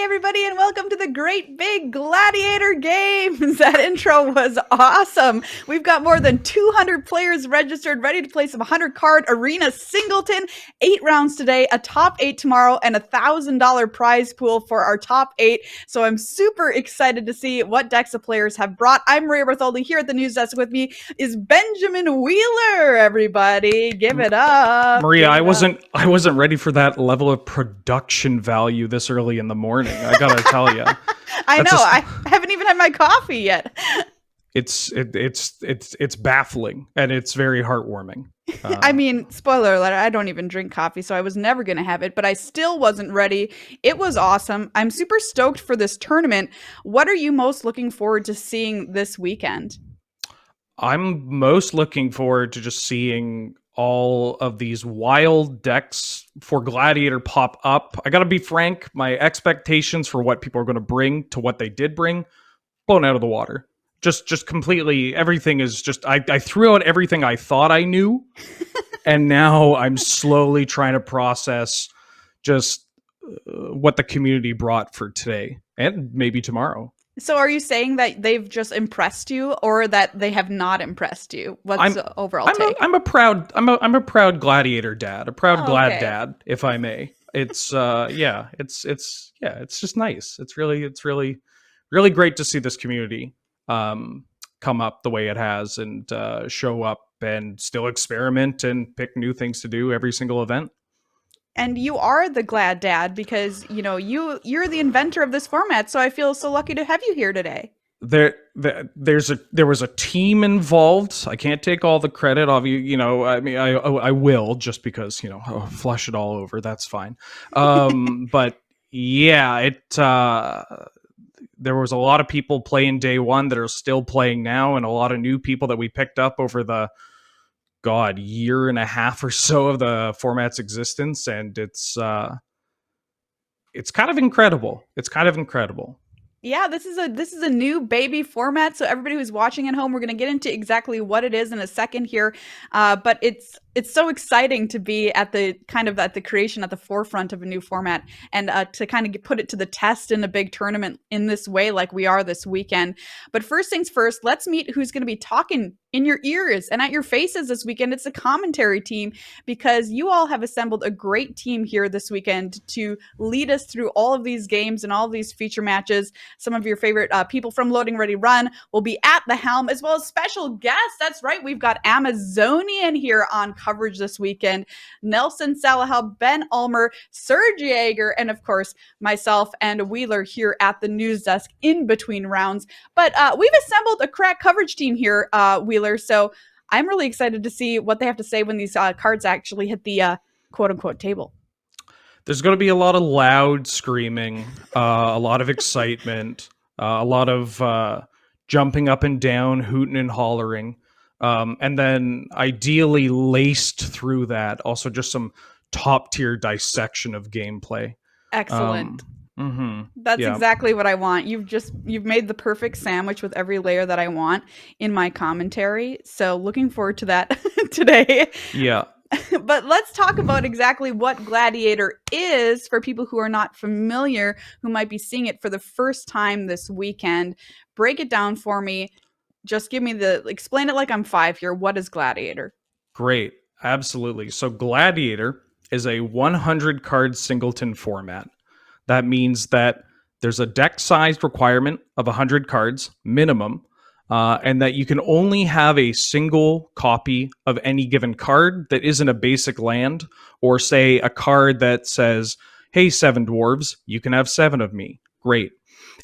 everybody, and welcome to the Great Big Gladiator Games. That intro was awesome. We've got more than 200 players registered, ready to play some 100-card arena singleton. 8 rounds today, a top 8 tomorrow, and a $1,000 prize pool for our top 8. So I'm super excited to see what decks the players have brought. I'm Maria Bartholdi. Here at the news desk with me is Benjamin Wheeler. Everybody, give it up. Maria, I wasn't ready for that level of production value this early in the morning. I gotta tell you. I know. I haven't even had my coffee yet. It's baffling, and it's very heartwarming. I mean, spoiler alert, I don't even drink coffee, so I was never going to have it, but I still wasn't ready. It was awesome. I'm super stoked for this tournament. What are you most looking forward to seeing this weekend? I'm most looking forward to just seeing all of these wild decks for Gladiator pop up. I gotta be frank, my expectations for what people are going to bring to what they did bring, blown out of the water. Just completely, everything is just, I threw out everything I thought I knew, and now I'm slowly trying to process just what the community brought for today, and maybe tomorrow. So are you saying that they've just impressed you, or that they have not impressed you? What's the overall take? I'm a proud Gladiator dad, a proud Glad dad, if I may. It's it's just nice. It's really great to see this community come up the way it has, and show up and still experiment and pick new things to do every single event. And you are the Glad Dad because, you know, you're the inventor of this format. So I feel so lucky to have you here today. There was a team involved. I can't take all the credit. Obviously, you know, I mean, I will, just because, you know, flush it all over. That's fine. But yeah, there was a lot of people playing day one that are still playing now, and a lot of new people that we picked up over the year and a half or so of the format's existence, and it's kind of incredible. Yeah, this is a new baby format. So everybody who's watching at home, we're going to get into exactly what it is in a second here. But it's so exciting to be at the creation, at the forefront of a new format, and to kind of put it to the test in a big tournament in this way, like we are this weekend. But first things first, let's meet who's going to be talking in your ears and at your faces this weekend. It's the commentary team, because you all have assembled a great team here this weekend to lead us through all of these games and all of these feature matches. Some of your favorite people from LoadingReadyRun will be at the helm, as well as special guests. That's right, we've got Amazonian here on coverage this weekend. Nelson Salahal, Ben Ulmer, Serge Jaeger, and of course myself and Wheeler here at the news desk in between rounds. But we've assembled a crack coverage team here, Wheeler. So I'm really excited to see what they have to say when these cards actually hit the quote-unquote table. There's going to be a lot of loud screaming, a lot of excitement, a lot of jumping up and down, hooting and hollering. And then ideally laced through that, also just some top tier dissection of gameplay. Excellent. That's exactly what I want. You've made the perfect sandwich with every layer that I want in my commentary. So looking forward to that today. Yeah. But let's talk about exactly what Gladiator is for people who are not familiar, who might be seeing it for the first time this weekend. Break it down for me. Just explain it like I'm 5 here. What is Gladiator? Great. Absolutely. So Gladiator is a 100 card singleton format. That means that there's a deck sized requirement of 100 cards minimum, and that you can only have a single copy of any given card that isn't a basic land, or say a card that says, hey, 7 dwarves, you can have 7 of me. Great.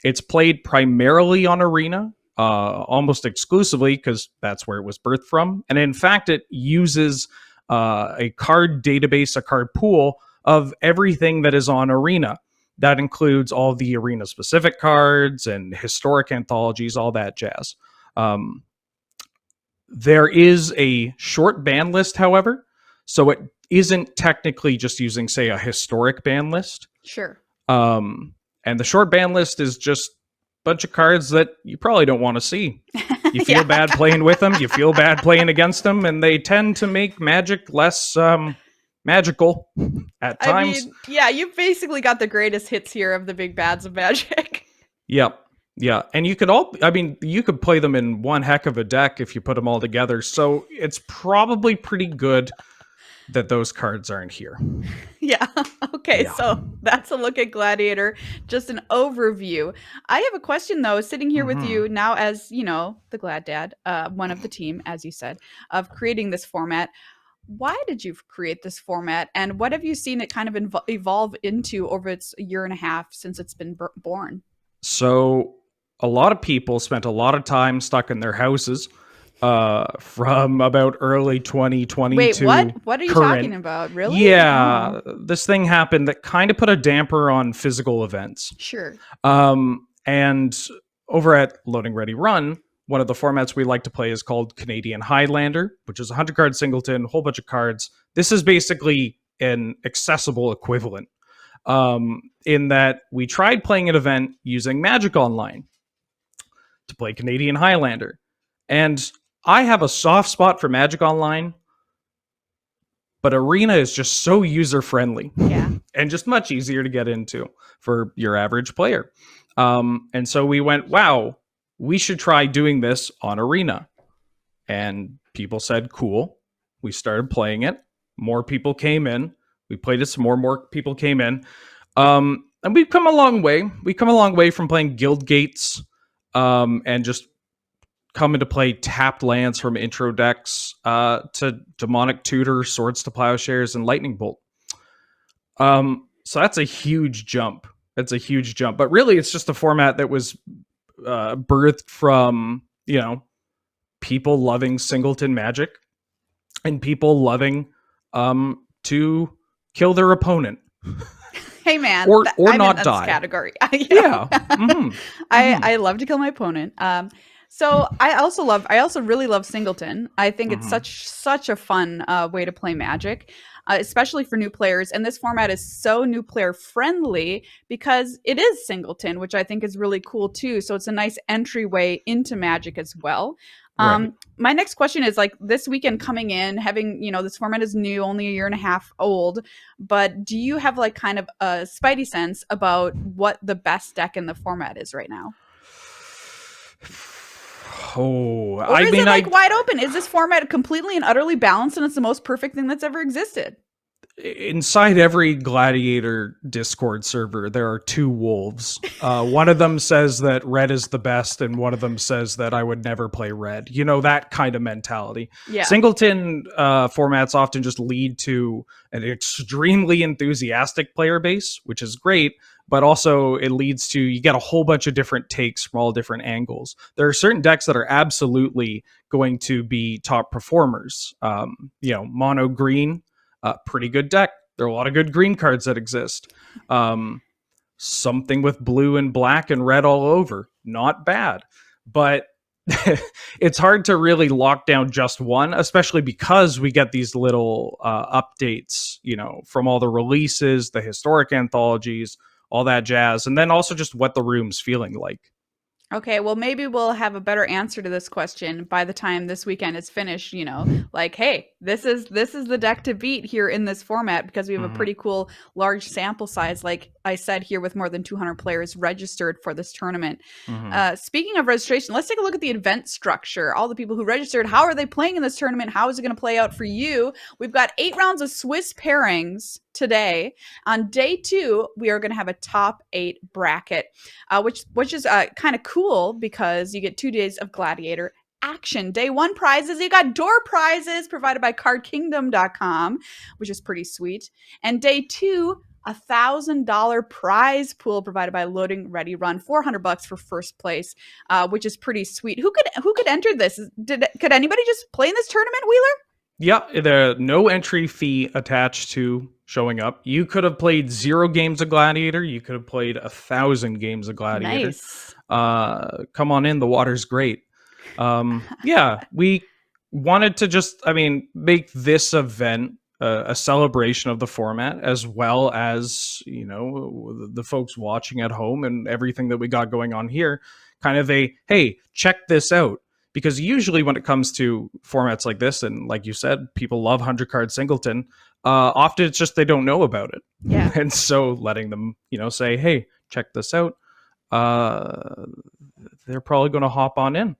It's played primarily on Arena, almost exclusively, because that's where it was birthed from. And in fact, it uses a card database, a card pool of everything that is on Arena. That includes all the Arena-specific cards and historic anthologies, all that jazz. There is a short ban list, however, so it isn't technically just using, say, a historic ban list. Sure. And the short ban list is just a bunch of cards that you probably don't want to see. You feel bad playing with them, you feel bad playing against them, and they tend to make Magic less magical at I times. mean, yeah, you basically got the greatest hits here of the big bads of Magic. Yep. Yeah. And you could you could play them in one heck of a deck if you put them all together. So it's probably pretty good that those cards aren't here. Yeah. Okay. Yeah. So that's a look at Gladiator, just an overview. I have a question though, sitting here with you now as, the Glad Dad, one of the team, as you said, of creating this format. Why did you create this format, and what have you seen it kind of evolve into over its year and a half since it's been born? So a lot of people spent a lot of time stuck in their houses from about early 2020 Wait, what? to What are you current. talking about? Really? Yeah, Oh, this thing happened that kind of put a damper on physical events. sure. And over at Loading Ready Run, one of the formats we like to play is called Canadian Highlander, which is a 100 card singleton, a whole bunch of cards. This is basically an accessible equivalent, in that we tried playing an event using Magic Online to play Canadian Highlander. And I have a soft spot for Magic Online, but Arena is just so user friendly. Yeah. And just much easier to get into for your average player. And so we went, wow, we should try doing this on Arena. And people said, cool. We started playing it. More people came in. We played it some more people came in. And we've come a long way. We've come a long way from playing Guild Gates and just coming to play tapped lands from intro decks to Demonic Tutor, Swords to Plowshares, and Lightning Bolt. So that's a huge jump. It's a huge jump. But really, it's just a format that was birthed from, people loving singleton Magic and people loving to kill their opponent. Hey man, or I'm not in die. this category. Yeah. Mm-hmm. I love to kill my opponent. So I also really love singleton. I think it's such a fun way to play Magic, especially for new players. And this format is so new player friendly because it is singleton, which I think is really cool too. So it's a nice entryway into Magic as well. Right. My next question is like this weekend coming in, having, this format is new, only a year and a half old, but do you have like kind of a spidey sense about what the best deck in the format is right now? Oh, Or is it like wide open? Is this format completely and utterly balanced and it's the most perfect thing that's ever existed? Inside every Gladiator Discord server, there are two wolves. One of them says that red is the best, and one of them says that I would never play red. That kind of mentality. Yeah. Singleton formats often just lead to an extremely enthusiastic player base, which is great, but also it leads to, you get a whole bunch of different takes from all different angles. There are certain decks that are absolutely going to be top performers. Mono green, pretty good deck. There are a lot of good green cards that exist. Something with blue and black and red all over, not bad. But it's hard to really lock down just one, especially because we get these little updates, from all the releases, the historic anthologies, all that jazz, and then also just what the room's feeling like. Okay, well, maybe we'll have a better answer to this question by the time this weekend is finished. Like, hey, this is the deck to beat here in this format because we have a pretty cool large sample size. Like I said here, with more than 200 players registered for this tournament. Speaking of registration, let's take a look at the event structure. All the people who registered, how are they playing in this tournament? How is it going to play out for you? We've got 8 rounds of Swiss pairings today. On day 2, we are going to have a top 8 bracket, which is kind of cool because you get 2 days of Gladiator action. Day 1 prizes, you got door prizes provided by cardkingdom.com, which is pretty sweet. And day 2, $1,000 prize pool provided by Loading Ready Run, $400 for first place, which is pretty sweet. Who could enter this? Could anybody just play in this tournament, Wheeler? Yeah, there's no entry fee attached to showing up. You could have played 0 games of Gladiator. You could have played 1,000 games of Gladiator. Nice. Come on in. The water's great. Yeah, we wanted to just, make this event a celebration of the format, as well as, the folks watching at home and everything that we got going on here. Kind of a, hey, check this out. because usually when it comes to formats like this, and like you said, people love 100 card singleton, often it's just they don't know about it. Yeah. And so letting them, say, hey, check this out, they're probably going to hop on in.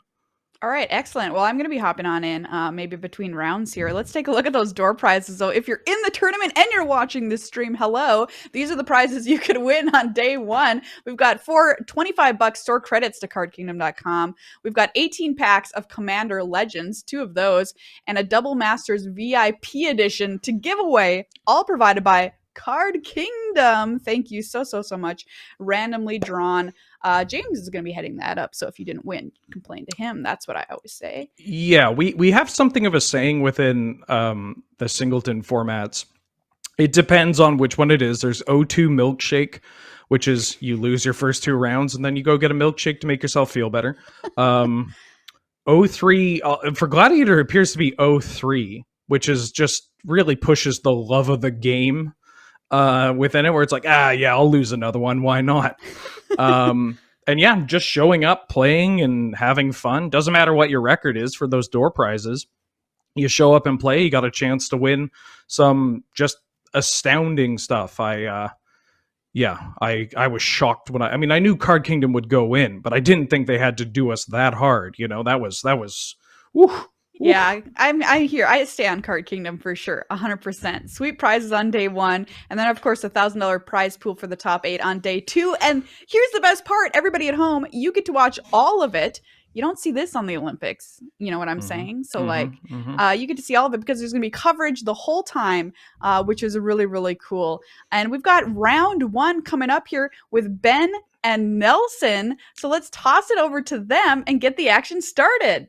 All right, excellent. Well, I'm going to be hopping on in maybe between rounds here. Let's take a look at those door prizes. So if you're in the tournament and you're watching this stream, hello. These are the prizes you could win on day one. We've got 25 bucks store credits to cardkingdom.com. We've got 18 packs of Commander Legends, 2 of those, and a Double Masters VIP edition to give away, all provided by Card Kingdom. Thank you so much. Randomly drawn. James is going to be heading that up. So if you didn't win, complain to him. That's what I always say. Yeah, we have something of a saying within the singleton formats. It depends on which one it is. There's O2 milkshake, which is you lose your first 2 rounds and then you go get a milkshake to make yourself feel better. O3 for Gladiator appears to be O3, which is just really pushes the love of the game within it, where it's like, yeah, I'll lose another one. Why not? And yeah, just showing up, playing, and having fun. Doesn't matter what your record is for those door prizes. You show up and play, you got a chance to win some just astounding stuff. I was shocked when I knew Card Kingdom would go in, but I didn't think they had to do us that hard. That was whew. Yeah, I'm here. I stay on Card Kingdom for sure, 100%. Sweet prizes on day 1, and then of course $1,000 prize pool for the top 8 on day 2. And here's the best part: everybody at home, you get to watch all of it. You don't see this on the Olympics. You know what I'm saying? So you get to see all of it because there's going to be coverage the whole time, which is really, really cool. And we've got round 1 coming up here with Ben and Nelson. So let's toss it over to them and get the action started.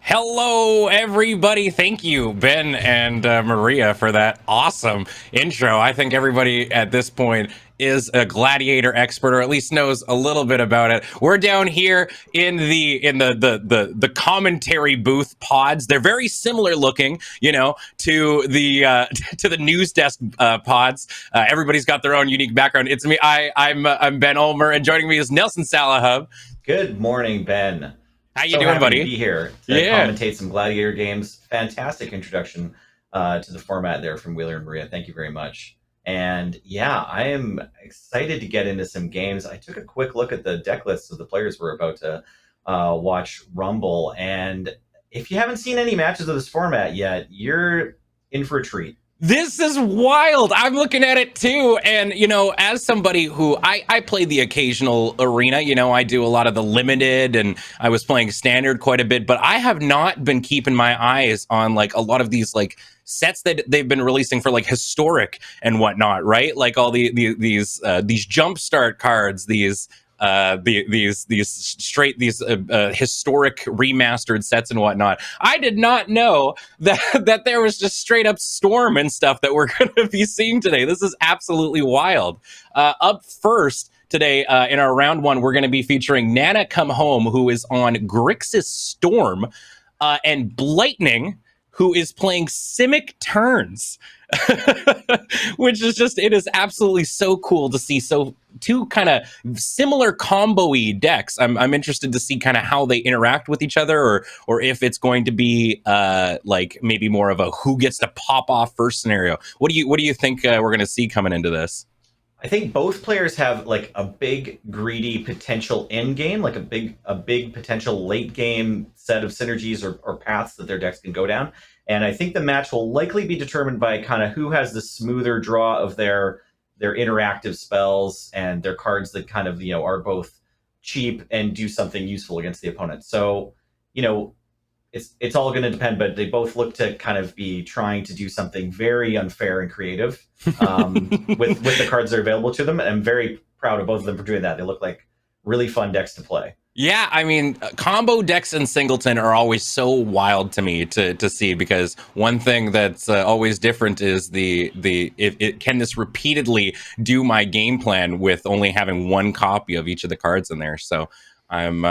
Hello, everybody. Thank you, Ben and Maria, for that awesome intro. I think everybody at this point is a Gladiator expert, or at least knows a little bit about it. We're down here in the commentary booth pods. They're very similar looking, to the to the news desk pods. Everybody's got their own unique background. It's me. I'm Ben Ulmer, and joining me is Nelson Salahub. Good morning, Ben. How you doing, buddy? To be here to commentate some Gladiator games. Fantastic introduction to the format there from Wheeler and Maria. Thank you very much. And yeah, I am excited to get into some games. I took a quick look at the deck lists of the players we're about to watch rumble. And if you haven't seen any matches of this format yet, you're in for a treat. This is wild. I'm looking at it too. And, as somebody who I play the occasional arena, I do a lot of the limited, and I was playing standard quite a bit, but I have not been keeping my eyes on a lot of these sets that they've been releasing for historic and whatnot, right? Like all these jumpstart cards, these historic remastered sets and whatnot. I did not know that there was just straight up Storm and stuff that we're going to be seeing today. This is absolutely wild. Up first today in our round 1, we're going to be featuring Nana Come Home, who is on Grixis Storm, and Blightning, who is playing Simic Turns. Which is it is absolutely so cool to see two kind of similar combo-y decks. I'm interested to see kind of how they interact with each other, or if it's going to be maybe more of a who gets to pop off first scenario. What do you think we're going to see coming into this? I think both players have a big greedy potential end game, a big potential late game set of synergies or paths that their decks can go down. And I think the match will likely be determined by kind of who has the smoother draw of their interactive spells and their cards that kind of, are both cheap and do something useful against the opponent. So, it's all going to depend, but they both look to kind of be trying to do something very unfair and creative with the cards that are available to them. And I'm very proud of both of them for doing that. They look like really fun decks to play. Yeah, combo decks in Singleton are always so wild to me to see, because one thing that's always different is can this repeatedly do my game plan with only having one copy of each of the cards in there. So I'm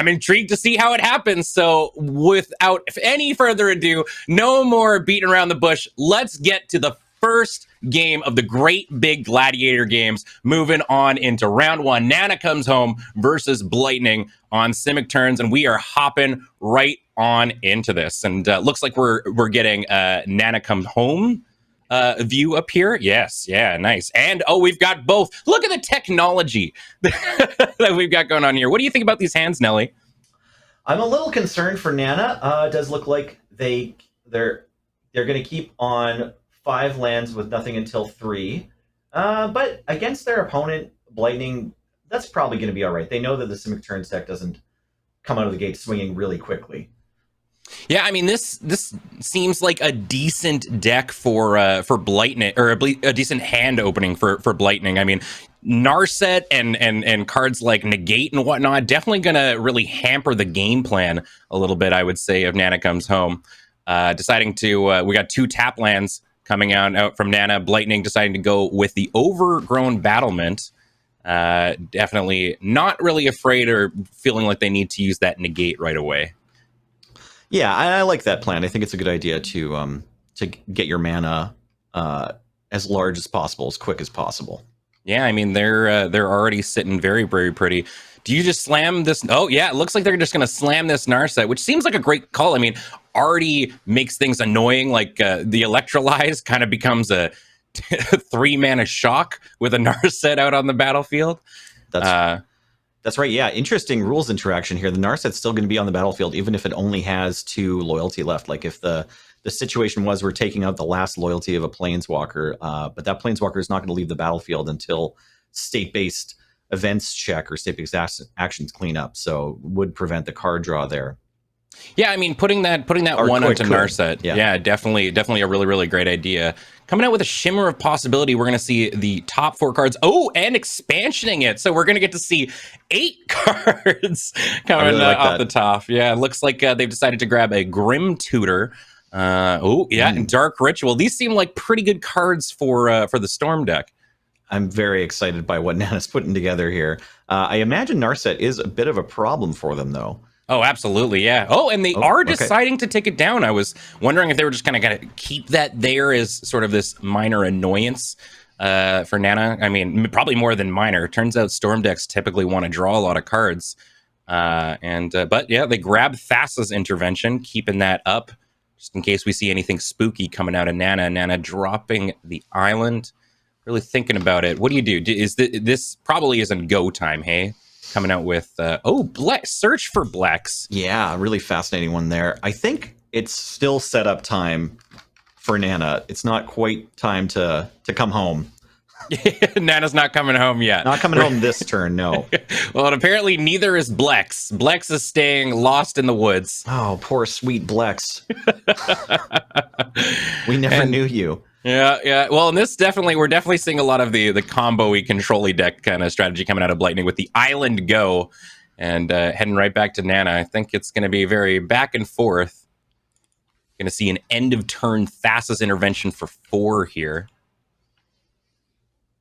intrigued to see how it happens. So without any further ado, no more beating around the bush. Let's get to the first game of the great big Gladiator games, moving on into round one. Nana Comes Home versus Blightning on Simic turns, and we are hopping right on into this. And looks like we're getting Nana Come Home view up here. Yes, yeah, nice. And we've got both. Look at the technology that we've got going on here. What do you think about these hands, Nelly? I'm a little concerned for Nana. It does look like they're going to keep on 5 lands with nothing until 3. But against their opponent, Blightning, that's probably going to be all right. They know that the Simic Turns deck doesn't come out of the gate swinging really quickly. Yeah, I mean, this seems like a decent deck for Blightning, or a decent hand opening for Blightning. I mean, Narset and cards like Negate and whatnot definitely going to really hamper the game plan a little bit, I would say, of Nana Comes Home. Deciding to, we got 2 tap lands coming out from Nana. Blightning deciding to go with the Overgrown Battlement. Definitely not really afraid or feeling like they need to use that Negate right away. Yeah, I like that plan. I think it's a good idea to get your mana as large as possible, as quick as possible. Yeah, I mean, they're already sitting very, very pretty. Do you just slam this? Oh, yeah, it looks like they're just going to slam this Narset, which seems like a great call. I mean, already makes things annoying. Like the Electrolyze kind of becomes a 3-mana shock with a Narset out on the battlefield. That's right. Yeah, interesting rules interaction here. The Narset's still going to be on the battlefield, even if it only has 2 loyalty left. Like if the situation was we're taking out the last loyalty of a Planeswalker, but that Planeswalker is not going to leave the battlefield until state-based events check or state-based actions clean up. So would prevent the card draw there. Yeah, I mean, putting that one onto Narset, yeah, definitely a really, really great idea. Coming out with a Shimmer of Possibility, we're going to see the top 4 cards. Oh, and expansioning it. So we're going to get to see 8 cards coming off the top. Yeah, it looks like they've decided to grab a Grim Tutor. And Dark Ritual. These seem like pretty good cards for the Storm deck. I'm very excited by what Nana's putting together here. I imagine Narset is a bit of a problem for them, though. Oh, absolutely, yeah. Oh, and they are deciding to take it down. I was wondering if they were just kind of going to keep that there as sort of this minor annoyance for Nana. I mean, probably more than minor. Turns out Storm decks typically want to draw a lot of cards. But yeah, they grab Thassa's Intervention, keeping that up, just in case we see anything spooky coming out of Nana. Nana dropping the island. Really thinking about it. What do you do? This probably isn't go time, hey? Coming out with Search for Blex. Yeah, really fascinating one there. I think it's still set up time for Nana. It's not quite time to come home. Nana's not coming home yet. Not coming home this turn, no. Well, and apparently neither is Blex. Blex is staying lost in the woods. Oh, poor sweet Blex. We never knew you. Yeah. Well, and we're definitely seeing a lot of the combo-y, control-y deck kind of strategy coming out of Blightning with the Island Go and heading right back to Nana. I think it's going to be very back and forth. Going to see an end-of-turn Thassa's Intervention for 4 here.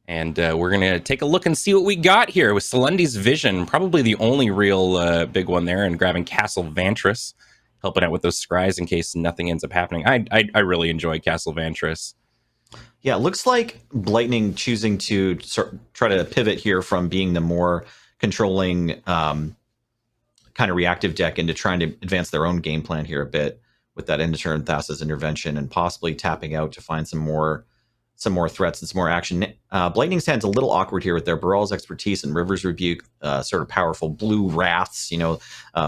And we're going to take a look and see what we got here with Selendis Vision, probably the only real big one there, and grabbing Castle Vantress, helping out with those scries in case nothing ends up happening. I really enjoy Castle Vantress. Yeah, it looks like Blightning choosing to try to pivot here from being the more controlling kind of reactive deck into trying to advance their own game plan here a bit with that end of turn Thassa's Intervention and possibly tapping out to find some more threats and some more action. Blightning's hand's a little awkward here with their Baral's Expertise and River's Rebuke, sort of powerful blue wraths,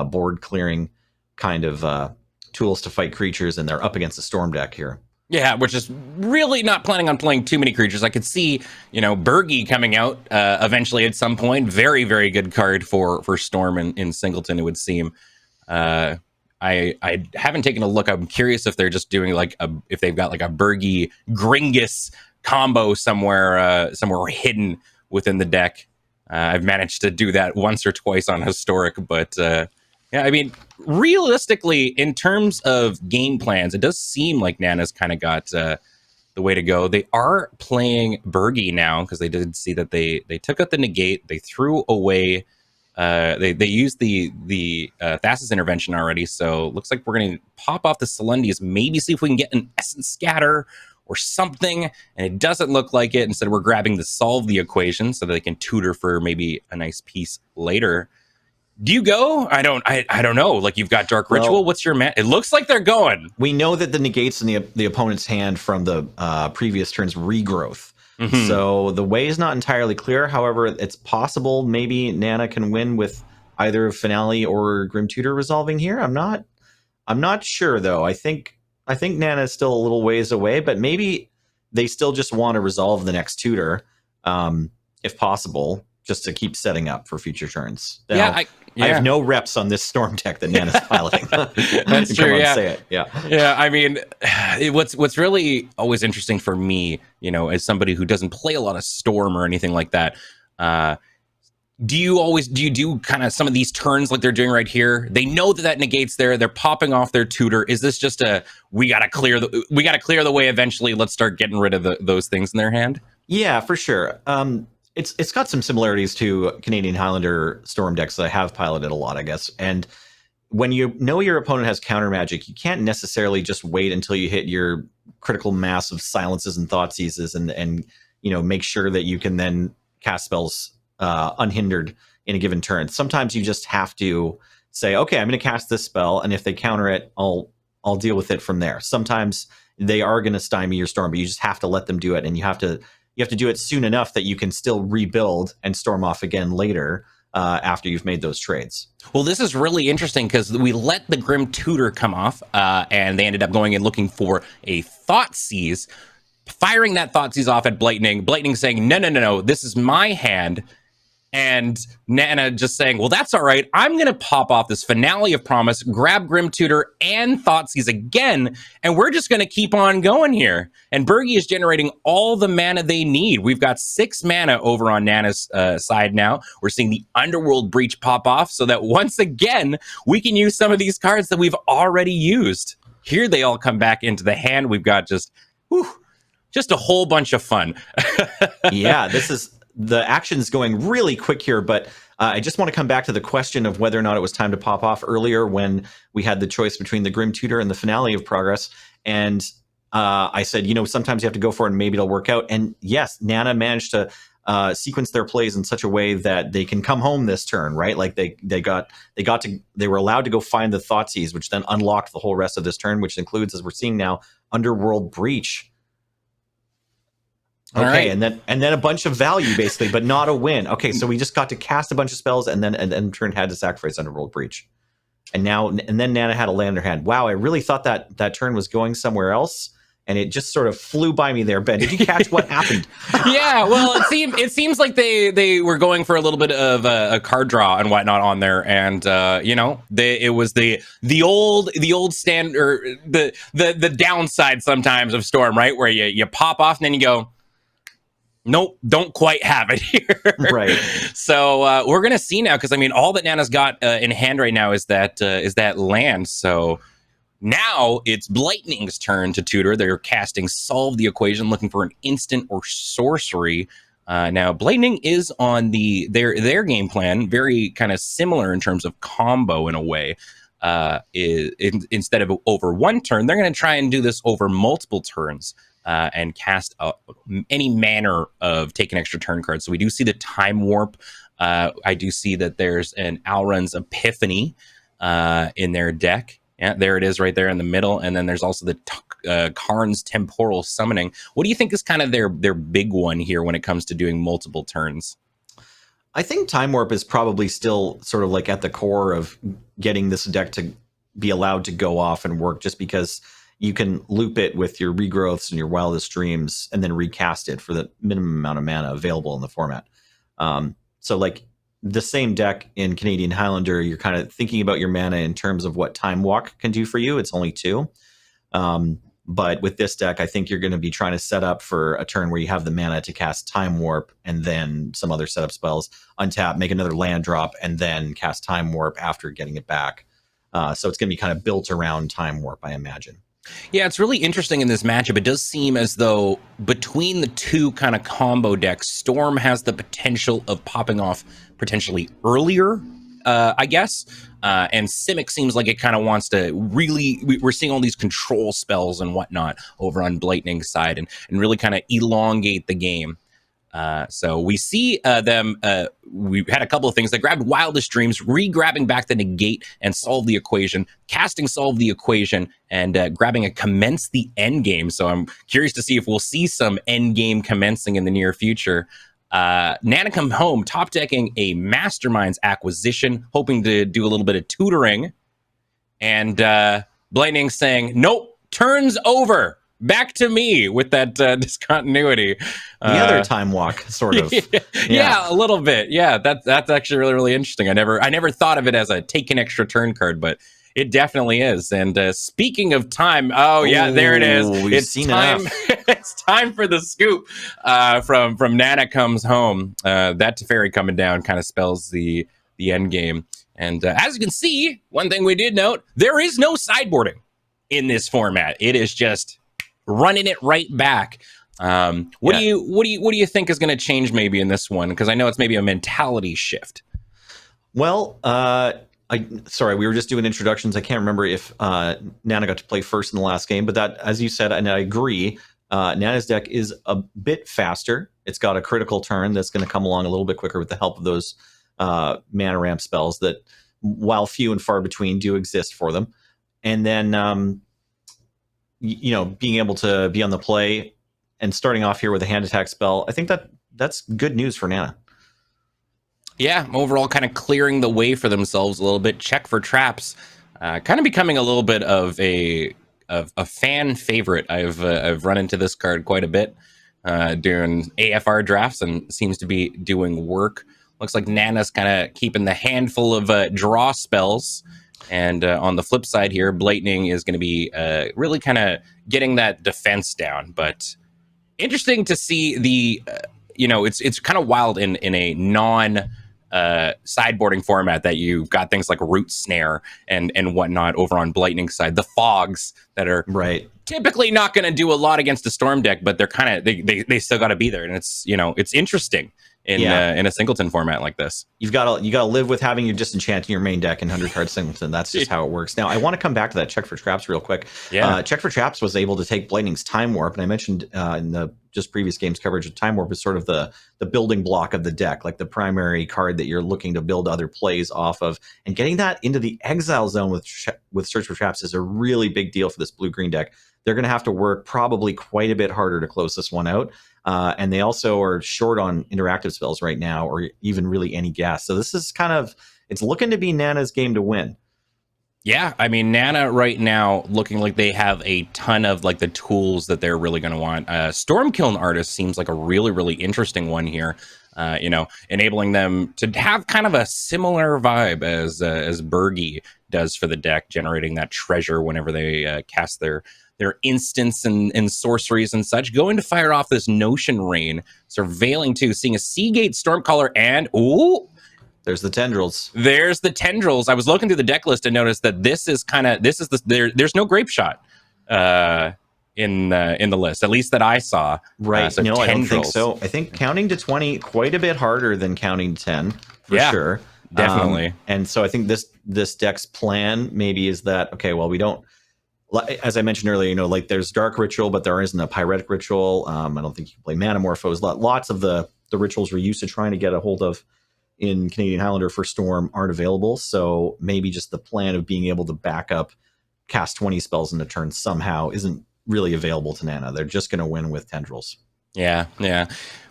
board clearing kind of tools to fight creatures, and they're up against the Storm deck here. Yeah, which is really not planning on playing too many creatures. I could see, Bergie coming out eventually at some point. Very, very good card for Storm in Singleton, it would seem. I haven't taken a look. I'm curious if they're just doing if they've got like a Bergie Gringus combo somewhere hidden within the deck. I've managed to do that once or twice on Historic, but yeah, I mean, realistically, in terms of game plans, it does seem like Nana's kind of got the way to go. They are playing Bergie now because they did see that they took out the Negate. They threw away. They used the Thassa's Intervention already. So looks like we're going to pop off the Selendis. Maybe see if we can get an Essence Scatter or something, and it doesn't look like it. Instead, we're grabbing the solve the equation so that they can tutor for maybe a nice piece later. Do you go? I don't know. Like, you've got Dark Ritual. Well, What's your man? It looks like they're going. We know that the negates in the opponent's hand from the previous turn's regrowth. Mhm. So the way is not entirely clear. However, it's possible maybe Nana can win with either Finale or Grim Tutor resolving here. I'm not sure though. I think Nana is still a little ways away, but maybe they still just want to resolve the next tutor, if possible, just to keep setting up for future turns. Now, I have no reps on this Storm deck that Nana's piloting. That's true. Come on, Yeah. say it. Yeah. Yeah, I mean, what's really always interesting for me, as somebody who doesn't play a lot of Storm or anything like that, do you do kind of some of these turns like they're doing right here? They know that negates there. They're popping off their tutor. Is this just we gotta clear the way eventually? Let's start getting rid of those things in their hand. Yeah, for sure. It's got some similarities to Canadian Highlander Storm decks that I have piloted a lot, I guess. And when you know your opponent has counter magic, you can't necessarily just wait until you hit your critical mass of silences and thought seizes and make sure that you can then cast spells unhindered in a given turn. Sometimes you just have to say, okay, I'm going to cast this spell, and if they counter it, I'll deal with it from there. Sometimes they are going to stymie your Storm, but you just have to let them do it, and you have to do it soon enough that you can still rebuild and storm off again later after you've made those trades. Well, this is really interesting because we let the Grim Tutor come off, and they ended up going and looking for a Thought Seize, firing that Thought Seize off at Blightning saying, no, this is my hand. And Nana just saying, well, that's all right. I'm going to pop off this Finale of Promise, grab Grim Tutor and Thoughtseize again, and we're just going to keep on going here. And Bergie is generating all the mana they need. We've got 6 mana over on Nana's side now. We're seeing the Underworld Breach pop off so that once again, we can use some of these cards that we've already used. Here they all come back into the hand. We've got just a whole bunch of fun. Yeah, the action's going really quick here, but I just want to come back to the question of whether or not it was time to pop off earlier when we had the choice between the Grim Tutor and the Finale of Progress. And I said, sometimes you have to go for it and maybe it'll work out. And yes, Nana managed to sequence their plays in such a way that they can come home this turn, right? Like they were allowed to go find the Thoughtseize, which then unlocked the whole rest of this turn, which includes, as we're seeing now, Underworld Breach. Okay, right. and then a bunch of value basically, but not a win. Okay, so we just got to cast a bunch of spells and then turn had to sacrifice Underworld Breach. And then Nana had a land in her hand. Wow, I really thought that turn was going somewhere else, and it just sort of flew by me there. Ben, did you catch what happened? Yeah, well, it seems like they were going for a little bit of a card draw and whatnot on there, and it was the old standard, the downside sometimes of Storm, right, where you pop off and then you go, nope, don't quite have it here. Right. So we're gonna see now, because all that Nana's got in hand right now is that land. So now it's Blightning's turn to tutor. They're casting Solve the Equation, looking for an instant or sorcery. Now Blightning is on their game plan, very kind of similar in terms of combo in a way. Instead of over one turn, they're going to try and do this over multiple turns. And cast any manner of take an extra turn card. So we do see the Time Warp. I do see that there's an Alrund's Epiphany in their deck. Yeah, there it is right there in the middle. And then there's also the Karn's Temporal Summoning. What do you think is kind of their big one here when it comes to doing multiple turns? I think Time Warp is probably still sort of like at the core of getting this deck to be allowed to go off and work, just because you can loop it with your regrowths and your wildest dreams and then recast it for the minimum amount of mana available in the format. So like the same deck in Canadian Highlander, you're kind of thinking about your mana in terms of what Time Walk can do for you. It's only 2. But with this deck, I think you're going to be trying to set up for a turn where you have the mana to cast Time Warp and then some other setup spells, untap, make another land drop, and then cast Time Warp after getting it back. So it's going to be kind of built around Time Warp, I imagine. Yeah, it's really interesting in this matchup. It does seem as though between the two kind of combo decks, Storm has the potential of popping off potentially earlier I guess. And Simic seems like it kind of wants to really, we're seeing all these control spells and whatnot over on Blightning's side and really kind of elongate the game. So we see them, we had a couple of things. They grabbed Wildest Dreams, re-grabbing back the Negate and Solve the Equation, casting Solve the Equation, and grabbing a Commence the Endgame. So I'm curious to see if we'll see some endgame commencing in the near future. Nana Come Home, top decking a Masterminds acquisition, hoping to do a little bit of tutoring. And Blightning saying, nope, turns over. Back to me with that discontinuity. The other time walk, sort of. Yeah, a little bit. Yeah, that's actually really, really interesting. I never thought of it as a take an extra turn card, but it definitely is. And speaking of time, there it is. It's time. It's time for the scoop from Nana Comes Home. That Teferi coming down kind of spells the end game. And as you can see, one thing we did note: there is no sideboarding in this format. It is just running it right back. What do you think is going to change maybe in this one? Because I know it's maybe a mentality shift. Well, sorry, we were just doing introductions. I can't remember if Nana got to play first in the last game, but that, as you said, and I agree, Nana's deck is a bit faster. It's got a critical turn that's going to come along a little bit quicker with the help of those mana ramp spells that, while few and far between, do exist for them. And then being able to be on the play and starting off here with a hand attack spell, I think that's good news for Nana. Yeah, overall kind of clearing the way for themselves a little bit. Check for traps, kind of becoming a little bit of a fan favorite. I've run into this card quite a bit during AFR drafts and seems to be doing work. Looks like Nana's kind of keeping the handful of draw spells. And on the flip side here, Blightning is going to be really kind of getting that defense down. But interesting to see the, it's kind of wild in a non sideboarding format that you've got things like Root Snare and whatnot over on Blightning's side. The fogs that are typically not going to do a lot against a Storm deck, but they're kind of they still got to be there, and it's it's interesting. In a singleton format like this, you gotta live with having your disenchant in your main deck in 100 card singleton. That's just how it works. Now I want to come back to that check for traps real quick. Check for traps was able to take Blightning's Time Warp, and I mentioned in the just previous games coverage of Time Warp is sort of the building block of the deck, like the primary card that you're looking to build other plays off of, and getting that into the exile zone with Search for Traps is a really big deal for this blue-green deck. They're going to have to work probably quite a bit harder to close this one out. And they also are short on interactive spells right now, or even really any gas. So this is it's looking to be Nana's game to win. Yeah, I mean, Nana right now looking like they have a ton of like the tools that they're really going to want. Stormkiln Artist seems like a really, really interesting one here. Enabling them to have kind of a similar vibe as Bergie does for the deck, generating that treasure whenever they cast their instants and sorceries and such. Going to fire off this Notion Rain, Surveilling too, seeing a Seagate Stormcaller, and there's the Tendrils. There's the Tendrils. I was looking through the deck list and noticed that there's no Grape Shot in the list, at least that I saw. Right. So no, Tendrils. I don't think so. I think counting to 20 quite a bit harder than counting to 10 for sure. Definitely. And so I think this deck's plan maybe is that, okay, well, we don't, as I mentioned earlier, there's Dark Ritual, but there isn't a Pyretic Ritual. I don't think you can play Manamorphose. Lots of the rituals we're used to trying to get a hold of in Canadian Highlander for Storm aren't available. So maybe just the plan of being able to back up, cast 20 spells in a turn somehow isn't really available to Nana. They're just going to win with Tendrils. Yeah.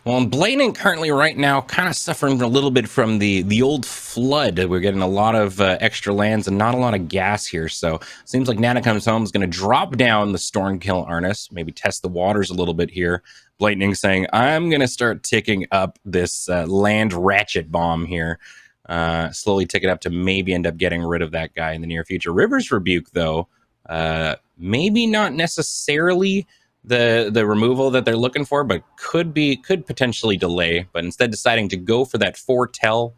Well, Blightning currently right now kind of suffering a little bit from the old flood. We're getting a lot of extra lands and not a lot of gas here. So seems like Nana Comes Home is going to drop down the Stormkill Arnis, maybe test the waters a little bit here. Blightning saying, I'm going to start ticking up this land ratchet bomb here. Slowly tick it up to maybe end up getting rid of that guy in the near future. River's Rebuke, though, maybe not necessarily the removal that they're looking for, but could potentially delay, but instead deciding to go for that foretell,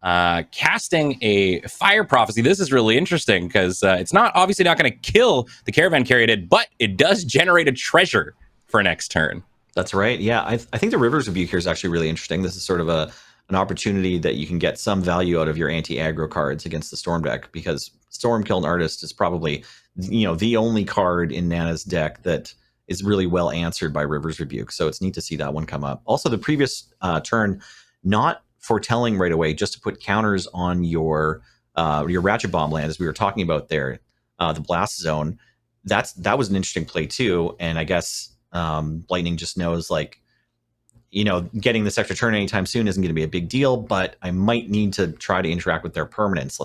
casting a Fire Prophecy. This is really interesting because it's obviously not going to kill the Caravan Carrier, but it does generate a treasure for next turn. That's right. Yeah, I think the River's Rebuke here is actually really interesting. This is sort of an an opportunity that you can get some value out of your anti-aggro cards against the Storm deck, because Stormkiln Artist is probably, the only card in Nana's deck that is really well answered by River's Rebuke. So it's neat to see that one come up. Also, the previous turn, not foretelling right away, just to put counters on your Ratchet Bomb land, as we were talking about there, the Blast Zone. That was an interesting play too, and I guess Lightning just knows, like, getting this extra turn anytime soon isn't going to be a big deal, but I might need to try to interact with their permanents.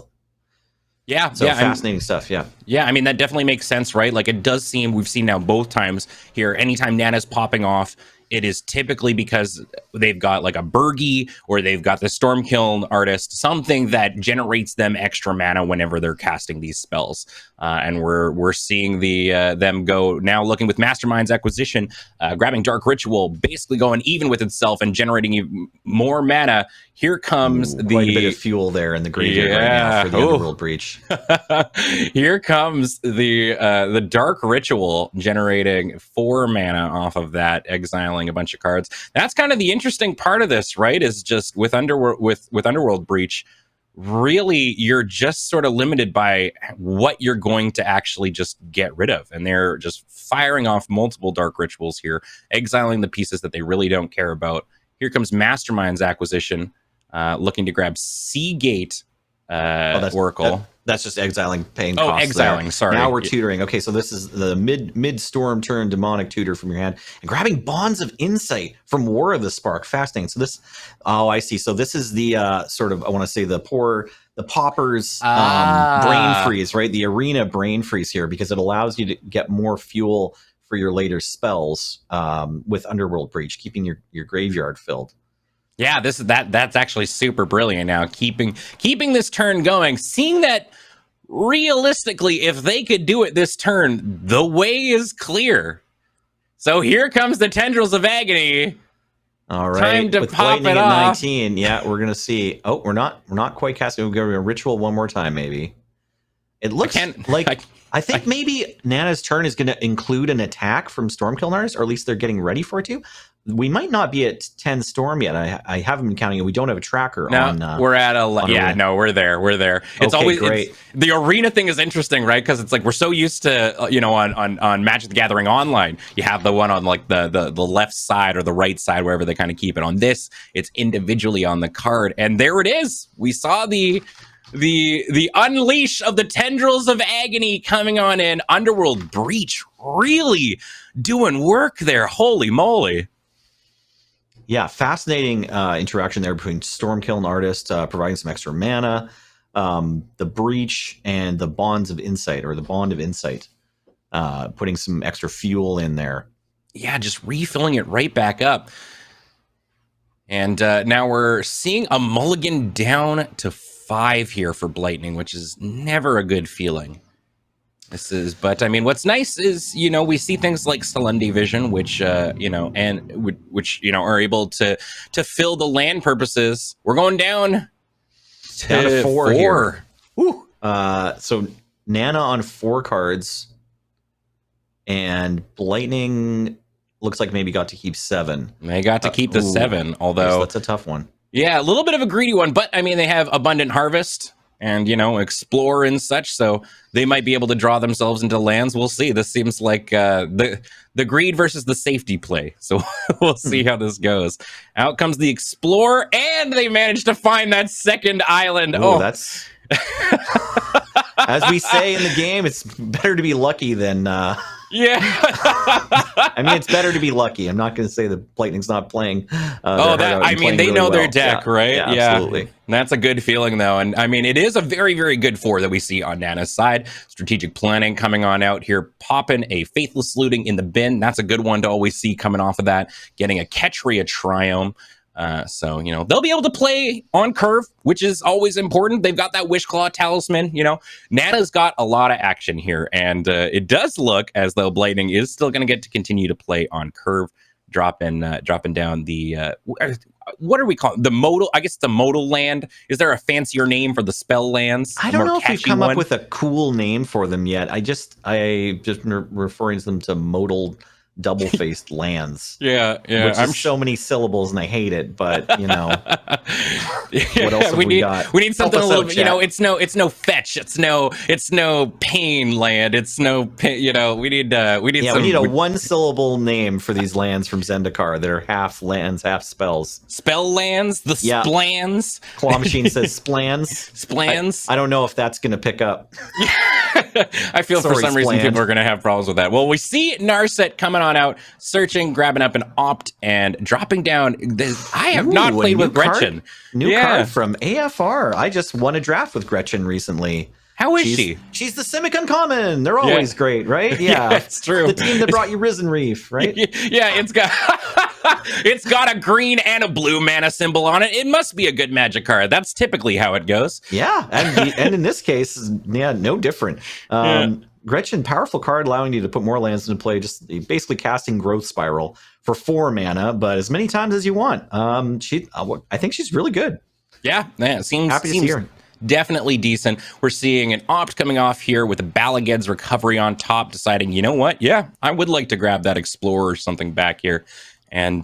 Yeah. So fascinating stuff. Yeah. Yeah. I mean, that definitely makes sense, right? Like, it does seem, we've seen now both times here, anytime Nana's popping off, it is typically because they've got like a Bergie, or they've got the Stormkiln Artist, something that generates them extra mana whenever they're casting these spells. And we're seeing them go now, looking with Mastermind's Acquisition, grabbing Dark Ritual, basically going even with itself and generating even more mana. Here comes quite a bit of fuel there in the graveyard right now for the Underworld Breach. Here comes the Dark Ritual, generating 4 mana off of that, exiling a bunch of cards. That's kind of the interesting part of this, right? Is just with Underworld Breach, really you're just sort of limited by what you're going to actually just get rid of, and they're just firing off multiple Dark Rituals here, exiling the pieces that they really don't care about. Here comes Mastermind's Acquisition, looking to grab Seagate Oracle. That's just exiling, paying costs. Oh, exiling, there. Sorry. Now we're tutoring. Okay, so this is the mid-storm turn demonic tutor from your hand. And grabbing Bonds of Insight from War of the Spark. Fascinating. So this, I see. So this is the sort of, I want to say the Pauper's brain freeze, right? The arena brain freeze here, because it allows you to get more fuel for your later spells with Underworld Breach, keeping your graveyard filled. Yeah, that's actually super brilliant now, keeping this turn going, seeing that realistically, if they could do it this turn, the way is clear. So here comes the Tendrils of Agony. All right, time to with pop Lightning it at off. 19. Yeah, we're gonna see. Oh, we're not quite casting. We're going to ritual one more time, maybe. It looks I think maybe Nana's turn is going to include an attack from Stormkiln Artist, or at least they're getting ready for it to. We might not be at 10 Storm yet. I haven't been counting it. We don't have a tracker on. We're at 11. Yeah, no, we're there. It's okay, always great. The arena thing is interesting, right? Because it's like we're so used to, on Magic the Gathering Online, you have the one on like the left side or the right side, wherever they kind of keep it. On this, it's individually on the card, and there it is. We saw the unleash of the Tendrils of Agony coming on in. Underworld Breach really doing work there. Holy moly. Yeah, fascinating interaction there between Stormkiln Artist providing some extra mana, the Breach, and the Bonds of Insight, or the Bond of Insight, putting some extra fuel in there. Yeah, just refilling it right back up. And now we're seeing a mulligan down to 5 here for Blightning, which is never a good feeling. But I mean, what's nice is, we see things like Selendi Vision, which, are able to fill the land purposes. We're going down to 4 here. Woo. So Nana on 4 cards, and Blightning looks like maybe got to keep 7. They got to keep the 7, although so that's a tough one. Yeah, a little bit of a greedy one, but I mean, they have Abundant Harvest and, Explore and such, so they might be able to draw themselves into lands. We'll see. This seems like the greed versus the safety play, so we'll see how this goes. Out comes the Explore, and they managed to find that second island. Ooh, that's... As we say in the game, it's better to be lucky than... Yeah. I mean, it's better to be lucky. I'm not going to say that Blightning's not playing. They know their deck, right? Yeah, absolutely. That's a good feeling, though. And I mean, it is a very, very good 4 that we see on Nana's side. Strategic planning coming on out here, popping a Faithless Looting in the bin. That's a good one to always see coming off of that. Getting a Ketria Triome. So, they'll be able to play on curve, which is always important. They've got that Wishclaw Talisman, Nana's got a lot of action here, and it does look as though Blightning is still going to get to continue to play on curve, dropping down the, what are we calling the modal? I guess it's the modal land. Is there a fancier name for the spell lands? I don't know if we've come up with a cool name for them yet. I just referring to them to modal double-faced lands. Yeah, yeah. Which is so many syllables, and I hate it. But you know, what else have we got? We need something a little bit. You know, chat. it's no fetch. It's no pain land. It's no. You know, we need. We need a one-syllable name for these lands from Zendikar that are half lands, half spells. Spell lands. The splans. Claw Machine says splans. Splans. I don't know if that's going to pick up. I feel for some reason people are going to have problems with that. Well, we see Narset coming on out, searching, grabbing up an Opt, and dropping down. I have not played with Gretchen. New card from AFR. I just won a draft with Gretchen recently. How is she? She's the Simic Uncommon. They're always great, right? Yeah, it's true. The team that brought you Risen Reef, right? Yeah, it's got a green and a blue mana symbol on it. It must be a good Magic card. That's typically how it goes. Yeah, and in this case, no different. Gretchen, powerful card, allowing you to put more lands into play, just basically casting Growth Spiral for 4 mana, but as many times as you want. I think she's really good. Yeah, seems happy to see her. Definitely decent. We're seeing an Opt coming off here with a Balaged's Recovery on top, deciding, you know what? Yeah, I would like to grab that Explorer or something back here. And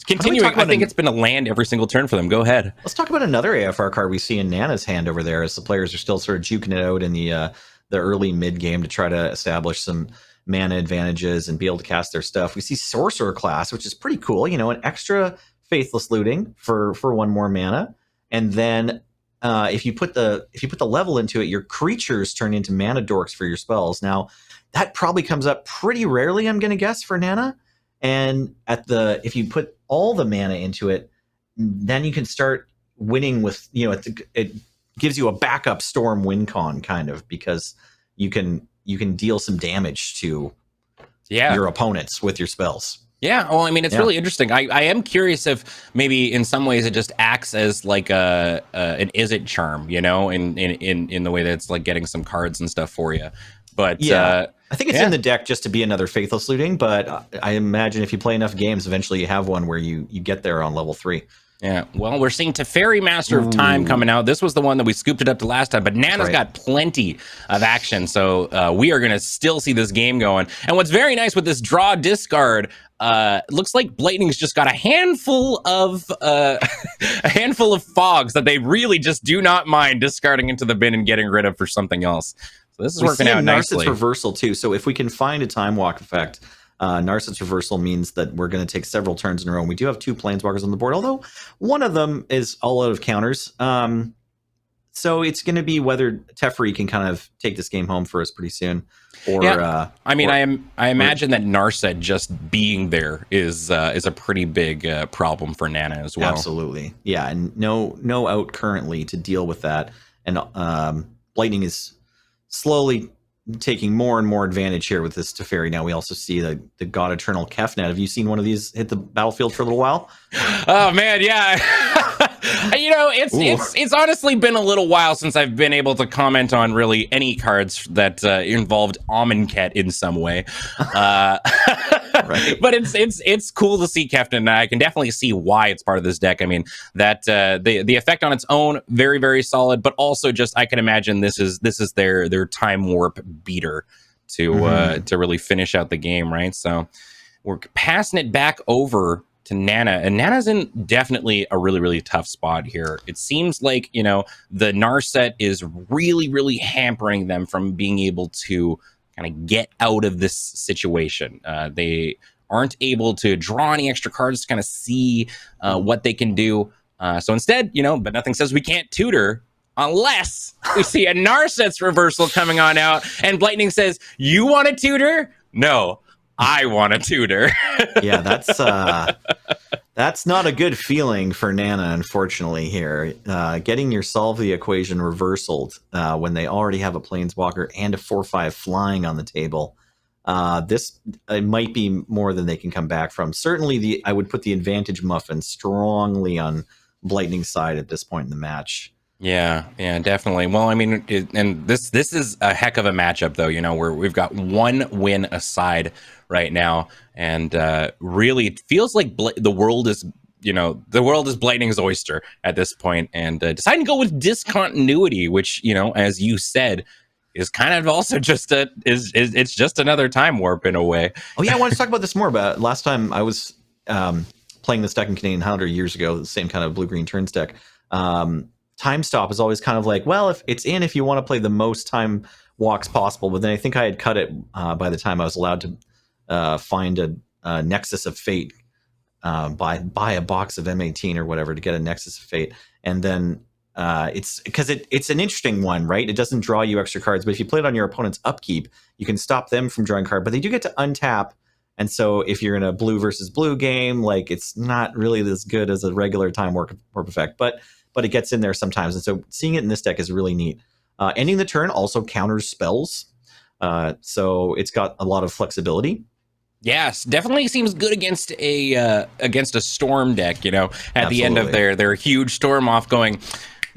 continuing, I think it's been a land every single turn for them. Go ahead. Let's talk about another AFR card we see in Nana's hand over there, as the players are still sort of juking it out in the early mid game to try to establish some mana advantages and be able to cast their stuff. We see Sorcerer class, which is pretty cool. You know, an extra Faithless Looting for 1 more mana, and then if you put the level into it, your creatures turn into mana dorks for your spells. Now, that probably comes up pretty rarely, I'm going to guess, for Nana. And if you put all the mana into it, then you can start winning with, you know, it gives you a backup Storm win con kind of, because you can deal some damage to your opponents with your spells. Yeah, well, I mean, it's really interesting. I am curious if maybe in some ways it just acts as like an Izzet charm, you know, in the way that it's like getting some cards and stuff for you. But I think it's in the deck just to be another Faithless Looting, but I imagine if you play enough games, eventually you have one where you get there on level 3. Yeah, well, we're seeing Teferi, Master of Time, coming out. This was the one that we scooped it up to last time, but Nana's got plenty of action, so we are going to still see this game going. And what's very nice with this draw discard, looks like Blightning's just got a handful of fogs that they really just do not mind discarding into the bin and getting rid of for something else. So this is working out nicely. Narset's reversal too. So if we can find a Time Walk effect, Narset's reversal means that we're going to take several turns in a row. And we do have 2 Planeswalkers on the board, although one of them is all out of counters. So it's going to be whether Teferi can kind of take this game home for us pretty soon. I imagine that Narset just being there is a pretty big problem for Nana as well. Absolutely, yeah, and no out currently to deal with that. And Lightning is slowly taking more and more advantage here with this Teferi. Now we also see the God Eternal Kefnet. Have you seen one of these hit the battlefield for a little while? Oh man, yeah. You know, it's honestly been a little while since I've been able to comment on really any cards that involved Amonkhet in some way. Right. But it's cool to see Kefnet, and I can definitely see why it's part of this deck. I mean, that the effect on its own, very, very solid, but also just I can imagine this is their time warp beater to really finish out the game, right? So we're passing it back over to Nana, and Nana's in definitely a really, really tough spot here. It seems like, you know, the Narset is really, really hampering them from being able to kind of get out of this situation. They aren't able to draw any extra cards to kind of see what they can do. So instead, you know, but nothing says we can't tutor unless we see a Narset's reversal coming on out, and Blightning says, "You want a tutor? No, I want a tutor." Yeah, that's not a good feeling for Nana, unfortunately, here. Getting your Solve the Equation reversaled when they already have a Planeswalker and a 4/5 flying on the table. It might be more than they can come back from. Certainly, I would put the advantage muffin strongly on Blightning's side at this point in the match. Yeah, definitely. Well, I mean, and this is a heck of a matchup, though. You know, where we've got 1 win aside right now, and really it feels like the world is Blightning's oyster at this point, and deciding to go with Discontinuity, which, you know, as you said, is kind of also just it's just another time warp in a way. Oh yeah, I wanted to talk about this more. But last time I was playing this deck in Canadian Highlander years ago, the same kind of blue-green turns deck. Time stop is always kind of like, well, if you want to play the most time walks possible, but then I think I had cut it by the time I was allowed to find a Nexus of Fate, buy a box of M18 or whatever to get a Nexus of Fate, and then it's because it's an interesting one, right? It doesn't draw you extra cards, but if you play it on your opponent's upkeep, you can stop them from drawing card, but they do get to untap. And so if you're in a blue versus blue game, like it's not really as good as a regular time warp effect, but it gets in there sometimes. And so seeing it in this deck is really neat. Ending the turn also counters spells. So it's got a lot of flexibility. Yes, definitely seems good against a storm deck, you know, at the end of their huge storm off going,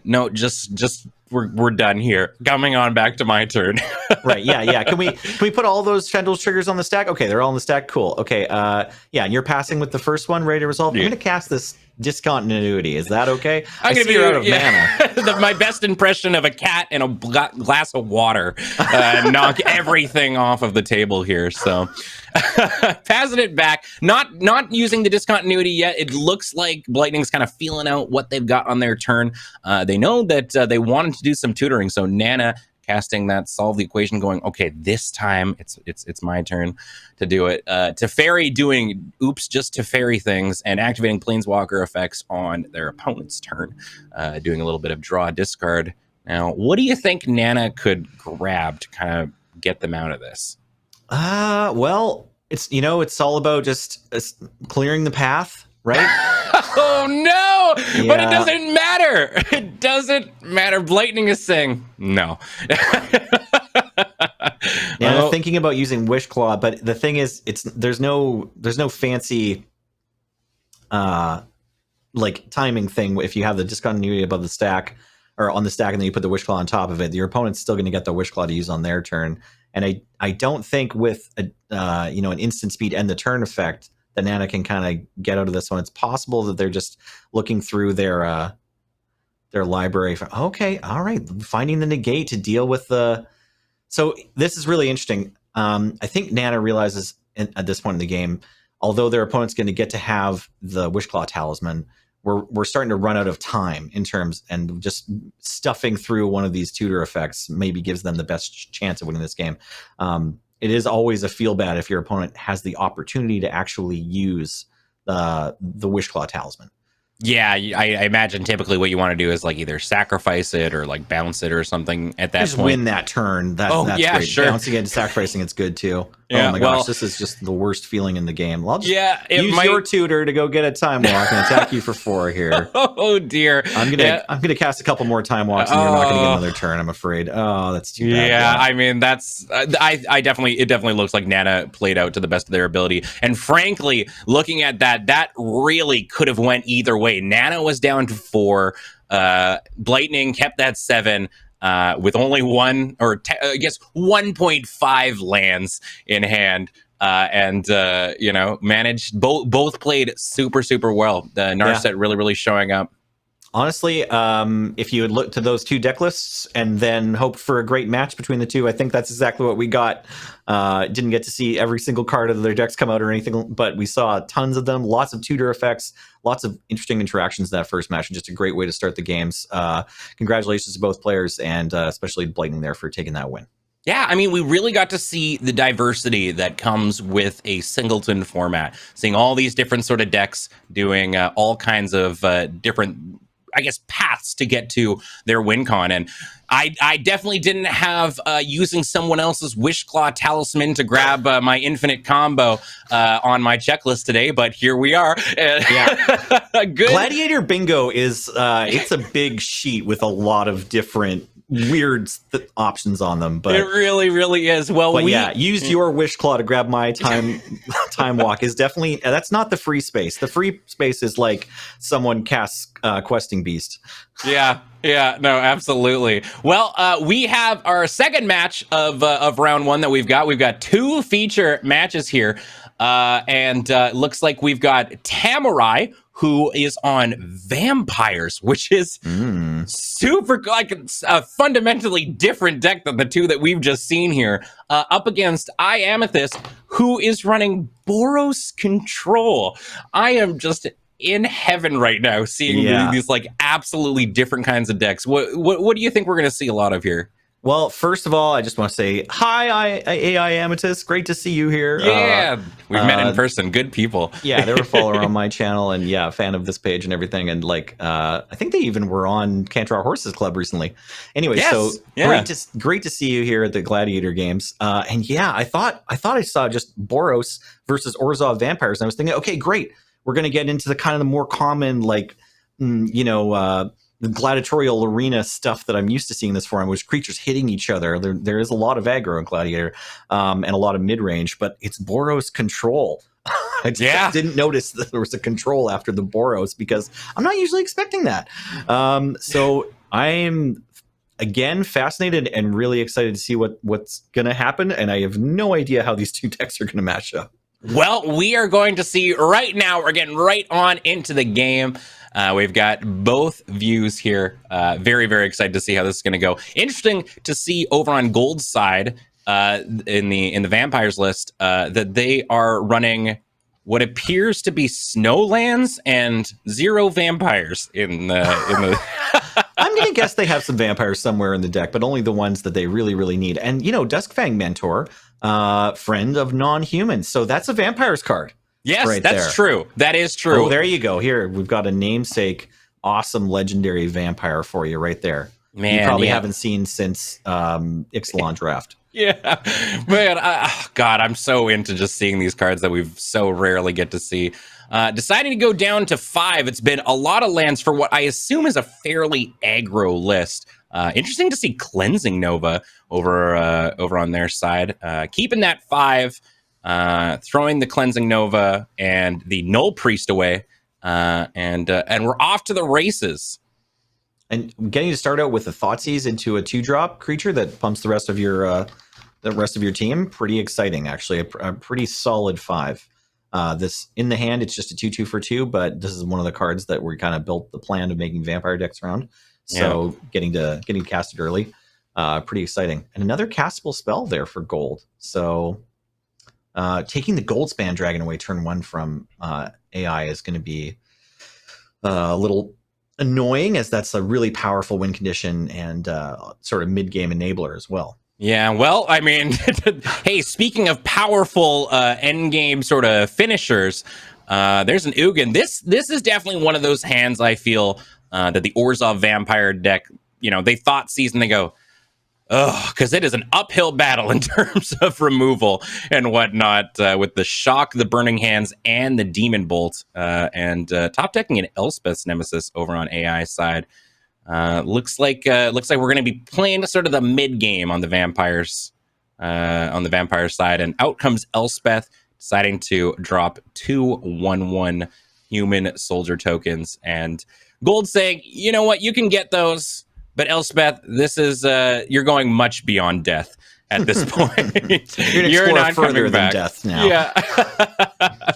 no, just we're done here. Coming on back to my turn. Right. Yeah. Can we put all those Chandler's triggers on the stack? Okay, they're all on the stack. Cool. Okay. Yeah, and you're passing with the first one, ready to resolve. Yeah. I'm gonna cast this discontinuity. Is that okay? I'm gonna be out of mana. My best impression of a cat and a glass of water. Knock everything off of the table here. So passing it back, not using the discontinuity yet. It looks like Blightning's kind of feeling out what they've got on their turn. They know that they wanted to do some tutoring, so Nana casting that solve the equation, going, okay, this time it's my turn to do it. Teferi doing oops just Teferi things and activating Planeswalker effects on their opponent's turn, doing a little bit of draw discard. Now, what do you think Nana could grab to kind of get them out of this? Well, it's all about just clearing the path, right? Oh no! Yeah. But it doesn't matter. It doesn't matter. Blightning is saying no. Yeah, thinking about using Wish Claw, but the thing is, there's no fancy like timing thing. If you have the discontinuity above the stack or on the stack, and then you put the Wish Claw on top of it, your opponent's still going to get the Wish Claw to use on their turn. And I don't think with an instant speed end the turn effect, the Nana can kind of get out of this one. It's possible that they're just looking through their library for, okay, all right, finding the negate to deal with the. So this is really interesting. I think Nana realizes at this point in the game, although their opponent's going to get to have the Wishclaw Talisman, we're starting to run out of time in terms, and just stuffing through one of these tutor effects maybe gives them the best chance of winning this game. It is always a feel bad if your opponent has the opportunity to actually use the Wishclaw Talisman. Yeah, I imagine typically what you want to do is like either sacrifice it or like bounce it or something at that just point. Win that turn. That's great. Sure. Bouncing it and sacrificing it's good too. Yeah, oh my gosh, this is just the worst feeling in the game. Well, use your tutor to go get a time walk and attack you for 4 here. Oh dear. I'm gonna cast a couple more time walks and you're not gonna get another turn, I'm afraid. Oh, that's too bad. Yeah, I mean that's it definitely looks like Nana played out to the best of their ability. And frankly, looking at that really could have went either way. Nana was down to 4. Blightning kept that 7. With only 1.5 lands in hand, and managed both played super well. The Narset really showing up. Honestly, if you had looked to those 2 deck lists and then hoped for a great match between the 2, I think that's exactly what we got. Didn't get to see every single card of their decks come out or anything, but we saw tons of them, lots of tutor effects, lots of interesting interactions in that first match, and just a great way to start the games. Congratulations to both players, and especially Blightning there for taking that win. Yeah, I mean, we really got to see the diversity that comes with a singleton format, seeing all these different sort of decks doing all kinds of different, I guess, paths to get to their win con. And I definitely didn't have using someone else's Wishclaw Talisman to grab my infinite combo on my checklist today, but here we are. Yeah. Good. Gladiator Bingo is it's a big sheet with a lot of different weird options on them, but it really is. Well, use your Wishclaw to grab my time walk is definitely, that's not the free space. The free space is like someone casts Questing Beast. Yeah, no, absolutely. Well, we have our second match of round 1 that we've got. We've got 2 feature matches here. And looks like we've got Tamurai, who is on vampires, which is super, like, a fundamentally different deck than the two that we've just seen here, up against Amethyst, who is running Boros Control. I am just in heaven right now seeing these like absolutely different kinds of decks. What do you think we're going to see a lot of here? Well, first of all, I just want to say hi, AI Amethyst. Great to see you here. Yeah, we've met in person. Good people. Yeah, they were a follower on my channel, and yeah, a fan of this page and everything. And like, I think they even were on Cantor Horses Club recently. Anyway, so great to see you here at the Gladiator games. And yeah, I thought I saw just Boros versus Orzhov vampires, and I was thinking, okay, great, we're going to get into the kind of the more common, like, the gladiatorial arena stuff that I'm used to seeing in this forum, which creatures hitting each other. There is a lot of aggro in Gladiator, and a lot of mid-range, but it's Boros Control. I just didn't notice that there was a control after the Boros, because I'm not usually expecting that. So I'm, again, fascinated and really excited to see what's going to happen, and I have no idea how these two decks are going to match up. Well, we are going to see right now. We're getting right on into the game. We've got both views here. Very, very excited to see how this is going to go. Interesting to see over on Gold's side, in the vampires list, that they are running what appears to be snowlands and 0 vampires in the. I'm going to guess they have some vampires somewhere in the deck, but only the ones that they really, really need. And Duskfang Mentor, friend of non-humans, so that's a vampires card. Yes, right, that's true. That is true. Oh, there you go. Here, we've got a namesake, awesome, legendary vampire for you right there. Man, you probably haven't seen since Ixalan Draft. Yeah, man. God, I'm so into just seeing these cards that we've so rarely get to see. Deciding to go down to 5. It's been a lot of lands for what I assume is a fairly aggro list. Interesting to see Cleansing Nova over on their side. Keeping that 5. Throwing the Cleansing Nova and the Null Priest away, and we're off to the races. And getting to start out with the Thoughtseize into a 2-drop creature that pumps the rest of your team, pretty exciting, actually. A pretty solid 5. This in the hand, it's just a 2/2 for 2, but this is one of the cards that we kind of built the plan of making vampire decks around. So getting casted early, pretty exciting. And another castable spell there for Gold. So. Taking the Goldspan Dragon away turn 1 from AI is going to be a little annoying, as that's a really powerful win condition and sort of mid-game enabler as well. Yeah, well, I mean, hey, speaking of powerful end-game sort of finishers, there's an Ugin. This is definitely one of those hands, I feel, that the Orzhov Vampire deck, they thought season, they go, oh, because it is an uphill battle in terms of removal and whatnot, with the Shock, the Burning Hands, and the Demon Bolt, and top decking an Elspeth's Nemesis over on AI side. Looks like we're going to be playing sort of the mid game on the vampires, on the vampire side, and out comes Elspeth, deciding to drop 2 1/1 human soldier tokens, and Gold saying, you know what, you can get those. But Elspeth, this is you're going much beyond death at this point. You're not further than death now. Yeah,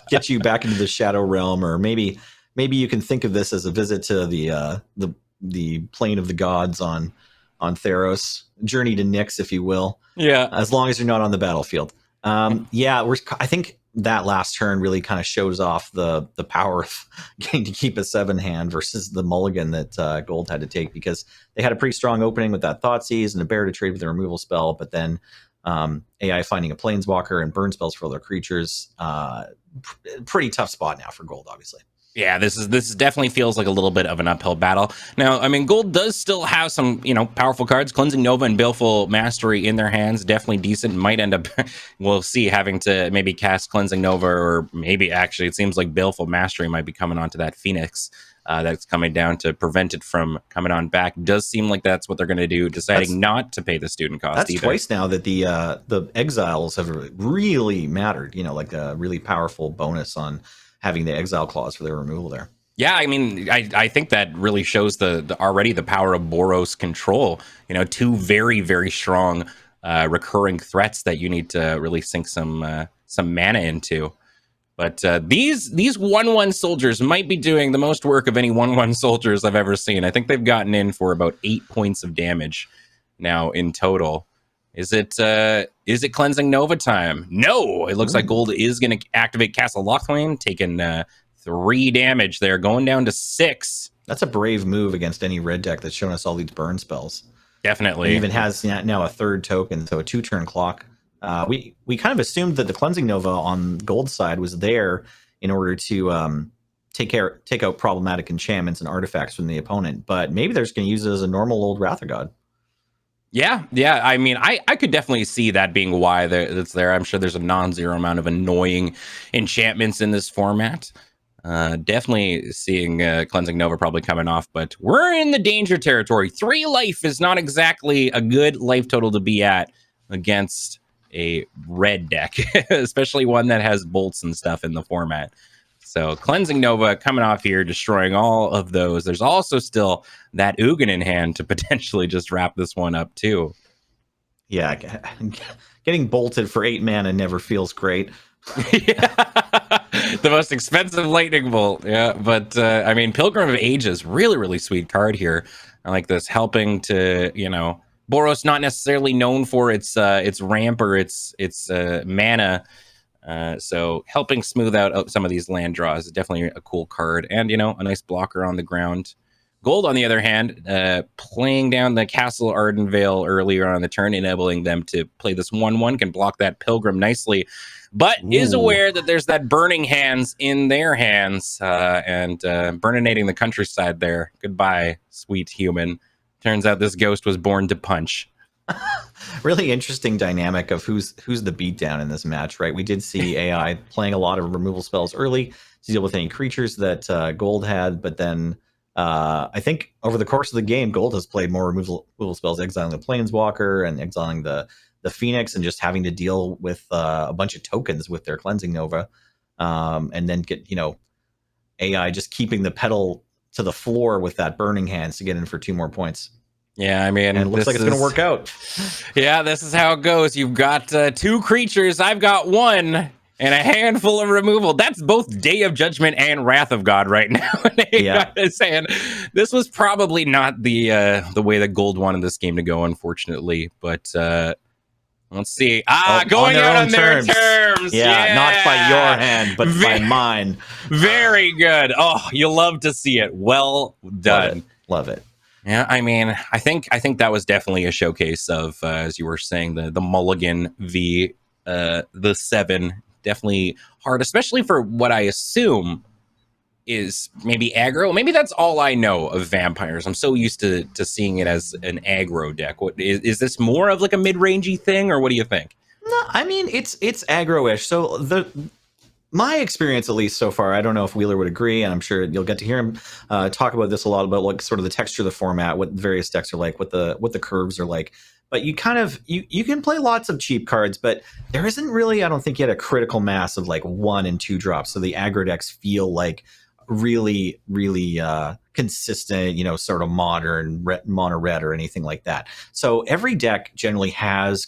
get you back into the Shadow Realm, or maybe you can think of this as a visit to the plane of the gods on Theros, journey to Nyx, if you will. Yeah, as long as you're not on the battlefield. I think that last turn really kind of shows off the power of getting to keep a 7 hand versus the mulligan that Gold had to take, because they had a pretty strong opening with that Thoughtseize and a bear to trade with the removal spell, but then AI finding a planeswalker and burn spells for other creatures. Pretty tough spot now for Gold, obviously. Yeah, this definitely feels like a little bit of an uphill battle. Now, I mean, Gold does still have some, powerful cards. Cleansing Nova and Baleful Mastery in their hands, definitely decent. Might end up, we'll see, having to maybe cast Cleansing Nova, or maybe actually it seems like Baleful Mastery might be coming onto that Phoenix that's coming down to prevent it from coming on back. Does seem like that's what they're going to do, deciding not to pay the student cost. That's either. Twice now that the exiles have really mattered. Like a really powerful bonus on having the exile clause for their removal there. Yeah, I mean, I think that really shows the already the power of Boros Control. 2 very, very strong recurring threats that you need to really sink some mana into. But these 1/1 soldiers might be doing the most work of any 1/1 soldiers I've ever seen. I think they've gotten in for about 8 points of damage now in total. Is it Cleansing Nova time? No, it looks like Gold is going to activate Castle Locthwain, taking 3 damage there, going down to 6. That's a brave move against any red deck that's shown us all these burn spells. Definitely. It even has now a 3rd token, so a 2-turn clock. We kind of assumed that the Cleansing Nova on Gold side was there in order to take out problematic enchantments and artifacts from the opponent, but maybe they're just going to use it as a normal old Wrath of God. Yeah. I mean, I could definitely see that being why that's there. I'm sure there's a non-zero amount of annoying enchantments in this format. Definitely seeing Cleansing Nova probably coming off, but we're in the danger territory. 3 life is not exactly a good life total to be at against a red deck, especially one that has bolts and stuff in the format. So Cleansing Nova coming off here, destroying all of those. There's also still that Ugin in hand to potentially just wrap this one up too. Yeah, getting bolted for 8 mana never feels great. The most expensive lightning bolt. Yeah, but I mean, Pilgrim of Ages, really sweet card here. I like this, helping to, Boros not necessarily known for its ramp or its mana. So helping smooth out some of these land draws is definitely a cool card, and a nice blocker on the ground. Gold, on the other hand, playing down the Castle Ardenvale earlier on the turn, enabling them to play this 1/1, can block that Pilgrim nicely, but is aware that there's that Burning Hands in their hands, and burninating the countryside there. Goodbye, sweet human. Turns out this ghost was born to punch. Really interesting dynamic of who's the beatdown in this match, right? We did see AI playing a lot of removal spells early to deal with any creatures that Gold had, but then I think over the course of the game, Gold has played more removal spells, exiling the Planeswalker and exiling the Phoenix, and just having to deal with a bunch of tokens with their Cleansing Nova, and then get AI just keeping the pedal to the floor with that Burning Hands to get in for 2 more points. Yeah, I mean, and it looks like it's going to work out. Yeah, this is how it goes. You've got 2 creatures. I've got 1 and a handful of removal. That's both Day of Judgment and Wrath of God right now. Yeah, saying this was probably not the way that Gold wanted this game to go, unfortunately. But let's see. Going out on their terms. Yeah, not by your hand, but by mine. Very good. Oh, you love to see it. Well done. Love it. Yeah, I mean, I think that was definitely a showcase of, as you were saying, the Mulligan v the 7. Definitely hard, especially for what I assume is maybe aggro. Maybe that's all I know of vampires. I'm so used to seeing it as an aggro deck. What is this more of like a mid-rangey thing, or what do you think? No, I mean it's aggro-ish. So my experience, at least so far, I don't know if Wheeler would agree, and I'm sure you'll get to hear him talk about this a lot, about like sort of the texture of the format, what various decks are like, what the curves are like. But you kind of you can play lots of cheap cards, but there isn't really, I don't think, yet a critical mass of like 1 and 2 drops. So the aggro decks feel like really consistent, sort of modern mono red or anything like that. So every deck generally has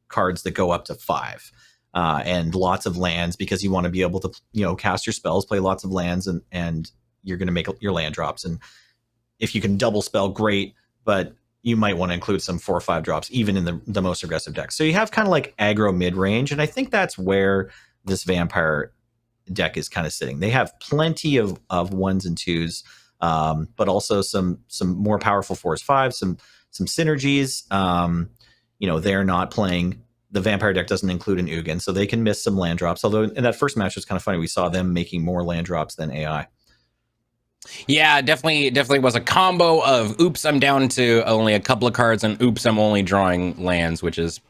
cards that go up to 5. And lots of lands, because you want to be able to, cast your spells, play lots of lands, and you're going to make your land drops. And if you can double spell, great, but you might want to include some 4 or 5 drops, even in the most aggressive decks. So you have kind of like aggro mid-range, and I think that's where this vampire deck is kind of sitting. They have plenty of 1s and 2s, but also some more powerful 4s, 5s, some synergies. They're not playing. The vampire deck doesn't include an Ugin, so they can miss some land drops. Although in that first match, it was kind of funny. We saw them making more land drops than AI. Yeah, definitely was a combo of oops, I'm down to only a couple of cards, and oops, I'm only drawing lands, which is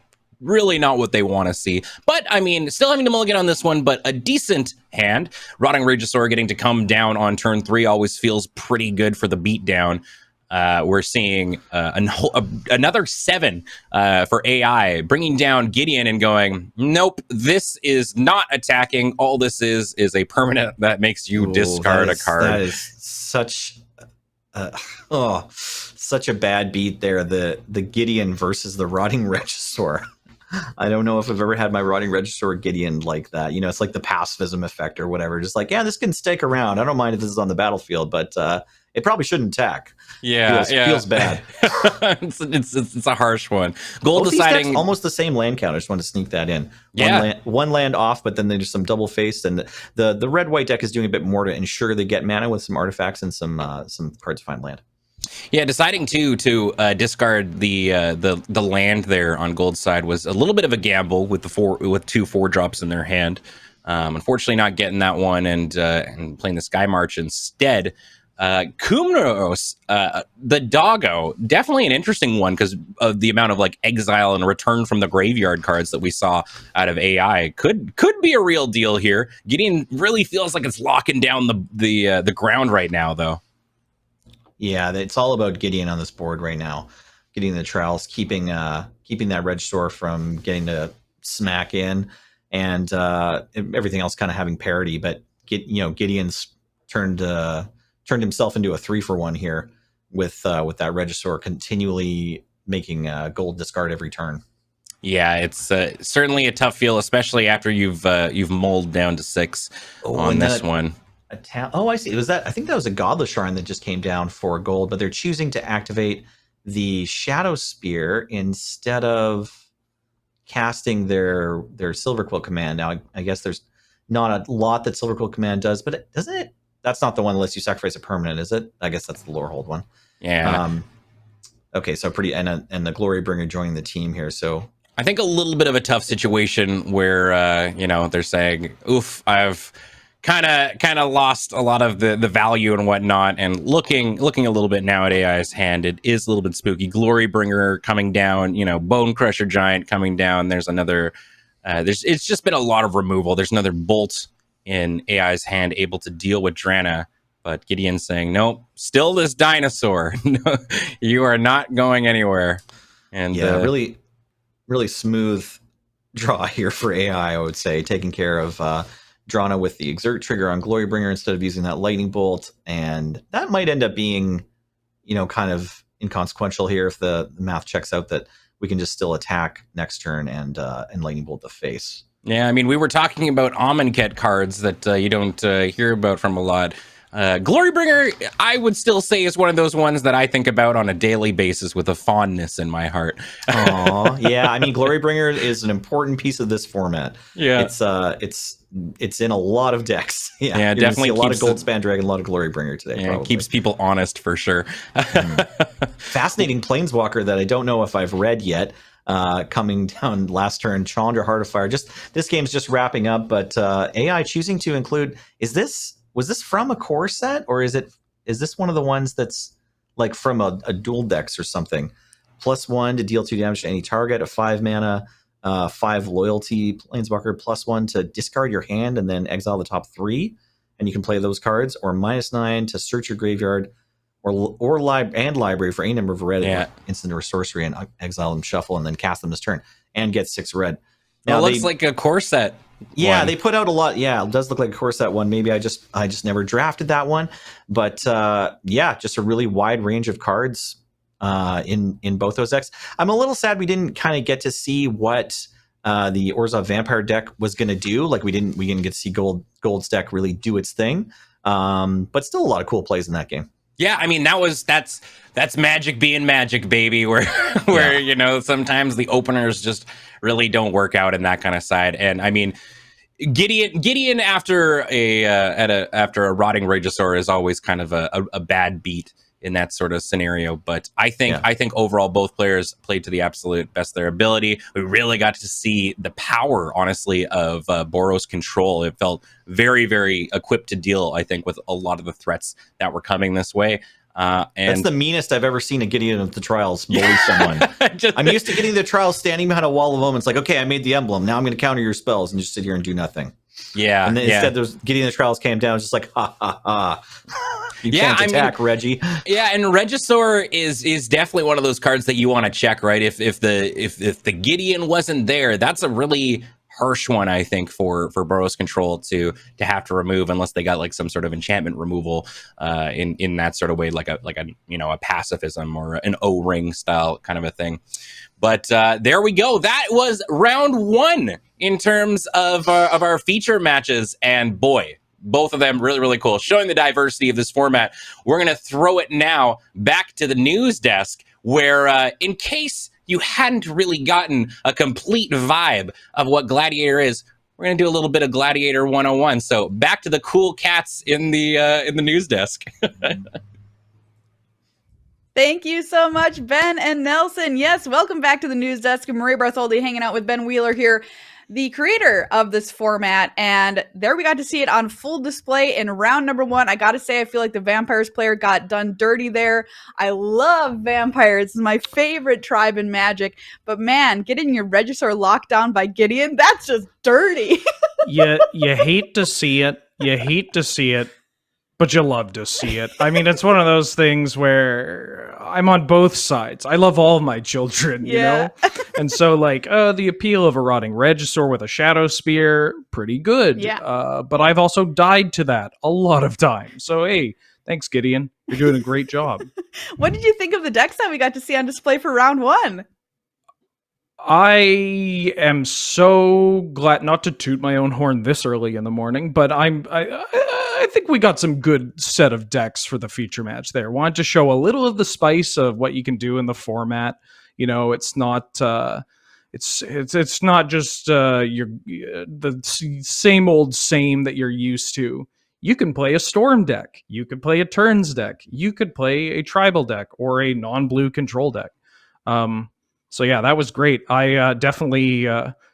really not what they want to see. But I mean, still having to mulligan on this one, but a decent hand. Rotting Regisaur getting to come down on turn 3 always feels pretty good for the beatdown. We're seeing another 7 for AI, bringing down Gideon and going, nope, this is not attacking. All this is a permanent that makes you discard a card. That is such such a bad beat there. The Gideon versus the Rotting Regisaur. I don't know if I've ever had my Rotting Regisaur Gideon like that. You know, it's like the pacifism effect or whatever. Just like, yeah, this can stick around. I don't mind if this is on the battlefield, but it probably shouldn't attack. Feels bad. it's a harsh one. Gold Both deciding these decks almost the same land count. I just want to sneak that in. One land off, but then there's some double faced, and the red white deck is doing a bit more to ensure they get mana with some artifacts and some cards to find land. Yeah, deciding to discard the land there on Gold's side was a little bit of a gamble with the two 4-drops in their hand. Unfortunately, not getting that one and playing the Sky March instead. Kumnos, the doggo, definitely an interesting one because of the amount of like exile and return from the graveyard cards that we saw out of AI. Could be a real deal here. Gideon really feels like it's locking down the ground right now, though. Yeah, it's all about Gideon on this board right now. Getting the trials, keeping that Regisaur from getting to smack in, and everything else kind of having parity. But Gideon's turned himself into a 3-for-1 here with that Regisaur continually making Gold discard every turn. Yeah, it's certainly a tough feel, especially after you've mulled down to 6 on this one. I see. I think that was a Godless Shrine that just came down for Gold, but they're choosing to activate the Shadow Spear instead of casting their Silver Quill command. Now, I guess there's not a lot that Silver Quill command does, but doesn't it? That's not the one that lets you sacrifice a permanent, is it? I guess that's the Lorehold one. Yeah. Okay, so pretty, and the Glorybringer joining the team here. So I think a little bit of a tough situation where they're saying, "Oof, I've kind of lost a lot of the value and whatnot," and looking a little bit now at AI's hand, it is a little bit spooky. Glorybringer coming down, Bone Crusher Giant coming down. There's another. It's just been a lot of removal. There's another Bolt in AI's hand able to deal with Drana, but Gideon's saying, nope, still this dinosaur. No, you are not going anywhere. And really, really smooth draw here for AI, I would say, taking care of Drana with the Exert trigger on Glorybringer instead of using that Lightning Bolt, and that might end up being, kind of inconsequential here if the math checks out that we can just still attack next turn and Lightning Bolt the face. Yeah, I mean, we were talking about Amonkhet cards that you don't hear about from a lot. Glorybringer, I would still say, is one of those ones that I think about on a daily basis with a fondness in my heart. Aw, yeah. I mean, Glorybringer is an important piece of this format. Yeah, it's in a lot of decks. Yeah, definitely see a lot of Goldspan Dragon, a lot of Glorybringer today. Yeah, it keeps people honest for sure. Fascinating Planeswalker that I don't know if I've read yet. Coming down last turn, Chandra Heart of Fire. This game's just wrapping up, but AI choosing to include, was this from a core set, or is this one of the ones that's like from a dual decks or something? +1 to deal 2 damage to any target, a 5 mana, 5 loyalty Planeswalker, +1 to discard your hand and then exile the top 3, and you can play those cards, or -9 to search your graveyard or library for any number of red instant or sorcery and exile them, shuffle, and then cast them this turn and get 6 red. Now, it looks like a core set. Yeah, they put out a lot. Yeah, it does look like a core set one. Maybe I just never drafted that one, but just a really wide range of cards in both those decks. I'm a little sad we didn't kind of get to see what the Orzhov Vampire deck was going to do. Like we didn't get to see Gold's deck really do its thing, but still a lot of cool plays in that game. Yeah, I mean that's Magic being Magic, baby. Where sometimes the openers just really don't work out in that kind of side. And I mean, Gideon after a Rotting Regisaur is always kind of a bad beat in that sort of scenario. But I think overall both players played to the absolute best of their ability. We really got to see the power, honestly, of Boros control. It felt very, very equipped to deal, I think, with a lot of the threats that were coming this way. And that's the meanest I've ever seen a Gideon of the Trials bully someone. I'm used to getting the Trials standing behind a wall of moments like, okay, I made the emblem. Now I'm going to counter your spells and just sit here and do nothing. Yeah. And then instead, there's Gideon of the Trials came down, just like, ha, ha, ha. You can't attack, Reggie. Yeah, and Regisaur is definitely one of those cards that you want to check, right? If the Gideon wasn't there, that's a really harsh one, I think, for Burrow's Control to have to remove, unless they got like some sort of enchantment removal in that sort of way, like a a pacifism or an O-ring style kind of a thing. But there we go. That was round 1 in terms of our feature matches, and boy, both of them really, really cool, showing the diversity of this format. We're going to throw it now back to the news desk, where in case you hadn't really gotten a complete vibe of what Gladiator is, we're going to do a little bit of Gladiator 101. So back to the cool cats in the news desk. Thank you so much, Ben and Nelson. Yes, welcome back to the news desk. Marie Bartholdi hanging out with Ben Wheeler here, the creator of this format. And there we got to see it on full display in round number 1. I got to say, I feel like the Vampires player got done dirty there. I love vampires. It's my favorite tribe in Magic. But man, getting your Regisaur locked down by Gideon, that's just dirty. You hate to see it. You hate to see it. But you love to see it. I mean, it's one of those things where I'm on both sides. I love all of my children, you know? And so, like, the appeal of a rotting Regisaur with a Shadow Spear, pretty good. Yeah. But I've also died to that a lot of times. So, hey, thanks, Gideon. You're doing a great job. What did you think of the decks that we got to see on display for round 1? I am so glad, not to toot my own horn this early in the morning, but I think we got some good set of decks for the feature match there. Wanted to show a little of the spice of what you can do in the format. You know, it's not it's not just the same old same that you're used to. You can play a Storm deck. You could play a Turns deck. You could play a Tribal deck or a non-blue control deck. So yeah, that was great. I definitely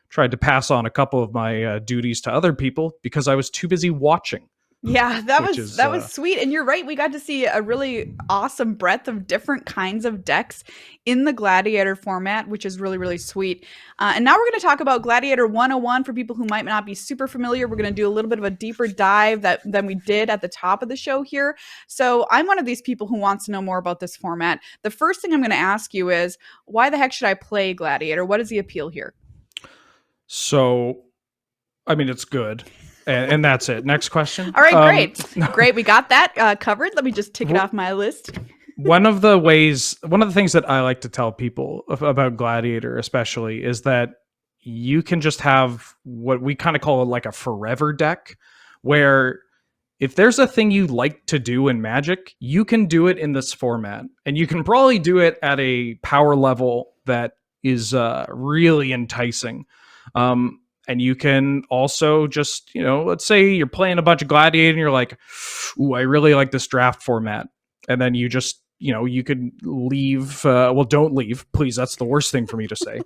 tried to pass on a couple of my duties to other people because I was too busy watching. Yeah, that was sweet. And you're right. We got to see a really awesome breadth of different kinds of decks in the Gladiator format, which is really, really sweet. And now we're going to talk about Gladiator 101 for people who might not be super familiar. We're going to do a little bit of a deeper dive than we did at the top of the show here. So I'm one of these people who wants to know more about this format. The first thing I'm going to ask you is, why the heck should I play Gladiator? What is the appeal here? So, I mean, it's good. And that's it. Next question. All right, great. Great. We got that covered. Let me just tick it off my list. One of the things that I like to tell people about Gladiator especially is that you can just have what we kind of call like a forever deck, where if there's a thing you like to do in Magic, you can do it in this format. And you can probably do it at a power level that is really enticing. And you can also just, let's say you're playing a bunch of Gladiator and you're like, ooh, I really like this draft format. And then you just, you could leave. Don't leave, please. That's the worst thing for me to say.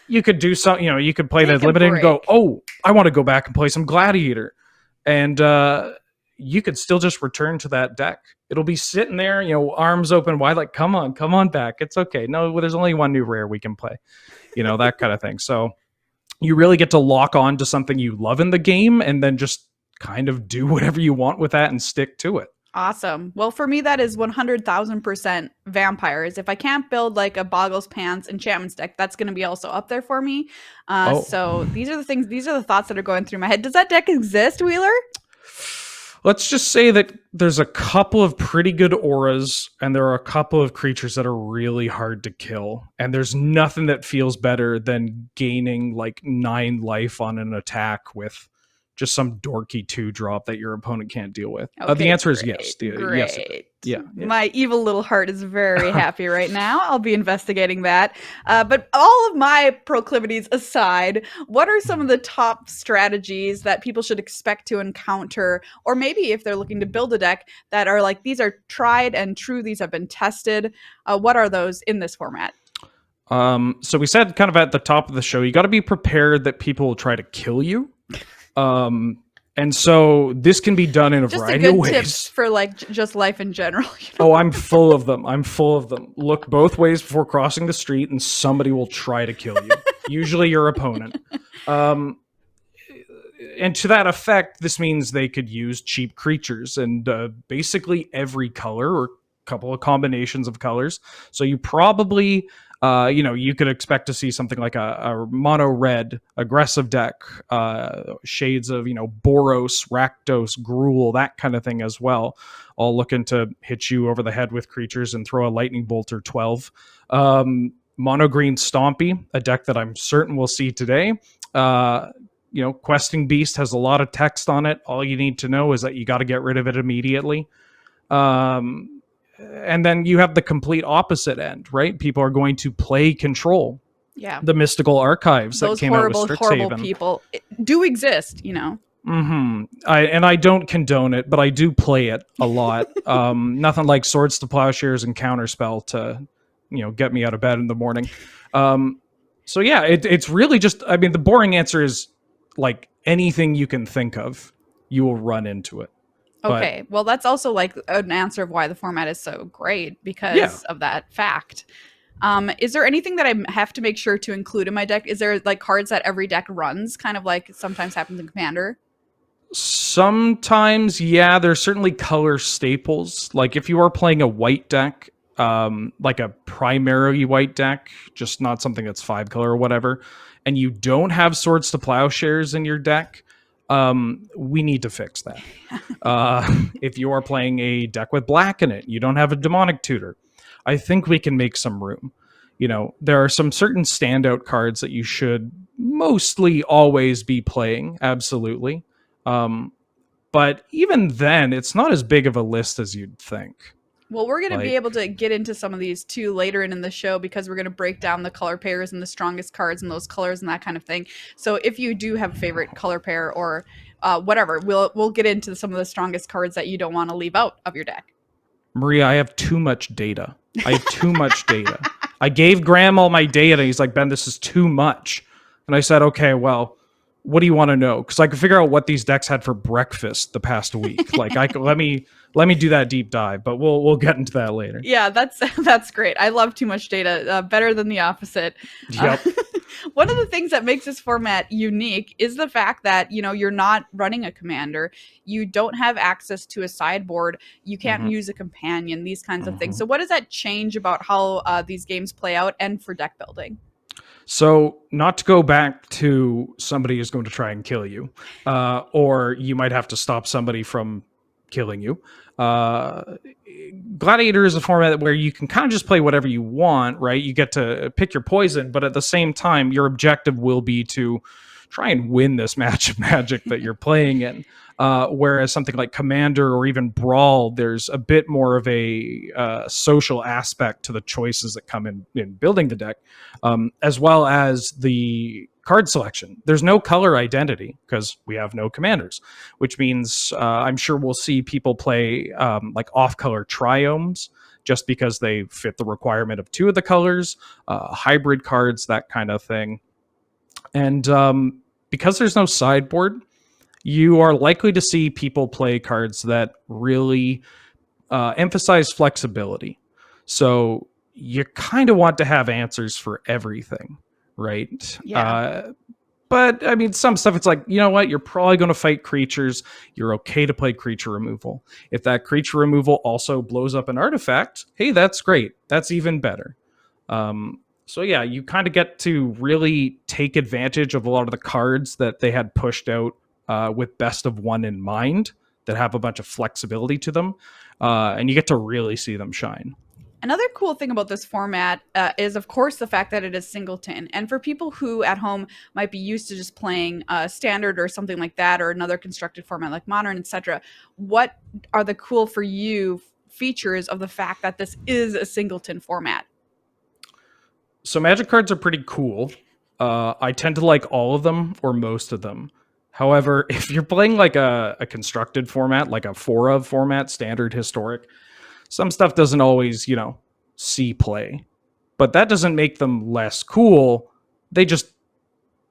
You could do something, you could play that limited and go, oh, I want to go back and play some Gladiator. And you could still just return to that deck. It'll be sitting there, arms open wide, like, come on back. It's okay. No, there's only one new rare we can play, that kind of thing. So you really get to lock on to something you love in the game and then just kind of do whatever you want with that and stick to it. Awesome. Well, for me, that is 100,000% vampires. If I can't build like a Boggles Pants enchantments deck, that's going to be also up there for me. So these are the thoughts that are going through my head. Does that deck exist, Wheeler? Let's just say that there's a couple of pretty good auras, and there are a couple of creatures that are really hard to kill. And there's nothing that feels better than gaining like 9 life on an attack with just some dorky 2-drop that your opponent can't deal with. Okay, the answer is great, yes. Great. Yes. Yeah. My evil little heart is very happy right now. I'll be investigating that. But all of my proclivities aside, what are some of the top strategies that people should expect to encounter? Or maybe if they're looking to build a deck that are like, these are tried and true, these have been tested. What are those in this format? So we said kind of at the top of the show, you got to be prepared that people will try to kill you. And so this can be done in a variety of ways. Tips for like just life in general. Oh, I'm full of them. Look both ways before crossing the street and somebody will try to kill you. Usually your opponent. And to that effect, this means they could use cheap creatures and basically every color or couple of combinations of colors. So you probably You could expect to see something like a mono red aggressive deck, shades of, Boros, Rakdos, Gruul, that kind of thing as well, all looking to hit you over the head with creatures and throw a lightning bolt or 12. Mono green Stompy, a deck that I'm certain we'll see today. Questing Beast has a lot of text on it. All you need to know is that you got to get rid of it immediately. And then you have the complete opposite end, right? People are going to play Control. Yeah. The Mystical Archives Those that came horrible, out with horrible Strixhaven. people do exist, Mm-hmm. I don't condone it, but I do play it a lot. Nothing like Swords to Plowshares and Counterspell to, get me out of bed in the morning. So yeah, it's really just, the boring answer is like anything you can think of, you will run into it. Okay, well, that's also like an answer of why the format is so great because of that fact. Is there anything that I have to make sure to include in my deck? Is there like cards that every deck runs, kind of like sometimes happens in Commander? Sometimes, yeah, there's certainly color staples. Like if you are playing a white deck, like a primarily white deck, just not something that's 5 color or whatever, and you don't have Swords to Plowshares in your deck, we need to fix that. If you are playing a deck with black in it, you don't have a Demonic Tutor, I think we can make some room. There are some certain standout cards that you should mostly always be playing, absolutely. But even then, it's not as big of a list as you'd think. Well, we're going to be able to get into some of these too later in the show because we're going to break down the color pairs and the strongest cards and those colors and that kind of thing. So if you do have a favorite color pair or whatever, we'll get into some of the strongest cards that you don't want to leave out of your deck. Maria, I have too much data. I gave Graham all my data. He's like, Ben, this is too much. And I said, okay, well, what do you want to know? Because I could figure out what these decks had for breakfast the past week. Like, let me do that deep dive, but we'll get into that later. Yeah, that's great. I love too much data. Better than the opposite. Yep. One of the things that makes this format unique is the fact that you're not running a commander. You don't have access to a sideboard. You can't use a companion. These kinds of things. So, what does that change about how these games play out and for deck building? So, not to go back to somebody who's going to try and kill you, or you might have to stop somebody from killing you. Gladiator is a format where you can kind of just play whatever you want, right? You get to pick your poison, but at the same time, your objective will be to try and win this match of Magic that you're playing in. Whereas something like Commander or even Brawl, there's a bit more of a social aspect to the choices that come in building the deck, as well as the card selection. There's no color identity because we have no commanders, which means I'm sure we'll see people play like off-color triomes just because they fit the requirement of 2 of the colors, hybrid cards, that kind of thing. And because there's no sideboard, you are likely to see people play cards that really emphasize flexibility. So you kind of want to have answers for everything, right? Yeah. But some stuff, it's like, you know what? You're probably going to fight creatures. You're okay to play creature removal. If that creature removal also blows up an artifact, hey, that's great. That's even better. So yeah, you kind of get to really take advantage of a lot of the cards that they had pushed out with best of one in mind that have a bunch of flexibility to them. And you get to really see them shine. Another cool thing about this format is, of course, the fact that it is singleton. And for people who at home might be used to just playing standard or something like that, or another constructed format like modern, etc., what are the cool for you features of the fact that this is a singleton format? So Magic cards are pretty cool. I tend to like all of them or most of them. However, if you're playing like a constructed format, like a 4-of format, standard, historic, some stuff doesn't always, see play. But that doesn't make them less cool. They just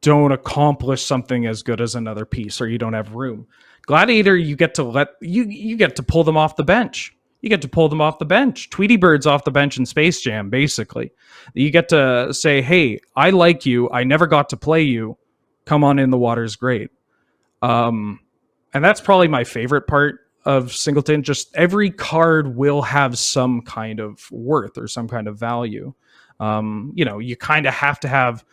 don't accomplish something as good as another piece, or you don't have room. Gladiator, you get to you get to pull them off the bench. You get to pull them off the bench. Tweety Bird's off the bench in Space Jam, basically. You get to say, hey, I like you. I never got to play you. Come on in, the water's great. And that's probably my favorite part of Singleton. Just every card will have some kind of worth or some kind of value. You kind of have to have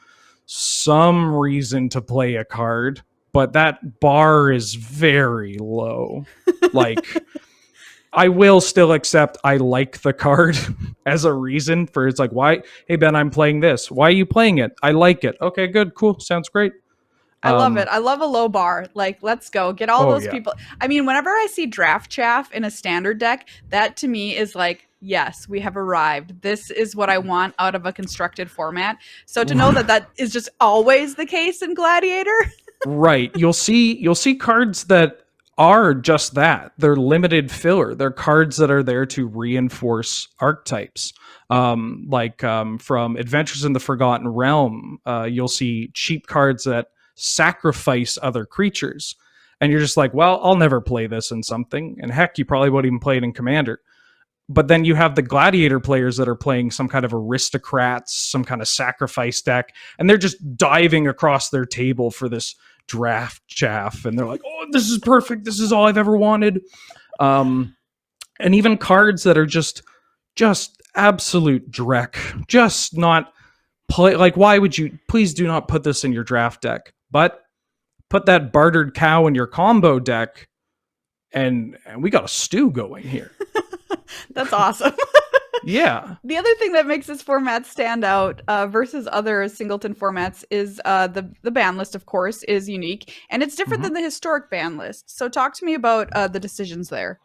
some reason to play a card, but that bar is very low. Like, I will still accept I like the card as a reason for it's like, why? Hey, Ben, I'm playing this. Why are you playing it? I like it. Okay, good, cool. Sounds great. I love it. I love a low bar. Like, let's go. Get all those people. I mean, whenever I see draft chaff in a standard deck, that to me is like, yes, we have arrived. This is what I want out of a constructed format. So to know that that is just always the case in Gladiator. Right. You'll see cards that are just that. They're limited filler. They're cards that are there to reinforce archetypes. From Adventures in the Forgotten Realm, you'll see cheap cards that sacrifice other creatures. And you're just like, well, I'll never play this in something. And heck, you probably won't even play it in Commander. But then you have the Gladiator players that are playing some kind of aristocrats, some kind of sacrifice deck, and they're just diving across their table for this draft chaff. And they're like, oh, this is perfect. This is all I've ever wanted. And even cards that are just absolute dreck, just not play. Like, why would you, please do not put this in your draft deck, but put that bartered cow in your combo deck, and we got a stew going here. That's awesome. Yeah. The other thing that makes this format stand out versus other singleton formats is the ban list, of course, is unique, and it's different than the historic ban list. So talk to me about the decisions there.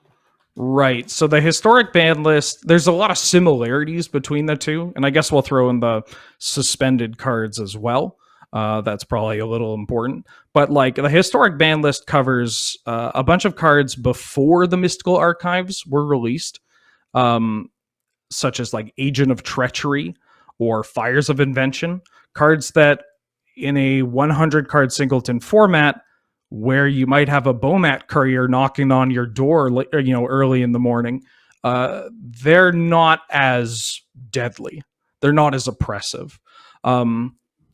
Right. So the historic ban list, there's a lot of similarities between the two, and I guess we'll throw in the suspended cards as well. That's probably a little important. But like the historic ban list covers a bunch of cards before the Mystical Archives were released, such as like Agent of Treachery or Fires of Invention, cards that in a 100 card singleton format where you might have a Bomat courier knocking on your door, early in the morning, they're not as deadly. They're not as oppressive.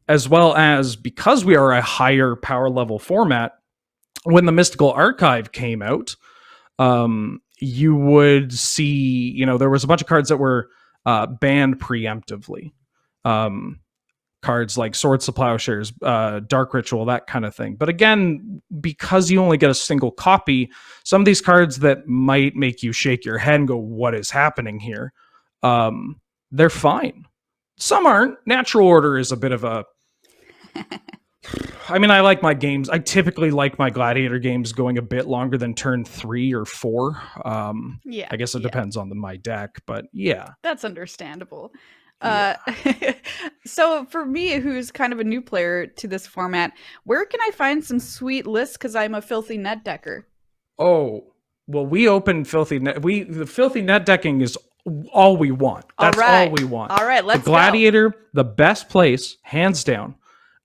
As well as, because we are a higher power level format, when the Mystical Archive came out, you would see, there was a bunch of cards that were banned preemptively. Cards like Swords to Plowshares, Dark Ritual, that kind of thing. But again, because you only get a single copy, some of these cards that might make you shake your head and go, what is happening here? They're fine. Some aren't. Natural Order is a bit of a... I mean, I like my games. I typically like my Gladiator games going a bit longer than turn 3 or 4. Yeah, I guess it depends on my deck, but yeah. That's understandable. So for me, who's kind of a new player to this format, where can I find some sweet lists? Because I'm a filthy net decker. Oh, well, we open filthy net. The filthy net decking is all we want. That's all we want. All right, let's go. The Gladiator, the best place, hands down,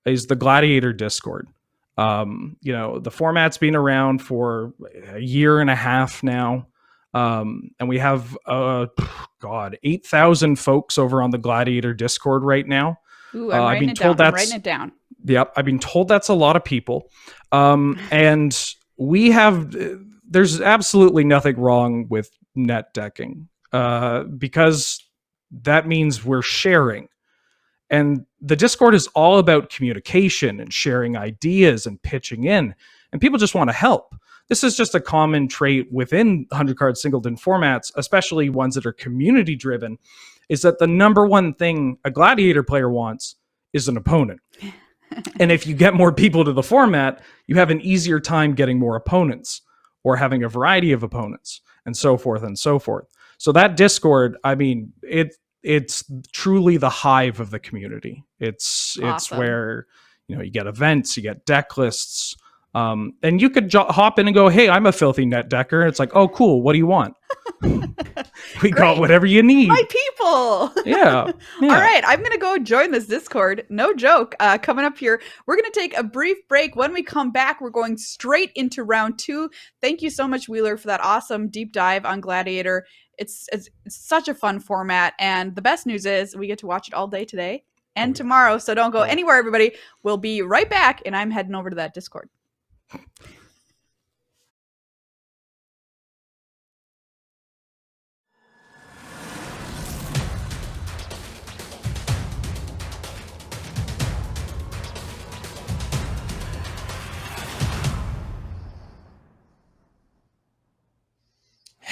is the Gladiator Discord. The format's been around for a year and a half now. And we have 8,000 folks over on the Gladiator Discord right now. Ooh, I'm writing it down. Yep, I've been told that's a lot of people. And there's absolutely nothing wrong with net decking, because that means we're sharing. And the Discord is all about communication and sharing ideas and pitching in. And people just want to help. This is just a common trait within 100-card singleton formats, especially ones that are community-driven, is that the number one thing a Gladiator player wants is an opponent. And if you get more people to the format, you have an easier time getting more opponents or having a variety of opponents and so forth and so forth. So that Discord, I mean, it's truly the hive of the community. It's awesome. where, you get events, you get deck lists, and you could hop in and go, hey, I'm a filthy net decker. And it's like, oh, cool. What do you want? We got whatever you need. My people. Yeah. All right. I'm going to go join this Discord. No joke. Coming up here, we're going to take a brief break. When we come back, we're going straight into round 2. Thank you so much, Wheeler, for that awesome deep dive on Gladiator. It's such a fun format. And the best news is we get to watch it all day today and tomorrow. So don't go anywhere, everybody. We'll be right back. And I'm heading over to that Discord.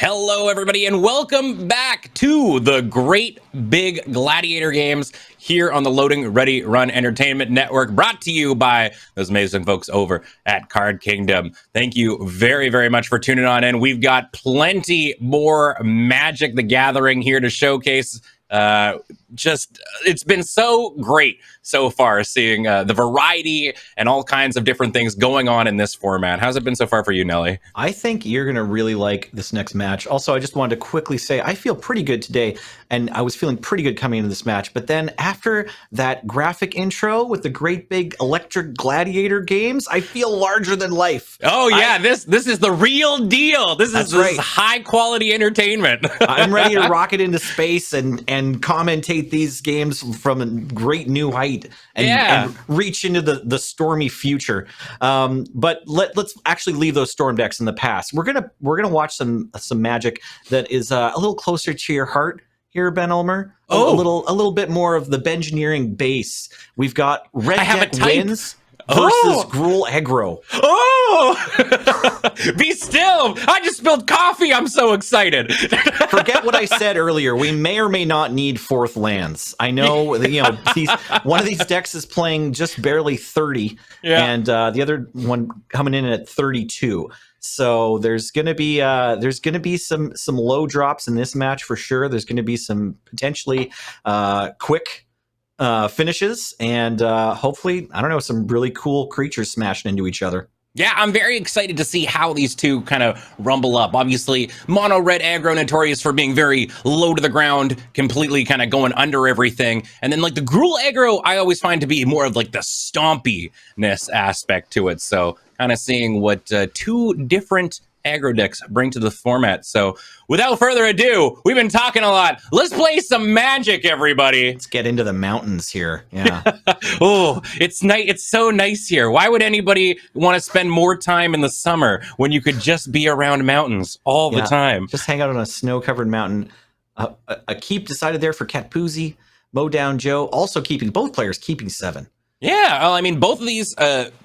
Hello, everybody, and welcome back to the great big Gladiator games here on the Loading Ready Run Entertainment Network, brought to you by those amazing folks over at Card Kingdom. Thank you very, very much for tuning on in. We've got plenty more Magic the Gathering here to showcase. It's been so great so far seeing the variety and all kinds of different things going on in this format. How's it been so far for you, Nelly? I think you're going to really like this next match. Also, I just wanted to quickly say I feel pretty good today, and I was feeling pretty good coming into this match. But then after that graphic intro with the great big electric gladiator games, I feel larger than life. Oh, yeah, this is the real deal. This is high quality entertainment. I'm ready to rocket into space and commentate these games from a great new height and reach into the stormy future. But let's actually leave those storm decks in the past. We're gonna watch some Magic that is a little closer to your heart here, Ben Ulmer. A little bit more of the Bengineering base. We've got red deck wins versus Gruul aggro. Be still! I just spilled coffee. I'm so excited. Forget what I said earlier. We may or may not need fourth lands. I know, one of these decks is playing just barely 30, and the other one coming in at 32. So there's gonna be some low drops in this match for sure. There's gonna be some potentially quick finishes, and hopefully, I don't know, some really cool creatures smashing into each other. Yeah, I'm very excited to see how these two kind of rumble up. Obviously, mono red aggro notorious for being very low to the ground, completely kind of going under everything. And then like the Gruul aggro, I always find to be more of like the stompiness aspect to it. So kind of seeing what two different aggro decks bring to the format. So without further ado, we've been talking a lot. Let's play some Magic, everybody. Let's get into the mountains here. Yeah. Oh, it's nice. It's so nice here. Why would anybody want to spend more time in the summer when you could just be around mountains all the time? Just hang out on a snow-covered mountain. A keep decided there for Catpoozy, Mow Down Joe, also both players keeping 7. Yeah, well, I mean, both of these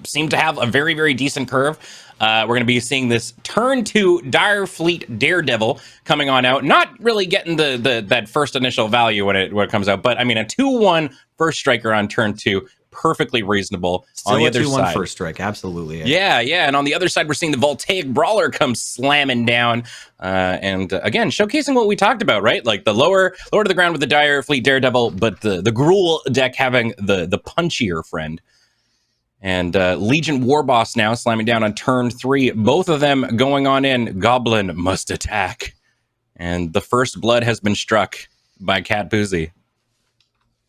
seem to have a very, very decent curve. We're going to be seeing this turn 2 Dire Fleet Daredevil coming on out. Not really getting that first initial value when it comes out, but I mean, a 2/1 first striker on turn 2, perfectly reasonable. Still on the a other 2/1 side, first strike, absolutely. Yeah, and on the other side, we're seeing the Voltaic Brawler come slamming down, and again, showcasing what we talked about, right? Like the lower to the ground with the Dire Fleet Daredevil, but the Gruul deck having the punchier friend. And Legion Warboss now slamming down on turn 3. Both of them going on in. Goblin must attack. And the first blood has been struck by Catpoozy.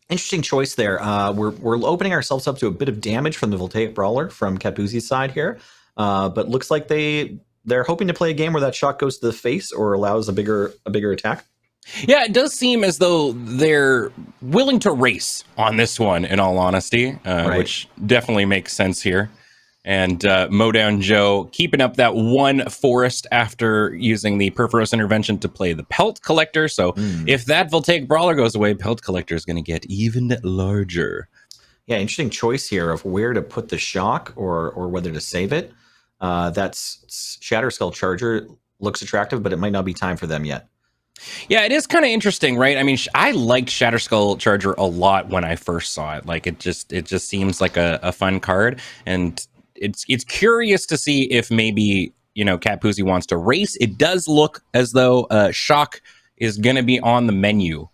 Interesting choice there. We're opening ourselves up to a bit of damage from the Voltaic Brawler from Catpoozy's side here. But looks like they're hoping to play a game where that shot goes to the face or allows a bigger attack. Yeah, it does seem as though they're willing to race on this one, in all honesty, which definitely makes sense here. And Mow Down Joe keeping up that one forest after using the Perforos Intervention to play the Pelt Collector. So if that Voltaic Brawler goes away, Pelt Collector is going to get even larger. Yeah, interesting choice here of where to put the shock or whether to save it. That's Shatterskull Charger looks attractive, but it might not be time for them yet. Yeah, it is kind of interesting, right? I mean, I liked Shatterskull Charger a lot when I first saw it. Like, it just seems like a fun card, and it's curious to see if maybe, Catpoozy wants to race. It does look as though Shock is going to be on the menu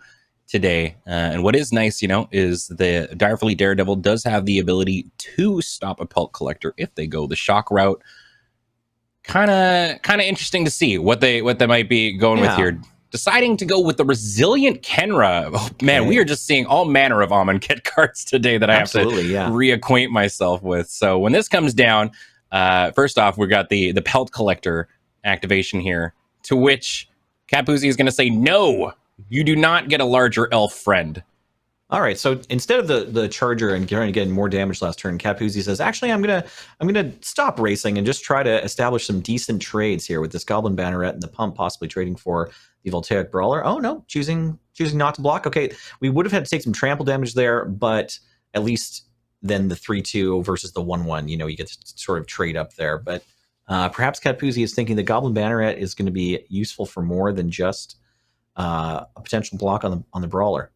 today. And what is nice, is the Dire Fleet Daredevil does have the ability to stop a Pelt Collector if they go the Shock route. Kind of interesting to see what they might be going with here. Deciding to go with the Resilient Kenra. Oh, man, we are just seeing all manner of Amonkhet cards today that I have to reacquaint myself with. So when this comes down, first off, we've got the Pelt Collector activation here, to which Catpoozy is going to say, no, you do not get a larger elf friend. All right, so instead of the Charger and trying to get more damage last turn, Catpoozy says, actually, I'm gonna stop racing and just try to establish some decent trades here with this Goblin Banneret and the Pump possibly trading for the Voltaic Brawler. Oh no, choosing not to block. Okay, we would have had to take some trample damage there, but at least then the 3/2 versus the 1/1, you get to sort of trade up there. But Perhaps Catpoozy is thinking the Goblin Banneret is going to be useful for more than just a potential block on the Brawler.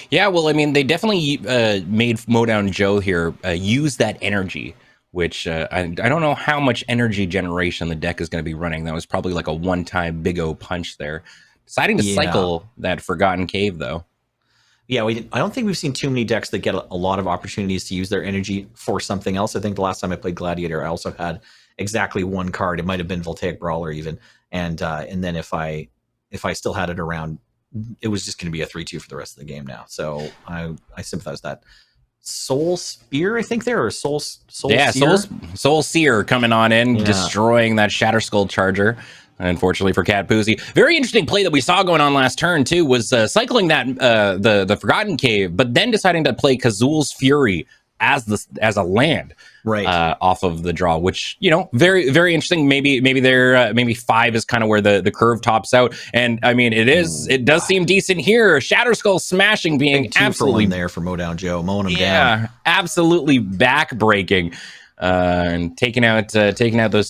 Yeah, well, I mean, they definitely made Modown Joe here use that energy, which I don't know how much energy generation the deck is going to be running. That was probably like a one-time Big O punch there. Deciding to cycle that Forgotten Cave, though. Yeah, I don't think we've seen too many decks that get a lot of opportunities to use their energy for something else. I think the last time I played Gladiator, I also had exactly one card. It might have been Voltaic Brawler even, and then if I still had it around, it was just going to be a 3/2 for the rest of the game now. So I sympathize with that. Soul Spear, I think there, or Soul Seer? Soul Seer coming on in, destroying that Shatter Skull Charger. Unfortunately for Catpoozy. Very interesting play that we saw going on last turn too was cycling that the Forgotten Cave, but then deciding to play Kazul's Fury as a land, right, off of the draw, which, you know, very, very interesting. Maybe they're maybe 5 is kind of where the curve tops out, and I mean it does seem decent here. Shatter Skull smashing being absolutely there for Modown Joe, mowing him down, absolutely back-breaking. And taking out those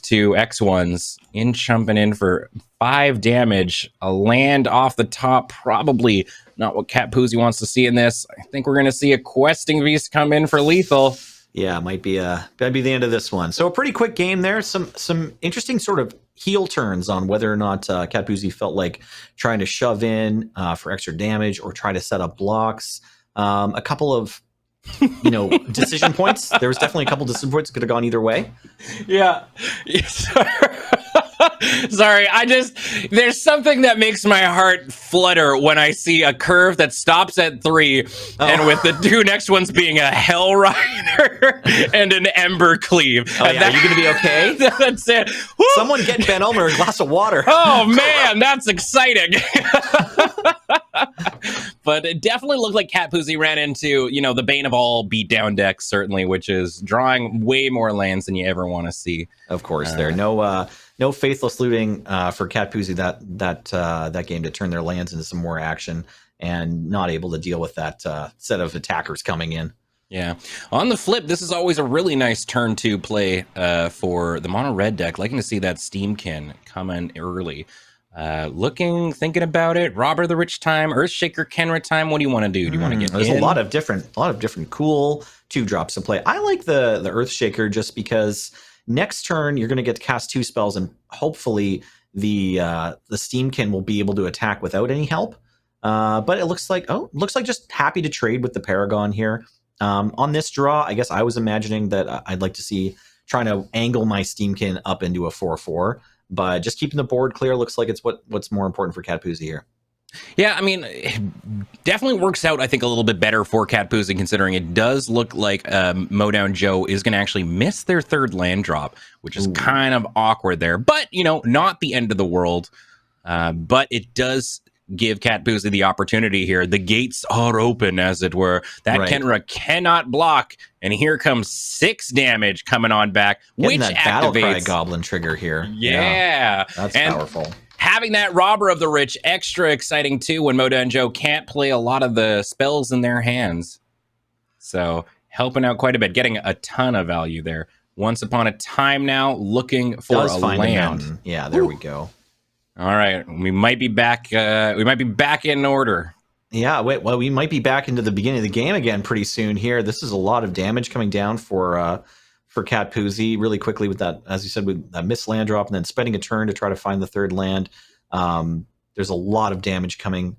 2 X1s, chumping in for 5 damage. A land off the top, probably not what Catpoozy wants to see in this. I think we're going to see a Questing Beast come in for lethal. Yeah, might be the end of this one. So a pretty quick game there. Some interesting sort of heel turns on whether or not Catpoozy felt like trying to shove in for extra damage or try to set up blocks. A couple of decision points. There was definitely a couple decision points that could have gone either way. Yeah. Sorry, there's something that makes my heart flutter when I see a curve that stops at 3, and with the 2 next ones being a Hell Rider and an Ember Cleave. Oh, yeah. Are you going to be okay? That's it. Woo! Someone get Ben Ulmer a glass of water. Oh, man, that's exciting. But it definitely looked like Catpoozy ran into, the bane of all beatdown decks, certainly, which is drawing way more lands than you ever want to see. Of course, there no faithless looting for Catpoozy that game to turn their lands into some more action, and not able to deal with that set of attackers coming in. Yeah. On the flip, this is always a really nice turn to play for the mono red deck. Liking to see that Steamkin coming early. Thinking about it. Robber the Rich time, Earthshaker Kenra time. What do you want to do? Do you want to get There's a lot of different cool 2-drops to play. I like the Earthshaker just because next turn you're going to get to cast 2 spells, and hopefully the Steamkin will be able to attack without any help. But it looks like just happy to trade with the Paragon here. On this draw, I guess I was imagining that I'd like to see trying to angle my Steamkin up into a 4/4. But just keeping the board clear looks like it's what's more important for Catpoozy here. Yeah, I mean, it definitely works out, I think, a little bit better for Catpoozy, considering it does look like Modown Joe is going to actually miss their 3rd land drop, which is kind of awkward there. But, not the end of the world. But it does give Catpoozy the opportunity here. The gates are open, as it were. That Kenra cannot block, and here comes 6 damage coming on back, Getting which that activates Battle Cry Goblin trigger here. Yeah. That's powerful. Having that Robber of the Rich extra exciting too when Modown Joe can't play a lot of the spells in their hands. So helping out quite a bit, getting a ton of value there. Once Upon a Time now, looking for a land. Yeah, there we go. All right, we might be back. We might be back in order. Yeah, we might be back into the beginning of the game again pretty soon here. This is a lot of damage coming down for Catpoozy really quickly with that, as you said, with that missed land drop and then spending a turn to try to find the 3rd land. There's a lot of damage coming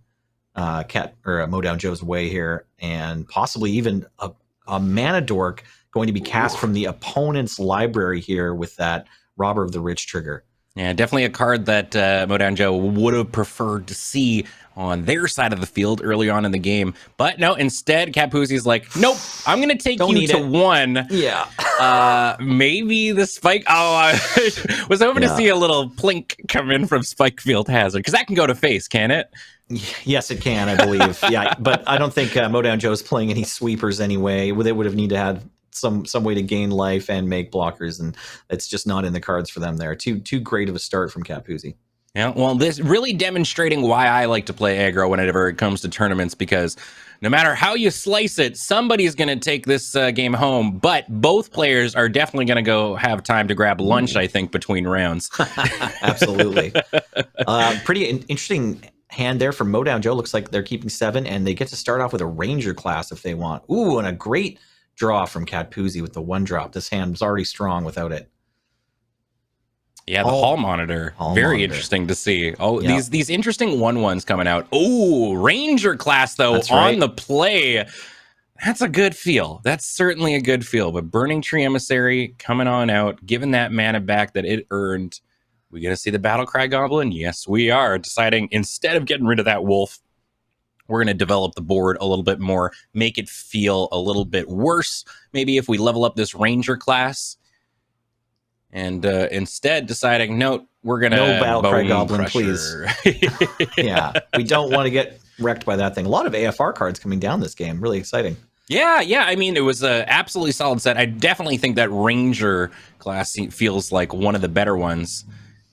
Modown Joe's way here, and possibly even a Mana Dork going to be cast from the opponent's library here with that Robber of the Rich trigger. Yeah, definitely a card that Modown Joe would have preferred to see on their side of the field early on in the game. But no, instead, Catpoozy's like, nope, I'm going to take you to 1. Yeah. Maybe the Spike. Oh, I was hoping to see a little plink come in from Spikefield Hazard, because that can go to face, can it? Yes, it can, I believe. Yeah, but I don't think Modown Joe's playing any sweepers anyway. They would have needed to have some way to gain life and make blockers, and it's just not in the cards for them there. Too great of a start from Catpoozy. Yeah, well, this really demonstrating why I like to play aggro whenever it comes to tournaments, because no matter how you slice it, somebody's going to take this game home, but both players are definitely going to go have time to grab lunch, I think, between rounds. Absolutely. Pretty interesting hand there from Modown Joe. Looks like they're keeping 7, and they get to start off with a Ranger class if they want. Ooh, and a great draw from Catpoozy with the 1-drop. This hand was already strong without it. Yeah, the hall monitor. Very interesting to see. Oh, Yeah. these interesting 1/1s coming out. Oh, Ranger class, though, That's on right. the play. That's a good feel. That's certainly a good feel. But Burning Tree Emissary coming on out, giving that mana back that it earned. We going to see the Battlecry Goblin? Yes, we are. Deciding instead of getting rid of that wolf, we're going to develop the board a little bit more, make it feel a little bit worse. Maybe if we level up this Ranger class. And instead deciding, no, we're going to No Battlecry Goblin, Crusher. Yeah, we don't want to get wrecked by that thing. A lot of AFR cards coming down this game. Really exciting. Yeah. I mean, it was a absolutely solid set. I definitely think that Ranger class feels like one of the better ones.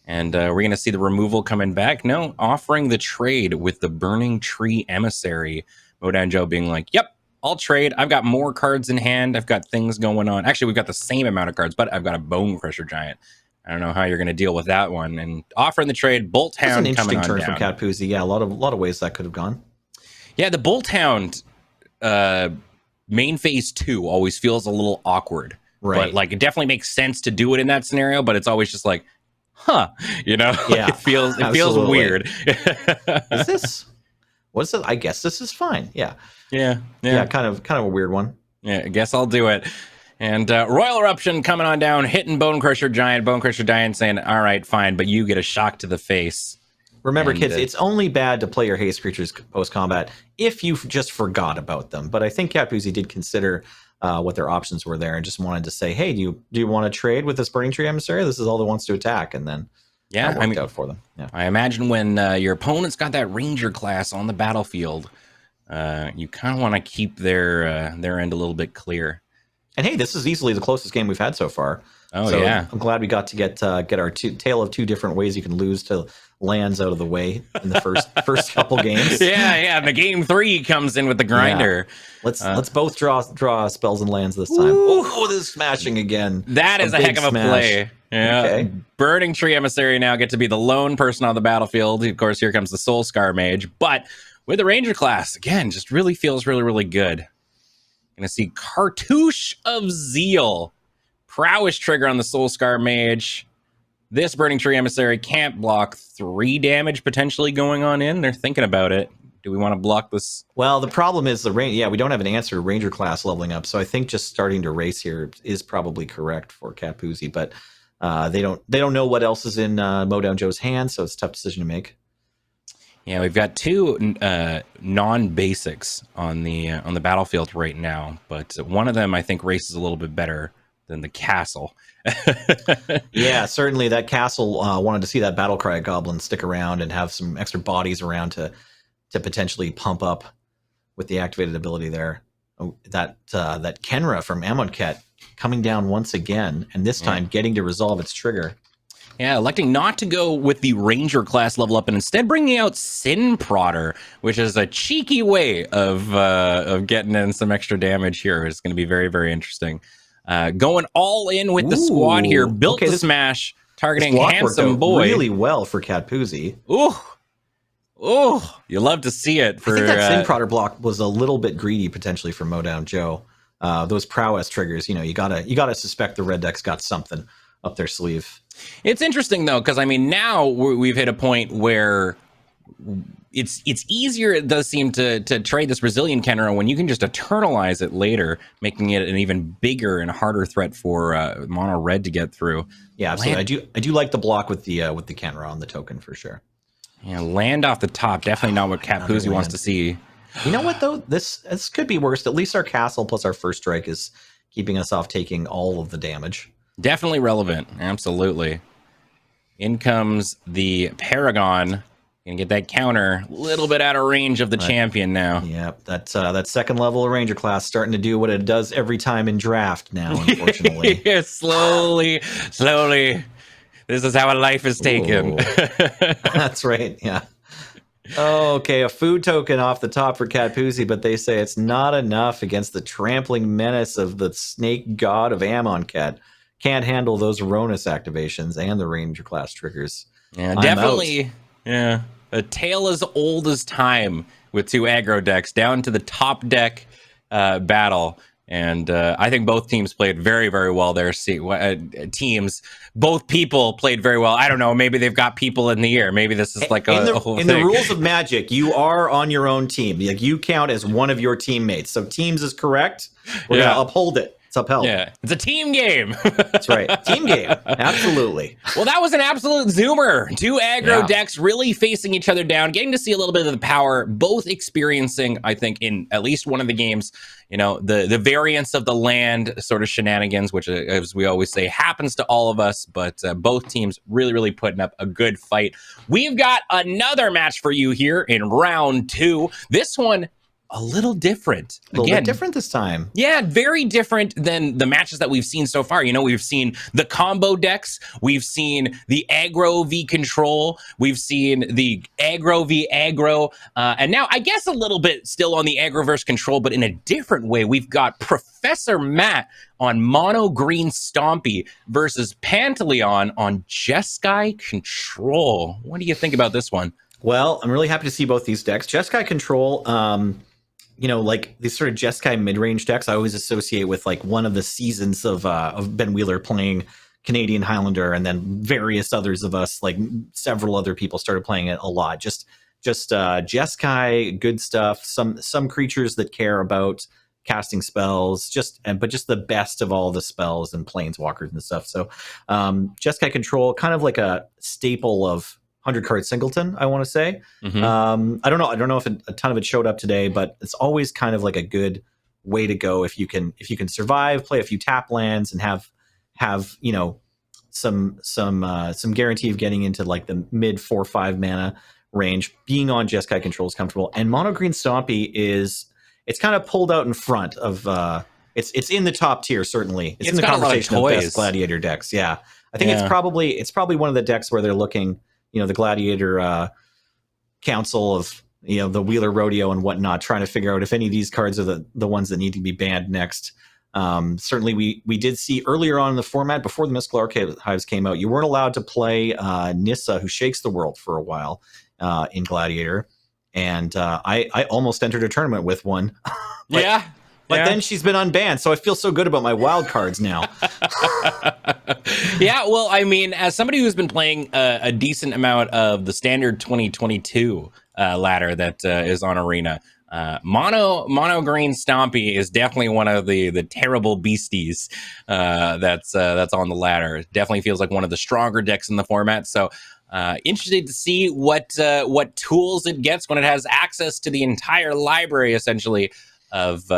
And we're going to see the removal coming back. No, offering the trade with the Burning Tree Emissary. Modown Joe being like, yep, I'll trade. I've got more cards in hand. I've got things going on. Actually, we've got the same amount of cards, but I've got a Bone Crusher Giant. I don't know how you're going to deal with that one. And offering the trade, Bolt Hound. That's an interesting coming on turn from down. Catpoozy. Yeah, a lot of ways that could have gone. Yeah, the Bolt Hound main phase 2 always feels a little awkward. Right. But like, it definitely makes sense to do it in that scenario, but it's always just like, huh, you know? Yeah, it feels absolutely. weird. Is this? What's it? I guess this is fine. Yeah. Yeah. Kind of a weird one. Yeah, I guess I'll do it. And Royal Eruption coming on down, hitting Bone Crusher Giant saying, all right, fine, but you get a shock to the face. Remember, And, kids, it's only bad to play your haste creatures post-combat if you just forgot about them. But I think Catpoozy did consider what their options were there and just wanted to say, hey, do you want to trade with this Burning Tree Emissary? This is all that wants to attack. And then that worked out for them. Yeah. I imagine when your opponent's got that Ranger class on the battlefield, you kind of want to keep their end a little bit clear. And hey, this is easily the closest game we've had so far. Oh, so yeah. I'm glad we got to get our tale of 2 different ways you can lose to lands out of the way in the first couple games. Yeah. The game 3 comes in with the grinder. Yeah. Let's both draw spells and lands this time. Oh, this is smashing again. That is a heck of a play. Yeah. Okay. Burning Tree Emissary now get to be the lone person on the battlefield. Of course, here comes the Soul Scar Mage. But with the Ranger class, again, just really feels really, really good. Gonna see Cartouche of Zeal. Prowess trigger on the Soul Scar Mage. This Burning Tree Emissary can't block 3 damage potentially going on in. They're thinking about it. Do we want to block this? Well, the problem is we don't have an answer to Ranger class leveling up. So I think just starting to race here is probably correct for Catpoozy, but they don't know what else is in Modown Joe's hand, so it's a tough decision to make. Yeah, we've got 2 non-basics on the battlefield right now, but one of them I think races a little bit better than the castle. Yeah, certainly that castle wanted to see that Battlecry Goblin stick around and have some extra bodies around to potentially pump up with the activated ability there. Oh, that Kenra from Amonkhet coming down once again, and this time getting to resolve its trigger. Yeah, electing not to go with the Ranger class level up and instead bringing out Sin Prodder, which is a cheeky way of getting in some extra damage here. It's going to be very, very interesting. Going all in with the squad here, built to smash, targeting Handsome Boy. Really well for Catpoozy. Ooh, you love to see it. For I think that Sin Prodder block was a little bit greedy potentially for Modown Joe. Those prowess triggers, you gotta suspect the red deck's got something up their sleeve. It's interesting though, because I mean now we've hit a point where it's easier. It does seem to trade this Brazilian Kenra when you can just eternalize it later, making it an even bigger and harder threat for mono red to get through. Yeah, absolutely. I do like the block with the Kenra on the token for sure. Yeah, land off the top, definitely not what Catpoozy wants to see. You know what though? This could be worse. At least our castle plus our first strike is keeping us off taking all of the damage. Definitely relevant. Absolutely. In comes the Paragon. Gonna get that counter a little bit out of range of the champion now. Yep, that second level of Ranger class starting to do what it does every time in draft now, unfortunately. Yeah, slowly. This is how a life is taken. That's right. Yeah. Oh, okay, a food token off the top for Cat Poozy, but they say it's not enough against the trampling menace of the snake god of Amonkhet. Can't handle those Ronus activations and the Ranger class triggers. Yeah, I'm definitely. out. Yeah, a tale as old as time with 2 aggro decks down to the top deck battle. And I think both teams played very, very well there. Both people played very well. I don't know. Maybe they've got people in the ear. Maybe this is like a whole thing. In the rules of Magic, you are on your own team. Like, you count as one of your teammates. So teams is correct. We're going to uphold it. It's upheld. Yeah, it's a team game. That's right. Team game. Absolutely. Well, that was an absolute zoomer. 2 aggro decks really facing each other down, getting to see a little bit of the power, both experiencing, I think, in at least one of the games, you know, the variance of the land sort of shenanigans, which, as we always say, happens to all of us. But both teams really, really putting up a good fight. We've got another match for you here in round 2. This one, a little different. A little bit different this time. Yeah, very different than the matches that we've seen so far. You know, we've seen the combo decks. We've seen the aggro v control. We've seen the aggro v aggro. And now, I guess a little bit still on the aggro versus control, but in a different way. We've got Professor Matt on Mono Green Stompy versus Pantaleon on Jeskai Control. What do you think about this one? Well, I'm really happy to see both these decks. Jeskai Control, you know, like these sort of Jeskai mid-range decks, I always associate with like one of the seasons of Ben Wheeler playing Canadian Highlander, and then various others of us, like several other people, started playing it a lot. Just Jeskai, good stuff. Some creatures that care about casting spells, but just the best of all the spells and planeswalkers and stuff. So Jeskai Control, kind of like a staple of 100 card singleton, I want to say. Mm-hmm. I don't know if a ton of it showed up today, but it's always kind of like a good way to go if you can survive, play a few tap lands, and have you know some guarantee of getting into like the mid 4-5 mana range. Being on Jeskai Control is comfortable, and Mono Green Stompy it's kind of pulled out in front of it's in the top tier, certainly. It's in the conversation of best Gladiator decks. Yeah, I think it's probably one of the decks where they're looking. You know, the Gladiator Council of, you know, the Wheeler Rodeo and whatnot, trying to figure out if any of these cards are the ones that need to be banned next. Certainly, we did see earlier on in the format, before the Mystical Archives came out, you weren't allowed to play Nissa, who shakes the world, for a while in Gladiator. And I almost entered a tournament with one. But then she's been unbanned, so I feel so good about my wild cards now. Yeah, well, I mean, as somebody who's been playing a decent amount of the standard 2022 ladder that is on Arena, Mono Green Stompy is definitely one of the terrible beasties that's on the ladder. It definitely feels like one of the stronger decks in the format. So interested to see what tools it gets when it has access to the entire library, essentially, of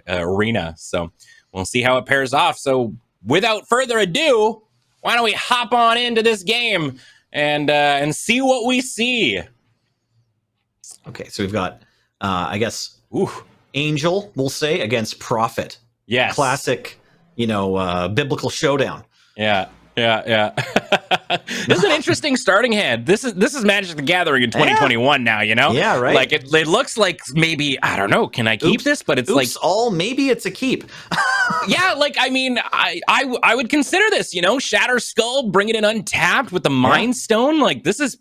Arena. So we'll see how it pairs off. So without further ado, why don't we hop on into this game and see what we see? Okay, so we've got I guess Angel, we'll say, against Prophet. Yes. Classic, you know, biblical showdown. Yeah. This is an interesting starting hand. This is Magic the Gathering in 2021 now, you know? Yeah, right. Like it looks like maybe, I don't know, can I keep this? But it's like maybe it's a keep. Yeah, like I mean, I would consider this, you know, Shatter Skull, bring it in untapped with the Mind Stone. Like this is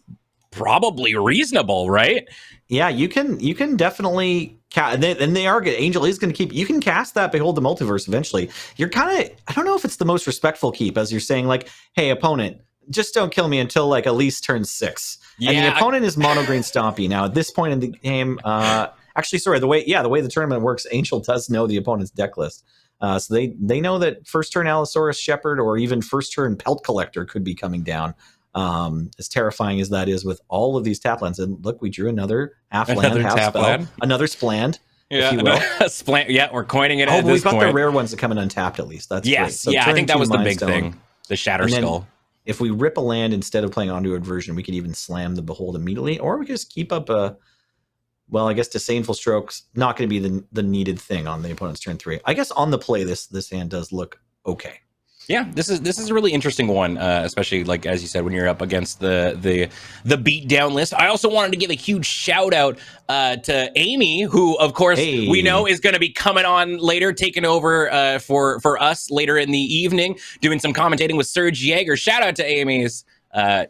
probably reasonable, right? Yeah, you can definitely and they are good. Angel is going to keep. You can cast that Behold the Multiverse eventually. You're kind of, I don't know if it's the most respectful keep, as you're saying, like, hey, opponent, just don't kill me until like at least turn 6. Yeah, and the opponent is Mono Green Stompy. Now at this point in the game, actually, sorry, the way the tournament works, Angel does know the opponent's deck list. So they know that first turn Allosaurus Shepherd or even first turn Pelt Collector could be coming down. As terrifying as that is with all of these tap lands. And look, we drew another half land, half spell, land. Another Spland, if you will. Yeah, we're coining it. Oh, but we've got the rare ones that come in untapped at least. That's great. So I think that was the big thing. The Shatter Skull. If we rip a land instead of playing onto Aversion, we could even slam the Behold immediately, or we could just keep up I guess Disdainful Stroke's not going to be the needed thing on the opponent's turn 3. I guess on the play, this hand does look okay. Yeah, this is a really interesting one, especially like as you said when you're up against the beatdown list. I also wanted to give a huge shout out to Amy, who of course we know is going to be coming on later, taking over for us later in the evening, doing some commentating with Serge Jaeger. Shout out to Amy's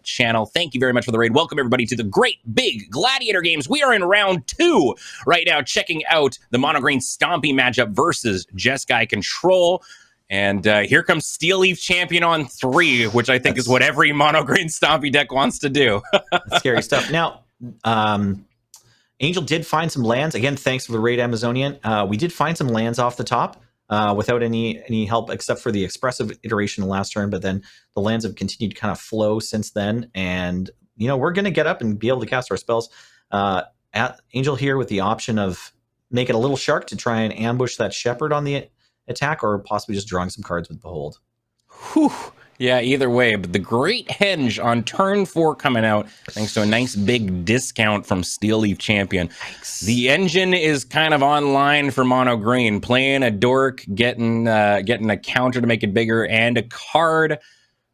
channel. Thank you very much for the raid. Welcome everybody to the great big Gladiator games. We are in round 2 right now, checking out the Mono Green Stompy matchup versus Jeskai Control. And here comes Steel Leaf Champion on 3, which I think is what every Mono Green Stompy deck wants to do. Scary stuff. Now, Angel did find some lands. Again, thanks for the raid, Amazonian. We did find some lands off the top without any help, except for the expressive iteration last turn. But then the lands have continued to kind of flow since then. And, we're going to get up and be able to cast our spells. Angel here with the option of making a little shark to try and ambush that shepherd on the attack, or possibly just drawing some cards with Behold. Whew. Yeah, either way, but the Great Henge on turn 4 coming out thanks to a nice big discount from Steel Leaf Champion. Yikes. The engine is kind of online for Mono Green, playing a dork, getting a counter to make it bigger, and a card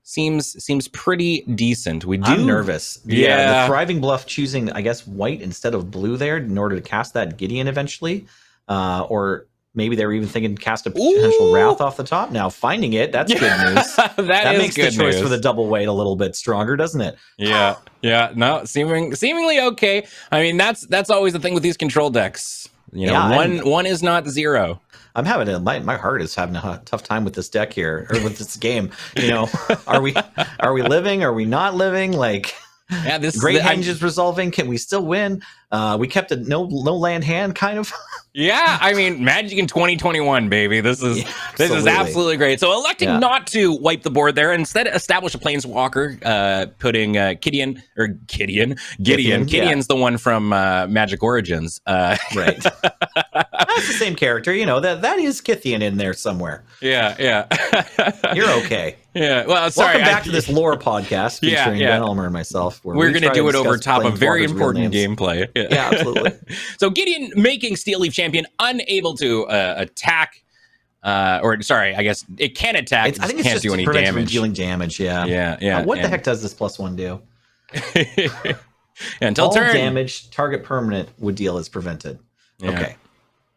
seems pretty decent. I'm nervous. Yeah, the Thriving Bluff choosing, I guess, white instead of blue there in order to cast that Gideon eventually, or maybe they were even thinking cast a potential Wrath off the top. Now finding it, that's good news. that makes the choice for the double weight a little bit stronger, doesn't it? Yeah, yeah. No, seemingly okay. I mean, that's always the thing with these control decks. One is not 0. I'm having my heart is having a tough time with this deck here, or with this game. Are we living? Are we not living? Like, yeah, this Great Henge is resolving. Can we still win? We kept a no land hand, kind of. Yeah, I mean, Magic in 2021, baby. This is absolutely great. So electing not to wipe the board there, instead establish a Planeswalker, putting Gideon. Gideon's the one from Magic Origins. Right. That's the same character. That is Kithian in there somewhere. Yeah. You're okay. Yeah. Well, sorry. Welcome back to this lore podcast featuring Ben Elmer and myself. We're going to do it over top of very important gameplay. Yeah, absolutely. So Gideon making Steel Leaf Champion unable to attack, I guess it can attack. I think it's can't just do any damage. damage. Dealing damage. Yeah. What the heck does this +1 do? Until all turn damage target permanent would deal is prevented. Yeah. Okay,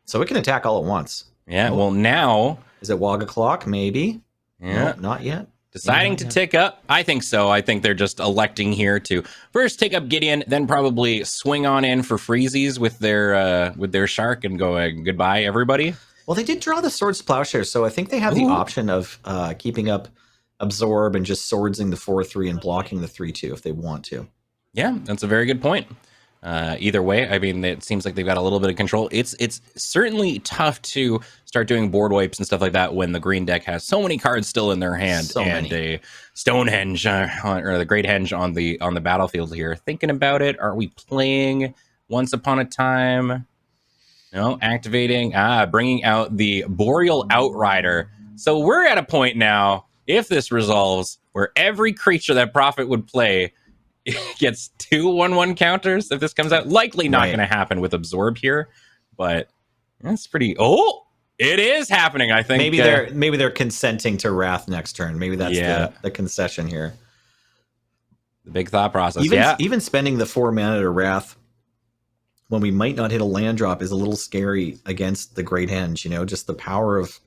so it can attack all at once. Yeah. Well, now is it Wog O'Clock? Maybe. Yeah. No, not yet. Deciding to tick up? I think so. I think they're just electing here to first tick up Gideon, then probably swing on in for freezies with their shark and go goodbye, everybody. Well, they did draw the Swords Plowshares, so I think they have the option of keeping up Absorb and just swordsing the 4/3 and blocking the 3/2 if they want to. Yeah, that's a very good point. Either way, I mean, it seems like they've got a little bit of control. It's certainly tough to start doing board wipes and stuff like that when the green deck has so many cards still in their hand a Stonehenge or the Great Henge on the battlefield here. Thinking about it, are we playing Once Upon a Time? No, activating, bringing out the Boreal Outrider. So we're at a point now, if this resolves, where every creature that Prophet would play gets 2 1/1 counters if this comes out. Likely not going to happen with Absorb here, but that's pretty. Oh, it is happening. I think maybe they're consenting to Wrath next turn. Maybe that's the concession here. The big thought process. Even spending the 4 mana to Wrath when we might not hit a land drop is a little scary against the Great Henge. Just the power of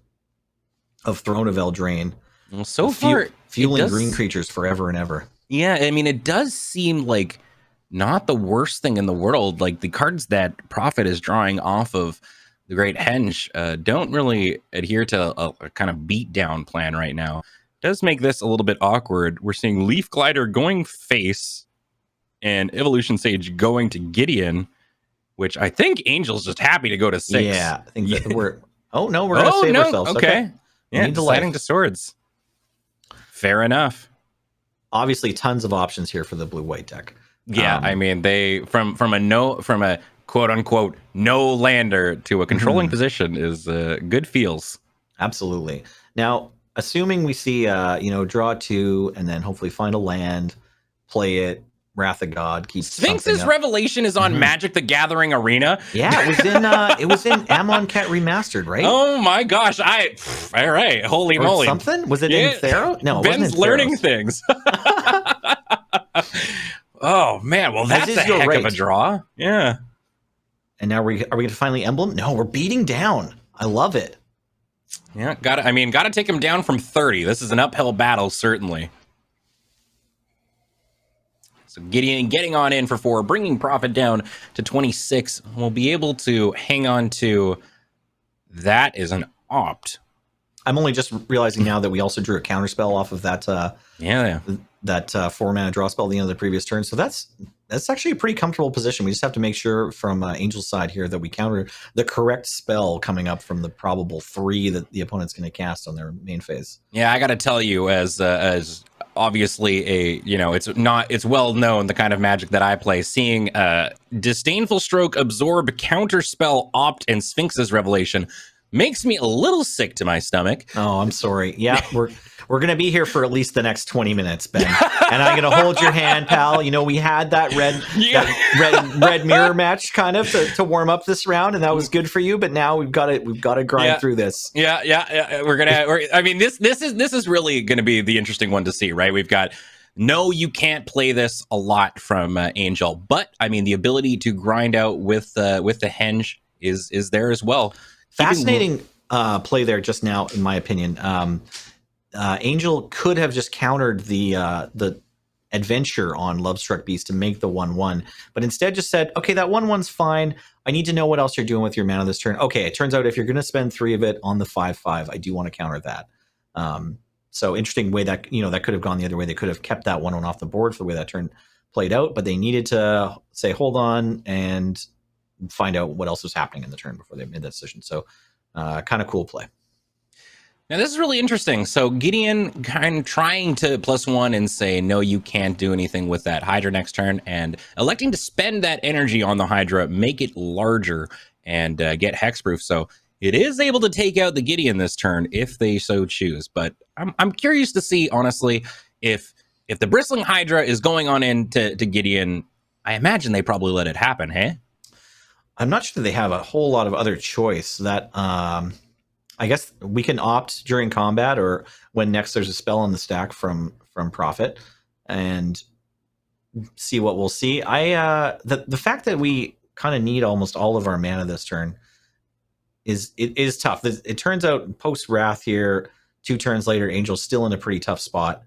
Throne of Eldraine. Well, so far, fueling green creatures forever and ever. Yeah, I mean, it does seem like not the worst thing in the world. Like the cards that Prophet is drawing off of the Great Henge don't really adhere to a kind of beatdown plan right now. It does make this a little bit awkward. We're seeing Leaf Glider going face and Evolution Sage going to Gideon, which I think Angel's just happy to go to 6. Yeah, I think that we're going to save ourselves. Okay. Yeah, sliding to Swords. Fair enough. Obviously, tons of options here for the blue-white deck. Yeah, I mean, they from a quote unquote no lander to a controlling position is good feels. Absolutely. Now, assuming we see draw 2 and then hopefully find a land, play it, Wrath of God keeps Sphinx's Revelation is on Magic the Gathering Arena. Yeah, it was in Amonkhet Remastered, right? Oh my gosh! All right, holy moly! Something was it in Thero? No, it wasn't Ben's in learning Theros. things. Oh man, well that's a heck of a draw. Yeah. And now are we going to finally emblem? No, we're beating down. I love it. Yeah, got to take him down from 30. This is an uphill battle, certainly. So Gideon getting on in for 4, bringing profit down to 26. We'll be able to hang on to that is an opt. I'm only just realizing now that we also drew a counterspell off of that that 4-mana draw spell at the end of the previous turn. So that's actually a pretty comfortable position. We just have to make sure from Angel's side here that we counter the correct spell coming up from the probable 3 that the opponent's going to cast on their main phase. Yeah, I got to tell you, as obviously it's well known the kind of Magic that I play. Seeing Disdainful Stroke, Absorb, Counterspell, Opt, and Sphinx's Revelation makes me a little sick to my stomach. Oh, I'm sorry. Yeah, we're going to be here for at least the next 20 minutes, Ben. And I'm going to hold your hand, pal. You know, we had that red mirror match kind of to warm up this round, and that was good for you. But now we've got to grind through this. Yeah. I mean, this is really going to be the interesting one to see, right? We've got no, you can't play this a lot from Angel, but I mean, the ability to grind out with the henge is there as well. Fascinating play there just now, in my opinion. Angel could have just countered the adventure on Lovestruck Beast to make the 1/1, but instead just said, okay, that 1/1's fine. I need to know what else you're doing with your mana this turn. Okay, it turns out if you're going to spend 3 of it on the 5/5, I do want to counter that. So interesting way that, that could have gone the other way. They could have kept that 1/1 off the board for the way that turn played out, but they needed to say, hold on, and find out what else was happening in the turn before they made that decision. So kind of cool play. Now, this is really interesting. So Gideon kind of trying to +1 and say, no, you can't do anything with that Hydra next turn, and electing to spend that energy on the Hydra, make it larger, and get hexproof. So it is able to take out the Gideon this turn if they so choose. But I'm curious to see, honestly, if the Bristling Hydra is going on into Gideon, I imagine they probably let it happen, hey? I'm not sure they have a whole lot of other choice. That I guess we can opt during combat or when next there's a spell on the stack from Prophet and see what we'll see. The fact that we kind of need almost all of our mana this turn is tough. It turns out post Wrath here, 2 turns later, Angel's still in a pretty tough spot.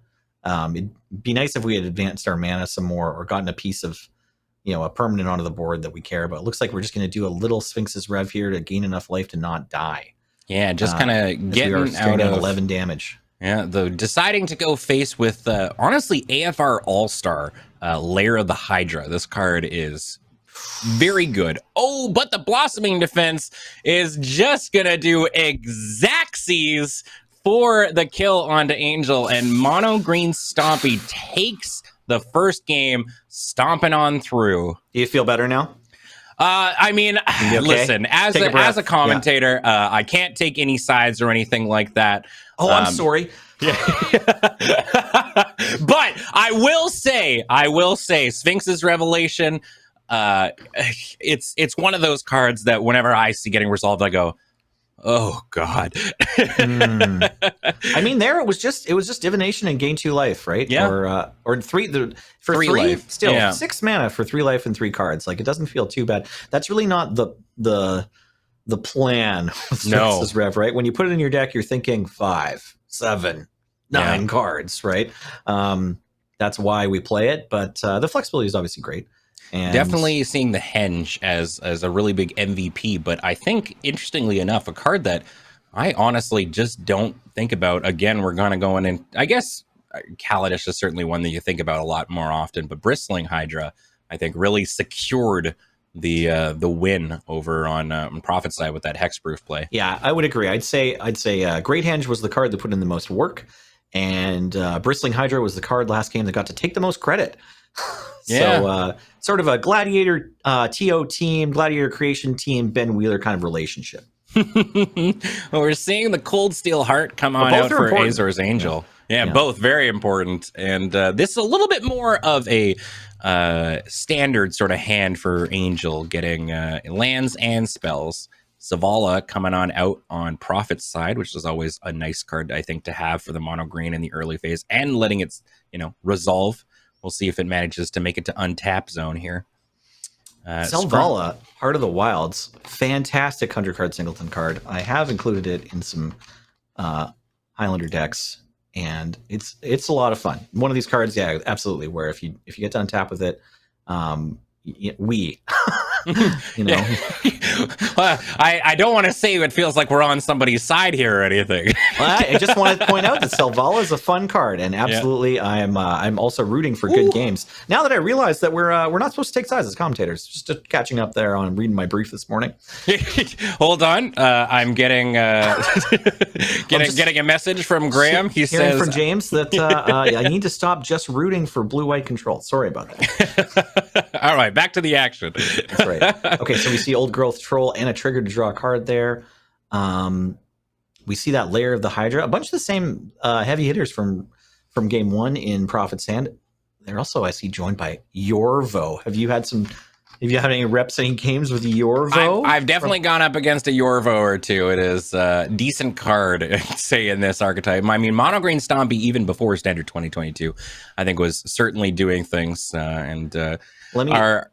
It'd be nice if we had advanced our mana some more or gotten a piece of a permanent onto the board that we care about. It looks like we're just going to do a little Sphinx's Rev here to gain enough life to not die. Yeah, just kind of getting out of 11 damage. Yeah, though deciding to go face with honestly AFR All-Star Lair of the Hydra. This card is very good. Oh, but the Blossoming Defense is just gonna do exactsies for the kill onto Angel, and Mono Green Stompy takes the first game, stomping on through. Do you feel better now? I mean, okay? Listen, as a commentator, I can't take any sides or anything like that. Oh, I'm sorry. Yeah. But I will say, Sphinx's Revelation, it's one of those cards that whenever I see getting resolved, I go, oh God. I mean, there it was just divination and gain 2 life, right? Yeah. Or 3 for 3 life. still, yeah. 6 mana for 3 life and 3 cards. Like, it doesn't feel too bad. That's really not the plan with Sphinx's Rev, right? When you put it in your deck, you're thinking 5, 7, 9 cards, right? That's why we play it, but the flexibility is obviously great. And definitely seeing the henge as a really big MVP, but I think, interestingly enough, a card that I honestly just don't think about. Again, we're going to go in, and I guess Kaladesh is certainly one that you think about a lot more often, but Bristling Hydra, I think, really secured the win over on Prophet's side with that hexproof play. Yeah, I would agree. I'd say Great Henge was the card that put in the most work, and Bristling Hydra was the card last game that got to take the most credit. Yeah. So sort of a Gladiator TO team, Gladiator creation team, Ben Wheeler kind of relationship. Well, we're seeing the Cold Steel Heart come on out for Azor's Angel. Yeah, both very important. And this is a little bit more of a standard sort of hand for Angel, getting lands and spells. Zavala coming on out on Prophet's side, which is always a nice card, I think, to have for the mono green in the early phase, and letting it, resolve. We'll see if it manages to make it to untap zone here. Selvala, Heart of the Wilds, fantastic 100-card singleton card. I have included it in some Highlander decks, and it's a lot of fun. One of these cards, yeah, absolutely. Where if you get to untap with it, I don't want to say it feels like we're on somebody's side here or anything. I just want to point out that Selvala is a fun card, and absolutely, I'm also rooting for good games. Now that I realize that we're not supposed to take sides as commentators, just catching up there on reading my brief this morning. Hold on, I'm getting getting a message from Graham. He says from James that I need to stop just rooting for blue-white control. Sorry about that. All right, back to the action. That's right. Okay, so we see Old Growth Troll and a trigger to draw a card there. We see that Lair of the Hydra, a bunch of the same heavy hitters from game one in Prophet's Hand. They're also, I see, joined by Yorvo. Have you had any reps, any games with Yorvo? I've definitely gone up against a Yorvo or two. It is a decent card, say, in this archetype. I mean, Mono Green Stompy, even before Standard 2022, I think was certainly doing things. Our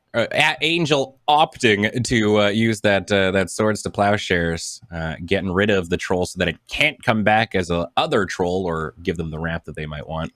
Angel opting to use that Swords to Plowshares, getting rid of the troll so that it can't come back as a other troll or give them the ramp that they might want.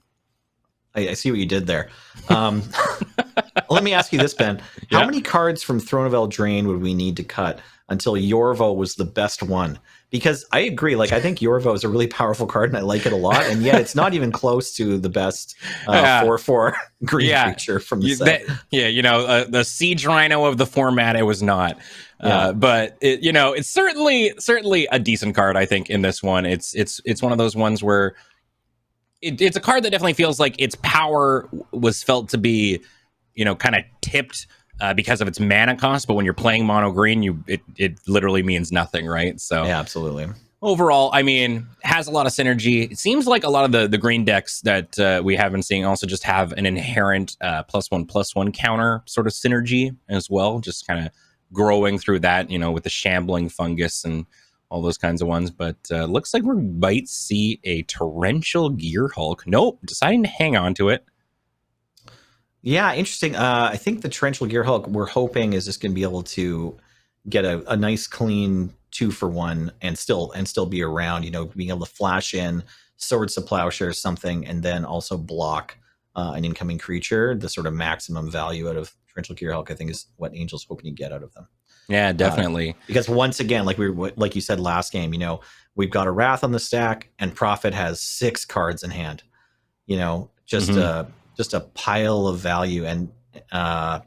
I see what you did there. Let me ask you this, Ben. How many cards from Throne of Eldraine would we need to cut until Yorvo was the best one? Because I agree, I think Yorvo is a really powerful card, and I like it a lot, and yet it's not even close to the best 4/4 green creature from the set. The Siege Rhino of the format, it was not. But it's certainly a decent card, I think, in this one. It's one of those ones where it's a card that definitely feels like its power was felt to be, kind of tipped because of its mana cost, but when you're playing mono green, it literally means nothing, right? So yeah, absolutely. Overall, I mean, has a lot of synergy. It seems like a lot of the green decks that we have been seeing also just have an inherent +1/+1 counter sort of synergy as well, just kind of growing through that, with the shambling fungus and all those kinds of ones. But looks like we might see a Torrential Gear Hulk. Nope, deciding to hang on to it. Yeah, interesting. I think the Torrential Gear Hulk, we're hoping, is just going to be able to get a nice, clean 2-for-1 and still be around. Being able to flash in Swords to Plowshare something, and then also block an incoming creature. The sort of maximum value out of Torrential Gear Hulk, I think, is what Angel's hoping to get out of them. Yeah, definitely. Because once again, like you said last game, we've got a Wrath on the stack, and Prophet has 6 cards in hand. Just a pile of value, and I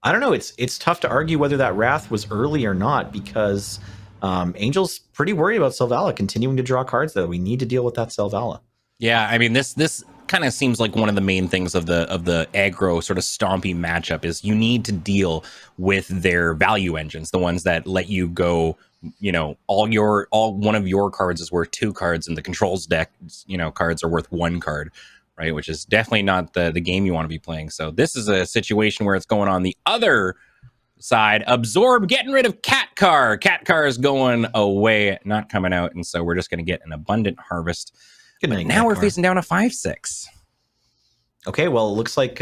don't know. It's tough to argue whether that Wrath was early or not, because Angel's pretty worried about Selvala continuing to draw cards. That we need to deal with that Selvala. Yeah, I mean, this kind of seems like one of the main things of the aggro sort of stompy matchup is you need to deal with their value engines, the ones that let you go. All one of your cards is worth 2 cards, and the controls deck, cards are worth 1 card. Right, which is definitely not the game you want to be playing. So this is a situation where it's going on the other side. Absorb, getting rid of Catcar. Catcar is going away, not coming out, and so we're just going to get an abundant harvest. Now we're facing down a 5/6. Okay, well, it looks like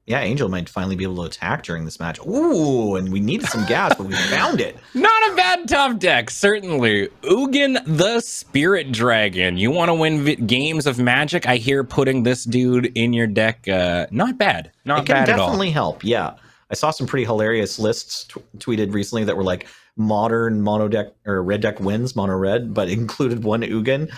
Angel might finally be able to attack during this match. Ooh, and we needed some gas, but we found it. Not a bad top deck, certainly. Ugin the Spirit Dragon. You want to win games of Magic? I hear putting this dude in your deck, not bad. Not bad at all. It can definitely help, yeah. I saw some pretty hilarious lists tweeted recently that were like modern mono deck or red deck wins, mono red, but included one Ugin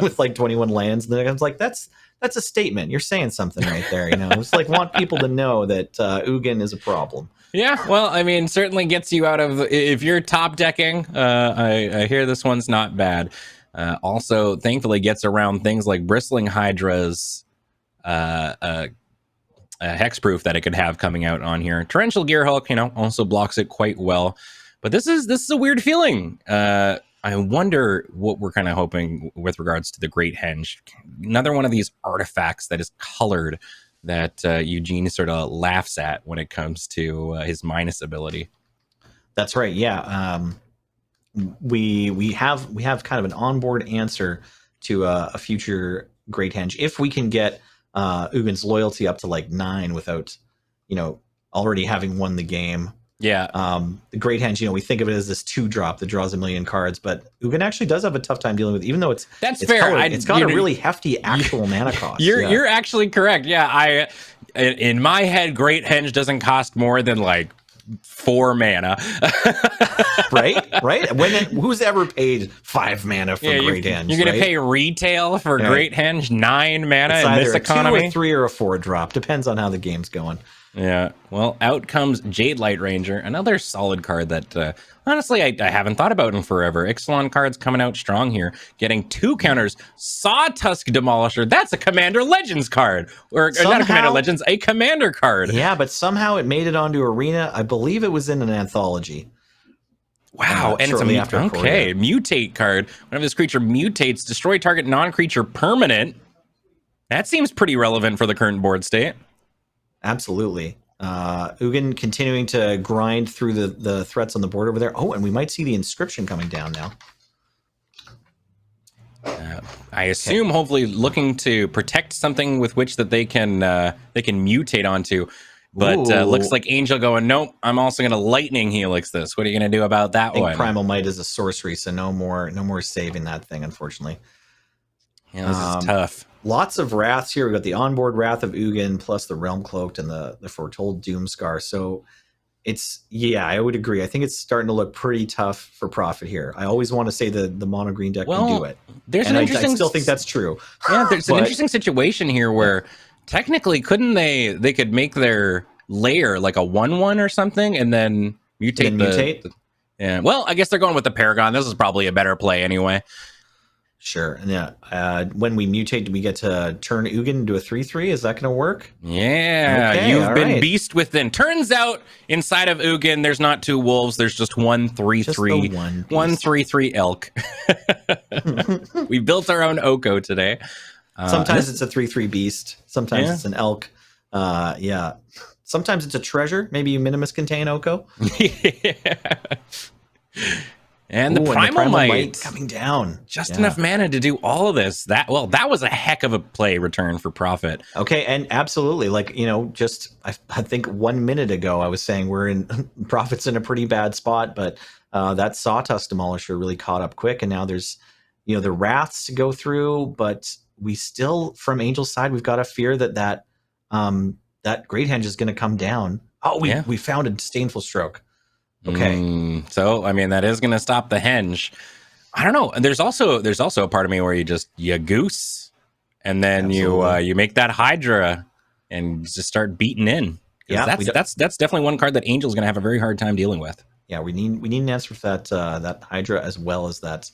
with 21 lands. And then I was like, that's a statement. You're saying something right there. It's want people to know that Ugin is a problem. Yeah, well, I mean, certainly gets you out of, if you're top decking, I hear this one's not bad. Also, thankfully gets around things like Bristling Hydra's hexproof that it could have coming out on here. Torrential Gear Hulk, also blocks it quite well. But this is a weird feeling. I wonder what we're kind of hoping with regards to the Great Henge. Another one of these artifacts that is colored that Eugene sort of laughs at when it comes to his minus ability. That's right. Yeah. We have kind of an onboard answer to a future Great Henge if we can get Ugin's loyalty up to like 9 without, already having won the game. Yeah. The Great Henge, we think of it as this 2-drop that draws 1 million cards, but Ugin actually does have a tough time dealing with it, even though it's fair. Colored, it's got a really hefty actual mana cost. You're actually correct. Yeah. In my head, Great Henge doesn't cost more than like 4 mana. right. Who's ever paid 5 mana for Great Henge? You're gonna pay retail for Great Henge 9 mana it's in either this a economy. 2 or 3 or a 4-drop, depends on how the game's going. Yeah, well, out comes Jade Light Ranger, another solid card that, honestly, I haven't thought about in forever. Ixalan cards coming out strong here, getting 2 counters. Sawtusk Demolisher, that's a Commander Legends card. Or not a Commander Legends, a Commander card. Yeah, but somehow it made it onto Arena. I believe it was in an anthology. Wow, and it's a mutate card. Whenever this creature mutates, destroy target non-creature permanent. That seems pretty relevant for the current board state. Absolutely. Ugin continuing to grind through the threats on the board over there. Oh, and we might see the inscription coming down now. I assume, hopefully, looking to protect something with which that they can mutate onto. But looks like Angel going, nope, I'm also going to Lightning Helix this. What are you going to do about that one? Primal Might is a sorcery, so no more saving that thing, unfortunately. Yeah, this is tough. Lots of wraths here. We've got the onboard Wrath of Ugin plus the Realm Cloaked and the Foretold Doomscar. So I would agree. I think it's starting to look pretty tough for Profit here. I always want to say the mono green deck can do it. I still think that's true. Yeah, there's an interesting situation here where technically they could make their layer like a 1/1 or something and then mutate. Yeah. Well, I guess they're going with the Paragon. This is probably a better play anyway. Sure. Yeah. When we mutate, do we get to turn Ugin into a 3/3? Is that going to work? Yeah. Okay, you've been Beast Within. Turns out inside of Ugin, there's not 2 wolves. There's just 1 3/3. 1 3/3 elk. We built our own Oko today. Sometimes it's a 3/3 beast. Sometimes it's an elk. Yeah. Sometimes it's a treasure. Maybe you minimus contain Oko. Yeah. And the Primal Might coming down. Just enough mana to do all of this. That was a heck of a play return for Profit. Okay, and absolutely. Like, I think 1 minute ago I was saying we're in Profit's in a pretty bad spot, but that Sawtusk Demolisher really caught up quick, and now there's the Wraths to go through, but we still, from Angel's side, we've got a fear that Great Henge is going to come down. Oh, we found a Disdainful Stroke. Okay. So, I mean, that is going to stop the Henge. I don't know. There's also a part of me where you goose and then you make that Hydra and just start beating in. Yeah, that's definitely one card that Angel's going to have a very hard time dealing with. Yeah, we need an answer for that Hydra as well as that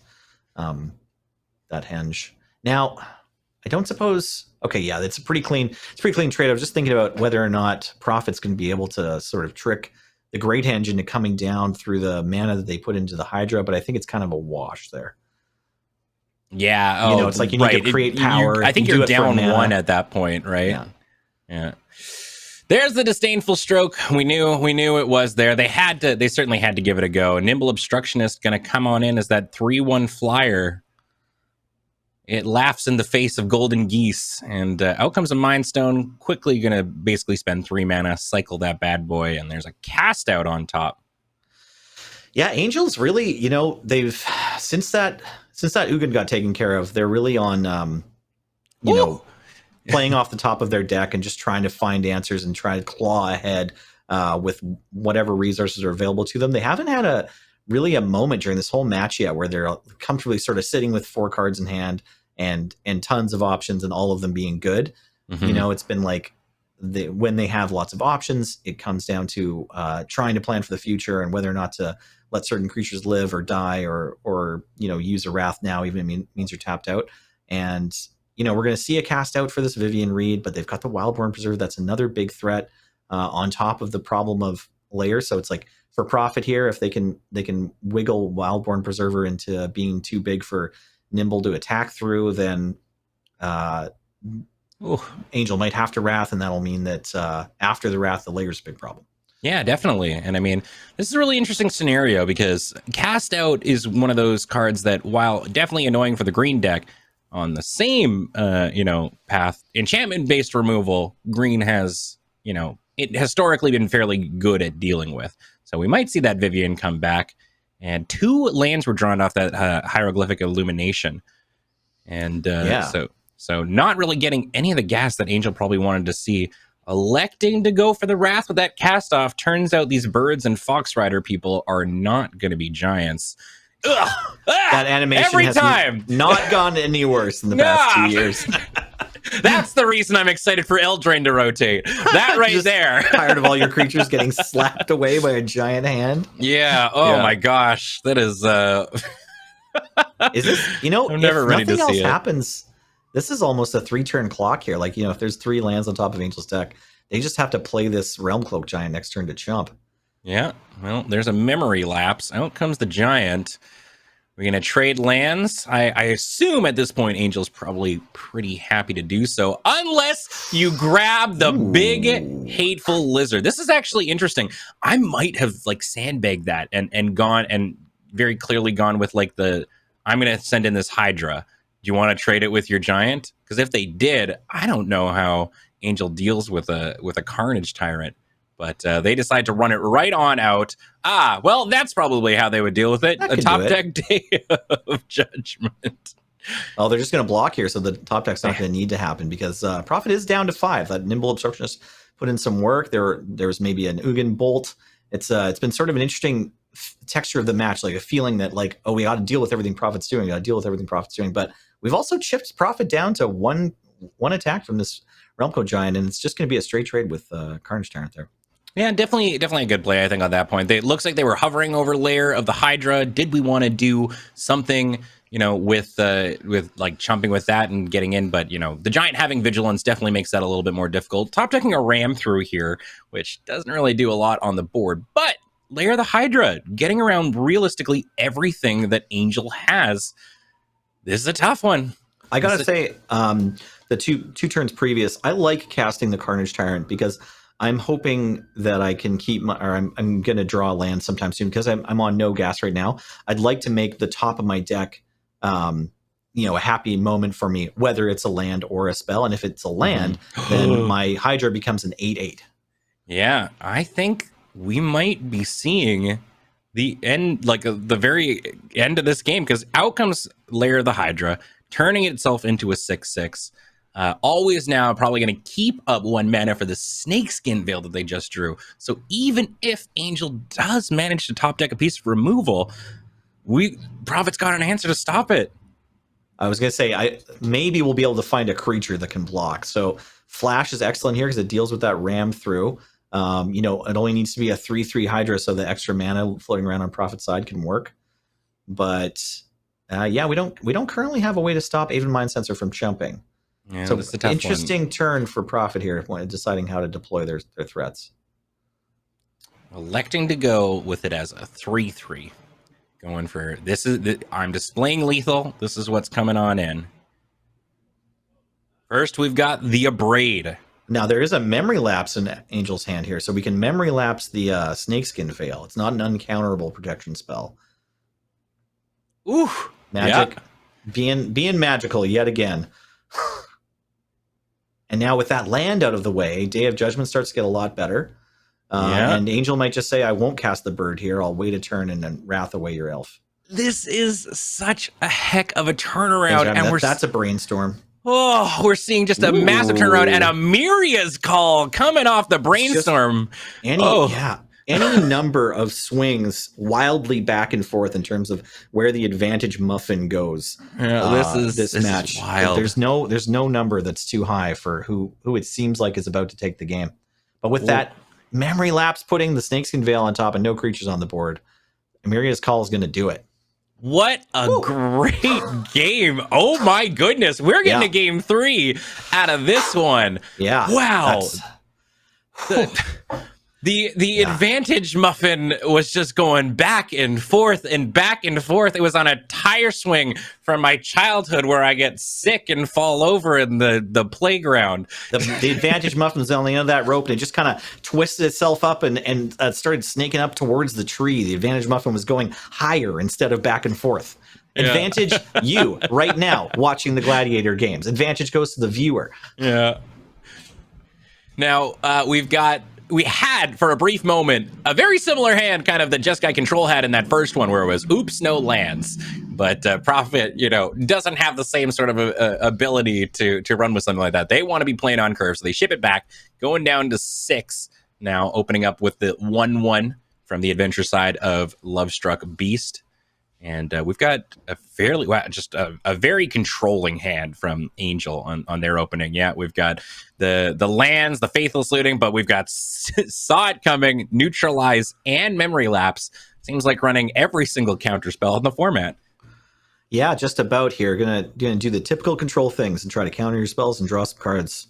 Henge. Now, I don't suppose. Okay, yeah, it's a pretty clean trade. I was just thinking about whether or not Profit's going to be able to sort of trick the Great Henge into coming down through the mana that they put into the Hydra, but I think it's kind of a wash there. Yeah, it's like you need to create power. I think you're down 1 at that point, right? Yeah. There's the Disdainful Stroke. We knew it was there. They certainly had to give it a go. Nimble Obstructionist going to come on in as that 3/1 flyer. It laughs in the face of Golden Geese, and out comes a Mind Stone. Quickly going to basically spend 3 mana, cycle that bad boy, and there's a Cast Out on top. Yeah, Angels really, they've since that Ugin got taken care of, they're really on, playing off the top of their deck and just trying to find answers and try to claw ahead with whatever resources are available to them. They haven't had a moment during this whole match yet where they're comfortably sort of sitting with 4 cards in hand and tons of options and all of them being good. Mm-hmm. It's been like when they have lots of options, it comes down to trying to plan for the future and whether or not to let certain creatures live or die or use a Wrath now, even if it means you're tapped out. And, we're going to see a Cast Out for this Vivian Reed, but they've got the Wildborn Preserve. That's another big threat on top of the problem of layer. So it's like for profit here, if they can wiggle Wildborn Preserver into being too big for Nimble to attack through, then Angel might have to Wrath, and that'll mean that after the Wrath, the layer's a big problem. Yeah, definitely. And I mean, this is a really interesting scenario because Cast Out is one of those cards that, while definitely annoying for the green deck, on the same, path, enchantment-based removal, green has, it historically been fairly good at dealing with. So we might see that Vivian come back. And 2 lands were drawn off that Hieroglyphic Illumination. And so not really getting any of the gas that Angel probably wanted to see. Electing to go for the Wrath with that cast off. Turns out these Birds and Fox Rider people are not going to be giants. Ugh! That animation every has time not gone any worse in the past 2 years. That's the reason I'm excited for Eldraine to rotate. That right there. Tired of all your creatures getting slapped away by a giant hand. Yeah. Oh my gosh. That is Is this, I'm never if ready to nothing else see it. happens, this is almost a 3-turn clock here. Like, if there's 3 lands on top of Angel's deck, they just have to play this Realm Cloak Giant next turn to chump. Yeah. Well, there's a memory lapse. Out comes the Giant. We're going to trade lands. I assume at this point, Angel's probably pretty happy to do so, unless you grab the big, hateful lizard. This is actually interesting. I might have sandbagged that and gone and very clearly gone with I'm going to send in this Hydra. Do you want to trade it with your Giant? Because if they did, I don't know how Angel deals with a Carnage Tyrant. But they decide to run it right on out. Well, that's probably how they would deal with it. A top deck Day of Judgment. Oh, they're just going to block here, so the top deck's not going to need to happen because Profit is down to 5. That Nimble Obstructionist put in some work. There's maybe an Ugin Bolt. It's been sort of an interesting texture of the match, like a feeling that we got to deal with everything Profit's doing. But we've also chipped Profit down to one attack from this Realm Code Giant, and it's just going to be a straight trade with Carnage Tyrant there. Yeah, definitely a good play, I think, on that point. It looks like they were hovering over layer of the Hydra. Did we want to do something, with chumping with that and getting in? But, the Giant having Vigilance definitely makes that a little bit more difficult. Top decking a Ram through here, which doesn't really do a lot on the board. But layer the Hydra, getting around realistically everything that Angel has. This is a tough one. I got to say, the two turns previous, I like casting the Carnage Tyrant because I'm hoping that I can keep I'm going to draw a land sometime soon because I'm on no gas right now. I'd like to make the top of my deck, a happy moment for me, whether it's a land or a spell. And if it's a land, then my Hydra becomes an 8/8. Yeah, I think we might be seeing the end, the very end of this game, because out comes Lair of the Hydra, turning itself into a 6/6. Always now probably going to keep up 1 mana for the Snakeskin Veil that they just drew. So even if Angel does manage to top deck a piece of removal, Prophet's got an answer to stop it. I was going to say, maybe we'll be able to find a creature that can block. So Flash is excellent here because it deals with that ram through. It only needs to be a 3/3 Hydra, so the extra mana floating around on Prophet's side can work. But we don't currently have a way to stop Aven Mind Sensor from chumping. Yeah, so that's a tough interesting turn for Profit here when deciding how to deploy their threats. Electing to go with it as a 3/3. Going for I'm displaying lethal. This is what's coming on in. First, we've got the Abrade. Now, there is a memory lapse in Angel's hand here, so we can memory lapse the Snakeskin Veil. It's not an uncounterable protection spell. Ooh, magic. Yeah. Being magical yet again. And now with that land out of the way, Day of Judgment starts to get a lot better. And Angel might just say, I won't cast the bird here. I'll wait a turn and then wrath away your elf. This is such a heck of a turnaround. That's a brainstorm. Oh, we're seeing just a massive turnaround and a Myria's Call coming off the brainstorm. Any number of swings wildly back and forth in terms of where the advantage muffin goes. Yeah, this match. Is wild. There's no number that's too high for who it seems like is about to take the game. But with that memory lapse putting the Snakeskin Veil on top and no creatures on the board, Myria's Call is going to do it. What a great game. Oh my goodness. We're getting a game 3 out of this one. Yeah. Wow. The advantage muffin was just going back and forth and back and forth. It was on a tire swing from my childhood where I get sick and fall over in the playground. The advantage muffin was on the end of that rope, and it just kind of twisted itself up and started snaking up towards the tree. The advantage muffin was going higher instead of back and forth. Advantage, you right now watching the Gladiator games. Advantage goes to the viewer. Yeah. Now we had for a brief moment a very similar hand kind of that Just Guy Control had in that first one where it was oops, no lands. But Prophet, doesn't have the same sort of ability to run with something like that. They want to be playing on curve, so they ship it back, going down to 6 now, opening up with the 1-1 from the adventure side of Lovestruck Beast. And we've got a a very controlling hand from Angel on their opening. Yeah, we've got the lands, the Faithless Looting, but we've got Saw It Coming, Neutralize, and Memory Lapse. Seems like running every single counter spell in the format. Yeah, just about here. Gonna do the typical control things and try to counter your spells and draw some cards.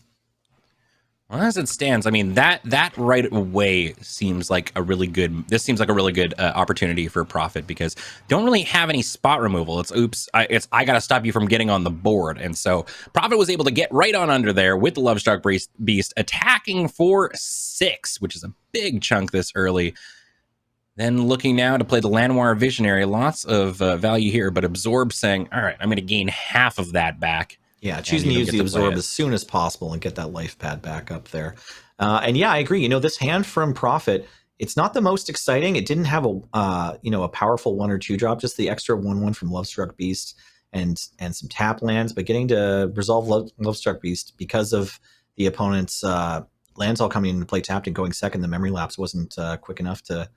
Well, as it stands, I mean, that right away seems like a really good opportunity for Prophet, because don't really have any spot removal. It's oops, I got to stop you from getting on the board. And so Prophet was able to get right on under there with the Lovestruck Beast, attacking for 6, which is a big chunk this early. Then looking now to play the Lanoir Visionary, lots of value here, but Absorb saying, all right, I'm going to gain half of that back. Yeah, choosing to use the Absorb as soon as possible and get that life pad back up there. And yeah, I agree. This hand from Prophet, it's not the most exciting. It didn't have a powerful 1 or 2 drop, just the extra 1/1 from Lovestruck Beast and some tap lands. But getting to resolve Lovestruck Beast because of the opponent's lands all coming into play tapped and going second, the Memory Lapse wasn't quick enough to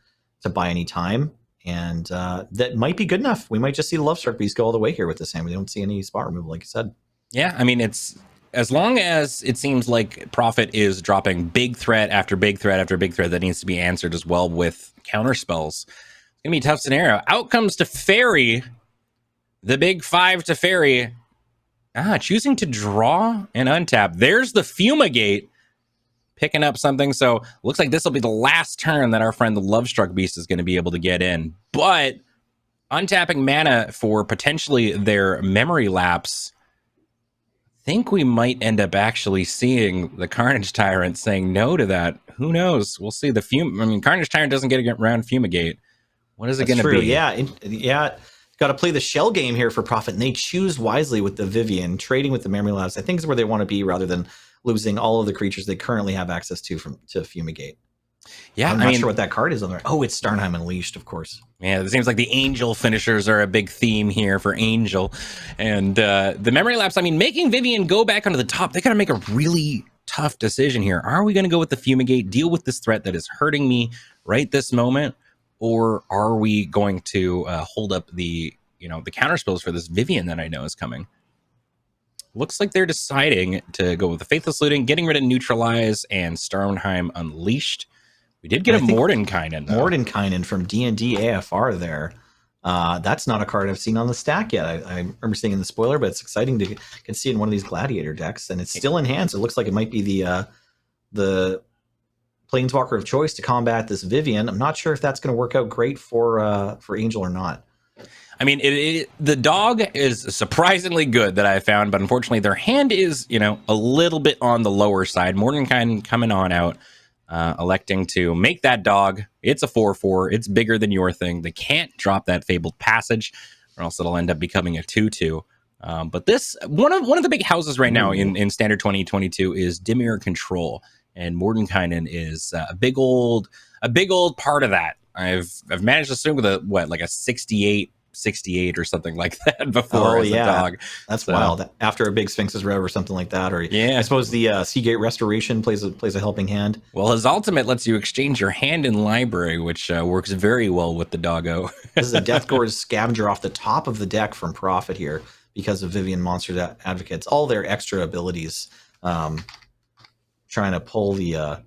buy any time. And that might be good enough. We might just see the Lovestruck Beast go all the way here with this hand. We don't see any spot removal, like you said. Yeah, I mean, it's as long as it seems like Prophet is dropping big threat after big threat after big threat that needs to be answered as well with counter spells. It's going to be a tough scenario. Out comes Teferi, the big 5 Teferi. Choosing to draw and untap. There's the Fumigate picking up something. So looks like this will be the last turn that our friend the Lovestruck Beast is going to be able to get in. But untapping mana for potentially their Memory Lapse, think we might end up actually seeing the Carnage Tyrant saying no to that. Who knows? We'll see. Carnage Tyrant doesn't get around Fumigate. What is it going to be? Yeah. Got to play the shell game here for Prophet, and they choose wisely with the Vivian. Trading with the Memory Labs, I think, is where they want to be rather than losing all of the creatures they currently have access to Fumigate. Yeah, I'm not sure what that card is on there. Oh, it's Starnheim Unleashed, of course. Yeah, it seems like the Angel finishers are a big theme here for Angel. And the Memory Lapse, making Vivian go back onto the top, they got to make a really tough decision here. Are we going to go with the Fumigate, deal with this threat that is hurting me right this moment? Or are we going to hold up the counter spells for this Vivian that I know is coming? Looks like they're deciding to go with the Faithless Looting, getting rid of Neutralize and Starnheim Unleashed. We did get a Mordenkainen. Mordenkainen from D&D AFR there. That's not a card I've seen on the stack yet. I remember seeing in the spoiler, but it's exciting to can see it in one of these Gladiator decks, and it's still in hand. So it looks like it might be the Planeswalker of choice to combat this Vivian. I'm not sure if that's going to work out great for Angel or not. The dog is surprisingly good that I found, but unfortunately their hand is, a little bit on the lower side. Mordenkainen coming on out, electing to make that dog. It's a 4/4. It's bigger than your thing. They can't drop that Fabled Passage, or else it'll end up becoming a 2/2. But this one of the big houses right now in Standard 2022 is Dimir Control, and Mordenkainen is a big old part of that. I've managed to swing with a 68 or something like that before as a dog. That's wild. After a big Sphinx's Rev or something like that, or I suppose the Seagate Restoration plays a helping hand. Well, his ultimate lets you exchange your hand in library, which works very well with the doggo. This is a Deathgore's Scavenger off the top of the deck from Prophet here because of Vivian Monster Advocates. All their extra abilities, trying to pull the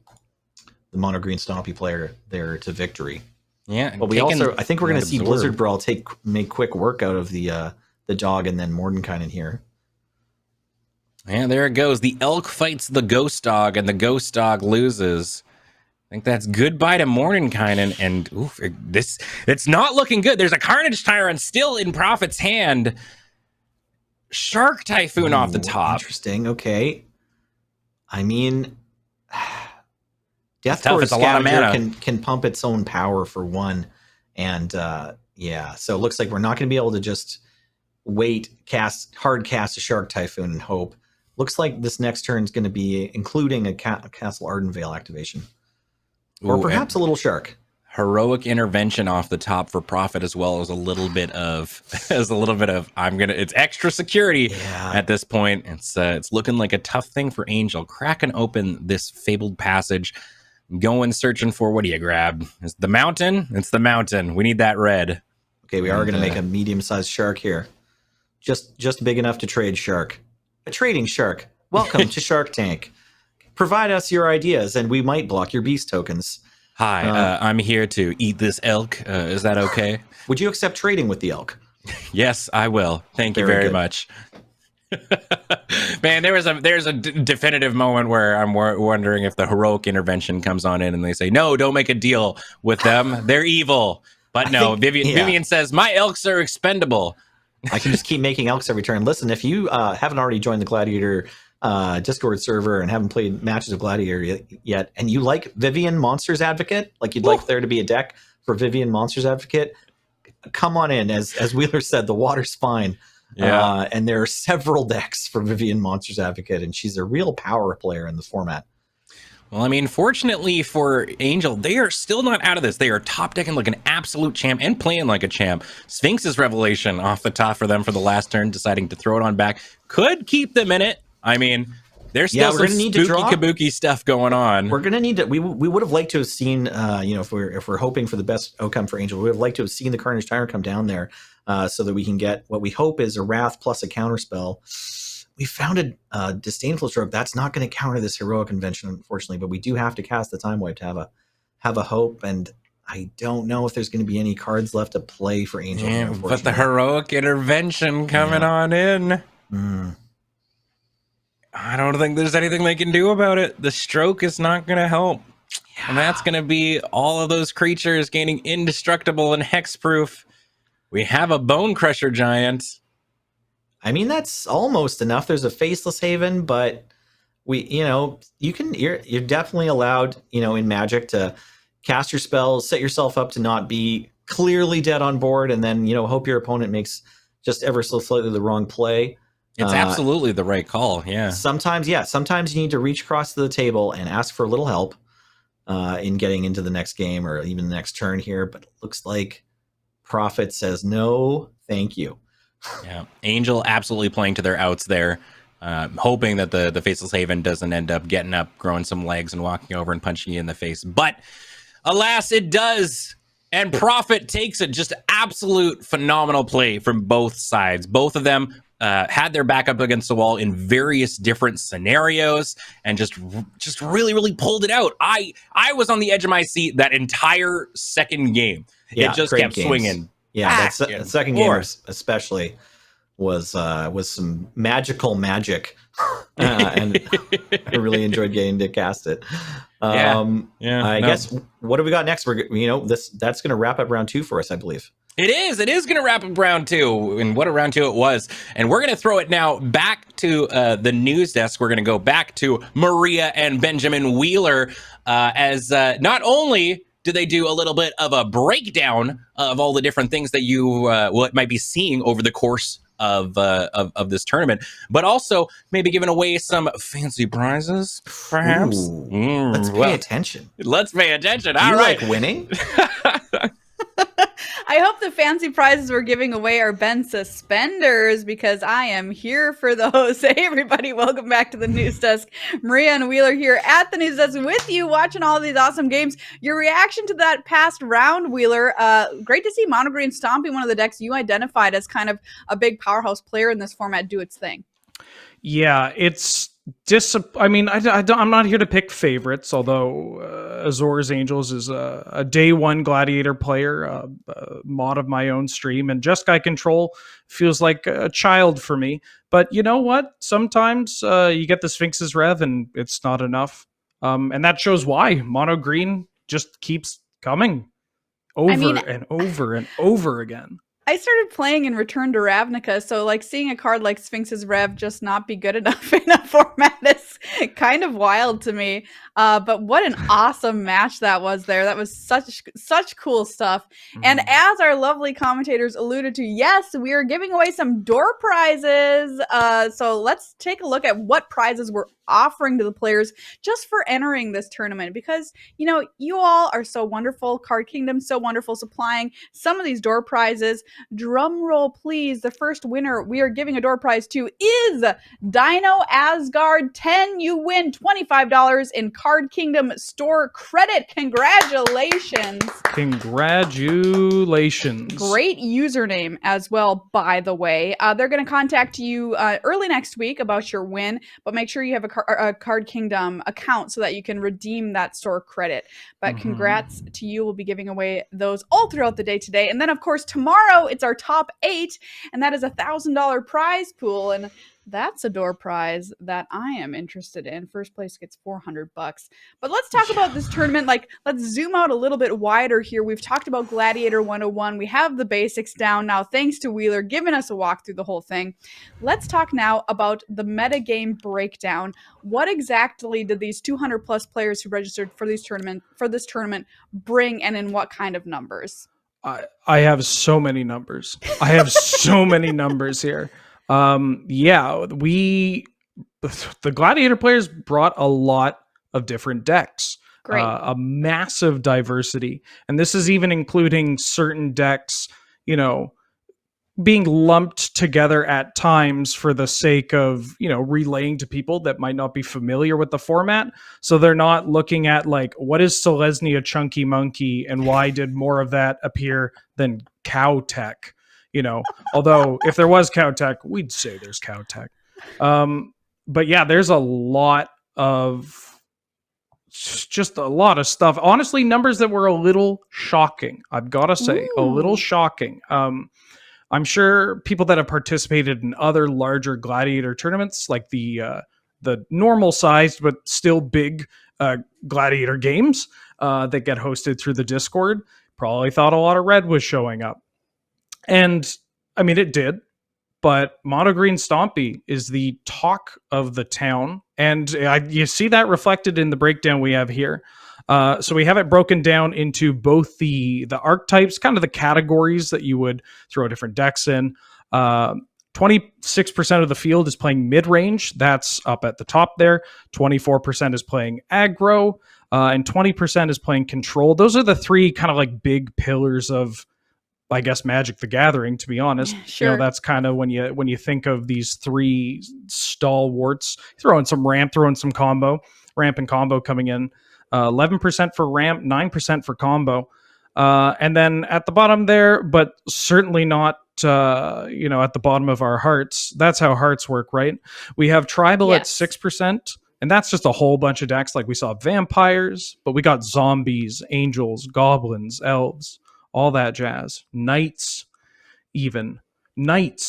mono green Stompy player there to victory. Yeah, but I think we're going to see Blizzard Brawl make quick work out of the dog and then Mordenkainen here. Yeah, there it goes. The elk fights the ghost dog, and the ghost dog loses. think that's goodbye to Mordenkainen, and oof, it's not looking good. There's a Carnage Tyrant still in Prophet's hand. Shark Typhoon off the top. Interesting. Okay. I mean, Death tough. Core It's a lot of Scavenger mana. can pump its own power for one, and yeah. So it looks like we're not going to be able to just hard cast a Shark Typhoon and hope. Looks like this next turn is going to be including a Castle Ardenvale activation. Or perhaps a little shark. Heroic Intervention off the top for Prophet, as well as a little bit of it's extra security at this point. It's looking like a tough thing for Angel. Cracking open this Fabled Passage, going searching for, what do you grab? Is the mountain? It's the mountain. We need that red. Okay, we are going to make a medium-sized shark here. Just big enough to trade shark. A trading shark. Welcome to Shark Tank. Provide us your ideas, and we might block your beast tokens. Hi, I'm here to eat this elk. Is that okay? Would you accept trading with the elk? Yes, I will. Thank you very much. Man, there's a definitive moment where I'm wondering if the Heroic Intervention comes on in and they say, no, don't make a deal with them. They're evil. But no, Vivian says, my elks are expendable. I can just keep making elks every turn. Listen, if you haven't already joined the Gladiator Discord server and haven't played matches of Gladiator yet, and you like Vivian Monsters Advocate, like you'd like there to be a deck for Vivian Monsters Advocate, come on in. As Wheeler said, the water's fine. Yeah. And there are several decks for Vivian Monsters Advocate, and she's a real power player in the format. Well, I mean, fortunately for Angel, they are still not out of this. They are top decking like an absolute champ and playing like a champ. Sphinx's Revelation off the top for them for the last turn, deciding to throw it on back. Could keep them in it. I mean, there's still some spooky kabuki stuff going on. We're gonna need to. We would have liked to have seen, if we're hoping for the best outcome for Angel, we would have liked to have seen the Carnage Tyrant come down there, so that we can get what we hope is a Wrath plus a counterspell. We found a Disdainful Stroke. That's not going to counter this Heroic Convention, unfortunately, but we do have to cast the Time Wipe to have a hope, and I don't know if there's going to be any cards left to play for Angel. Yeah, but the Heroic Intervention coming on in. I don't think there's anything they can do about it. The stroke is not going to help. Yeah. And that's going to be all of those creatures gaining indestructible and hexproof. We have a Bone Crusher Giant. I mean, that's almost enough. There's a Faceless Haven, but you're definitely allowed, in Magic to cast your spells, set yourself up to not be clearly dead on board, and then, hope your opponent makes just ever so slightly the wrong play. It's absolutely the right call. Yeah. Sometimes you need to reach across the table and ask for a little help in getting into the next game or even the next turn here. But it looks like Prophet says no, thank you. Yeah, Angel absolutely playing to their outs there, hoping that the Faceless Haven doesn't end up getting up, growing some legs, and walking over and punching you in the face. But alas, it does. And Prophet takes it. Just absolute phenomenal play from both sides. Both of them had their back up against the wall in various different scenarios and just really, really pulled it out. I was on the edge of my seat that entire second game. Yeah, it just kept swinging. Yeah, that second game especially was some magical magic, and I really enjoyed getting to cast it. I guess what do we got next? That's going to wrap up round 2 for us, I believe. It is going to wrap up round 2, and what a round 2 it was. And we're going to throw it now back to the news desk. We're going to go back to Maria and Benjamin Wheeler, as not only do they do a little bit of a breakdown of all the different things that you might be seeing over the course of this tournament, but also maybe giving away some fancy prizes, perhaps. Let's pay attention. Let's pay attention. All right, like winning. I hope the fancy prizes we're giving away are Ben suspenders, because I am here for those. Hey, everybody, welcome back to the news desk. Maria and Wheeler here at the news desk with you, watching all these awesome games. Your reaction to that past round, Wheeler, great to see Mono Green stomping one of the decks you identified as kind of a big powerhouse player in this format do its thing. Yeah, it's I'm not here to pick favorites, although Azor's Angels is a day one Gladiator player, a mod of my own stream, and Jeskai Control feels like a child for me. But you know what? Sometimes you get the Sphinx's Rev and it's not enough. And that shows why mono green just keeps coming over and over and over again. I started playing in Return to Ravnica, so like seeing a card like Sphinx's Rev just not be good enough in a format is kind of wild to me. But what an awesome match that was there. That was such cool stuff. And as our lovely commentators alluded to, yes, we are giving away some door prizes. So let's take a look at what prizes we're offering to the players just for entering this tournament, because you know, you all are so wonderful. Card Kingdom so wonderful, supplying some of these door prizes. Drum roll, please. The first winner we are giving a door prize to is Dino Asgard 10. You win $25 in Card Kingdom store credit. Congratulations. Congratulations. Great username as well, by the way. They're going to contact you early next week about your win, but make sure you have a Card Kingdom account so that you can redeem that store credit. But congrats to you. We'll be giving away those all throughout the day today. And then, of course, tomorrow it's our top 8, and that is $1,000 prize pool. And that's a door prize that I am interested in. First place gets $400. But let's talk about this tournament. Like, let's zoom out a little bit wider here. We've talked about Gladiator 101. We have the basics down now, thanks to Wheeler giving us a walk through the whole thing. Let's talk now about the metagame breakdown. What exactly did these 200 plus players who registered for this tournament bring, and in what kind of numbers? I have so many numbers. I have so many numbers here. The Gladiator players brought a lot of different decks. Great. A massive diversity. And this is even including certain decks, you know, being lumped together at times for the sake of, you know, relaying to people that might not be familiar with the format. So they're not looking at like, what is Selesnya Chunky Monkey and why did more of that appear than Cow Tech? You know, although if there was Cow Tech, we'd say there's Cow Tech. But yeah, there's a lot of just a lot of stuff. Honestly, numbers that were a little shocking. I've got to say, a little shocking. I'm sure people that have participated in other larger Gladiator tournaments, like the normal sized but still big Gladiator games that get hosted through the Discord, probably thought a lot of red was showing up. And I mean, it did, but Mono Green Stompy is the talk of the town. And you see that reflected in the breakdown we have here. So we have it broken down into both the archetypes, kind of the categories that you would throw different decks in. 26% of the field is playing mid-range. That's up at the top there. 24% is playing aggro, and 20% is playing control. Those are the three kind of like big pillars of, I guess, Magic the Gathering, to be honest. Sure. You know, that's kind of when you think of these three stalwarts. Throw in some ramp, throw in some combo. Ramp and combo coming in. 11% for ramp, 9% for combo. And then at the bottom there, but certainly not, at the bottom of our hearts. That's how hearts work, right? We have tribal at 6%. And that's just a whole bunch of decks. Like we saw vampires, but we got zombies, angels, goblins, elves, all that jazz. Knights, even. Night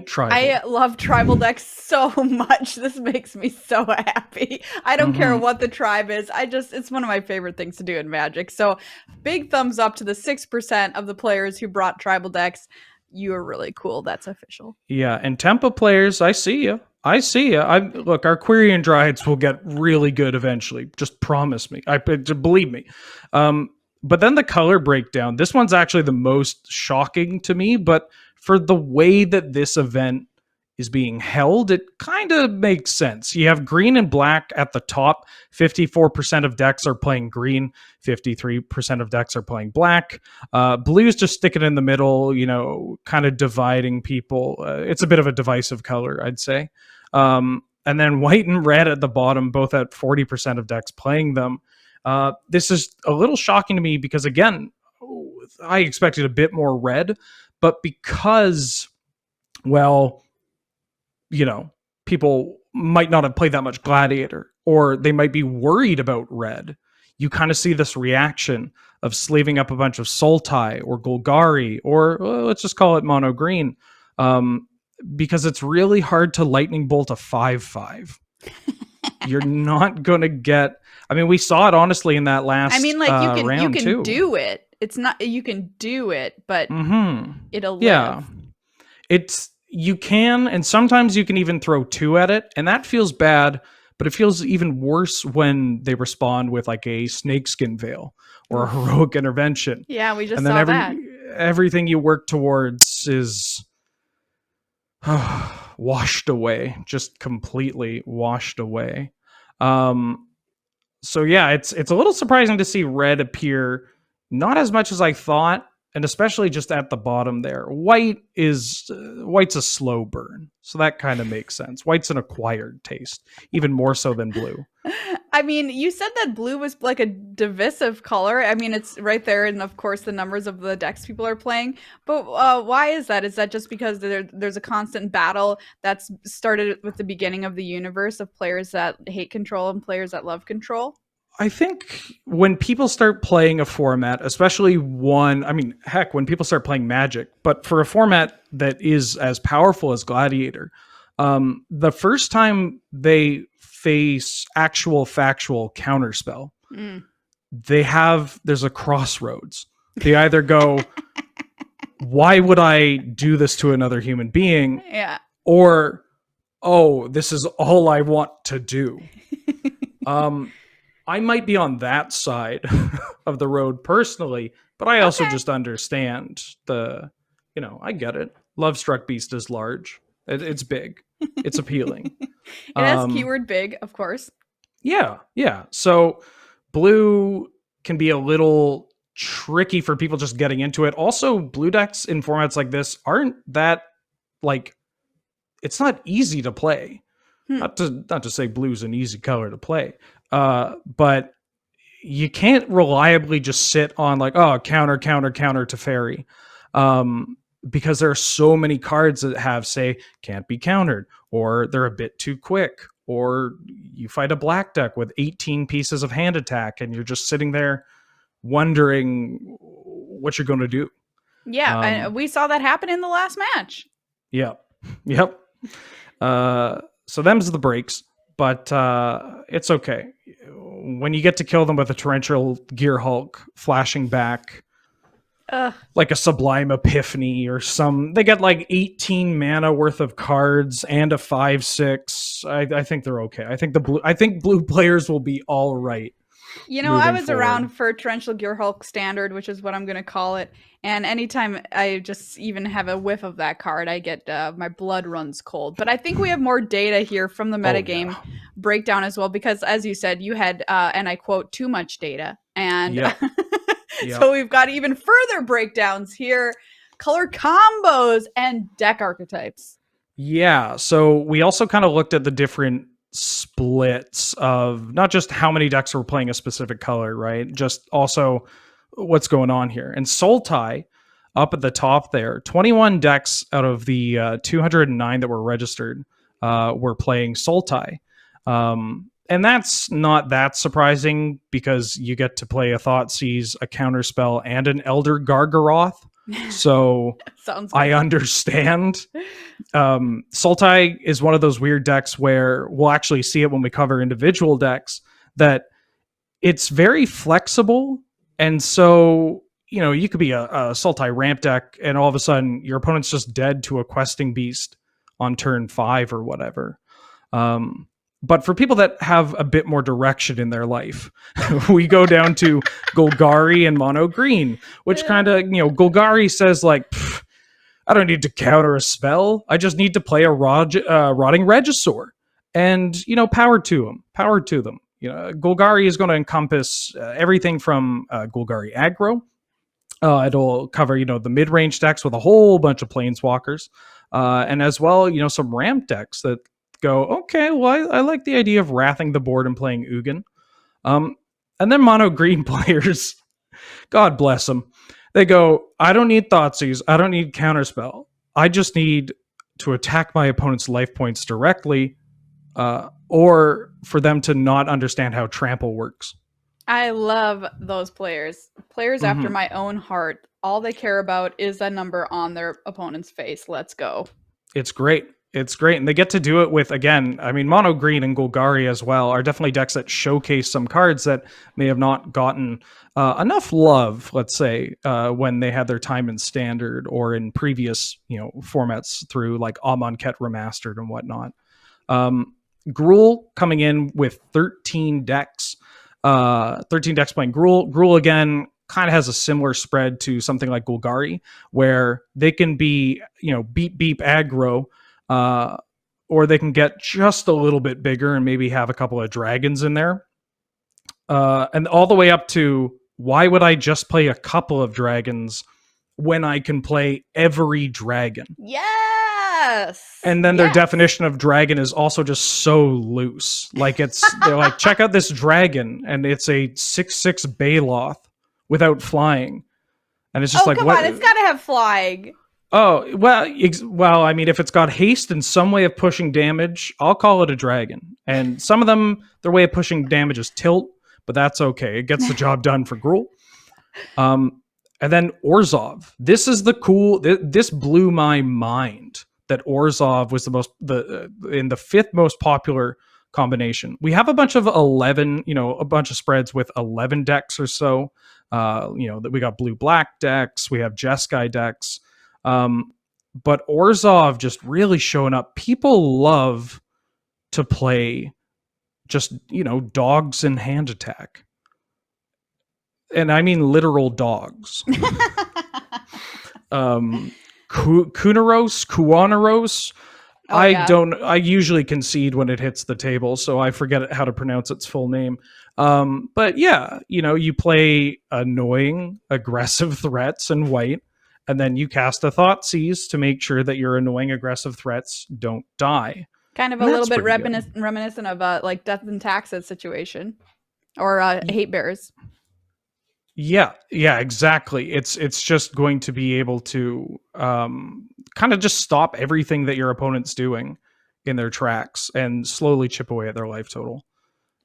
tribal. I love tribal decks so much. This makes me so happy. I don't care what the tribe is. It's one of my favorite things to do in Magic. So big thumbs up to the 6% of the players who brought tribal decks. You are really cool. That's official. Yeah, and Tempa players, I see you. Look, our Quirion Dryads will get really good eventually. Just promise me. Believe me. But then the color breakdown. This one's actually the most shocking to me, but for the way that this event is being held, it kind of makes sense. You have green and black at the top. 54% of decks are playing green. 53% of decks are playing black. Blue's just sticking in the middle, you know, kind of dividing people. It's a bit of a divisive color, I'd say. And then white and red at the bottom, both at 40% of decks playing them. This is a little shocking to me because, again, I expected a bit more red, but because, well, you know, people might not have played that much Gladiator, or they might be worried about red. You kind of see this reaction of slaving up a bunch of Sultai or Golgari, or let's just call it mono green, because it's really hard to lightning bolt a 5/5. You're not going to get... I mean, we saw it honestly in that last I mean, like you round can too. do it. It's not you can do it, but it'll Yeah. live. You can, and sometimes you can even throw 2 at it, and that feels bad, but it feels even worse when they respond with like a snakeskin veil or a heroic intervention. Yeah, we just And then saw that. everything you work towards is washed away, just completely washed away. So yeah, it's a little surprising to see red appear, not as much as I thought, and especially just at the bottom there. White's a slow burn, so that kind of makes sense. White's an acquired taste, even more so than blue. I mean, you said that blue was like a divisive color. I mean, it's right there, and of course, the numbers of the decks people are playing. But why is that? Is that just because there's a constant battle that's started with the beginning of the universe of players that hate control and players that love control? I think when people start playing a format, especially one, I mean, heck, when people start playing Magic, but for a format that is as powerful as Gladiator, the first time they face actual factual counterspell, there's a crossroads. They either go, why would I do this to another human being? Yeah. Or, oh, this is all I want to do. I might be on that side of the road personally, but I also just understand I get it. Love Struck Beast is large. It's big. It's appealing. It has keyword big, of course. Yeah. So blue can be a little tricky for people just getting into it. Also, blue decks in formats like this aren't that, like, it's not easy to play. Not to say blue's an easy color to play. But you can't reliably just sit on like, oh, counter to fairy. Because there are so many cards that have, say, can't be countered, or they're a bit too quick, or you fight a black deck with 18 pieces of hand attack and you're just sitting there wondering what you're going to do. Yeah, and we saw that happen in the last match. Yep. So them's the breaks, but it's okay. When you get to kill them with a Torrential Gear Hulk flashing back, like a Sublime Epiphany or they get like 18 mana worth of cards and a 5/6. I think they're okay. I think blue players will be all right. You know, I was around for Torrential Gear Hulk Standard, which is what I'm going to call it. And anytime I just even have a whiff of that card, I get my blood runs cold. But I think we have more data here from the metagame breakdown as well, because as you said, you had, and I quote, too much data. And so we've got even further breakdowns here, color combos and deck archetypes. Yeah. So we also kind of looked at the different splits of not just how many decks were playing a specific color, right? Just also what's going on here. And Sultai up at the top there, 21 decks out of the 209 that were registered were playing Sultai. And that's not that surprising because you get to play a Thoughtseize, a Counterspell, and an Elder Gargaroth. So I understand. Sultai is one of those weird decks where we'll actually see it when we cover individual decks, that it's very flexible. And so, you could be a Sultai ramp deck and all of a sudden your opponent's just dead to a Questing Beast on turn 5 or whatever. But for people that have a bit more direction in their life, we go down to Golgari and Mono Green, which kind of, Golgari says like, I don't need to counter a spell. I just need to play a Rotting Regisaur. And, power to them. Golgari is going to encompass everything from Golgari aggro. It'll cover, the mid-range decks with a whole bunch of Planeswalkers. And as well, some ramp decks that go, okay, well, I like the idea of wrathing the board and playing Ugin. And then mono green players, God bless them, they go, I don't need Thoughtseize, I don't need Counterspell, I just need to attack my opponent's life points directly, or for them to not understand how trample works. I love those players after my own heart. All they care about is that number on their opponent's face. Let's go. It's great. It's great, and they get to do it with, again, I mean, Mono Green and Golgari as well are definitely decks that showcase some cards that may have not gotten enough love, let's say, when they had their time in Standard or in previous, formats through like Amonkhet Remastered and whatnot. Gruul coming in with 13 decks. 13 decks playing Gruul. Gruul, again, kind of has a similar spread to something like Golgari, where they can be, beep aggro, or they can get just a little bit bigger and maybe have a couple of dragons in there. And all the way up to, why would I just play a couple of dragons when I can play every dragon? Yes. And then their definition of dragon is also just so loose. Like they're like, check out this dragon, and it's a 6/6 Baloth without flying. And it's just like, come what? on, it's got to have flying. Oh, well, I mean, if it's got haste and some way of pushing damage, I'll call it a dragon. And some of them, their way of pushing damage is tilt, but that's okay. It gets the job done for Gruul. And then Orzhov. This is this blew my mind that Orzhov was in the fifth most popular combination. We have a bunch of 11, a bunch of spreads with 11 decks or so. That we got blue-black decks, we have Jeskai decks. But Orzhov just really showing up. People love to play just, dogs and hand attack. And I mean literal dogs. Kuanaros. I usually concede when it hits the table, so I forget how to pronounce its full name. But yeah, you play annoying, aggressive threats in white, and then you cast a Thoughtseize to make sure that your annoying, aggressive threats don't die. Kind of a little bit reminiscent of like Death and Taxes situation, or Hate Bears. Yeah, exactly. It's just going to be able to kind of just stop everything that your opponent's doing in their tracks and slowly chip away at their life total.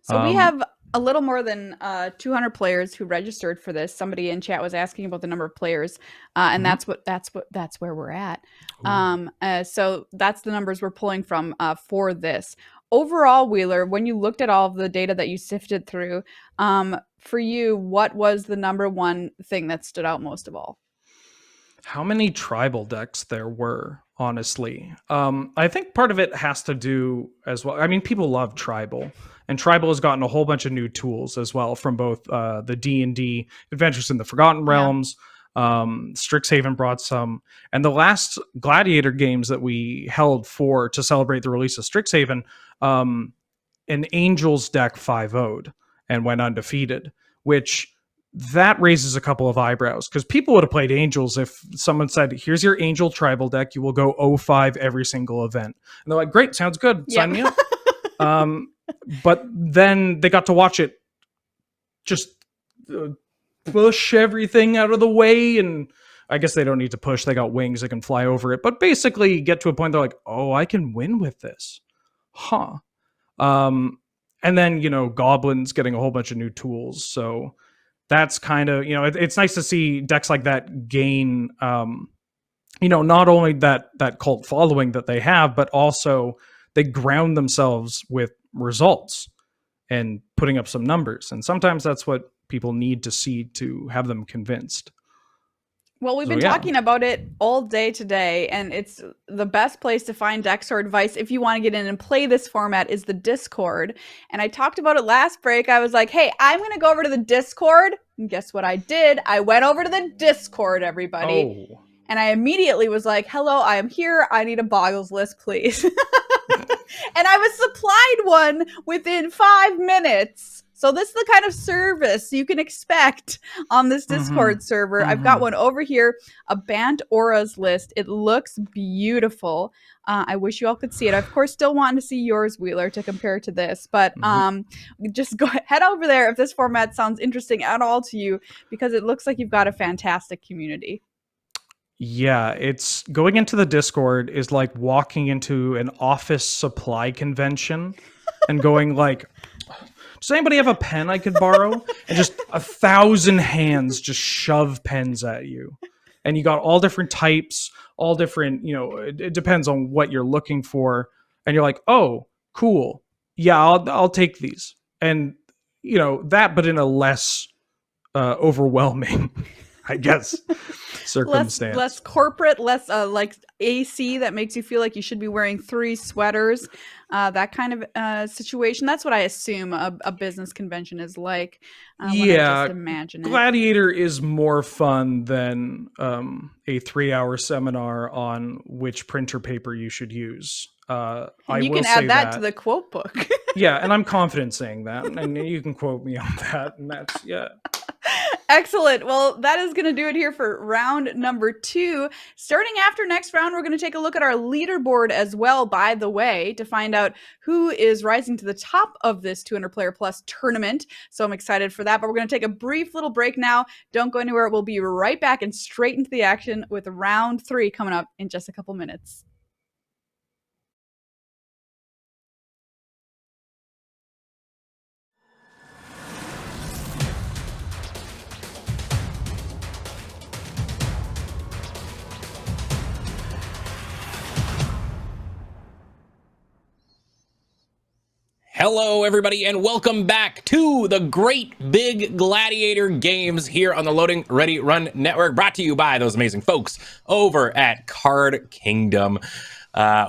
So we have a little more than 200 players who registered for this. Somebody in chat was asking about the number of players, and that's where we're at. So that's the numbers we're pulling from for this. Overall, Wheeler, when you looked at all of the data that you sifted through, for you, what was the number one thing that stood out most of all? How many tribal decks there were, honestly. I think part of it has to do as well. I mean, people love tribal, and tribal has gotten a whole bunch of new tools as well from both the D&D Adventures in the Forgotten Realms. Strixhaven brought some, and the last Gladiator games that we held to celebrate the release of Strixhaven, an Angels deck 5-0'd and went undefeated, which that raises a couple of eyebrows, because people would have played Angels if someone said, here's your Angel tribal deck, you will go 0-5 every single event. And they're like, great, sounds good, sign me up. But then they got to watch it just push everything out of the way, and I guess they don't need to push, they got wings, they can fly over it, but basically get to a point they're like, oh, I can win with this. And then, Goblins getting a whole bunch of new tools. So that's kind of, it's nice to see decks like that gain, not only that cult following that they have, but also they ground themselves with results and putting up some numbers. And sometimes that's what people need to see to have them convinced. Well, we've been talking about it all day today, and it's the best place to find decks or advice if you want to get in and play this format is the Discord. And I talked about it last break. I was like, hey, I'm going to go over to the Discord. And guess what I did? I went over to the Discord, everybody. Oh. And I immediately was like, hello, I am here. I need a Boggles list, please. And I was supplied one within 5 minutes. So this is the kind of service you can expect on this Discord server. I've got one over here, a Bant Auras list. It looks beautiful. I wish you all could see it. I, of course, still want to see yours, Wheeler, to compare to this. But just head over there if this format sounds interesting at all to you, because it looks like you've got a fantastic community. Yeah, it's going into the Discord is like walking into an office supply convention and going like, does anybody have a pen I could borrow? And just 1,000 hands just shove pens at you. and you got all different types, all different, it depends on what you're looking for. And you're like, oh, cool. Yeah, I'll take these. And, that, but in a less overwhelming, I guess, circumstance. Less corporate, less like AC that makes you feel like you should be wearing 3 sweaters, that kind of situation. That's what I assume a business convention is like. When I just imagine it. Gladiator is more fun than a 3-hour seminar on which printer paper you should use. You can add that to the quote book. Yeah, and I'm confident saying that, and you can quote me on that, and that's, yeah. Excellent. Well, that is going to do it here for round number 2. Starting after next round, we're going to take a look at our leaderboard as well, by the way, to find out who is rising to the top of this 200 player plus tournament. So I'm excited for that, but we're going to take a brief little break now. Don't go anywhere. We'll be right back and straight into the action with round 3 coming up in just a couple minutes. Hello, everybody, and welcome back to the great big Gladiator games here on the Loading Ready Run Network, brought to you by those amazing folks over at Card Kingdom.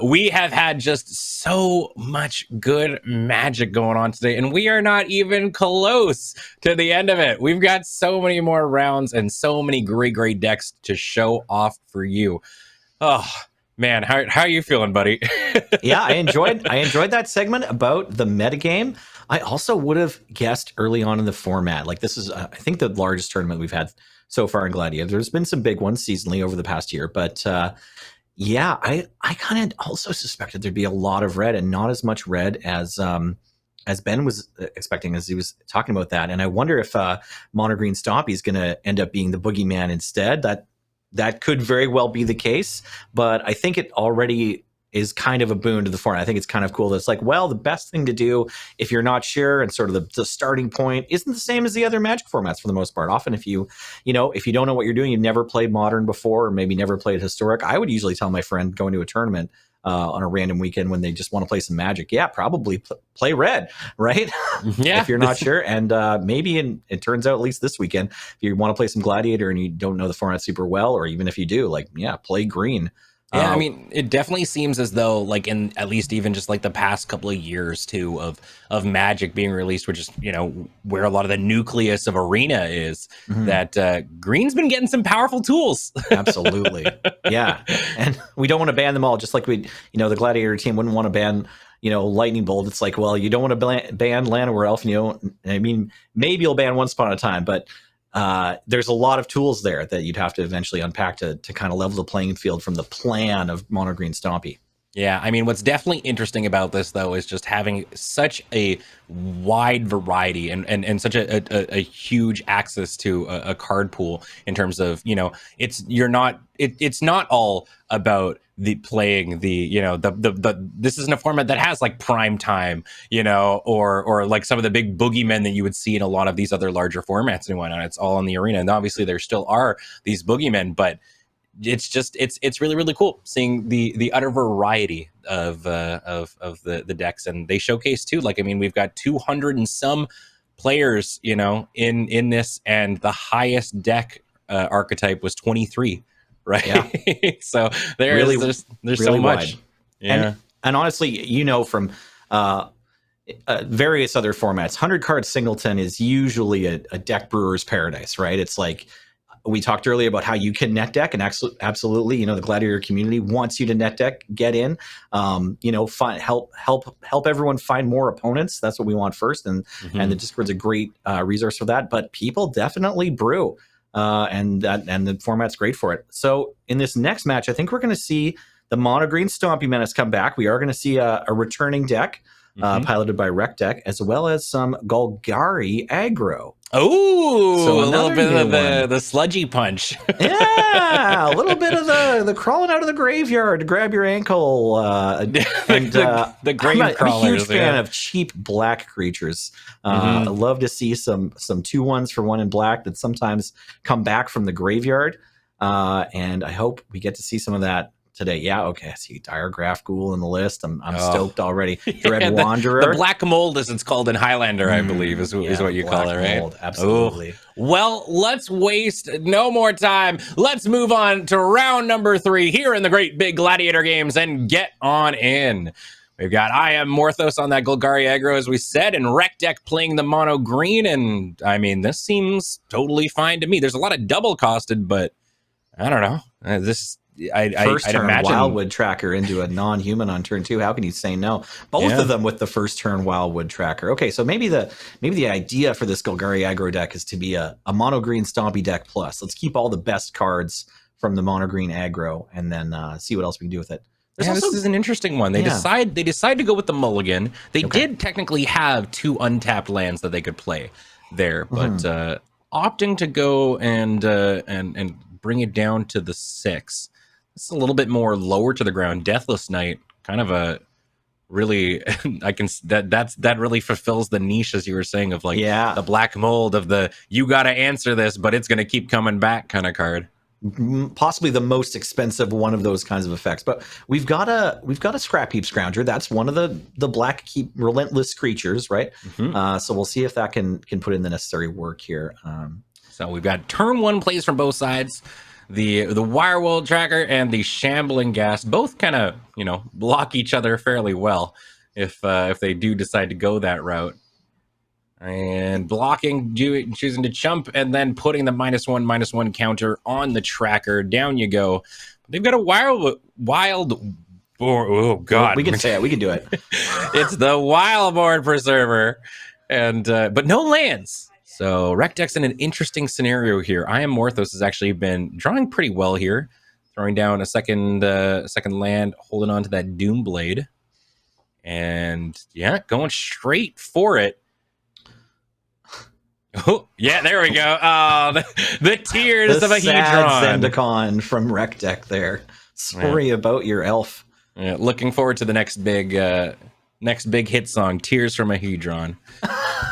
We have had just so much good magic going on today, and we are not even close to the end of it. We've got so many more rounds and so many great decks to show off for you. Oh, man, how are you feeling, buddy? Yeah, I enjoyed that segment about the metagame. I also would have guessed early on in the format. Like, this is, I think, the largest tournament we've had so far in Gladiator. There's been some big ones seasonally over the past year, but yeah, I kind of also suspected there'd be a lot of red and not as much red as Ben was expecting as he was talking about that. And I wonder if Mono Green Stompy is going to end up being the boogeyman instead. That could very well be the case, but I think it already is kind of a boon to the format. I think it's kind of cool that it's like, well, the best thing to do if you're not sure, and sort of the starting point isn't the same as the other Magic formats for the most part. Often if you don't know what you're doing, you've never played Modern before, or maybe never played Historic, I would usually tell my friend going to a tournament on a random weekend when they just want to play some Magic, yeah, probably play Red, right? Yeah. If you're not sure. And maybe it turns out, at least this weekend, if you want to play some Gladiator and you don't know the format super well, or even if you do, like, yeah, play Green. Yeah, I mean, it definitely seems as though, like, in at least even just like the past couple of years too of Magic being released, which is, where a lot of the nucleus of Arena is, that Green's been getting some powerful tools. Absolutely. Yeah. And we don't want to ban them all, just like the Gladiator team wouldn't want to ban, Lightning Bolt. It's like, well, you don't want to ban Llanowar Elf, I mean, maybe you'll ban one spot at a time, but there's a lot of tools there that you'd have to eventually unpack to kind of level the playing field from the plan of Mono Green Stompy. Yeah, I mean, what's definitely interesting about this, though, is just having such a wide variety and such a huge access to a card pool in terms of, it's not all about playing this isn't a format that has like prime time, or like some of the big boogeymen that you would see in a lot of these other larger formats and whatnot. It's all in the Arena, and obviously there still are these boogeymen, but it's really, really cool seeing the utter variety of the decks, and they showcase too. Like, I mean, we've got 200 and some players, in this, and the highest deck archetype was 23, right? Yeah. So there's really so much. Wide. Yeah, and honestly, from various other formats, 100 card singleton is usually a deck brewer's paradise, right? It's like, we talked earlier about how you can net deck, and absolutely, the Gladiator community wants you to net deck, get in, help everyone find more opponents. That's what we want first, and the Discord's a great resource for that. But people definitely brew, and the format's great for it. So in this next match, I think we're going to see the Mono Green Stompy Menace come back. We are going to see a returning deck piloted by Rec Deck, as well as some Golgari aggro. Oh, so a little bit of the sludgy punch. Yeah, a little bit of the crawling out of the graveyard to grab your ankle. The grave crawlers. I'm a huge fan of cheap black creatures. I love to see some 2/1s for 1 in black that sometimes come back from the graveyard. and I hope we get to see some of that today. Yeah, okay. I see Diregraph Ghoul in the list. I'm stoked already. Dread Wanderer. The black mold, as it's called in Highlander, I believe, is what you call it, right? Mold, absolutely. Ooh. Well, let's waste no more time. Let's move on to round number 3 here in the Great Big Gladiator Games and get on in. We've got I Am Morthos on that Golgari aggro, as we said, and Rec Deck playing the mono green. And I mean, this seems totally fine to me. There's a lot of double costed, but I don't know. I'd turn imagine Wildwood Tracker into a non-human on turn 2. How can you say no? Both of them with the first turn Wildwood Tracker. Okay, so maybe the idea for this Golgari aggro deck is to be a mono green stompy deck plus. Let's keep all the best cards from the mono green aggro and then see what else we can do with it. Yeah, this is an interesting one. They decide to go with the mulligan. They did technically have 2 untapped lands that they could play there, but opting to go and bring it down to the 6. It's a little bit more lower to the ground. Deathless Knight, kind of a really that really fulfills the niche, as you were saying, of like the black mold of the you got to answer this, but it's going to keep coming back kind of card. Possibly the most expensive one of those kinds of effects, but we've got a Scrap Heap Scrounger. That's one of the black keep relentless creatures, right? So we'll see if that can put in the necessary work here. So we've got turn 1 plays from both sides. The Wireworld Tracker and the Shambling Ghast both kind of, block each other fairly well if they do decide to go that route. And blocking, choosing to chump, and then putting the -1/-1 counter on the tracker. Down you go. They've got a wild oh god, we can say it. We can do it. It's the Wildboard Preserver, and but no lands. So Rec Deck's in an interesting scenario here. I Am Morthos has actually been drawing pretty well here, throwing down a second land, holding on to that Doomblade, and going straight for it. Oh, yeah, there we go. Oh, the tears of a Hedron. Zendikon from Rec Deck there. Sorry about your elf. Yeah, looking forward to the next big hit song, Tears from a Hedron.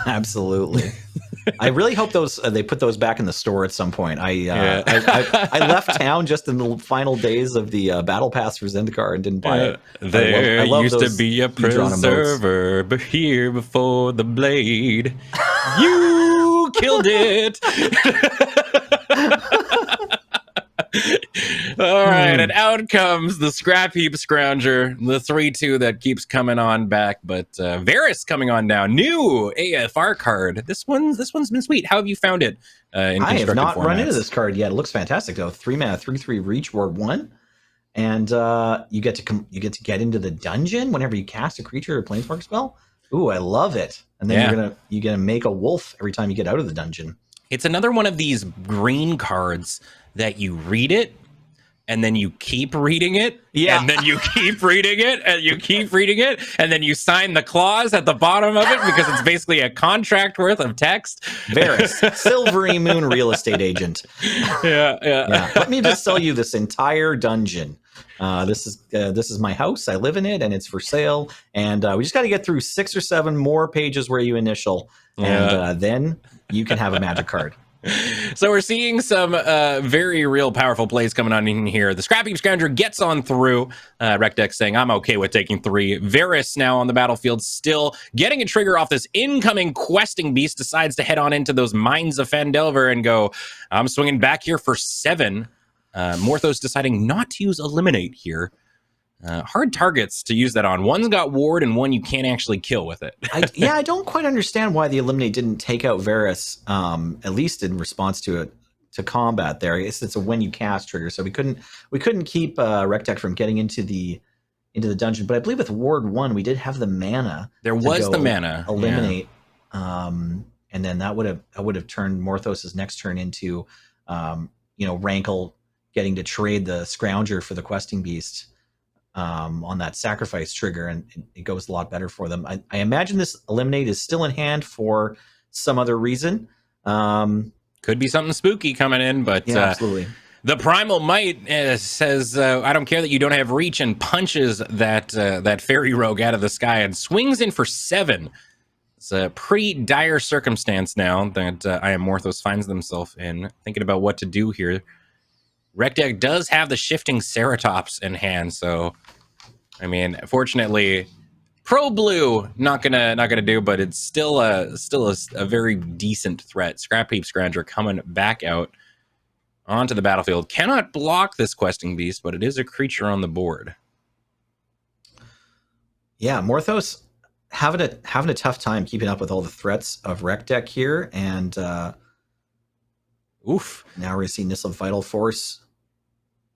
Absolutely. I really hope they put those back in the store at some point. I left town just in the final days of the battle pass for Zendikar and didn't buy it. There used to be a preserver, but here before the blade, you killed it. All right, and out comes the Scrap Heap Scrounger, the 3/2 that keeps coming on back. But Varys coming on now, new AFR card. This one's been sweet. How have you found it? In I have not formats? Run into this card yet. It looks fantastic though. 3-mana, 3/3 reach, ward 1, and you get to get into the dungeon whenever you cast a creature or planeswalker spell. Ooh, I love it. And then you're gonna make a wolf every time you get out of the dungeon. It's another one of these green cards that you read it, and then you keep reading it, and then you keep reading it, and you keep reading it, and then you sign the clause at the bottom of it because it's basically a contract worth of text. Varys, Silvery Moon real estate agent. Yeah. Let me just sell you this entire dungeon. This is my house. I live in it, and it's for sale. And we just got to get through 6 or 7 more pages where you initial, and then you can have a magic card. So we're seeing some very real powerful plays coming on in here. The Scrap Heap Scrounger gets on through. Rec Deck saying, I'm okay with taking 3. Varys now on the battlefield, still getting a trigger off this incoming questing beast, decides to head on into those Mines of Phandelver and go, I'm swinging back here for 7. Morthos deciding not to use Eliminate here. Hard targets to use that on. One's got ward and one you can't actually kill with it. I don't quite understand why the Eliminate didn't take out Varys, at least in response to combat there. I guess it's a when you cast trigger, so we couldn't keep Rec Deck from getting into the dungeon. But I believe with ward 1 we did have the mana. There was the mana. Eliminate. And then that would have turned Morthos's next turn into Rankle getting to trade the Scrounger for the questing beast. On that sacrifice trigger, and it goes a lot better for them. I imagine this Eliminate is still in hand for some other reason. Could be something spooky coming in, but absolutely. The Primal Might says, I don't care that you don't have reach, and punches that fairy rogue out of the sky and swings in for 7. It's a pretty dire circumstance now that I Am Morthos finds themselves in, thinking about what to do here. Rec Deck does have the shifting Ceratops in hand, so I mean, fortunately, Pro Blue not gonna do, but it's still a very decent threat. Scrap Heap Scrounger coming back out onto the battlefield. Cannot block this questing beast, but it is a creature on the board. Yeah, Morthos having a tough time keeping up with all the threats of Rec Deck here, and oof. Now we're gonna see Nissa Vital Force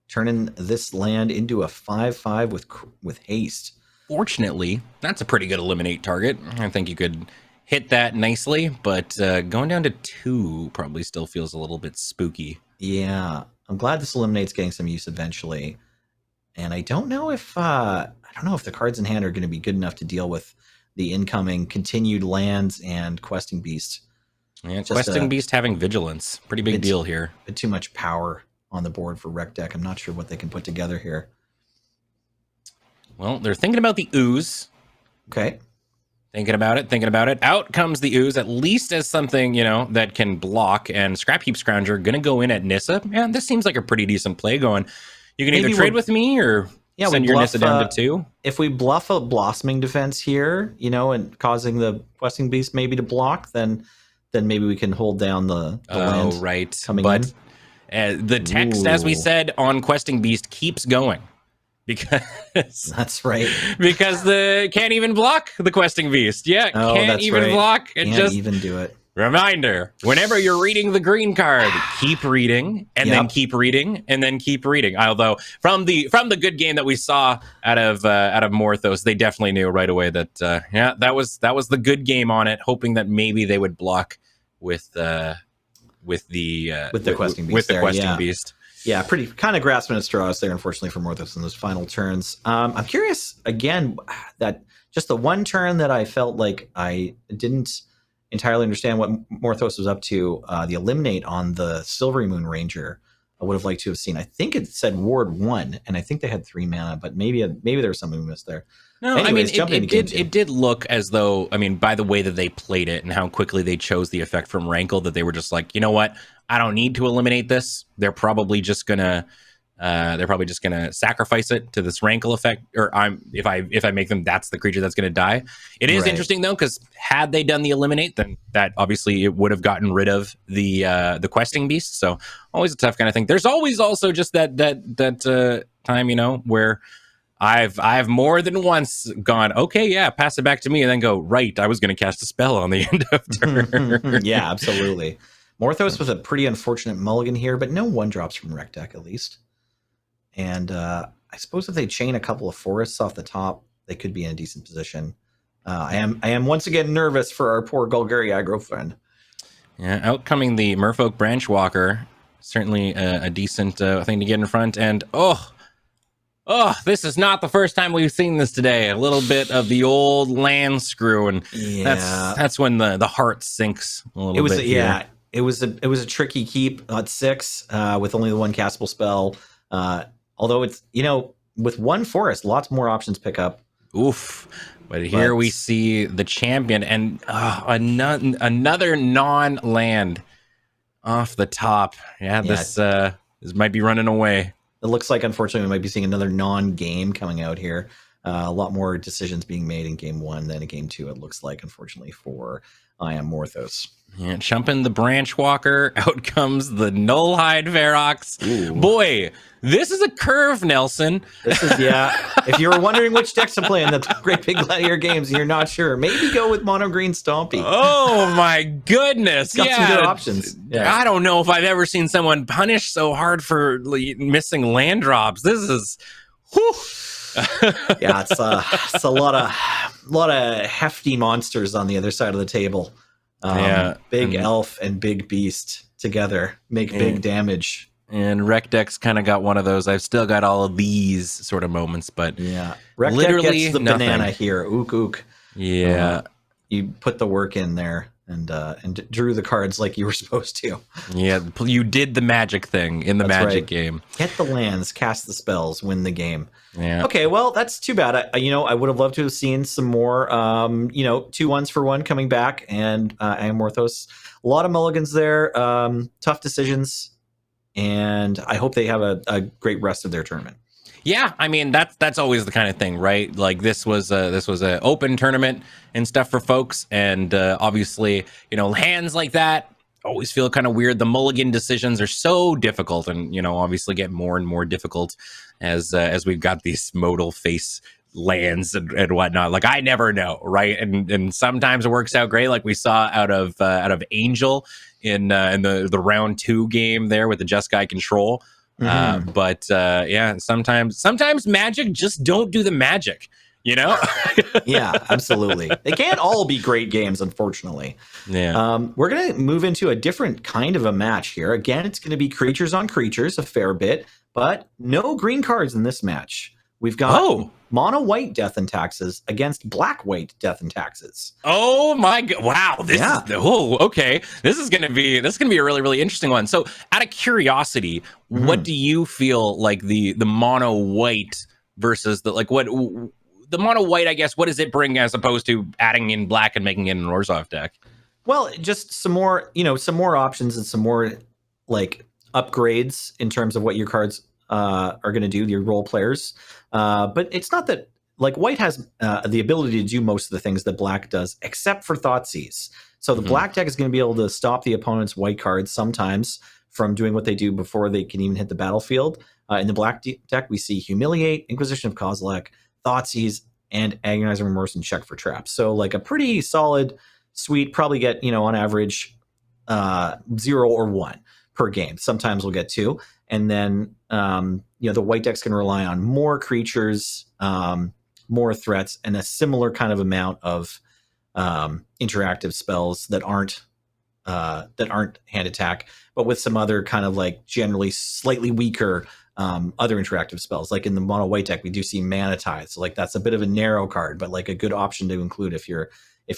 turning this land into a 5/5 with haste. Fortunately, that's a pretty good eliminate target. I think you could hit that nicely, but going down to 2 probably still feels a little bit spooky. Yeah, I'm glad this eliminate's getting some use eventually, and I don't know if the cards in hand are going to be good enough to deal with the incoming continued lands and questing beast. Yeah, questing beast having vigilance, pretty big deal here. A bit too much power on the board for Rec Deck. I'm not sure what they can put together here. Well, they're thinking about the ooze. Okay. Thinking about it. Out comes the ooze, at least as something, that can block. And Scrap Heap Scrounger going to go in at Nissa. Yeah, this seems like a pretty decent play going. You can either trade with me or send your Nissa down to 2. If we bluff a Blossoming Defense here, and causing the questing beast maybe to block, then maybe we can hold down the land. Right. Coming but in. The text, as we said, on questing beast keeps going. Because that's right. Because can't even block the questing beast. Yeah, can't even block. It can't even do it. Reminder: whenever you're reading the green card, keep reading and then keep reading and then keep reading. Although from the good game that we saw out of Morthos, they definitely knew right away that that was the good game on it. Hoping that maybe they would block with the questing beast. Yeah, pretty kind of grasping at straws there, unfortunately, for Morthos in those final turns. I'm curious, again, that just the one turn that I felt like I didn't entirely understand what Morthos was up to, the eliminate on the Silvery Moon Ranger, I would have liked to have seen. I think it said Ward 1, and I think they had 3 mana, but maybe there was something we missed there. No, anyways, it did look as though, by the way that they played it and how quickly they chose the effect from Rankle, that they were just like, you know what? I don't need to eliminate this. They're probably just gonna sacrifice it to this Rankle effect. Or if I make them, that's the creature that's gonna die. It is interesting though, because had they done the eliminate, then that obviously it would have gotten rid of the questing beast. So always a tough kind of thing. There's always also just that time, where I've more than once gone, okay, yeah, pass it back to me, and then go, right, I was going to cast a spell on the end of turn. Yeah, absolutely. Morthos with a pretty unfortunate mulligan here, but no 1-drops from Rec Deck at least. And I suppose if they chain a couple of forests off the top, they could be in a decent position. I am once again nervous for our poor Golgari aggro friend. Yeah, outcoming the Merfolk Branchwalker, certainly a decent thing to get in front. And this is not the first time we've seen this today. A little bit of the old land screw, and that's when the heart sinks a little bit. Yeah, it was a tricky keep at 6 with only the 1 castable spell. Although it's with 1 forest, lots more options pick up. Oof. But here we see the champion and another non-land off the top. Yeah, this might be running away. It looks like, unfortunately, we might be seeing another non-game coming out here. A lot more decisions being made in game 1 than in game 2, it looks like, unfortunately, for I Am Morthos. Yeah, jumping the Branchwalker, out comes the Nullhide Ferox. Ooh. Boy, this is a curve, Nelson. This is, if you were wondering which decks to play in the Great Big Gladiator games and you're not sure, maybe go with Mono Green Stompy. Oh my goodness. Got some good options. Yeah. I don't know if I've ever seen someone punished so hard for missing land drops. This is, whew. Yeah, it's a lot of hefty monsters on the other side of the table. Big elf and big beast together make big damage. And Rec Deck's kind of got one of those. I've still got all of these sort of moments, but Rec literally Deck gets the banana here. Ook. Yeah, you put the work in there and drew the cards like you were supposed to. Yeah, you did the magic thing in the magic game. Get the lands, cast the spells, win the game. Yeah. Okay, well, that's too bad. I would have loved to have seen some more, 2 1s for 1 coming back, and I Am Morthos. A lot of mulligans there. Tough decisions. and I hope they have a great rest of their tournament. Yeah, I mean that's always the kind of thing, right? Like this was a open tournament and stuff for folks, and obviously, hands like that always feel kind of weird. The mulligan decisions are so difficult, and obviously get more and more difficult as we've got these modal face lands and whatnot. Like I never know, right? And sometimes it works out great, like we saw out of Angel in the round 2 game there with the Just Guy control. But sometimes Magic just don't do the magic, Yeah, absolutely. They can't all be great games, unfortunately. Yeah. We're going to move into a different kind of a match here. Again, it's going to be creatures on creatures a fair bit, but no green cards in this match. We've got mono white Death and Taxes against black white Death and Taxes. Oh my god! Wow, okay. This is gonna be a really, really interesting one. So, out of curiosity, what do you feel like the mono white versus the mono white? I guess what does it bring as opposed to adding in black and making it an Orzhov deck? Well, just some more options and some more like upgrades in terms of what your cards are going to do, your role players. But it's not that like white has the ability to do most of the things that black does, except for Thoughtseize. So the black deck is going to be able to stop the opponent's white cards sometimes from doing what they do before they can even hit the battlefield. In the black deck, we see Humiliate, Inquisition of Kozilek, Thoughtseize, and Agonizing Remorse and Check for Traps. So like a pretty solid suite, probably get, on average 0 or 1 per game. Sometimes we'll get 2. And then, the white decks can rely on more creatures, more threats, and a similar kind of amount of interactive spells that aren't hand attack, but with some other kind of like generally slightly weaker other interactive spells. Like in the mono white deck, we do see Mana Tithe. So like that's a bit of a narrow card, but like a good option to include if you're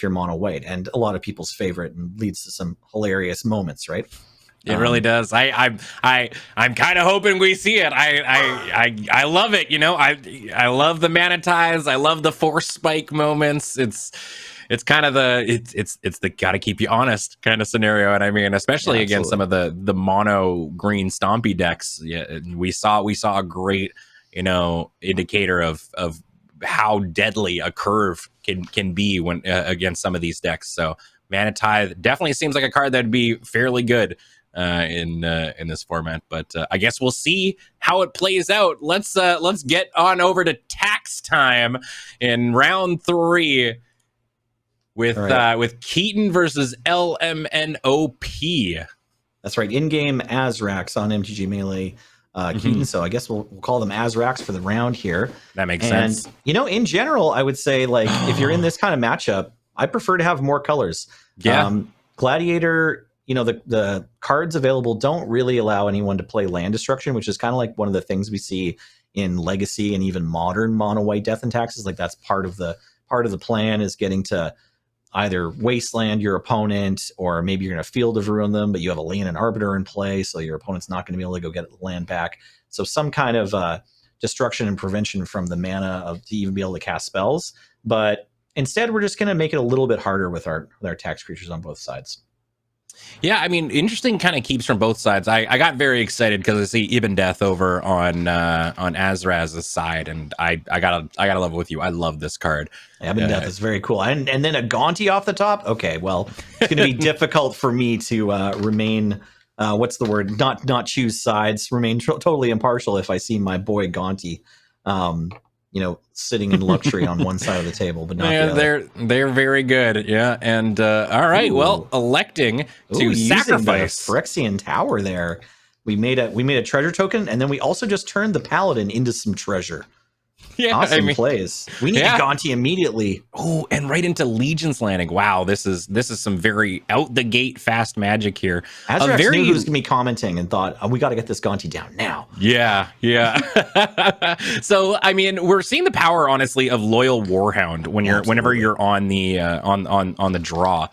mono white, and a lot of people's favorite, and leads to some hilarious moments, right? It really does. I'm kind of hoping we see it. I love it. I love the Mana Tithes. I love the Force Spike moments. It's kind of it's the gotta keep you honest kind of scenario. And I mean, especially against some of the mono green stompy decks. Yeah, we saw a great indicator of how deadly a curve can be when against some of these decks. So Mana Tithe definitely seems like a card that'd be fairly good in this format, but I guess we'll see how it plays out. Let's get on over to tax time in round 3 with Keaton versus LMNOP. That's right, in-game Azracs on MTG Melee. Keaton, so I guess we'll call them Azracs for the round here. That makes sense. In general, I would say like if you're in this kind of matchup, I prefer to have more colors. Yeah. Gladiator, the cards available don't really allow anyone to play land destruction, which is kind of like one of the things we see in Legacy and even modern mono white Death and Taxes. Like that's part of the plan is getting to either wasteland your opponent, or maybe you're going to Field of Ruin them, but you have a Lane and Arbiter in play, so your opponent's not going to be able to go get the land back. So some kind of destruction and prevention from the mana to even be able to cast spells. But instead, we're just going to make it a little bit harder with our tax creatures on both sides. Yeah, I mean, interesting kind of keeps from both sides. I got very excited because I see Ibn Death over on Azraz's side, and I gotta love it with you. I love this card. Ibn Death is very cool, and then a Gaunty off the top. Okay, well, it's going to be difficult for me to remain. What's the word? Not choose sides. Remain totally impartial if I see my boy Gaunty. Sitting in luxury on one side of the table, but not the other. They're very good. Yeah. And all right, well, electing to sacrifice the Phyrexian Tower there. We made a treasure token, and then we also just turned the Paladin into some treasure. Yeah, awesome plays. We need Gaunty immediately. Oh, and right into Legion's Landing. Wow, this is some very out the gate fast magic here. Azrax knew who was going to be commenting and thought, we got to get this Gaunty down now. Yeah. So I mean, we're seeing the power, honestly, of Loyal Warhound whenever you're on the on the draw.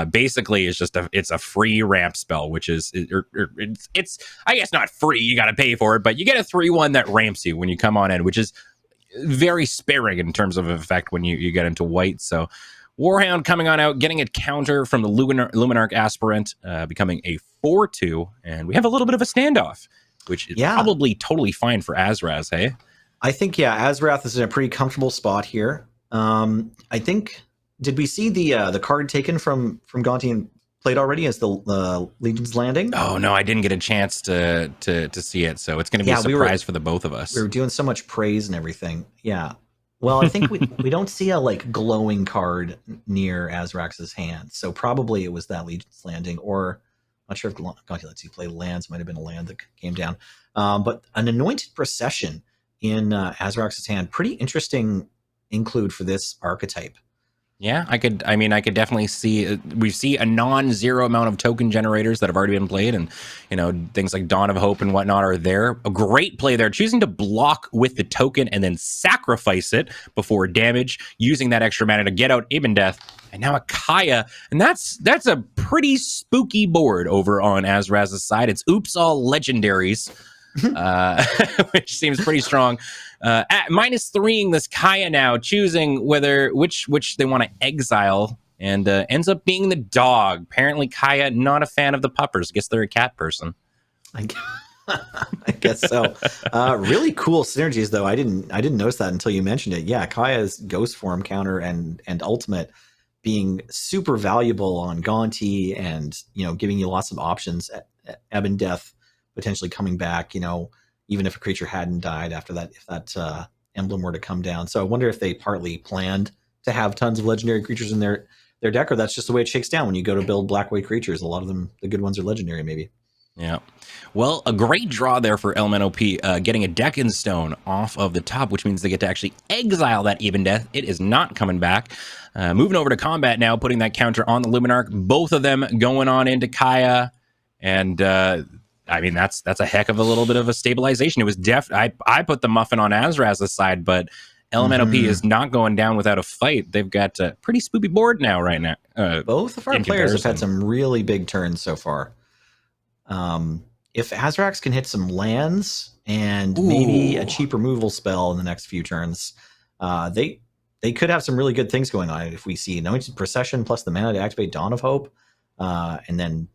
Basically, it's a free ramp spell, which is it's I guess not free. You got to pay for it, but you get a 3/1 that ramps you when you come on in, which is very sparing in terms of effect when you get into white. So Warhound coming on out, getting a counter from the Luminarch Aspirant, becoming a 4-2. And we have a little bit of a standoff, which is probably totally fine for Azraz, hey? I think, Azrath is in a pretty comfortable spot here. I think, did we see the card taken from Gonti and played already as the Legion's Landing? Oh, no, I didn't get a chance to see it. So it's going to be a surprise for the both of us. We were doing so much praise and everything. Yeah. Well, I think we don't see a glowing card near Azrax's hand. So probably it was that Legion's Landing, or I'm not sure if Gonti lets you play lands. Might have been a land that came down. But an Anointed Procession in Azrax's hand. Pretty interesting include for this archetype. Yeah, I could definitely see, we see a non-zero amount of token generators that have already been played, and, things like Dawn of Hope and whatnot are there. A great play there, choosing to block with the token and then sacrifice it before damage, using that extra mana to get out Ibn Death, and now a Kaya, and that's a pretty spooky board over on Azraz's side. It's oops all legendaries, which seems pretty strong. At -3ing this Kaya now, choosing which they want to exile, and ends up being the dog. Apparently Kaya not a fan of the puppers. Guess they're a cat person. I guess so. Really cool synergies though. I didn't notice that until you mentioned it. Yeah, Kaya's ghost form counter and ultimate being super valuable on Gonti, and giving you lots of options. Ebon Death potentially coming back, even if a creature hadn't died after that, if that emblem were to come down. So I wonder if they partly planned to have tons of legendary creatures in their deck, or that's just the way it shakes down when you go to build black-white creatures. A lot of them, the good ones, are legendary, maybe. Yeah. Well, a great draw there for LMNOP, getting a Deck in Stone off of the top, which means they get to actually exile that Even Death. It is not coming back. Moving over to combat now, putting that counter on the Luminarch. Both of them going on into Kaya, and that's a heck of a little bit of a stabilization. It was I put the muffin on Azraz's side, but LMNOP is not going down without a fight. They've got a pretty spoopy board now, right now. Both of our players have had some really big turns so far. If Azrax can hit some lands and maybe a cheap removal spell in the next few turns, they could have some really good things going on. If we see Anointed Procession plus the mana to activate Dawn of Hope, and then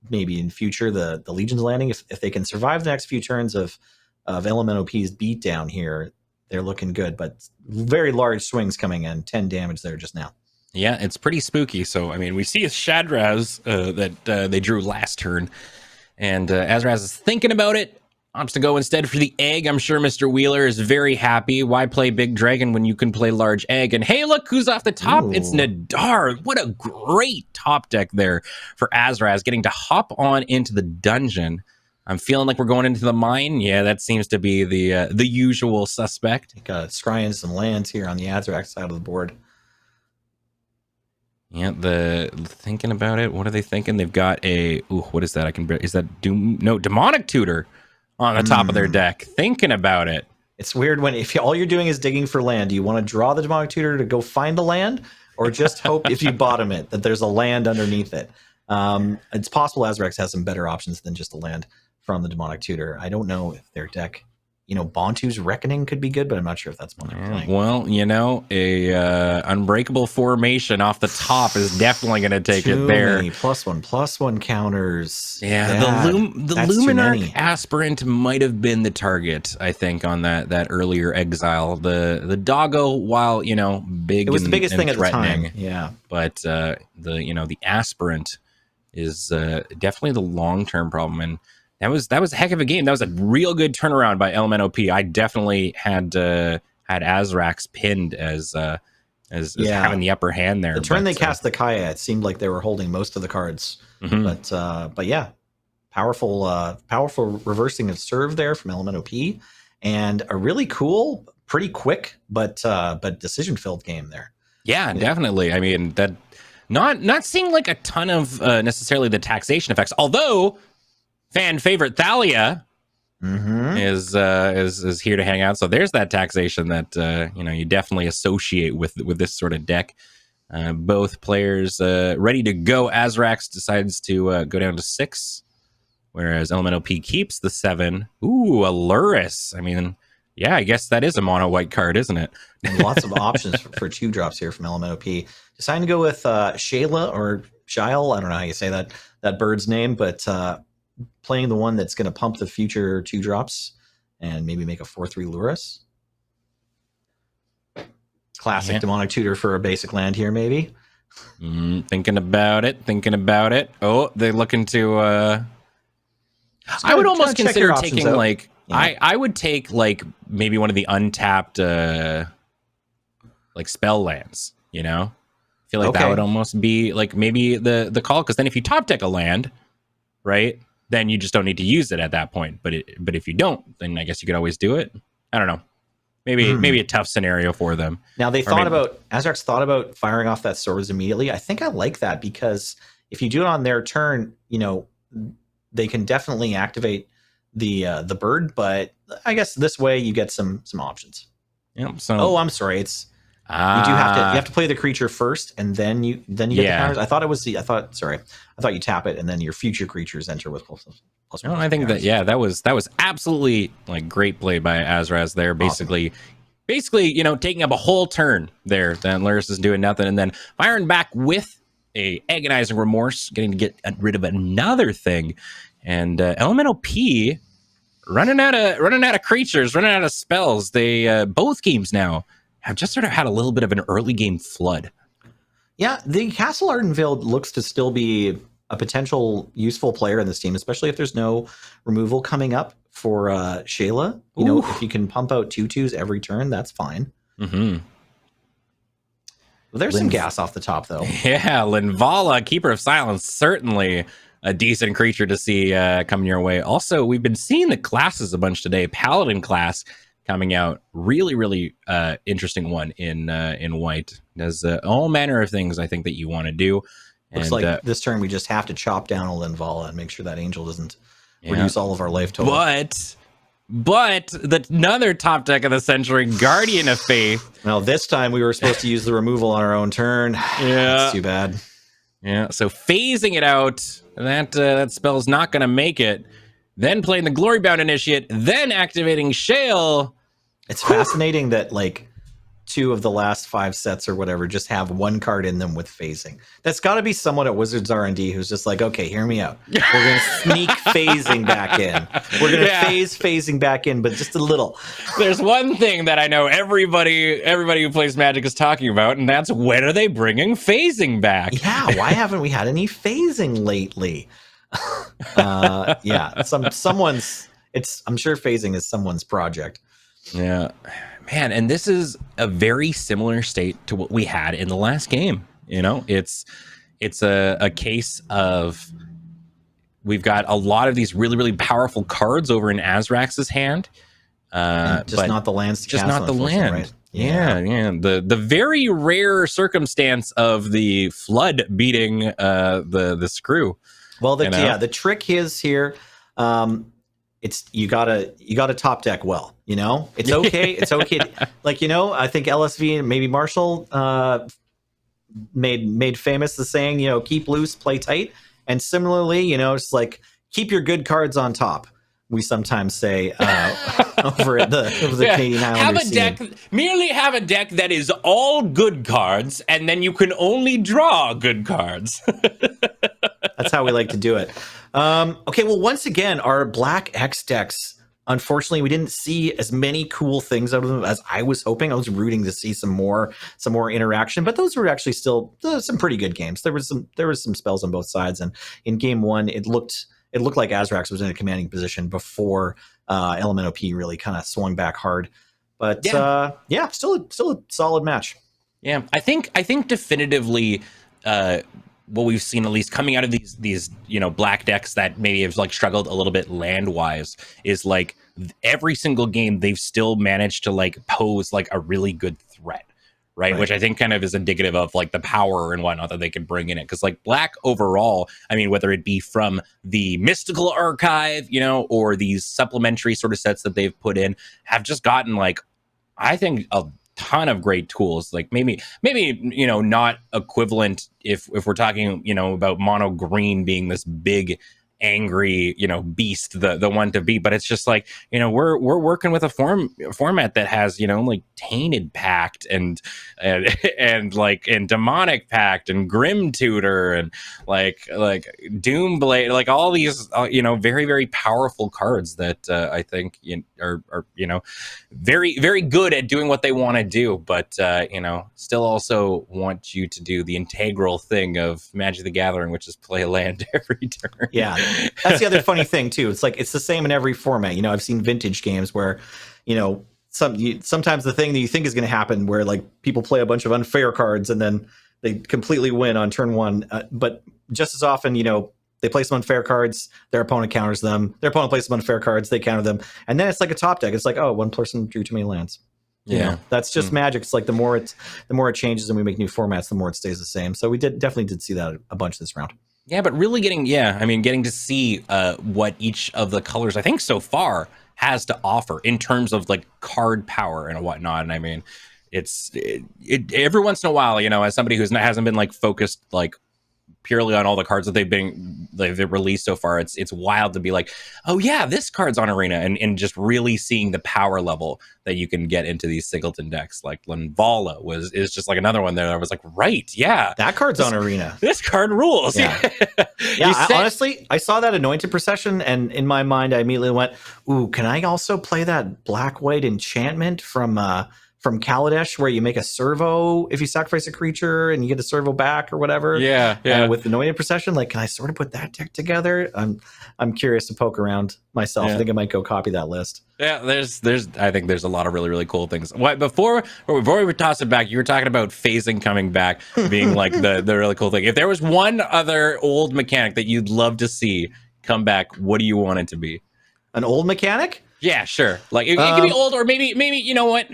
maybe in future the Legion's Landing, if they can survive the next few turns of LMNOP's beatdown here, they're looking good. But very large swings coming in, 10 damage there just now. Yeah, it's pretty spooky. So we see a Shadraz that they drew last turn, and Azraz is thinking about it. Opts to go instead for the egg. I'm sure Mr. Wheeler is very happy. Why play Big Dragon when you can play Large Egg? And hey, look who's off the top. Ooh. It's Nadar. What a great top deck there for Azraz, getting to hop on into the dungeon. I'm feeling like we're going into the mine. Yeah, that seems to be the usual suspect. Got scrying some lands here on the Azrax side of the board. Yeah, thinking about it, what are they thinking? They've got what is that? Is that Demonic Tutor on the top of their deck. Thinking about it. It's weird if all you're doing is digging for land. Do you want to draw the Demonic Tutor to go find a land, or just hope if you bottom it that there's a land underneath it? It's possible Azrax has some better options than just a land from the Demonic Tutor. I don't know if their deck, Bontu's Reckoning could be good, but I'm not sure if that's one they're playing. Well, a Unbreakable Formation off the top is definitely going to take it there. Many +1/+1 counters. Yeah, the Luminarch Aspirant might have been the target, I think, on that earlier exile. The Doggo, while big, it was the biggest thing at the time. Yeah, but the Aspirant is definitely the long-term problem. And that was a heck of a game. That was a real good turnaround by LMNOP. I definitely had Azrax pinned as having the upper hand there. The turn they cast the Kaya, it seemed like they were holding most of the cards. But yeah, powerful reversing of serve there from LMNOP, and a really cool, pretty quick but decision filled game there. Yeah, definitely. I mean, that not seeing like a ton of necessarily the taxation effects, although fan favorite Thalia is here to hang out. So there's that taxation that you definitely associate with this sort of deck. Both players ready to go. Azrax decides to go down to 6, whereas LMNOP keeps the 7. Ooh, a Luris. I mean, Yeah, I guess that is a mono white card, isn't it? And lots of options for 2 drops here from Elemental P. And lots of options for 2 drops here from Elemental P. Deciding to go with Shayla or Shyle. I don't know how you say that bird's name, but playing the one that's going to pump the future 2 drops and maybe make a 4/3 Lurus. Classic demonic tutor for a basic land here, maybe. Thinking about it. Oh, they're looking to. I would almost consider taking like. Yeah. I would take like maybe one of the untapped like spell lands. You know, I feel like that would almost be like maybe the call, because then if you top deck a land, right, then you just don't need to use it at that point. But if you don't, then I guess you could always do it. I don't know. Maybe a tough scenario for them. Now Azrax thought about firing off that Swords immediately. I think I like that, because if you do it on their turn, you know, they can definitely activate the bird, but I guess this way you get some options. Yeah. So I'm sorry. It's you have to play the creature first, and then you get the counters. I thought you tap it and then your future creatures enter with plus. No, I think that was absolutely like great play by Azraz there. Basically, you know, taking up a whole turn there. Then Lurus is doing nothing, and then firing back with a agonizing remorse, getting to get rid of another thing. And Elemental P running out of creatures, running out of spells. They both games now have just sort of had a little bit of an early game flood. Yeah, the Castle Ardenvale looks to still be a potential useful player in this team, especially if there's no removal coming up for Shayla. You know, if you can pump out 2/2s every turn, that's fine. Mm-hmm. Well, there's some gas off the top, though. Yeah, Linvala, Keeper of Silence, certainly a decent creature to see coming your way. Also, we've been seeing the classes a bunch today. Paladin class coming out, really interesting one in white. Does all manner of things I think that you want to do. Looks like this turn we just have to chop down a Linvala and make sure that Angel doesn't reduce all of our life total. But another top deck of the century, Guardian of Faith. Well, this time we were supposed to use the removal on our own turn. Yeah, that's too bad. Yeah, so phasing it out, that spell's not going to make it. Then playing the Glorybound Initiate, then activating Shale. It's fascinating that like 2 of the last 5 sets or whatever just have 1 card in them with phasing. That's got to be someone at Wizards R&D who's just like, okay, hear me out. We're going to sneak phasing back in. We're going to phase phasing back in, but just a little. There's one thing that I know everybody who plays Magic is talking about, and that's when are they bringing phasing back? Yeah, why haven't we had any phasing lately? Yeah, someone's. I'm sure phasing is someone's project. Yeah. Man, and this is a very similar state to what we had in the last game. You know, it's a case of we've got a lot of these really powerful cards over in Azrax's hand. Just not the lands. Just not the land. Right? Yeah. The very rare circumstance of the flood beating the screw. Well, the trick is here. It's you gotta top deck well, you know. It's okay. It's okay. Like, you know, I think LSV and maybe Marshall made famous the saying, you know, keep loose, play tight. And similarly, you know, it's like keep your good cards on top. We sometimes say over at the Canadian Islanders. Merely have a deck that is all good cards, and then you can only draw good cards. That's how we like to do it. Okay, well, once again, our Black X decks, unfortunately, we didn't see as many cool things out of them as I was hoping. I was rooting to see some more interaction, but those were actually still some pretty good games. There was some spells on both sides, and in game 1, it looked like Azrax was in a commanding position before Elemental P really kind of swung back hard. But still a solid match. Yeah, I think definitively what we've seen, at least coming out of these you know, black decks that maybe have like struggled a little bit land wise, is like every single game they've still managed to like pose like a really good threat. Right. Which I think kind of is indicative of like the power and whatnot that they can bring in it. Because like black overall, I mean, whether it be from the mystical archive, you know, or these supplementary sort of sets that they've put in, have just gotten like, I think, a ton of great tools. Like maybe you know, not equivalent if we're talking, you know, about mono green being this big angry, beast, the one to beat. But it's just like, we're working with a format that has, like Tainted Pact and Demonic Pact and Grim Tutor and like Doomblade, like all these very, very powerful cards that I think are very, very good at doing what they want to do, but still also want you to do the integral thing of Magic the Gathering, which is play a land every turn. Yeah, that's the other funny thing too. It's like it's the same in every format. I've seen vintage games where, sometimes the thing that you think is going to happen, where like people play a bunch of unfair cards and then they completely win on turn one. But just as often, they play some unfair cards, their opponent counters them. Their opponent plays some unfair cards, they counter them, and then it's like a top deck. It's like, oh, one person drew too many lands. That's just Magic. It's like the more it changes and we make new formats, the more it stays the same. So we definitely did see that a bunch this round. Yeah, but really getting to see what each of the colors, I think so far, has to offer in terms of like card power and whatnot. And I mean, it's every once in a while, as somebody who hasn't been like focused like purely on all the cards that they've released so far, it's wild to be like, oh yeah, this card's on Arena, and just really seeing the power level that you can get into these singleton decks. Like Linvala is just like another one there. I was like, right, yeah, that card's on Arena. This card rules. Yeah, honestly, I saw that Anointed Procession, and in my mind, I immediately went, ooh, can I also play that black-white enchantment from Kaladesh, where you make a servo if you sacrifice a creature and you get a servo back or whatever. Yeah. With Anointed Procession, like, can I sort of put that deck together? I'm curious to poke around myself. Yeah. I think I might go copy that list. Yeah, I think there's a lot of really, really cool things. Before we toss it back, you were talking about phasing coming back being like the really cool thing. If there was one other old mechanic that you'd love to see come back, what do you want it to be? An old mechanic? Yeah, sure. Like it can be old, or maybe you know what?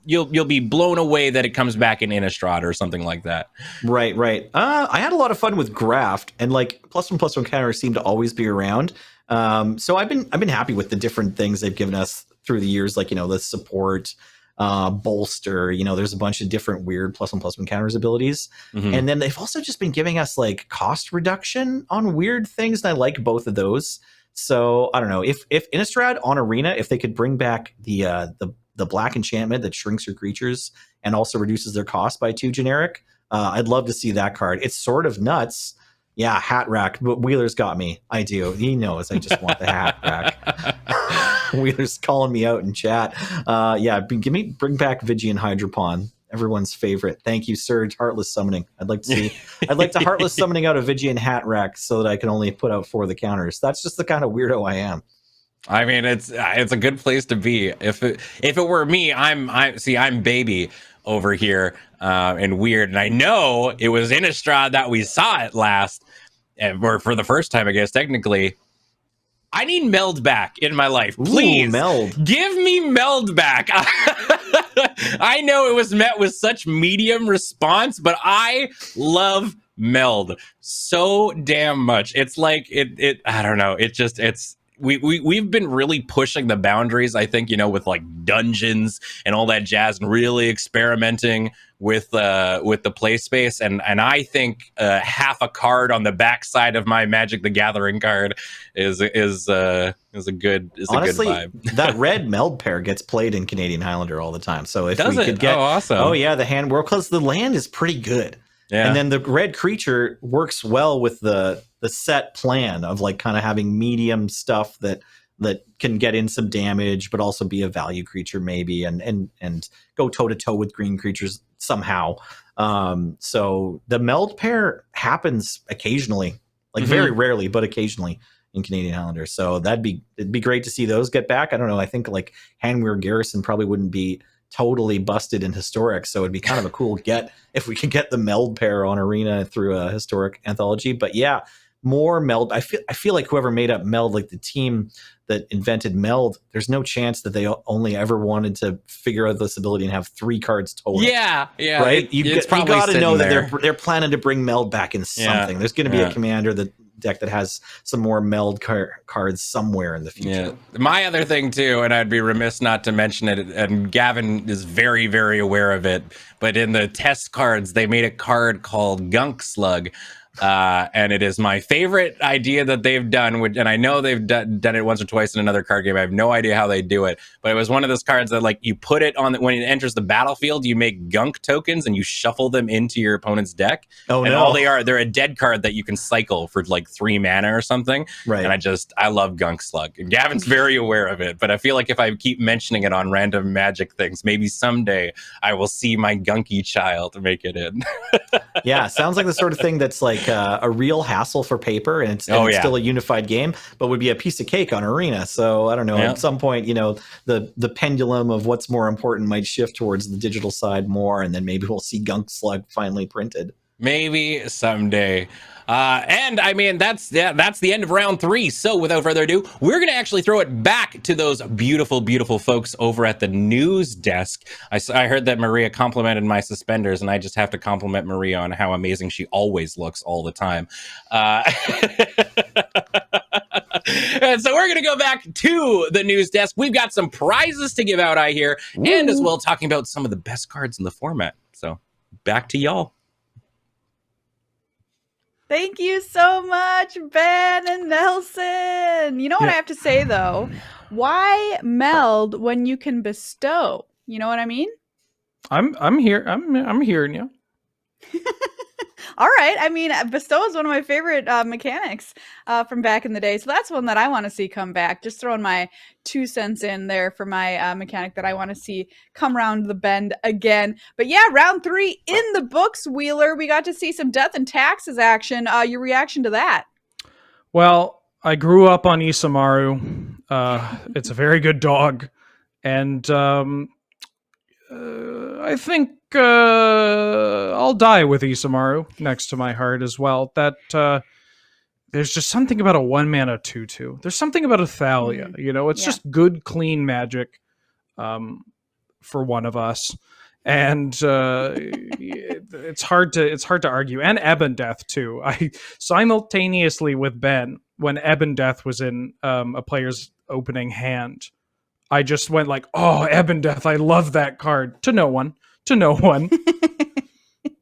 You'll be blown away that it comes back in Innistrad or something like that. Right. I had a lot of fun with Graft, and like +1/+1 counters seem to always be around. So I've been happy with the different things they've given us through the years, like the support, bolster. There's a bunch of different weird +1/+1 counters abilities, and then they've also just been giving us like cost reduction on weird things, and I like both of those. So I don't know if Innistrad on Arena, if they could bring back the black enchantment that shrinks your creatures and also reduces their cost by 2 generic. I'd love to see that card. It's sort of nuts. Yeah, Hat Rack. But Wheeler's got me. I do. He knows I just want the Hat Rack. Wheeler's calling me out in chat. Bring back Vigian Hydropon. Everyone's favorite. Thank you, Surge. Heartless Summoning. I'd like to Heartless Summoning out a Vigian Hat Rack so that I can only put out 4 of the counters. That's just the kind of weirdo I am. I mean, it's a good place to be. If it were me, I'm baby over here and weird, and I know it was Innistrad that we saw it last, or for the first time, I guess technically. I need Meld back in my life, please. Ooh, Meld. Give me Meld back. I know it was met with such medium response, but I love Meld so damn much. It's like it. I don't know. We've been really pushing the boundaries, I think, with like dungeons and all that jazz, and really experimenting with the play space. And I think half a card on the backside of my Magic the Gathering card is a good Honestly, vibe. That red Meld pair gets played in Canadian Highlander all the time. So if Does we it? could get, awesome. The hand world, because the land is pretty good. Yeah. And then the red creature works well with the set plan of like kind of having medium stuff that can get in some damage, but also be a value creature maybe, and go toe to toe with green creatures somehow. So the Meld pair happens occasionally, like very rarely, but occasionally in Canadian Highlander. So it'd be great to see those get back. I don't know. I think like Hanweir Garrison probably wouldn't be totally busted in Historic, so it'd be kind of a cool get if we could get the Meld pair on Arena through a Historic anthology. But yeah, more Meld. I feel like whoever made up Meld, like the team that invented Meld, there's no chance that they only ever wanted to figure out this ability and have 3 cards total. Yeah, right. You got to know there. that they're planning to bring Meld back in something. There's going to be a commander deck that has some more Meld cards somewhere in the future. Yeah. My other thing too, and I'd be remiss not to mention it, and Gavin is very, very aware of it, but in the test cards, they made a card called Gunk Slug, And it is my favorite idea that they've done, and I know they've done it once or twice in another card game. I have no idea how they do it, but it was one of those cards that, like, you put it on when it enters the battlefield, you make gunk tokens and you shuffle them into your opponent's deck. Oh, and no. all they're a dead card that you can cycle for like 3 mana or something. Right. And I love Gunk Slug. And Gavin's very aware of it, but I feel like if I keep mentioning it on random Magic things, maybe someday I will see my gunky child make it in. Yeah, sounds like the sort of thing that's like a real hassle for paper, and it's still a unified game, but would be a piece of cake on Arena. So I don't know. At some point, the pendulum of what's more important might shift towards the digital side more, and then maybe we'll see Gunk Slug finally printed. Maybe someday. And I mean, that's the end of round 3. So without further ado, we're going to actually throw it back to those beautiful, beautiful folks over at the news desk. I heard that Maria complimented my suspenders, and I just have to compliment Maria on how amazing she always looks all the time. And so we're going to go back to the news desk. We've got some prizes to give out, I hear, and as well talking about some of the best cards in the format. So back to y'all. Thank you so much, Ben and Nelson. You know what I have to say, though? Why meld when you can bestow? You know what I mean? I'm here. I'm hearing you. All right. I mean, bestow is one of my favorite mechanics from back in the day. So that's one that I want to see come back. Just throwing my 2 cents in there for my mechanic that I want to see come round the bend again. But yeah, round 3 in the books, Wheeler. We got to see some death and taxes action. Your reaction to that? Well, I grew up on Isamaru. It's a very good dog. And I think I'll die with Isamaru next to my heart as well. That there's just something about a 1-mana 2/2. There's something about a Thalia. It's just good, clean magic for one of us, and it's hard to argue. And Ebon Death too. I simultaneously with Ben, when Ebon Death was in a player's opening hand, I just went like, "Oh, Ebon Death! I love that card." To no one.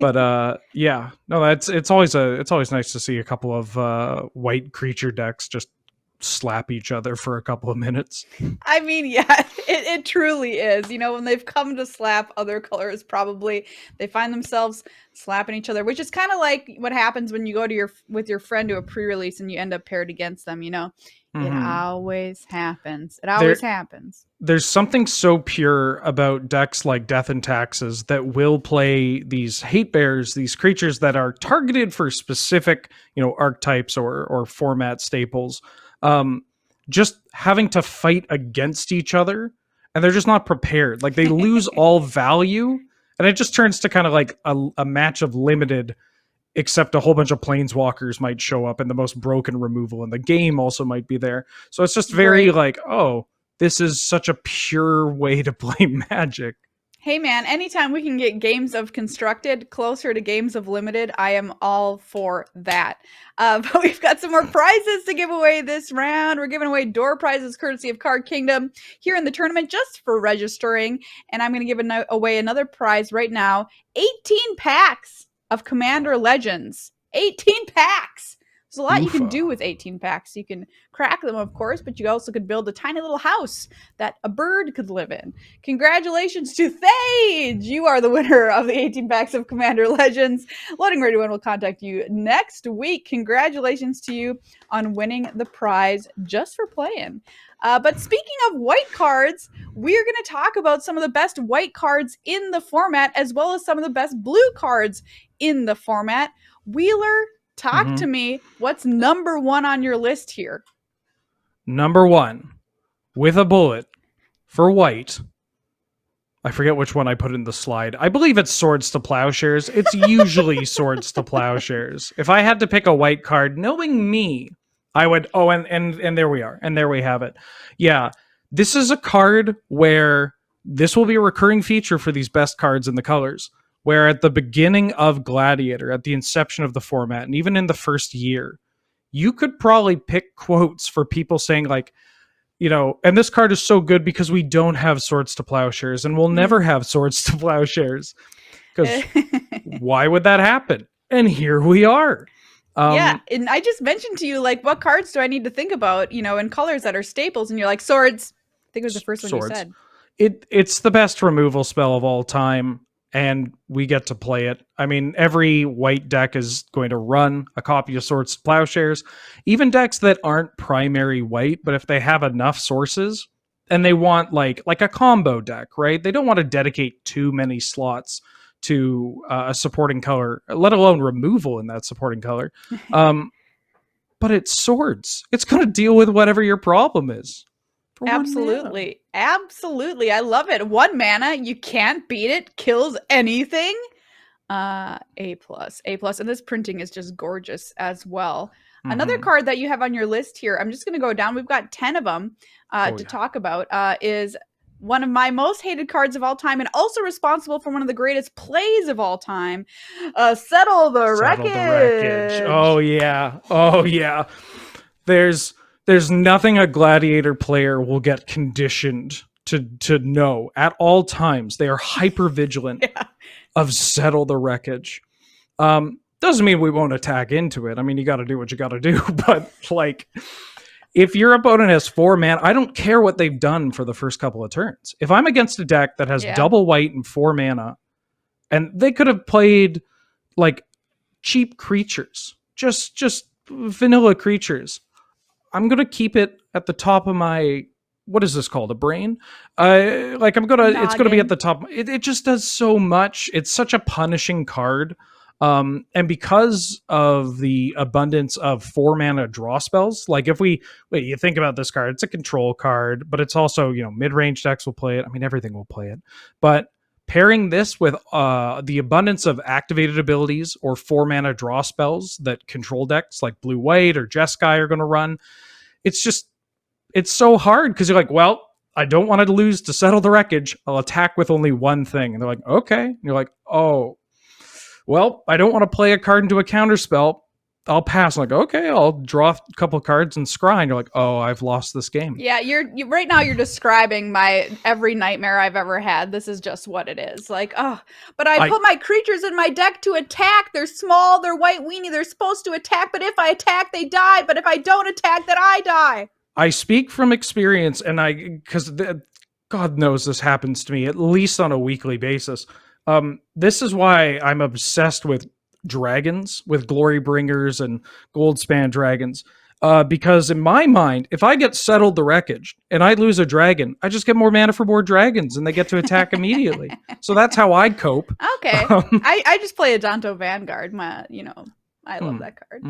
But yeah, no, it's always nice to see a couple of white creature decks just slap each other for a couple of minutes. I mean, yeah, it truly is. When they've come to slap other colors, probably they find themselves slapping each other, which is kind of like what happens when you go to with your friend to a pre-release and you end up paired against them. It always happens. It always happens. There's something so pure about decks like Death and Taxes that will play these hate bears, these creatures that are targeted for specific, archetypes or format staples. Just having to fight against each other, and they're just not prepared. Like, they lose all value, and it just turns to kind of like a match of limited, except a whole bunch of planeswalkers might show up, and the most broken removal in the game also might be there. So it's just very like, oh, this is such a pure way to play Magic. Hey man, anytime we can get games of Constructed closer to games of Limited, I am all for that. But we've got some more prizes to give away this round. We're giving away door prizes courtesy of Card Kingdom here in the tournament just for registering. And I'm going to give away another prize right now. 18 packs of Commander Legends. 18 packs. There's a lot you can do with 18 packs. You can crack them, of course, but you also could build a tiny little house that a bird could live in. Congratulations to Thage! You are the winner of the 18 packs of Commander Legends. LoadingReadyRun will contact you next week. Congratulations to you on winning the prize just for playing. But speaking of white cards, we're going to talk about some of the best white cards in the format, as well as some of the best blue cards in the format. Wheeler, talk to me. What's number 1 on your list here? Number 1, with a bullet for white. I forget which one I put in the slide. I believe it's Swords to Plowshares. It's usually Swords to Plowshares. If I had to pick a white card, knowing me, I would. Oh, and there we are. And there we have it. Yeah, this is a card where this will be a recurring feature for these best cards in the colors. Where at the beginning of Gladiator, at the inception of the format, and even in the first year, you could probably pick quotes for people saying like, and this card is so good because we don't have Swords to Plowshares, and we'll never have Swords to Plowshares. Because why would that happen? And here we are. Yeah, and I just mentioned to you, like, what cards do I need to think about, in colors that are staples, and you're like, swords. I think it was the first one you Swords. said. It's the best removal spell of all time, and we get to play it. I mean, every white deck is going to run a copy of Swords to Plowshares. Even decks that aren't primary white, but if they have enough sources and they want like a combo deck, right? They don't want to dedicate too many slots to a supporting color, let alone removal in that supporting color. But it's swords. It's going to deal with whatever your problem is. Absolutely. Absolutely. I love it. 1 mana, you can't beat it, kills anything. A plus. And this printing is just gorgeous as well. Another card that you have on your list here, I'm just going to go down. We've got 10 of them to talk about, is one of my most hated cards of all time, and also responsible for one of the greatest plays of all time. Settle the Wreckage. Oh yeah. There's nothing a Gladiator player will get conditioned to know at all times. They are hyper vigilant of Settle the Wreckage. Doesn't mean we won't attack into it. I mean, you got to do what you got to do. But like, if your opponent has 4 mana, I don't care what they've done for the first couple of turns. If I'm against a deck that has double white and 4 mana, and they could have played like cheap creatures, just vanilla creatures, I'm gonna keep it at the top of my, what is this called, a brain? It's gonna be at the top. It just does so much. It's such a punishing card, and because of the abundance of 4 mana draw spells, like you think about this card, it's a control card, but it's also, mid-range decks will play it. I mean, everything will play it, but pairing this with the abundance of activated abilities or 4 mana draw spells that control decks like Blue White or Jeskai are going to run, it's so hard because you're like, well, I don't want to lose to Settle the Wreckage. I'll attack with only one thing. And they're like, okay. And you're like, oh, well, I don't want to play a card into a counter spell. I'll pass. I'm like, okay, I'll draw a couple cards and scry. And you're like, oh, I've lost this game. Yeah, right now you're describing my every nightmare I've ever had. This is just what it is. Like, but I put my creatures in my deck to attack. They're small, they're white weenie, they're supposed to attack, but if I attack, they die. But if I don't attack, then I die. I speak from experience, and because God knows this happens to me at least on a weekly basis. This is why I'm obsessed with dragons, with glory bringers and gold span dragons, because in my mind, if I get Settled the Wreckage and I lose a dragon, I just get more mana for more dragons and they get to attack immediately. So that's how I cope. Okay. I just play a Danto Vanguard. I love that card.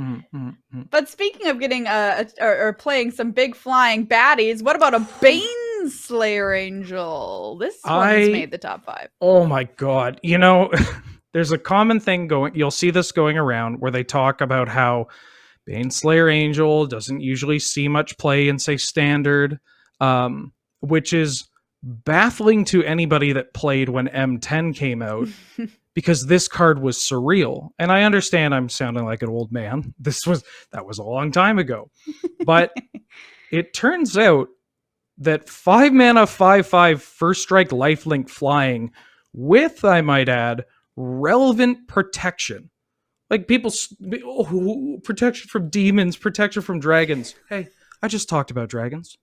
But speaking of getting or playing some big flying baddies, what about a Baneslayer Angel? This one has made the top 5. Oh my God. There's a common thing going, you'll see this going around where they talk about how Baneslayer Angel doesn't usually see much play in, say, Standard, which is baffling to anybody that played when M10 came out, because this card was surreal. And I understand I'm sounding like an old man. That was a long time ago. But it turns out that 5 mana, 5/5 first strike lifelink flying with, I might add, relevant protection. Like protection from demons, protection from dragons. Hey, I just talked about dragons.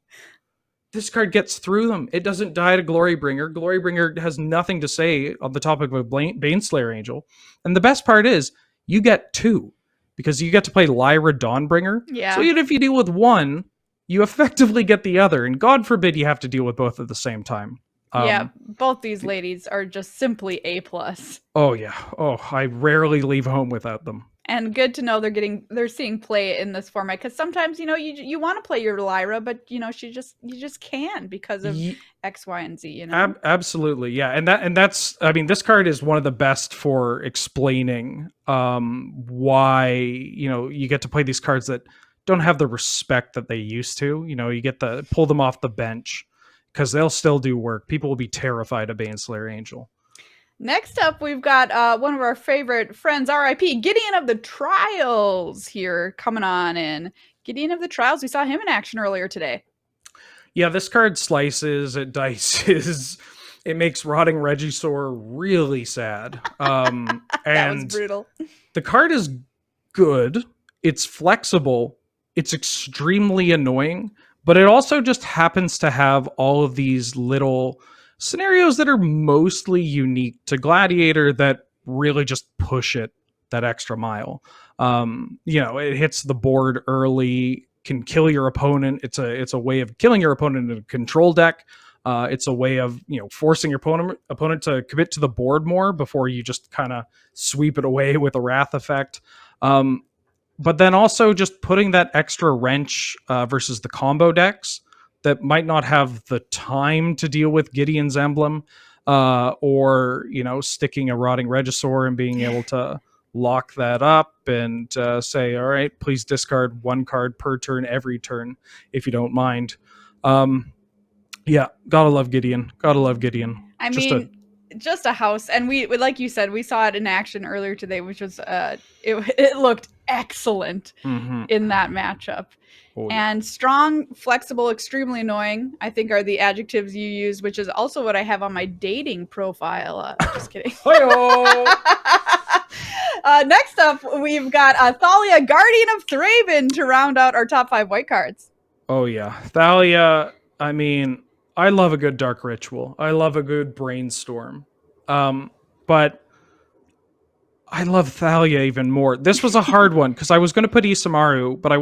This card gets through them. It doesn't die to Glorybringer. Glorybringer has nothing to say on the topic of a Baneslayer Angel. And the best part is, you get 2, because you get to play Lyra Dawnbringer. Yeah. So even if you deal with one, you effectively get the other. And God forbid you have to deal with both at the same time. Yeah, both these ladies are just simply A+. Oh yeah. Oh, I rarely leave home without them. And good to know they're seeing play in this format, because sometimes you want to play your Lyra, but you just can't because of X, Y, and Z. Absolutely, yeah, and that's, I mean, this card is one of the best for explaining why you get to play these cards that don't have the respect that they used to. You get to pull them off the bench because they'll still do work. People will be terrified of Baneslayer Angel. Next up, we've got one of our favorite friends, R.I.P. Gideon of the Trials here coming on in. Gideon of the Trials, we saw him in action earlier today. Yeah, this card slices, it dices, it makes Rotting Regisaur really sad. That was brutal. The card is good. it's flexible, it's extremely annoying, but it also just happens to have all of these little scenarios that are mostly unique to Gladiator that really just push it that extra mile. It hits the board early, can kill your opponent. It's a way of killing your opponent in a control deck. It's a way of forcing your opponent to commit to the board more before you just kind of sweep it away with a wrath effect. But then also just putting that extra wrench versus the combo decks that might not have the time to deal with Gideon's Emblem, or sticking a Rotting Regisaur and being able to lock that up and say, all right, please discard 1 card per turn every turn if you don't mind. Yeah, gotta love Gideon. I mean, just a house, and we like you said, we saw it in action earlier today, which was it looked excellent in that matchup. Oh, yeah. And strong, flexible, extremely annoying, I think, are the adjectives you use, which is also what I have on my dating profile. Just kidding. Next up, we've got Thalia, Guardian of Thraben, to round out our top 5 white cards. Oh yeah, Thalia. I mean, I love a good Dark Ritual. I love a good Brainstorm. But I love Thalia even more. This was a hard one because I was going to put Isamaru, but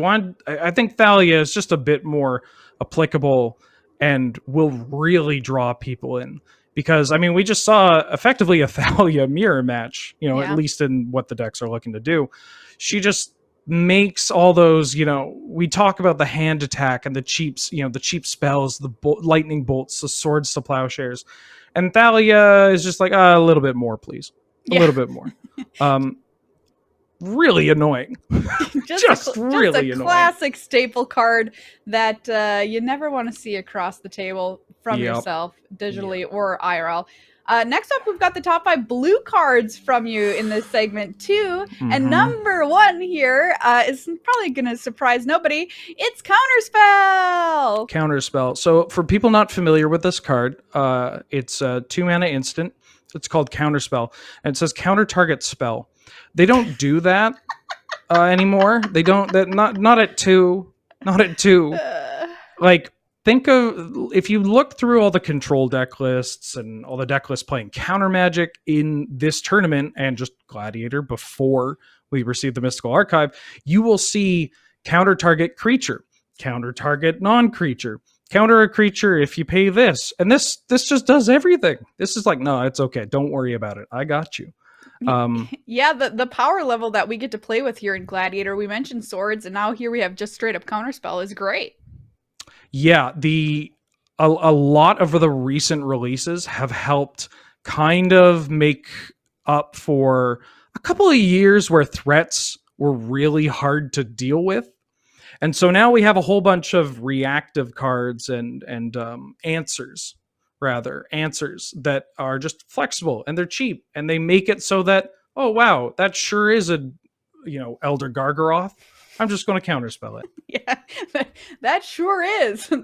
I think Thalia is just a bit more applicable and will really draw people in. Because, I mean, we just saw effectively a Thalia mirror match, at least in what the decks are looking to do. She just makes all those, we talk about the hand attack and the cheap spells, the lightning bolts, the swords to plowshares. And Thalia is just like, a little bit more, please. A little bit more. Really annoying. just really annoying. Classic staple card that you never want to see across the table from yourself, digitally or IRL. Next up, we've got the top 5 blue cards from you in this segment too. And number 1 here is probably going to surprise nobody. It's Counterspell. Counterspell. So for people not familiar with this card, it's a 2-mana instant. It's called Counterspell. And it says counter target spell. They don't do that anymore. They don't. Not at 2. Not at 2. Like, think of, if you look through all the control deck lists and all the deck lists playing counter magic in this tournament and just Gladiator before we received the Mystical Archive, you will see counter target creature, counter target non-creature, counter a creature if you pay this. And this just does everything. This is like, no, it's okay. Don't worry about it. I got you. The power level that we get to play with here in Gladiator, we mentioned swords, and now here we have just straight up Counterspell, is great. Yeah, a lot of the recent releases have helped kind of make up for a couple of years where threats were really hard to deal with. And so now we have a whole bunch of reactive cards and answers that are just flexible and they're cheap and they make it so that, oh wow, that sure is a Elder Gargaroth. I'm just going to counterspell it. Yeah, that sure is. Well,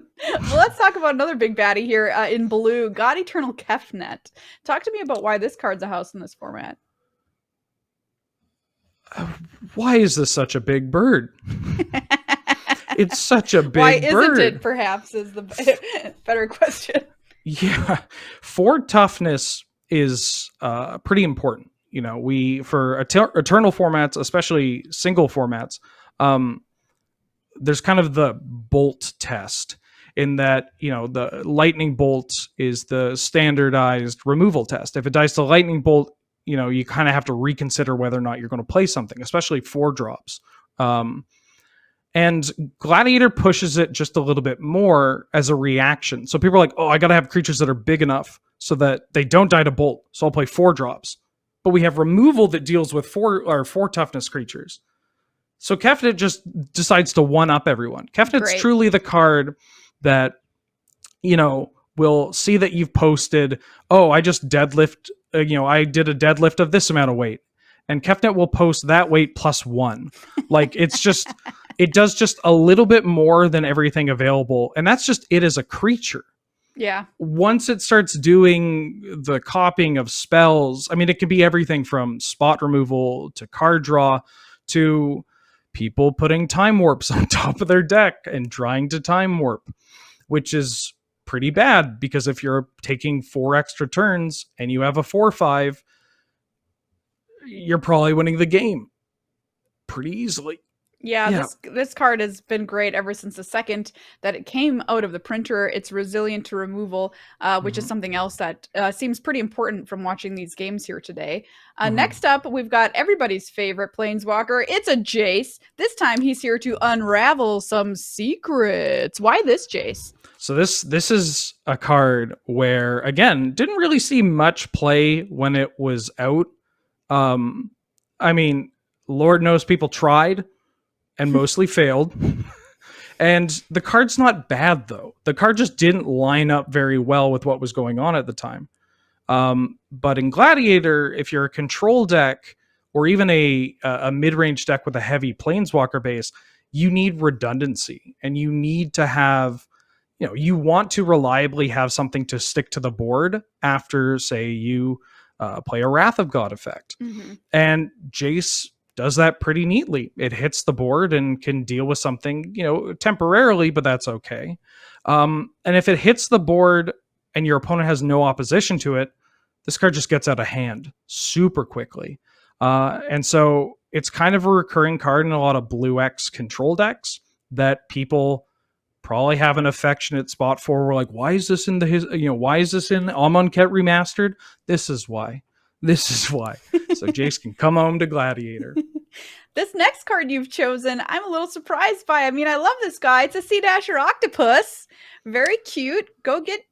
let's talk about another big baddie here in blue, God Eternal Kefnet. Talk to me about why this card's a house in this format. Why is this such a big bird? It's such a big bird. Why isn't it, perhaps, is the better question. Yeah. 4 toughness is pretty important. For eternal formats, especially single formats, there's kind of the bolt test in that, the lightning bolt is the standardized removal test. If it dies to lightning bolt, you kind of have to reconsider whether or not you're going to play something, especially 4 drops. And Gladiator pushes it just a little bit more as a reaction. So people are like, oh, I got to have creatures that are big enough so that they don't die to bolt. So I'll play 4 drops. But we have removal that deals with 4 toughness creatures. So Kefnet just decides to one-up everyone. Kefnet's truly the card that, will see that you've posted, oh, I just deadlift, I did a deadlift of this amount of weight. And Kefnet will post that weight plus 1. Like, it's just, it does just a little bit more than everything available. And that's just it as a creature. Yeah. Once it starts doing the copying of spells, I mean, it can be everything from spot removal to card draw to people putting time warps on top of their deck and trying to time warp, which is pretty bad because if you're taking 4 extra turns and you have a 4/5, you're probably winning the game pretty easily. Yeah, this card has been great ever since the second that it came out of the printer. It's resilient to removal, which is something else that seems pretty important from watching these games here today. Next up, we've got everybody's favorite Planeswalker. It's a Jace. This time he's here to unravel some secrets. Why this Jace? So this is a card where, again, didn't really see much play when it was out. I mean, Lord knows people tried and mostly failed. And the card's not bad, though. The card just didn't line up very well with what was going on at the time. But in Gladiator, if you're a control deck or even a mid-range deck with a heavy Planeswalker base, you need redundancy. And you need to have, you want to reliably have something to stick to the board after, say, you play a Wrath of God effect. And Jace does that pretty neatly. It hits the board and can deal with something, temporarily, but that's okay. And if it hits the board and your opponent has no opposition to it, this card just gets out of hand super quickly. And so it's kind of a recurring card in a lot of blue X control decks that people probably have an affectionate spot for. We're like, why is this in why is this in Amonkhet Remastered? This is why. So Jace can come home to Gladiator. This next card you've chosen, I'm a little surprised by. I mean, I love this guy. It's a Sea Dasher Octopus. Very cute. Go get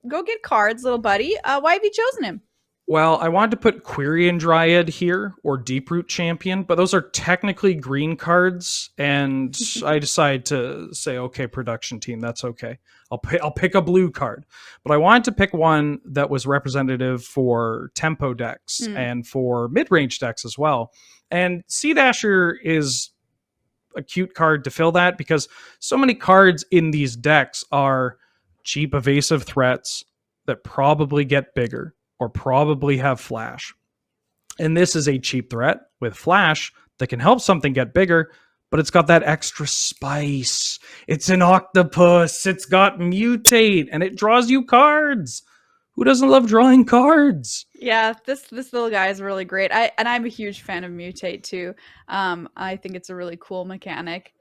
cards, little buddy. Why have you chosen him? Well, I wanted to put Quirion Dryad here or Deeproot Champion, but those are technically green cards, and I decided to say, okay, production team, that's okay. I'll pick a blue card. But I wanted to pick one that was representative for tempo decks and for mid-range decks as well. And Sea Dasher is a cute card to fill that because so many cards in these decks are cheap evasive threats that probably get bigger or probably have flash. And this is a cheap threat with flash that can help something get bigger, but it's got that extra spice. It's an octopus. It's got mutate, and it draws you cards. Who doesn't love drawing cards? Yeah, this little guy is really great. I'm a huge fan of mutate too. I think it's a really cool mechanic.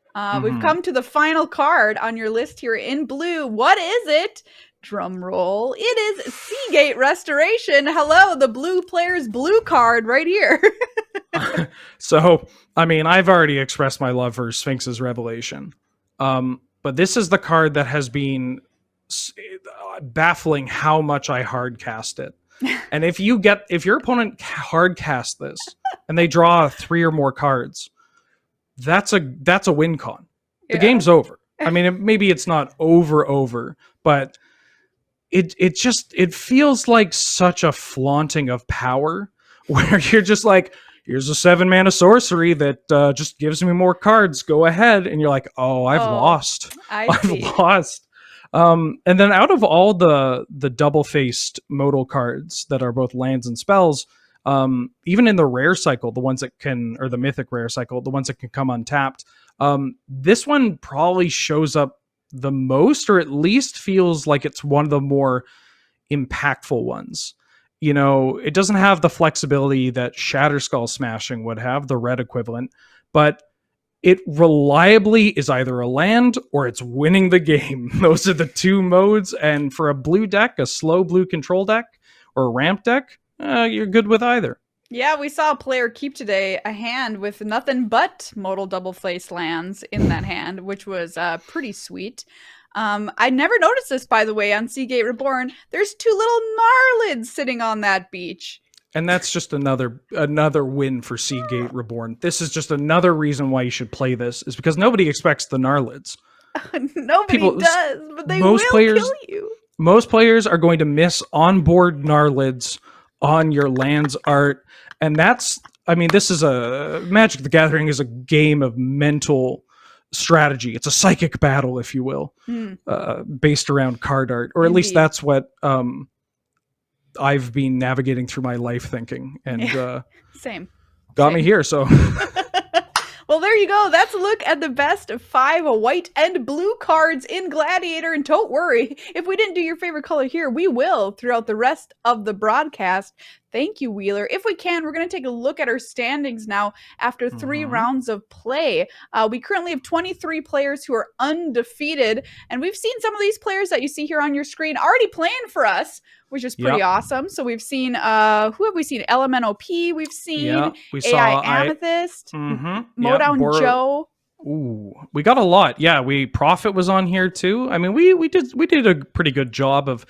We've come to the final card on your list here in blue. What is it? Drum roll. It is Seagate Restoration. Hello, the blue player's blue card right here. So, I mean, I've already expressed my love for Sphinx's Revelation. But this is the card that has been baffling how much I hard cast it. And if your opponent hard casts this and they draw 3 or more cards, that's a win con. The game's over. I mean, maybe it's not over, but it feels like such a flaunting of power where you're just like, here's a 7-mana sorcery that just gives me more cards. Go ahead. And you're like, oh, I've lost. I've lost. And then out of all the double-faced modal cards that are both lands and spells, even in the rare cycle, the ones that can, or the mythic rare cycle, the ones that can come untapped, this one probably shows up the most, or at least feels like it's one of the more impactful ones. It doesn't have the flexibility that Shatterskull Smashing would have, the red equivalent, but it reliably is either a land or it's winning the game. Those are the 2 modes, and for a blue deck, a slow blue control deck, or a ramp deck, you're good with either. Yeah, we saw a player keep today a hand with nothing but modal double-faced lands in that hand, which was pretty sweet. I never noticed this, by the way, on Seagate Reborn. There's 2 little Gnarlids sitting on that beach. And that's just another win for Seagate Reborn. This is just another reason why you should play this, is because nobody expects the Gnarlids. Nobody does, but they will kill you. Most players are going to miss onboard Gnarlids on your lands art. And this is Magic the Gathering is a game of mental strategy. It's a psychic battle, if you will, based around card art, or at least that's what I've been navigating through my life thinking, and same got me here. So Well, there you go. That's a look at the best 5 white and blue cards in Gladiator. And don't worry, if we didn't do your favorite color here, we will throughout the rest of the broadcast. Thank you, Wheeler. If we can, we're going to take a look at our standings now after 3 rounds of play. We currently have 23 players who are undefeated, and we've seen some of these players that you see here on your screen already playing for us, which is pretty awesome. So we've seen, who have we seen? LMNOP, we've seen we AI saw Amethyst, Modown Joe. Ooh, we got a lot. Yeah, Prophet was on here too. I mean, we did a pretty good job of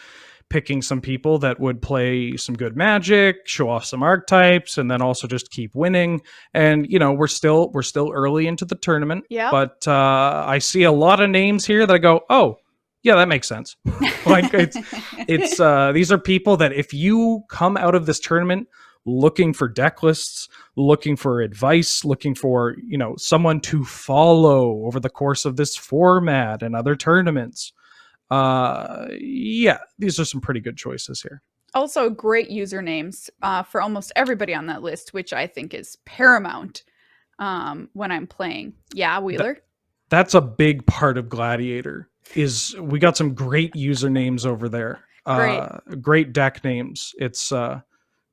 picking some people that would play some good Magic, show off some archetypes, and then also just keep winning. And we're still early into the tournament. Yeah. But I see a lot of names here that I go, oh, yeah, that makes sense. Like it's these are people that if you come out of this tournament looking for deck lists, looking for advice, looking for someone to follow over the course of this format and other tournaments. Yeah, these are some pretty good choices here. Also great usernames for almost everybody on that list, which I think is paramount when I'm playing. Yeah, Wheeler? That's a big part of Gladiator, is we got some great usernames over there. Great deck names. It's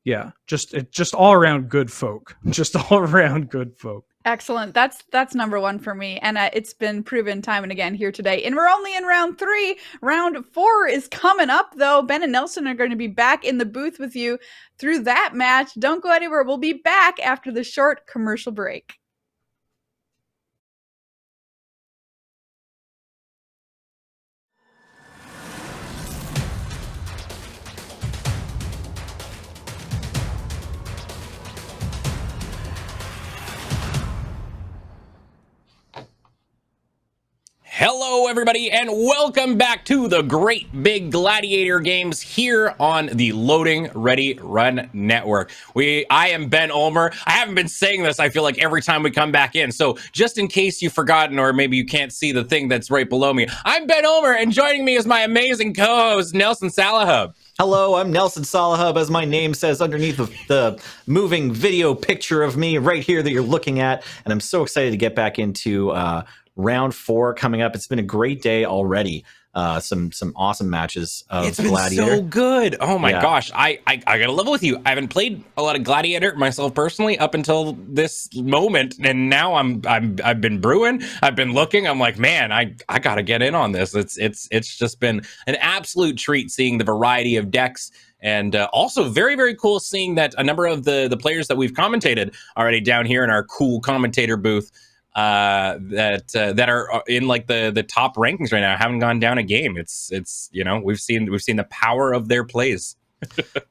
just all around good folk. Just all around good folk. Excellent. That's number one for me. And it's been proven time and again here today. And we're only in round 3. Round 4 is coming up, though. Ben and Nelson are going to be back in the booth with you through that match. Don't go anywhere. We'll be back after the short commercial break. Hello, everybody, and welcome back to the great big Gladiator games here on the Loading Ready Run Network. I am Ben Ulmer. I haven't been saying this, I feel like, every time we come back in. So just in case you've forgotten, or maybe you can't see the thing that's right below me, I'm Ben Ulmer, and joining me is my amazing co-host, Nelson Salahub. Hello, I'm Nelson Salahub, as my name says underneath the moving video picture of me right here that you're looking at. And I'm so excited to get back into round 4 coming up. It's been a great day already. Some awesome matches of Gladiator. It's been so good. Oh my gosh. I gotta level with you. I haven't played a lot of Gladiator myself personally up until this moment, and now I've been brewing. I've been looking. I'm like, man, I gotta get in on this. It's just been an absolute treat seeing the variety of decks. And also very, very cool seeing that a number of the players that we've commentated already down here in our cool commentator booth that are in like the top rankings right now haven't gone down a game. It's we've seen the power of their plays.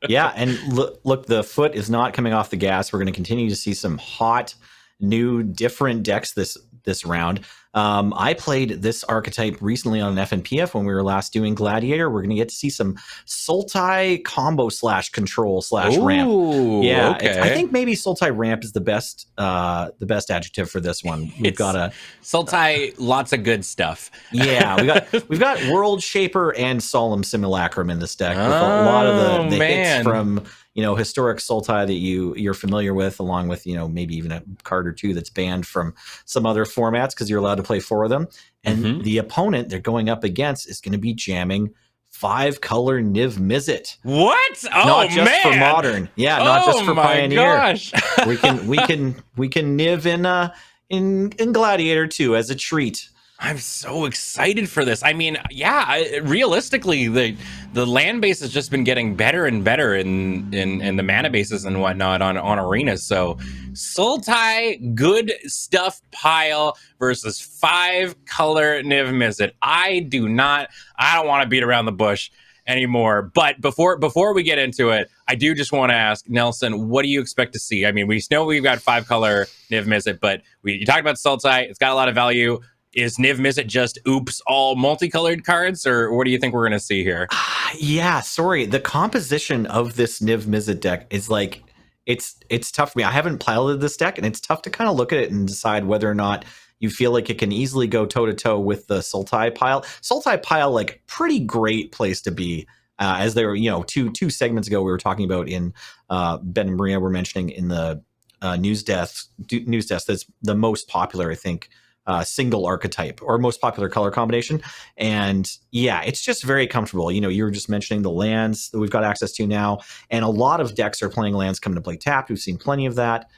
Yeah, and look, the foot is not coming off the gas. We're going to continue to see some hot, new, different decks this round. I played this archetype recently on an FNPF when we were last doing Gladiator. We're going to get to see some Sultai combo / control / ramp. Yeah, okay. I think maybe Sultai ramp is the best adjective for this one. We've got a Sultai, lots of good stuff. Yeah, we've got World Shaper and Solemn Simulacrum in this deck with a lot of the hits from historic Sultai that you're familiar with, along with maybe even a card or two that's banned from some other formats because you're allowed to play 4 of them. And the opponent they're going up against is going to be jamming 5-color Niv Mizzet. What? Oh, not just for Modern. Yeah, not just for Pioneer. Gosh. we can Niv in Gladiator too as a treat. I'm so excited for this. I mean, yeah, realistically, the land base has just been getting better and better in the mana bases and whatnot on arenas. So Sultai, good stuff pile versus 5-color Niv Mizzet. I don't want to beat around the bush anymore. But before we get into it, I do just want to ask Nelson, what do you expect to see? I mean, we know we've got 5-color Niv Mizzet, but you talked about Sultai. It's got a lot of value. Is Niv Mizzet just all multicolored cards, or what do you think we're going to see here? Yeah, sorry. The composition of this Niv Mizzet deck is like, it's tough for me. I haven't piloted this deck, and it's tough to kind of look at it and decide whether or not you feel like it can easily go toe-to-toe with the Sultai pile. Sultai pile, like, pretty great place to be. As they were, two segments ago, we were talking about in Ben and Maria were mentioning in the news desk that's the most popular, I think, single archetype or most popular color combination. And yeah, it's just very comfortable. You know, you were just mentioning the lands that we've got access to now, and a lot of decks are playing lands coming to play tapped. We've seen plenty of that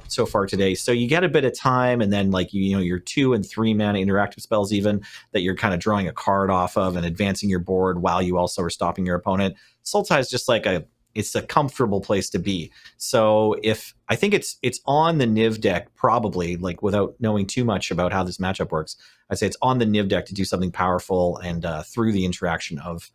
so far today. So you get a bit of time, and then like you know your 2 and 3 mana interactive spells even that you're kind of drawing a card off of and advancing your board while you also are stopping your opponent. Sultai is just like it's a comfortable place to be. So if I think it's on the Niv deck, probably, like without knowing too much about how this matchup works, I'd say it's on the Niv deck to do something powerful and through the interaction of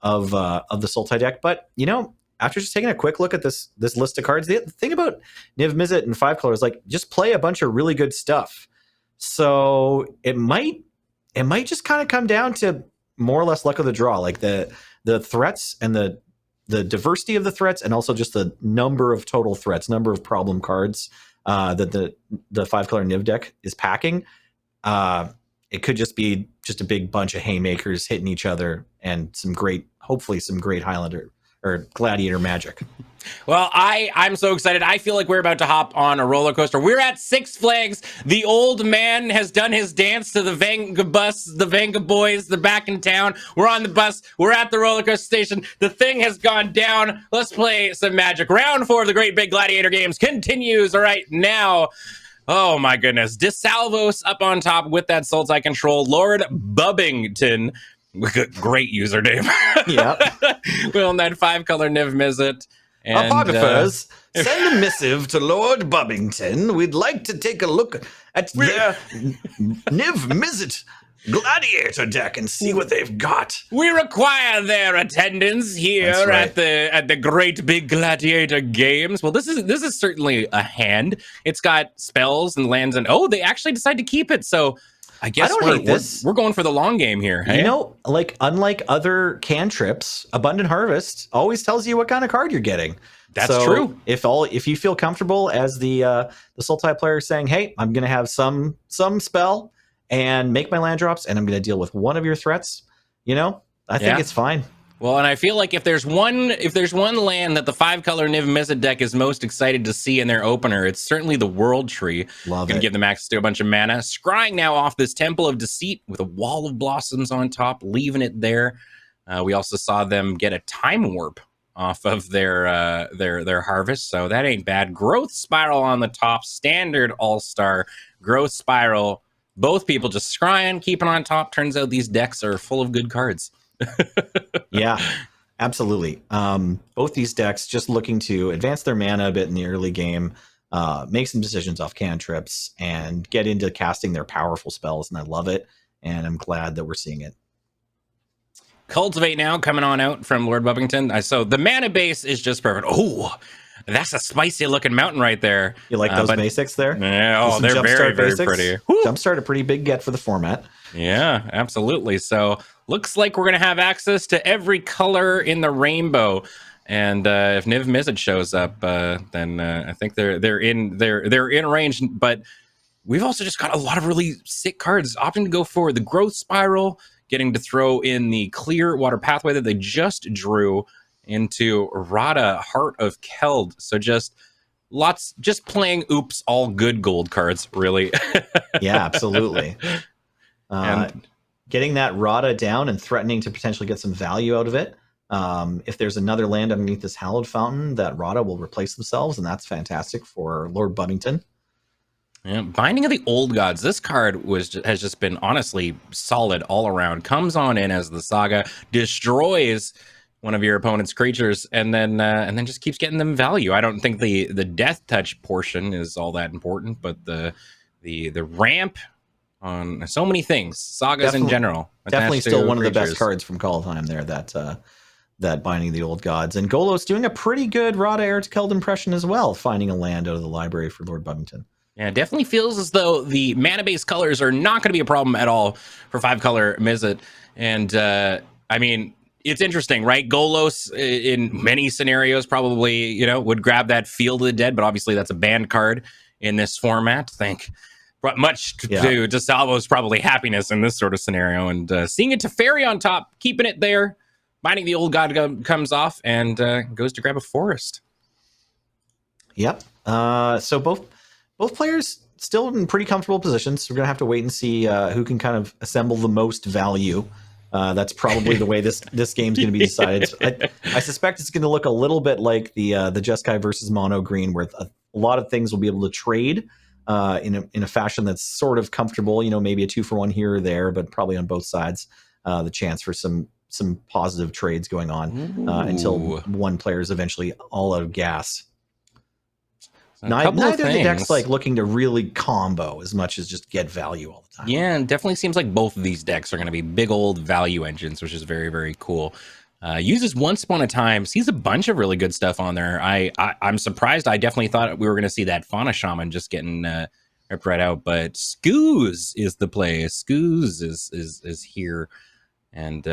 the Sultai deck. But you know, after just taking a quick look at this list of cards, the thing about Niv Mizzet and 5 color is like just play a bunch of really good stuff. So it might just kind of come down to more or less luck of the draw, like the threats and the diversity of the threats, and also just the number of total threats, number of problem cards that the 5 color Niv deck is packing. It could just be just a big bunch of haymakers hitting each other and hopefully some great Highlander or Gladiator magic. Well, I'm so excited. I feel like we're about to hop on a roller coaster. We're at Six Flags. The old man has done his dance to the Venga bus. The Venga boys, they're back in town. We're on the bus. We're at the roller coaster station. The thing has gone down. Let's play some Magic. Round 4 of the Great Big Gladiator games continues right now. Oh my goodness. DeSalvos up on top with that Sultai control. Lord Bubbington. Great username. Yeah. Well, that 5 color Niv Mizzet. Apocryphers, send a missive to Lord Bubbington. We'd like to take a look at their Niv Mizzet Gladiator deck and see what they've got. We require their attendance here at the Great Big Gladiator games. Well, this is certainly a hand. It's got spells and lands, and they actually decide to keep it. So I guess we're going for the long game here. Hey? You know, like unlike other cantrips, Abundant Harvest always tells you what kind of card you're getting. That's true. If you feel comfortable as the Sultai player saying, "Hey, I'm going to have some spell and make my land drops, and I'm going to deal with one of your threats," you know, I think it's fine. Well, and I feel like if there's one land that the 5 color Niv Mizzet deck is most excited to see in their opener, it's certainly the World Tree. Love Gonna it. give them access to a bunch of mana. Scrying now off this Temple of Deceit with a Wall of Blossoms on top, leaving it there. We also saw them get a Time Warp off of their harvest, so that ain't bad. Growth Spiral on the top, standard All-Star Growth Spiral. Both people just scrying, keeping on top. Turns out these decks are full of good cards. Yeah, absolutely. Both these decks just looking to advance their mana a bit in the early game, make some decisions off cantrips, and get into casting their powerful spells, and I love it, and I'm glad that we're seeing it. Cultivate now coming on out from Lord Bubbington. So the mana base is just perfect. Oh, that's a spicy looking mountain right there. You like those basics there? Yeah, they're very, very pretty. Jumpstart a pretty big get for the format. Yeah, absolutely. So looks like we're going to have access to every color in the rainbow. And if Niv Mizzet shows up, then I think they're in range. But we've also just got a lot of really sick cards. Opting to go for the Growth Spiral, getting to throw in the Clear Water Pathway that they just drew into Rada, Heart of Keld. So just playing all good gold cards, really. Yeah, absolutely. And getting that Rada down and threatening to potentially get some value out of it. If there's another land underneath this Hallowed Fountain, that Rada will replace themselves, and that's fantastic for Lord Bubbington. Yeah, Binding of the Old Gods. This card has just been honestly solid all around. Comes on in as the Saga, destroys one of your opponent's creatures, and then just keeps getting them value. I don't think the Death Touch portion is all that important, but the ramp on so many things, sagas in general. Definitely still one of the best cards from Kaldheim there, that Binding of the Old Gods. And Golos doing a pretty good Rada Heir to Keld impression as well, finding a land out of the library for Lord Bubbington. Yeah, it definitely feels as though the mana-based colors are not going to be a problem at all for 5-color Mizzet. And, I mean, it's interesting, right? Golos, in many scenarios, probably, would grab that Field of the Dead, but obviously that's a banned card in this format. Much to DeSalvo's probably happiness in this sort of scenario. And seeing a Teferi on top, keeping it there, Binding the Old God comes off and goes to grab a Forest. Yep. So both players still in pretty comfortable positions. We're gonna have to wait and see who can kind of assemble the most value. That's probably the way this game's going to be decided. I suspect it's going to look a little bit like the Jeskai versus Mono Green, where a lot of things will be able to trade in a fashion that's sort of comfortable. Maybe a 2-for-1 here or there, but probably on both sides, the chance for some positive trades going on until one player is eventually all out of gas. Neither of the decks looking to really combo as much as just get value all the time. Yeah, it definitely seems like both of these decks are going to be big old value engines, which is very, very cool. Uses Once Upon a Time, sees a bunch of really good stuff on there. I'm surprised. I definitely thought we were going to see that Fauna Shaman just getting ripped right out, but Skoos is the play. Skoos is here. And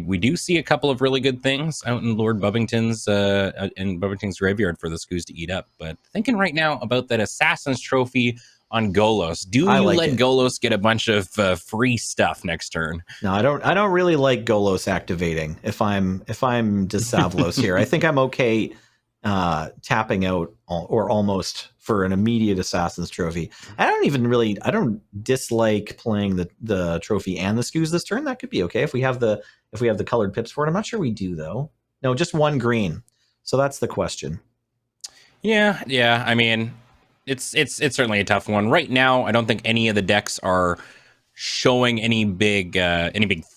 we do see a couple of really good things out in Lord Bubbington's graveyard for the Skoos to eat up. But thinking right now about that Assassin's Trophy on Golos, do you let Golos get a bunch of free stuff next turn? No, I don't really like Golos activating. If I'm DeSavlos here, I think I'm okay tapping out or almost for an immediate Assassin's Trophy. I don't dislike playing the trophy and the Skoos this turn. That could be okay if we have the colored pips for it. I'm not sure we do though. No, just one green. So that's the question. Yeah. I mean, it's certainly a tough one right now. I don't think any of the decks are showing any big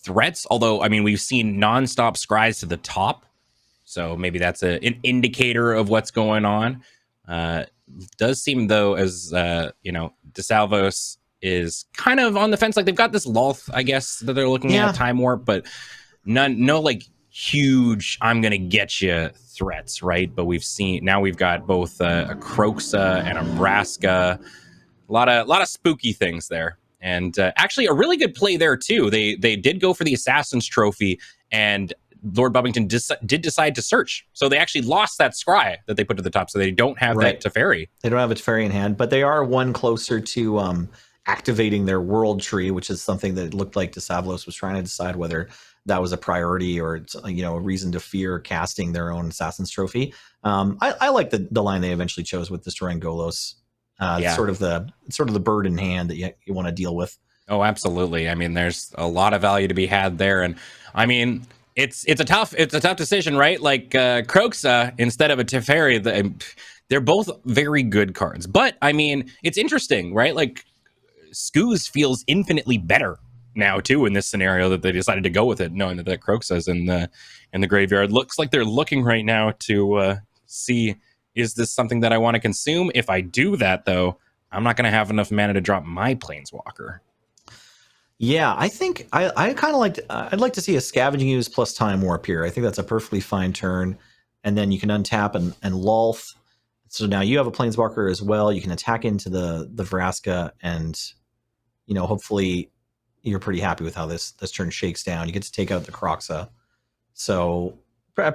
threats. Although, I mean, we've seen nonstop scries to the top. So maybe that's an indicator of what's going on. Does seem though as DeSalvos is kind of on the fence. Like they've got this Lolth, I guess, that they're looking at Time Warp, but no like huge I'm gonna get you threats, right? But we've got both a Kroxa and a Vraska. A lot of spooky things there. And actually a really good play there too. They did go for the Assassin's Trophy, and Lord Bubbington did decide to search. So they actually lost that scry that they put to the top. So they don't have that Teferi. They don't have a Teferi in hand, but they are one closer to activating their world tree, which is something that looked like DeSavlos was trying to decide whether that was a priority or a reason to fear casting their own Assassin's Trophy. I like the line they eventually chose with destroying Golos. Sort of the bird in hand that you want to deal with. Oh, absolutely. I mean, there's a lot of value to be had there, and I mean, it's a tough decision, right? Like Kroxa instead of a Teferi, they're both very good cards. But I mean, it's interesting, right? Like Skoos feels infinitely better now too in this scenario that they decided to go with it, knowing that Kroxa's in the graveyard. Looks like they're looking right now to see, is this something that I want to consume? If I do that, though, I'm not going to have enough mana to drop my Planeswalker. Yeah, I think I kind of I'd like to see a Scavenging Ooze plus Time Warp here. I think that's a perfectly fine turn. And then you can untap and Lolth. So now you have a Planeswalker as well. You can attack into the Vraska, and hopefully you're pretty happy with how this turn shakes down. You get to take out the Kroxa. So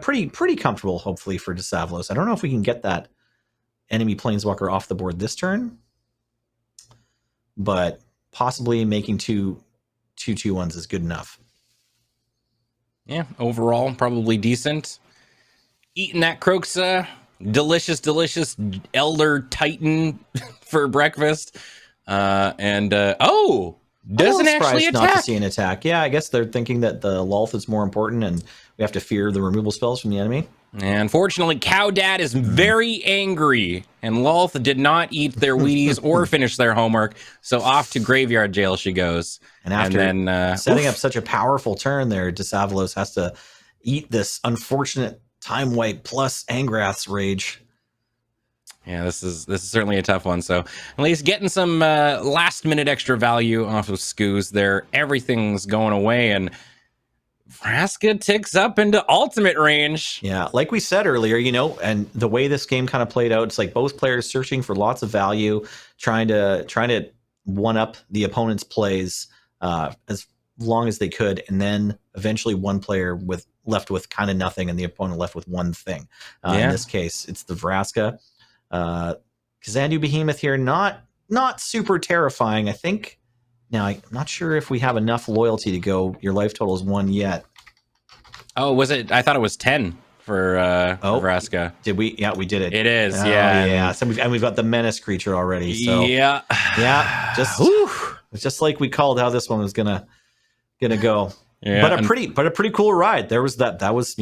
pretty comfortable, hopefully, for DeSavlos. I don't know if we can get that enemy Planeswalker off the board this turn, but possibly making two 2/1s is good enough. Yeah, overall, probably decent. Eating that Kroxa, delicious Elder Titan for breakfast. Doesn't actually attack. Not to see an attack. Yeah, I guess they're thinking that the Lolth is more important, and we have to fear the removal spells from the enemy. And unfortunately, Cow Dad is very angry, and Lolth did not eat their Wheaties or finish their homework, so off to graveyard jail she goes. And after setting up such a powerful turn there, DeSavlos has to eat this unfortunate Time Wipe plus Angrath's Rage. Yeah, this is certainly a tough one. So at least getting some last minute extra value off of Skoos there. Everything's going away, and Vraska ticks up into ultimate range. Yeah, like we said earlier, and the way this game kind of played out, it's like both players searching for lots of value, trying to one up the opponent's plays as long as they could, and then eventually one player left with kind of nothing, and the opponent left with one thing. In this case, it's the Vraska. Kazandu Behemoth here, not super terrifying, I think. Now, I'm not sure if we have enough loyalty to go, your life total is 1 yet. Oh, was it? I thought it was 10. for Vraska. Did we? Yeah, we did it. It is, Oh, yeah. yeah. So we've got the menace creature already. So Yeah. It's just like we called how this one was gonna go. Yeah, but a pretty cool ride. That was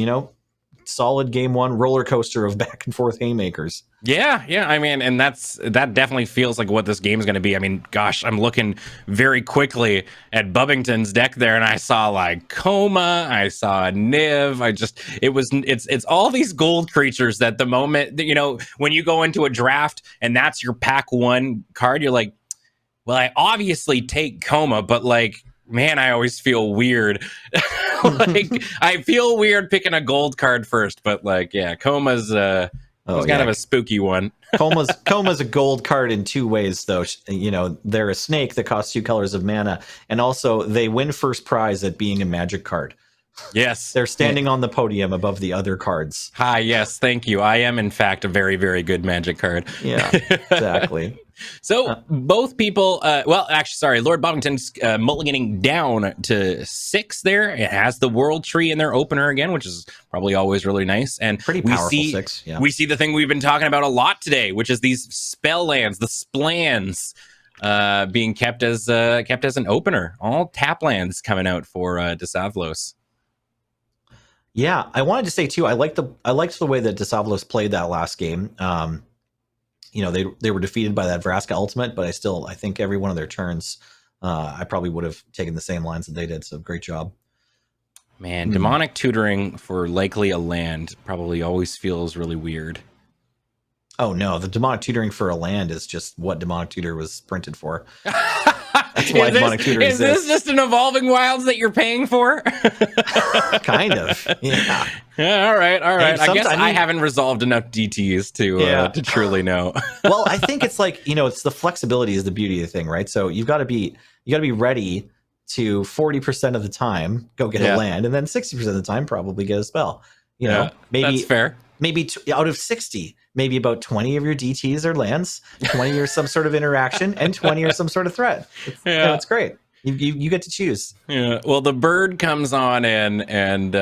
solid game one roller coaster of back and forth haymakers. Yeah. I mean, and that definitely feels like what this game is going to be. I mean, gosh, I'm looking very quickly at Bubbington's deck there, and I saw like Coma, I saw Niv. It's all these gold creatures that the moment that, when you go into a draft and that's your pack one card, you're like, well, I obviously take Coma, but like, man, I always feel weird. Like, I feel weird picking a gold card first, but like, yeah, Coma's kind of a spooky one. Coma's a gold card in two ways, though. They're a snake that costs 2 colors of mana, and also they win first prize at being a magic card. Yes. They're standing on the podium above the other cards. Hi, yes, thank you. I am, in fact, a very, very good magic card. Yeah, exactly. So both people, Lord Bobbington's mulliganing down to 6 there. It has the World Tree in their opener again, which is probably always really nice. And pretty powerful 6. Yeah. We see the thing we've been talking about a lot today, which is these spell lands, the splans, being kept as an opener. All tap lands coming out for Desavlos. Yeah, I wanted to say too, I liked the way that Desavlos played that last game. They were defeated by that Vraska ultimate, but I think every one of their turns, I probably would have taken the same lines that they did. So great job. Man, demonic tutoring for likely a land probably always feels really weird. Oh no, the demonic tutoring for a land is just what demonic tutor was printed for. That's why demonic tutor exists. Is this just an evolving wilds that you're paying for? Kind of. Yeah. Yeah, all right. I guess I haven't resolved enough DTs to truly know. Well, I think it's like, it's the flexibility is the beauty of the thing, right? So you got to be ready to 40% of the time go get a land, and then 60% of the time probably get a spell. Maybe that's fair. Maybe out of 60, maybe about 20 of your DTs are lands, 20 are some sort of interaction, and 20 are some sort of threat. It's great. You get to choose. Yeah. Well, the bird comes on in and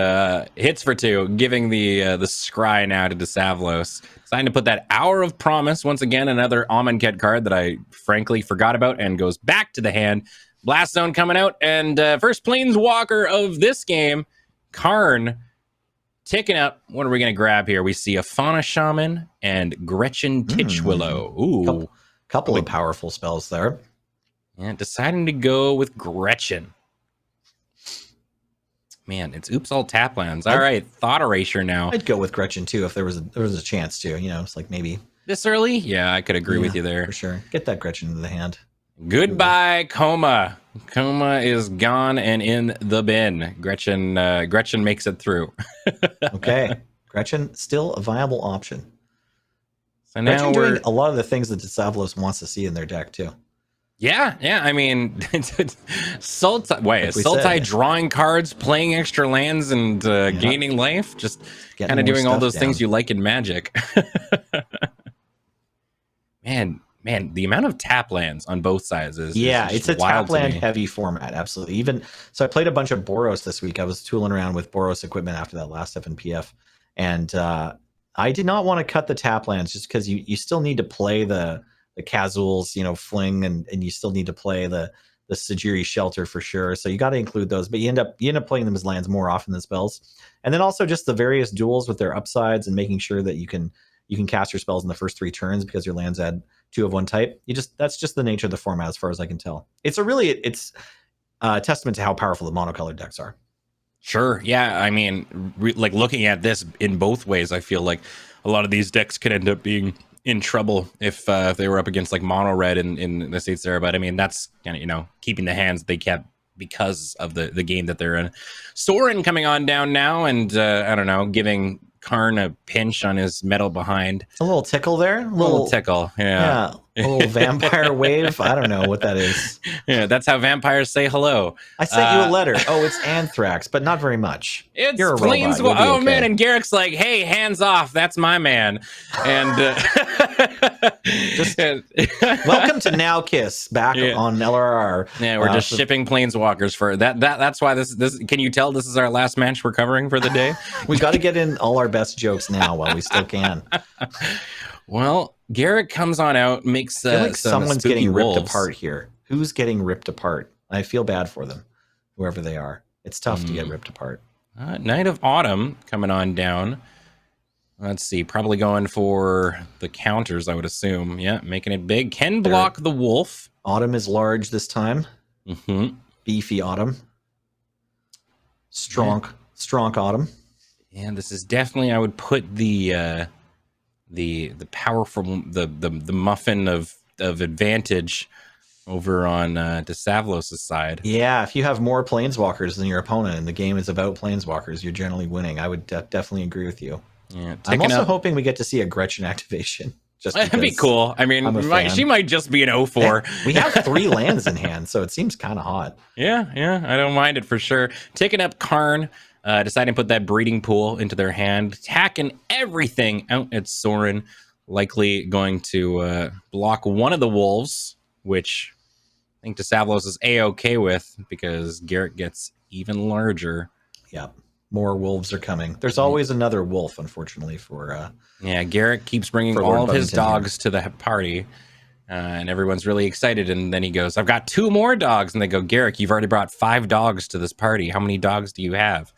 hits for 2, giving the scry now to Desavlos. Deciding to put that Hour of Promise once again, another Amonkhet card that I frankly forgot about, and goes back to the hand. Blast Zone coming out, and first Planeswalker of this game, Karn. Ticking up, what are we going to grab here? We see a Fauna Shaman and Gretchen Titchwillow. Ooh. Couple of powerful spells there. Yeah, deciding to go with Gretchen. Man, it's oops all tap lands. All right, Thought Erasure now. I'd go with Gretchen too if there was a chance to. It's like maybe this early. Yeah, I could agree with you there for sure. Get that Gretchen into the hand. Goodbye, Coma. Coma is gone and in the bin. Gretchen makes it through. Okay, Gretchen still a viable option. So now Gretchen we're doing a lot of the things that Desavlos wants to see in their deck too. Yeah. I mean, Sultai drawing cards, playing extra lands, and gaining life. Just kind of doing all those things you like in Magic. Man, the amount of tap lands on both sides is it's a tap land heavy format. Absolutely. So I played a bunch of Boros this week. I was tooling around with Boros equipment after that last FNPF, and I did not want to cut the tap lands just because you still need to play the casuals, fling, and you still need to play the Sajiri Shelter for sure. So you got to include those, but you end up playing them as lands more often than spells. And then also just the various duels with their upsides and making sure that you can cast your spells in the first 3 turns because your lands add 2 of one type. That's just the nature of the format as far as I can tell. It's a testament to how powerful the monocolored decks are. Sure. Yeah. I mean, looking at this in both ways, I feel like a lot of these decks could end up being in trouble if they were up against like mono red in the States there. But I mean, that's kind of, keeping the hands they kept because of the game that they're in. Sorin coming on down now, and I don't know, giving Karn a pinch on his metal behind. A little tickle there. A little tickle. Yeah. little vampire wave. I don't know what that is. Yeah, that's how vampires say hello. I sent you a letter. Oh, it's anthrax, but not very much. It's You're a robot. You'll be Oh okay. man, and Garrick's like, "Hey, hands off! That's my man." And Just welcome to Now Kiss back on LRR. Yeah, we're just shipping planeswalkers for that. That's why this. Can you tell this is our last match we're covering for the day? We got to get in all our best jokes now while we still can. Well, Garrick comes on out, makes I feel like someone's getting wolves. ripped apart here. Who's getting ripped apart? I feel bad for them, whoever they are. It's tough to get ripped apart. Night of Autumn coming on down. Let's see, probably going for the counters, I would assume. Yeah, making it big. Can block the wolf. Autumn is large this time. Beefy Autumn. Strong Autumn. Yeah, this is definitely, I would put the powerful, the muffin of advantage over on DeSavlos' side. Yeah, if you have more planeswalkers than your opponent and the game is about planeswalkers, you're generally winning. I would definitely agree with you. Yeah, I'm also hoping we get to see a Gretchen activation. Just that'd be cool. I mean, she might just be an 0-4. We have 3 lands in hand, so it seems kind of hot. Yeah, I don't mind it for sure. Taking up Karn, deciding to put that breeding pool into their hand, attacking everything out at Sorin, likely going to block one of the wolves, which I think DeSavlos is A-okay with because Garrett gets even larger. Yeah, more wolves are coming. There's always another wolf, unfortunately, for... yeah, Garrett keeps bringing all of his dogs to the party, and everyone's really excited. And then he goes, I've got 2 more dogs. And they go, Garrick, you've already brought 5 dogs to this party. How many dogs do you have?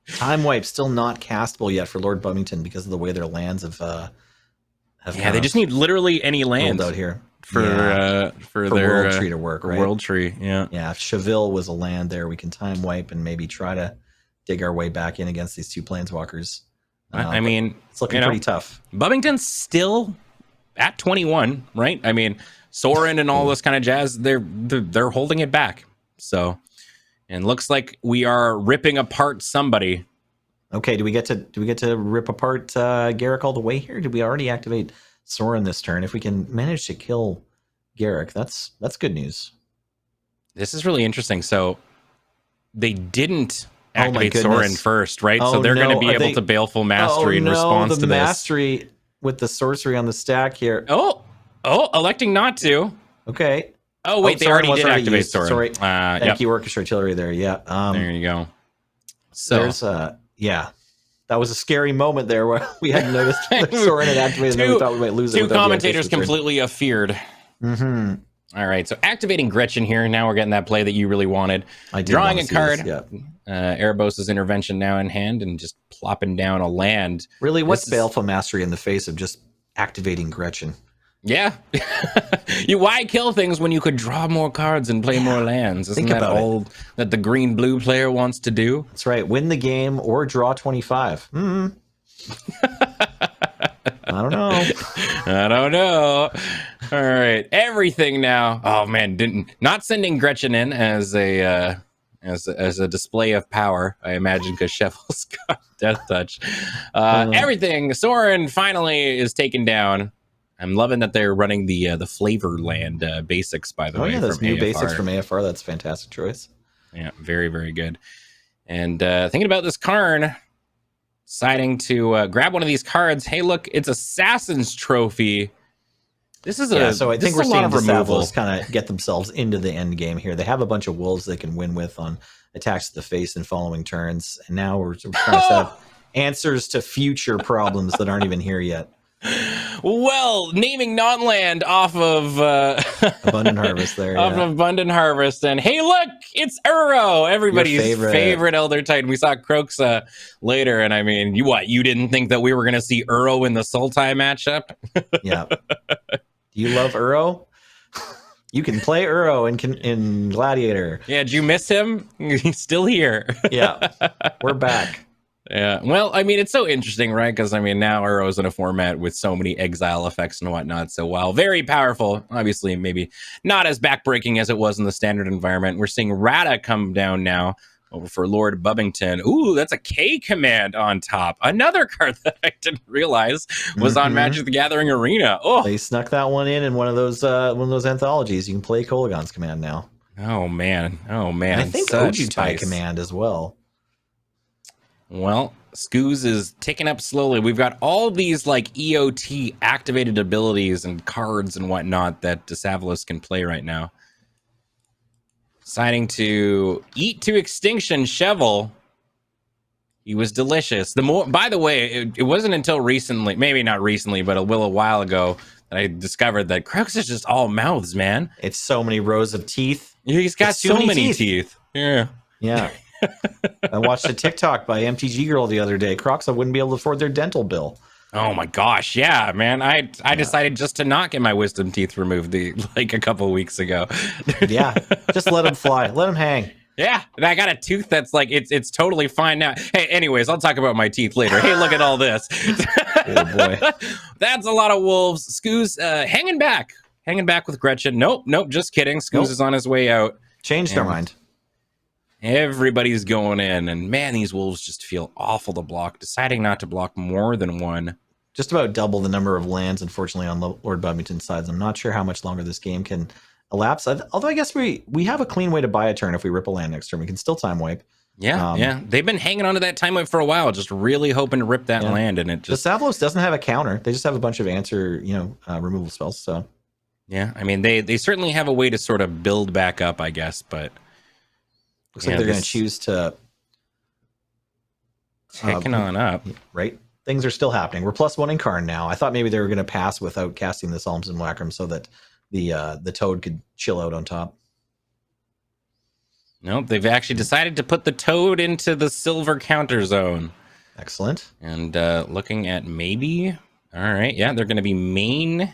Time Wipe still not castable yet for Lord Bumington because of the way their lands have they just need literally any land out here for their World Tree to work, right? World Tree, yeah. If Cheville was a land there, we can Time Wipe and maybe try to dig our way back in against these 2 planeswalkers. I mean, it's looking pretty tough. Bumington's still at 21, right? I mean, Sorin and all this kind of jazz, they're holding it back. So, and looks like we are ripping apart somebody. Okay, do we get to rip apart Garrick all the way here? Did we already activate Sorin this turn? If we can manage to kill Garrick, that's good news. This is really interesting. So they didn't activate Sorin first, right? So they're going to be able to Baleful Mastery in response to this. Mastery with the sorcery on the stack here. Oh, electing not to. Okay. Oh, wait, they already did activate Sorin. Sorry. Thank you, Orchestra Artillery there. Yeah. There you go. So there's that was a scary moment there where we hadn't noticed Sorin had activated and we thought we might lose it. 2 commentators completely afeared. Mm-hmm. All right, so activating Gretchen here. Now we're getting that play that you really wanted. Drawing a card. Erebos' intervention now in hand and just plopping down a land. Really, what's Baleful Mastery in the face of just activating Gretchen? Yeah. Why kill things when you could draw more cards and play more lands? Isn't that all that the green-blue player wants to do? That's right. Win the game or draw 25. I don't know. All right. Everything now. Oh, man. Not sending Gretchen in as a display of power, I imagine, because Sheffel's got Death Touch. Everything. Sorin finally is taken down. I'm loving that they're running the Flavor Land basics, by the way. Oh, yeah, those new AFR. basics from AFR. That's a fantastic choice. Yeah, very, very good. And thinking about this Karn, deciding to grab one of these cards. Hey, look, it's Assassin's Trophy. This is so I think we're seeing DeSavlos kind of get themselves into the end game here. They have a bunch of wolves they can win with on attacks to the face and following turns. And now we're trying to set up answers to future problems that aren't even here yet. Well, naming non-land off of Abundant Harvest there. Off of Abundant Harvest. And hey, look, it's Uro, everybody's favorite Elder Titan. We saw Croxa later, and I mean, you didn't think that we were going to see Uro in the Sultai matchup? Yeah. Do you love Uro? You can play Uro in Gladiator. Yeah, did you miss him? He's still here. Yeah, we're back. Yeah, well, I mean, it's so interesting, right? Because, I mean, now Uro's in a format with so many exile effects and whatnot. So while very powerful, obviously maybe not as backbreaking as it was in the standard environment, we're seeing Rada come down now over for Lord Bubbington. Ooh, that's a K command on top. Another card that I didn't realize was on Magic the Gathering Arena. Oh, They snuck that one in one of those anthologies. You can play Kolaghan's command now. oh man. And I think Such Ojutai spice. command as well. Well, Skoos is ticking up slowly. We've got all these like EOT activated abilities and cards and whatnot that Desavlos can play right now. Deciding to eat to extinction Cheval. He was delicious. By the way, it wasn't until recently, maybe not recently, but a while ago, that I discovered that Crux is just all mouths, man. It's so many rows of teeth. He's got so many teeth. Yeah. Yeah. I watched a TikTok by MTG Girl the other day. Crocs wouldn't be able to afford their dental bill. Oh my gosh, yeah, man. I decided just to not get my wisdom teeth removed like a couple of weeks ago. Yeah. Just let them fly. Let them hang. Yeah, and I got a tooth that's like it's totally fine now. Hey, anyways, I'll talk about my teeth later. Hey, look at all this. Oh boy. That's a lot of wolves. Skoos hanging back with Gretchen. Nope, just kidding. Skoos is on his way out. Changed their mind. Everybody's going in, and man, these wolves just feel awful to block. Deciding not to block more than one. Just about double the number of lands, unfortunately, on Lord Bubbington's sides. I'm not sure how much longer this game can elapse. Although I guess we have a clean way to buy a turn if we rip a land next turn. We can still time wipe. Yeah. They've been hanging on to that time wipe for a while, just really hoping to rip that land, and it just. Desavlos doesn't have a counter. They just have a bunch of answer, removal spells. So. Yeah, I mean they certainly have a way to sort of build back up, I guess, but. Looks like they're going to choose to ticking on up. Right, things are still happening. We're +1 in Karn now. I thought maybe they were going to pass without casting the Psalms and Whack'em so that the Toad could chill out on top. Nope, they've actually decided to put the Toad into the silver counter zone. Excellent. And looking at maybe, all right, yeah, they're going to be main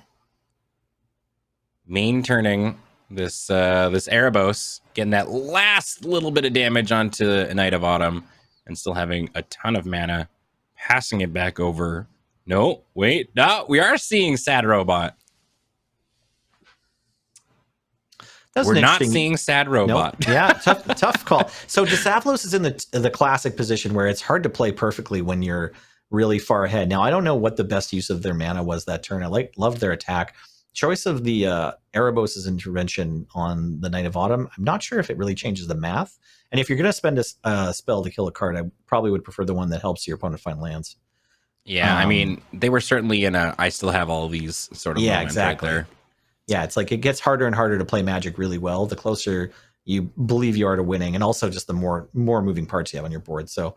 turning this Erebos, getting that last little bit of damage onto a Knight of Autumn, and still having a ton of mana, passing it back over. No, wait, no, we are seeing Sad Robot. We're not seeing Sad Robot. Nope. Yeah, tough call. So Desavlos is in the classic position where it's hard to play perfectly when you're really far ahead. Now, I don't know what the best use of their mana was that turn. I loved their attack. Choice of the Erebos' intervention on the Knight of Autumn, I'm not sure if it really changes the math. And if you're going to spend a spell to kill a card, I probably would prefer the one that helps your opponent find lands. Yeah, I mean, they were certainly in I still have all these sort of moments exactly. right there. Yeah, it's like it gets harder and harder to play Magic really well the closer you believe you are to winning, and also just the more moving parts you have on your board. So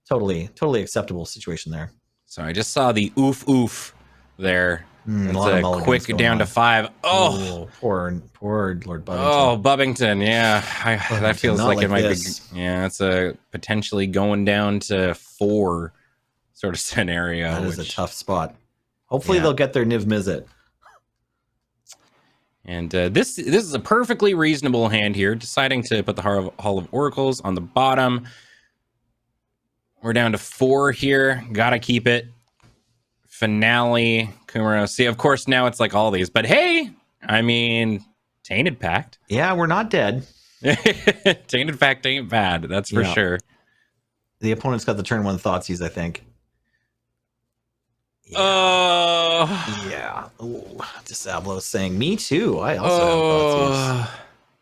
totally acceptable situation there. So I just saw the oof there. It's a quick down to 5. Oh, poor Lord Bubbington. Oh, Bubbington. Yeah, that feels like it might be. Yeah, it's a potentially going down to 4 sort of scenario. That is a tough spot. Hopefully they'll get their Niv Mizzet. And this is a perfectly reasonable hand here, deciding to put the Hall of Oracles on the bottom. We're down to 4 here. Gotta keep it. Finale, Kumaro. See, of course, now it's like all these. But hey, I mean, Tainted Pact. Yeah, we're not dead. Tainted Pact ain't bad. That's for sure. The opponent's got the turn 1 Thoughtseize, I think. Yeah. Desavlos saying, me too. I also have Thoughtseize.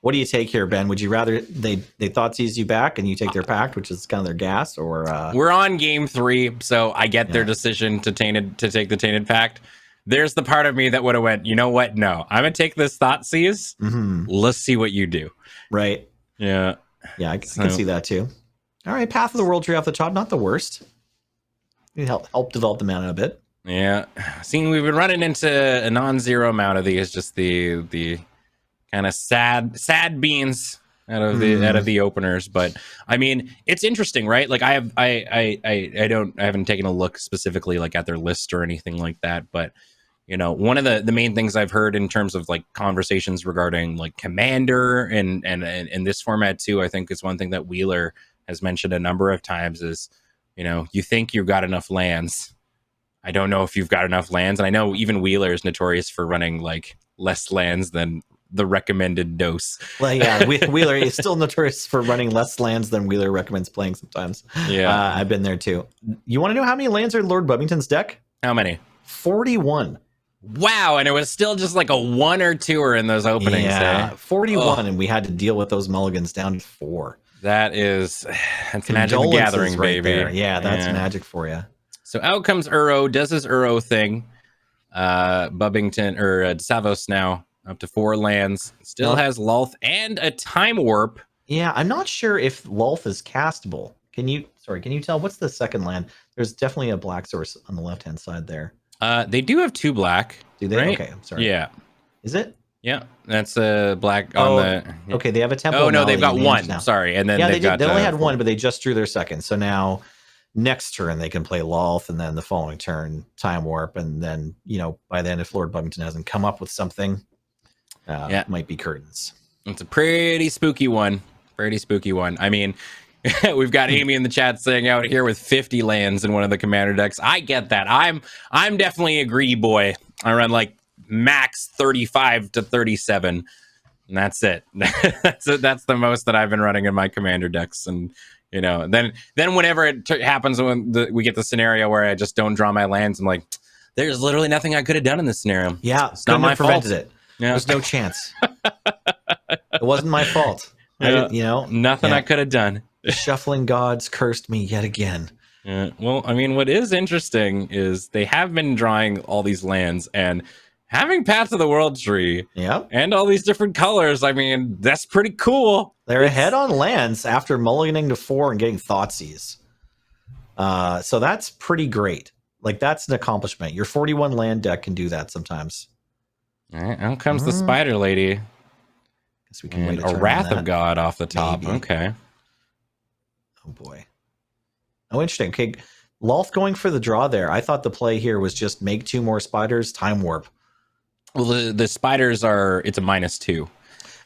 What do you take here, Ben? Would you rather they Thoughtseize you back and you take their pact, which is kind of their gas, or we're on game 3, so I get their decision to take the Tainted Pact. There's the part of me that would have went, you know what? No, I'm gonna take this Thoughtseize. Let's see what you do. Right. Yeah. Yeah, I can see that too. All right, Path of the World Tree off the top, not the worst. You help develop the mana a bit. Yeah. Seeing we've been running into a non-zero amount of these, just the kind of sad beans out of the openers. But I mean, it's interesting, right? Like I haven't taken a look specifically like at their list or anything like that, but you know, one of the main things I've heard in terms of like conversations regarding like Commander and this format too, I think is one thing that Wheeler has mentioned a number of times is, you know, you think you've got enough lands. I don't know if you've got enough lands. And I know even Wheeler is notorious for running like less lands than the recommended dose. Well, yeah, Wheeler is still notorious for running less lands than Wheeler recommends playing sometimes. Yeah. I've been there too. You want to know how many lands are in Lord Bubbington's deck? How many? 41. Wow, and it was still just like a 1 or 2 in those openings. Yeah, 41, Ugh. and we had to deal with those mulligans down to 4. That's Magic the Gathering, right baby. there. Yeah, that's magic for you. So out comes Uro, does his Uro thing. Bubbington or Savos now up to 4 lands. Still has Lulth and a Time Warp. Yeah, I'm not sure if Lulth is castable. Can you tell what's the second land? There's definitely a black source on the left hand side there. They do have 2 black. Do they? Right? Okay, I'm sorry. Yeah. Is it? Yeah, that's a black on the. Okay, they have a temple. Oh no, they've got 1. Now. Sorry, and then they only had 1, but they just drew their second. So now, next turn they can play Lulth, and then the following turn Time Warp, and then by then if Lord Bubbington hasn't come up with something, it might be Curtains. It's a pretty spooky one. I mean, we've got Amy in the chat saying out here with 50 lands in one of the commander decks. I get that. I'm definitely a greedy boy. I run like max 35 to 37, and that's it. That's the most that I've been running in my commander decks. And then whenever it happens, when we get the scenario where I just don't draw my lands, I'm like, there's literally nothing I could have done in this scenario. Yeah, it's not my fault. It. Yeah. There's no chance. It wasn't my fault. Nothing I could have done. The shuffling gods cursed me yet again. Well, I mean, what is interesting is they have been drawing all these lands and having Path of the World Tree. Yep. And all these different colors. I mean, that's pretty cool. They're ahead on lands after mulliganing to 4 and getting Thoughtseize. So that's pretty great. Like, that's an accomplishment. Your 41 land deck can do that sometimes. All right, out comes the Spider Lady. Guess we can wait a Wrath of God off the top. Maybe. Okay. Oh boy. Oh, interesting. Okay, Lulth going for the draw there. I thought the play here was just make 2 more spiders, Time Warp. Well, the spiders it's a -2.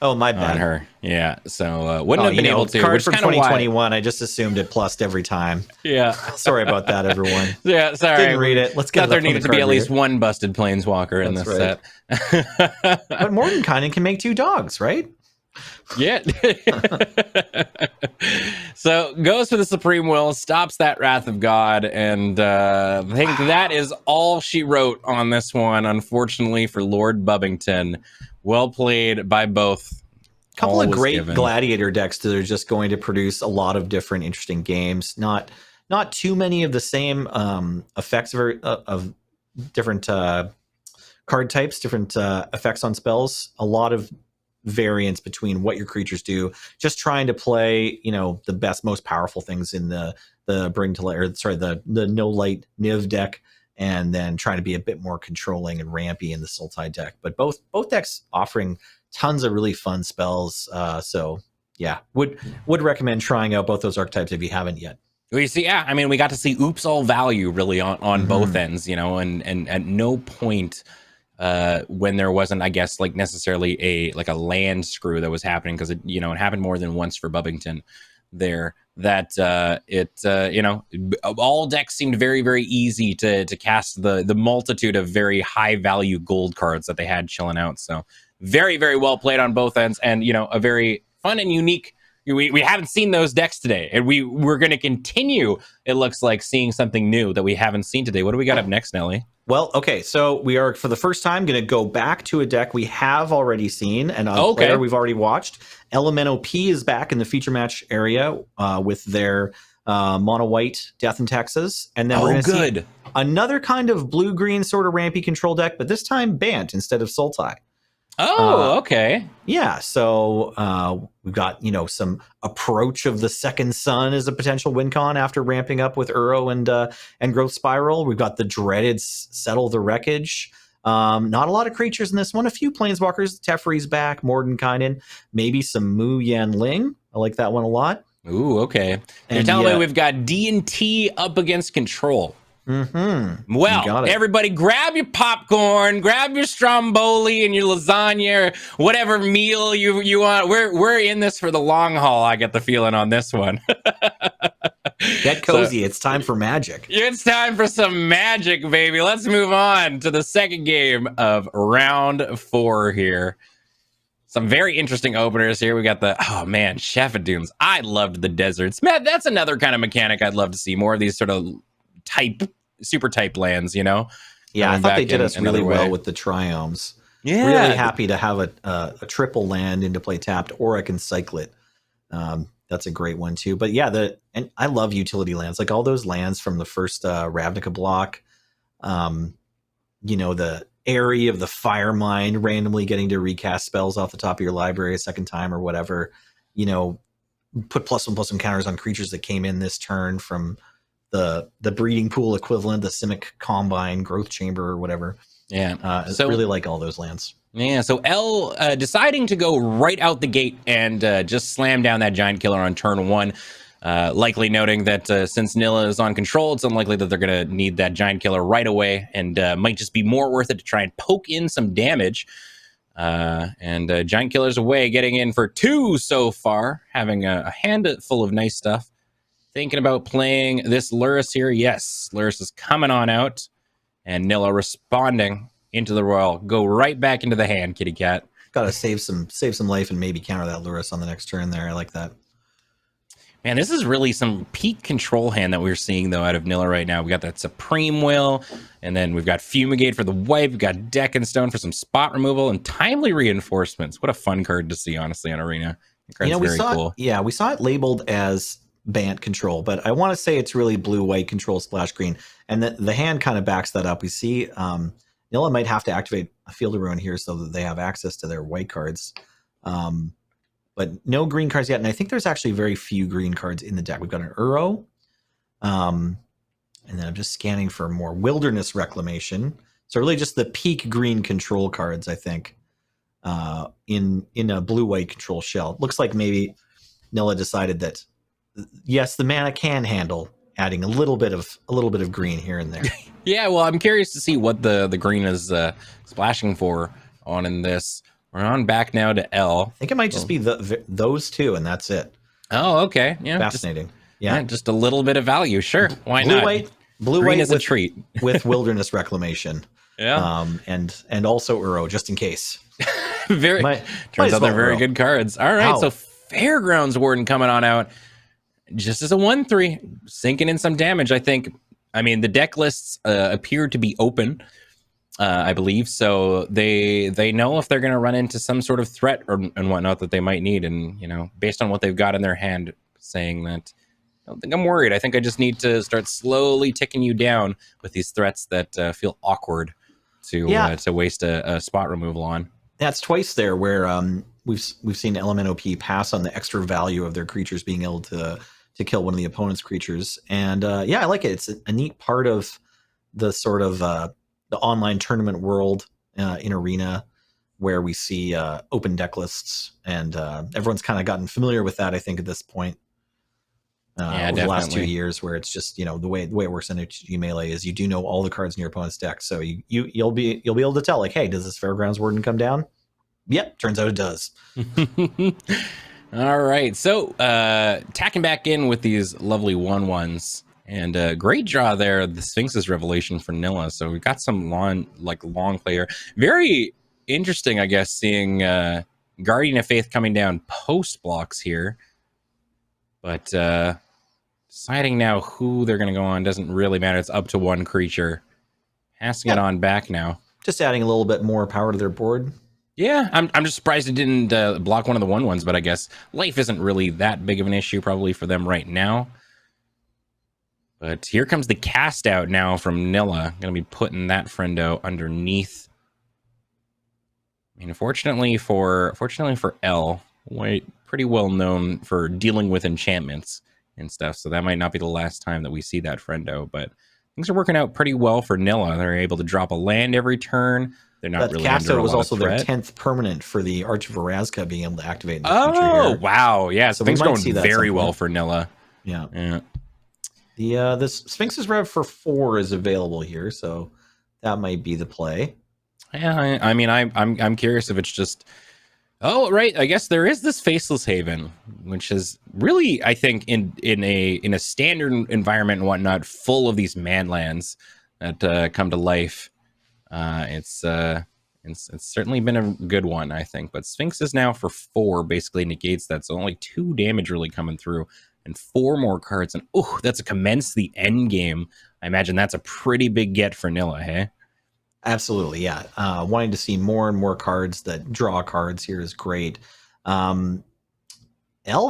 Oh, my bad. On her. Yeah. So wouldn't have been able to. Card for 2021. I just assumed it plussed every time. Yeah. Sorry about that, everyone. Yeah, sorry. Didn't read it. Let's get there needed to be at least 1 busted planeswalker in this set. But Mordenkainen can make 2 dogs, right? Yeah. So goes for the Supreme Will, stops that Wrath of God, and I think that is all she wrote on this one, unfortunately, for Lord Bubbington. Well played by both. Couple of great Gladiator decks that are just going to produce a lot of different interesting games. Not too many of the same effects of different card types, different effects on spells. A lot of variance between what your creatures do. Just trying to play, the best, most powerful things in the Bring to Light, or sorry, the No Light Niv deck, and then trying to be a bit more controlling and rampy in the Sultai deck. But both decks offering tons of really fun spells. So yeah, would recommend trying out both those archetypes if you haven't yet. We see, yeah. I mean, we got to see oops all value really on both ends, and at no point when there wasn't, I guess, like necessarily a land screw that was happening, because it happened more than once for Bubbington there, that all decks seemed very, very easy to cast the multitude of very high value gold cards that they had chilling out. So very, very well played on both ends, and a very fun and unique. We haven't seen those decks today, and we're going to continue, it looks like, seeing something new that we haven't seen today. What do we got up next, Nelly? Well, okay, so we are, for the first time, going to go back to a deck we have already seen, and a player we've already watched. Elemento P is back in the feature match area with their mono white Death in Texas, and then we're going to see another kind of blue-green sort of rampy control deck, but this time Bant instead of Sultai. Oh, okay. Yeah, so we've got, some approach of the Second Sun as a potential win con after ramping up with Uro and Growth Spiral. We've got the dreaded Settle the Wreckage. Not a lot of creatures in this one. A few Planeswalkers. Teferi's back. Mordenkainen. Maybe some Mu Yan Ling. I like that one a lot. Ooh, okay. You're telling me we've got D&T up against Control. Mm-hmm. Well, everybody grab your popcorn, grab your stromboli and your lasagna, or whatever meal you want. We're in this for the long haul, I get the feeling on this one. Get cozy. It's time for magic. It's time for some magic, baby. Let's move on to the second game of round 4 here. Some very interesting openers here. We got the, oh man, Shefadunes. I loved the deserts. Man, that's another kind of mechanic I'd love to see. More of these sort of super type lands, you know? Yeah, I Coming thought back they did in us really another well way. with the triomes. Yeah. Really happy to have a triple land into play tapped, or I can cycle it. That's a great one too. But yeah, and I love utility lands, like all those lands from the first Ravnica block. You know, the Airy of the Fire Mind randomly getting to recast spells off the top of your library a second time or whatever. You know, put +1/+1 counters on creatures that came in this turn from the breeding pool equivalent, the Simic Combine, Growth Chamber, or whatever. Yeah. So really like all those lands. Yeah, so L deciding to go right out the gate and just slam down that Giant Killer on turn 1. Likely noting that since Nilla is on control, it's unlikely that they're going to need that Giant Killer right away, and might just be more worth it to try and poke in some damage. And Giant Killer's away, getting in for 2 so far, having a hand full of nice stuff. Thinking about playing this Lurrus here. Yes, Lurrus is coming on out, and Nilla responding into the Royal. Go right back into the hand, kitty cat. Got to save some life and maybe counter that Lurrus on the next turn there. I like that. Man, this is really some peak control hand that we're seeing, though, out of Nilla right now. We got that Supreme Will, and then we've got Fumigate for the wipe. We've got Deck and Stone for some spot removal, and Timely Reinforcements. What a fun card to see, honestly, on Arena. The card's we very saw cool. we saw it labeled as Bant control, but I want to say it's really blue-white control splash green, and the hand kind of backs that up. We see Nilla might have to activate a Field of Ruin here so that they have access to their white cards. But no green cards yet, and I think there's actually very few green cards in the deck. We've got an Uro, and then I'm just scanning for more Wilderness Reclamation. So really just the peak green control cards, I think, in a blue-white control shell. It looks like maybe Nilla decided that, yes, the mana can handle adding a little bit of green here and there. Yeah, well, I'm curious to see what the green is splashing for on in this. We're on back now to L. I think it might just be those two, and that's it. Oh, okay. Yeah, Fascinating. just a little bit of value. Sure, why not? Blue Green white is a treat. with Wilderness Reclamation. Yeah. And also Uro, just in case. Turns out they're very good cards. All right, so Fairgrounds Warden coming on out. Just as a 1/3, sinking in some damage, I think. I mean, the deck lists appear to be open, I believe, so they know if they're going to run into some sort of threat and whatnot that they might need, and based on what they've got in their hand, saying that I don't think I'm worried. I think I just need to start slowly ticking you down with these threats that feel awkward to waste a spot removal on. That's twice there where we've seen LMNOP pass on the extra value of their creatures being able to kill one of the opponent's creatures, and I like it. It's a neat part of the sort of the online tournament world in Arena, where we see open deck lists, and everyone's kind of gotten familiar with that, I think, at this point. Over the last 2 years, where it's just the way it works in HG Melee is you do know all the cards in your opponent's deck, so you'll be able to tell, like, hey, does this Fairgrounds Warden come down? Yep, turns out it does. All right, so tacking back in with these lovely 1/1s, and great draw there, the Sphinx's Revelation for Nilla. So we've got some long player. Very interesting, I guess, seeing Guardian of Faith coming down post blocks here. But deciding now who they're going to go on doesn't really matter. It's up to one creature. Passing it on back now. Just adding a little bit more power to their board. Yeah, I'm just surprised it didn't block one of the 1/1s, but I guess life isn't really that big of an issue probably for them right now. But here comes the cast out now from Nilla. Going to be putting that friendo underneath. I mean, fortunately for L, pretty well known for dealing with enchantments and stuff, so that might not be the last time that we see that friendo, but things are working out pretty well for Nilla. They're able to drop a land every turn. They're not really under a lot of threat. That cast out was also their 10th permanent for the Arch of Orazca being able to activate in the future here. Oh, wow. Yeah, so things are going very well for Nilla. Yeah. The Sphinx's Rev for 4 is available here, so that might be the play. Yeah, I mean, I'm curious if it's just... Oh, right. I guess there is this Faceless Haven, which is really, I think, in a standard environment and whatnot, full of these manlands that come to life. It's It's certainly been a good one, I think. But Sphinx is now for 4, basically negates that. So only 2 damage really coming through. And 4 more cards. And, oh, that's a commence the end game. I imagine that's a pretty big get for Nilla, hey? Absolutely, yeah. Wanting to see more and more cards that draw cards here is great. L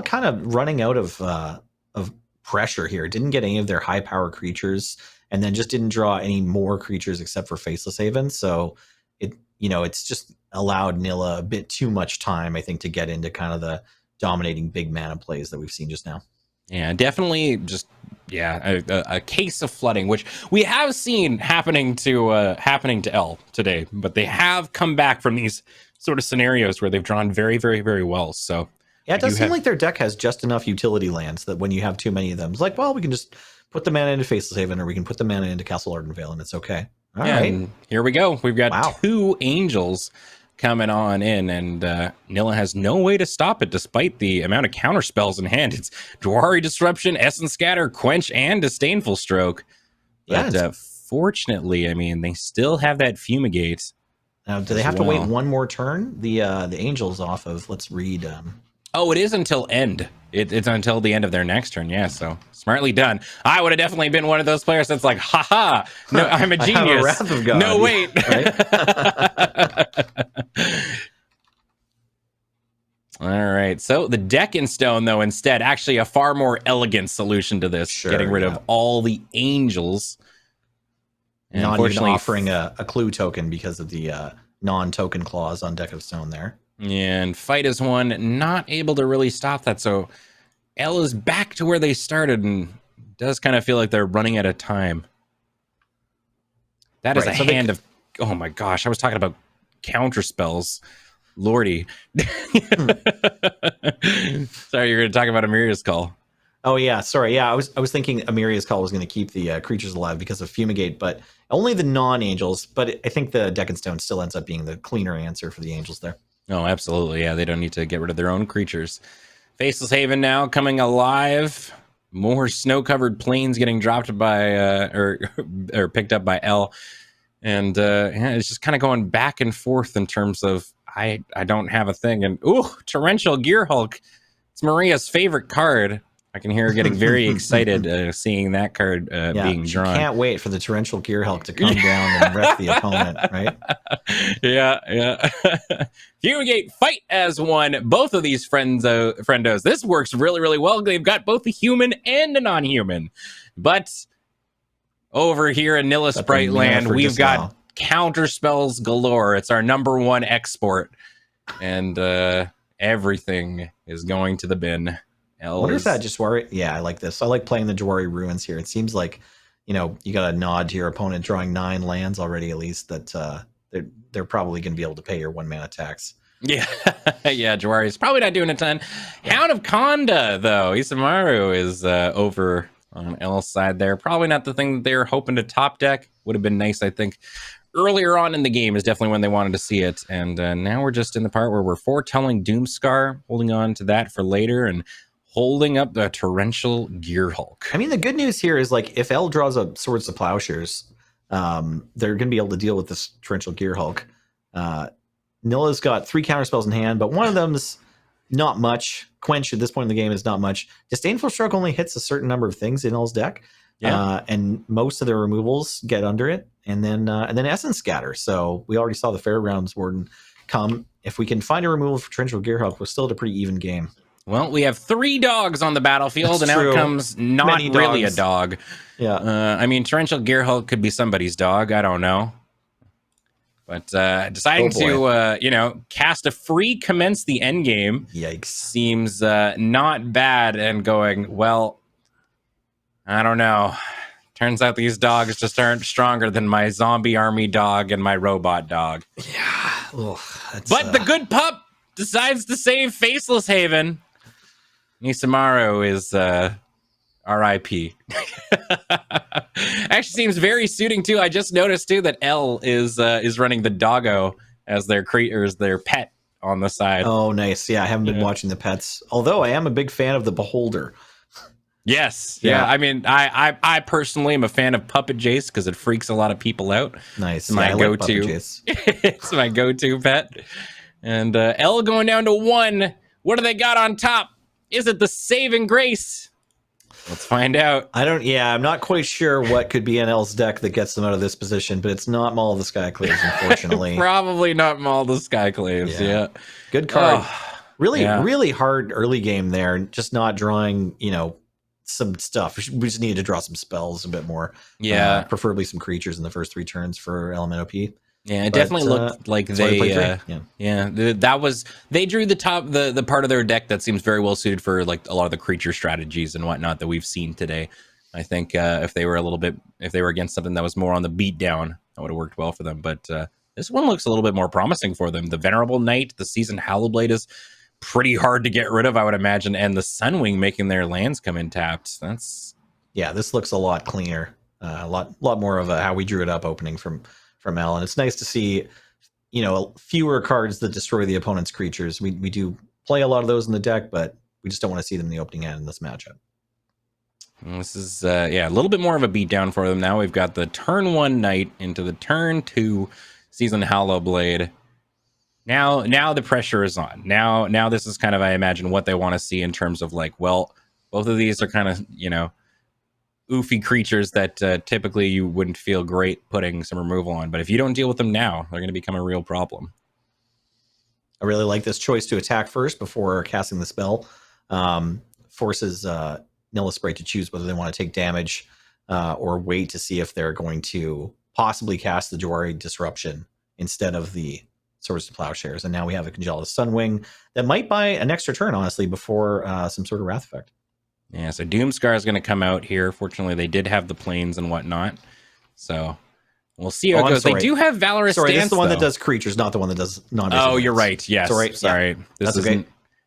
kind of running out of pressure here. Didn't get any of their high power creatures, and then just didn't draw any more creatures except for Faceless Haven. So it's just allowed Nilla a bit too much time, I think, to get into kind of the dominating big mana plays that we've seen just now. Yeah, definitely just a case of flooding, which we have seen happening to L today, but they have come back from these sort of scenarios where they've drawn very, very, very well. So yeah, it does seem like their deck has just enough utility lands that when you have too many of them, it's like, well, we can just put the mana into Faceless Haven, or we can put the mana into Castle Ardenvale, and it's okay. All right. And here we go. We've got 2 Angels coming on in, and Nilla has no way to stop it despite the amount of counter spells in hand. It's Dwari Disruption, Essence Scatter, Quench, and Disdainful Stroke. But fortunately, I mean, they still have that Fumigate. Now, do they have to wait one more turn? The Angels off of, let's read. Oh, it is until end. It's until the end of their next turn, yeah, so smartly done. I would have definitely been one of those players that's like, haha, no, I'm a genius. I have a Wrath of God. No, wait. All right, so the Deck in Stone, though, instead, actually a far more elegant solution to this, getting rid of all the Angels. And not even offering a clue token because of the non-token clause on Deck of Stone there. And Fight is 1, not able to really stop that. So L is back to where they started, and does kind of feel like they're running out of time. That is a hand of, oh my gosh, I was talking about counter spells. Lordy. Sorry, you're going to talk about Amiria's Call. Oh yeah, sorry. Yeah, I was thinking Amiria's Call was going to keep the creatures alive because of Fumigate, but only the non-angels. But I think the Deck and Stone still ends up being the cleaner answer for the angels there. Oh, absolutely. Yeah, they don't need to get rid of their own creatures. Faceless Haven now coming alive. More snow-covered plains getting dropped by or picked up by L. And it's just kind of going back and forth in terms of I don't have a thing. And ooh, Torrential Gearhulk. It's Maria's favorite card. I can hear her getting very excited seeing that card being drawn. She can't wait for the Torrential Gearhulk to come down and wreck the opponent, right? Yeah. Fumigate, Fight as 1. Both of these friendos. This works really, really well. They've got both a human and a non-human. But over here in Nilla Sprite Land, we've got counter spells galore. It's our #1 export. And everything is going to the bin. What is that Jwari? Yeah, I like this. I like playing the Jwari Ruins here. It seems like, you got a nod to your opponent drawing 9 lands already, at least, that they're probably going to be able to pay your 1-mana tax. Yeah, yeah, Jwari's probably not doing a ton. Hound of Konda, though. Isamaru is over on L's side there. Probably not the thing that they're hoping to top deck. Would have been nice, I think. Earlier on in the game is definitely when they wanted to see it. And now we're just in the part where we're foretelling Doomscar, holding on to that for later, and holding up the Torrential Gearhulk. I mean, the good news here is, like, if L draws up Swords to Plowshares, they're going to be able to deal with this Torrential Gearhulk. Nilla's got 3 counterspells in hand, but one of them's not much. Quench at this point in the game is not much. Disdainful Stroke only hits a certain number of things in L's deck, and most of their removals get under it, and then Essence Scatter. So we already saw the Fairgrounds Warden come. If we can find a removal for Torrential Gearhulk, we're still at a pretty even game. Well, we have 3 dogs on the battlefield, and out comes not really a dog. Yeah. I mean, Torrential Gearhulk could be somebody's dog. I don't know. But deciding to, cast a free commence the end game. Yikes. Seems not bad, and going, well, I don't know. Turns out these dogs just aren't stronger than my zombie army dog and my robot dog. Yeah. Ugh, but the good pup decides to save Faceless Haven. Isamaru is R.I.P. Actually seems very suiting too. I just noticed too that L is running the doggo as their pet on the side. Oh, nice. Yeah, I haven't been watching the pets. Although I am a big fan of the Beholder. Yes. Yeah. I mean, I personally am a fan of Puppet Jace because it freaks a lot of people out. Nice. It's my I like go-to. Puppet Jace. It's my go-to pet. And L going down to 1. What do they got on top? Is it the saving grace? Let's find out. I'm not quite sure what could be in L's deck that gets them out of this position, but it's not Maul of the Skyclaves, unfortunately. Probably not Maul of the Skyclaves. Yeah. Good card. Really hard early game there. Just not drawing, some stuff. We just needed to draw some spells a bit more. Yeah. Preferably some creatures in the first 3 turns for LMNOP. Yeah, it definitely looked like they they drew the part of their deck that seems very well suited for like a lot of the creature strategies and whatnot that we've seen today. I think if they were against something that was more on the beatdown, that would have worked well for them. But this one looks a little bit more promising for them. The Venerable Knight, the Seasoned Hallowblade is pretty hard to get rid of, I would imagine, and the Sunwing making their lands come in tapped. This looks a lot cleaner, a lot more of how we drew it up opening from Al, and it's nice to see, fewer cards that destroy the opponent's creatures. We do play a lot of those in the deck, but we just don't want to see them in the opening hand in this matchup. This is a little bit more of a beatdown for them now. We've got the turn 1 Knight into the turn 2 Seasoned Hallowblade. Now the pressure is on. Now this is kind of, I imagine, what they want to see in terms of like, well, both of these are kind of, oofy creatures that typically you wouldn't feel great putting some removal on. But if you don't deal with them now, they're going to become a real problem. I really like this choice to attack first before casting the spell. Forces Nillisprite to choose whether they want to take damage or wait to see if they're going to possibly cast the Jwari Disruption instead of the Swords to Plowshares. And now we have a Congealous Sunwing that might buy an extra turn, honestly, before some sort of Wrath effect. Yeah, so Doomscar is going to come out here. Fortunately, they did have the planes and whatnot. So we'll see how it goes. They do have Valorous Stance, this is the one that does creatures, not the one that does non-visual. Oh, you're right. Yes. Sorry. Yeah. This is okay.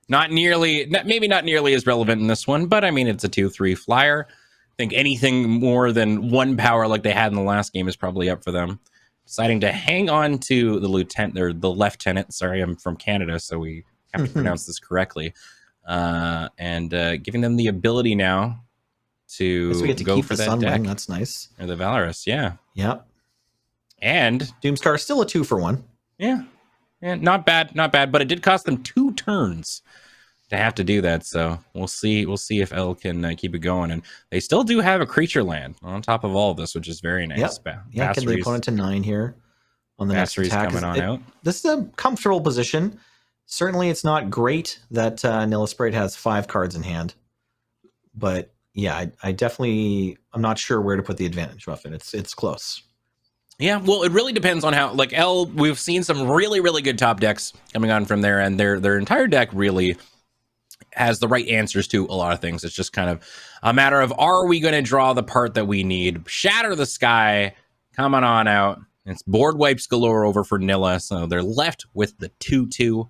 Maybe not nearly as relevant in this one, but I mean, it's a 2/3 flyer. I think anything more than 1 power like they had in the last game is probably up for them. Deciding to hang on to the lieutenant. Sorry, I'm from Canada, so we have to pronounce this correctly. And giving them the ability now to go for that deck. That's nice. Or the Valorous, yeah. Yep. And Doomscar is still a 2-for-1. Yeah. Not bad, but it did cost them 2 turns to have to do that. So we'll see if L can keep it going. And they still do have a creature land on top of all of this, which is very nice. Get the opponent to 9 here on the next attack. Coming on out. This is a comfortable position. Certainly, it's not great that Nillisprite has 5 cards in hand, but yeah, I'm not sure where to put the advantage of it. It's close. Yeah, well, it really depends on how. Like L, we've seen some really, really good top decks coming on from there, and their entire deck really has the right answers to a lot of things. It's just kind of a matter of, are we going to draw the part that we need? Shatter the Sky, coming on out. It's board wipes galore over for Nilla, so they're left with the 2/2.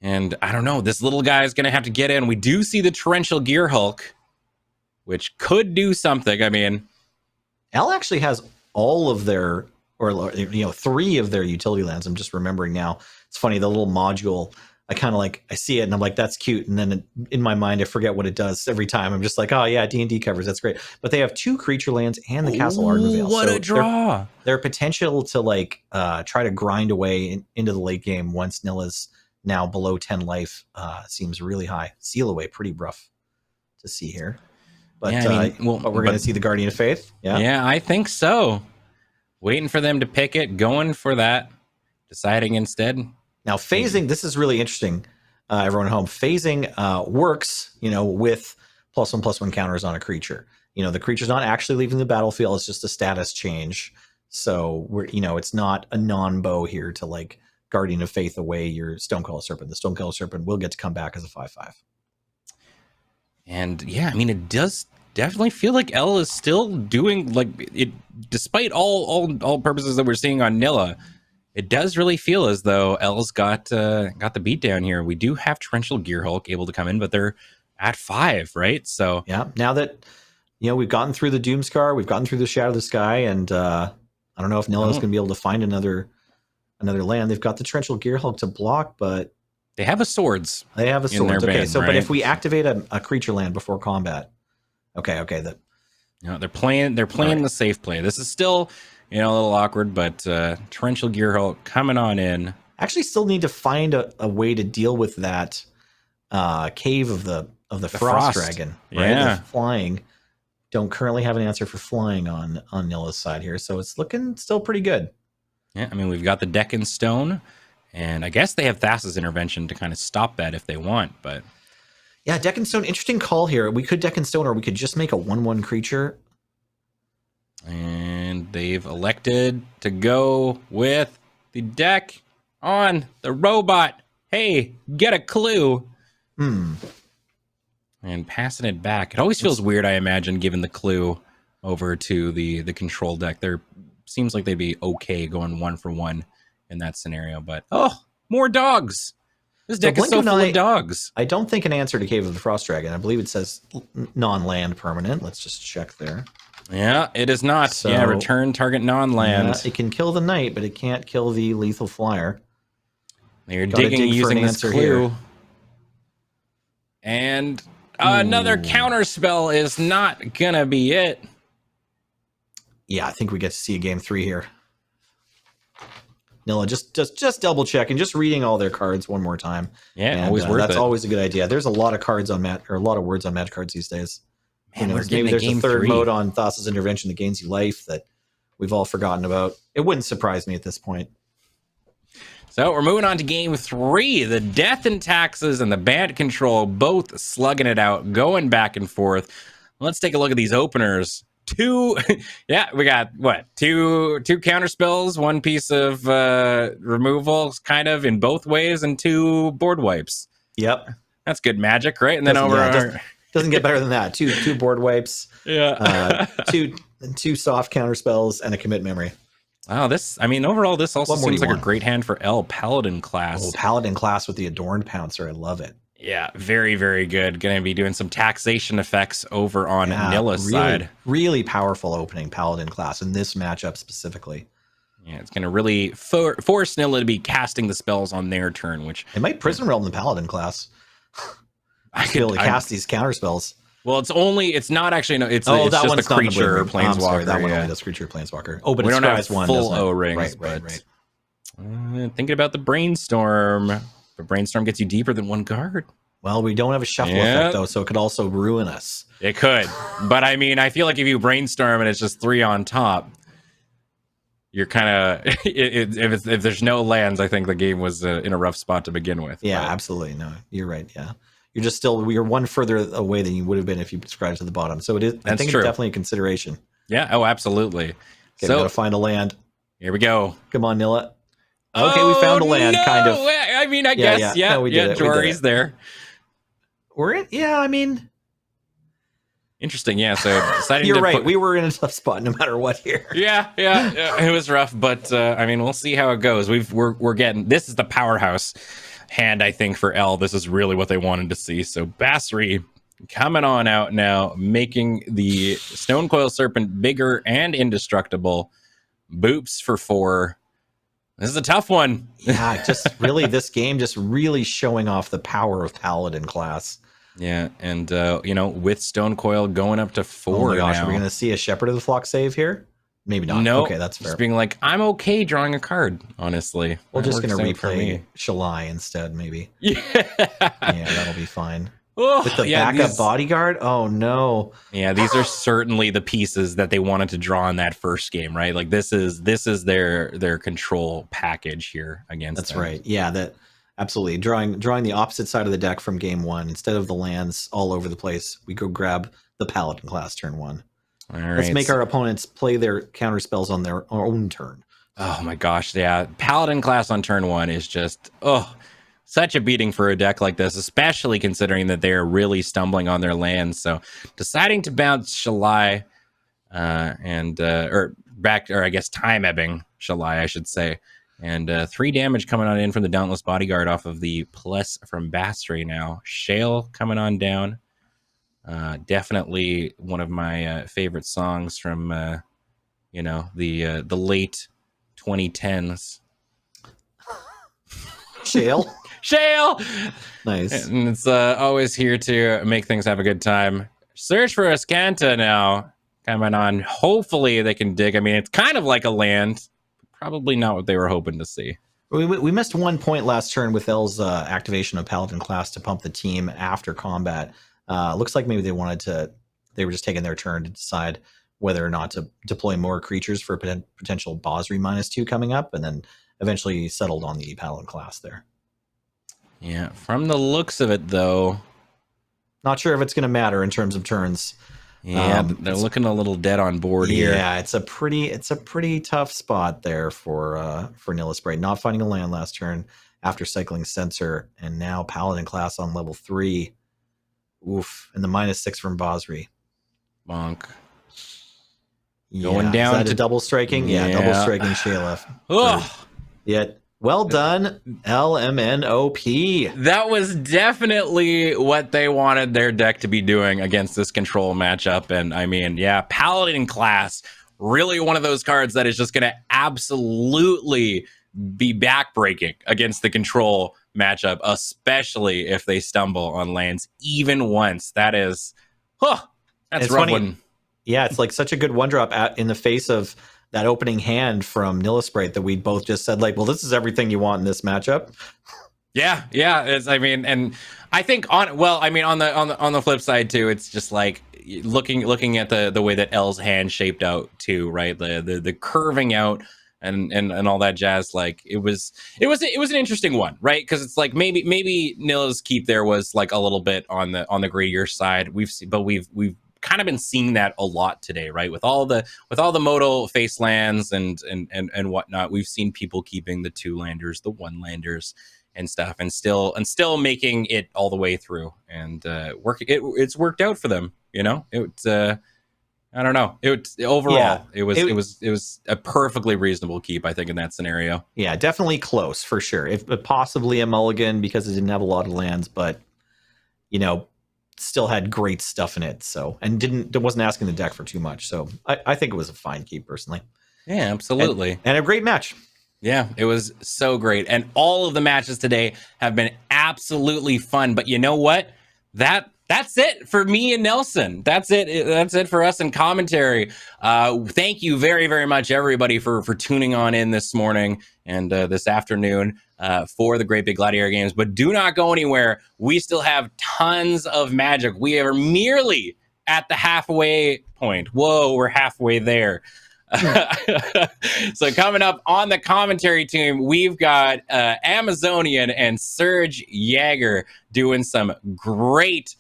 And I don't know, this little guy is going to have to get in. We do see the Torrential Gear Hulk, which could do something. I mean, L actually has all of their, 3 of their utility lands. I'm just remembering now. It's funny, the little module, I see it and I'm like, that's cute. And then in my mind, I forget what it does every time. I'm just like, oh yeah, D&D covers, that's great. But they have 2 creature lands and the Castle Ardenvale. What a draw. Their potential to try to grind away into the late game once Nilla's now below 10 life seems really high. Seal Away, pretty rough to see here. But, but we're going to see the Guardian of Faith. Yeah, I think so. Waiting for them to pick it, going for that, deciding instead. Now, phasing, this is really interesting, everyone at home. Phasing works, with +1/+1 counters on a creature. The creature's not actually leaving the battlefield. It's just a status change. So, it's not a non-bow here to, Guardian of Faith away your Stonecaller Serpent. The Stonecaller Serpent will get to come back as a 5/5. And yeah, I mean, it does definitely feel like L is still doing it, despite all purposes that we're seeing on Nilla. It does really feel as though L's got the beat down here. We do have Torrential Gear Hulk able to come in, but they're at 5, right? So yeah, now that we've gotten through the Doomscar, we've gotten through the Shadow of the Sky, and I don't know if Nilla's going to be able to find another land. They've got the Torrential Gear Hulk to block, but They have a swords. They have a in their sword. Okay, band, so but right? if we activate a creature land before combat, okay, They're playing right. the safe play. This is still, a little awkward, but Torrential Gearhulk coming on in. Actually, still need to find a way to deal with that cave of the frost dragon. Right, Yeah. the flying. Don't currently have an answer for flying on Nilla's side here, so it's looking still pretty good. Yeah, I mean, we've got the deck in stone, and I guess they have Thassa's Intervention to kind of stop that if they want, but... Yeah, deck and stone, interesting call here. We could deck and stone, or we could just make a 1/1 creature. And they've elected to go with the deck on the robot. Hey, get a clue. And passing it back. It always feels weird, I imagine, giving the clue over to the control deck. There seems like they'd be okay going 1-for-1 in that scenario, but more dogs. This deck is so full of dogs. I don't think an answer to Cave of the Frost Dragon. I believe it says non-land permanent. Let's just check there. Yeah, it is not. So, return target non-land. It can kill the knight, but it can't kill the lethal flyer. They're Gotta digging dig for using an this answer clue. here. And another counter spell is not gonna be it. Yeah, I think we get to see a game 3 here. Nilla, just double check and just reading all their cards one more time. Yeah, and, always worth it. That's always a good idea. There's a lot of cards on a lot of words on match cards these days. Man, we're getting maybe there's game a third 3. mode on Thassa's Intervention that gains you life that we've all forgotten about. It wouldn't surprise me at this point. So we're moving on to game 3. The Death and Taxes and the Band Control both slugging it out, going back and forth. Let's take a look at these openers. We got what? Two counter spells, one piece of removals, kind of in both ways, and 2 board wipes. Yep, that's good magic, right? And then doesn't get better than that. Two board wipes. Yeah, two soft counter spells and a commit memory. Wow, overall, this also seems like want? a great hand for L Paladin class. Oh, Paladin class with the Adorned Pouncer. I love it. Yeah, very, very good. Going to be doing some taxation effects over on Nilla's side. Really powerful opening Paladin class in this matchup specifically. Yeah, it's going to really force Nilla to be casting the spells on their turn, which... It might Prison Realm the Paladin class. I could be able to cast these counter spells. Well, it's not actually... it's just a creature planeswalker. Sorry, that one only does creature planeswalker. Oh, but we it don't have one, full O-rings. Right. Thinking about the Brainstorm... But Brainstorm gets you deeper than 1 card. Well, we don't have a shuffle effect, though, so it could also ruin us. It could. But, I feel like if you Brainstorm and it's just 3 on top, you're kind of... if there's no lands, I think the game was in a rough spot to begin with. Yeah, absolutely. No, you're right, yeah. You're 1 further away than you would have been if you subscribed to the bottom. So it is. I think it's definitely a consideration. Yeah, absolutely. Okay, we gotta find a land. Here we go. Come on, Nilla. Okay, we found a land, kind of. I guess, No, we did it. Jory's there. We're in, interesting, yeah. So deciding you're right. We were in a tough spot, no matter what here. Yeah, it was rough, but we'll see how it goes. We're getting this is the powerhouse hand, I think, for L. This is really what they wanted to see. So Basri coming on out now, making the Stone Coil Serpent bigger and indestructible. Boops for 4. This is a tough one. Yeah, this game just really showing off the power of Paladin class. Yeah, and with Stone Coil going up to 4 oh my gosh, now. Are we going to see a Shepherd of the Flock save here? Maybe not. No, okay, that's fair. Just being like, I'm okay drawing a card, honestly. We're just going to replay Shalai instead, maybe. Yeah. Yeah, that'll be fine. Oh, with the backup bodyguard? Oh, no. Yeah, these are certainly the pieces that they wanted to draw in that first game, right? Like, this is their control package here against That's them. right. Yeah, absolutely. Drawing the opposite side of the deck from game 1. Instead of the lands all over the place, we go grab the Paladin class turn 1. All right. Let's make our opponents play their counter spells on their own turn. Oh my gosh, yeah. Paladin class on turn 1 is just such a beating for a deck like this, especially considering that they're really stumbling on their lands. So deciding to bounce Shalai Time Ebbing Shalai, I should say. And 3 damage coming on in from the Dauntless Bodyguard off of the plus from Basri now. Shale coming on down. Definitely one of my favorite songs from the late 2010s. Shale? Shale. Nice. And it's always here to make things have a good time. Search for a Scanta now. Coming on. Hopefully they can dig. I mean, it's kind of like a land. Probably not what they were hoping to see. We missed 1 point last turn with L's activation of Paladin class to pump the team after combat. Looks like maybe they were just taking their turn to decide whether or not to deploy more creatures for potential Bosri -2 coming up, and then eventually settled on the Paladin class there. Yeah, from the looks of it, though. Not sure if it's going to matter in terms of turns. Yeah, they're looking a little dead on board here. Yeah, it's a pretty tough spot there for Nilla Spray. Not finding a land last turn after cycling Censor, and now Paladin class on level 3. Oof, and the -6 from Bosri. Bonk. Yeah. Going down Is that to a double striking. Yeah, double striking Shalef. Yet, well done, LMNOP. That was definitely what they wanted their deck to be doing against this control matchup. And I mean, yeah, Paladin class, really one of those cards that is just going to absolutely be backbreaking against the control matchup, especially if they stumble on lands even once. That is, that's It's rough funny. one. Yeah, it's like such a good one drop in the face of that opening hand from Nillisprite that we both just said, like, well, this is everything you want in this matchup. Yeah. I mean, and I think on the flip side too, it's just like looking at the way that L's hand shaped out too, right? The curving out and all that jazz. Like it was an interesting one, right? Because it's like maybe Nilla's keep there was like a little bit on the greedier side. We've kind of been seeing that a lot today, right? With all the modal face lands and whatnot, we've seen people keeping the 2-landers, the 1-landers and stuff, and still making it all the way through, and it's worked out for them, you know. I don't know. Overall, it was a perfectly reasonable keep, I think, in that scenario. Yeah, definitely close for sure. If possibly a mulligan because it didn't have a lot of lands, but you know, still had great stuff in it. So, and wasn't asking the deck for too much. So I think it was a fine keep personally. Yeah, absolutely. And a great match. Yeah, it was so great. And all of the matches today have been absolutely fun. But you know what? That's it for me and Nelson. That's it. That's it for us in commentary. Thank you very, very much, everybody, for tuning on in this morning and this afternoon for the Great Big Gladiator games. But do not go anywhere. We still have tons of magic. We are merely at the halfway point. Whoa, we're halfway there. So coming up on the commentary team, we've got Amazonian and Serge Jaeger doing some great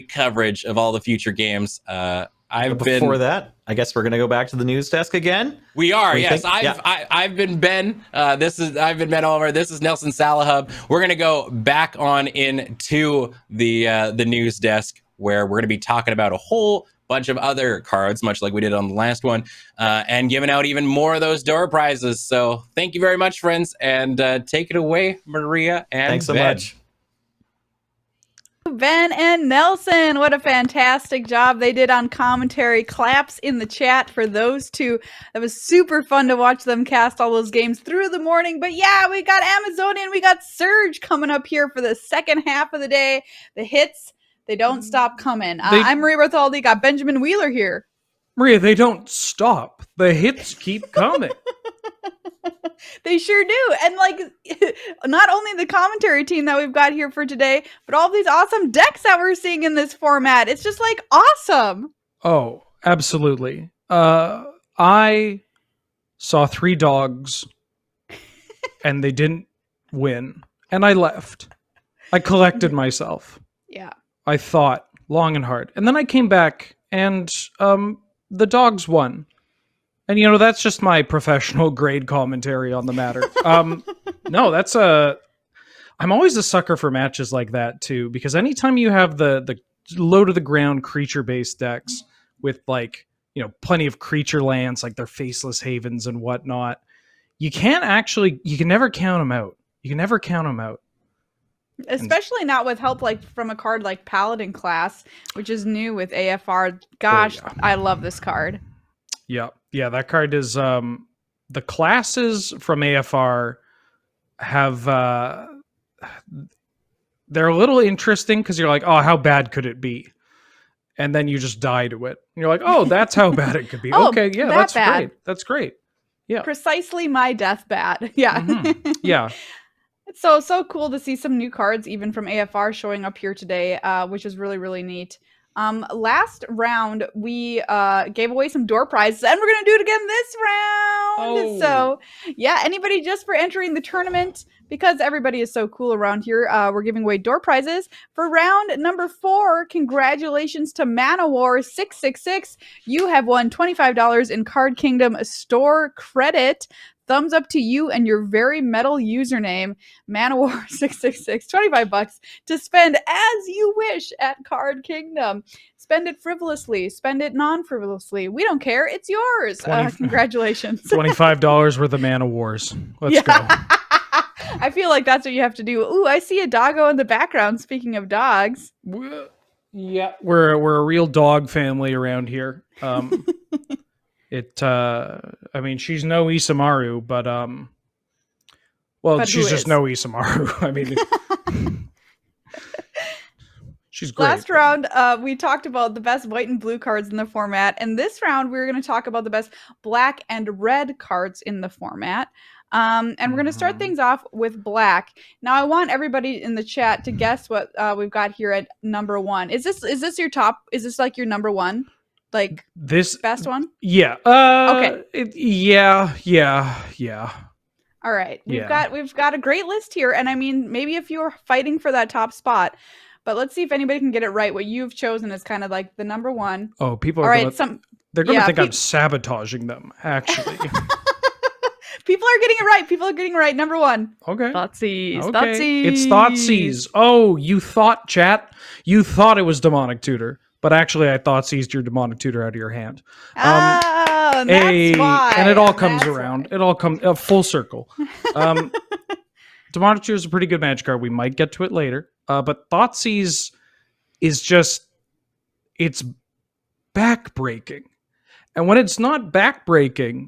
coverage of all the future games. Before that, I guess we're gonna go back to the news desk again. We are, yes. I've been Ben. I've been Ben Oliver. This is Nelson Salahub. We're gonna go back on into the news desk where we're gonna be talking about a whole bunch of other cards, much like we did on the last one, and giving out even more of those door prizes. So thank you very much, friends, and take it away, Maria and thanks so Ben. much. Ben and Nelson, what a fantastic job they did on commentary. Claps in the chat for those two. It was super fun to watch them cast all those games through the morning. But yeah, we got Amazonian, we got Surge coming up here for the second half of the day. The hits, they don't stop coming. I'm Maria Bartholdi, got Benjamin Wheeler here. Maria, they don't stop. The hits keep coming. They sure do. And like, not only the commentary team that we've got here for today, but all these awesome decks that we're seeing in this format. It's just like awesome. Oh, absolutely. I saw 3 dogs and they didn't win. And I left. I collected myself. Yeah. I thought long and hard. And then I came back and the dogs won. And, you know, that's just my professional grade commentary on the matter. No, I'm always a sucker for matches like that, too, because anytime you have the low to the ground creature based decks with, like, you know, plenty of creature lands, like their faceless havens and whatnot, you can never count them out. You can never count them out. Especially not with help like from a card like Paladin class, which is new with AFR. Gosh, Oh, yeah. I love this card. Yeah, that card is the classes from AFR have they're a little interesting because you're like, oh, how bad could it be? And then you just die to it. And you're like, oh, that's how bad it could be. Oh, okay, yeah, that that's bad. great. That's great. Yeah. Precisely my death bat. Yeah. Yeah. It's so cool to see some new cards even from AFR showing up here today, which is really, really neat. Last round, we gave away some door prizes, and we're going to do it again this round. Oh. So, yeah, anybody just for entering the tournament, because everybody is so cool around here, we're giving away door prizes. For round number 4, congratulations to Manowar666. You have won $25 in Card Kingdom store credit. Thumbs up to you and your very metal username, Manowar666. $25 to spend as you wish at Card Kingdom. Spend it frivolously. Spend it non-frivolously. We don't care. It's yours. Congratulations. $25 worth of Man of Wars. Let's go. I feel like that's what you have to do. Ooh, I see a doggo in the background. Speaking of dogs. Yeah. We're a real dog family around here. I mean, she's no Isamaru, but But she's who just is? no Isamaru. I mean, she's great. Last round, we talked about the best white and blue cards in the format, and this round we're going to talk about the best black and red cards in the format. And we're going to start things off with black. Now, I want everybody in the chat to guess what we've got here at number 1. Is this your top? Is this like your number 1? Like This best one? Yeah. Okay. Yeah. All right. Yeah. We've got a great list here, and I mean, maybe if you're fighting for that top spot, but let's see if anybody can get it right. What you've chosen is kind of like the number 1. Oh, people All are right, they're going to yeah, think I'm sabotaging them, actually. people are getting it right. People are getting it right. Number 1. Okay. Thoughtseize. Okay. Thoughtseize. It's Thoughtseize. Oh, you thought, chat? You thought it was Demonic Tutor, but actually I Thoughtseized your Demonic Tutor out of your hand. Oh, that's why. And it all comes around. It all comes full circle. Demonic Tutor is a pretty good magic card. We might get to it later. But Thoughtseize is just, it's backbreaking. And when it's not backbreaking,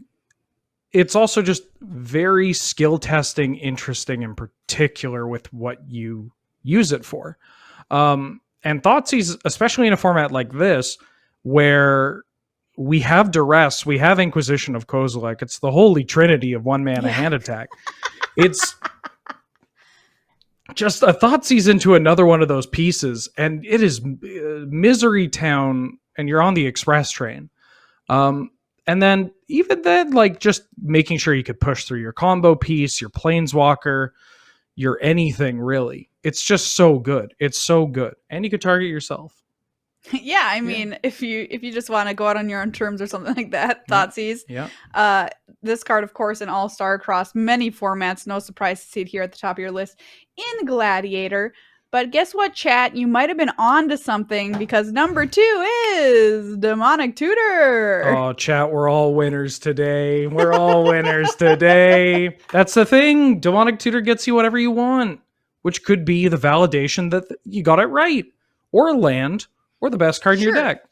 it's also just very skill testing, interesting in particular with what you use it for. And Thoughtseize, especially in a format like this, where we have Duress, we have Inquisition of Kozilek, it's the holy trinity of one mana hand attack. It's just a Thoughtseize into another one of those pieces, and it is Misery Town, and you're on the express train. And then even then, like just making sure you could push through your combo piece, your Planeswalker, your anything really. It's just so good. It's so good. And you could target yourself. Yeah, I mean, if you just want to go out on your own terms or something like that, Thoughtseize. Yeah. This card, of course, an all-star across many formats. No surprise to see it here at the top of your list in Gladiator. But guess what, chat? You might have been on to something because number 2 is Demonic Tutor. Oh, chat, we're all winners today. We're all winners today. That's the thing. Demonic Tutor gets you whatever you want, which could be the validation that you got it right, or a land, or the best card in your deck.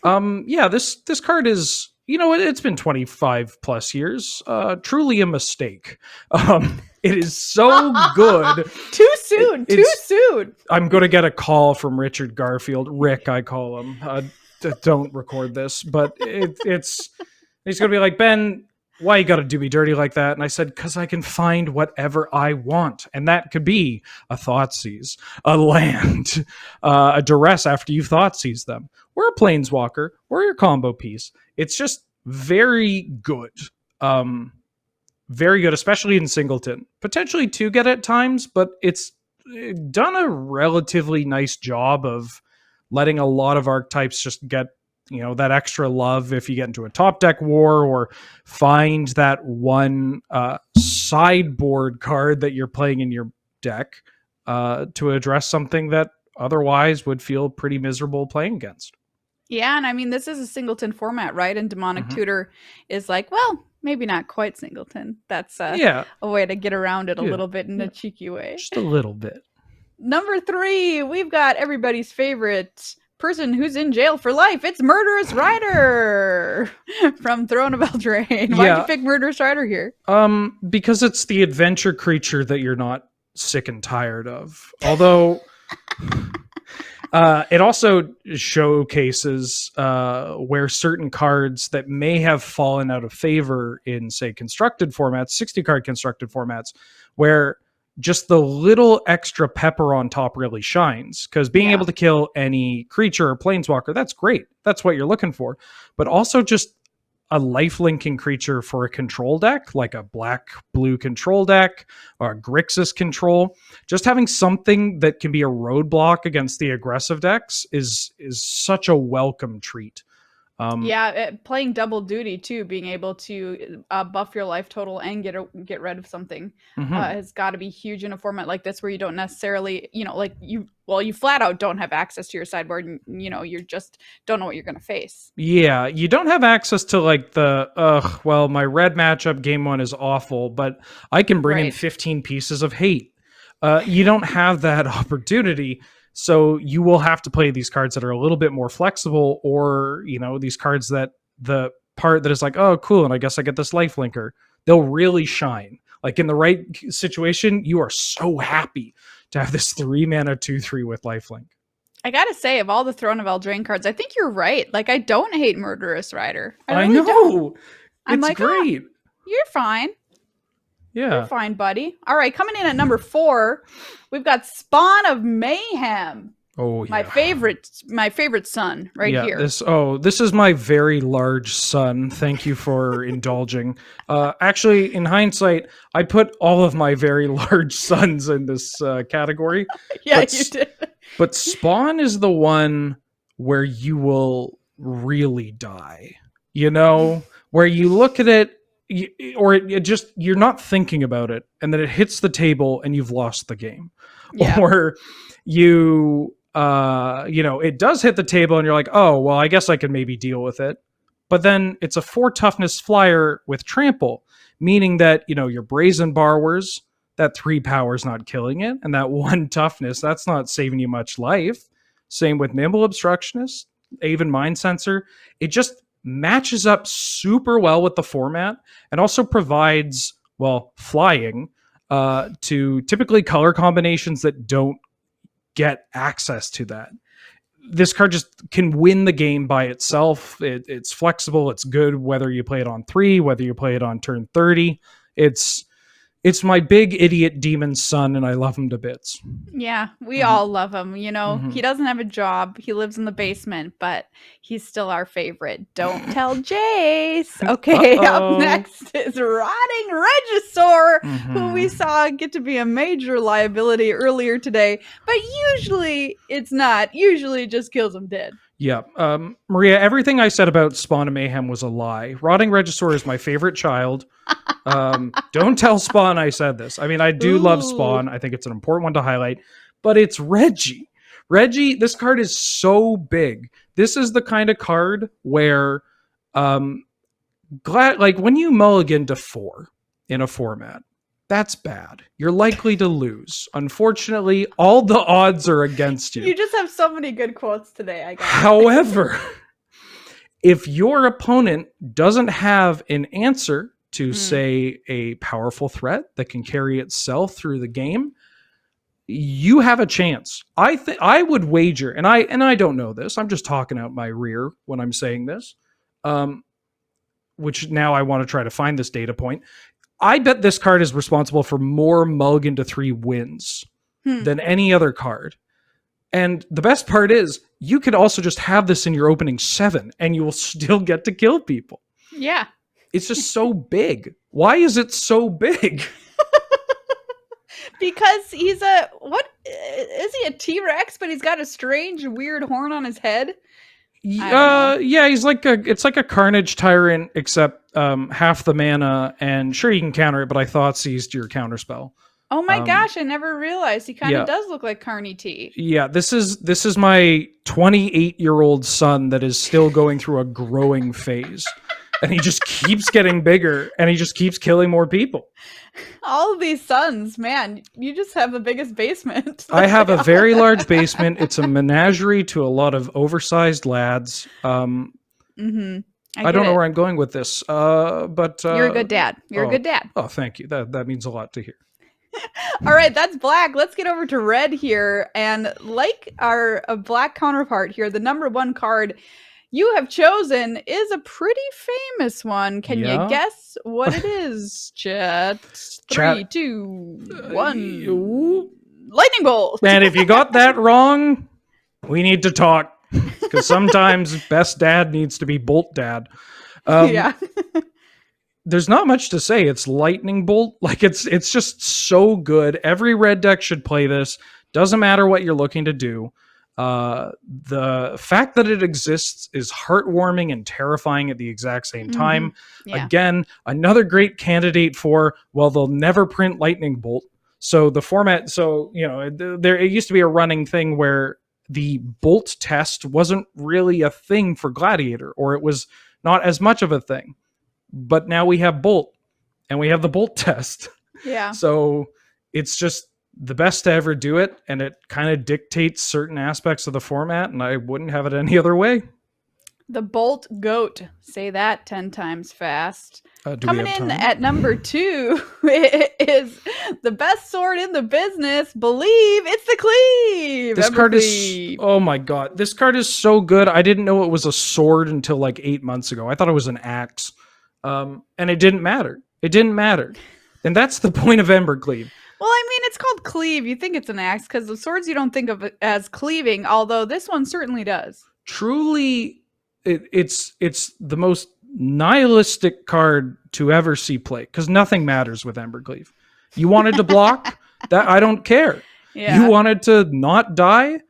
Yeah, this card is, you know, it's been 25 plus years. Truly a mistake. It is so good. Too soon. Too soon. I'm going to get a call from Richard Garfield. Rick, I call him. Don't record this, but it's he's going to be like, Ben, why you got to do me dirty like that? And I said, because I can find whatever I want. And that could be a Thoughtseize, a land, a Duress after you've Thoughtseized them, or a Planeswalker, or your combo piece. It's just very good. Very good, especially in Singleton. Potentially 2 get at times, but it's done a relatively nice job of letting a lot of archetypes just get, you know, that extra love if you get into a top deck war or find that one sideboard card that you're playing in your deck to address something that otherwise would feel pretty miserable playing against. Yeah, and I mean, this is a Singleton format, right? And Demonic Tutor is like, well, maybe not quite Singleton. That's a way to get around it a little bit in a cheeky way. Just a little bit. Number 3, we've got everybody's favorite person who's in jail for life. It's Murderous Rider from Throne of Eldraine. Why'd you pick Murderous Rider here? Because it's the adventure creature that you're not sick and tired of. Although it also showcases where certain cards that may have fallen out of favor in, say, constructed formats, 60-card constructed formats, where just the little extra pepper on top really shines. Because being able to kill any creature or planeswalker, that's great. That's what you're looking for. But also just a life-linking creature for a control deck, like a black-blue control deck or a Grixis control. Just having something that can be a roadblock against the aggressive decks is such a welcome treat. Playing double duty too, being able to buff your life total and get rid of something has got to be huge in a format like this, where you don't necessarily, you flat out don't have access to your sideboard, and you just don't know what you're going to face. Yeah, you don't have access to like my red matchup game 1 is awful, but I can bring in 15 pieces of hate. You don't have that opportunity. So you will have to play these cards that are a little bit more flexible, or, these cards that the part that is like, oh, cool, and I guess I get this life linker. They'll really shine. Like in the right situation, you are so happy to have this 3-mana 2/3 with lifelink. I gotta say, of all the Throne of Eldraine cards, I think you're right. Like, I don't hate Murderous Rider. I know. Don't. I'm it's like, great. You're fine. Yeah. You're fine, buddy. All right, coming in at number 4, we've got Spawn of Mayhem. Oh, yeah. My favorite son here. This is my very large son. Thank you for indulging. Actually, in hindsight, I put all of my very large sons in this category. You did. But Spawn is the one where you will really die. Where you look at it, you're not thinking about it, and then it hits the table and you've lost the game. Or you it does hit the table and you're like, oh well, I guess I can maybe deal with it, but then it's a 4 toughness flyer with trample, meaning that your Brazen Borrowers, that 3 power is not killing it, and that 1 toughness, that's not saving you much life. Same with Nimble Obstructionist, even Mind Sensor. It just matches up super well with the format, and also provides, flying to typically color combinations that don't get access to that. This card just can win the game by itself. It's flexible. It's good whether you play it on 3, whether you play it on turn 30. It's my big idiot demon son, and I love him to bits. Yeah, we all love him. He doesn't have a job. He lives in the basement, but he's still our favorite. Don't tell Jace. Okay, up next is Rotting Regisaur, who we saw get to be a major liability earlier today. But usually it's not. Usually it just kills him dead. Yeah. Maria, everything I said about Spawn of Mayhem was a lie. Rotting Regisaur is my favorite child. Don't tell Spawn I said this. I mean, I do love Spawn. I think it's an important one to highlight, but it's Reggie. This card is so big. This is the kind of card where, when you mulligan to 4 in a format, that's bad. You're likely to lose. Unfortunately, all the odds are against you. You just have so many good quotes today, I guess. However, if your opponent doesn't have an answer to, say, a powerful threat that can carry itself through the game, you have a chance. I would wager, and I don't know this, I'm just talking out my rear when I'm saying this, which now I want to try to find this data point. I bet this card is responsible for more mulligan to 3 wins than any other card. And the best part is, you could also just have this in your opening 7 and you will still get to kill people. Yeah. It's just so big. Why is it so big? Because he's what is he, a T-Rex, but he's got a strange weird horn on his head? Yeah, he's it's like a Carnage Tyrant, except half the mana, and sure, you can counter it, but I thought seized your counter spell. Oh my gosh, I never realized he kind of does look like Carney T. Yeah, this is my 28-year-old son that is still going through a growing phase. And he just keeps getting bigger, and he just keeps killing more people. All of these sons, man, you just have the biggest basement. I have a very large basement. It's a menagerie to a lot of oversized lads. I don't know where I'm going with this, but you're a good dad. You're a good dad. Oh, thank you. That means a lot to hear. All right, that's black. Let's get over to red here. And like our black counterpart here, the number 1 card you have chosen is a pretty famous one. Can Yeah. you guess what it is, chat? 3, 2, 1. Lightning bolt. And if you got that wrong, we need to talk. Because sometimes best dad needs to be bolt dad. Yeah. There's not much to say. It's lightning bolt. Like it's just so good. Every red deck should play this. Doesn't matter what you're looking to do. The fact that it exists is heartwarming and terrifying at the exact same time. Yeah. Again, another great candidate for, well, they'll never print lightning bolt. So the format, it used to be a running thing where the bolt test wasn't really a thing for Gladiator, or it was not as much of a thing. But now we have bolt, and we have the bolt test. Yeah. So it's just the best to ever do it, and it kind of dictates certain aspects of the format, and I wouldn't have it any other way. The Bolt Goat. Say that 10 times fast. Coming in time? at number 2 is the best sword in the business. Believe it's the Cleave. This Ember card Cleave. is, oh my god, this card is so good. I didn't know it was a sword until like 8 months ago. I thought it was an axe. And it didn't matter. It didn't matter. And that's the point of Ember Cleave. Well, I mean, it's called cleave. You think it's an axe because the swords you don't think of it as cleaving, although this one certainly does. Truly, it's the most nihilistic card to ever see play, because nothing matters with Ember Cleave. You wanted to block? That I don't care. Yeah. You wanted to not die?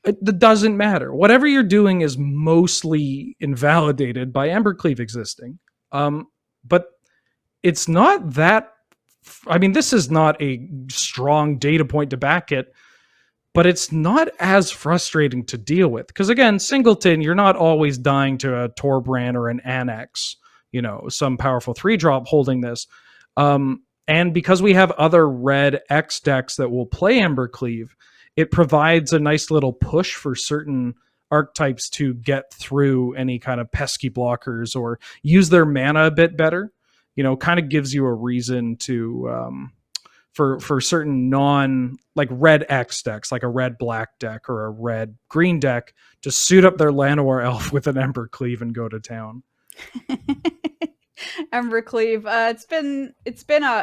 It doesn't matter. Whatever you're doing is mostly invalidated by Ember Cleave existing. But it's not that. I mean, this is not a strong data point to back it, but it's not as frustrating to deal with. Because again, Singleton, you're not always dying to a Torbrand or an Annex, some powerful 3-drop holding this. And because we have other red X decks that will play Ember Cleave, it provides a nice little push for certain archetypes to get through any kind of pesky blockers or use their mana a bit better. Kind of gives you a reason to for certain like red X decks, like a red black deck or a red green deck, to suit up their Llanowar Elf with an Ember Cleave and go to town. Ember Cleave. It's been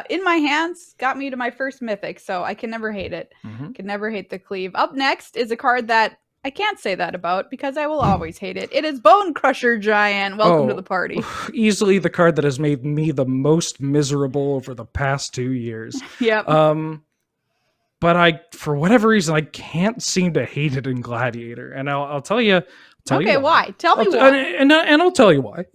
in my hands, got me to my first mythic, so I can never hate it. Can never hate the Cleave. Up next is a card that I can't say that about because I will always hate it. It is Bone Crusher Giant. Welcome to the party. Easily the card that has made me the most miserable over the past 2 years. Yep. But for whatever reason, I can't seem to hate it in Gladiator, and I'll tell you. Okay, why? Tell me why. And I'll tell you why.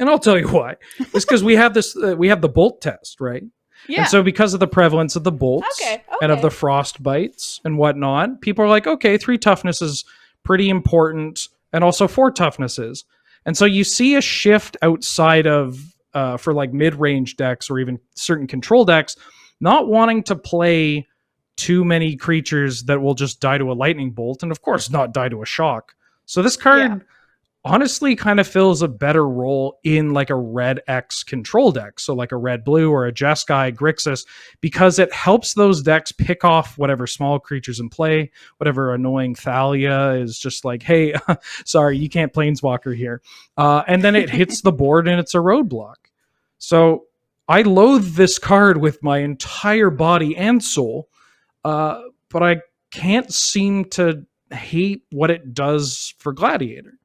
It's because we have this. We have the bolt test, right? Yeah. And so because of the prevalence of the bolts and of the frost bites and whatnot, people are like, okay, 3 toughness is pretty important, and also 4 toughnesses. And so you see a shift outside of for like mid-range decks or even certain control decks not wanting to play too many creatures that will just die to a lightning bolt, and of course not die to a shock. So this card honestly kind of fills a better role in like a red X control deck. So like a red blue or a Jeskai Grixis, because it helps those decks pick off whatever small creatures in play, whatever annoying Thalia is just like, hey, sorry, you can't planeswalker here. And then it hits the board and it's a roadblock. So I loathe this card with my entire body and soul, but I can't seem to hate what it does for Gladiator.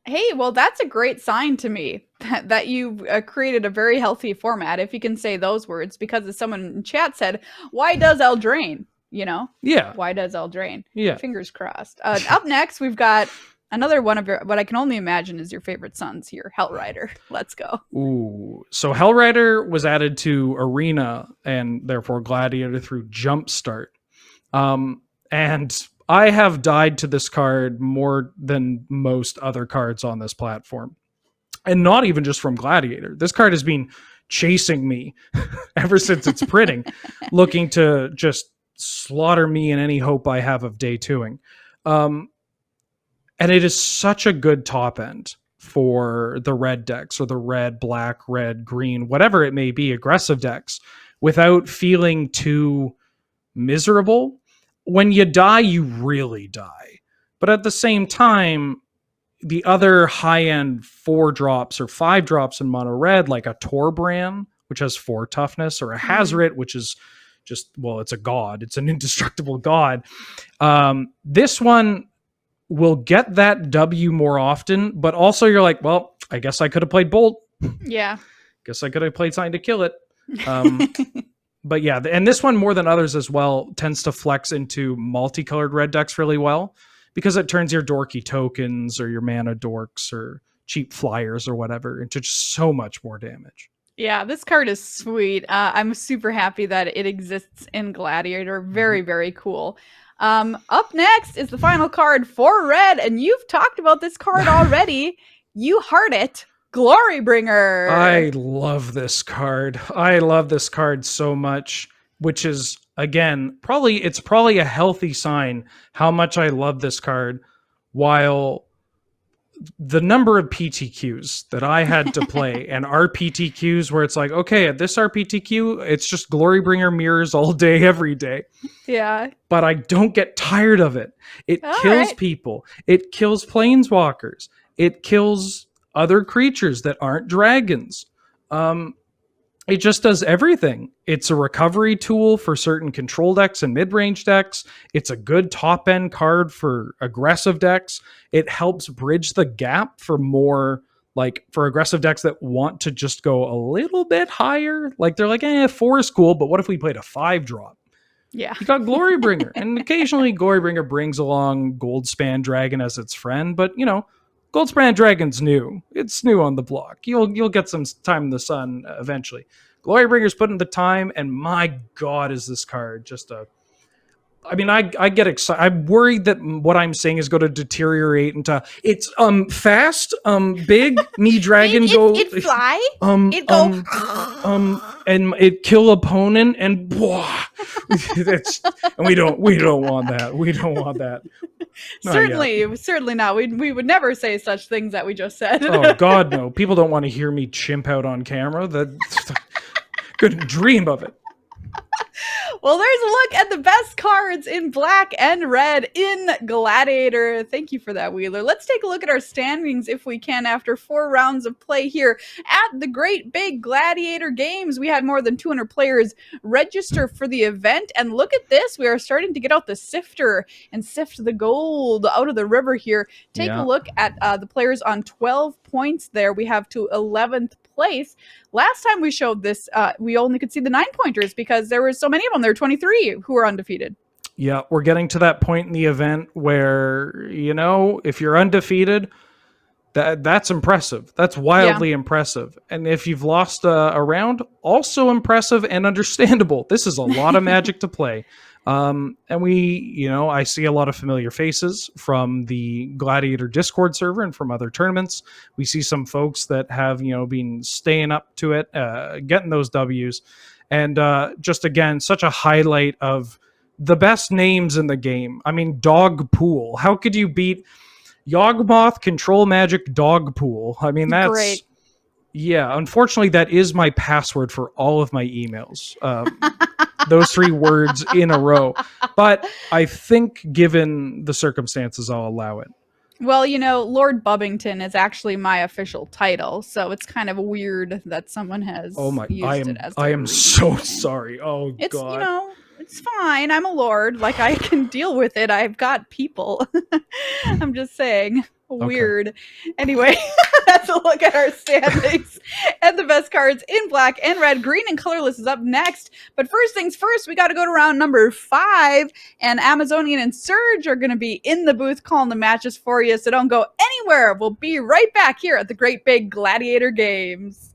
Hey, well, that's a great sign to me that you've created a very healthy format, if you can say those words, because as someone in chat said, why does Eldraine? Yeah. Why does Eldraine? Yeah. Fingers crossed. Up next, we've got another one of what I can only imagine is your favorite sons here, Hellrider. Let's go. Ooh. So Hellrider was added to Arena and therefore Gladiator through Jumpstart. And I have died to this card more than most other cards on this platform. And not even just from Gladiator. This card has been chasing me ever since its printing, looking to just slaughter me in any hope I have of day 2ing. And it is such a good top end for the red decks or the red, black, red, green, whatever it may be, aggressive decks, without feeling too miserable. When you die, you really die. But at the same time, the other high-end 4 drops or 5 drops in mono red, like a Torbran, which has 4 toughness, or a Hazret, which is just, well, it's a god. It's an indestructible god. This one will get that W more often, but also you're like, well, I guess I could have played Bolt. Yeah. Guess I could have played something to kill it. But yeah, and this one more than others as well tends to flex into multicolored red decks really well, because it turns your dorky tokens or your mana dorks or cheap flyers or whatever into just so much more damage. Yeah, this card is sweet. I'm super happy that it exists in Gladiator. Very, very cool. Up next is the final card for red, and you've talked about this card already. You heard it. Glorybringer. I love this card. I love this card so much, which is, again, it's probably a healthy sign how much I love this card, while the number of PTQs that I had to play and RPTQs where it's like, okay, at this RPTQ, it's just Glorybringer mirrors all day, every day. Yeah. But I don't get tired of it. It kills people. It kills planeswalkers. It kills other creatures that aren't dragons. It just does everything. It's a recovery tool for certain control decks and mid-range decks. It's a good top-end card for aggressive decks. It helps bridge the gap for more, like, for aggressive decks that want to just go a little bit higher. Like, they're like, 4 is cool, but what if we played a 5-drop? Yeah. You got Glorybringer. And occasionally Glorybringer brings along Goldspan Dragon as its friend, but, you know, Goldspan Dragon's new. It's new on the block. You'll get some time in the sun eventually. Glorybringer's put in the time, and my God, is this card just a... I mean, I get excited. I'm worried that what I'm saying is going to deteriorate into it's fast, big, me dragon it fly, it go, and it kill opponent, and that's, and we don't want that. We don't want that. Certainly not. We would never say such things that we just said. Oh God, no! People don't want to hear me chimp out on camera. That couldn't dream of it. Well, there's a look at the best cards in black and red in Gladiator. Thank you for that, Wheeler. Let's take a look at our standings if we can after 4 rounds of play here at the Great Big Gladiator Games. We had more than 200 players register for the event. And look at this. We are starting to get out the sifter and sift the gold out of the river here. Take a look at the players on 12 points there. We have to 11th place. Last time we showed this, we only could see the 9-pointers because there were so many of them. There were 23 who were undefeated. Yeah, we're getting to that point in the event where, you know, if you're undefeated, that's impressive. That's wildly impressive. And if you've lost a round, also impressive and understandable. This is a lot of Magic to play. And I see a lot of familiar faces from the Gladiator Discord server and from other tournaments. We see some folks that have, been staying up to it, getting those W's. And just, again, such a highlight of the best names in the game. I mean, Dog Pool. How could you beat Yawgmoth Control Magic Dog Pool? I mean, that's... Great. Yeah, unfortunately, that is my password for all of my emails. Those 3 words in a row. But I think, given the circumstances, I'll allow it. Well, Lord Bubbington is actually my official title, so it's kind of weird that someone has used it as I am so sorry. Oh, it's, God. It's fine. I'm a lord. Like, I can deal with it. I've got people. I'm just saying. Weird. Okay. Anyway, that's a look at our standings and the best cards in black and red. Green and colorless is up next. But first things first, we got to go to round number 5. And Amazonian and Surge are going to be in the booth calling the matches for you. So don't go anywhere. We'll be right back here at the Great Big Gladiator Games.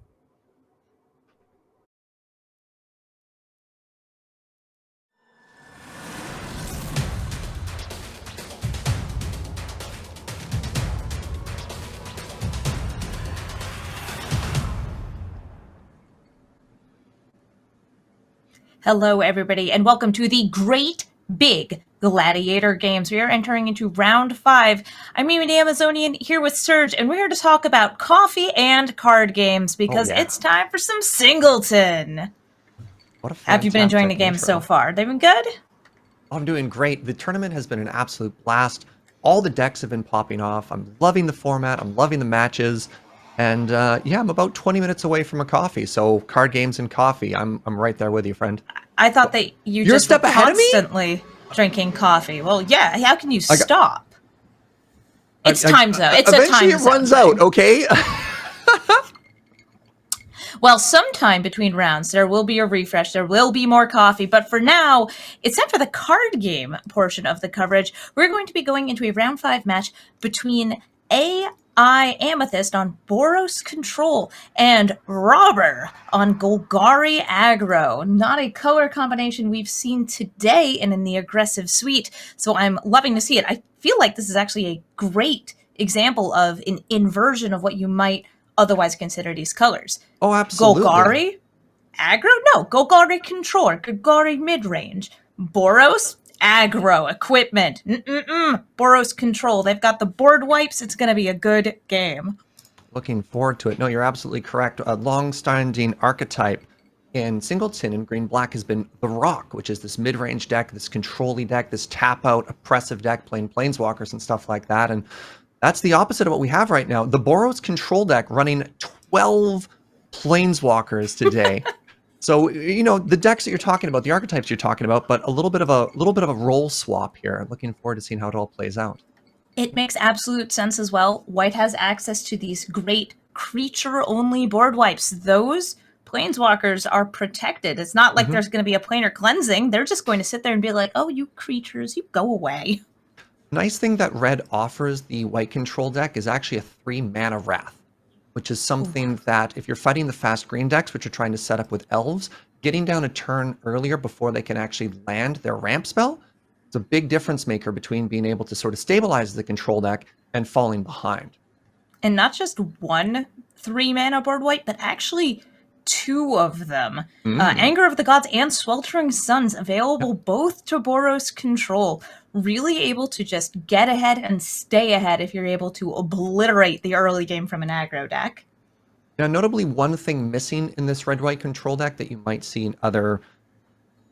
Hello, everybody, and welcome to the Great Big Gladiator Games. We are entering into round 5. I'm Mimi the Amazonian here with Surge, and we're here to talk about coffee and card games because it's time for some Singleton. What a Have you been enjoying the game so far? They've been good? I'm doing great. The tournament has been an absolute blast. All the decks have been popping off. I'm loving the format. I'm loving the matches. And yeah, I'm about 20 minutes away from a coffee. So card games and coffee, I'm right there with you, friend. I thought that you You're a just were step ahead of me? constantly drinking coffee. Well, yeah. How can you stop? It's time zone. It's a eventually time it runs zone out, thing. okay? Well, sometime between rounds, there will be a refresh. There will be more coffee. But for now, it's time for the card game portion of the coverage. We're going to be going into a round 5 match between AI Amethyst on Boros Control and Robber on Golgari Aggro. Not a color combination we've seen today in the aggressive suite, so I'm loving to see it. I feel like this is actually a great example of an inversion of what you might otherwise consider these colors. Oh, absolutely. Golgari Aggro? No, Golgari Control, Golgari Midrange. Boros Aggro Equipment. Boros Control. They've got the board wipes. It's going to be a good game. Looking forward to it. No, you're absolutely correct. A long-standing archetype in Singleton and Green-Black has been the Rock, which is this mid-range deck, this control-y deck, this tap-out, oppressive deck, playing Planeswalkers and stuff like that. And that's the opposite of what we have right now. The Boros Control deck running 12 Planeswalkers today. So, you know, the decks that you're talking about, the archetypes you're talking about, but a little bit of a role swap here. I'm looking forward to seeing how it all plays out. It makes absolute sense as well. White has access to these great creature-only board wipes. Those Planeswalkers are protected. It's not like there's going to be a planar cleansing. They're just going to sit there and be like, oh, you creatures, you go away. Nice thing that red offers the white control deck is actually a 3-mana Wrath, which is something that if you're fighting the fast green decks, which are trying to set up with elves, getting down a turn earlier before they can actually land their ramp spell, it's a big difference maker between being able to sort of stabilize the control deck and falling behind. And not just one 3-mana board wipe, but actually 2 of them. Anger of the Gods and Sweltering Suns available both to Boros Control. Really able to just get ahead and stay ahead if you're able to obliterate the early game from an aggro deck. Now, notably, one thing missing in this red-white control deck that you might see in other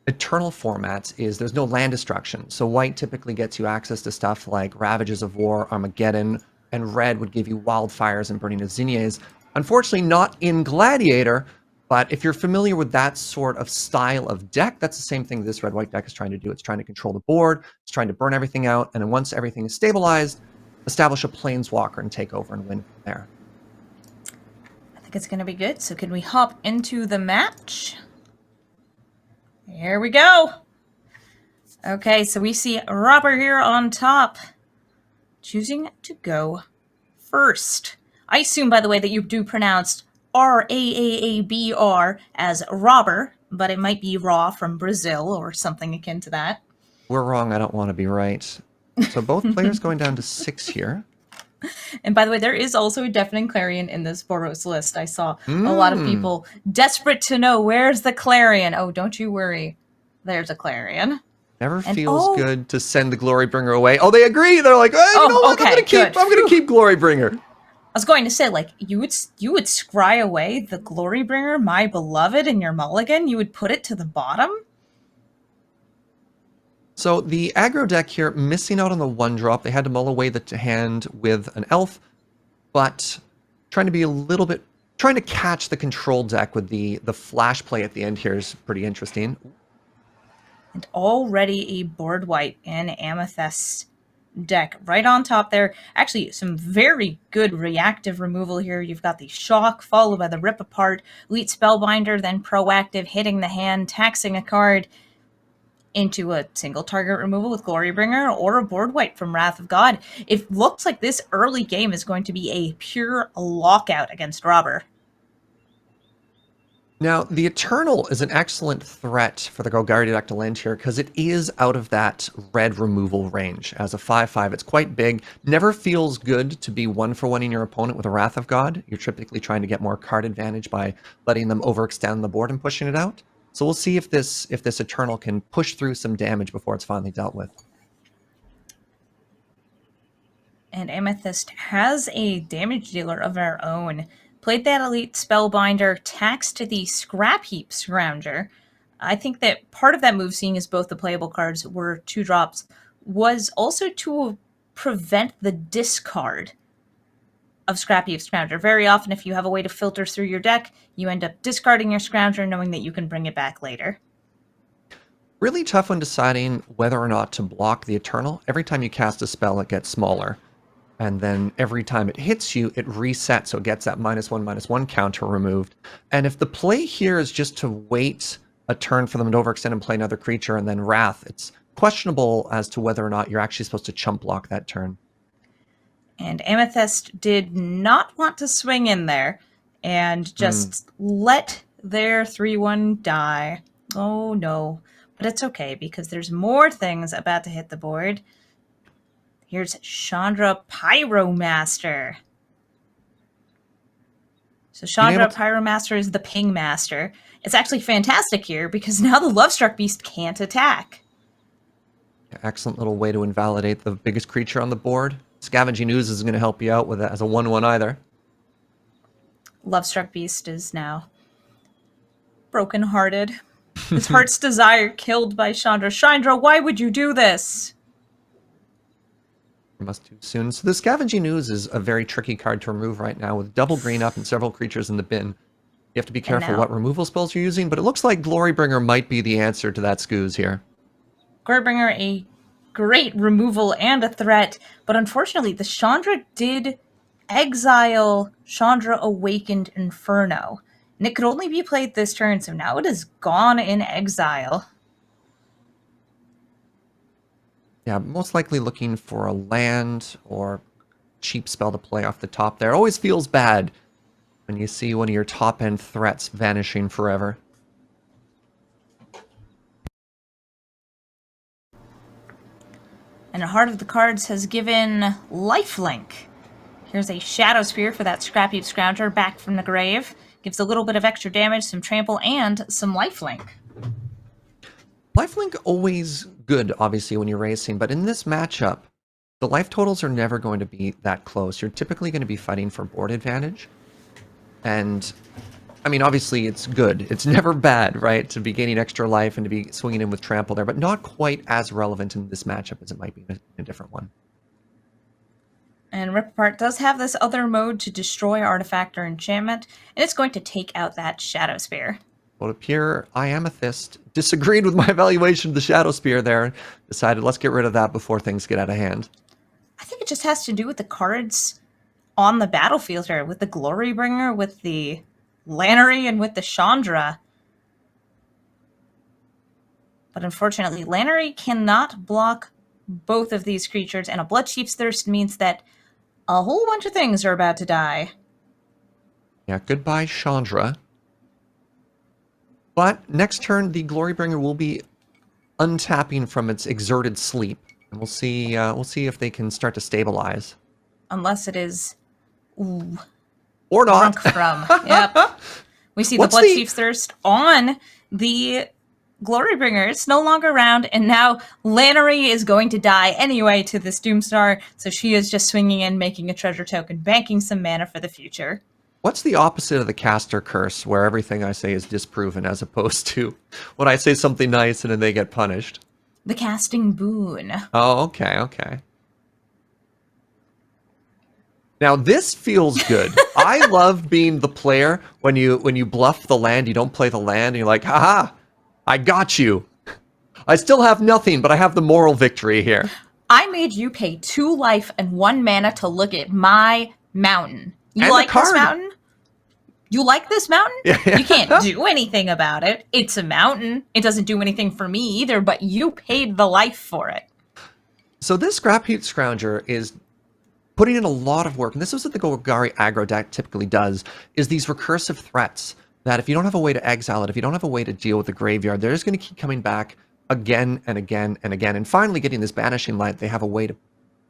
Eternal formats is there's no land destruction. So white typically gets you access to stuff like Ravages of War, Armageddon, and red would give you Wildfires and Burning of Xenias. Unfortunately, not in Gladiator, but if you're familiar with that sort of style of deck, that's the same thing this red-white deck is trying to do. It's trying to control the board, it's trying to burn everything out, and then once everything is stabilized, establish a Planeswalker and take over and win from there. I think it's going to be good. So can we hop into the match? Here we go. Okay, so we see Robber here on top, choosing to go first. I assume, by the way, that you do pronounce R-A-A-A-B-R as Robber, but it might be Raw from Brazil or something akin to that. We're wrong. I don't want to be right. So both players going down to 6 here. And by the way, there is also a Deafening Clarion in this Boros list. I saw a lot of people desperate to know, where's the Clarion? Oh, don't you worry. There's a Clarion. Never feels good to send the Glorybringer away. Oh, they agree. They're like, you know what? Okay, I'm gonna keep Glorybringer. I was going to say, like, you would scry away the Glorybringer, my beloved, in your mulligan? You would put it to the bottom? So the aggro deck here, missing out on the 1-drop. They had to mull away the hand with an elf, but trying to catch the control deck with the flash play at the end here is pretty interesting. And already a board wipe in Amethyst deck right on top there. Actually, some very good reactive removal here. You've got the Shock, followed by the Rip Apart, Elite Spellbinder, then Proactive, hitting the hand, taxing a card into a single target removal with Glorybringer or a board wipe from Wrath of God. It looks like this early game is going to be a pure lockout against Robber. Now, the Eternal is an excellent threat for the Golgari deck to land here because it is out of that red removal range. As a 5/5, it's quite big. Never feels good to be 1-for-1-ing your opponent with a Wrath of God. You're typically trying to get more card advantage by letting them overextend the board and pushing it out. So we'll see if this Eternal can push through some damage before it's finally dealt with. And Amethyst has a damage dealer of our own. Played that Elite Spellbinder, taxed to the Scrap Heap Scrounger. I think that part of that move, seeing as both the playable cards were 2-drops, was also to prevent the discard of Scrappy Scrounger. Very often, if you have a way to filter through your deck, you end up discarding your Scrounger knowing that you can bring it back later. Really tough when deciding whether or not to block the Eternal. Every time you cast a spell, it gets smaller. And then every time it hits you, it resets, so it gets that -1/-1 counter removed. And if the play here is just to wait a turn for them to overextend and play another creature and then Wrath, it's questionable as to whether or not you're actually supposed to chump block that turn. And Amethyst did not want to swing in there and just let their 3/1 die. Oh no. But it's okay, because there's more things about to hit the board. Here's Chandra Pyromaster. So Chandra Pyromaster is the ping master. It's actually fantastic here because now the Lovestruck Beast can't attack. Excellent little way to invalidate the biggest creature on the board. Scavenging Ooze isn't going to help you out with that as a 1/1 either. Lovestruck Beast is now brokenhearted. His heart's desire killed by Chandra. Chandra, why would you do this? Must too soon. So the Scavenging Ooze is a very tricky card to remove right now with double green up and several creatures in the bin. You have to be careful what removal spells you're using, but it looks like Glorybringer might be the answer to that Scooze here. Glorybringer, a great removal and a threat, but unfortunately the Chandra did exile Chandra Awakened Inferno. And it could only be played this turn, so now it is gone in exile. Yeah, most likely looking for a land or cheap spell to play off the top there. Always feels bad when you see one of your top-end threats vanishing forever. And Heart of the Cards has given lifelink. Here's a Shadow Spear for that Scrappy Scrounger back from the grave. Gives a little bit of extra damage, some trample, and some lifelink. Lifelink always good, obviously, when you're racing, but in this matchup, the life totals are never going to be that close. You're typically going to be fighting for board advantage. And, I mean, obviously, it's good. It's never bad, right, to be gaining extra life and to be swinging in with trample there, but not quite as relevant in this matchup as it might be in a different one. And Rip Apart does have this other mode to destroy artifact or enchantment, and it's going to take out that Shadow Spear. Well, it appear Amethyst disagreed with my evaluation of the Shadow Spear there. Decided, let's get rid of that before things get out of hand. I think it just has to do with the cards on the battlefield here, with the Glorybringer, with the Lannery, and with the Chandra. But unfortunately, Lannery cannot block both of these creatures, and a Bloodchief's Thirst means that a whole bunch of things are about to die. Yeah, goodbye, Chandra. But next turn, the Glorybringer will be untapping from its exerted sleep, and we'll see if they can start to stabilize. Unless it is, or not. Drunk from. Yep. We see the Bloodchief's Thirst on the Glorybringer. It's no longer around, and now Lannery is going to die anyway to this Doomstar, so she is just swinging in, making a treasure token, banking some mana for the future. What's the opposite of the caster curse, where everything I say is disproven, as opposed to when I say something nice and then they get punished? The casting boon. Oh, okay. Now this feels good. I love being the player when you bluff the land, you don't play the land, and you're like, haha, I got you. I still have nothing, but I have the moral victory here. I made you pay 2 life and 1 mana to look at my mountain. You and like this mountain? You like this mountain? Yeah. You can't do anything about it. It's a mountain. It doesn't do anything for me either, but you paid the life for it. So this Scrappy Scrounger is putting in a lot of work, and this is what the Golgari aggro deck typically does, is these recursive threats that if you don't have a way to exile it, if you don't have a way to deal with the graveyard, they're just going to keep coming back again and again and again. And finally getting this Banishing Light, they have a way to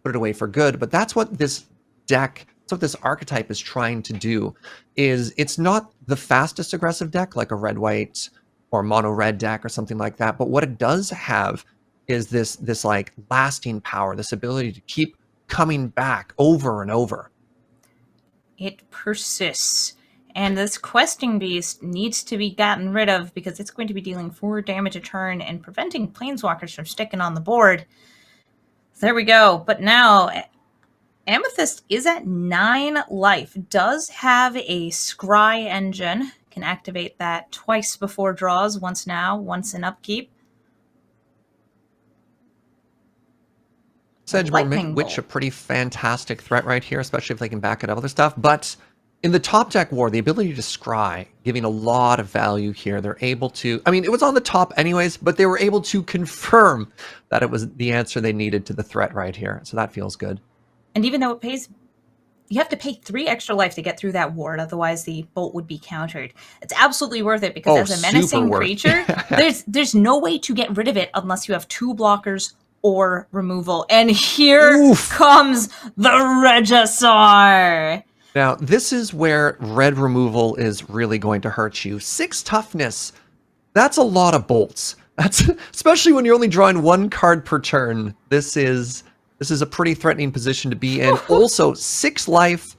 put it away for good. But that's what this deck, that's what this archetype is trying to do, is it's not the fastest aggressive deck like a red-white or mono-red deck or something like that. But what it does have is this like lasting power, this ability to keep coming back over and over. It persists. And this questing beast needs to be gotten rid of because it's going to be dealing 4 damage a turn and preventing planeswalkers from sticking on the board. There we go. But now, Amethyst is at 9 life. Does have a scry engine. Can activate that twice before draws. Once now, once in upkeep. Sedgemoor Lightning Witch, a Bolt. pretty fantastic threat right here, especially if they can back it up with other stuff. But in the top deck war, the ability to scry, giving a lot of value here. They're able to, I mean, it was on the top anyways, but they were able to confirm that it was the answer they needed to the threat right here. So that feels good. And even though it pays, you have to pay 3 extra life to get through that ward, otherwise the bolt would be countered. It's absolutely worth it because as a menacing creature, there's no way to get rid of it unless you have 2 blockers or removal. And here comes the Regisaur. Now, this is where red removal is really going to hurt you. 6 toughness. That's a lot of bolts. That's especially when you're only drawing 1 card per turn. This is a pretty threatening position to be in. Also, 6 life.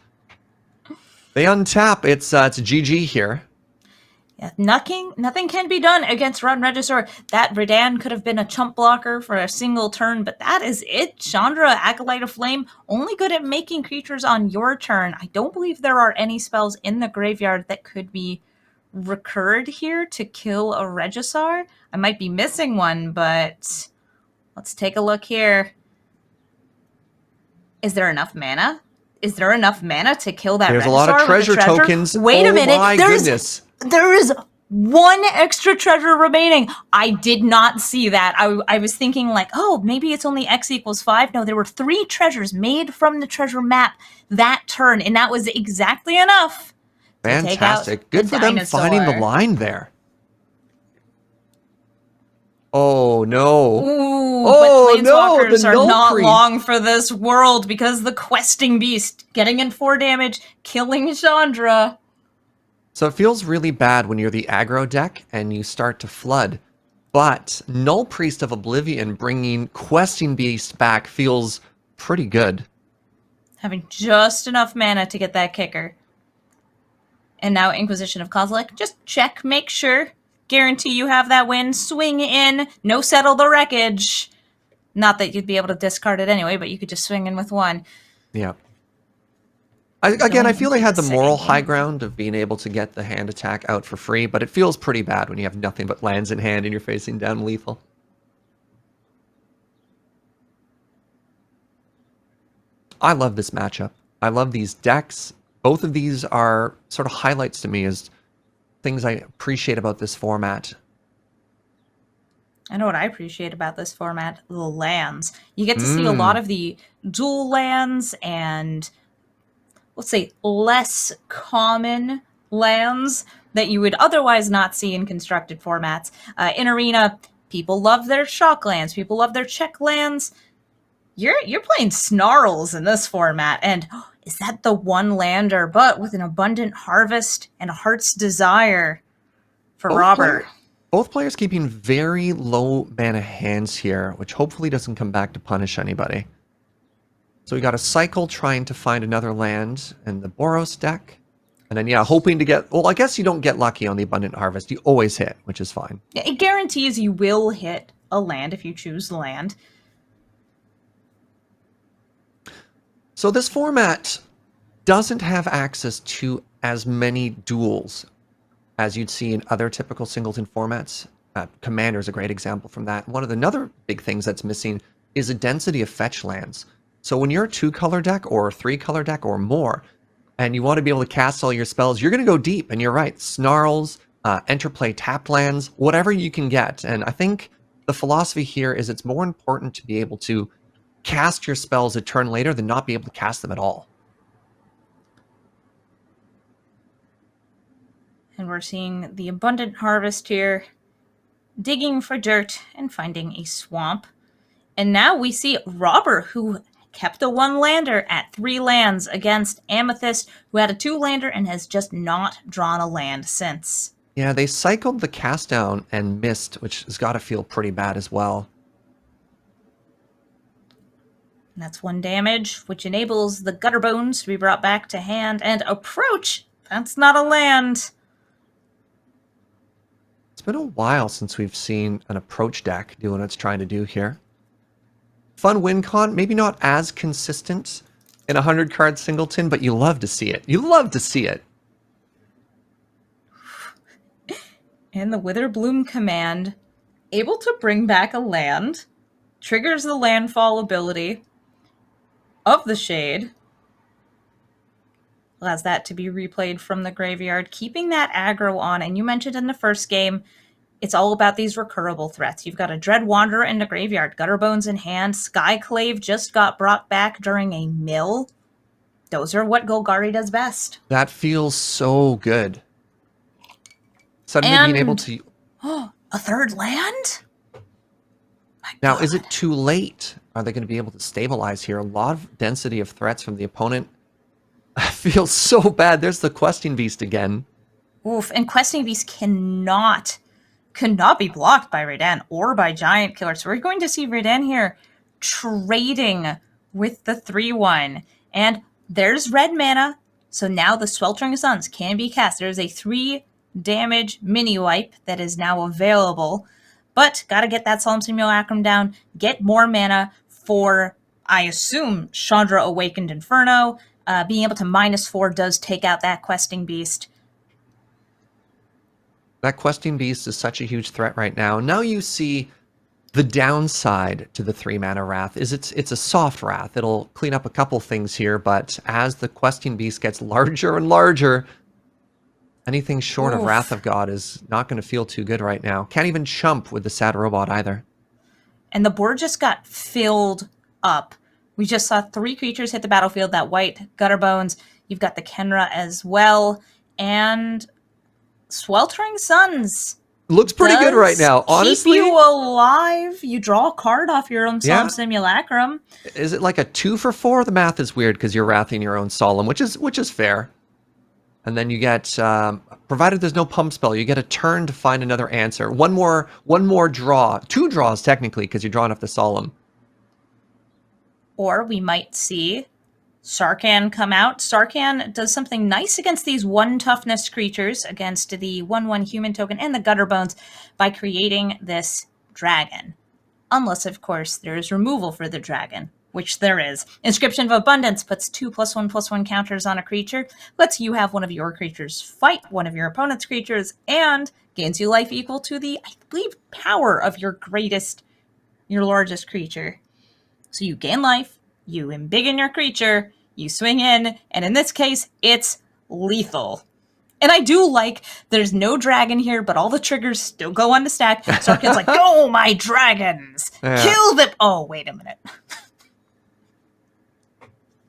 They untap. It's GG here. Yeah, nothing can be done against Run Regisaur. That Redan could have been a chump blocker for a single turn, but that is it. Chandra, Acolyte of Flame, only good at making creatures on your turn. I don't believe there are any spells in the graveyard that could be recurred here to kill a Regisaur. I might be missing one, but let's take a look here. Is there enough mana? Is there enough mana to kill that Regisaur? There's a lot of treasure tokens. Wait a minute. My goodness. There is 1 extra treasure remaining. I did not see that. I was thinking like, oh, maybe it's only X equals 5. No, there were 3 treasures made from the treasure map that turn, and that was exactly enough. Fantastic. Good for them finding the line there. Oh, no. Ooh, Oh, but no, planeswalkers the are null not priest. long for this world because the questing beast getting in 4 damage, killing Chandra. So it feels really bad when you're the aggro deck and you start to flood. But Null Priest of Oblivion bringing Questing Beast back feels pretty good. Having just enough mana to get that kicker. And now Inquisition of Kozilek. Just check, make sure. Guarantee you have that win. Swing in. No settle the wreckage. Not that you'd be able to discard it anyway, but you could just swing in with 1. Yeah. I feel they had the moral high ground of being able to get the hand attack out for free, but it feels pretty bad when you have nothing but lands in hand and you're facing down lethal. I love this matchup. I love these decks. Both of these are sort of highlights to me as things I appreciate about this format. I know what I appreciate about this format, the lands. You get to see a lot of the dual lands and, let's say, less common lands that you would otherwise not see in constructed formats. In Arena, people love their shock lands. People love their check lands. You're playing Snarls in this format, and is that the one lander, but with an Abundant Harvest and a Heart's Desire for Robert? Both players keeping very low mana hands here, which hopefully doesn't come back to punish anybody. So we got a cycle trying to find another land in the Boros deck. And then, yeah, hoping to get... Well, I guess you don't get lucky on the Abundant Harvest. You always hit, which is fine. Yeah, it guarantees you will hit a land if you choose land. So this format doesn't have access to as many duels as you'd see in other typical singleton formats. Commander is a great example from that. One of the other big things that's missing is a density of fetch lands. So when you're a 2-color deck or a 3-color deck or more, and you want to be able to cast all your spells, you're going to go deep. And you're right, Snarls, Interplay tap lands, whatever you can get. And I think the philosophy here is it's more important to be able to cast your spells a turn later than not be able to cast them at all. And we're seeing the Abundant Harvest here, digging for dirt and finding a swamp. And now we see Robert, who kept a 1-lander at 3 lands against Amethyst, who had a 2-lander and has just not drawn a land since. Yeah, they cycled the cast down and missed, which has got to feel pretty bad as well. And that's 1 damage, which enables the Gutter Bones to be brought back to hand and approach That's not a land. It's been a while since we've seen an approach deck do what it's trying to do here. Fun win con, maybe not as consistent in a 100-card singleton, but you love to see it. You love to see it. And the Witherbloom command, able to bring back a land, triggers the landfall ability of the Shade. Allows that to be replayed from the graveyard, keeping that aggro on. And you mentioned in the first game, it's all about these recurable threats. You've got a Dread Wanderer in the graveyard, Gutterbones in hand, Skyclave just got brought back during a mill. Those are what Golgari does best. That feels so good. Suddenly being able to... A third land? My Now, God. is it too late? Are they going to be able to stabilize here? A lot of density of threats from the opponent. I feel so bad. There's the Questing Beast again. Oof, and Questing Beast cannot be blocked by Redan or by Giant Killer. So we're going to see Redan here trading with the 3/1. And there's red mana. So now the Sweltering Suns can be cast. There's a 3 damage mini wipe that is now available. But gotta get that Solemn Simulacrum down, get more mana for, I assume, Chandra Awakened Inferno. Being able to -4 does take out that Questing Beast. That Questing Beast is such a huge threat right now. Now you see the downside to the 3-mana Wrath is it's a soft Wrath. It'll clean up a couple things here, but as the Questing Beast gets larger and larger, anything short of Wrath of God is not going to feel too good right now. Can't even chump with the Sad Robot either. And the board just got filled up. We just saw 3 creatures hit the battlefield, that white Gutterbones. You've got the Kenra as well. And Sweltering Suns. Looks pretty good right now, honestly. Keep you alive. You draw a card off your own Solemn Simulacrum. Is it like a 2 for 4? The math is weird because you're wrathing your own Solemn, which is fair. And then you get, provided there's no pump spell, you get a turn to find another answer. One more draw. 2 draws technically because you're drawing off the Solemn. Or we might see Sarkhan come out. Sarkhan does something nice against these 1 toughness creatures, against the 1/1 human token and the Gutterbones, by creating this dragon. Unless, of course, there is removal for the dragon, which there is. Inscription of Abundance puts 2+1/+1 counters on a creature, lets you have one of your creatures fight one of your opponent's creatures, and gains you life equal to the, I believe, power of your largest creature. So you gain life, you embiggen your creature, you swing in, and in this case, it's lethal. And I do like, there's no dragon here, but all the triggers still go on the stack. Sarkhan's like, go, my dragons! Kill them! Oh, wait a minute.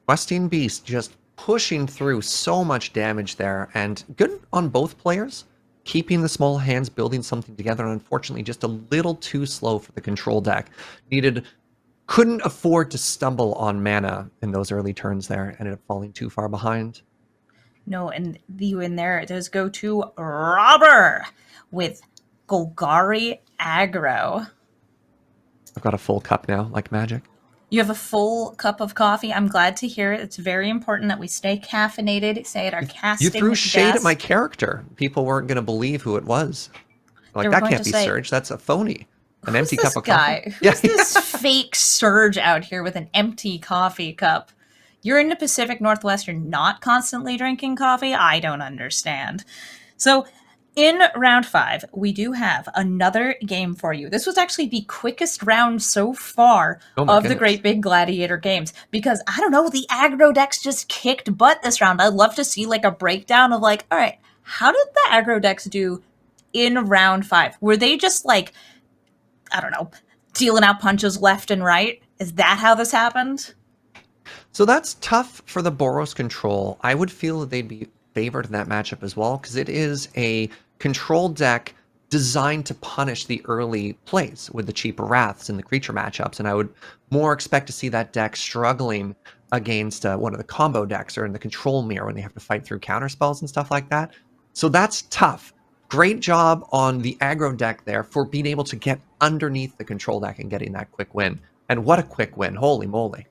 Questing Beast just pushing through so much damage there, and good on both players. Keeping the small hands, building something together, and unfortunately just a little too slow for the control deck. Couldn't afford to stumble on mana in those early turns there. Ended up falling too far behind. No, and the win there does go to Robber with Golgari aggro. I've got a full cup now, like magic. You have a full cup of coffee. I'm glad to hear it. It's very important that we stay caffeinated, stay at our casting You threw shade desk. at my character. People weren't going to believe who it was. Like, They were that going can't to be say, Surge. That's a phony. An Who's empty this cup of guy? coffee. Who's this fake Surge out here with an empty coffee cup? You're in the Pacific Northwest. You're not constantly drinking coffee? I don't understand. So in round 5, we do have another game for you. This was actually the quickest round so far of the Great Big Gladiator games, because I don't know, the aggro decks just kicked butt this round. I'd love to see like a breakdown of like, all right, how did the aggro decks do in round 5? Were they just like, I don't know, dealing out punches left and right? Is that how this happened? So that's tough for the Boros control. I would feel that they'd be favored in that matchup as well, because it is a control deck designed to punish the early plays with the cheaper Wraths in the creature matchups, and I would more expect to see that deck struggling against one of the combo decks or in the control mirror when they have to fight through counterspells and stuff like that. So that's tough. Great job on the aggro deck there for being able to get underneath the control deck and getting that quick win. And what a quick win. Holy moly.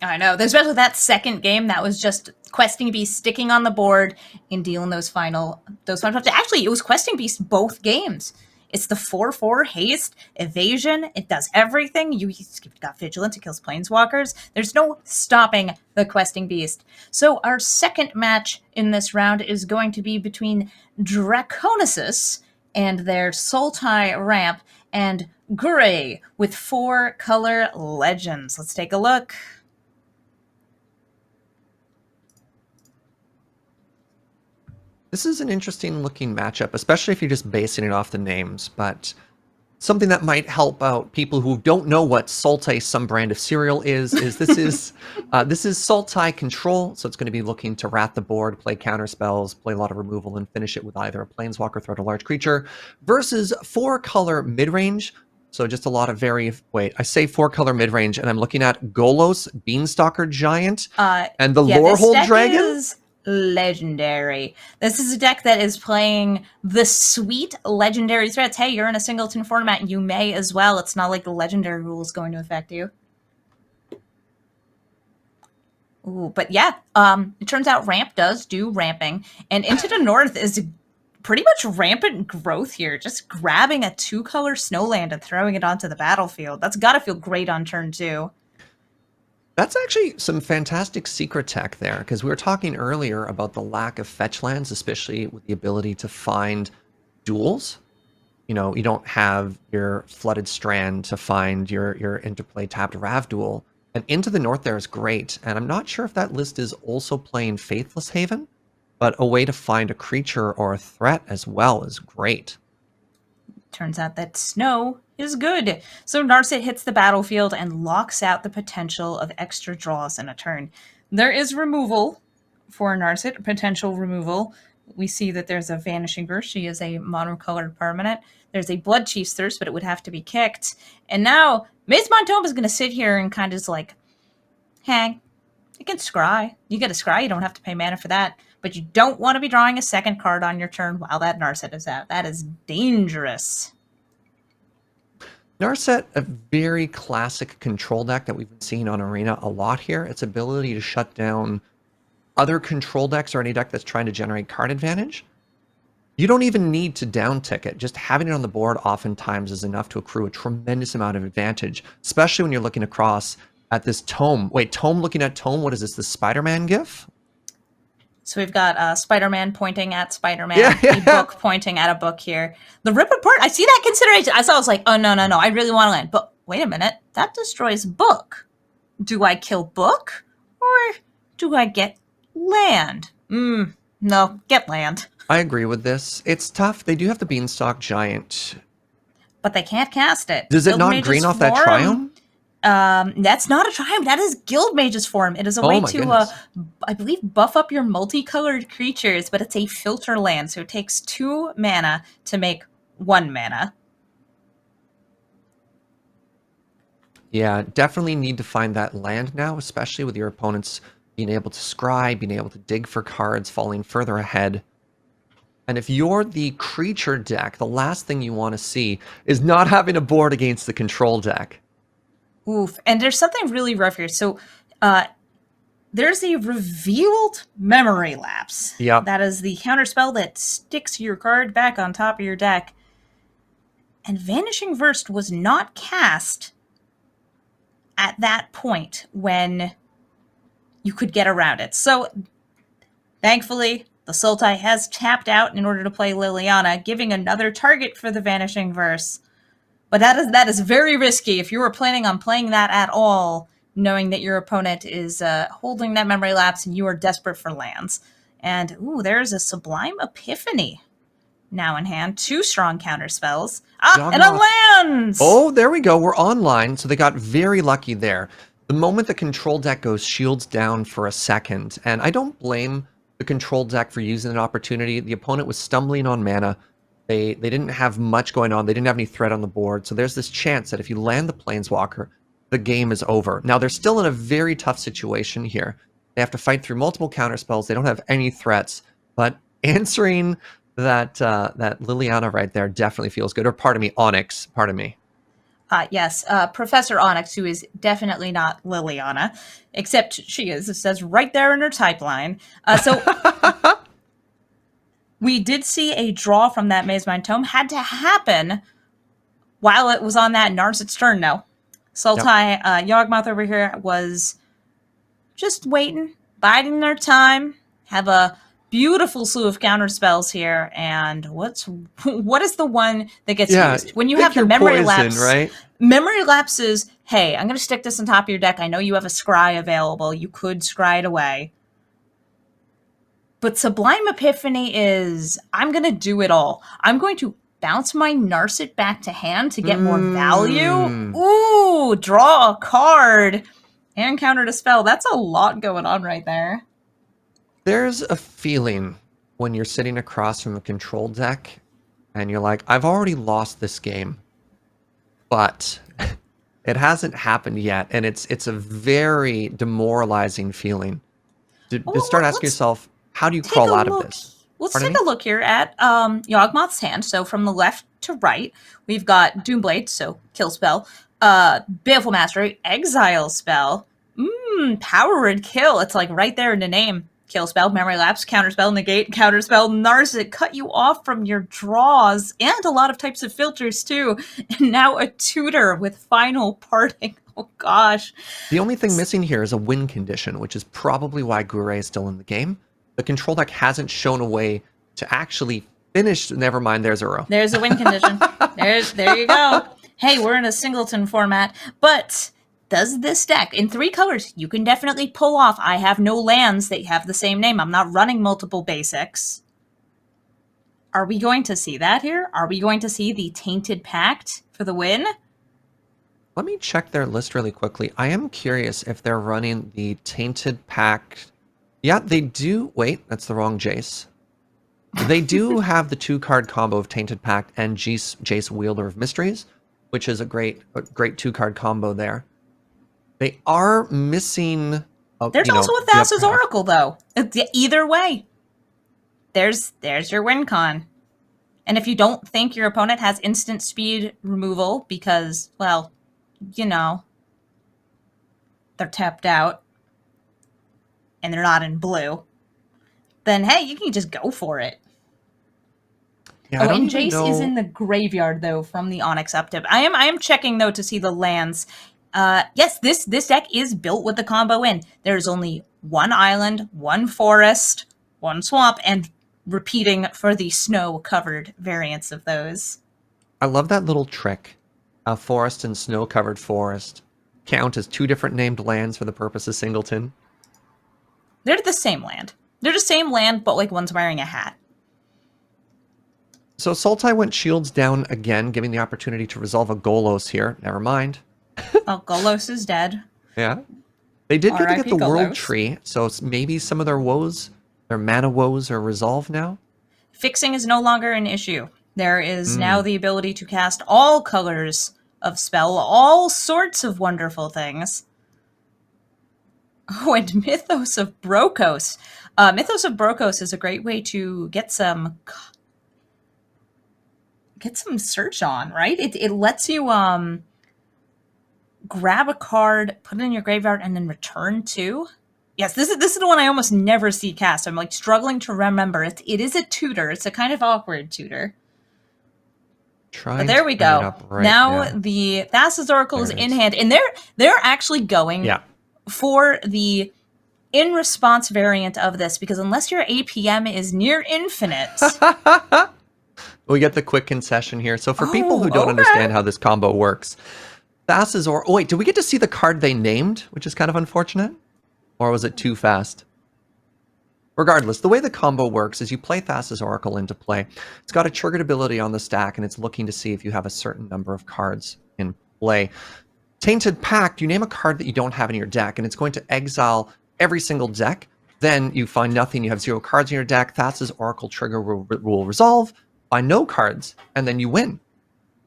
I know. Especially that second game, that was just Questing Beast sticking on the board and dealing those final touches. Actually, it was Questing Beast both games. It's the 4/4 haste, evasion. It does everything. You've got Vigilance, it kills Planeswalkers. There's no stopping the Questing Beast. So our second match in this round is going to be between Draconesis and their Sultai ramp and Gray with 4 color legends. Let's take a look. This is an interesting looking matchup, especially if you're just basing it off the names, but something that might help out people who don't know what Sultai, some brand of cereal is this is Sultai control, so it's going to be looking to rat the board, play counter spells, play a lot of removal, and finish it with either a Planeswalker, threat, or large creature, versus 4-color midrange. So just a lot of I say 4-color midrange, and I'm looking at Golos, Beanstalker Giant, and the Lorehold Dragon. Is legendary. This is a deck that is playing the sweet legendary threats. Hey, you're in a singleton format, and you may as well. It's not like the legendary rule is going to affect you. Ooh, but yeah, it turns out ramp does do ramping, and Into the North is pretty much rampant growth here. Just grabbing a 2-color snowland and throwing it onto the battlefield. That's got to feel great on turn 2. That's actually some fantastic secret tech there, because we were talking earlier about the lack of fetch lands, especially with the ability to find duels. You know, you don't have your Flooded Strand to find your interplay tapped Rav duel. And Into the North there is great, and I'm not sure if that list is also playing Faithless Haven, but a way to find a creature or a threat as well is great. Turns out that snow is good. So Narset hits the battlefield and locks out the potential of extra draws in a turn. There is removal for Narset, potential removal. We see that there's a Vanishing Verse. She is a monocolored permanent. There's a Blood Chief's Thirst, but it would have to be kicked. And now Maze Montome is going to sit here and kind of just like, hang. You can scry. You get a scry. You don't have to pay mana for that. But you don't want to be drawing a second card on your turn while that Narset is out. That is dangerous. Narset, a very classic control deck that we've been seeing on Arena a lot here. Its ability to shut down other control decks or any deck that's trying to generate card advantage. You don't even need to down tick it. Just having it on the board oftentimes is enough to accrue a tremendous amount of advantage, especially when you're looking across at this Tome. Wait, Tome looking at Tome? What is this, the Spider-Man gif? So we've got Spider-Man pointing at Spider-Man, a book pointing at a book here. The Rip Apart, I see that consideration. I was like, oh, no, I really want to land. But wait a minute, that destroys book. Do I kill book or do I get land? No, get land. I agree with this. It's tough. They do have the Beanstalk Giant. But they can't cast it. Does it not green off that Triumph? That's not a Triumph. That is Guild Mage's form. It is a way to, I believe, buff up your multicolored creatures, but it's a filter land, so it takes 2 mana to make 1 mana. Yeah, definitely need to find that land now, especially with your opponents being able to scry, being able to dig for cards, falling further ahead. And if you're the creature deck, the last thing you want to see is not having a board against the control deck. Oof. And there's something really rough here. So there's a revealed memory lapse. Yep. That is the counterspell that sticks your card back on top of your deck. And Vanishing Verse was not cast at that point when you could get around it. So thankfully, the Sultai has tapped out in order to play Liliana, giving another target for the Vanishing Verse. But that is very risky if you were planning on playing that at all, knowing that your opponent is holding that memory lapse and you are desperate for lands. And, ooh, there's a Sublime Epiphany now in hand. 2 strong counter spells. And a land! Oh, there we go. We're online. So they got very lucky there. The moment the control deck goes shields down for a second, and I don't blame the control deck for using an opportunity. The opponent was stumbling on mana. They didn't have much going on. They didn't have any threat on the board. So there's this chance that if you land the Planeswalker, the game is over. Now, they're still in a very tough situation here. They have to fight through multiple counterspells. They don't have any threats. But answering that Liliana right there definitely feels good. Or pardon me, Onyx. Pardon me. Yes, Professor Onyx, who is definitely not Liliana, except she is. It says right there in her type line. So we did see a draw from that Maze Mind Tome. Had to happen while it was on that Narset's turn, no. Sultai, Yawgmoth over here was just waiting, biding their time, have a beautiful slew of counter spells here, and what is the one that gets used? When you have the memory lapse, right? Memory lapse is, hey, I'm going to stick this on top of your deck. I know you have a scry available. You could scry it away. But Sublime Epiphany is, I'm going to do it all. I'm going to bounce my Narset back to hand to get more value. Ooh, draw a card and counter to spell. That's a lot going on right there. There's a feeling when you're sitting across from a control deck and you're like, I've already lost this game, but it hasn't happened yet. And it's a very demoralizing feeling to start asking yourself, how do you crawl out of this? Let's take a look here at Yawgmoth's hand. So from the left to right, we've got Doomblade, so kill spell, Baleful Mastery, Exile spell, Power Word Kill. It's like right there in the name. Kill spell, Memory Lapse, Counter spell, Negate, Counter spell, Narset, cut you off from your draws, and a lot of types of filters too. And now a tutor with Final Parting. Oh gosh. The only thing missing here is a win condition, which is probably why Gure is still in the game. The control deck hasn't shown a way to actually finish. Never mind, there's Uro. There's a win condition. There you go. Hey, we're in a singleton format, but does this deck in 3 colors, you can definitely pull off. I have no lands that have the same name. I'm not running multiple basics. Are we going to see that here? Are we going to see the Tainted Pact for the win? Let me check their list really quickly. I am curious if they're running the Tainted Pact. Yeah, they do. Wait, that's the wrong Jace. They do have the 2-card combo of Tainted Pact and Jace Wielder of Mysteries, which is a great 2-card combo there. They are missing. There's also a Thassa's Oracle, though. Either way, there's your win con. And if you don't think your opponent has instant speed removal because, well, you know, they're tapped out and they're not in blue, then hey, you can just go for it. Yeah, and Jace is in the graveyard though from the Onyx uptip. I am checking though to see the lands. Yes, this deck is built with the combo in. There's only 1 island, 1 forest, 1 swamp, and repeating for the snow-covered variants of those. I love that little trick. A forest and snow-covered forest count as 2 different named lands for the purpose of singleton. They're the same land. They're the same land, but like one's wearing a hat. So Sultai went shields down again, giving the opportunity to resolve a Golos here. Never mind. Well, Golos is dead. Yeah. They did get the Golos. World Tree, so maybe some of their woes, their mana woes, are resolved now? Fixing is no longer an issue. There is now the ability to cast all colors of spell, all sorts of wonderful things. Oh, and Mythos of Brokos. Mythos of Brokos is a great way to get some search on, right? It lets you grab a card, put it in your graveyard, and then return to. Yes, this is the one I almost never see cast. I'm like struggling to remember. It is a tutor. It's a kind of awkward tutor. But there we go. Right now the Thassa's Oracle is in hand, and they're actually going for the in response variant of this, because unless your APM is near infinite. We get the quick concession here. So for people who don't understand how this combo works, Thassa's Oracle. Oh, wait, did we get to see the card they named, which is kind of unfortunate? Or was it too fast? Regardless, the way the combo works is you play Thassa's Oracle into play. It's got a triggered ability on the stack, and it's looking to see if you have a certain number of cards in play. Tainted Pact, you name a card that you don't have in your deck, and it's going to exile every single deck. Then you find nothing, you have 0 cards in your deck. Thassa's Oracle trigger will resolve, find no cards, and then you win.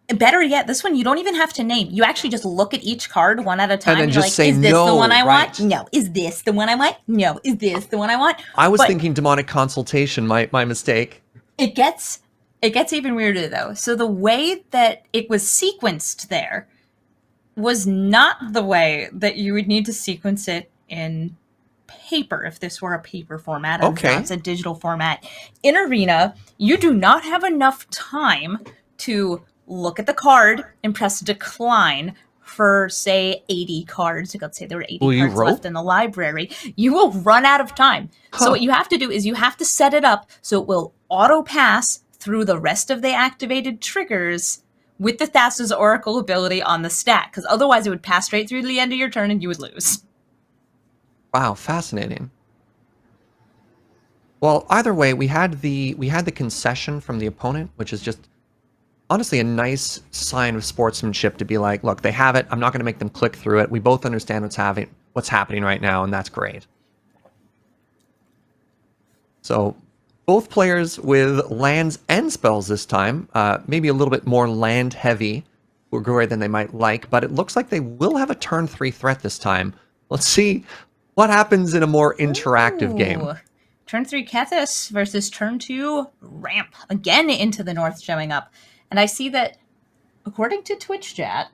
Better yet, this one you don't even have to name. You actually just look at each card one at a time. And then you're just like, say is this no, the one I right. want? No. Is this the one I want? No. Is this the one I want? I was thinking Demonic Consultation, my mistake. It gets even weirder though. So the way that it was sequenced there was not the way that you would need to sequence it in paper if this were a paper format. Okay. It's a digital format. In Arena, you do not have enough time to look at the card and press decline for, say, 80 cards. Let's say there were 80 Will you cards roll? left in the library. You will run out of time. So what you have to do is you have to set it up so it will auto-pass through the rest of the activated triggers with the Thassa's Oracle ability on the stack, because otherwise it would pass straight through to the end of your turn and you would lose. Wow, fascinating. Well, either way, we had the concession from the opponent, which is just honestly a nice sign of sportsmanship to be like, look, they have it. I'm not going to make them click through it. We both understand what's happening right now, and that's great. So both players with lands and spells this time, maybe a little bit more land heavy than they might like, but it looks like they will have a turn 3 threat this time. Let's see what happens in a more interactive game. Turn 3 Griffiths versus turn 2 Ramp. Again into the north showing up. And I see that, according to Twitch chat,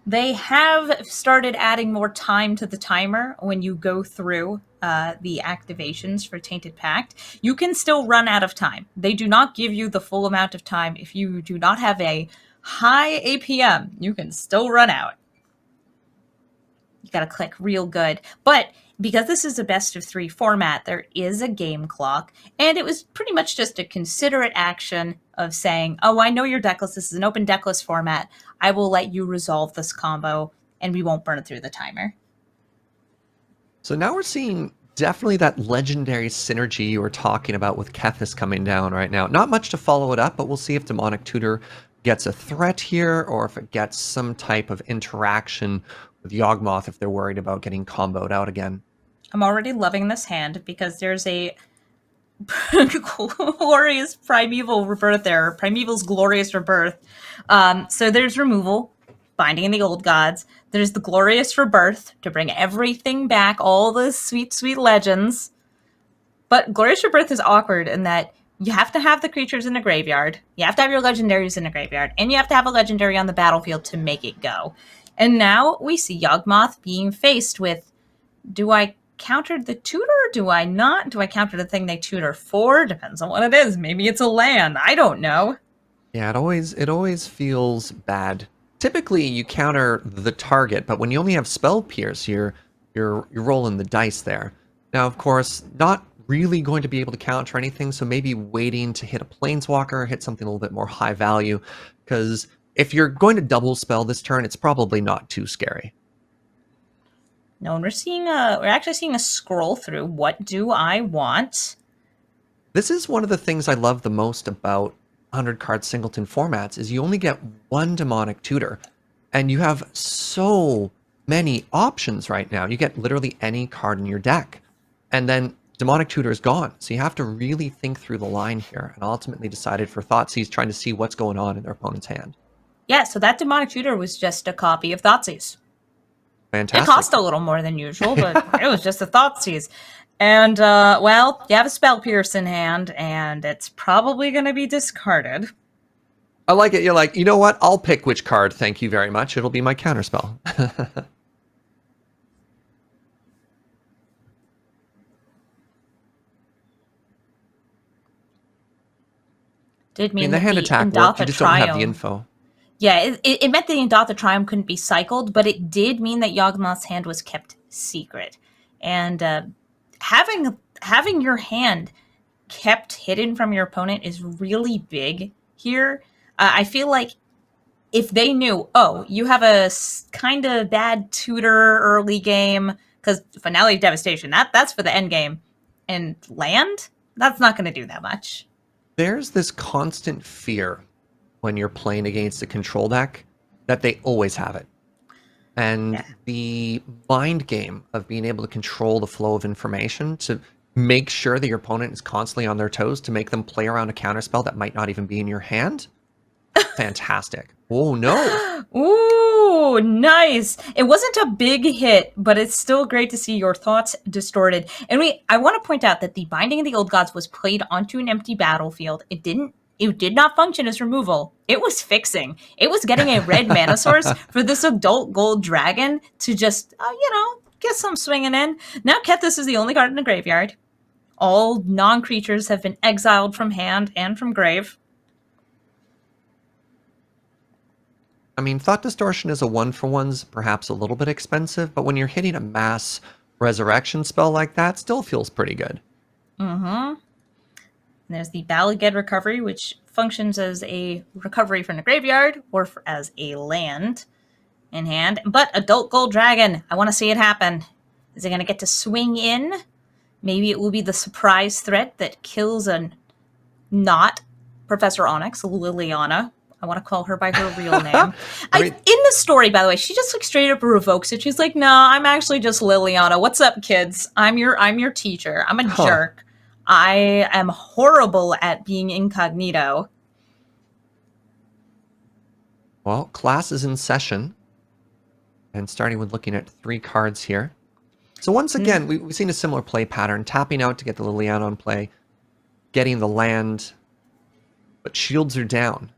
they have started adding more time to the timer when you go through the activations for Tainted Pact. You can still run out of time. They do not give you the full amount of time. If you do not have a high APM, you can still run out. You gotta click real good. But because this is a best of 3 format, there is a game clock, and it was pretty much just a considerate action of saying, oh, I know your decklist. This is an open decklist format. I will let you resolve this combo, and we won't burn it through the timer. So now we're seeing definitely that legendary synergy you were talking about with Kethis coming down right now. Not much to follow it up, but we'll see if Demonic Tutor gets a threat here, or if it gets some type of interaction with Yawgmoth if they're worried about getting comboed out again. I'm already loving this hand because there's a glorious Primeval Rebirth there. Primeval's Glorious Rebirth. So there's removal, Binding in the Old Gods. There's the Glorious Rebirth to bring everything back, all the sweet, sweet legends. But Glorious Rebirth is awkward in that you have to have the creatures in the graveyard, you have to have your legendaries in the graveyard, and you have to have a legendary on the battlefield to make it go. And now we see Yawgmoth being faced with, do I counter the tutor? Do I not? Do I counter the thing they tutor for? Depends on what it is. Maybe it's a land. I don't know. Yeah, it always feels bad. Typically, you counter the target, but when you only have Spell Pierce, you're rolling the dice there. Now, of course, not really going to be able to counter anything, so maybe waiting to hit a Planeswalker, hit something a little bit more high value, because if you're going to double spell this turn, it's probably not too scary. No, and we're actually seeing a scroll through. What do I want? This is one of the things I love the most about 100-card singleton formats is you only get one Demonic Tutor, and you have so many options right now. You get literally any card in your deck, and then Demonic Tutor is gone. So you have to really think through the line here, and ultimately decided for Thoughtseize, trying to see what's going on in their opponent's hand. Yeah, so that Demonic Tutor was just a copy of Thoughtseize. Fantastic. It cost a little more than usual, but it was just a Thoughtseize. And, well, you have a Spell Pierce in hand, and it's probably going to be discarded. I like it. You're like, you know what? I'll pick which card. Thank you very much. It'll be my counterspell. Did mean the hand attack worked. You just don't have the info. Yeah, it meant that the Indotha Triumph couldn't be cycled, but it did mean that Yawgmoth's hand was kept secret. And having your hand kept hidden from your opponent is really big here. I feel like if they knew, oh, you have a kind of bad tutor early game, because Finale of Devastation, that's for the end game, and land, that's not going to do that much. There's this constant fear when you're playing against a control deck that they always have it. And the mind game of being able to control the flow of information to make sure that your opponent is constantly on their toes to make them play around a counterspell that might not even be in your hand. Fantastic. Oh, no. Ooh, nice. It wasn't a big hit, but it's still great to see your thoughts distorted. And I want to point out that the Binding of the Old Gods was played onto an empty battlefield. It didn't It did not function as removal. It was fixing. It was getting a red mana source for this adult gold dragon to just, get some swinging in. Now Kethis is the only card in the graveyard. All non-creatures have been exiled from hand and from grave. I mean, Thought Distortion is a 1-for-1's perhaps a little bit expensive, but when you're hitting a mass resurrection spell like that, still feels pretty good. Mm-hmm. There's the Balaged Recovery, which functions as a recovery from the graveyard or as a land in hand. But Adult Gold Dragon, I want to see it happen. Is it going to get to swing in? Maybe it will be the surprise threat that kills a not Professor Onyx, Liliana. I want to call her by her real name. In the story, by the way, she just like straight up revokes it. She's like, "No, I'm actually just Liliana. What's up, kids? I'm your teacher. I'm a jerk. I am horrible at being incognito." Well, class is in session. And starting with looking at 3 cards here. So once again, we've seen a similar play pattern. Tapping out to get the Liliana on play. Getting the land. But shields are down.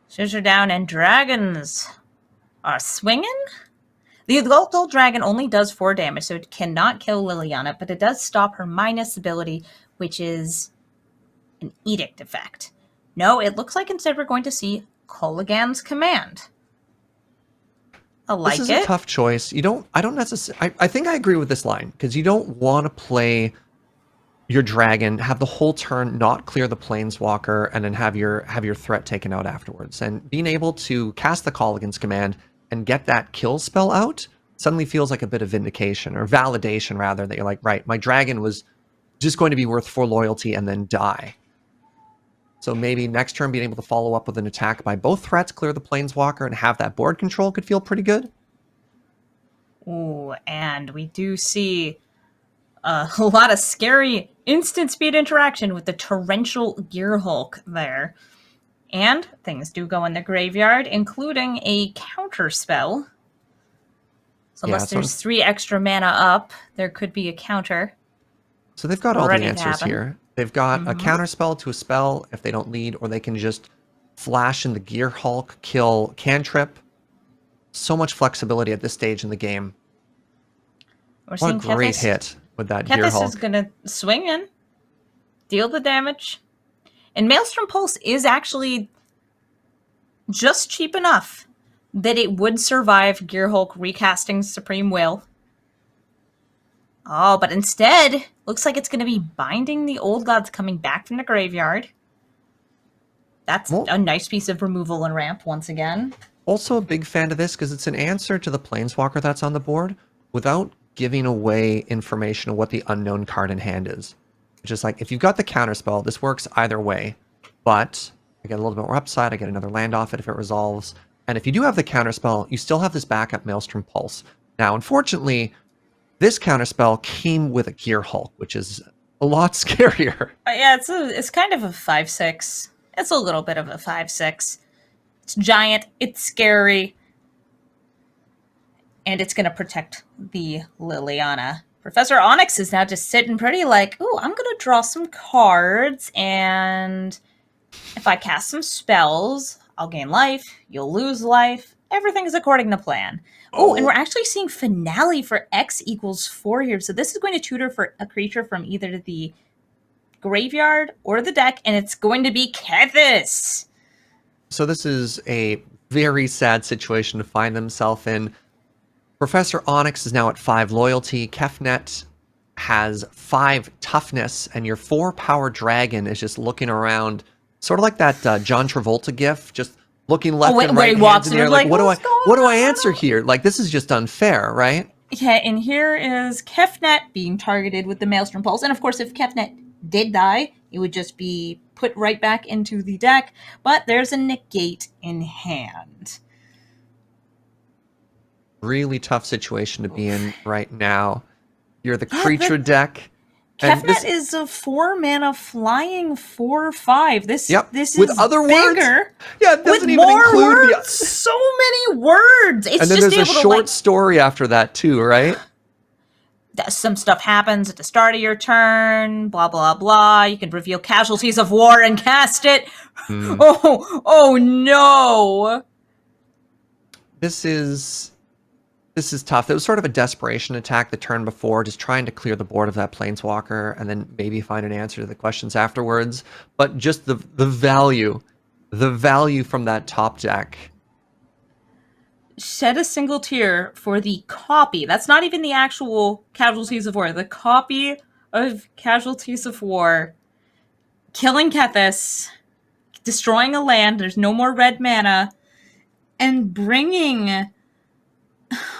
Shields are down and dragons are swinging. The Adult Gold Dragon only does 4 damage, so it cannot kill Liliana, but it does stop her minus ability, which is an edict effect. No, it looks like instead we're going to see Kolaghan's Command. I like it. This is a tough choice. I don't necessarily, I think I agree with this line, because you don't want to play your dragon, have the whole turn not clear the planeswalker, and then have your threat taken out afterwards. And being able to cast the Kolaghan's Command and get that kill spell out suddenly feels like a bit of vindication, or validation rather, that you're like, right, my dragon was just going to be worth 4 loyalty and then die. So maybe next turn being able to follow up with an attack by both threats, clear the planeswalker, and have that board control could feel pretty good. Ooh, and we do see a lot of scary instant speed interaction with the Torrential Gearhulk there. And things do go in the graveyard, including a counter spell. So unless there's 3 extra mana up, there could be a counter. So they've got all the answers here. They've got a counter spell to a spell if they don't lead, or they can just flash in the Gearhulk, kill cantrip. So much flexibility at this stage in the game. What a great hit with that Gearhulk. Kethis is going to swing in, deal the damage. And Maelstrom Pulse is actually just cheap enough that it would survive Gearhulk recasting Supreme Will. Oh, but instead, looks like it's going to be Binding the Old Gods coming back from the graveyard. That's a nice piece of removal and ramp once again. Also a big fan of this because it's an answer to the Planeswalker that's on the board without giving away information of what the unknown card in hand is. Just like, if you've got the counterspell, this works either way, but I get a little bit more upside, I get another land off it if it resolves, and if you do have the counterspell, you still have this backup Maelstrom Pulse. Now, unfortunately, this counterspell came with a Gearhulk, which is a lot scarier. Yeah, it's kind of a 5/6. It's a little bit of a 5/6. It's giant, it's scary, and it's going to protect the Liliana. Professor Onyx is now just sitting pretty like, ooh, I'm going to draw some cards, and if I cast some spells, I'll gain life, you'll lose life. Everything is according to plan. Oh, and we're actually seeing Finale for X equals 4 here. So this is going to tutor for a creature from either the graveyard or the deck, and it's going to be Kethis. So this is a very sad situation to find themselves in. Professor Onyx is now at 5 loyalty. Kefnet has 5 toughness, and your 4 power dragon is just looking around, sort of like that John Travolta gif, just looking left and right. He walks in, like, what do I answer here? Like, this is just unfair, right? Yeah, and here is Kefnet being targeted with the Maelstrom Pulse, and of course, if Kefnet did die, it would just be put right back into the deck. But there's a negate in hand. Really tough situation to be in right now. You're the creature deck. Kefnet is a 4 mana flying 4/5. This with is other bigger. Words. Yeah, it doesn't with even more include words. So many words. It's and then just there's a short story after that too, right? some stuff happens at the start of your turn, blah, blah, blah. You can reveal Casualties of War and cast it. Oh no. This is tough. It was sort of a desperation attack the turn before, just trying to clear the board of that Planeswalker and then maybe find an answer to the questions afterwards. But just the value from that top deck. Shed a single tear for the copy. That's not even the actual Casualties of War. The copy of Casualties of War. Killing Kethis, destroying a land, there's no more red mana, and bringing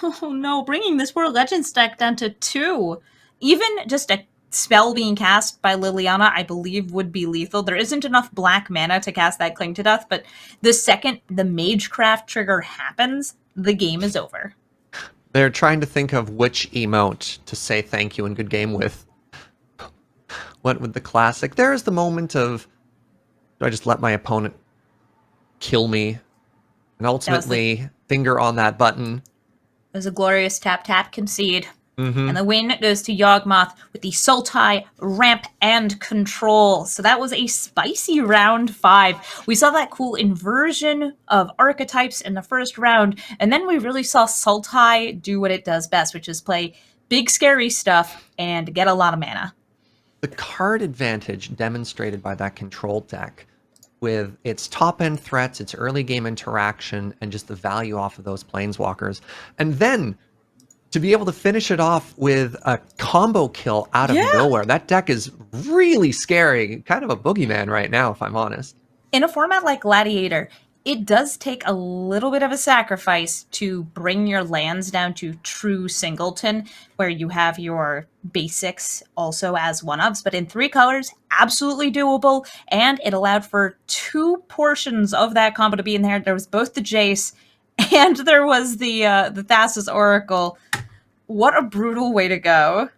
this World Legends deck down to 2. Even just a spell being cast by Liliana, I believe, would be lethal. There isn't enough black mana to cast that Cling to Death, but the second the Magecraft trigger happens, the game is over. They're trying to think of which emote to say thank you and good game with. Went with the classic. There is the moment of, do I just let my opponent kill me? And ultimately, finger on that button. It was a glorious tap concede. And the win goes to Yawgmoth with the Sultai, Ramp, and Control. So that was a spicy round 5. We saw that cool inversion of archetypes in the first round, and then we really saw Sultai do what it does best, which is play big scary stuff and get a lot of mana. The card advantage demonstrated by that Control deck with its top-end threats, its early game interaction, and just the value off of those Planeswalkers. And then to be able to finish it off with a combo kill out of nowhere. That deck is really scary. Kind of a boogeyman right now, if I'm honest. In a format like Gladiator, it does take a little bit of a sacrifice to bring your lands down to true singleton, where you have your basics also as one-ofs. But in 3 colors, absolutely doable. And it allowed for 2 portions of that combo to be in there. There was both the Jace and there was the Thassa's Oracle. What a brutal way to go.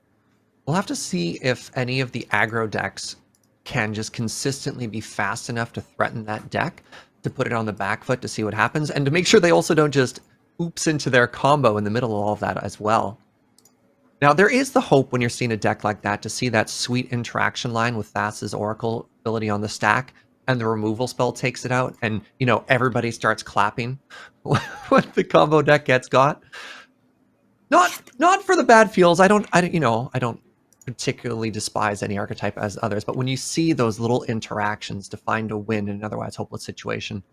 We'll have to see if any of the aggro decks can just consistently be fast enough to threaten that deck, to put it on the back foot to see what happens, and to make sure they also don't just oops into their combo in the middle of all of that as well. Now, there is the hope when you're seeing a deck like that to see that sweet interaction line with Thassa's Oracle ability on the stack, and the removal spell takes it out, and, you know, everybody starts clapping when the combo deck gets got. Not for the bad feels. I don't particularly despise any archetype as others, but when you see those little interactions to find a win in an otherwise hopeless situation,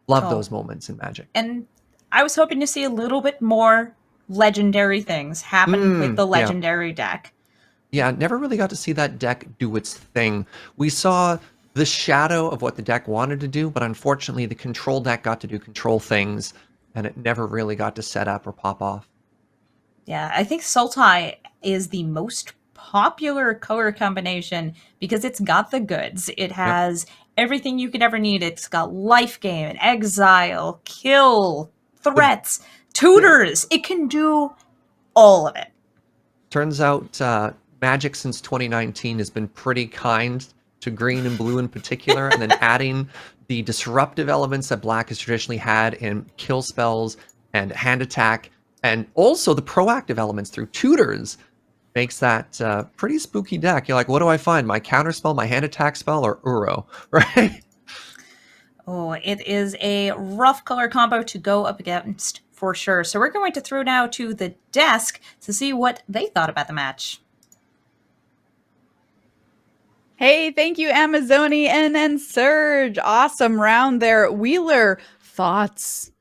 love those moments in Magic. And I was hoping to see a little bit more legendary things happen with the legendary deck. Yeah, never really got to see that deck do its thing. We saw the shadow of what the deck wanted to do, but unfortunately the control deck got to do control things, and it never really got to set up or pop off. Yeah, I think Sultai is the most popular color combination because it's got the goods. It has everything you could ever need. It's got life gain, exile, kill, threats, tutors. It can do all of it. Turns out Magic since 2019 has been pretty kind to green and blue in particular, and then adding the disruptive elements that black has traditionally had in kill spells and hand attack, and also the proactive elements through tutors, makes that pretty spooky deck. You're like, what do I find? My counter spell, my hand attack spell, or Uro, right? Oh, it is a rough color combo to go up against for sure. So we're going to throw now to the desk to see what they thought about the match. Hey, thank you, Amazoni and Surge. Awesome round there. Wheeler, thoughts?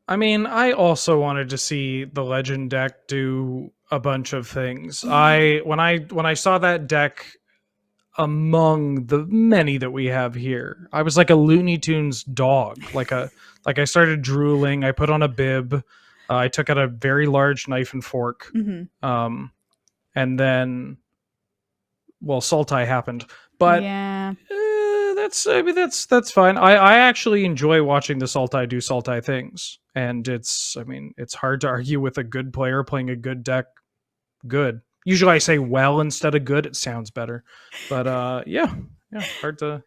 I mean, I also wanted to see the Legend deck do a bunch of things. When I saw that deck among the many that we have here, I was like a Looney Tunes dog. Like I started drooling. I put on a bib. I took out a very large knife and fork. And then, well, Sultai happened. But yeah. That's fine. I actually enjoy watching the Sultai do Sultai things, and it's hard to argue with a good player playing a good deck. Good. Usually I say well instead of good. It sounds better, but yeah, hard to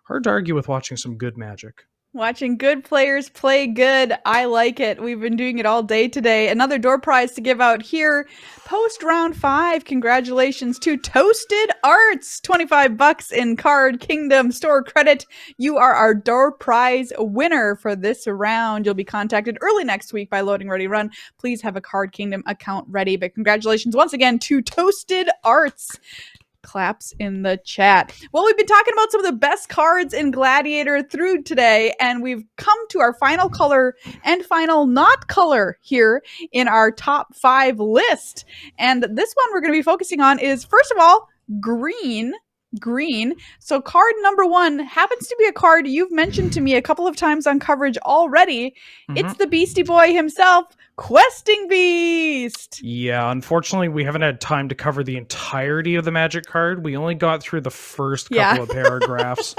argue with watching some good Magic. Watching good players play good. I like it. We've been doing it all day today. Another door prize to give out here. Post round 5. Congratulations to Toasted Arts. $25 in Card Kingdom store credit. You are our door prize winner for this round. You'll be contacted early next week by Loading Ready Run. Please have a Card Kingdom account ready. But congratulations once again to Toasted Arts. Claps in the chat. Well, we've been talking about some of the best cards in Gladiator through today, and we've come to our final color and final not color here in our top 5 list. And this one we're going to be focusing on is, first of all, green. So card number 1 happens to be a card you've mentioned to me a couple of times on coverage already. It's the Beastie Boy himself, Questing Beast. Yeah, unfortunately, we haven't had time to cover the entirety of the Magic card. We only got through the first couple of paragraphs.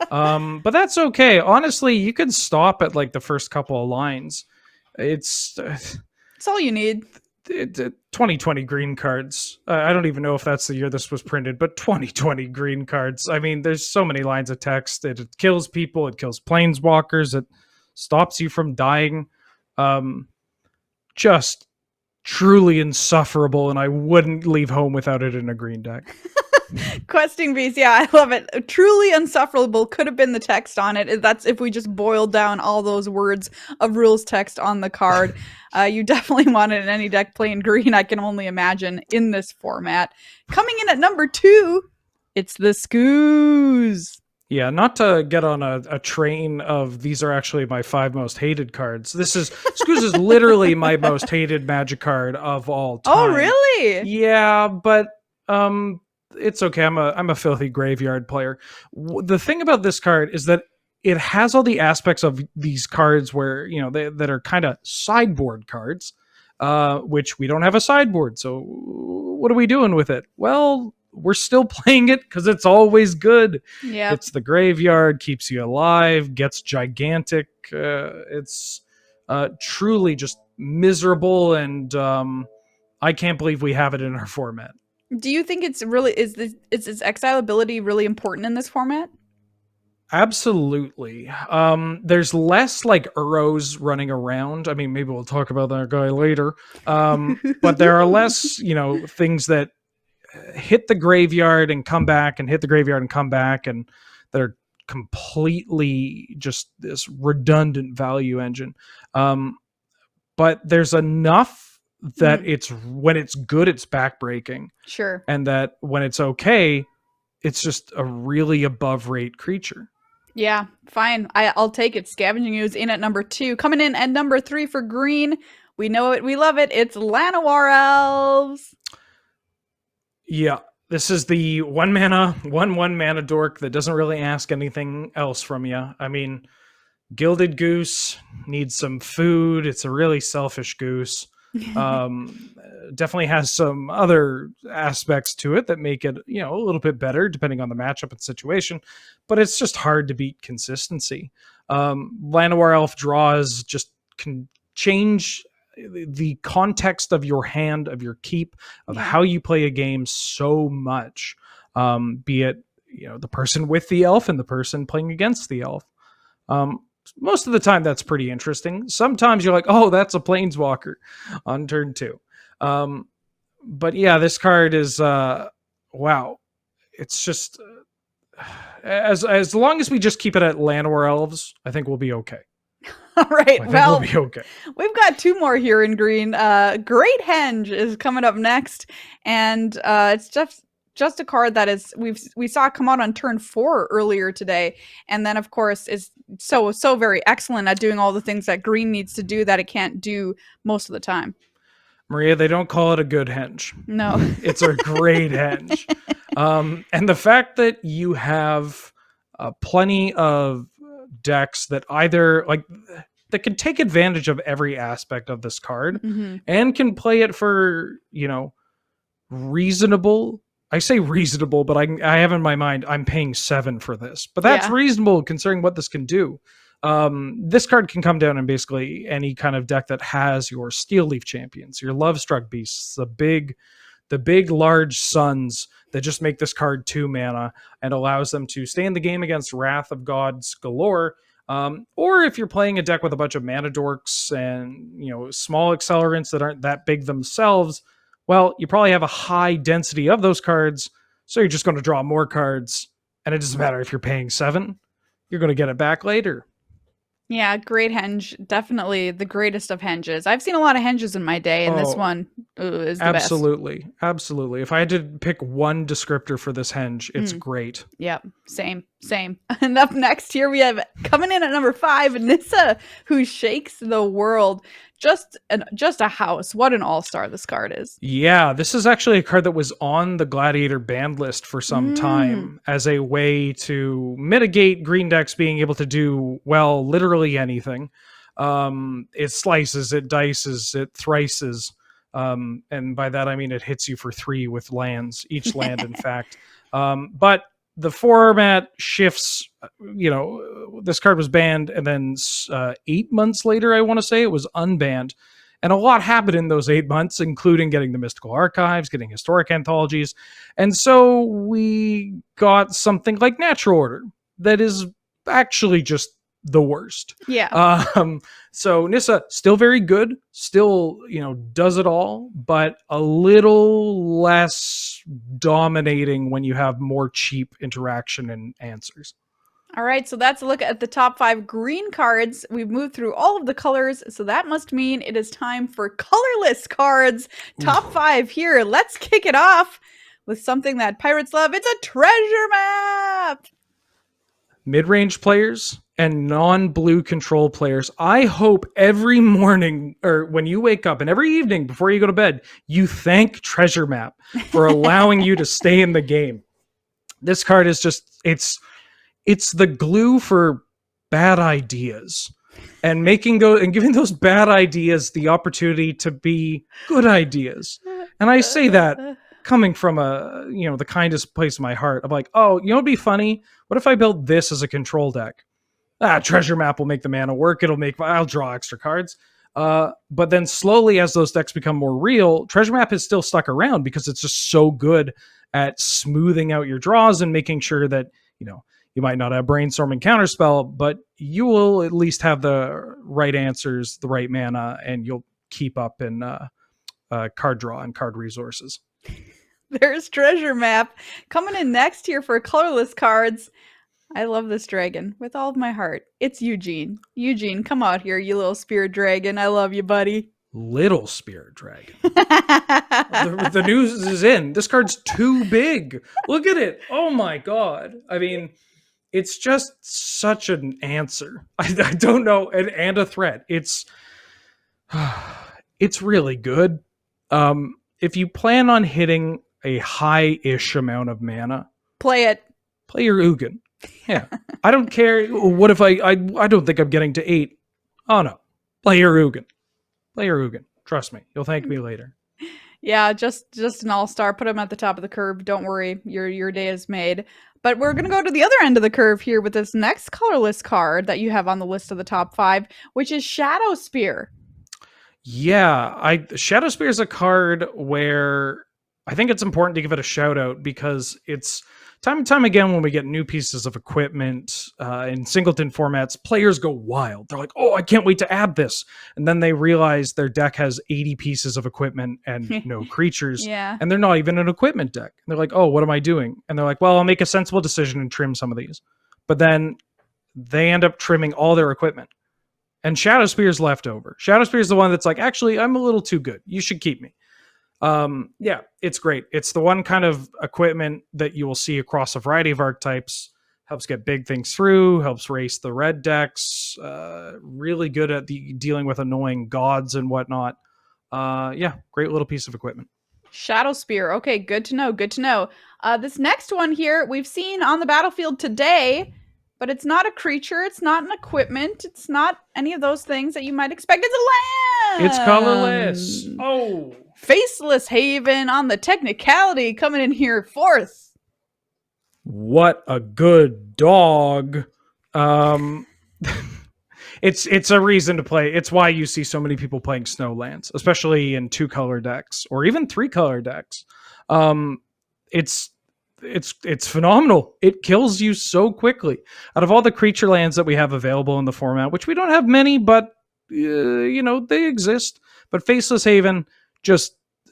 But that's okay. Honestly, you can stop at like the first couple of lines. It's all you need. 2020 green cards. I don't even know if that's the year this was printed, but 2020 green cards. I mean, there's so many lines of text. It kills people. It kills planeswalkers. It stops you from dying. Just truly insufferable, and I wouldn't leave home without it in a green deck. Questing Beast, yeah, I love it. Truly insufferable could have been the text on it. That's if we just boiled down all those words of rules text on the card. You definitely want it in any deck playing green, I can only imagine, in this format. Coming in at number 2, it's the Scoos. Yeah, not to get on a train of these are actually my 5 most hated cards. Scoos is literally my most hated Magic card of all time. Oh, really? Yeah, but it's okay. I'm a filthy graveyard player. The thing about this card is that it has all the aspects of these cards where, you know, that are kind of sideboard cards, which we don't have a sideboard. So what are we doing with it? Well, we're still playing it because it's always good. Yeah, it's the graveyard, keeps you alive, gets gigantic. It's truly just miserable, and I can't believe we have it in our format. Do you think it's really is its exile ability really important in this format? Absolutely. There's less like Uros running around. I mean, maybe we'll talk about that guy later. But there are less, you know, things that hit the graveyard and come back and hit the graveyard and come back, and that are completely just this redundant value engine. But there's enough that it's when it's good, it's backbreaking. Sure. And that when it's okay, it's just a really above rate creature. Yeah, fine. I'll take it. Scavenging Ooze in at number 2. Coming in at number 3 for green. We know it. We love it. It's Llanowar Elves. Yeah, this is the 1 mana dork that doesn't really ask anything else from you. I mean, Gilded Goose needs some food. It's a really selfish goose. Definitely has some other aspects to it that make it, you know, a little bit better depending on the matchup and situation, but it's just hard to beat consistency. Llanowar Elf draws just can change the context of your hand, of your keep, of how you play a game so much, be it, you know, the person with the elf and the person playing against the elf. Most of the time that's pretty interesting. Sometimes you're like, oh, that's a planeswalker on turn 2. But yeah, this card is wow. It's just as long as we just keep it at Llanowar Elves, I think we'll be okay. All right. Well, we'll be okay. We've got 2 more here in green. Great Henge is coming up next, and it's just a card that is we saw come out on turn 4 earlier today, and then of course is so very excellent at doing all the things that green needs to do that it can't do most of the time. Maria, they don't call it a good henge. No. It's a great henge. And the fact that you have plenty of decks that either like that can take advantage of every aspect of this card and can play it for, you know, reasonable. I say reasonable, but I have in my mind I'm paying 7 for this, but that's reasonable considering what this can do. This card can come down in basically any kind of deck that has your Steel Leaf Champions, your Lovestruck Beasts, the big large suns that just make this card 2 mana and allows them to stay in the game against Wrath of Gods galore. Or if you're playing a deck with a bunch of mana dorks and small accelerants that aren't that big themselves, well, you probably have a high density of those cards, so you're just going to draw more cards, and it doesn't matter if you're paying 7, you're going to get it back later. Yeah, great henge. Definitely the greatest of henges. I've seen a lot of henges in my day, and this one is the best. Absolutely. If I had to pick one descriptor for this henge, it's great. Yep, same. And up next here we have, coming in at number 5, Nissa, who shakes the world. Just a house. What an all-star this card is. Yeah, this is actually a card that was on the Gladiator banned list for some time as a way to mitigate green decks being able to do, well, literally anything. It slices, it dices, it thrices. And by that I mean it hits you for 3 with lands, each land in fact. But the format shifts. This card was banned, and then 8 months later, I want to say, it was unbanned. And a lot happened in those 8 months, including getting the Mystical Archives, getting historic anthologies. And so we got something like Natural Order that is actually just the worst. Yeah. So Nissa, still very good, still, does it all, but a little less dominating when you have more cheap interaction and answers. All right, so that's a look at the top 5 green cards. We've moved through all of the colors, so that must mean it is time for colorless cards. Top 5 here. Let's kick it off with something that pirates love. It's a treasure map. Mid-range players and non-blue control players, I hope every morning, or when you wake up and every evening before you go to bed, you thank Treasure Map for allowing you to stay in the game. This card is just, it's the glue for bad ideas, and giving those bad ideas the opportunity to be good ideas. And I say that coming from the kindest place in my heart. I'm like, it'd be funny. What if I built this as a control deck? Treasure Map will make the mana work. I'll draw extra cards. But then slowly, as those decks become more real, Treasure Map is still stuck around because it's just so good at smoothing out your draws and making sure that, you might not have Brainstorm and Counterspell, but you will at least have the right answers, the right mana, and you'll keep up in card draw and card resources. There's Treasure Map. Coming in next here for colorless cards. I love this dragon with all of my heart. It's Eugene. Eugene, come out here, you little spirit dragon. I love you, buddy. Little spirit dragon. The news is in. This card's too big. Look at it. Oh my god. I mean, it's just such an answer. I don't know, and a threat. It's really good. If you plan on hitting a high-ish amount of mana, play your Ugin. Yeah. I don't care. What if I don't think I'm getting to 8. Oh no. Play your Ugin. Trust me. You'll thank me later. Yeah, just an all-star. Put him at the top of the curve. Don't worry. Your day is made. But we're going to go to the other end of the curve here with this next colorless card that you have on the list of the top 5, which is Shadow Spear. Yeah, Shadow Spear is a card where I think it's important to give it a shout out because it's time and time again when we get new pieces of equipment in singleton formats, players go wild. They're like, I can't wait to add this. And then they realize their deck has 80 pieces of equipment and no creatures. Yeah. And they're not even an equipment deck. And they're like, what am I doing? And they're like, well, I'll make a sensible decision and trim some of these. But then they end up trimming all their equipment. And Shadow Spear's left over. Shadow Spear's the one that's like, actually, I'm a little too good. You should keep me. Yeah, it's great. It's the one kind of equipment that you will see across a variety of archetypes. Helps get big things through, helps race the red decks. Really good at dealing with annoying gods and whatnot. Yeah, great little piece of equipment. Shadow Spear. Okay, good to know. This next one here, we've seen on the battlefield today, but it's not a creature. It's not an equipment. It's not any of those things that you might expect. It's a land. It's colorless. Oh. Faceless Haven on the technicality coming in here 4th. What a good dog. It's a reason to play. It's why you see so many people playing Snowlands, especially in 2-color decks or even 3-color decks. It's it's phenomenal. It kills you so quickly. Out of all the creature lands that we have available in the format, which we don't have many, but they exist. But Faceless Haven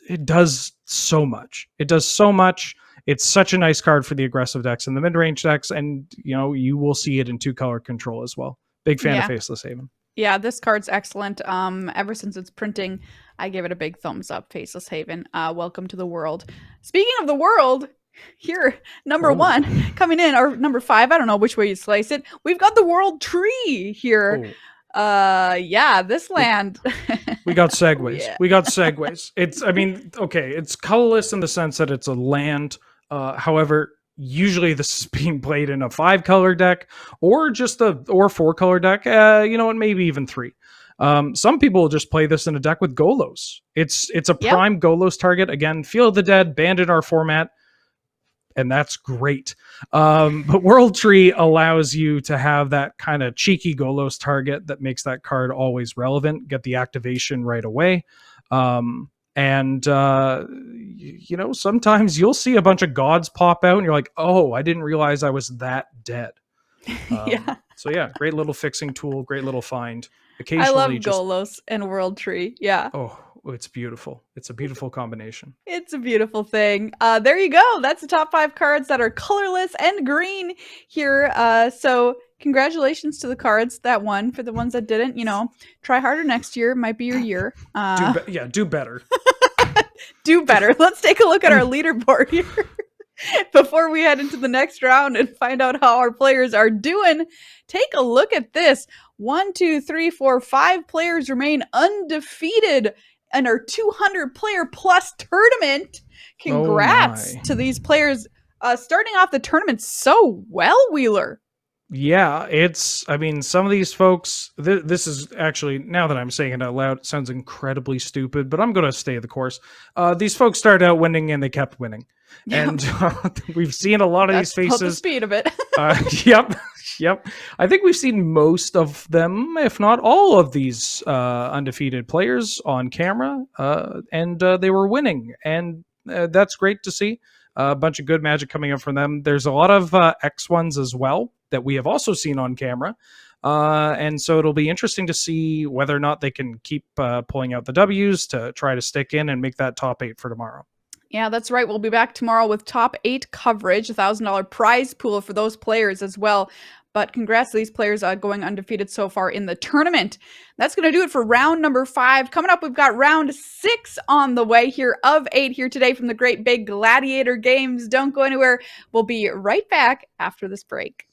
it does so much. It does so much. It's such a nice card for the aggressive decks and the mid-range decks, and you will see it in 2-color control as well. Big fan of Faceless Haven. Yeah, this card's excellent. Ever since its printing, I gave it a big thumbs up. Faceless Haven, welcome to the world. Speaking of the world, here, number 1 coming in, or number 5. I don't know which way you slice it. We've got the World Tree here. This land. We got segues. Yeah. We got segues. It's colorless in the sense that it's a land. However, usually this is being played in a 5-color deck or just a 4-color deck. And maybe even 3. Some people will just play this in a deck with Golos. It's a prime Golos target. Again, Field of the Dead banned in our format, and that's great. But World Tree allows you to have that kind of cheeky Golos target that makes that card always relevant, get the activation right away. Sometimes you'll see a bunch of gods pop out and you're like, oh, I didn't realize I was that dead. Great little fixing tool, great little find. Occasionally, I love Golos and World Tree. Yeah. Oh, it's beautiful. It's a beautiful combination. It's a beautiful thing. There you go. That's the top 5 cards that are colorless and green here. So congratulations to the cards that won. For the ones that didn't, try harder next year. Might be your year. Do better. Do better. Let's take a look at our leaderboard here before we head into the next round and find out how our players are doing. Take a look at this. 1, 2, 3, 4, 5 players remain undefeated in our 200-player plus tournament. Congrats to these players starting off the tournament so well, Wheeler. Yeah, some of these folks, this is actually, now that I'm saying it out loud, it sounds incredibly stupid, but I'm going to stay the course. These folks started out winning and they kept winning. And we've seen a lot of these faces. The speed of it. Yep. I think we've seen most of them, if not all of these undefeated players on camera, and they were winning. And that's great to see. A bunch of good magic coming up from them. There's a lot of X ones as well that we have also seen on camera. And so it'll be interesting to see whether or not they can keep pulling out the W's to try to stick in and make that top 8 for tomorrow. Yeah, that's right. We'll be back tomorrow with top 8 coverage, $1,000 prize pool for those players as well. But congrats to these players going undefeated so far in the tournament. That's going to do it for round number 5. Coming up, we've got round 6 on the way here of 8 here today from the Great Big Gladiator Games. Don't go anywhere. We'll be right back after this break.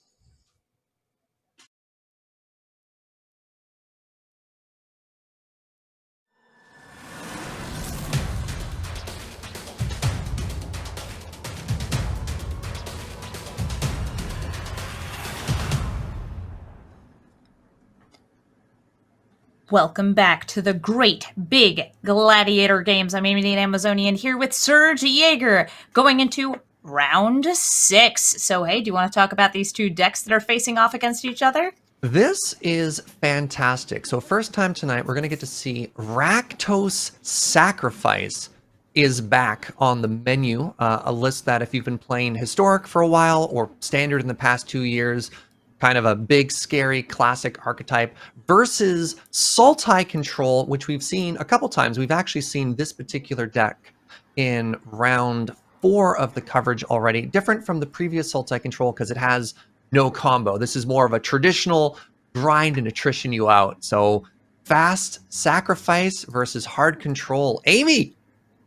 Welcome back to the Great Big Gladiator Games. I'm Amy the Amazonian here with Serge Jaeger going into round 6. So, hey, do you want to talk about these 2 decks that are facing off against each other? This is fantastic. So first time tonight, we're going to get to see Rakdos Sacrifice is back on the menu. A list that if you've been playing Historic for a while or Standard in the past 2 years, kind of a big, scary, classic archetype versus Sultai Control, which we've seen a couple times. We've actually seen this particular deck in round 4 of the coverage already. Different from the previous Sultai Control because it has no combo. This is more of a traditional grind and attrition you out. So fast sacrifice versus hard control. Amy!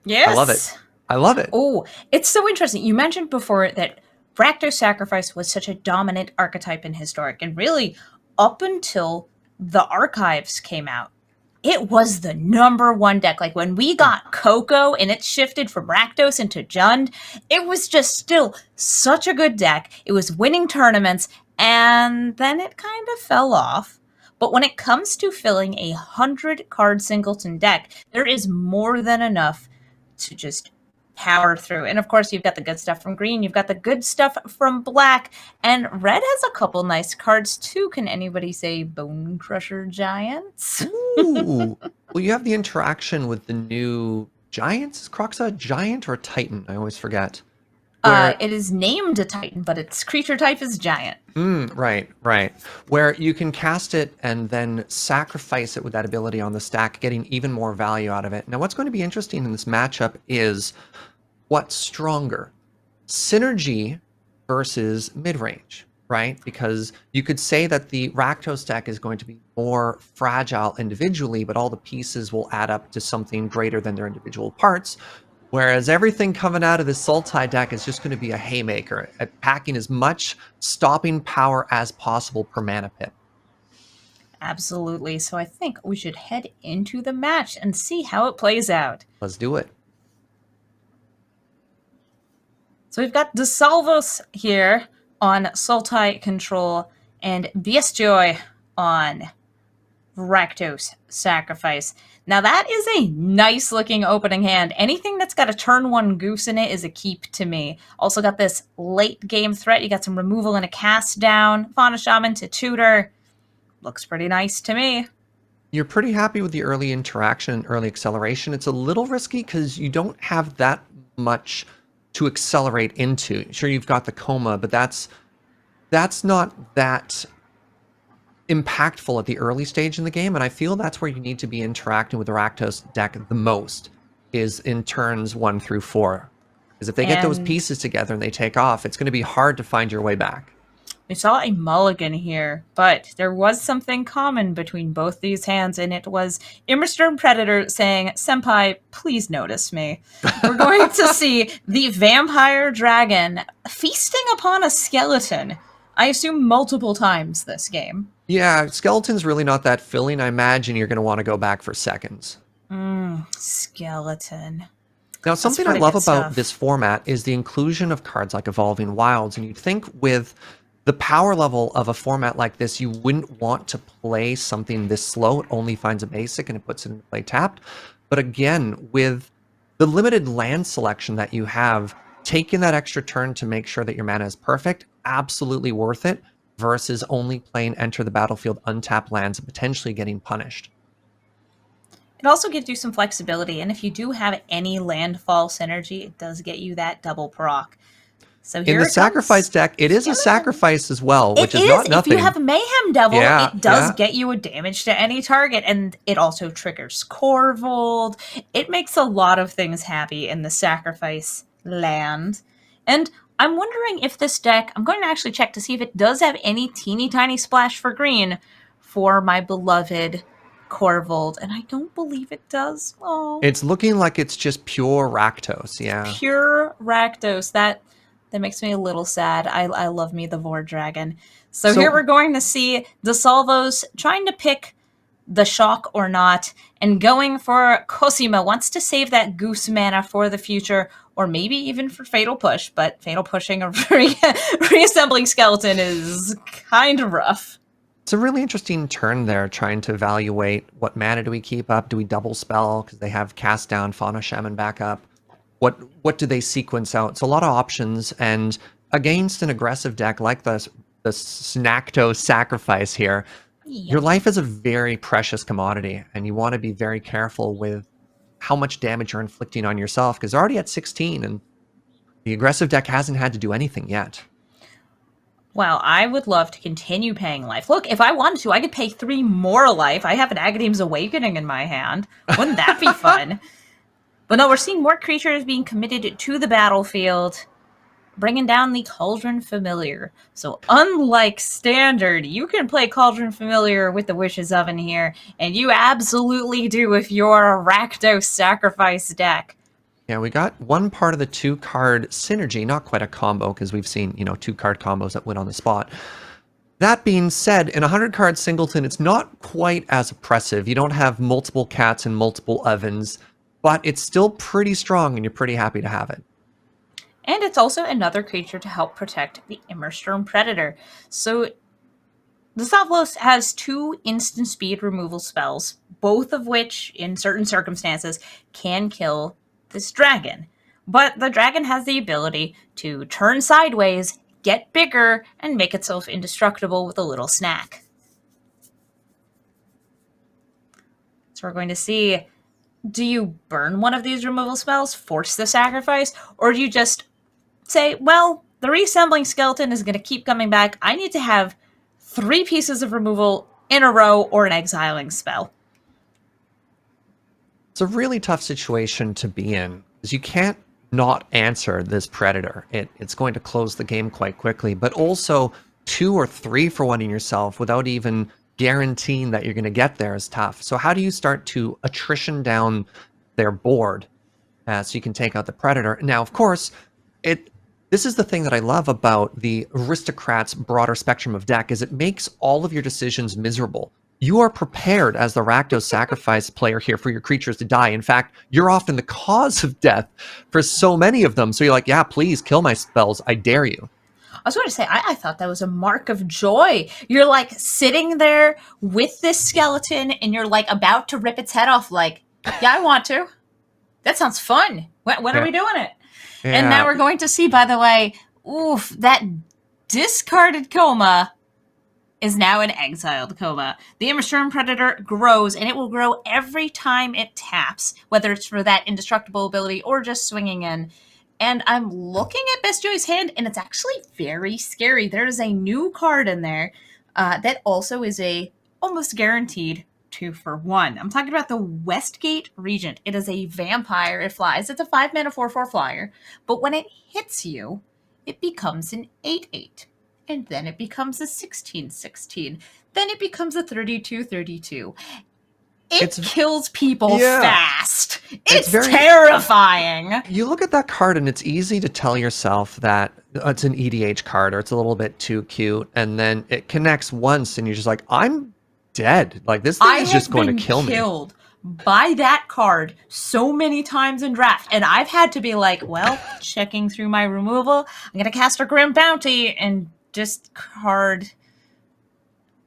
Yes! I love it. I love it. Oh, it's so interesting. You mentioned before that Rakdos Sacrifice was such a dominant archetype in Historic, and really up until the archives came out, it was the #1 deck. Like when we got Coco and it shifted from Rakdos into Jund, it was just still such a good deck. It was winning tournaments, and then it kind of fell off. But when it comes to filling a 100-card singleton deck, there is more than enough to just power through. And of course, you've got the good stuff from green, you've got the good stuff from black, and red has a couple nice cards too. Can anybody say Bone Crusher Giants? Ooh. Well, you have the interaction with the new Giants. Is Croxa a giant or a Titan? I always forget. It is named a Titan, but its creature type is giant. Right. Where you can cast it and then sacrifice it with that ability on the stack, getting even more value out of it. Now, what's going to be interesting in this matchup is what's stronger, synergy versus mid-range, right? Because you could say that the Rakdos deck is going to be more fragile individually, but all the pieces will add up to something greater than their individual parts. Whereas everything coming out of the Sultai deck is just going to be a haymaker, at packing as much stopping power as possible per mana pit. Absolutely. So I think we should head into the match and see how it plays out. Let's do it. So we've got DeSalvos here on Sultai Control and Biestjoy on Rakdos Sacrifice. Now that is a nice looking opening hand. Anything that's got a turn 1 goose in it is a keep to me. Also got this late game threat. You got some removal and a cast down. Fauna Shaman to tutor. Looks pretty nice to me. You're pretty happy with the early interaction and early acceleration. It's a little risky because you don't have that much to accelerate into. Sure, you've got the coma, but that's not that impactful at the early stage in the game, and I feel that's where you need to be interacting with the Rakdos deck the most, is in turns 1 through 4. Because if they get those pieces together and they take off, it's going to be hard to find your way back. We saw a mulligan here, but there was something common between both these hands, and it was Immersturm Predator saying, "Senpai, please notice me." We're going to see the Vampire Dragon feasting upon a skeleton. I assume multiple times this game. Yeah, skeleton's really not that filling. I imagine you're going to want to go back for seconds. Skeleton. Now, something I love about this format is the inclusion of cards like Evolving Wilds, and you'd think with the power level of a format like this, you wouldn't want to play something this slow. It only finds a basic and it puts it into play tapped. But again, with the limited land selection that you have, taking that extra turn to make sure that your mana is perfect, absolutely worth it, versus only playing enter the battlefield untapped lands and potentially getting punished. It also gives you some flexibility, and if you do have any landfall synergy, it does get you that double proc. So here in the sacrifice deck, it is a sacrifice as well, which is not nothing. If you have Mayhem Devil, Yeah, it does yeah. get you a damage to any target, and it also triggers Corvold. It makes a lot of things happy in the sacrifice land. And I'm wondering if this deck, I'm going to actually check to see if it does have any teeny tiny splash for green for my beloved Corvold, and I don't believe it does. Oh, It's looking like it's just pure Rakdos, yeah. pure Rakdos. That makes me a little sad. I love me the Vor Dragon. So here we're going to see DeSalvos trying to pick the shock or not, and going for Cosima. Wants to save that goose mana for the future, or maybe even for Fatal Push, but Fatal Pushing a reassembling skeleton is kind of rough. It's a really interesting turn there, trying to evaluate what mana do we keep up? Do we double spell? Because they have cast down Fauna Shaman back up. What do they sequence out? It's a lot of options, and against an aggressive deck like the Snacto Sacrifice here, your life is a very precious commodity, and you want to be very careful with how much damage you're inflicting on yourself, because they're already at 16, and the aggressive deck hasn't had to do anything yet. Well, I would love to continue paying life. Look, if I wanted to, I could pay 3 more life. I have an Agadeem's Awakening in my hand. Wouldn't that be fun? But no, we're seeing more creatures being committed to the battlefield, bringing down the Cauldron Familiar. So unlike Standard, you can play Cauldron Familiar with the Wish's Oven here, and you absolutely do if you're a Rakdos Sacrifice deck. Yeah, we got one part of the 2-card synergy, not quite a combo, because we've seen, 2-card combos that win on the spot. That being said, in a 100-card singleton, it's not quite as oppressive. You don't have multiple cats and multiple ovens, but it's still pretty strong, and you're pretty happy to have it. And it's also another creature to help protect the Immersturm Predator. So DeSalvos has 2 instant speed removal spells, both of which, in certain circumstances, can kill this dragon. But the dragon has the ability to turn sideways, get bigger, and make itself indestructible with a little snack. So we're going to see, do you burn one of these removal spells, force the sacrifice, or do you just say, well, the reassembling skeleton is going to keep coming back. I need to have 3 pieces of removal in a row or an exiling spell. It's a really tough situation to be in, because you can't not answer this predator. It's going to close the game quite quickly, but also 2 or 3 for one in yourself without even guaranteeing that you're going to get there is tough. So how do you start to attrition down their board so you can take out the predator? Now, of course, this is the thing that I love about the Aristocrats' broader spectrum of deck, is it makes all of your decisions miserable. You are prepared as the Rakdos sacrifice player here for your creatures to die. In fact, you're often the cause of death for so many of them. So you're like, yeah, please kill my spells. I dare you. I was going to say, I thought that was a mark of joy. You're like sitting there with this skeleton and you're like about to rip its head off. Like, yeah, I want to. That sounds fun. When are we doing it? Yeah. And now we're going to see, by the way, oof, that discarded coma is now an exiled coma. The Immersturm Predator grows, and it will grow every time it taps, whether it's for that indestructible ability or just swinging in. And I'm looking at Best Joy's hand, and it's actually very scary. There is a new card in there that also is a almost guaranteed 2-for-1. I'm talking about the Westgate Regent. It is a vampire. It flies. It's a 5-mana 4/4 flyer. But when it hits you, it becomes an 8/8. And then it becomes a 16/16. Then it becomes a 32/32. It kills people fast. It's very terrifying. You look at that card and it's easy to tell yourself that it's an EDH card or it's a little bit too cute. And then it connects once and you're just like, I'm dead. Like, this thing is just going to kill me. Killed by that card so many times in draft, and I've had to be like, well, checking through my removal, I'm gonna cast a Grim Bounty and discard.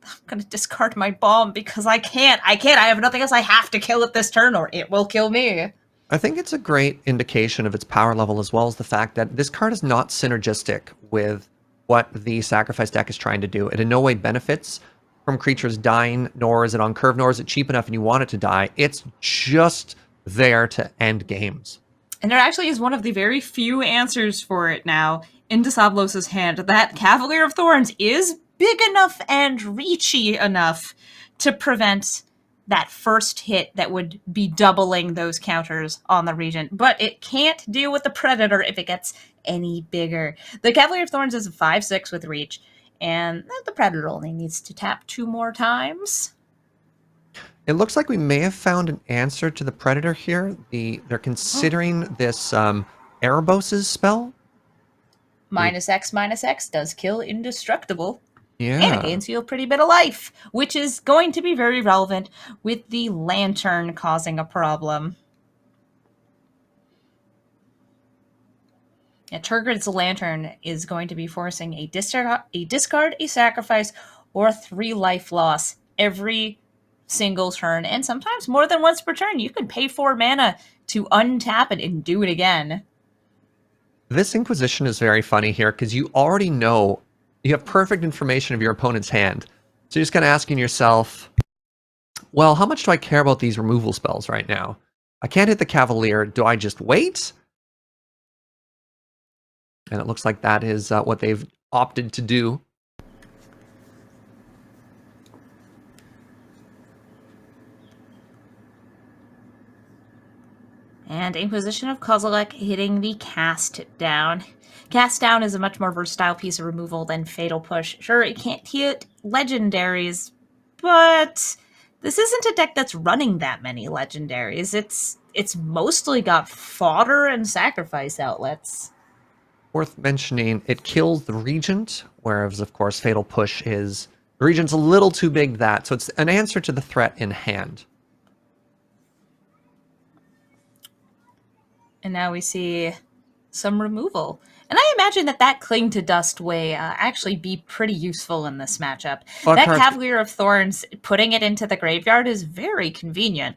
I'm gonna discard my bomb because I can't. I have nothing else. I have to kill it this turn or it will kill me. I think it's a great indication of its power level, as well as the fact that this card is not synergistic with what the sacrifice deck is trying to do. It in no way benefits from creatures dying, nor is it on curve, nor is it cheap enough and you want it to die. It's just there to end games. And there actually is one of the very few answers for it now in Diablos' hand. That Cavalier of Thorns is big enough and reachy enough to prevent that first hit that would be doubling those counters on the Regent. But it can't deal with the Predator if it gets any bigger. The Cavalier of Thorns is a 5/6 with reach. And the Predator only needs to tap 2 more times. It looks like we may have found an answer to the Predator here. They're considering this Erebos' spell. -X does kill indestructible. Yeah. And it gains you a pretty bit of life, which is going to be very relevant with the Lantern causing a problem. Yeah, Turgid's Lantern is going to be forcing a discard, a sacrifice, or a 3 life loss every single turn, and sometimes more than once per turn. You can pay 4 mana to untap it and do it again. This Inquisition is very funny here because you already know, you have perfect information of your opponent's hand. So you're just kind of asking yourself, well, how much do I care about these removal spells right now? I can't hit the Cavalier. Do I just wait? And it looks like that is what they've opted to do. And Inquisition of Kozilek hitting the Cast Down. Cast Down is a much more versatile piece of removal than Fatal Push. Sure, it can't hit legendaries, but this isn't a deck that's running that many legendaries. It's mostly got fodder and sacrifice outlets. Worth mentioning, it kills the Regent, whereas, of course, Fatal Push is... The Regent's a little too big that, so it's an answer to the threat in hand. And now we see some removal. And I imagine that Cling to Dust way actually be pretty useful in this matchup. Well, that Cavalier of Thorns, putting it into the graveyard is very convenient.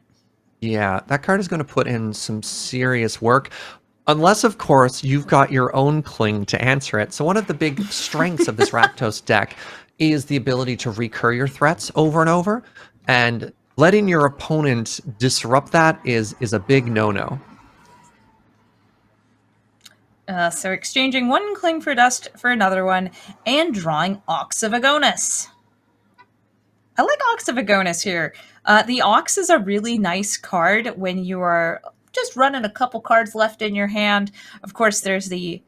Yeah, that card is going to put in some serious work. Unless, of course, you've got your own Cling to answer it. So one of the big strengths of this Rakdos deck is the ability to recur your threats over and over. And letting your opponent disrupt that is a big no-no. So exchanging one Cling for Dust for another one, and drawing Ox of Agonis. I like Ox of Agonis here. The Ox is a really nice card when you are just running a couple cards left in your hand. Of course, there's the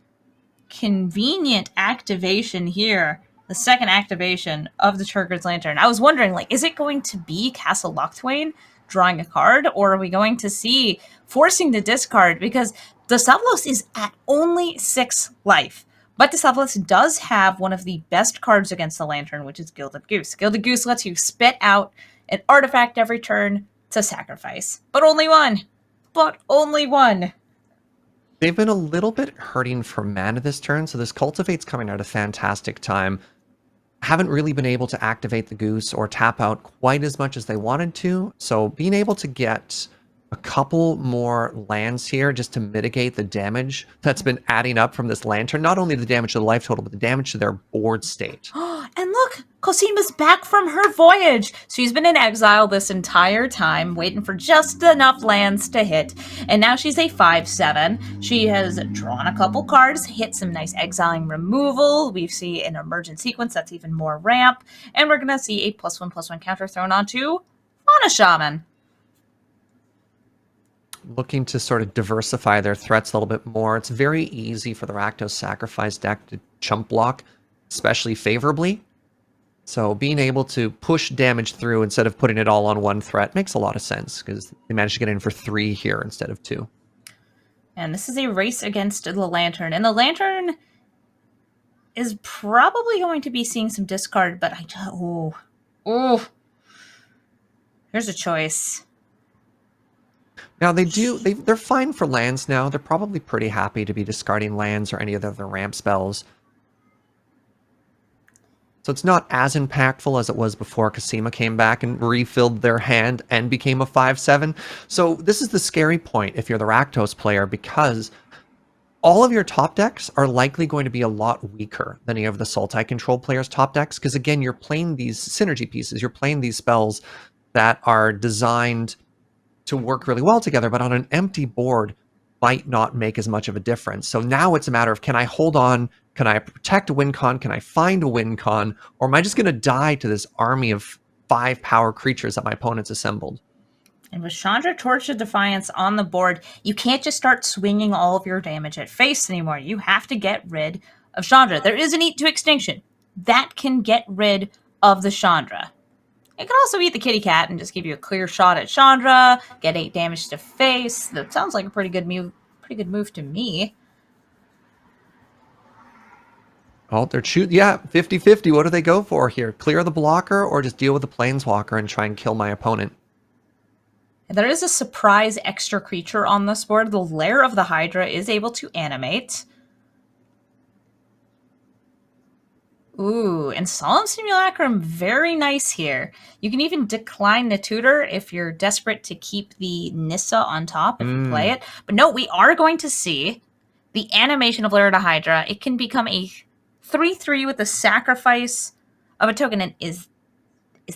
convenient activation here, the second activation of the Turgid's Lantern. I was wondering, like, is it going to be Castle Locthwain drawing a card, or are we going to see forcing the discard? Because Dusavlos is at only 6 life. But Dusavlos does have one of the best cards against the Lantern, which is Gilded Goose. Gilded Goose lets you spit out an artifact every turn to sacrifice. But only one. But only one. They've been a little bit hurting for mana this turn, so this Cultivate's coming at a fantastic time. Haven't really been able to activate the Goose or tap out quite as much as they wanted to, so being able to get a couple more lands here just to mitigate the damage that's been adding up from this Lantern. Not only the damage to the life total, but the damage to their board state. And look, Cosima's back from her voyage. She's been in exile this entire time, waiting for just enough lands to hit. And now she's a 5/7. She has drawn a couple cards, hit some nice exiling removal. We see an emergent sequence that's even more ramp. And we're going to see a +1/+1 counter thrown onto Fauna Shaman. Looking to sort of diversify their threats a little bit more. It's very easy for the Rakdos Sacrifice deck to chump block, especially favorably. So being able to push damage through instead of putting it all on one threat makes a lot of sense, because they managed to get in for 3 here instead of 2. And this is a race against the Lantern. And the Lantern is probably going to be seeing some discard, but here's a choice. Now they're fine for lands now. They're probably pretty happy to be discarding lands or any of the ramp spells. So it's not as impactful as it was before Cosima came back and refilled their hand and became a 5/7. So this is the scary point if you're the Rakdos player, because all of your top decks are likely going to be a lot weaker than any of the Sultai control players' top decks, because again, you're playing these synergy pieces. You're playing these spells that are designed to work really well together, but on an empty board might not make as much of a difference. So now it's a matter of, can I hold on? Can I protect a win con? Can I find a win con? Or am I just going to die to this army of 5 power creatures that my opponent's assembled? And with Chandra Torch of Defiance on the board, you can't just start swinging all of your damage at face anymore. You have to get rid of Chandra. There is an Eat to Extinction that can get rid of the Chandra. It can also eat the kitty cat and just give you a clear shot at Chandra, get 8 damage to face. That sounds like a pretty good move to me. Oh, they're shooting. Yeah, 50-50. What do they go for here? Clear the blocker or just deal with the Planeswalker and try and kill my opponent? There is a surprise extra creature on this board. The Lair of the Hydra is able to animate. Ooh, and Solemn Simulacrum, very nice here. You can even decline the tutor if you're desperate to keep the Nissa on top if you play it. But no, we are going to see the animation of Lair of the Hydra. It can become a 3/3 with the sacrifice of a token. And is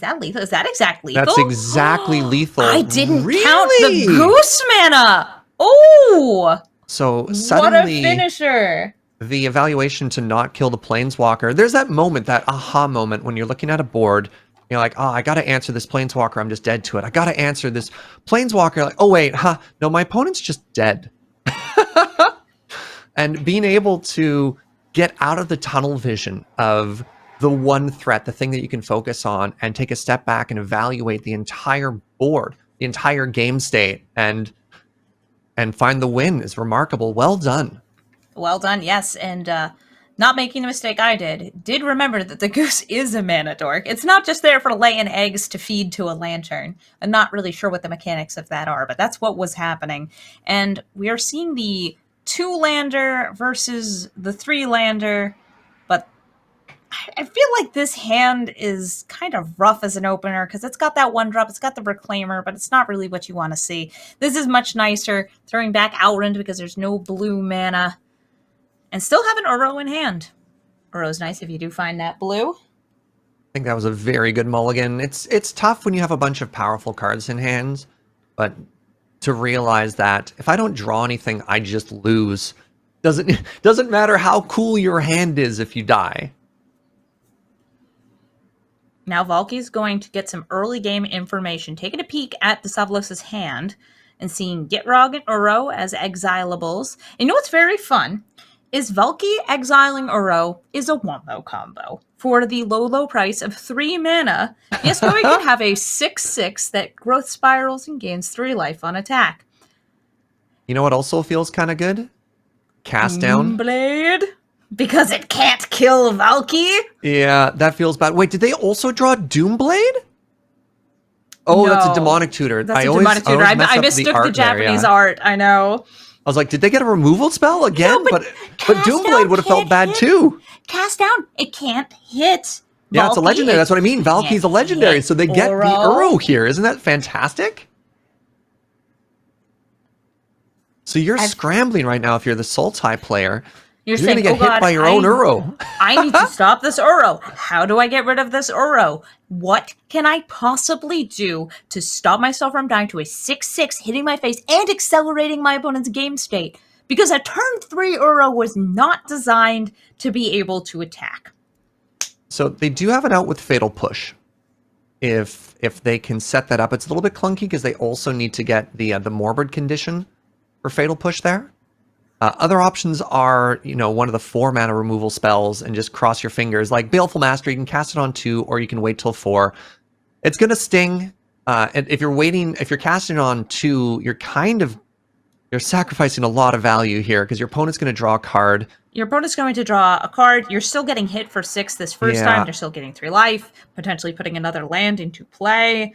that lethal? Is that exact lethal? That's exactly lethal. I didn't count the Goose mana. Oh! So suddenly, what a finisher. The evaluation to not kill the Planeswalker, there's that moment, that aha moment when you're looking at a board, you're like, oh, I gotta answer this Planeswalker, I'm just dead to it. I gotta answer this Planeswalker, like, oh wait, no, my opponent's just dead. And being able to get out of the tunnel vision of the one threat, the thing that you can focus on, and take a step back and evaluate the entire board, the entire game state, and find the win is remarkable. Well done. Well done, yes, and not making the mistake I did remember that the Goose is a mana dork. It's not just there for laying eggs to feed to a Lantern. I'm not really sure what the mechanics of that are, but that's what was happening. And we are seeing the 2-lander versus the 3-lander, but I feel like this hand is kind of rough as an opener because it's got that 1-drop, it's got the Reclaimer, but it's not really what you want to see. This is much nicer, throwing back Outwind because there's no blue mana. And still have an Uro in hand. Uro's nice if you do find that blue. I think that was a very good mulligan. It's tough when you have a bunch of powerful cards in hands, but to realize that if I don't draw anything, I just lose. Doesn't matter how cool your hand is if you die. Now Valky's going to get some early game information, taking a peek at the Savlos's hand and seeing Gitrog and Uro as exilables. And you know what's very fun is Valky exiling Uro is a wombo combo. For the low price of 3 mana, Yasuo can have a 6/6 that growth spirals and gains 3 life on attack. You know what also feels kind of good? Cast down. Blade. Because it can't kill Valky? Yeah, that feels bad. Wait, did they also draw Doomblade? Oh, that's a No. demonic tutor. That's a demonic tutor. I mistook the Japanese art. I know. I was like, did they get a removal spell again? No, but Cast Doomblade Down would have felt can't bad hit. too. Cast down. It can't hit. Yeah, it's a Valky. legendary. That's what I mean. Valky's a can't legendary, hit so they get the Uro here. Isn't that fantastic? So you're scrambling right now if you're the Sultai player. You're going to saying, get hit by your own Uro. I need to stop this Uro. How do I get rid of this Uro? What can I possibly do to stop myself from dying to a 6/6, hitting my face and accelerating my opponent's game state? Because a turn 3 Uro was not designed to be able to attack. So they do have an out with Fatal Push. If they can set that up, it's a little bit clunky because they also need to get the Morbid condition for Fatal Push there. Other options are, one of the 4 mana removal spells and just cross your fingers. Like Baleful Master, you can cast it on 2, or you can wait till 4. It's going to sting. And if you're casting it on 2, you're sacrificing a lot of value here because your opponent's going to draw a card. Your opponent's going to draw a card. You're still getting hit for 6 this first time. You're still getting 3 life, potentially putting another land into play.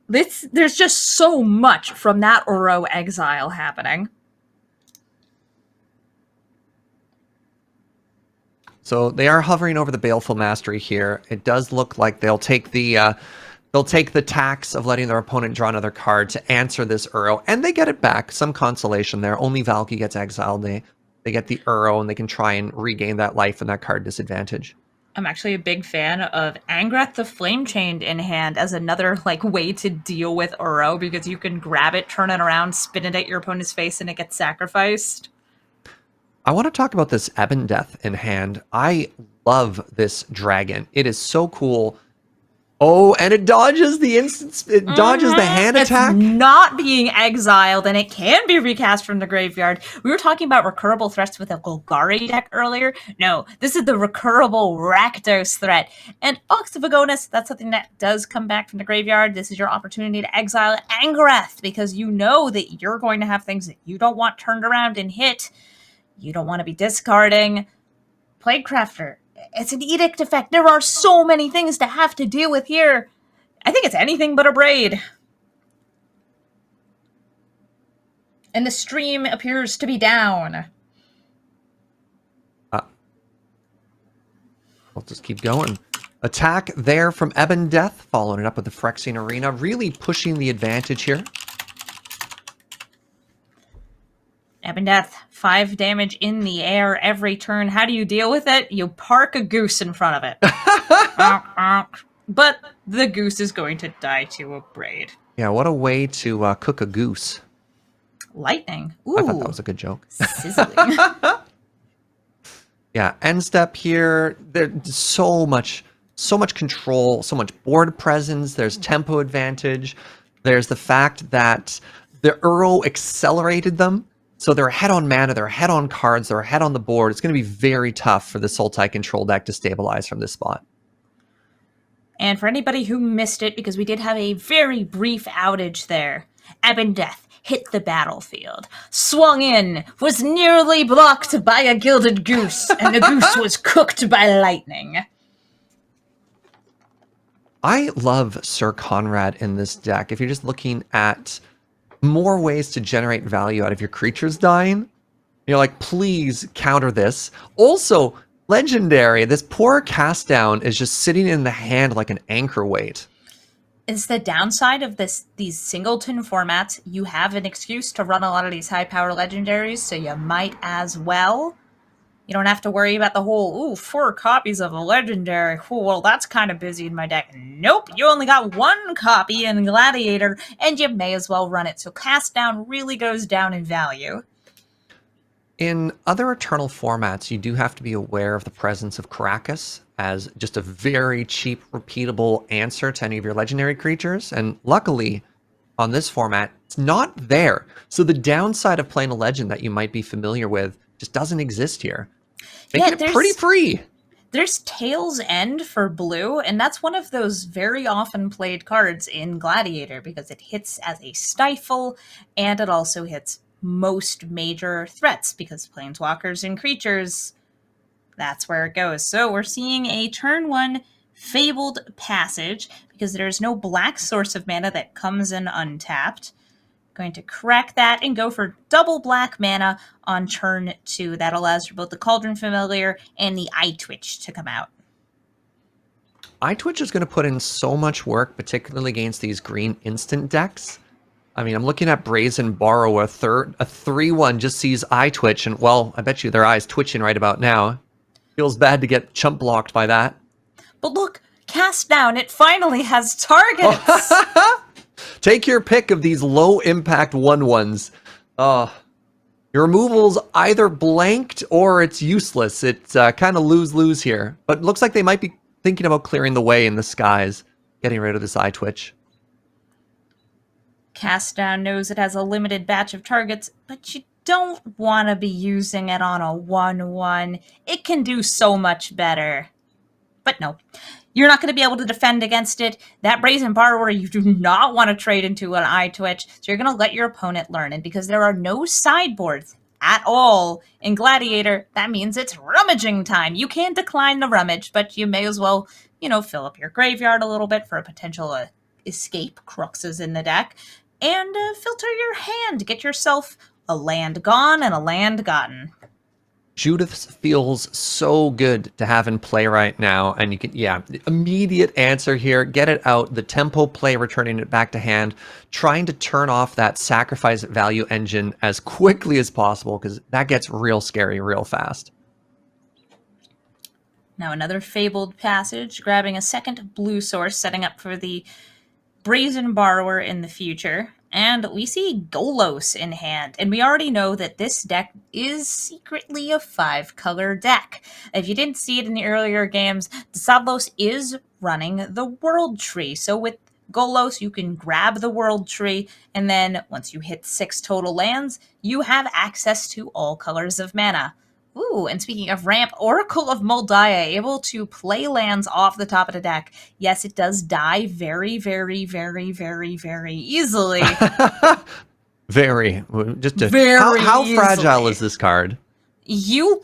There's just so much from that Uro exile happening. So they are hovering over the Baleful Mastery here. It does look like they'll take the tax of letting their opponent draw another card to answer this Uro, and they get it back. Some consolation there. Only Valky gets exiled. They get the Uro, and they can try and regain that life and that card disadvantage. I'm actually a big fan of Angrath the Flame Chained in hand as another way to deal with Uro, because you can grab it, turn it around, spin it at your opponent's face, and it gets sacrificed. I want to talk about this Ebon Death in hand. I love this dragon. It is so cool. Oh, and it dodges the the hand attack. It's not being exiled, and it can be recast from the graveyard. We were talking about recurable threats with a Golgari deck earlier. No, this is the recurable Rakdos threat. And Ox of Agonis, that's something that does come back from the graveyard. This is your opportunity to exile Angrath, because you know that you're going to have things that you don't want turned around and hit. You don't want to be discarding Plaguecrafter. It's an edict effect. There are so many things to have to deal with here. I think it's anything but a braid. And the stream appears to be down. I'll just keep going. Attack there from Ebon Death, following it up with the Phyrexian Arena, really pushing the advantage here. Ebon Death, 5 damage in the air every turn. How do you deal with it? You park a goose in front of it. But the goose is going to die to a braid. Yeah, what a way to cook a goose. Lightning. Ooh. I thought that was a good joke. Sizzling. Yeah, end step here. There's so much control, so much board presence. There's tempo advantage. There's the fact that the Uro accelerated them. So they're ahead on mana, they're ahead on cards, they're ahead on the board. It's going to be very tough for the Sultai control deck to stabilize from this spot. And for anybody who missed it, because we did have a very brief outage there, Ebon Death hit the battlefield, swung in, was nearly blocked by a gilded goose, and the goose was cooked by lightning. I love Sir Conrad in this deck. If you're just looking at more ways to generate value out of your creatures dying, you're like, please counter this. Also, legendary, this poor cast down is just sitting in the hand like an anchor weight. It's the downside of these singleton formats. You have an excuse to run a lot of these high power legendaries, so you might as well. You don't have to worry about the whole, 4 copies of a legendary. Ooh, well, that's kind of busy in my deck. Nope, you only got 1 copy in Gladiator, and you may as well run it. So cast down really goes down in value. In other Eternal formats, you do have to be aware of the presence of Caracas as just a very cheap, repeatable answer to any of your legendary creatures. And luckily, on this format, it's not there. So the downside of playing a legend that you might be familiar with just doesn't exist here. Making it pretty free. There's Tail's End for blue, and that's one of those very often played cards in Gladiator because it hits as a stifle, and it also hits most major threats because planeswalkers and creatures, that's where it goes. So we're seeing a turn 1 Fabled Passage because there's no black source of mana that comes in untapped. Going to crack that and go for double black mana on turn 2. That allows for both the Cauldron Familiar and the Eye Twitch to come out. Eye Twitch is going to put in so much work, particularly against these green instant decks. I mean, I'm looking at Brazen Borrow, a 3-1 just sees Eye Twitch, and well, I bet you their eye's twitching right about now. Feels bad to get chump blocked by that. But look, Cast Down, it finally has targets! Take your pick of these low-impact 1-1s. Your removal's either blanked or it's useless. It's kind of lose-lose here. But it looks like they might be thinking about clearing the way in the skies, getting rid of this Eye Twitch. Cast Down knows it has a limited batch of targets, but you don't want to be using it on a 1-1. It can do so much better. But no, you're not going to be able to defend against it. That Brazen Borrower you do not want to trade into an Eye Twitch, so you're going to let your opponent learn. And because there are no sideboards at all in Gladiator, that means it's rummaging time. You can decline the rummage, but you may as well, fill up your graveyard a little bit for a potential escape cruxes in the deck. And filter your hand. Get yourself a land gone and a land gotten. Judith's feels so good to have in play right now. And you can, immediate answer here. Get it out. The tempo play, returning it back to hand. Trying to turn off that sacrifice value engine as quickly as possible, because that gets real scary real fast. Now another Fabled Passage, grabbing a second blue source, setting up for the Brazen Borrower in the future. And we see Golos in hand, and we already know that this deck is secretly a 5-color deck. If you didn't see it in the earlier games, Savlos is running the World Tree. So with Golos, you can grab the World Tree, and then once you hit 6 total lands, you have access to all colors of mana. Ooh, and speaking of ramp, Oracle of Moldiah, able to play lands off the top of the deck. Yes, it does die very, very, very, very, very easily. Very. Very how easily. Fragile is this card? You,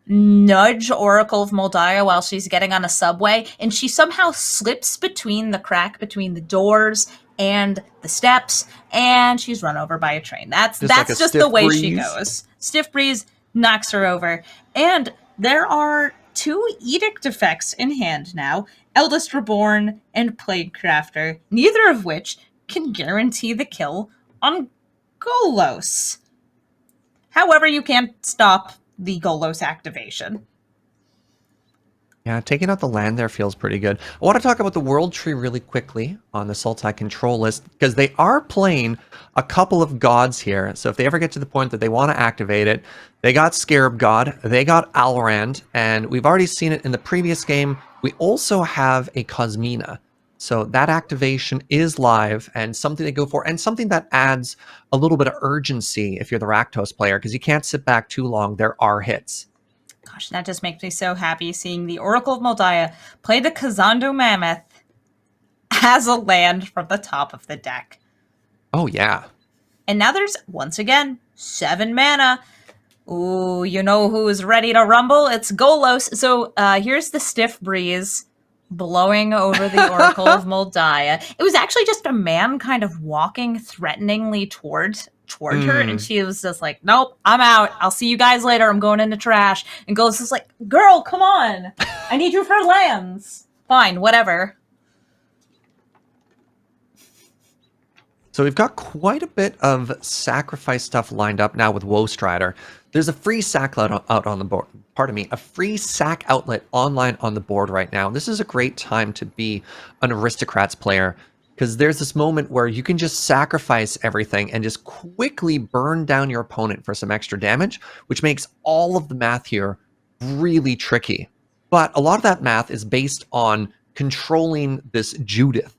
nudge Oracle of Moldiah while she's getting on a subway, and she somehow slips between the crack between the doors and the steps, and she's run over by a train. That's just the way she goes. Stiff breeze knocks her over. And there are 2 Edict effects in hand now, Eldest Reborn and Plague Crafter, neither of which can guarantee the kill on Golos. However, you can't stop the Golos activation. Yeah, taking out the land there feels pretty good. I want to talk about the World Tree really quickly on the Sultai control list, because they are playing a couple of gods here. So if they ever get to the point that they want to activate it, they got Scarab God, they got Alrand, and we've already seen it in the previous game. We also have a Cosmina. So that activation is live and something to go for, and something that adds a little bit of urgency if you're the Rakdos player, because you can't sit back too long. There are hits. Gosh, that just makes me so happy seeing the Oracle of Moldiah play the Kazando Mammoth as a land from the top of the deck. Oh, yeah. And now there's, once again, 7 mana. Ooh, you know who's ready to rumble? It's Golos. So here's the Stiff Breeze blowing over the Oracle of Moldiah. It was actually just a man kind of walking threateningly toward her, and she was just like, nope, I'm out. I'll see you guys later. I'm going in the trash. And Golos is like, girl, come on. I need you for lands. Fine, whatever. So we've got quite a bit of sacrifice stuff lined up now with Woe Strider. There's a free sack out on the board. Pardon me, a free sack outlet online on the board right now. This is a great time to be an Aristocrats player. because there's this moment where you can just sacrifice everything and just quickly burn down your opponent for some extra damage, which makes all of the math here really tricky. But a lot of that math is based on controlling this Judith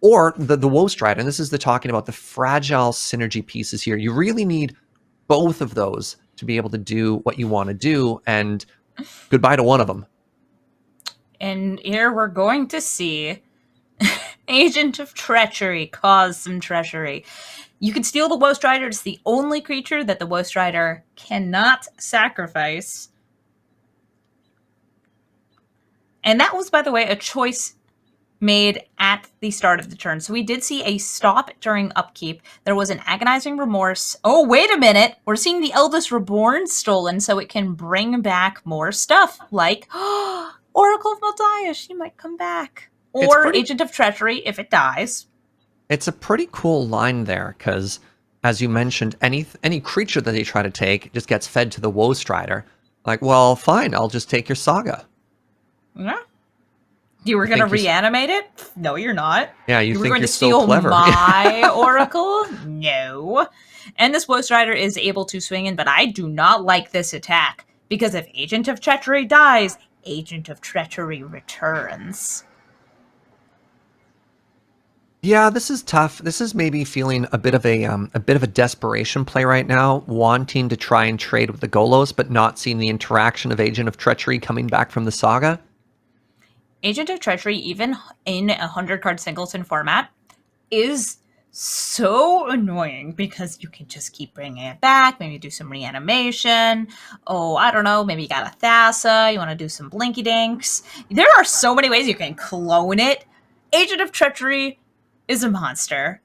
or the Woe Strider. And this is the talking about the fragile synergy pieces here. You really need both of those to be able to do what you want to do, and goodbye to one of them. And here we're going to see Agent of Treachery cause some treachery. You can steal the Woe Strider. It's the only creature that the Woe Strider cannot sacrifice. And that was, by the way, a choice made at the start of the turn. So we did see a stop during upkeep. There was an Agonizing Remorse. Oh, wait a minute. We're seeing the Eldest Reborn stolen so it can bring back more stuff, like Oracle of Meldiah. She might come back. Or Agent of Treachery if it dies. It's a pretty cool line there, because as you mentioned, any creature that they try to take just gets fed to the Woe Strider. Like, well, fine, I'll just take your Saga. Yeah. You were going to reanimate it? No, you're not. Yeah, you were think going you're to steal so clever. My Oracle? No. And this Woe Strider is able to swing in, but I do not like this attack, because if Agent of Treachery dies, Agent of Treachery returns. Yeah, this is tough. This is maybe feeling a bit of a desperation play right now, wanting to try and trade with the Golos, but not seeing the interaction of Agent of Treachery coming back from the Saga. Agent of Treachery, even in a 100-card singleton format, is so annoying because you can just keep bringing it back, maybe do some reanimation. Oh, I don't know, maybe you got a Thassa, you want to do some Blinky Dinks. There are so many ways you can clone it. Agent of Treachery is a monster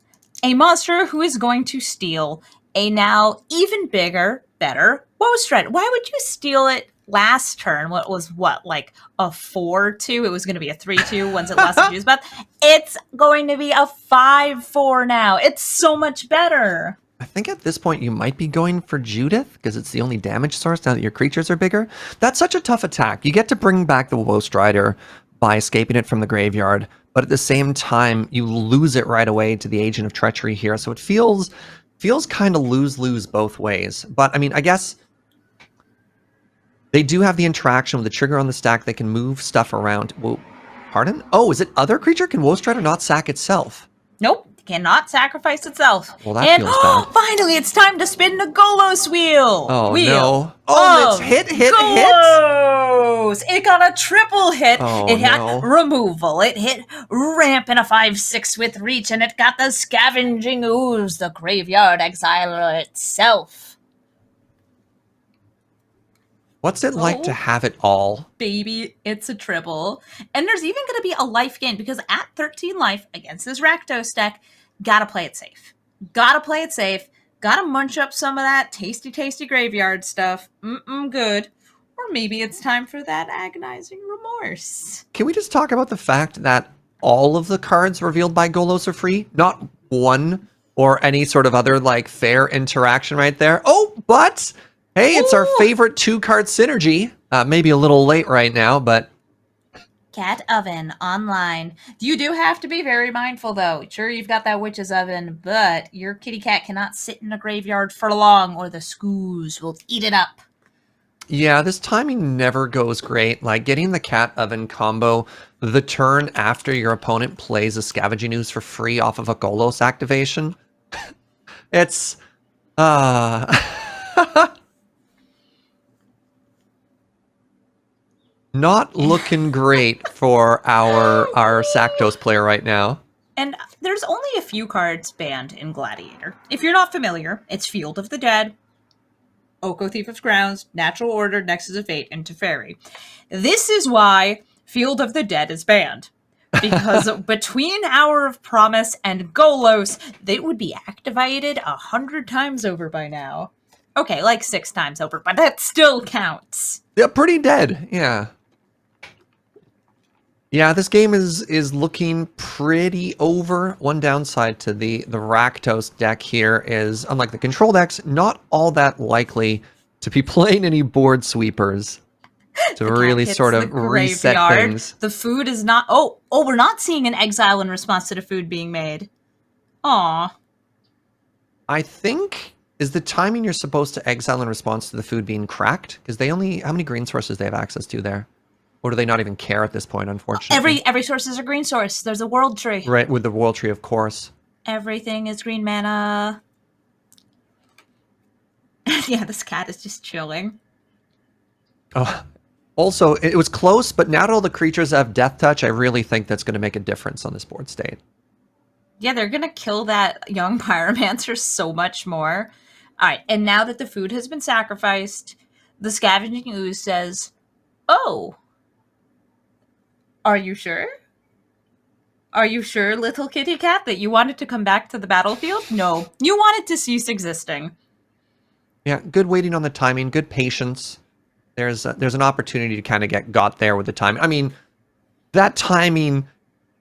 who is going to steal a now even bigger, better Woe Strider. Why would you steal it last turn? What was like a 4-2? It was going to be a 3-2 once it lost to Juice Bath. It's going to be a 5-4 now. It's so much better. I think at this point you might be going for Judith, because it's the only damage source now that your creatures are bigger. That's such a tough attack. You get to bring back the Woe Strider by escaping it from the graveyard, but at the same time, you lose it right away to the Agent of Treachery here. So it feels kind of lose-lose both ways. But, I mean, I guess they do have the interaction with the trigger on the stack. They can move stuff around. Whoa, pardon? Oh, is it other creature? Can Woe Strider not sack itself? Nope. Cannot sacrifice itself. Well, that feels bad. Finally, it's time to spin the Golos wheel. Oh, no. Oh, it's hit. Golos! It got a triple hit. Oh, it had removal. It hit ramp in a 5/6 with reach, and it got the Scavenging Ooze, the Graveyard Exiler itself. What's it like to have it all? Baby, it's a triple. And there's even going to be a life gain, because at 13 life against this Rakdos deck, gotta play it safe. Gotta munch up some of that tasty graveyard stuff. Good. Or maybe it's time for that Agonizing Remorse. Can we just talk about the fact that all of the cards revealed by Golos are free? Not one or any sort of other, like, fair interaction right there. Oh, but hey, it's our favorite 2-card synergy. Maybe a little late right now, but Cat Oven online. You do have to be very mindful, though. Sure, you've got that Witch's Oven, but your kitty cat cannot sit in a graveyard for long, or the Skoos will eat it up. yeah, this timing never goes great. Like, getting the Cat Oven combo the turn after your opponent plays a Scavenging Ooze for free off of a Golos activation. It's not looking great for our Saktos player right now. And there's only a few cards banned in Gladiator. If you're not familiar, it's Field of the Dead, Oko Thief of Grounds, Natural Order, Nexus of Fate, and Teferi. This is why Field of the Dead is banned. Because between Hour of Promise and Golos, they would be activated 100 times over by now. Okay, like 6 times over, but that still counts. Yeah, pretty dead. Yeah. Yeah, this game is looking pretty over. One downside to the Rakdos deck here is, unlike the control decks, not all that likely to be playing any board sweepers. to The cat really hits sort the of reset graveyard. things. The food is not. Oh, we're not seeing an exile in response to the food being made. Aw. I think, is the timing you're supposed to exile in response to the food being cracked? Because they only, how many green sources they have access to there? Or do they not even care at this point, unfortunately? Every source is a green source. There's a world tree. Right, with the world tree, of course. Everything is green mana. Yeah, this cat is just chilling. Oh, also, it was close, but now that all the creatures have Death Touch, I really think that's going to make a difference on this board state. Yeah, they're gonna kill that young pyromancer so much more. Alright, and now that the food has been sacrificed, the scavenging ooze says, "Oh, are you sure? Are you sure, little kitty cat, that you wanted to come back to the battlefield? No, you wanted to cease existing." Yeah, good waiting on the timing, good patience. There's an opportunity to kind of got there with the timing. I mean, that timing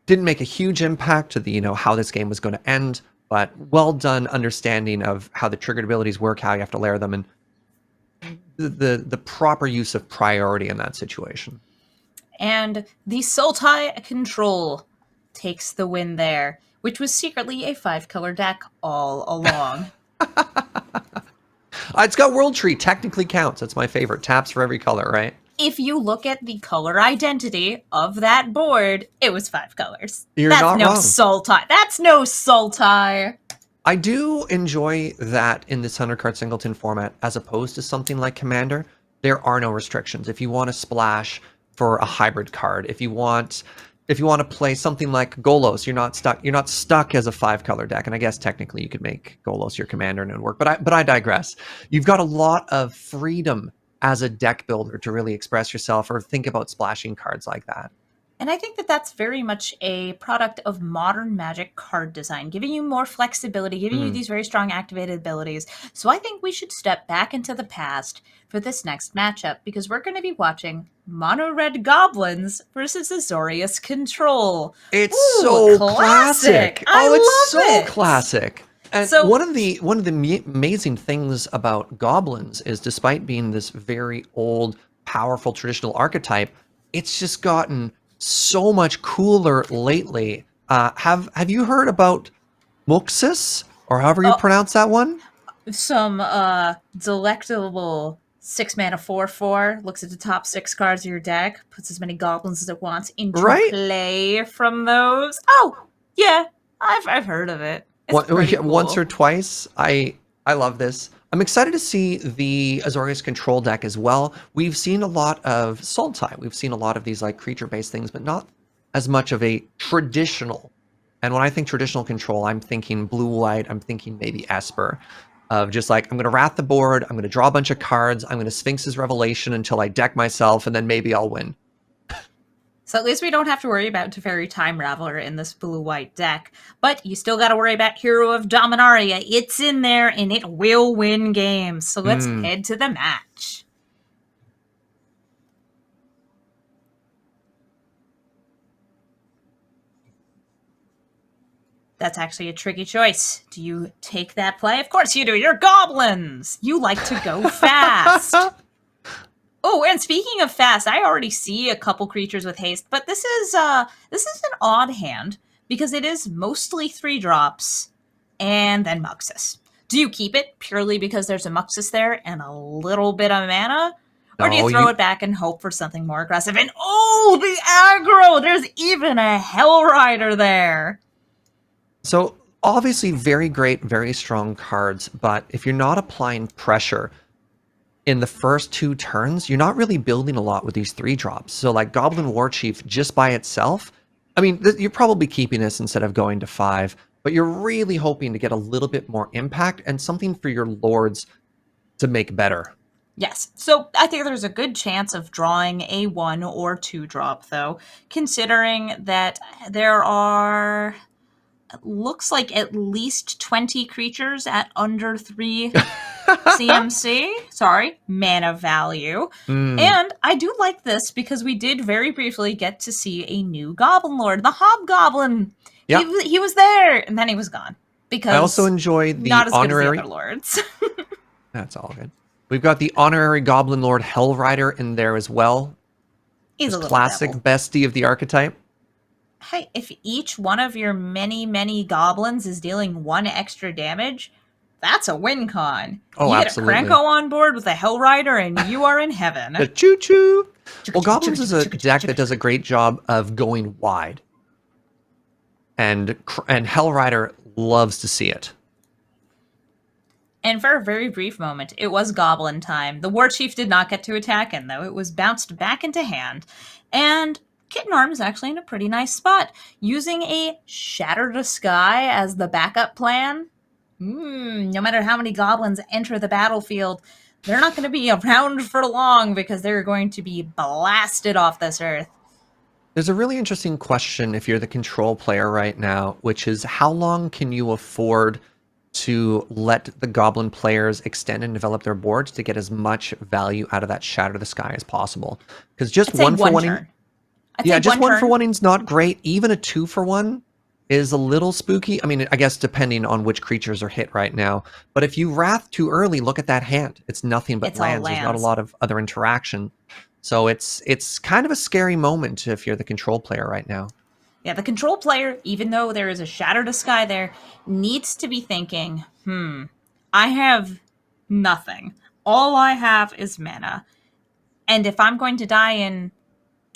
didn't make a huge impact to the, how this game was going to end, but well done understanding of how the triggered abilities work, how you have to layer them, and the proper use of priority in that situation. And the Sultai control takes the win there, which was secretly a 5-color deck all along. It's got World Tree, technically counts. That's my favorite. Taps for every color, right? If you look at the color identity of that board, it was 5 colors. You're That's not no wrong. Sultai. That's no Sultai. I do enjoy that in this 100-card singleton format, as opposed to something like Commander. There are no restrictions. If you want to splash for a hybrid card, if you want to play something like Golos, you're not stuck as a 5-color deck. And I guess technically you could make Golos your commander and it would work. But I digress. You've got a lot of freedom as a deck builder to really express yourself or think about splashing cards like that. And I think that that's very much a product of modern Magic card design, giving you more flexibility, giving you these very strong activated abilities. So I think we should step back into the past for this next matchup, because we're going to be watching Mono Red Goblins versus Azorius Control. It's Ooh, so classic. classic. Oh, it's love so it. classic. And So- one of the amazing things about goblins is, despite being this very old, powerful traditional archetype, it's just gotten so much cooler lately. Have you heard about Muxus, or however you pronounce that one? Some delectable 6-mana 4/4, looks at the top 6 cards of your deck, puts as many goblins as it wants into Right? play from those. Oh, yeah, I've heard of it. It's pretty cool. Once or twice. I love this. I'm excited to see the Azorius control deck as well. We've seen a lot of Sultai. We've seen a lot of these like creature-based things, but not as much of a traditional. And when I think traditional control, I'm thinking blue-white. I'm thinking maybe Esper. Of just like, I'm going to wrath the board. I'm going to draw a bunch of cards. I'm going to Sphinx's Revelation until I deck myself, and then maybe I'll win. So at least we don't have to worry about Teferi Time Raveler in this blue-white deck. But you still got to worry about Hero of Dominaria. It's in there, and it will win games. So let's head to the match. That's actually a tricky choice. Do you take that play? Of course you do. You're goblins. You like to go fast. Oh, and speaking of fast, I already see a couple creatures with haste, but this is an odd hand because it is mostly 3-drops and then Muxus. Do you keep it purely because there's a Muxus there and a little bit of mana? Or do you throw it back and hope for something more aggressive? And oh, the aggro! There's even a Hell Rider there. So obviously very great, very strong cards, but if you're not applying pressure in the first 2 turns, you're not really building a lot with these 3-drops. So like Goblin War Chief just by itself, I mean, you're probably keeping this instead of going to 5, but you're really hoping to get a little bit more impact and something for your lords to make better. Yes, so I think there's a good chance of drawing a 1 or 2-drop, though, considering that there are, looks like at least 20 creatures at under 3 CMC, mana value. And I do like this because we did very briefly get to see a new Goblin Lord, the Hobgoblin. Yeah. He was there, and then he was gone. Because I also enjoy the not as honorary... good as the other lords. That's all good. We've got the honorary Goblin Lord Hellrider in there as well. He's a This little classic devil. bestie of the archetype. Hey, if each one of your many goblins is dealing 1 extra damage, that's a win con. Oh, you absolutely. get a Cranko on board with a Hellrider and you are in heaven. A choo-choo! Well, Goblins is a deck that does a great job of going wide. And Hellrider loves to see it. And for a very brief moment, it was Goblin time. The War Chief did not get to attack in, though. It was bounced back into hand. And Kitten Arm is actually in a pretty nice spot. Using a Shatter the Sky as the backup plan. No matter how many goblins enter the battlefield, they're not going to be around for long because they're going to be blasted off this earth. There's a really interesting question if you're the control player right now, which is how long can you afford to let the Goblin players extend and develop their boards to get as much value out of that Shatter the Sky as possible? Because just I'd say one for one, turn. yeah, just one for turn. one is not great. Even a 2 for 1 is a little spooky. I mean, I guess depending on which creatures are hit right now. But if you Wrath too early, look at that hand. It's nothing but It's all lands. There's not a lands. lot of other interaction. So it's kind of a scary moment if you're the control player right now. Yeah, the control player, even though there is a Shatter the Sky there, needs to be thinking, I have nothing. All I have is mana. And if I'm going to die in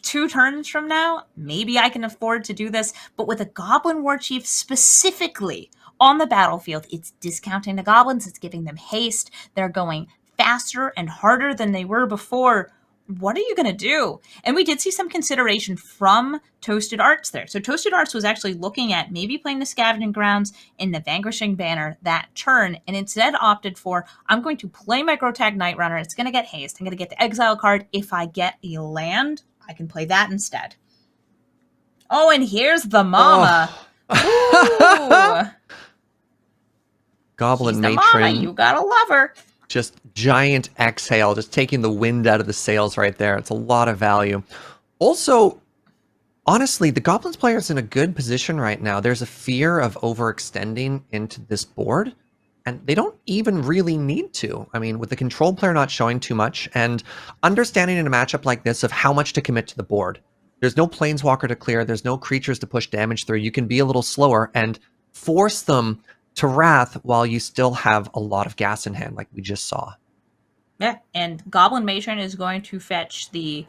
2 turns from now, maybe I can afford to do this. But with a Goblin War Chief specifically on the battlefield, it's discounting the goblins, it's giving them haste, they're going faster and harder than they were before. What are you going to do? And we did see some consideration from Toasted Arts there. So Toasted Arts was actually looking at maybe playing the Scavenging Grounds in the Vanquishing Banner that turn, and instead opted for, I'm going to play my Grotag Night Runner. It's going to get haste. I'm going to get the Exile card. If I get a land, I can play that instead. Oh, and here's the mama. Ooh. Goblin She's the Matron. mama. You gotta love her. Just giant exhale, just taking the wind out of the sails right there. It's a lot of value. Also, honestly, the Goblins player is in a good position right now. There's a fear of overextending into this board, and they don't even really need to. I mean, with the control player not showing too much, and understanding in a matchup like this of how much to commit to the board. There's no Planeswalker to clear, there's no creatures to push damage through. You can be a little slower and force them to Wrath while you still have a lot of gas in hand, like we just saw. Yeah, and Goblin Matron is going to fetch the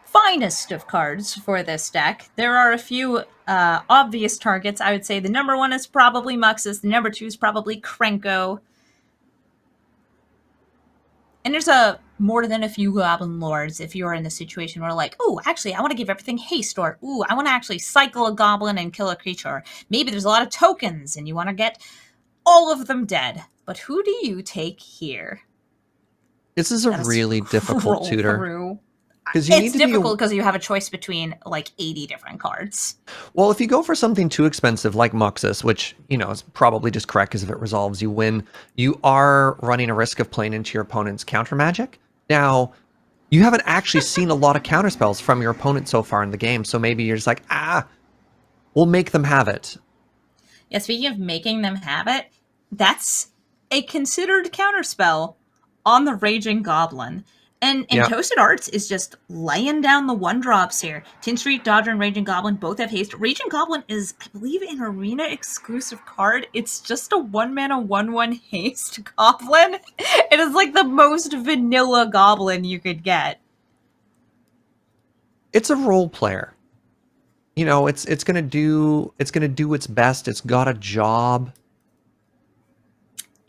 finest of cards for this deck. There are a few obvious targets. I would say the number 1 is probably Muxus, the number 2 is probably Cranko. And there's more than a few Goblin Lords if you're in the situation where like, oh, actually, I want to give everything haste, or, ooh, I want to actually cycle a Goblin and kill a creature. Maybe there's a lot of tokens and you want to get all of them dead. But who do you take here? This is a really difficult tutor. It's difficult because you have a choice between like 80 different cards. Well, if you go for something too expensive like Muxus, which, you know, is probably just correct because if it resolves, you win, you are running a risk of playing into your opponent's counter magic. Now, you haven't actually seen a lot of counter spells from your opponent so far in the game, so maybe you're just like, we'll make them have it. Yeah, speaking of making them have it, that's a considered counterspell on the Raging Goblin. And Toasted Arts is just laying down the 1-drops here. Tin Street Dodger and Raging Goblin both have haste. Raging Goblin is, I believe, an arena exclusive card. It's just a 1-mana 1/1 haste goblin. It is like the most vanilla goblin you could get. It's a role player. You know, it's gonna do its best. It's got a job.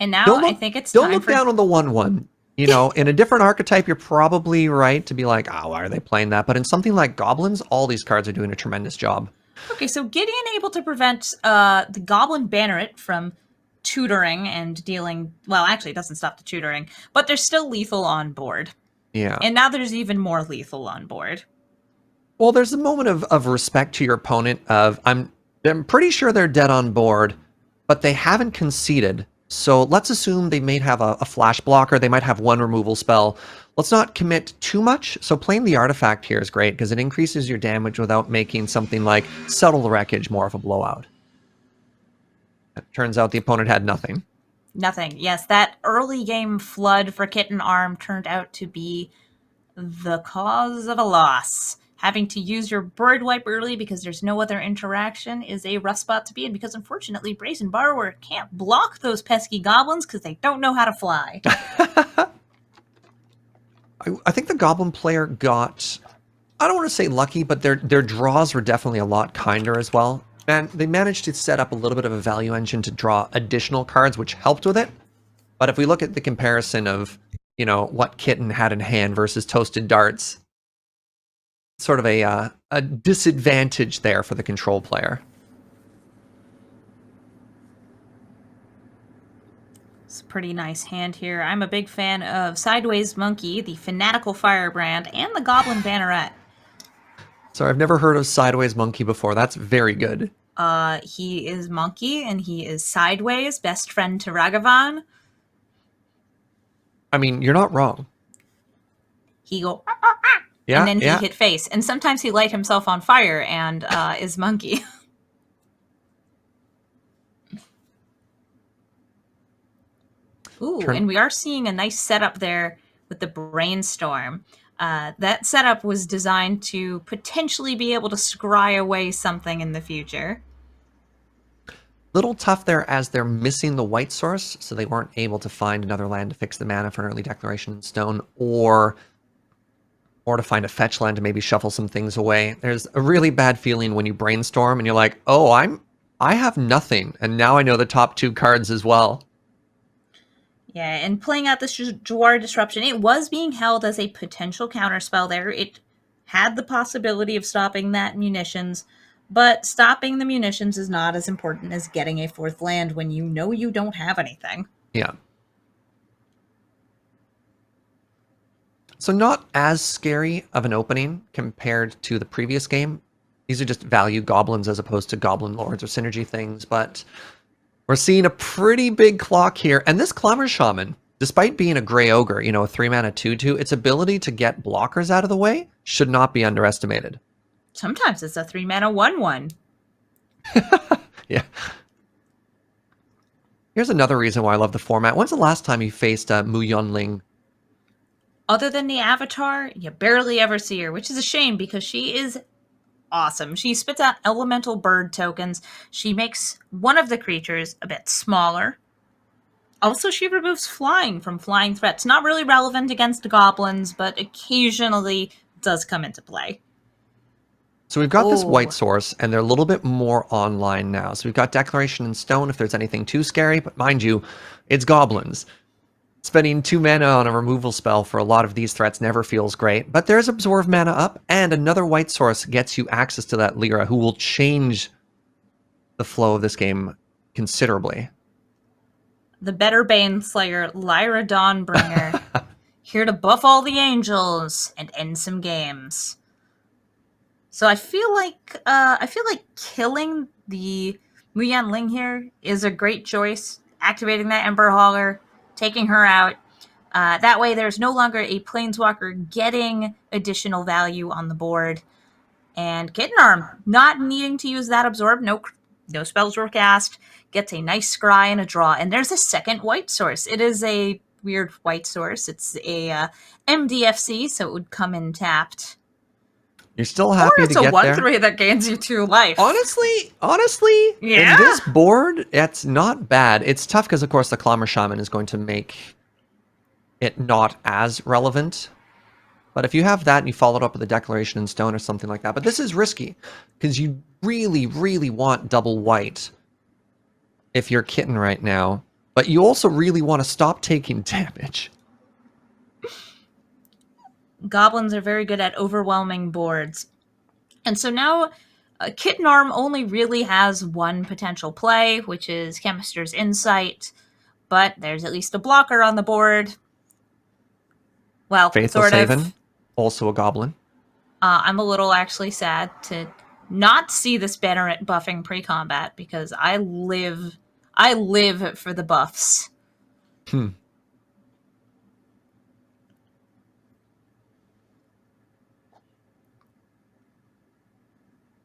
And now I think it's don't time look for down on the 1/1. You know, in a different archetype, you're probably right to be like, why are they playing that? But in something like Goblins, all these cards are doing a tremendous job. Okay, so Gideon able to prevent the Goblin Banneret from tutoring and dealing... Well, actually, it doesn't stop the tutoring, but there's still lethal on board. Yeah. And now there's even more lethal on board. Well, there's a moment of respect to your opponent of, I'm pretty sure they're dead on board, but they haven't conceded. So let's assume they may have a flash blocker. They might have 1 removal spell. Let's not commit too much. So playing the artifact here is great because it increases your damage without making something like Settle the Wreckage more of a blowout. It turns out the opponent had nothing. Nothing. Yes, that early game flood for Kitten Arm turned out to be the cause of a loss. Having to use your bird wipe early because there's no other interaction is a rough spot to be in, because unfortunately Brazen Borrower can't block those pesky goblins because they don't know how to fly. I think the Goblin player got, I don't want to say lucky, but their draws were definitely a lot kinder as well. And they managed to set up a little bit of a value engine to draw additional cards, which helped with it. But if we look at the comparison of, you know, what Kitten had in hand versus Toasted Darts, sort of a disadvantage there for the control player. It's a pretty nice hand here. I'm a big fan of Sideways Monkey, the Fanatical Firebrand, and the Goblin Banneret. So I've never heard of Sideways Monkey before. That's very good. He is Monkey, and he is Sideways, best friend to Ragavan. I mean, you're not wrong. He go, Yeah, and then yeah. he hit face. And sometimes he light himself on fire and is Monkey. Ooh, and we are seeing a nice setup there with the Brainstorm. That setup was designed to potentially be able to scry away something in the future. Little tough there as they're missing the white source, so they weren't able to find another land to fix the mana for an early Declaration in Stone, or to find a fetch land to maybe shuffle some things away. There's a really bad feeling when you brainstorm and you're like, oh, I have nothing, and now I know the top 2 cards as well. Yeah, and playing out this Jawar Disruption, it was being held as a potential counterspell there. It had the possibility of stopping that munitions, but stopping the munitions is not as important as getting a 4th land when you know you don't have anything. Yeah. So not as scary of an opening compared to the previous game. These are just value goblins as opposed to goblin lords or synergy things, but we're seeing a pretty big clock here. And this Clamor Shaman, despite being a gray ogre, you know, a 3-mana 2/2, its ability to get blockers out of the way should not be underestimated. Sometimes it's a 3-mana 1/1. Yeah. Here's another reason why I love the format. When's the last time you faced Mu Yunling? Other than the Avatar, you barely ever see her, which is a shame because she is awesome. She spits out elemental bird tokens. She makes one of the creatures a bit smaller. Also, she removes flying from flying threats. Not really relevant against goblins, but occasionally does come into play. So we've got this Ooh. white source, and they're a little bit more online now. So we've got Declaration in Stone if there's anything too scary, but mind you, it's goblins. Spending 2 mana on a removal spell for a lot of these threats never feels great, but there's Absorb Mana up, and another white source gets you access to that Lyra, who will change the flow of this game considerably. The better Baneslayer, Lyra Dawnbringer, here to buff all the angels and end some games. So I feel like killing the Mu Yanling here is a great choice. Activating that Ember Hauler, taking her out. That way there's no longer a Planeswalker getting additional value on the board. And Kitten Arm, not needing to use that Absorb, no spells were cast, gets a nice scry and a draw. And there's a second white source. It is a weird white source. It's a MDFC, so it would come in tapped. You're still happy to get there. Or it's a 1/3 that gains you 2 life. Honestly, Yeah. in this board, it's not bad. It's tough because, of course, the Clamor Shaman is going to make it not as relevant. But if you have that and you follow it up with a Declaration in Stone or something like that. But this is risky because you really, really want double white if you're Kitten right now. But you also really want to stop taking damage. Goblins are very good at overwhelming boards. And so now Kitten Arm only really has one potential play, which is Chemister's Insight. But there's at least a blocker on the board. Well, Faithless sort of. Haven, also a goblin. I'm a little actually sad to not see this Banneret buffing pre-combat because I live for the buffs.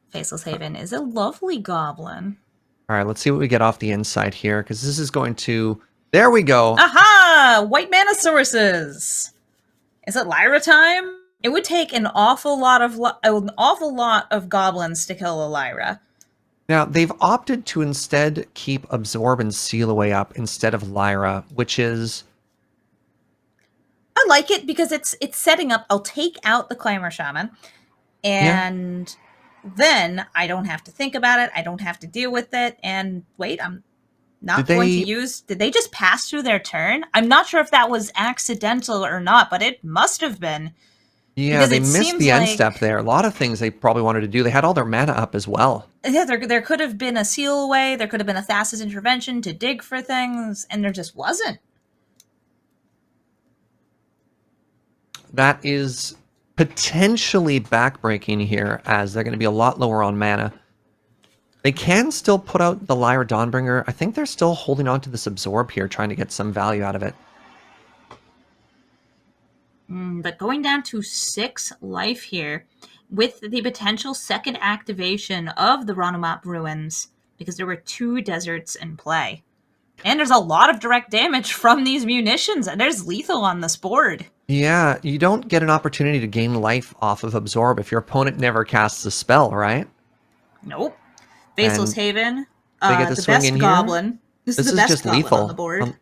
Faceless Haven is a lovely goblin. All right, let's see what we get off the inside here, because this is going to There we go. Aha! White mana sources. Is it Lyra time? It would take an awful lot of goblins to kill a Lyra. Now, they've opted to instead keep Absorb and Seal Away up instead of Lyra, which is... I like it because it's setting up. I'll take out the Climber Shaman, and then I don't have to think about it. I don't have to deal with it. And wait, I'm not going to use... Did they just pass through their turn? I'm not sure if that was accidental or not, but it must have been. Yeah, they missed the end step there. A lot of things they probably wanted to do. They had all their mana up as well. Yeah, there could have been a Seal Away. There could have been a Thassa's Intervention to dig for things, and there just wasn't. That is potentially backbreaking here, as they're going to be a lot lower on mana. They can still put out the Lyra Dawnbringer. I think they're still holding on to this Absorb here, trying to get some value out of it. But going down to 6 life here, with the potential second activation of the Ronomap Ruins, because there were 2 deserts in play. And there's a lot of direct damage from these munitions, and there's lethal on this board. Yeah, you don't get an opportunity to gain life off of Absorb if your opponent never casts a spell, right? Nope. Faceless Haven, they get to the swing best in goblin. Here. This is the best just goblin lethal on the board.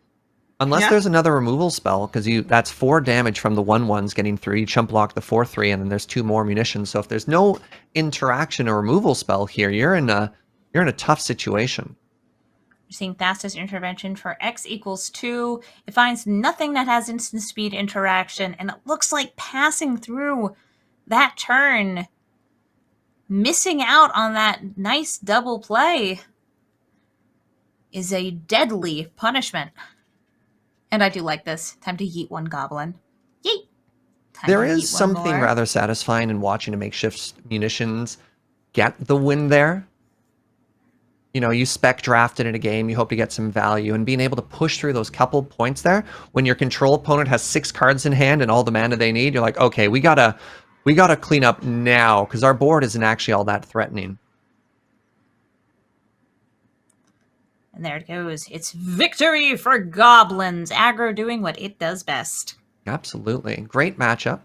Unless there's another removal spell, because that's 4 damage from the 1/1s getting through. You chump block the 4/3, and then there's 2 more munitions. So if there's no interaction or removal spell here, you're in a tough situation. You're seeing Thassa's Intervention for X equals 2. It finds nothing that has instant speed interaction, and it looks like passing through that turn, missing out on that nice double play, is a deadly punishment. And I do like this. Time to yeet one goblin. Yeet! There is something rather satisfying in watching a makeshift munitions get the win there. You know, you spec drafted in a game, you hope to get some value, and being able to push through those couple points there when your control opponent has 6 cards in hand and all the mana they need, you're like, okay, we gotta clean up now, because our board isn't actually all that threatening. And there it goes. It's victory for goblins. Aggro doing what it does best. Absolutely. Great matchup.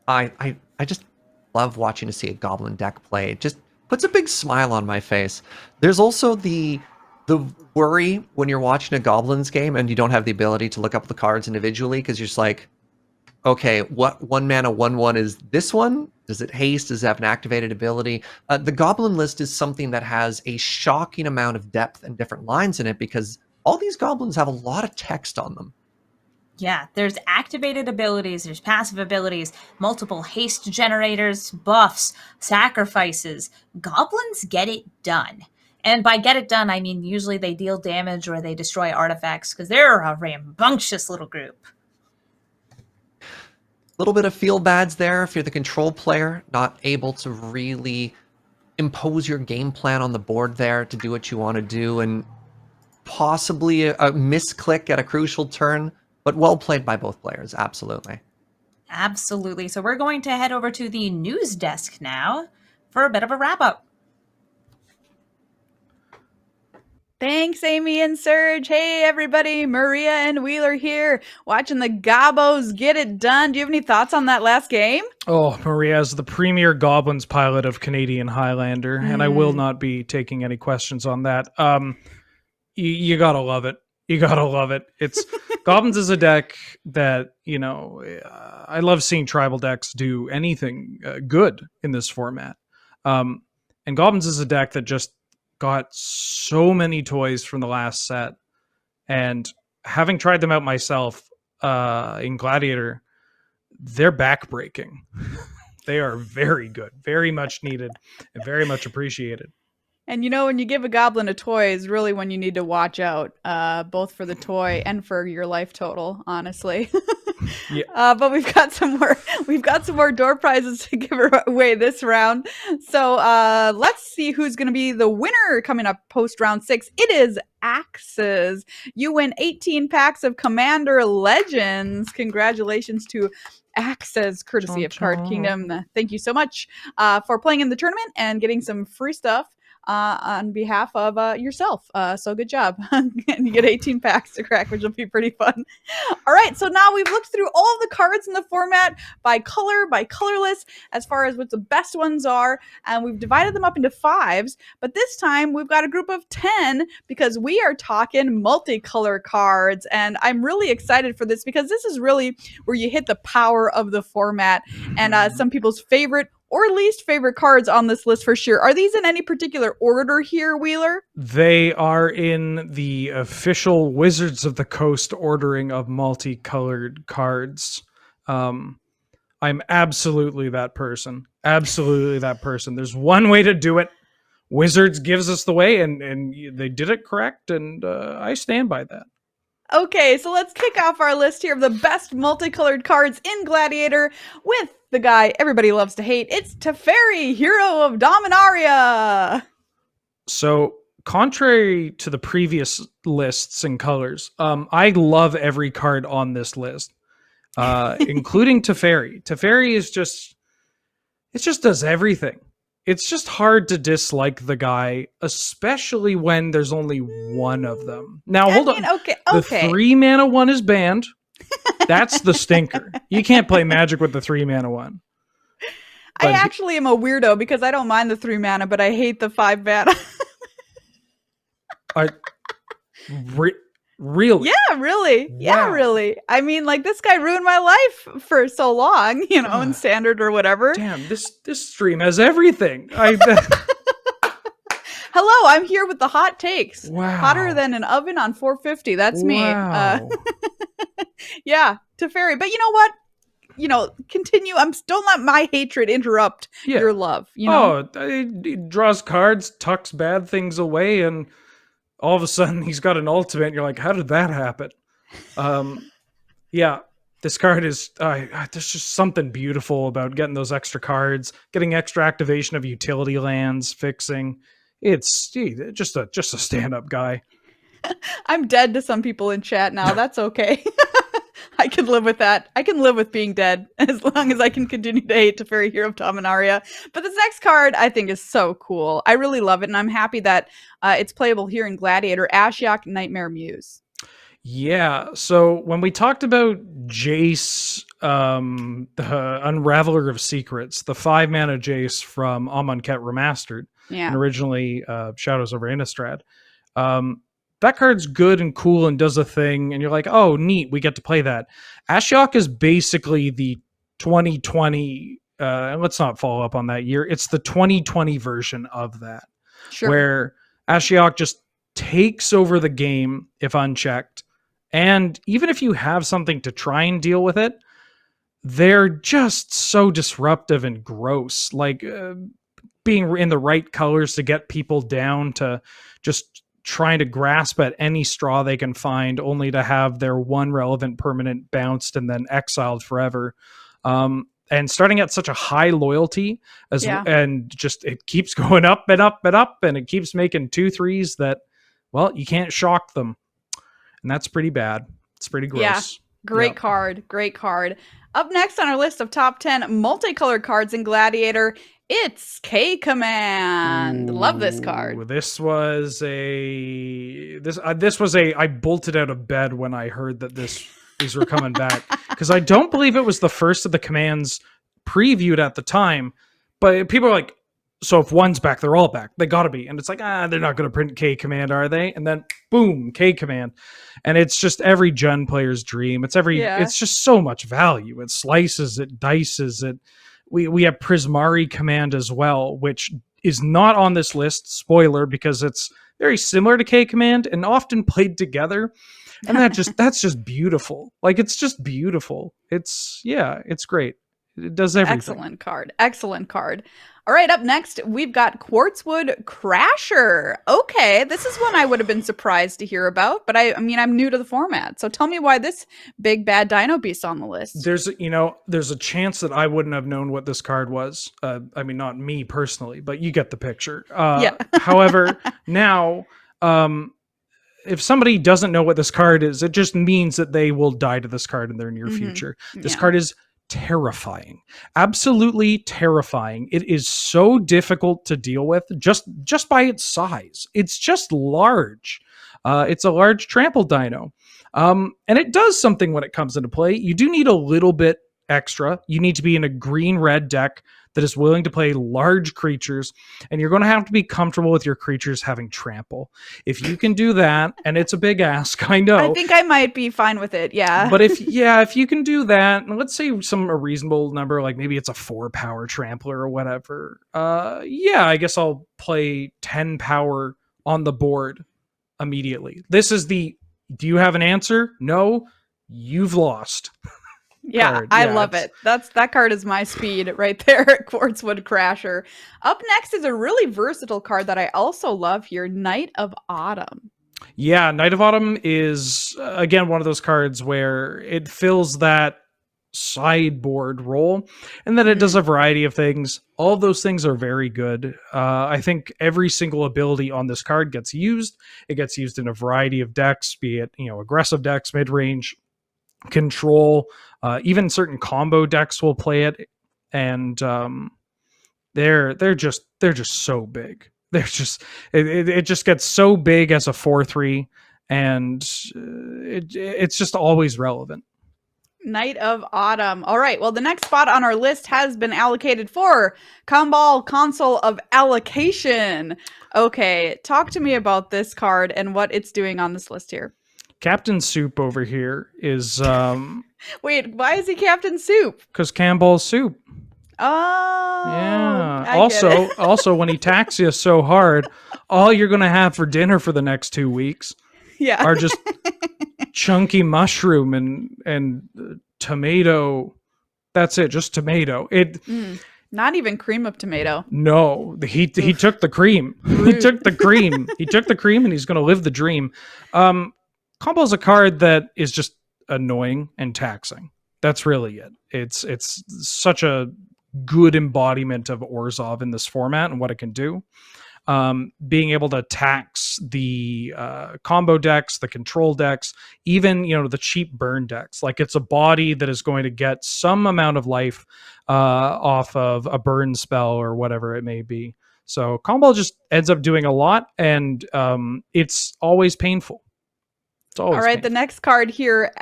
I just love watching to see a goblin deck play. It just puts a big smile on my face. There's also the worry when you're watching a goblins game and you don't have the ability to look up the cards individually, because you're just like, okay, what 1 mana 1/1 is this one? Does it haste? Does it have an activated ability? The goblin list is something that has a shocking amount of depth and different lines in it, because all these goblins have a lot of text on them. Yeah, there's activated abilities, there's passive abilities, multiple haste generators, buffs, sacrifices. Goblins get it done. And by get it done, I mean usually they deal damage or they destroy artifacts, because they're a rambunctious little group. Little bit of feel bads there if you're the control player, not able to really impose your game plan on the board there to do what you want to do, and possibly a misclick at a crucial turn, but well played by both players, absolutely. Absolutely. So we're going to head over to the news desk now for a bit of a wrap-up. Thanks, Amy and Serge. Hey, everybody. Maria and Wheeler here, watching the Gobos get it done. Do you have any thoughts on that last game? Oh, Maria is the premier Goblins pilot of Canadian Highlander, and I will not be taking any questions on that. You gotta love it. You gotta love it. It's Goblins is a deck that, you know, I love seeing tribal decks do anything good in this format. And Goblins is a deck that just got so many toys from the last set, and having tried them out myself in Gladiator, they're backbreaking. They are very good, very much needed, and very much appreciated. And you know, when you give a goblin a toy is really when you need to watch out, both for the toy and for your life total, honestly. Yeah. But we've got some more door prizes to give away this round. So let's see who's going to be the winner coming up post round 6. It is Axes. You win 18 packs of Commander Legends. Congratulations to Axes, courtesy of Card Kingdom. Thank you so much for playing in the tournament and getting some free stuff. on behalf of yourself. So good job. And you get 18 packs to crack, which will be pretty fun. All right, so now we've looked through all of the cards in the format by color, by colorless, as far as what the best ones are, and we've divided them up into 5s, but this time we've got a group of 10 because we are talking multicolor cards, and I'm really excited for this because this is really where you hit the power of the format and some people's favorite or least favorite cards on this list for sure. Are these in any particular order here, Wheeler? They are in the official Wizards of the Coast ordering of multicolored cards. I'm absolutely that person. Absolutely that person. There's one way to do it. Wizards gives us the way, and they did it correct, and I stand by that. Okay, so let's kick off our list here of the best multicolored cards in Gladiator with the guy everybody loves to hate. It's Teferi, Hero of Dominaria. So, contrary to the previous lists and colors, I love every card on this list, including Teferi. Teferi is it just does everything. It's just hard to dislike the guy, especially when there's only one of them. Now, hold on. Okay. The 3-mana one is banned. That's the stinker. You can't play Magic with the 3-mana one. I actually am a weirdo because I don't mind the 3 mana, but I hate the 5 mana. Really? Yeah, really. Wow. Yeah, really. I mean, like, this guy ruined my life for so long, you know, in Standard or whatever. Damn, this stream has everything. Hello, I'm here with the hot takes. Wow. Hotter than an oven on 450. That's me. Wow. Yeah, Teferi. But you know what? You know, continue. Don't let my hatred interrupt your love. You know? He draws cards, tucks bad things away, and all of a sudden he's got an ultimate. And you're like, how did that happen? Yeah, this card is. There's just something beautiful about getting those extra cards, getting extra activation of utility lands, fixing. It's just a stand-up guy. I'm dead to some people in chat now. That's okay. I can live with that. I can live with being dead as long as I can continue to hate Teferi, Hero of Dominaria. But this next card I think is so cool. I really love it, and I'm happy that it's playable here in Gladiator. Ashiok, Nightmare Muse. Yeah, so when we talked about Jace, the Unraveler of Secrets, the 5-mana Jace from Amonkhet Remastered, and originally Shadows over Innistrad, that card's good and cool and does a thing, and you're like, oh, neat, we get to play that. Ashiok is basically the 2020, let's not follow up on that year, it's the 2020 version of that, where Ashiok just takes over the game if unchecked, and even if you have something to try and deal with it, they're just so disruptive and gross, like being in the right colors to get people down to just trying to grasp at any straw they can find, only to have their one relevant permanent bounced and then exiled forever. And starting at such a high loyalty and just it keeps going up and up and up, and it keeps making 2/3s that, well, you can't shock them. And that's pretty bad. It's pretty gross. Yeah. Great card. Great card. Up next on our list of top 10 multicolored cards in Gladiator, it's K-Command. Love this card. This was I bolted out of bed when I heard that these were coming back, because I don't believe it was the first of the commands previewed at the time, but people are like, so if one's back, they're all back. They gotta be. And it's like, they're not gonna print K-Command, are they? And then boom, K-Command. And it's just every Jønland player's dream. It's just so much value. It slices, it dices, it. We have Prismari Command as well, which is not on this list, spoiler, because it's very similar to K-Command and often played together. And that's just beautiful. Like, it's just beautiful. It's great. It does everything. Excellent card. All right, up next, we've got Quartzwood Crasher. Okay, this is one I would have been surprised to hear about, but I mean, I'm new to the format. So tell me why this big bad dino beast on the list. There's a chance that I wouldn't have known what this card was. I mean, not me personally, but you get the picture. However, now, if somebody doesn't know what this card is, it just means that they will die to this card in their near future. This card is terrifying. Absolutely terrifying. It is so difficult to deal with just by its size. It's just large. It's a large trample dino. And it does something when it comes into play. You do need a little bit extra. You need to be in a green-red deck that is willing to play large creatures, and you're going to have to be comfortable with your creatures having trample. If you can do that, and it's a big ask, I know. I think I might be fine with it, yeah. But if you can do that, and let's say a reasonable number, like maybe it's a 4-power trampler or whatever, I guess I'll play 10 power on the board immediately. This is do you have an answer? No, you've lost. Yeah, Card. I love it. That card is my speed right there, Quartzwood Crasher. Up next is a really versatile card that I also love here, Knight of Autumn. Yeah, Knight of Autumn is, again, one of those cards where it fills that sideboard role, and then it does a variety of things. All of those things are very good. I think every single ability on this card gets used. It gets used in a variety of decks, be it aggressive decks, mid-range, control, even certain combo decks will play it, and they're just so big. They're just it just gets so big as a 4/3, and it's just always relevant. Knight of Autumn. All right, well, the next spot on our list has been allocated for Kambal Console of Allocation. Okay, talk to me about this card and what it's doing on this list here. Captain Soup over here is Wait, why is he Captain Soup? because Campbell's soup. Oh, Yeah. I get it. Also, when he attacks you so hard, all you're gonna have for dinner for the next 2 weeks Yeah. are just chunky mushroom and tomato. That's it, just tomato. Not even cream of tomato. No, he took the cream. He took the cream. He took the cream, and he's gonna live the dream. Combo's a card that is just annoying and taxing. That's really it. It's such a good embodiment of Orzhov in this format and what it can do. Being able to tax the combo decks, the control decks, even the cheap burn decks. Like, it's a body that is going to get some amount of life off of a burn spell or whatever it may be. So combo just ends up doing a lot, and it's always painful. All right, the next card here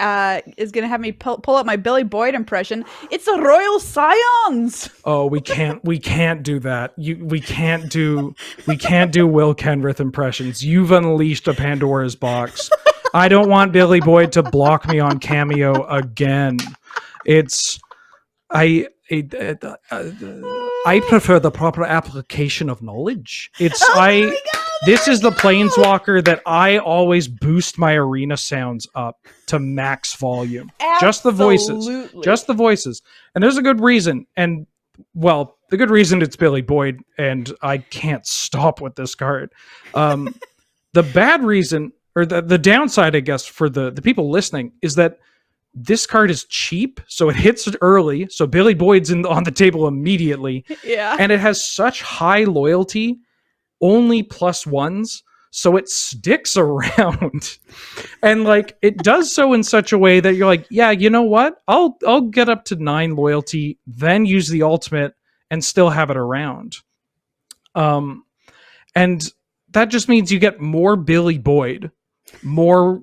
is going to have me pull up my Billy Boyd impression. It's a Royal Scions. Oh, we can't do that. We can't do Will Kenrith impressions. You've unleashed a Pandora's box. I don't want Billy Boyd to block me on Cameo again. I prefer the proper application of knowledge. This is the Planeswalker that I always boost my arena sounds up to max volume. Absolutely. Just the voices. And there's a good reason. And, well, the good reason it's Billy Boyd, and I can't stop with this card. The bad reason, or the downside, I guess, for the people listening, is that this card is cheap, so it hits it early, so Billy Boyd's on the table immediately. Yeah. And it has such high loyalty, only +1s, so it sticks around. And it does so in such a way that you're like, yeah, you know what? I'll get up to 9 loyalty, then use the ultimate and still have it around. And that just means you get more Billy Boyd, more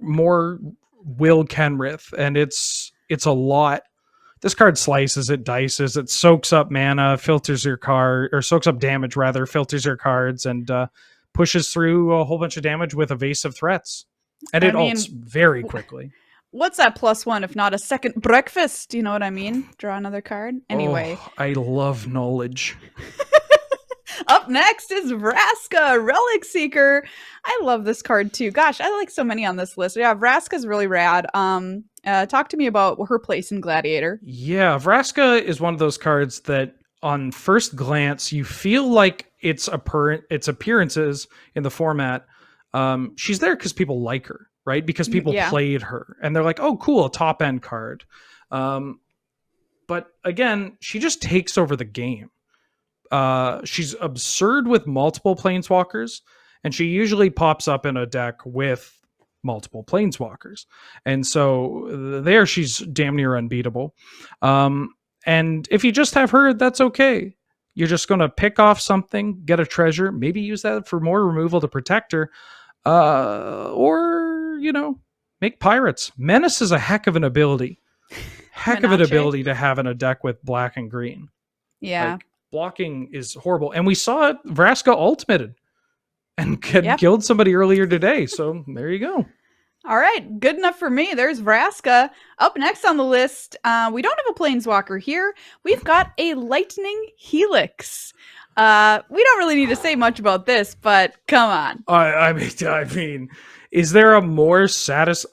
Will Kenrith, and it's a lot. This card slices, it dices, it soaks up mana, filters your card, or soaks up damage rather, filters your cards, and pushes through a whole bunch of damage with evasive threats. And it ults very quickly. What's that +1 if not a second breakfast? Do you know what I mean? Draw another card. Anyway. Oh, I love knowledge. Up next is Vraska, Relic Seeker. I love this card too. Gosh, I like so many on this list. Yeah, Vraska's really rad. Talk to me about her place in Gladiator. Yeah, Vraska is one of those cards that on first glance you feel like its appearances in the format. She's there because people like her, right? Because people played her, and they're like, "Oh, cool, a top end card." But again, she just takes over the game. She's absurd with multiple Planeswalkers, and she usually pops up in a deck with multiple Planeswalkers. And so there she's damn near unbeatable. And if you just have her, that's okay. You're just going to pick off something, get a treasure, maybe use that for more removal to protect her, or, make pirates. Menace is a heck of an ability. Heck of an Menace. ability to have in a deck with black and green. Yeah. Like, blocking is horrible. And we saw it, Vraska ultimated and killed somebody earlier today. So there you go. All right, good enough for me. There's Vraska. Up next on the list, we don't have a Planeswalker here. We've got a Lightning Helix. We don't really need to say much about this, but come on. I mean, is there a more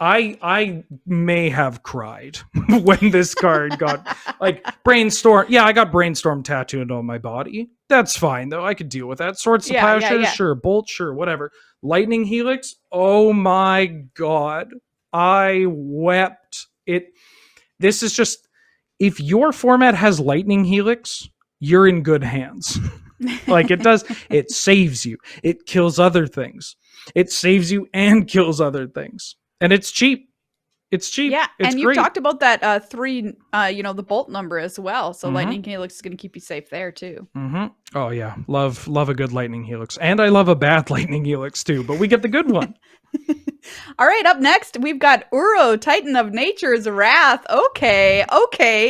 I may have cried when this card got like Brainstorm. Yeah, I got Brainstorm tattooed on my body. That's fine though. I could deal with that. Swords to Plowshares, sure. Bolt, sure. Whatever. Lightning Helix. Oh my god, I wept. This is just, if your format has Lightning Helix, you're in good hands. Like it saves you. It kills other things. It saves you and kills other things. And it's cheap. It's cheap. Yeah, it's and you great. talked about that 3, the bolt number as well. So Lightning Helix is going to keep you safe there too. Mm-hmm. Oh yeah, love a good Lightning Helix, and I love a bad Lightning Helix too. But we get the good one. All right, up next we've got Uro, Titan of Nature's Wrath. Okay.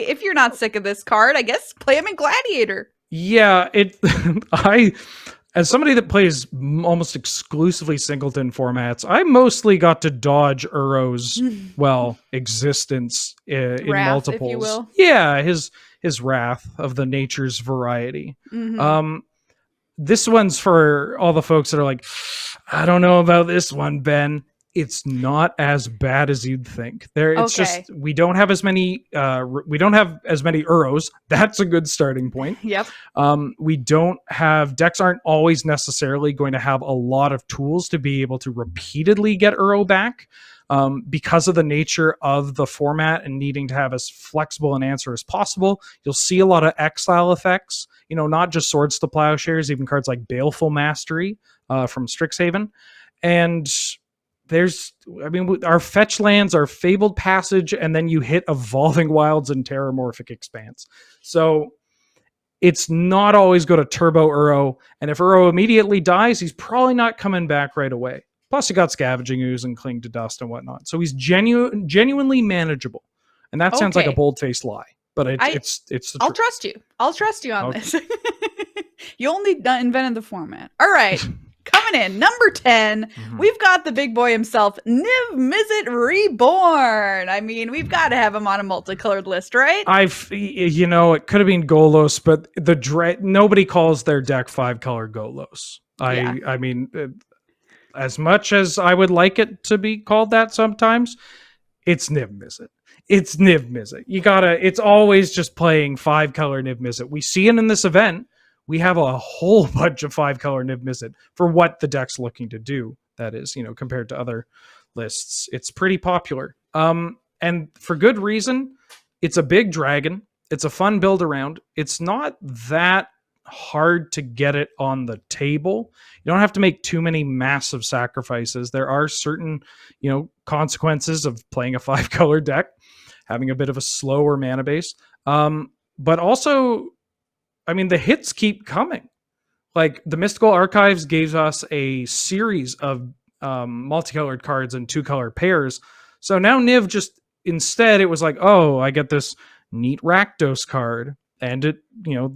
If you're not sick of this card, I guess play him in Gladiator. Yeah, as somebody that plays almost exclusively singleton formats, I mostly got to dodge Uro's existence in Wrath, multiples. if you will. Yeah, his wrath of the nature's variety. Mm-hmm. This one's for all the folks that are like, I don't know about this one, Ben. It's not as bad as you'd think. It's just we don't have as many Uros. That's a good starting point. Yep. We don't have decks aren't always necessarily going to have a lot of tools to be able to repeatedly get Uro back. Because of the nature of the format and needing to have as flexible an answer as possible, you'll see a lot of exile effects. Not just Swords to Plowshares, even cards like Baleful Mastery from Strixhaven, and our fetch lands are Fabled Passage, and then you hit Evolving Wilds and Terramorphic Expanse. So it's not always go to Turbo Uro, and if Uro immediately dies, he's probably not coming back right away. Plus, you got Scavenging Ooze and Cling to Dust and whatnot. So he's genuinely manageable, and that sounds like a bold-faced lie, but it's the I'll truth. trust you. I'll trust you on this. You only invented the format. All right. Coming in, number 10, we've got the big boy himself, Niv Mizzet Reborn. I mean, we've got to have him on a multicolored list, right? It could have been Golos, but nobody calls their deck 5-color Golos. I mean, as much as I would like it to be called that sometimes, it's Niv Mizzet. It's Niv Mizzet. It's always just playing 5-color Niv Mizzet. We see it in this event. We have a whole bunch of 5-color Niv Mizzet for what the deck's looking to do. That is, compared to other lists, it's pretty popular. And for good reason. It's a big dragon. It's a fun build around. It's not that hard to get it on the table. You don't have to make too many massive sacrifices. There are certain, consequences of playing a 5-color deck, having a bit of a slower mana base. But also, the hits keep coming. Like the Mystical Archives gave us a series of multicolored cards and 2-color pairs. So now Niv instead it was like, oh, I get this neat Rakdos card and the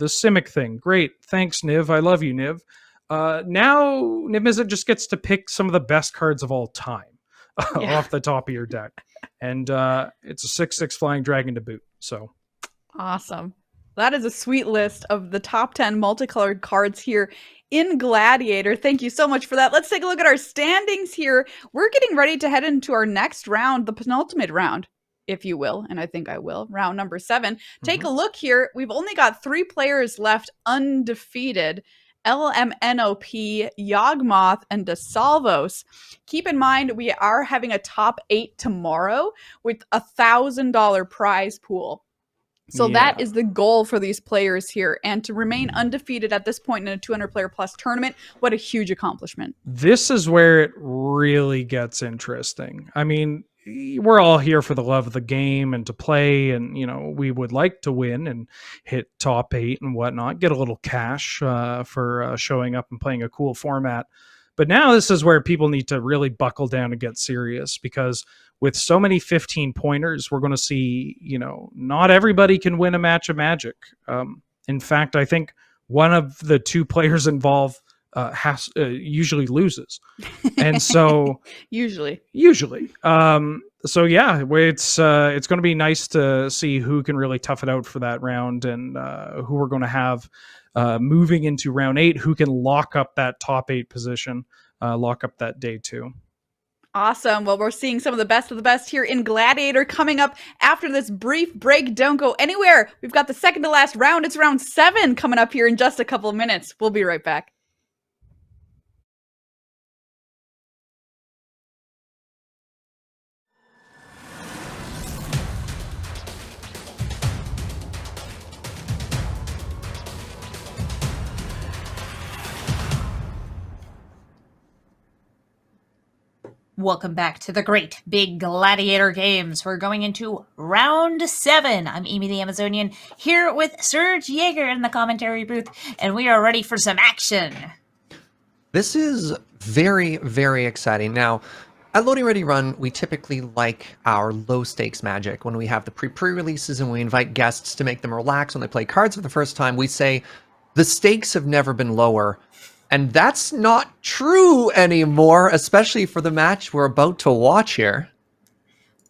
Simic thing. Great. Thanks, Niv. I love you, Niv. Now Niv Mizzet just gets to pick some of the best cards of all time off the top of your deck. And it's a 6/6 flying dragon to boot. So awesome. That is a sweet list of the top 10 multicolored cards here in Gladiator. Thank you so much for that. Let's take a look at our standings here. We're getting ready to head into our next round, the penultimate round, if you will, and I think I will, round number 7. Take a look here. We've only got 3 players left undefeated. LMNOP, Yawgmoth, and DeSalvos. Keep in mind, we are having a top 8 tomorrow with a $1,000 prize pool. So that is the goal for these players here. And to remain undefeated at this point in a 200-player plus tournament, what a huge accomplishment. This is where it really gets interesting. I mean, we're all here for the love of the game and to play, and we would like to win and hit top 8 and whatnot, get a little cash for showing up and playing a cool format. But now this is where people need to really buckle down and get serious, because with so many 15 pointers, we're going to see, not everybody can win a match of Magic. In fact, I think one of the 2 players involved usually loses. And so Usually. So yeah, it's going to be nice to see who can really tough it out for that round, and who we're going to have moving into round 8, who can lock up that top 8 position, lock up that day 2. Awesome. Well, we're seeing some of the best here in Gladiator coming up after this brief break. Don't go anywhere. We've got the second to last round. It's round 7 coming up here in just a couple of minutes. We'll be right back. Welcome back to the Great Big Gladiator Games. We're going into round 7. I'm Amy the Amazonian, here with Serge Yeager in the commentary booth, and we are ready for some action. This is very, very exciting. Now, at Loading Ready Run, we typically like our low-stakes Magic. When we have the pre-releases and we invite guests to make them relax when they play cards for the first time, we say, the stakes have never been lower. And that's not true anymore, especially for the match we're about to watch here.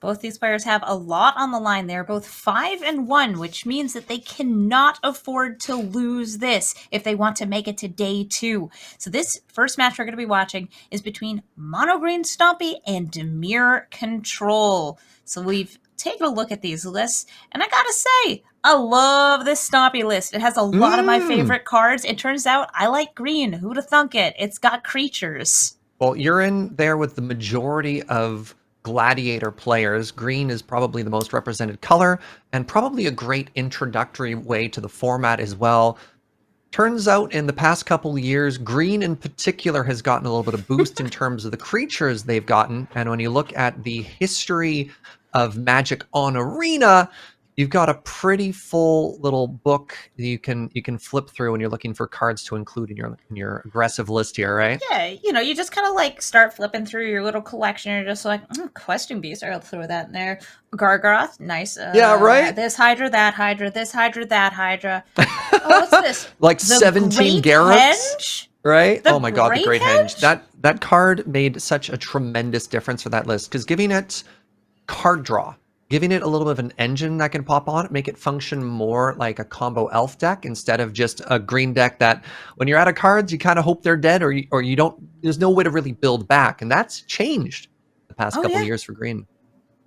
Both these players have a lot on the line. They're both 5-1, which means that they cannot afford to lose this if they want to make it to day 2. So this first match we're going to be watching is between Mono Green Stompy and Dimir Control. So we've taken a look at these lists, and I gotta say, I love this Stompy list. It has a lot of my favorite cards. It turns out I like green. Who'd have thunk it? It's got creatures. Well, you're in there with the majority of Gladiator players. Green is probably the most represented color, and probably a great introductory way to the format as well. Turns out in the past couple of years, green in particular has gotten a little bit of boost in terms of the creatures they've gotten. And when you look at the history of Magic on Arena, you've got a pretty full little book that you can flip through when you're looking for cards to include in your aggressive list here, right? Yeah, you just kind of like start flipping through your little collection. You're just like, Questing Beast, I'll throw that in there. Gargaroth, nice. Yeah, right? This Hydra, that Hydra, this Hydra, that Hydra. Oh, what's this? Like The 17 Great Garrots, Henge? right? The Oh my god, the Great Great Henge. That card made such a tremendous difference for that list, because giving it card draw, giving it a little bit of an engine that can pop on it, make it function more like a combo elf deck instead of just a green deck that when you're out of cards, you kind of hope they're dead, or you don't, there's no way to really build back. And that's changed the past couple of years for green.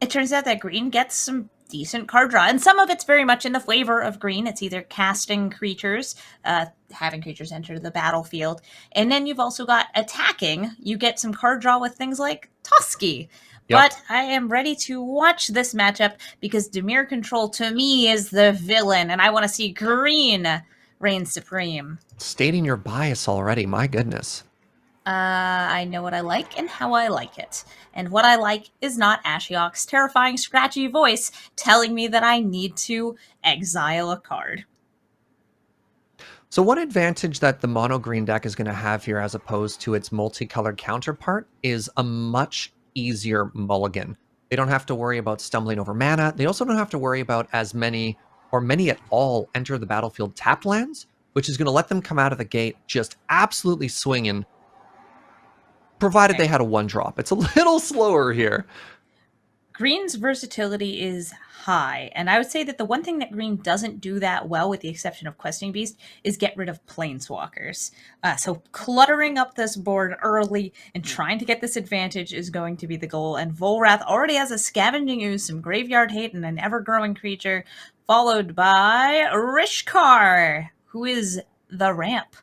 It turns out that green gets some decent card draw, and some of it's very much in the flavor of green. It's either casting creatures, having creatures enter the battlefield, and then you've also got attacking. You get some card draw with things like Tusky. Yep. But I am ready to watch this matchup because Dimir Control, to me, is the villain, and I want to see green reign supreme. Stating your bias already, my goodness. I know what I like and how I like it. And what I like is not Ashiok's terrifying, scratchy voice telling me that I need to exile a card. So one advantage that the mono green deck is going to have here as opposed to its multicolored counterpart is a much easier mulligan. They don't have to worry about stumbling over mana. They also don't have to worry about as many or many at all enter the battlefield tap lands, which is going to let them come out of the gate just absolutely swinging, provided they had a 1-drop. It's a little slower here. Green's versatility is high, and I would say that the one thing that green doesn't do that well, with the exception of Questing Beast, is get rid of planeswalkers. So cluttering up this board early and trying to get this advantage is going to be the goal, and Volrath already has a Scavenging Ooze, some Graveyard Hate, and an ever-growing creature, followed by Rishkar, who is the ramp.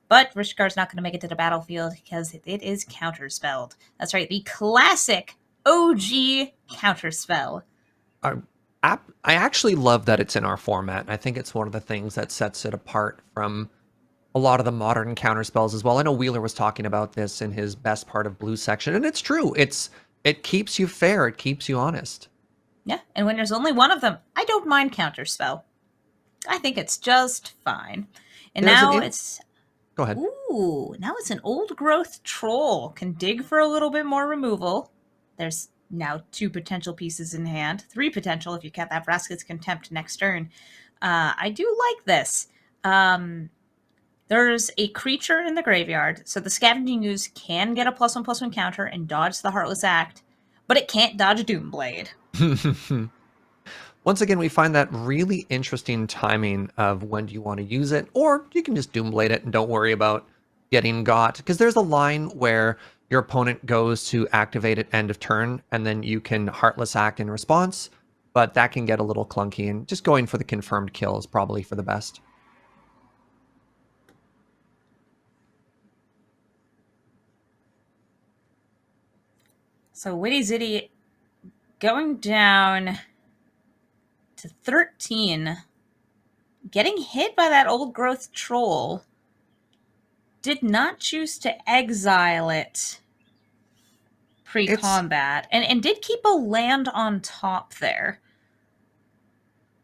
But Rishkar's not going to make it to the battlefield because it is counterspelled. That's right, the classic OG counterspell. I actually love that it's in our format. I think it's one of the things that sets it apart from a lot of the modern counterspells as well. I know Wheeler was talking about this in his best part of blue section, and it's true. It's It keeps you fair. It keeps you honest. Yeah, and when there's only one of them, I don't mind Counterspell. I think it's just fine. And now it's... Go ahead. Ooh, now it's an old growth troll. Can dig for a little bit more removal. There's now 2 potential pieces in hand. 3 potential if you count that Vraska's Contempt next turn. I do like this. There's a creature in the graveyard, so the Scavenging Ooze can get a +1/+1 counter and dodge the Heartless Act, but it can't dodge Doomblade. Once again, we find that really interesting timing of when do you want to use it, or you can just Doomblade it and don't worry about getting got, because there's a line where your opponent goes to activate at end of turn, and then you can Heartless Act in response, but that can get a little clunky, and just going for the confirmed kill is probably for the best. So Witty Zitty going down to 13, getting hit by that old growth troll, did not choose to exile it pre-combat, and did keep a land on top there.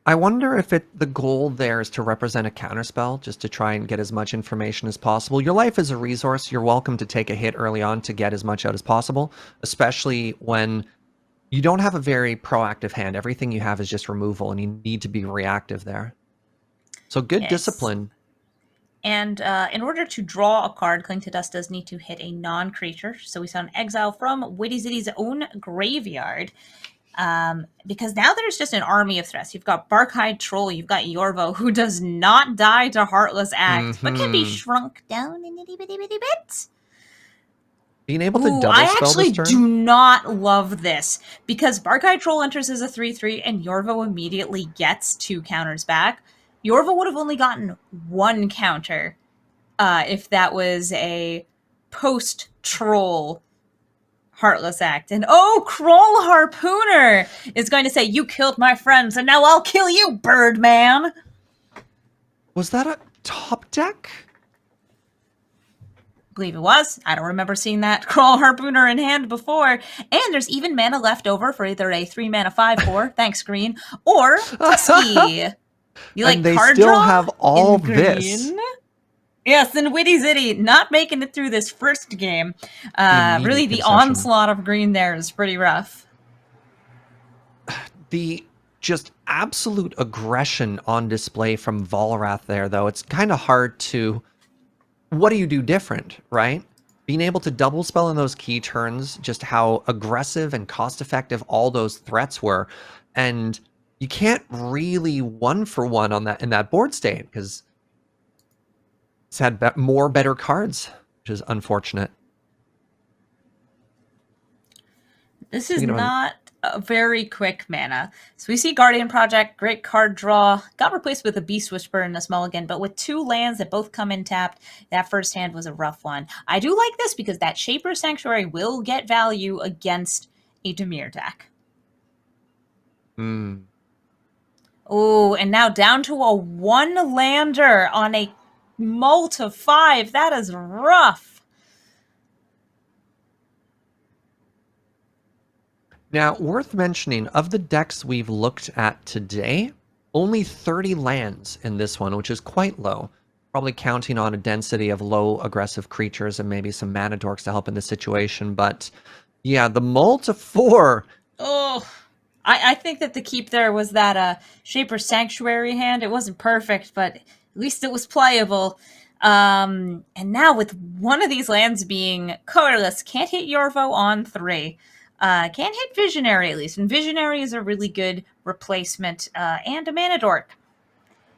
I wonder if the goal there is to represent a counterspell, just to try and get as much information as possible. Your life is a resource. You're welcome to take a hit early on to get as much out as possible, especially when you don't have a very proactive hand. Everything you have is just removal, and you need to be reactive there. So good discipline. And in order to draw a card, Cling to Dust does need to hit a non-creature. So we saw an exile from Witty Zitty's own graveyard. Because now there's just an army of threats. You've got Barkhide Troll, you've got Yorvo, who does not die to Heartless Act, but can be shrunk down in itty bitty bitty bits. Being able to double spell I actually this turn? do not love this, because Barkhide Troll enters as a 3/3, and Yorvo immediately gets 2 counters back. Yorvo would have only gotten 1 counter if that was a post-troll Heartless Act. And Kroll Harpooner is going to say, "You killed my friends, and now I'll kill you, Birdman." Was that a top deck? I believe it was. I don't remember seeing that Kroll Harpooner in hand before. And there's even mana left over for either a 3-mana 5/4, thanks green, or Tusky. You like and they card still draw have all in this. green? Yes, and Witty Zitty not making it through this first game. Really, the onslaught of green there is pretty rough. The just absolute aggression on display from Volrath there, though. It's kind of hard to... What do you do different, right? Being able to double spell in those key turns, just how aggressive and cost-effective all those threats were. And you can't really one-for-one on that in that board state, because it's had more better cards, which is unfortunate. This is not a very quick mana. So we see Guardian Project, great card draw. Got replaced with a Beast Whisperer and a Mulligan, but with 2 lands that both come in tapped, that first hand was a rough one. I do like this because that Shaper Sanctuary will get value against a Dimir deck. Oh, and now down to a 1-lander on a Mult of 5. That is rough. Now, worth mentioning, of the decks we've looked at today, only 30 lands in this one, which is quite low. Probably counting on a density of low aggressive creatures and maybe some mana dorks to help in this situation. But yeah, the Mult of 4. Oh, I think that the keep there was that Shaper Sanctuary hand. It wasn't perfect, but at least it was playable. And now with one of these lands being colorless, can't hit Yorvo on 3. Can't hit Visionary at least. And Visionary is a really good replacement and a mana dork.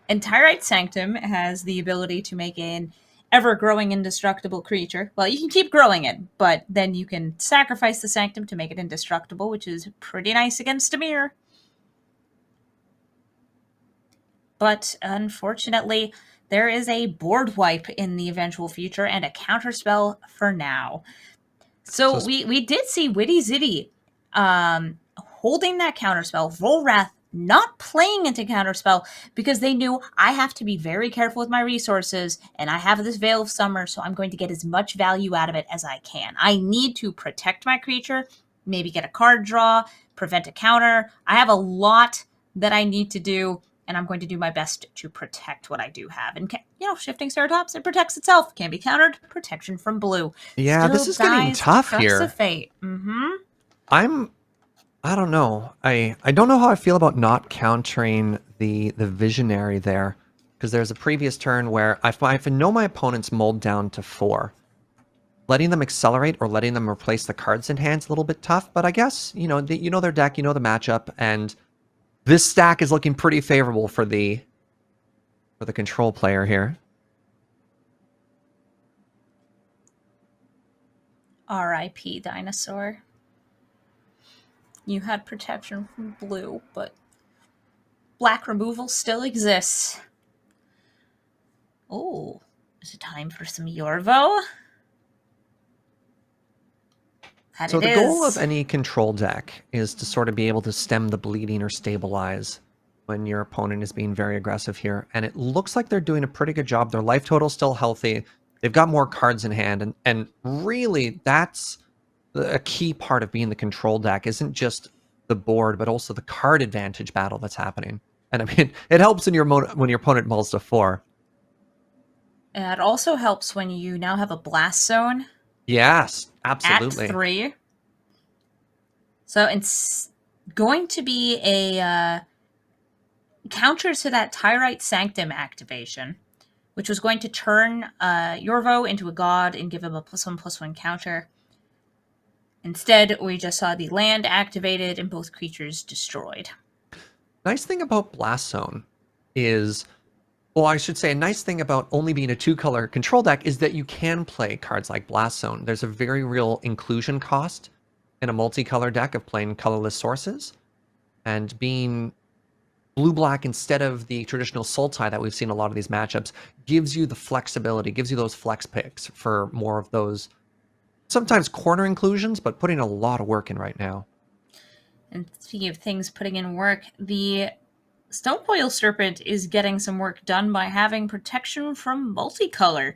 And Tyrite Sanctum has the ability to make an ever-growing indestructible creature. Well, you can keep growing it, but then you can sacrifice the Sanctum to make it indestructible, which is pretty nice against Dimir. But unfortunately, there is a board wipe in the eventual future and a counterspell for now. So we did see Witty Zitty holding that counterspell. Volrath not playing into counterspell because they knew I have to be very careful with my resources, and I have this Veil of Summer, so I'm going to get as much value out of it as I can. I need to protect my creature maybe get a card draw, prevent a counter. I have a lot that I need to do, and I'm going to do my best to protect what I do have. And, Shifting Ceratops, it protects itself. Can be countered. Protection from blue. Yeah, this is getting tough Crux here. of Fate. Mm-hmm. I don't know. I don't know how I feel about not countering the Visionary there, because there's a previous turn where if I know my opponent's mulled down to 4, letting them accelerate or letting them replace the cards in hand's a little bit tough. But I guess you know their deck, you know the matchup, and this stack is looking pretty favorable for the control player here. R.I.P. Dinosaur. You had protection from blue, but black removal still exists. Oh, is it time for some Yorvo? So the goal of any control deck is to sort of be able to stem the bleeding or stabilize when your opponent is being very aggressive here. And it looks like they're doing a pretty good job. Their life total's still healthy. They've got more cards in hand. And really, that's a key part of being the control deck. Isn't just the board, but also the card advantage battle that's happening. And I mean, it helps when your opponent mulls to 4. And it also helps when you now have a blast zone. Yes, absolutely. At 3. So it's going to be a counter to that Tyrite Sanctum activation, which was going to turn Yorvo into a god and give him a +1/+1 counter. Instead, we just saw the land activated and both creatures destroyed. Nice thing about Blast Zone is, well, I should say a nice thing about only being a 2-color control deck is that you can play cards like Blast Zone. There's a very real inclusion cost in a multicolor deck of playing colorless sources. And being blue-black instead of the traditional Sultai that we've seen in a lot of these matchups gives you the flexibility, gives you those flex picks for more of those sometimes corner inclusions, but putting a lot of work in right now. And speaking of things putting in work, the Stonecoil Serpent is getting some work done by having protection from multicolor.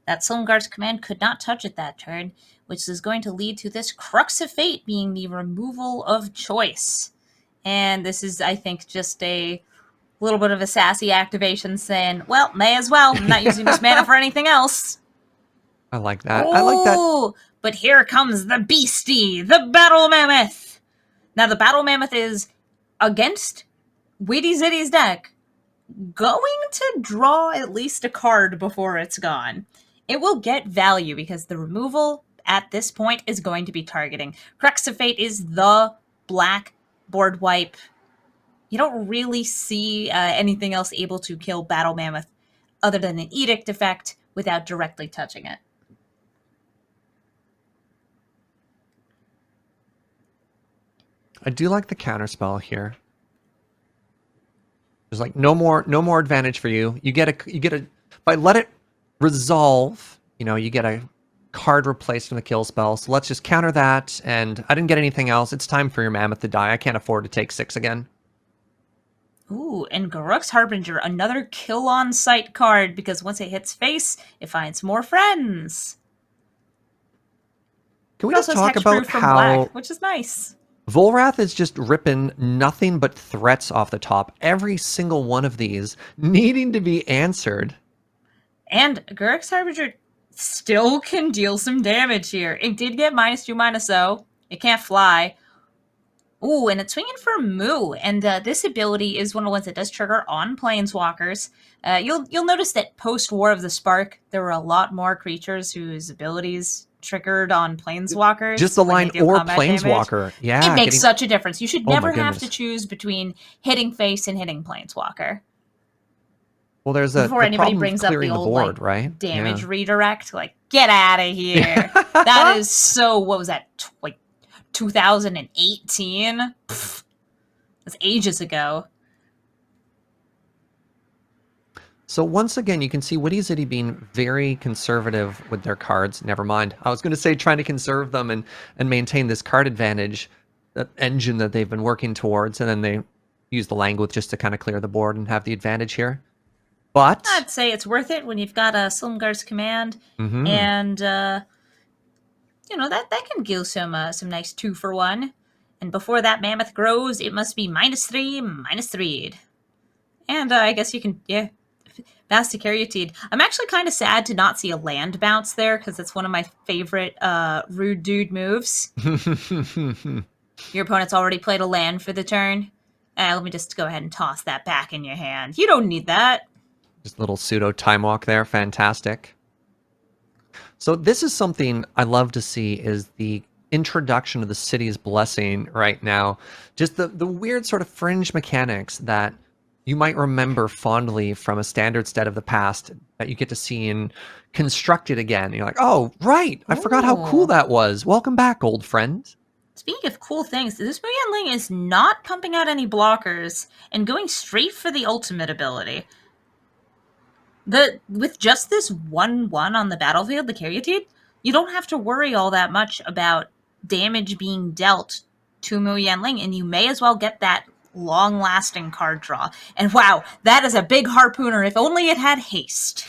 That Silumgar's command could not touch it that turn, which is going to lead to this Crux of Fate being the removal of choice. And this is, I think, just a little bit of a sassy activation saying, well, may as well. I'm not using this mana for anything else. I like that. I like that. But here comes the beastie, the Battle Mammoth. Now, the Battle Mammoth is against Witty Zitty's deck going to draw at least a card before it's gone. It will get value because the removal at this point is going to be targeting. Crux of Fate is the black board wipe. You don't really see anything else able to kill Battle Mammoth other than an Edict effect without directly touching it. I do like the counterspell here. There's like no more advantage for you. You get a if I let it resolve, you get a card replaced from the kill spell. So let's just counter that, and I didn't get anything else. It's time for your Mammoth to die. I can't afford to take 6 again. Ooh, and Garruk's Harbinger, another kill on sight card, because once it hits face, it finds more friends. Can we just talk about how black, which is nice. Volrath is just ripping nothing but threats off the top. Every single one of these needing to be answered. And Garruk's Harbinger still can deal some damage here. It did get -2/-0. It can't fly. Ooh, and it's swinging for Moo. And this ability is one of the ones that does trigger on Planeswalkers. You'll notice that post War of the Spark, there were a lot more creatures whose abilities triggered on Planeswalkers. Just the line or Planeswalker. Damage. Yeah. It makes such a difference. You should never have to choose between hitting face and hitting Planeswalker. Well, there's before anybody brings up the old board, right? Damage redirect. Get out of here. That is so. What was that? 2018. That's ages ago. So once again, you can see Witty Zitty being very conservative with their cards. Never mind. I was going to say trying to conserve them and maintain this card advantage, that engine that they've been working towards, and then they use the language just to kind of clear the board and have the advantage here. But I'd say it's worth it when you've got a Silumgar's command and you know, that can give some nice 2-for-1. And before that mammoth grows, it must be -3, -3. And I guess you can, yeah, Vasta Caryatid. I'm actually kind of sad to not see a land bounce there, because it's one of my favorite rude dude moves. Your opponent's already played a land for the turn. Let me just go ahead and toss that back in your hand. You don't need that. Just a little pseudo time walk there. Fantastic. So this is something I love to see, is the introduction of the City's Blessing right now. Just the weird sort of fringe mechanics that you might remember fondly from a standard set of the past that you get to see in constructed again. You're like, oh, right. I forgot how cool Ooh. that was. Welcome back, old friend. Speaking of cool things, this Muyanling is not pumping out any blockers and going straight for the ultimate ability. With just this 1/1 on the battlefield, the Caryatid, you don't have to worry all that much about damage being dealt to Muyanling, and you may as well get that long-lasting card draw. And wow, that is a big harpooner. If only it had haste.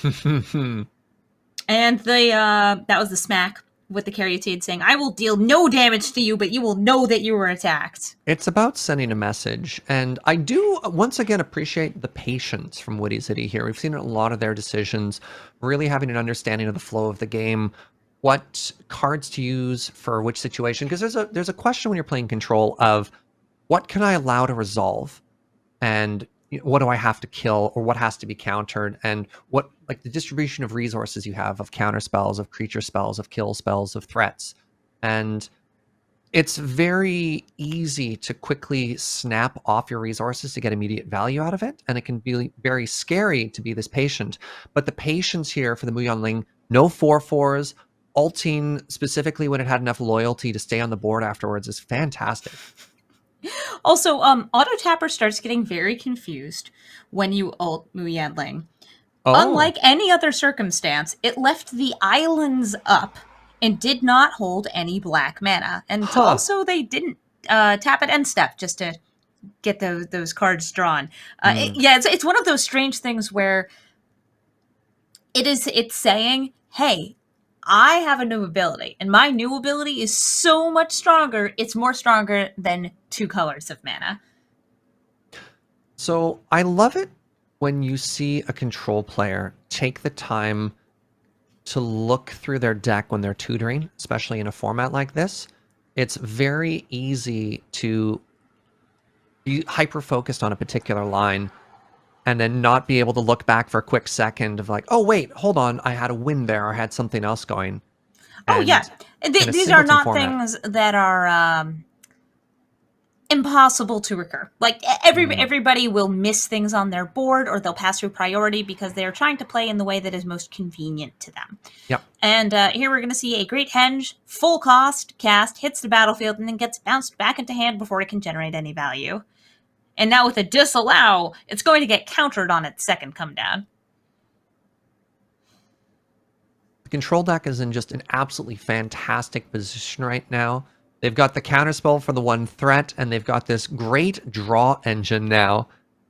And that was the smack with the Caryatid saying, I will deal no damage to you, but you will know that you were attacked. It's about sending a message, and I do once again appreciate the patience from Witty City here. We've seen a lot of their decisions, really having an understanding of the flow of the game, what cards to use for which situation, because there's a question when you're playing Control of what can I allow to resolve, and what do I have to kill, or what has to be countered, and what, like, the distribution of resources you have, of counter spells, of creature spells, of kill spells, of threats. And it's very easy to quickly snap off your resources to get immediate value out of it, and it can be very scary to be this patient. But the patience here for the Muyanling, no 4/4s, ulting specifically when it had enough loyalty to stay on the board afterwards, is fantastic. Also, Auto Tapper starts getting very confused when you ult Muyanling. Oh, Unlike any other circumstance, it left the islands up and did not hold any black mana. And also, they didn't tap at end step just to get those cards drawn. It's one of those strange things where it's saying, hey, I have a new ability, and my new ability is so much stronger, it's more stronger than 2 colors of mana. So I love it when you see a Control player take the time to look through their deck when they're tutoring, especially in a format like this. It's very easy to be hyper-focused on a particular line and then not be able to look back for a quick second of like, oh, wait, hold on, I had a win there, or I had something else going. Oh, And yeah. These are singleton not format. things that are impossible to recur. Like, everybody will miss things on their board, or they'll pass through priority because they're trying to play in the way that is most convenient to them. Yep. And here we're going to see a Great Henge, full cost, cast, hits the battlefield, and then gets bounced back into hand before it can generate any value. And now with a disallow, it's going to get countered on its second come down. The Control deck is in just an absolutely fantastic position right now. They've got the counterspell for the 1 threat, and they've got this great draw engine now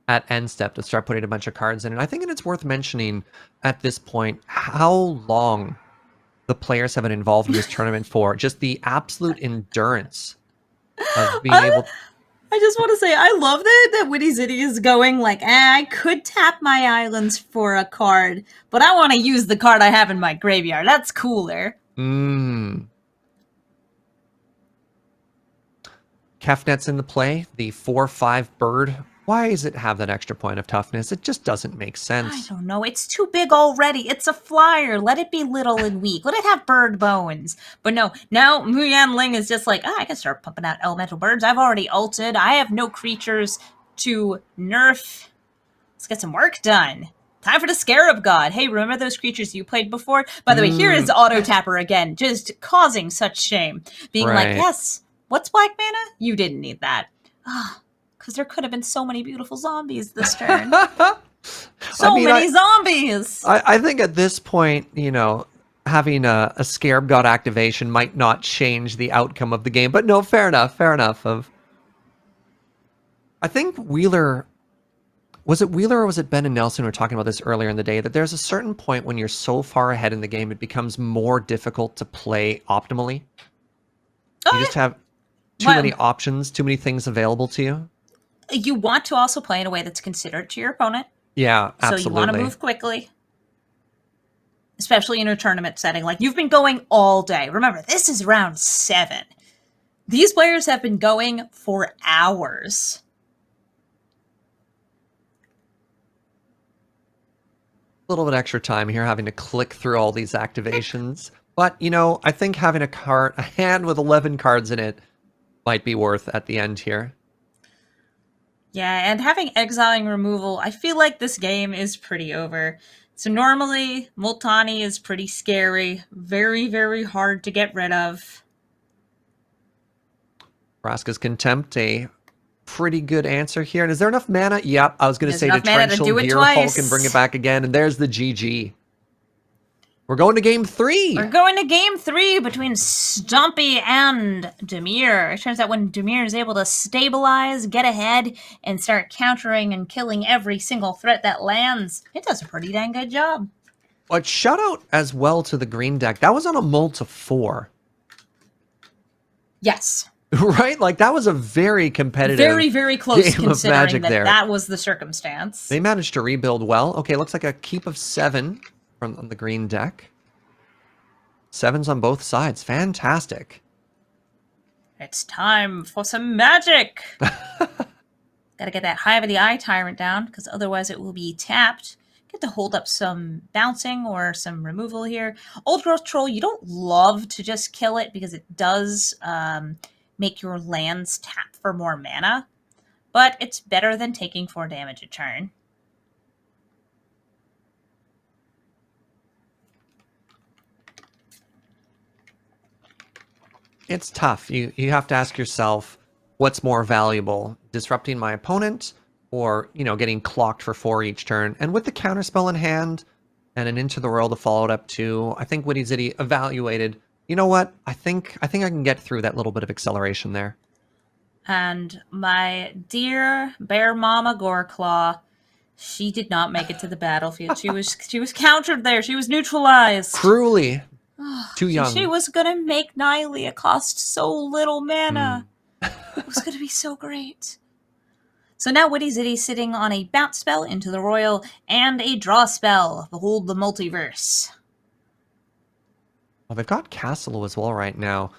at end step to start putting a bunch of cards in. And I think it's worth mentioning at this point how long the players have been involved in this tournament for. Just the absolute endurance of being able to... I just want to say, I love that Witty City is going like, I could tap my islands for a card, but I want to use the card I have in my graveyard. That's cooler. Kefnet's in the play, the 4/5 bird. Why does it have that extra point of toughness? It just doesn't make sense. I don't know. It's too big already. It's a flyer. Let it be little and weak. Let it have bird bones. But no, now Muyanling is just like, I can start pumping out elemental birds. I've already ulted. I have no creatures to nerf. Let's get some work done. Time for the Scarab God. Hey, remember those creatures you played before? By the way, here is Auto Tapper again, just causing such shame. Being like, yes, what's black mana? You didn't need that. Because there could have been so many beautiful zombies this turn. Many zombies! I think at this point, having a Scarab God activation might not change the outcome of the game. But no, fair enough. I think Wheeler Was it Wheeler or was it Ben and Nelson who were talking about this earlier in the day, that there's a certain point when you're so far ahead in the game, it becomes more difficult to play optimally? You just have too many options, too many things available to you? You want to also play in a way that's considerate to your opponent. Yeah, absolutely. So you want to move quickly. Especially in a tournament setting. Like, you've been going all day. Remember, this is round 7. These players have been going for hours. A little bit extra time here having to click through all these activations. But, you know, I think having a hand with 11 cards in it might be worth at the end here. Yeah, and having exiling removal, I feel like this game is pretty over. So normally, Multani is pretty scary. Very, very hard to get rid of. Vraska's Contempt, a pretty good answer here. And is there enough mana? Yep, I was going to say enough mana to Torrential do it Deer Hulk twice. and bring it back again. And there's the GG. We're going to game 3. We're going to game 3 between Stompy and Dimir. It turns out when Dimir is able to stabilize, get ahead, and start countering and killing every single threat that lands, it does a pretty dang good job. But shout out as well to the green deck. That was on a mull to 4. Yes. Right? Like, that was a very competitive Very, very close game of considering Magic that there. that was the circumstance. They managed to rebuild well. Okay, looks like a keep of 7 on the green deck. 7s on both sides. Fantastic. It's time for some magic. Gotta get that Hive of the Eye Tyrant down, because otherwise it will be tapped. Get to hold up some bouncing or some removal here. Old Growth Troll, you don't love to just kill it, because it does make your lands tap for more mana. But it's better than taking 4 damage a turn. It's tough. You have to ask yourself, what's more valuable? Disrupting my opponent, or, you know, getting clocked for 4 each turn? And with the counterspell in hand and an Into the Royal to follow it up to, I think Witty Zitty evaluated, you know what? I think I can get through that little bit of acceleration there. And my dear Bear Mama Goreclaw, she did not make it to the battlefield. She was countered there. She was neutralized. Cruelly. Too young. She was gonna make Nylea cost so little mana. It was gonna be so great. So now Witty Zitty's sitting on a bounce spell into the Royal and a draw spell, Behold the Multiverse. Well, they've got Castle as well right now.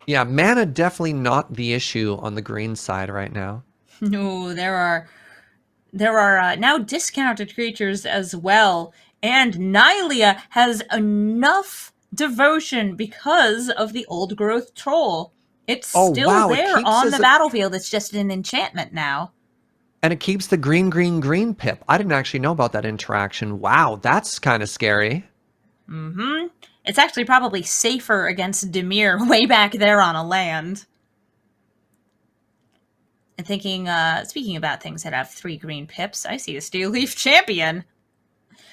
Yeah, mana definitely not the issue on the green side right now. No, there are now discounted creatures as well, and Nylea has enough devotion because of the Old Growth Troll. It's still there on the battlefield. It's just an enchantment now. And it keeps the green, green, green pip. I didn't actually know about that interaction. Wow, that's kind of scary. Mm-hmm. It's actually probably safer against Dimir way back there on a land. And thinking, speaking about things that have 3 green pips, I see a Steel Leaf Champion.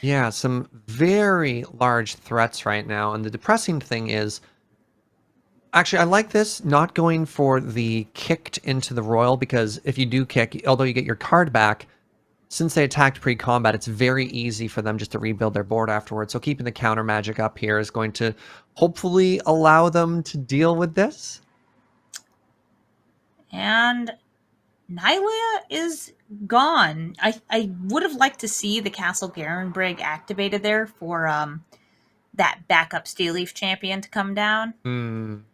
Yeah, some very large threats right now. And the depressing thing is, actually, I like this, not going for the kicked into the Royal, because if you do kick, although you get your card back, since they attacked pre-combat, it's very easy for them just to rebuild their board afterwards. So keeping the counter magic up here is going to hopefully allow them to deal with this. And Nylea is gone. I would have liked to see the Castle Garenbrig activated there for that backup Steel Leaf Champion to come down.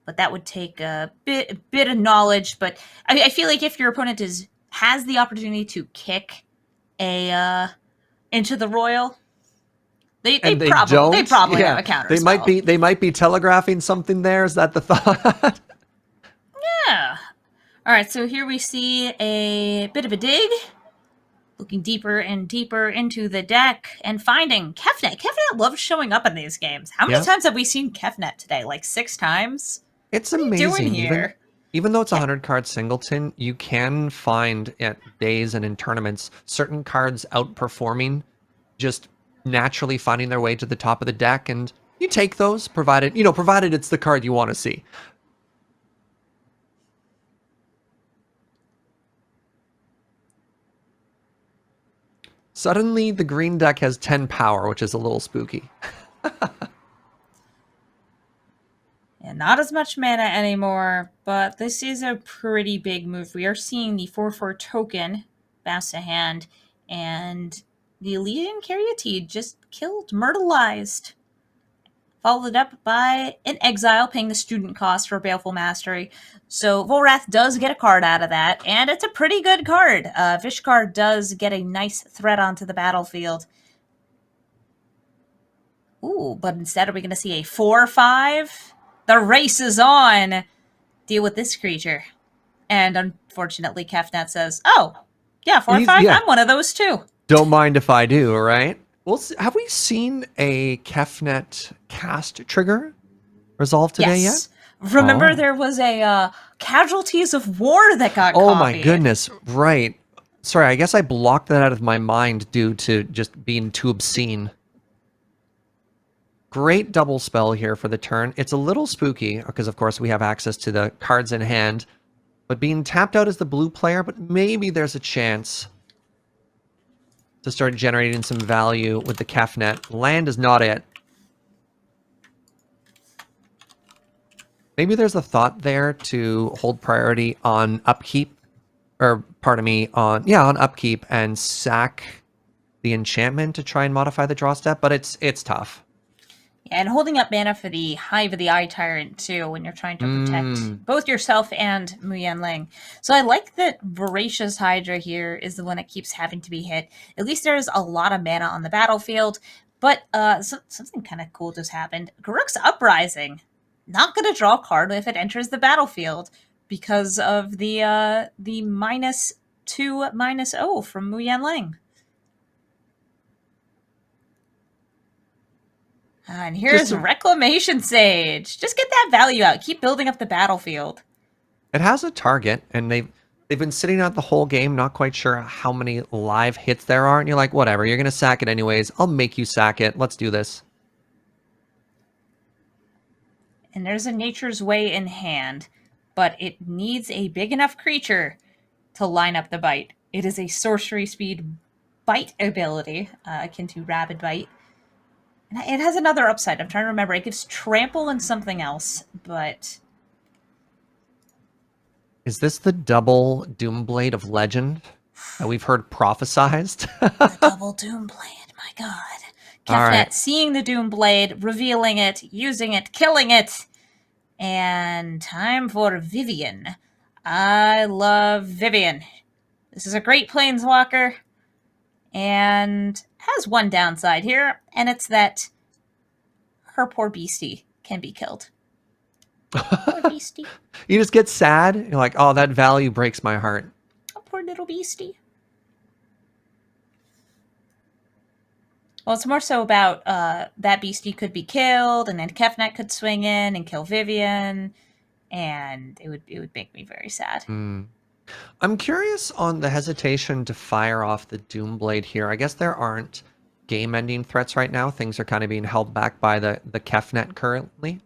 But that would take a bit of knowledge. But I feel like if your opponent has the opportunity to kick into the Royal, they probably have a counter. They might be telegraphing something there. Is that the thought? Yeah. All right. So here we see a bit of a dig, looking deeper and deeper into the deck and finding Kefnet. Kefnet loves showing up in these games. How many times have we seen Kefnet today? Like 6 times? It's what amazing. Are you doing here? Even though it's a 100-card singleton, you can find at days and in tournaments certain cards outperforming, just naturally finding their way to the top of the deck, and you take those, provided it's the card you want to see. Suddenly, the green deck has 10 power, which is a little spooky. And not as much mana anymore, but this is a pretty big move. We are seeing the 4/4 token bounce to hand, and the Elysian Caryatid just killed, myrtleized. Followed up by an exile, paying the student cost for Baleful Mastery. So Volrath does get a card out of that, and it's a pretty good card. Vishkar does get a nice threat onto the battlefield. Ooh, but instead are we going to see a 4/5? The race is on! Deal with this creature. And unfortunately, Kefnet says, oh, yeah, 4/5, Yeah. I'm one of those too. Don't mind if I do, right? Well, have we seen a Kefnet cast trigger resolve today Yes. yet? Remember, Oh. there was a Casualties of War that got Oh copied. my goodness, right. Sorry, I guess I blocked that out of my mind due to just being too obscene. Great double spell here for the turn. It's a little spooky because, of course, we have access to the cards in hand. But being tapped out as the blue player, but maybe there's a chance to start generating some value with the Kefnet. Land is not it. Maybe there's a thought there to hold priority on upkeep, or pardon me, on upkeep and sack the enchantment to try and modify the draw step, but it's tough. And holding up mana for the Hive of the Eye Tyrant, too, when you're trying to protect both yourself and Muyan Ling. So I like that Voracious Hydra here is the one that keeps having to be hit. At least there's a lot of mana on the battlefield. But something kind of cool just happened. Garruk's Uprising. Not going to draw a card if it enters the battlefield because of the -2/-0 from Muyan Ling. And here's Reclamation Sage. Just get that value out. Keep building up the battlefield. It has a target, and they've been sitting out the whole game, not quite sure how many live hits there are, and you're like, whatever, you're going to sack it anyways. I'll make you sack it. Let's do this. And there's a Nature's Way in hand, but it needs a big enough creature to line up the bite. It is a sorcery speed bite ability, akin to Rabid Bite. And it has another upside. I'm trying to remember. It gives trample and something else, but... Is this the double Doomblade of Legend that we've heard prophesized? The double Doomblade, my god. Kefnet right. Seeing the Doomblade, revealing it, using it, killing it. And time for Vivian. I love Vivian. This is a great planeswalker. And has one downside here, and it's that her poor beastie can be killed. Poor beastie. You just get sad. You're like, oh, that value breaks my heart. Oh, poor little beastie. Well, it's more so about that beastie could be killed, and then Kefnet could swing in and kill Vivian, and it would make me very sad. I'm curious on the hesitation to fire off the Doomblade here. I guess there aren't game-ending threats right now. Things are kind of being held back by the Kefnet currently.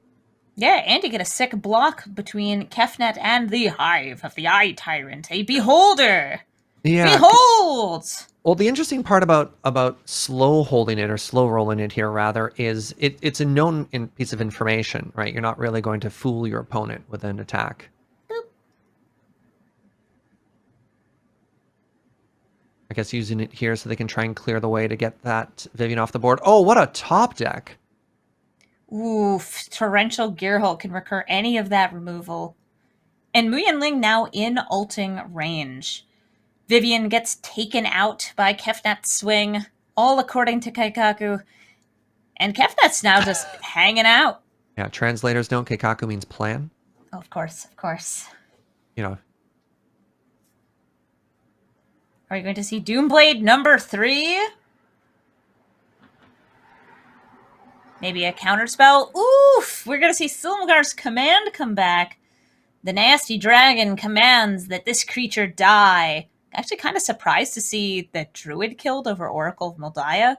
Yeah, and you get a sick block between Kefnet and the Hive of the Eye Tyrant, a Beholder. Yeah. Behold! Well, the interesting part about slow holding it, or slow rolling it here rather, is it's a known piece of information, right? You're not really going to fool your opponent with an attack. Boop. I guess using it here so they can try and clear the way to get that Vivian off the board. Oh, what a top deck! Oof, Torrential Gearhulk can recur any of that removal. And Muyan Ling now in ulting range. Vivian gets taken out by Kefnet's swing, all according to Kaikaku. And Kefnet's now just hanging out. Yeah, translators don't. Keikaku means plan. Oh, of course, of course. You know. Are we going to see Doomblade number 3? Maybe a counterspell? Oof! We're going to see Silumgar's command come back. The nasty dragon commands that this creature die. Actually kind of surprised to see the Druid killed over Oracle of Moldiah.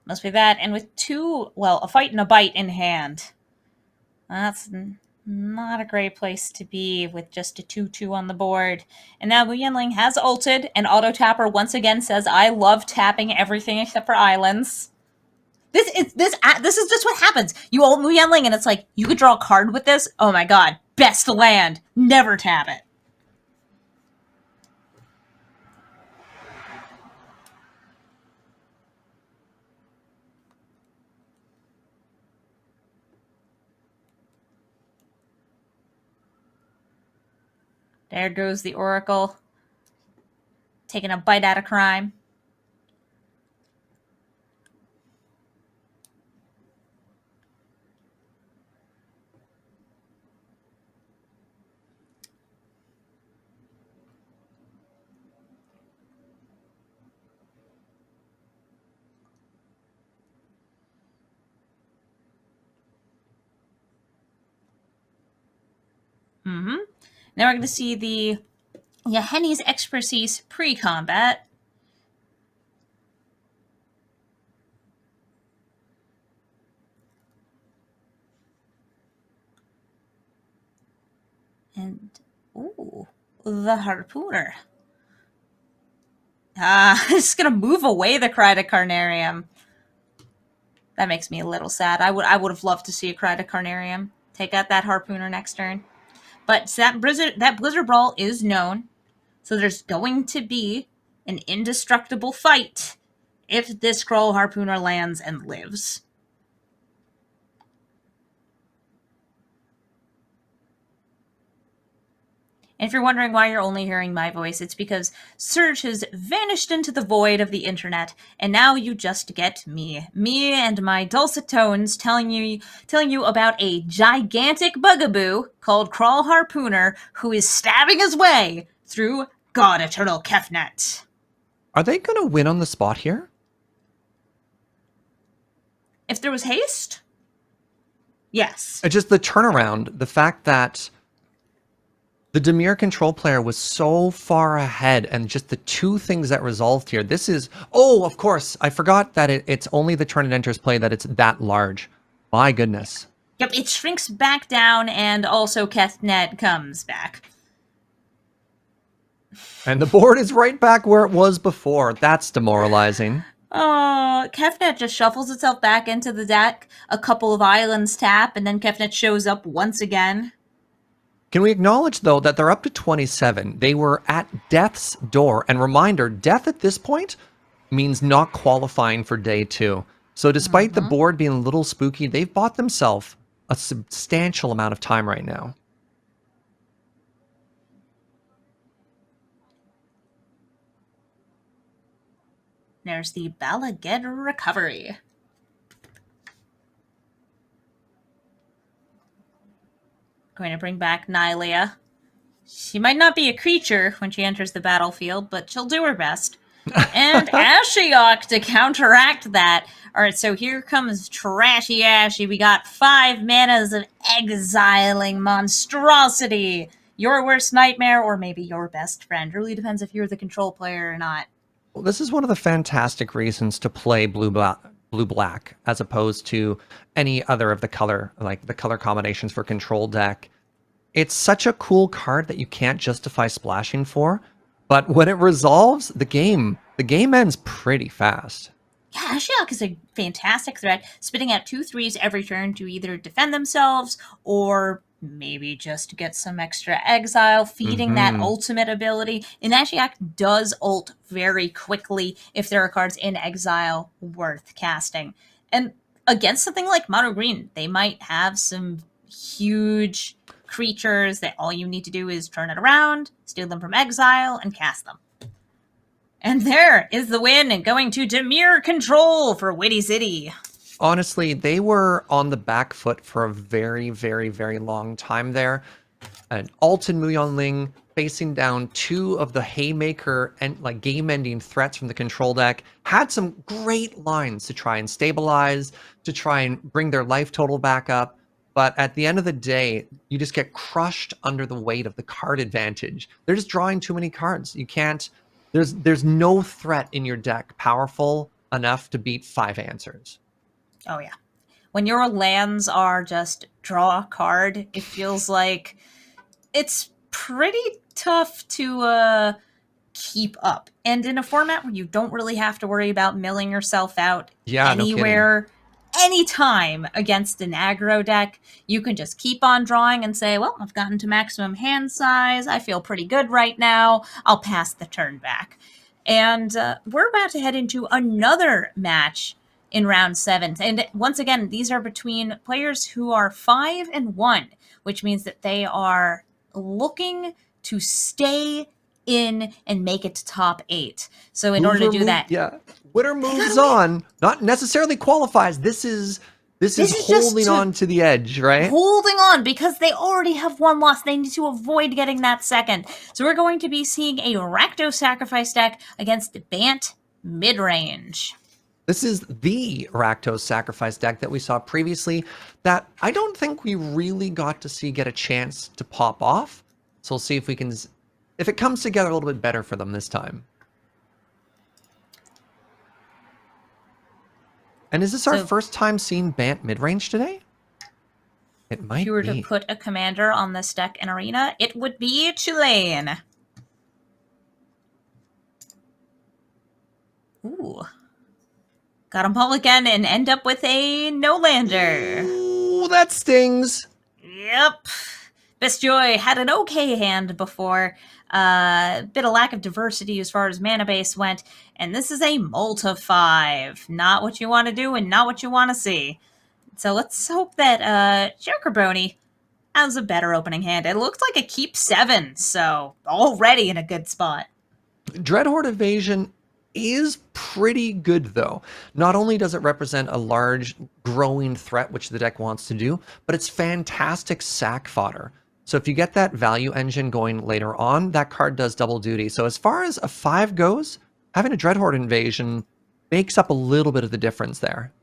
Must be that. And with a fight and a bite in hand. That's not a great place to be with just a 2-2 on the board. And now Jønland has ulted, and Auto Tapper once again says, I love tapping everything except for islands. This is just what happens. You ult Jønland, and it's like, you could draw a card with this? Oh my god. Best land. Never tap it. There goes the Oracle, taking a bite out of crime. Now we're going to see the Yahenni's Expertise pre-combat. And, ooh, the Harpooner. It's going to move away the Crytocarnarium. That makes me a little sad. I would have loved to see a Crytocarnarium take out that Harpooner next turn. But that Blizzard Brawl is known, so there's going to be an indestructible fight if this Skrull Harpooner lands and lives. And if you're wondering why you're only hearing my voice, it's because Surge has vanished into the void of the internet, and now you just get me. Me and my dulcet tones telling you about a gigantic bugaboo called Kral Harpooner who is stabbing his way through God Eternal Kefnet. Are they going to win on the spot here? If there was haste? Yes. Just the turnaround, the fact that the Dimir control player was so far ahead, and just the two things that resolved here. This is... Oh, of course. I forgot that it's only the turn it enters play that it's that large. My goodness. Yep, it shrinks back down, and also Kefnet comes back. And the board is right back where it was before. That's demoralizing. Oh, Kefnet just shuffles itself back into the deck. A couple of islands tap, and then Kefnet shows up once again. Can we acknowledge, though, that they're up to 27? They were at death's door. And reminder, death at this point means not qualifying for day 2. So despite the board being a little spooky, they've bought themselves a substantial amount of time right now. There's the Balaged Recovery. Going to bring back Nylea. She might not be a creature when she enters the battlefield, but she'll do her best. And Ashiok to counteract that. Alright, so here comes Trashy Ashy. We got 5 manas of Exiling Monstrosity. Your worst nightmare, or maybe your best friend. Really depends if you're the control player or not. Well, this is one of the fantastic reasons to play blue-black, as opposed to any other of the color, like the color combinations for control deck. It's such a cool card that you can't justify splashing for, but when it resolves, the game ends pretty fast. Yeah, Ashiok is a fantastic threat, spitting out 2 3s every turn to either defend themselves or maybe just get some extra exile, feeding that ultimate ability. And Ashiok does ult very quickly if there are cards in exile worth casting. And against something like Mono Green, they might have some huge creatures that all you need to do is turn it around, steal them from exile, and cast them. And there is the win, and going to Dimir control for Witty City. Honestly, they were on the back foot for a very, very, very long time there. An Alton Muyonling facing down 2 of the Haymaker and like game-ending threats from the control deck. Had some great lines to try and stabilize, to try and bring their life total back up. But at the end of the day, you just get crushed under the weight of the card advantage. They're just drawing too many cards. You can't... There's no threat in your deck powerful enough to beat 5 answers. Oh, yeah. When your lands are just draw a card, it feels like it's pretty tough to keep up. And in a format where you don't really have to worry about milling yourself out anywhere, anytime against an aggro deck, you can just keep on drawing and say, well, I've gotten to maximum hand size. I feel pretty good right now. I'll pass the turn back. And we're about to head into another match in round 7. And once again, these are between players who are 5-1, which means that they are looking to stay in and make it to top 8. So in order to do that, winner moves on, not necessarily qualifies. This is holding on to the edge, right? Holding on, because they already have 1 loss. They need to avoid getting that second. So we're going to be seeing a Rakdos Sacrifice deck against the Bant Midrange. This is the Rakdos Sacrifice deck that we saw previously that I don't think we really got to see get a chance to pop off. So we'll see if it comes together a little bit better for them this time. And is this our first time seeing Bant midrange today? It might be. If you were to put a commander on this deck in Arena, it would be Chilean. Ooh. Got a mulligan and end up with a no-lander. Ooh, that stings. Yep. Bestjoy had an okay hand before. Bit of lack of diversity as far as mana base went. And this is a multi 5. Not what you want to do and not what you want to see. So let's hope that Jokerbony has a better opening hand. It looks like a keep 7, so already in a good spot. Dreadhorde Evasion is pretty good, though. Not only does it represent a large, growing threat, which the deck wants to do, but it's fantastic sack fodder. So if you get that value engine going later on, that card does double duty. So as far as a 5 goes, having a Dreadhorde Invasion makes up a little bit of the difference there.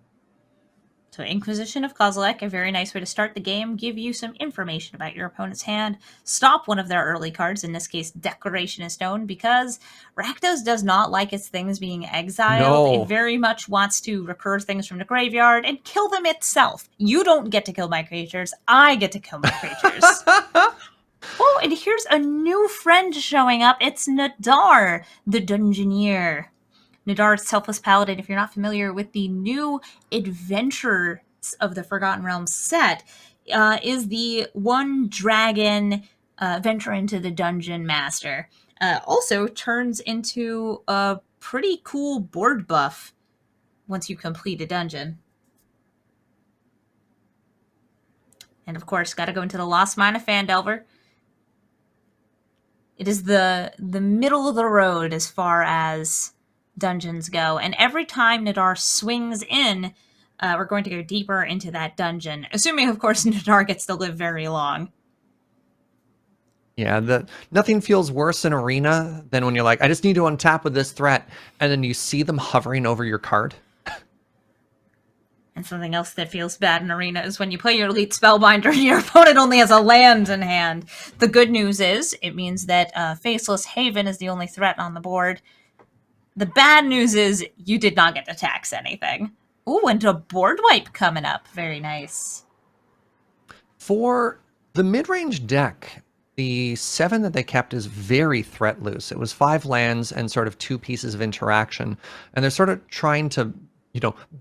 So Inquisition of Kozilek, a very nice way to start the game, give you some information about your opponent's hand, stop one of their early cards, in this case Declaration of Stone, because Rakdos does not like its things being exiled. No. It very much wants to recur things from the graveyard and kill them itself. You don't get to kill my creatures, I get to kill my creatures. Oh, and here's a new friend showing up. It's Nadar, the Dungeoneer. Nadar, Selfless Paladin, if you're not familiar with the new Adventures of the Forgotten Realms set, is the 1 dragon venture into the Dungeon Master. Also turns into a pretty cool board buff once you complete a dungeon. And of course, got to go into the Lost Mine of Phandelver. It is the middle of the road as far as dungeons go, and every time Nadar swings in, we're going to go deeper into that dungeon, assuming of course Nadar gets to live very long. Yeah, nothing feels worse in Arena than when you're like, I just need to untap with this threat, and then you see them hovering over your card. And something else that feels bad in Arena is when you play your Elite Spellbinder and your opponent only has a land in hand. The good news is, it means that Faceless Haven is the only threat on the board. The bad news is you did not get to tax anything. Ooh, and a board wipe coming up. Very nice. For the mid-range deck, the 7 that they kept is very threat loose. It was 5 lands and sort of 2 pieces of interaction. And they're sort of trying to,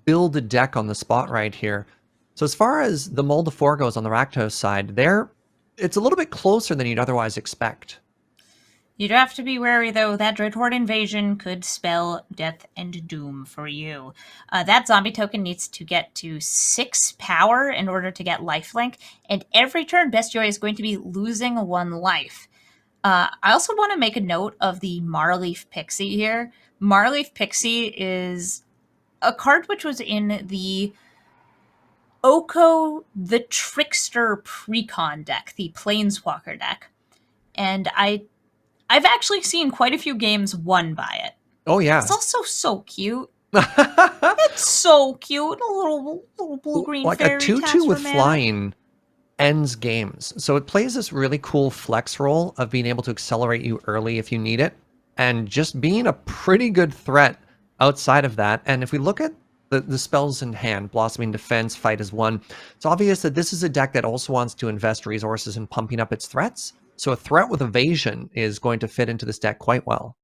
build a deck on the spot right here. So as far as the Mold of 4 goes on the Rakdos side, it's a little bit closer than you'd otherwise expect. You'd have to be wary, though. That Dreadhorde Invasion could spell death and doom for you. That zombie token needs to get to 6 power in order to get lifelink, and every turn, Bestjoy is going to be losing 1 life. I also want to make a note of the Marleaf Pixie here. Marleaf Pixie is a card which was in the Oko the Trickster Precon deck, the Planeswalker deck. And I've actually seen quite a few games won by it. Oh, yeah. It's also so cute. It's so cute. A little blue-green like fairy. A 2/2 with flying ends games. So it plays this really cool flex role of being able to accelerate you early if you need it. And just being a pretty good threat outside of that. And if we look at the spells in hand, Blossoming Defense, Fight as One, it's obvious that this is a deck that also wants to invest resources in pumping up its threats. So a threat with Evasion is going to fit into this deck quite well.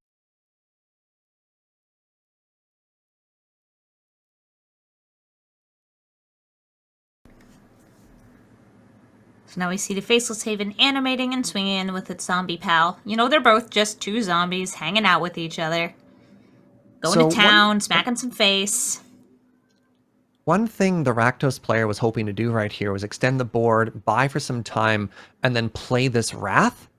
So now we see the Faceless Haven animating and swinging with its zombie pal. You know, they're both just two zombies hanging out with each other. Going to town, smacking some face. One thing the Rakdos player was hoping to do right here was extend the board, buy for some time, and then play this Wrath.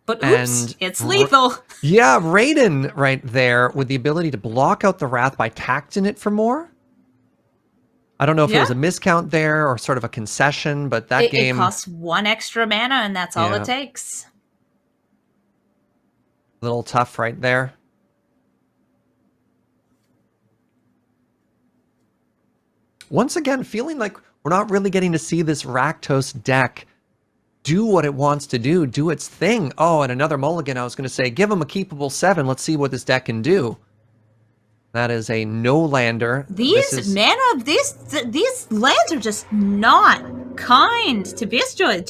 But oops, it's lethal. Yeah, Raiden right there with the ability to block out the Wrath by taxing it for more. I don't know if it was a miscount there or sort of a concession, but that game... It costs 1 extra mana, and that's all it takes. A little tough right there. Once again, feeling like we're not really getting to see this Rakdos deck do what it wants to do its thing. Oh, and another mulligan, I was going to say, give him a keepable 7. Let's see what this deck can do. That is a no-lander. These lands are just not kind to Beastjoy.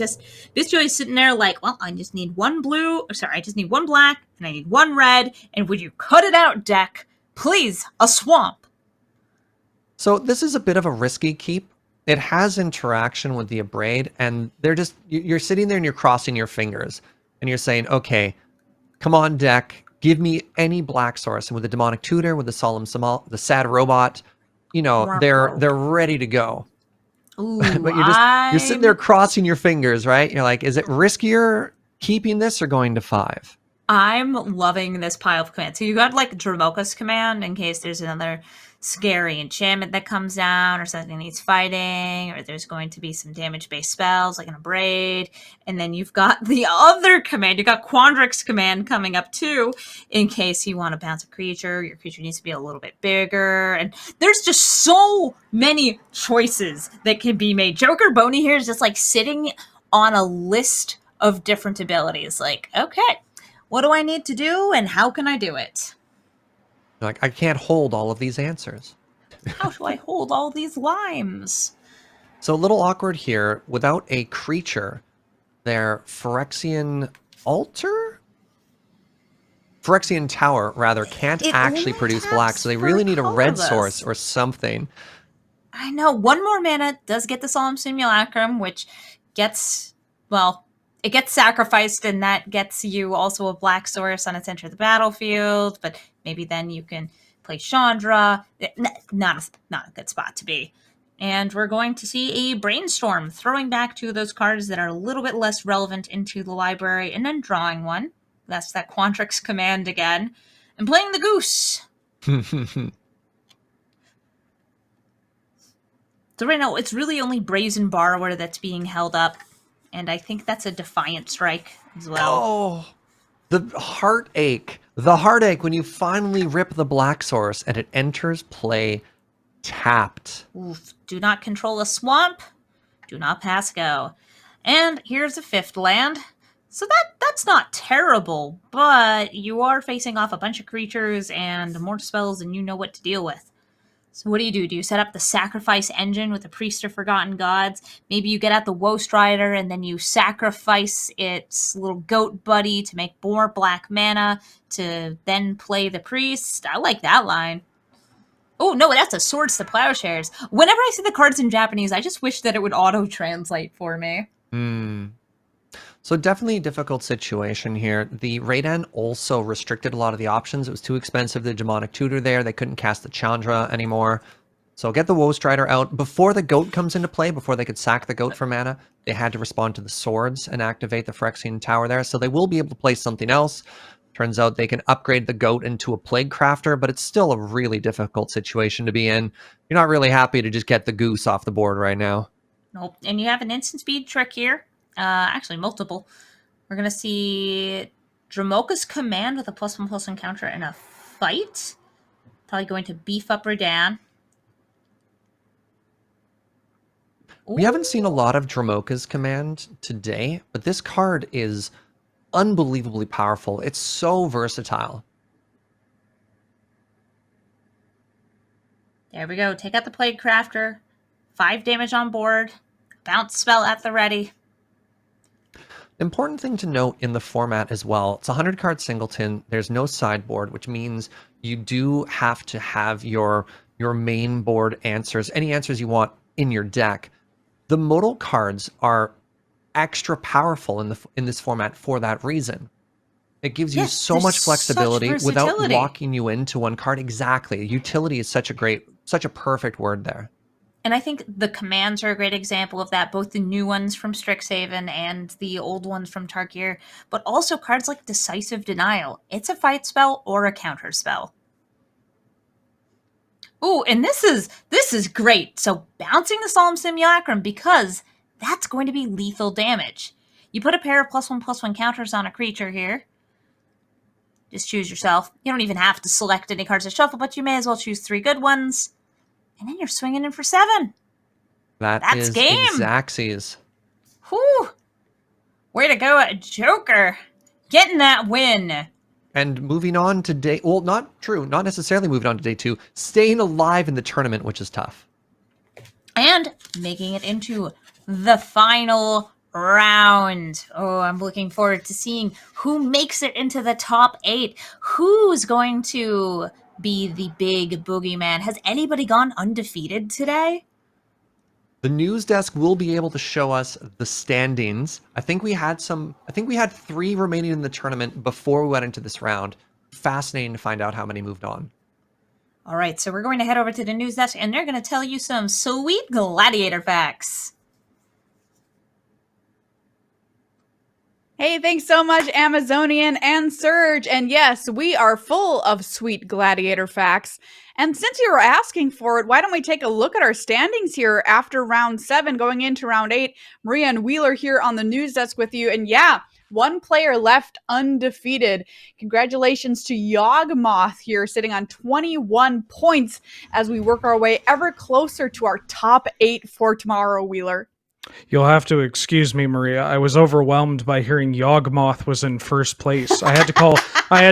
Beastjoy is sitting there like, well, I just need one blue. Sorry, I just need one black, and I need one red. And would you cut it out, deck? Please, a swamp. So this is a bit of a risky keep. It has interaction with the Abrade, and they're just, you're sitting there and you're crossing your fingers, and you're saying, okay, come on, deck, give me any black source. And with the Demonic Tutor, with the Solemn Samal, the Sad Robot, you know, they're ready to go. Ooh, but you're sitting there crossing your fingers, right? You're like, is it riskier keeping this or going to 5? I'm loving this pile of commands. So you got like Dramoka's command in case there's another scary enchantment that comes down or something needs fighting, or there's going to be some damage-based spells like an Abrade. And then you've got the other command. You've got Quandrix's command coming up too in case you want to bounce a creature. Your creature needs to be a little bit bigger. And there's just so many choices that can be made. Joker Boney here is just like sitting on a list of different abilities. Like, okay, what do I need to do and how can I do it? Like, I can't hold all of these answers. How do I hold all these limes? So a little awkward here. Without a creature, their Phyrexian Altar? Phyrexian Tower, rather, can't actually produce black, so they really need a red source or something. I know. 1 more mana does get the Solemn Simulacrum, which gets, well, it gets sacrificed, and that gets you also a black source on its enter the battlefield, but maybe then you can play Chandra. Not a good spot to be. And we're going to see a Brainstorm, throwing back 2 of those cards that are a little bit less relevant into the library, and then drawing 1. That's that Quandrix's command again. And playing the Goose. So right now, it's really only Brazen Borrower that's being held up. And I think that's a Defiant Strike as well. Oh, the heartache. The heartache when you finally rip the black source and it enters play tapped. Oof. Do not control a swamp. Do not pass go. And here's a 5th land. So that's not terrible, but you are facing off a bunch of creatures and more spells than you know what to deal with. So what do? Do you set up the Sacrifice Engine with the Priest of Forgotten Gods? Maybe you get out the Woe Strider and then you sacrifice its little goat buddy to make more black mana to then play the Priest. I like that line. Oh, no, that's a Swords to Plowshares. Whenever I see the cards in Japanese, I just wish that it would auto-translate for me. So definitely a difficult situation here. The Raiden also restricted a lot of the options. It was too expensive, the Demonic Tutor there. They couldn't cast the Chandra anymore. So get the Woe Strider out. Before the Goat comes into play, before they could sack the Goat for mana, they had to respond to the Swords and activate the Phyrexian Tower there. So they will be able to play something else. Turns out they can upgrade the Goat into a Plague Crafter, but it's still a really difficult situation to be in. You're not really happy to just get the Goose off the board right now. Nope. And you have an instant speed trick here. Actually, multiple. We're going to see Dramoka's command with a +1/+1 counter and a fight. Probably going to beef up Radan. We haven't seen a lot of Dramoka's command today, but this card is unbelievably powerful. It's so versatile. There we go. Take out the Plague Crafter. 5 damage on board. Bounce spell at the ready. Important thing to note in the format as well, it's a 100 card singleton. There's no sideboard, which means you do have to have your main board answers, any answers you want in your deck. The modal cards are extra powerful in this format for that reason. It gives you so much flexibility without locking you into one card. Exactly. Utility is such a perfect word there. And I think the commands are a great example of that, both the new ones from Strixhaven and the old ones from Tarkir, but also cards like Decisive Denial. It's a fight spell or a counter spell. Ooh, and this is great. So bouncing the Solemn Simulacrum, because that's going to be lethal damage. You put a pair of +1/+1 counters on a creature here. Just choose yourself. You don't even have to select any cards to shuffle, but you may as well choose 3 good ones. And then you're swinging in for 7. That's game. Exactsies. Whew. Way to go, Joker. Getting that win. And moving on to day... Well, not true. Not necessarily moving on to day 2. Staying alive in the tournament, which is tough. And making it into the final round. Oh, I'm looking forward to seeing who makes it into the top 8. Who's going to be the big boogeyman? Has anybody gone undefeated today? The news desk will be able to show us the standings. I think we had 3 remaining in the tournament before we went into this round. Fascinating to find out how many moved on. All right, so we're going to head over to the news desk, and they're going to tell you some sweet Gladiator facts. Hey, thanks so much, Amazonian and Surge. And yes, we are full of sweet Gladiator facts. And since you were asking for it, why don't we take a look at our standings here after round 7 going into round 8? Maria and Wheeler here on the news desk with you. And yeah, 1 player left undefeated. Congratulations to Yawgmoth here, sitting on 21 points as we work our way ever closer to our top 8 for tomorrow, Wheeler. You'll have to excuse me, Maria. I was overwhelmed by hearing Yawgmoth was in first place. I had to call. I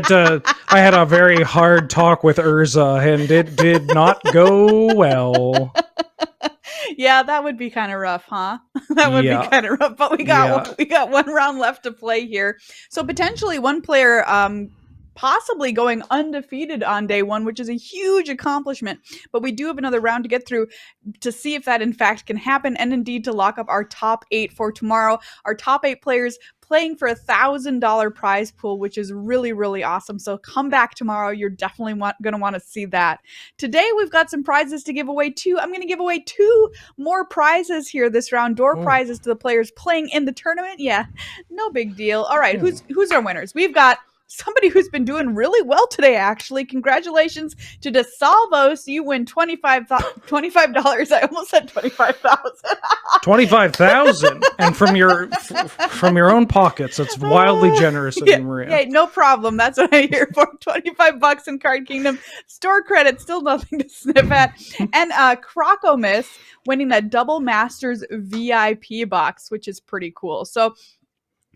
had a very hard talk with Urza, and it did not go well. Yeah, that would be kind of rough, huh? That would be kind of rough. But we got 1 round left to play here, so potentially 1 player possibly going undefeated on day 1, which is a huge accomplishment. But we do have another round to get through to see if that in fact can happen, and indeed to lock up our top 8 for tomorrow. Our top 8 players playing for $1,000 prize pool, which is really, really awesome. So come back tomorrow. You're definitely going to want to see that. Today, we've got some prizes to give away too. I'm going to give away 2 more prizes here this round. Door prizes to the players playing in the tournament. Yeah, no big deal. All right, who's our winners? We've got somebody who's been doing really well today, actually. Congratulations to DeSalvos. You win $25. I almost said 25,000. 25,000, and from your own pockets. That's wildly generous of you, Maria. Yeah, no problem. That's what I'm here for. $25 in Card Kingdom. Store credit, still nothing to sniff at. And Crocomus winning that Double Masters VIP box, which is pretty cool. So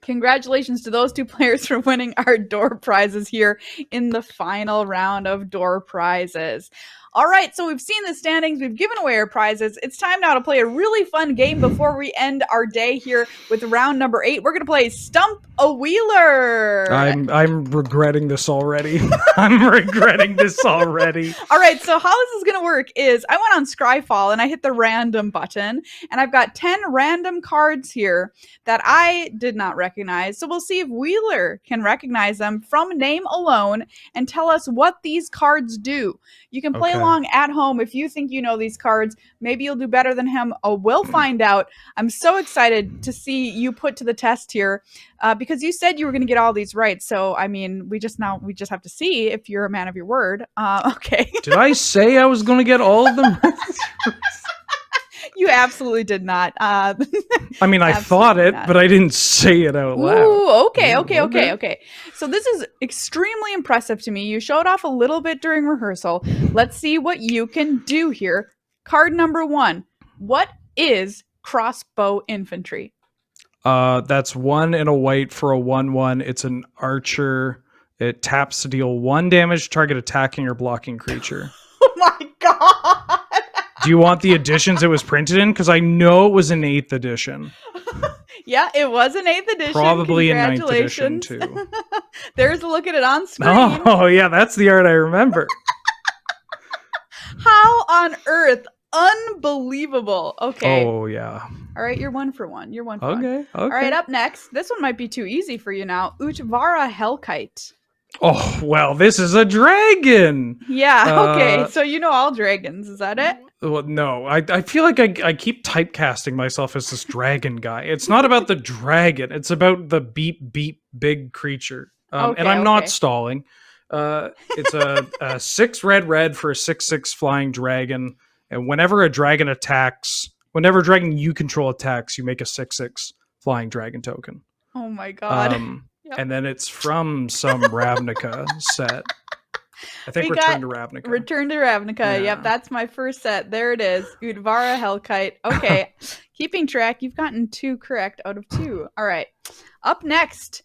congratulations to those 2 players for winning our door prizes here in the final round of door prizes. All right, so we've seen the standings. We've given away our prizes. It's time now to play a really fun game before we end our day here with round number 8. We're going to play Stump a Wheeler. I'm regretting this already. I'm regretting this already. All right, so how this is going to work is I went on Scryfall and I hit the random button, and I've got 10 random cards here that I did not recognize. So we'll see if Wheeler can recognize them from name alone and tell us what these cards do. You can play along at home if you think you know these cards. Maybe you'll do better than him. Oh, we'll find out. I'm so excited to see you put to the test here because you said you were going to get all these right. So, I mean, we just have to see if you're a man of your word. Okay. Did I say I was going to get all of them? You absolutely did not. I mean, I thought it, but I didn't say it out loud. Ooh, okay. So this is extremely impressive to me. You showed off a little bit during rehearsal. Let's see what you can do here. Card number 1. What is crossbow infantry? That's 1 and a white for a 1/1. It's an archer. It taps to deal 1 damage to target attacking or blocking creature. Oh my god! God. Do you want the editions it was printed in? Because I know it was an 8th edition. Yeah, it was an 8th edition. Probably a 9th edition, Congratulations. too. There's a look at it on screen. Oh, yeah, that's the art I remember. How on earth? Unbelievable. Okay. Oh, yeah. All right, you're 1 for 1. You're 1 for 1. Okay. All right, up next. This one might be too easy for you now. Utvara Hellkite. Oh, well, this is a dragon. Yeah, okay. So you know all dragons. Is that it? Well, no, I feel like I keep typecasting myself as this dragon guy. It's not about the dragon. It's about the beep, beep, big creature. And I'm not stalling. It's a 6 red for a 6/6 flying dragon. And whenever dragon you control attacks, you make a 6/6 flying dragon token. Oh my god. Yep. And then it's from some Ravnica set. I think Return to Ravnica. Return to Ravnica. Yeah. Yep, that's my first set. There it is. Utvara Hellkite. Okay. Keeping track, you've gotten 2 correct out of 2. All right. Up next,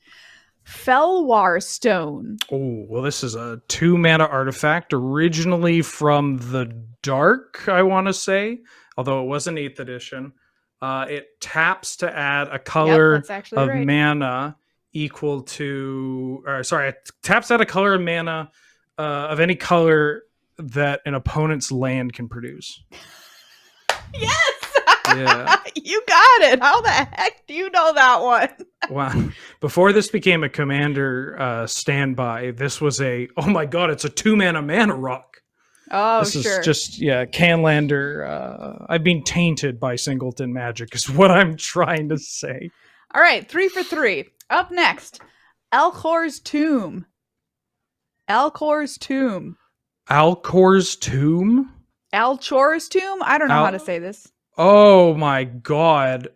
Felwar Stone. Oh, well, this is a 2-mana artifact, originally from the Dark, I want to say, although it was an 8th edition. It taps to add a color of mana equal to, it taps out a color of mana of any color that an opponent's land can produce. Yes! Yeah. You got it. How the heck do you know that one? Wow. Before this became a commander standby, this was oh my god, it's a 2-mana rock. Oh, this is just, Canlander. I've been tainted by Singleton magic is what I'm trying to say. All right, 3 for 3. Up next, Alcor's Tomb. Alcor's Tomb. Alcor's Tomb? Alcor's Tomb? I don't know how to say this. Oh my god.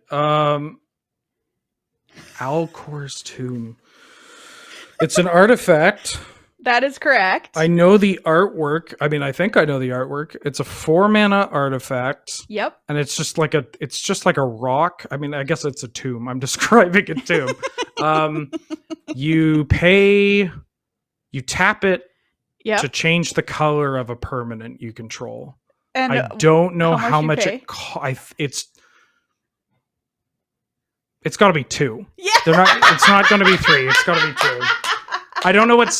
Alcor's Tomb. It's an artifact. That is correct. I know the artwork. I mean, I think I know the artwork. It's a 4-mana artifact. Yep. And it's just like a rock. I mean, I guess it's a tomb. I'm describing a tomb. You tap it to change the color of a permanent you control. And I don't know how much it it's got to be 2. Yeah. It's not going to be 3. It's got to be 2. I don't know what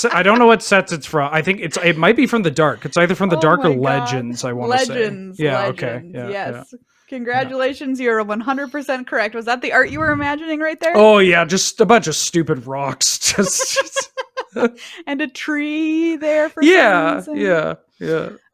sets it's from. I think it might be from the Dark. It's either from the Dark or Legends. I want to say. Legends. Yeah. Okay. Yeah, yes. Yeah. Congratulations, you're 100% correct. Was that the art you were imagining right there? Oh yeah, just a bunch of stupid rocks. Just and a tree there for yeah.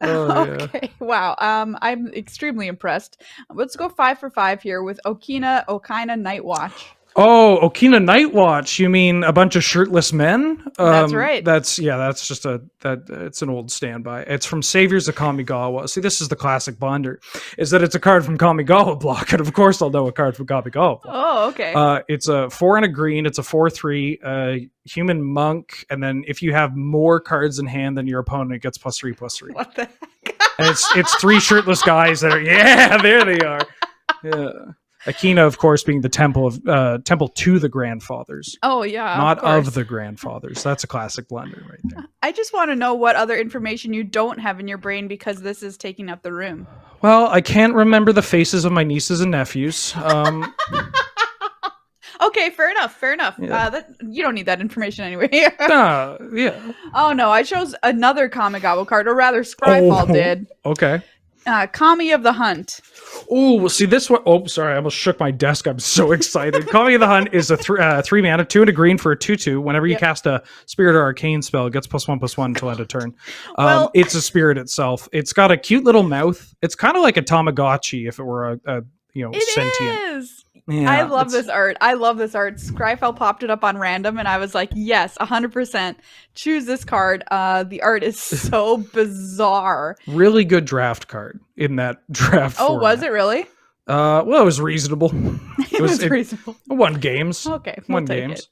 Oh, okay. Wow. I'm extremely impressed. Let's go 5 for 5 here with Okina Nightwatch. Oh, Okina Nightwatch. You mean a bunch of shirtless men? That's right. That's just it's an old standby. It's from Saviors of Kamigawa. See, this is the classic blunder, is that it's a card from Kamigawa block, and of course I'll know a card from Kamigawa block. Oh, okay. It's a 4 and a green. It's a 4/3 human monk, and then if you have more cards in hand than your opponent, it gets +3/+3. What the heck? And it's 3 shirtless guys that are there they are. Yeah. Akina, of course, being the temple to the grandfathers. Oh, yeah. Not of the grandfathers. That's a classic blunder right there. I just want to know what other information you don't have in your brain, because this is taking up the room. Well, I can't remember the faces of my nieces and nephews. Okay, fair enough. Yeah. You don't need that information anyway. Yeah. Oh, no. I chose another Kamigawa card, or rather, Scryfall did. Okay. Kami of the Hunt. Oh, well, see this one. Oh, sorry, I almost shook my desk. I'm so excited. Kami of the Hunt is a 3 mana, 2 and a green for a 2/2. Whenever you cast a Spirit or Arcane spell, it gets +1/+1 until end of turn. It's a spirit itself. It's got a cute little mouth. It's kind of like a Tamagotchi if it were a sentient. It is. Yeah, I love this art. Scryfall popped it up on random, and I was like, yes, 100%. Choose this card. The art is so bizarre. Really good draft card in that draft format. Was it really? Well, it was reasonable. It was reasonable. It won games. Okay. Won games.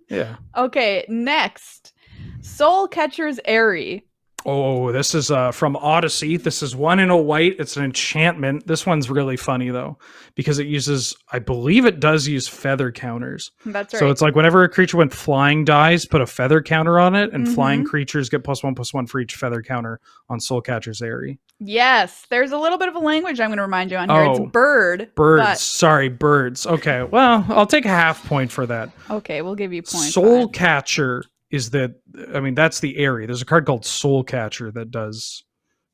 Yeah. Okay, next. Soul Catcher's Airy. Oh, this is from Odyssey. This is 1 in a white. It's an enchantment. This one's really funny though, because it uses, I believe it does use feather counters. That's right. So it's like whenever a creature went flying dies, put a feather counter on it, and flying Mhm. creatures get +1/+1 for each feather counter on Soulcatcher's Airy. Yes, there's a little bit of a language I'm going to remind you on here. Oh, It's bird. Birds. Sorry, birds. Okay, well, I'll take a half point for that. Okay, we'll give you points. Soulcatcher is that, I mean, that's the Airy. There's a card called Soulcatcher that does,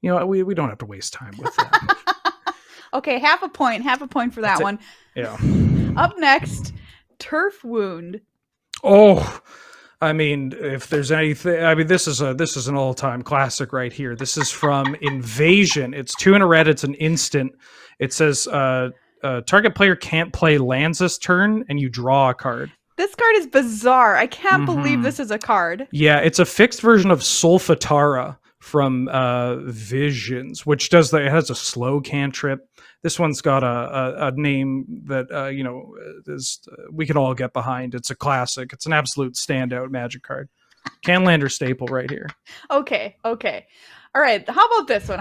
you know, we don't have to waste time with that. Okay, half a point for that one. Yeah. Up next, Turf Wound. Oh, I mean, if there's anything, I mean, this is an all-time classic right here. This is from Invasion. It's 2 in a red. It's an instant. It says target player can't play lands this turn, and you draw a card. This card is bizarre. I can't believe this is a card. Yeah, it's a fixed version of Solfatara from Visions, which does it has a slow cantrip. This one's got a name that you know is we can all get behind. It's a classic. It's an absolute standout Magic card. Canlander staple right here. Okay. All right. How about this one?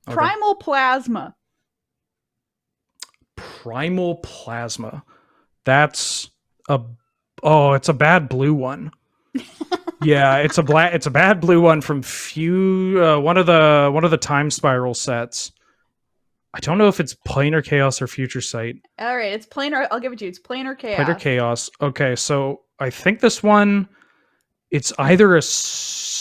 Okay. Primal Plasma. Primal Plasma. That's it's a bad blue one. Yeah, it's a bad blue one from one of the Time Spiral sets. I don't know if it's Planar Chaos or Future Sight. All right, it's planar. I'll give it to you. It's Planar Chaos. Planar Chaos. Okay, so I think this one, it's either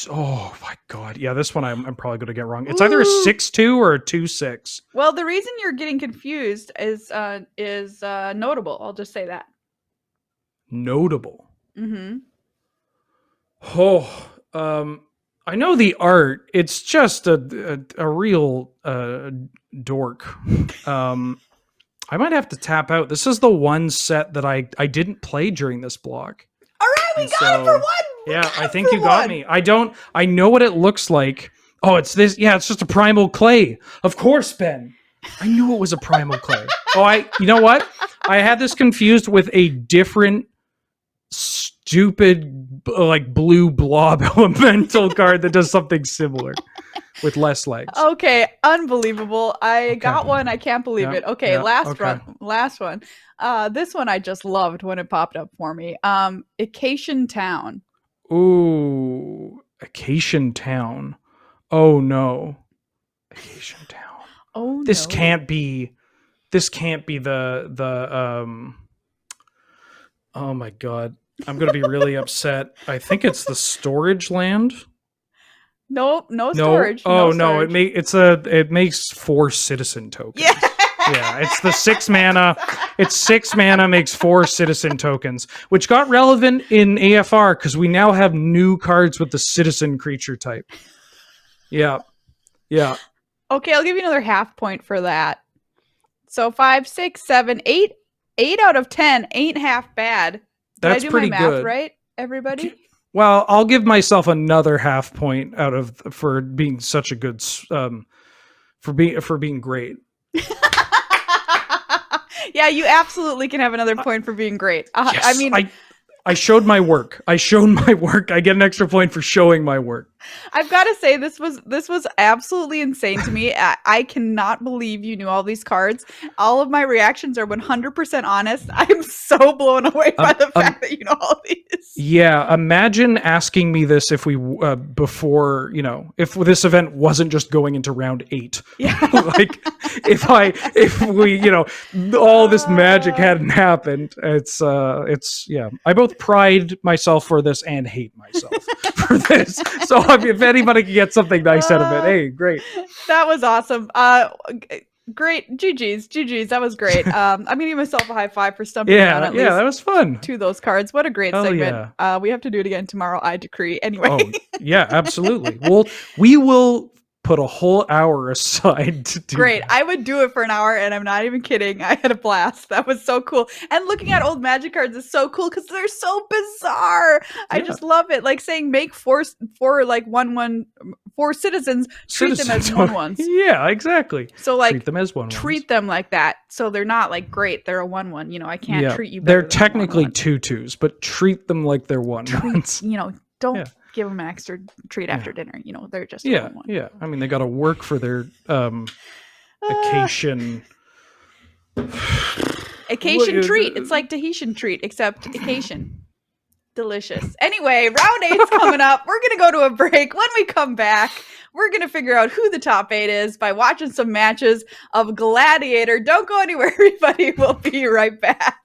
oh my god, yeah, this one I'm probably going to get wrong. It's either a 6/2 or a 2/6. Well, the reason you're getting confused is notable. I'll just say that. Notable. Mm-hmm. Oh, I know the art. It's just a real dork. I might have to tap out. This is the one set that I didn't play during this block. All right, we got it for one. Yeah, I think you got me. I know what it looks like. Oh, it's this. Yeah, it's just a primal clay. Of course, Ben. I knew it was a primal clay. You know what? I had this confused with a different stupid like blue blob elemental card that does something similar with less legs. Okay, unbelievable. I got one. I can't believe it. Okay, last one. This one I just loved when it popped up for me. Acacian Town. Ooh, Acacian Town. Oh no. Acacian Town. Oh no. This can't be the oh my god. I'm going to be really upset. I think it's the storage land. Nope, no storage. Oh no, storage. It makes 4 citizen tokens. Yeah. Yeah, it's the 6 mana. It's 6 mana, makes 4 citizen tokens, which got relevant in AFR because we now have new cards with the citizen creature type. Yeah. Okay, I'll give you another half point for that. So 5, 6, 7, 8. 8 out of 10 ain't half bad. Did That's I do pretty my math good, right, everybody? Well, I'll give myself another half point for being such a good for being great. Yeah, you absolutely can have another point for being great. Yes, I mean, I showed my work. I get an extra point for showing my work. I've got to say this was absolutely insane to me. I cannot believe you knew all these cards. All of my reactions are 100% honest. I'm so blown away by the fact that you know all these. Yeah, imagine asking me this if we before, you know, if this event wasn't just going into round 8. Yeah. Like if we, you know, all this magic hadn't happened. It's yeah. I both pride myself for this and hate myself for this. So I mean, if anybody can get something nice out of it, hey, great. That was awesome. Great. GG's. That was great. I'm gonna give myself a high five for stumping down at least that was fun. 2 of those cards. What a great segment. Yeah. We have to do it again tomorrow, I decree. Anyway. Oh, yeah, absolutely. We will put a whole hour aside to do Great. that. I would do it for an hour, and I'm not even kidding. I had a blast. That was so cool. And looking at old Magic cards is so cool because they're so bizarre. I just love it. Like saying make four like 1/1 4 citizens, treat them as 1/1s. Yeah, exactly. So like treat them as 1/1s. Treat them like that. So they're not like great. They're a 1/1. You know, I can't treat you better They're than technically 1/1. 2/2s, but treat them like they're 1/1s. You know, don't Yeah. give them an extra treat after dinner. They're just a Yeah, little one. yeah. I mean, they got to work for their occasion. Occasion treat. It's like Tahitian treat, except occasion. Delicious. Anyway, round 8's coming up. We're going to go to a break. When we come back, we're going to figure out who the top 8 is by watching some matches of Gladiator. Don't go anywhere, everybody. We'll be right back.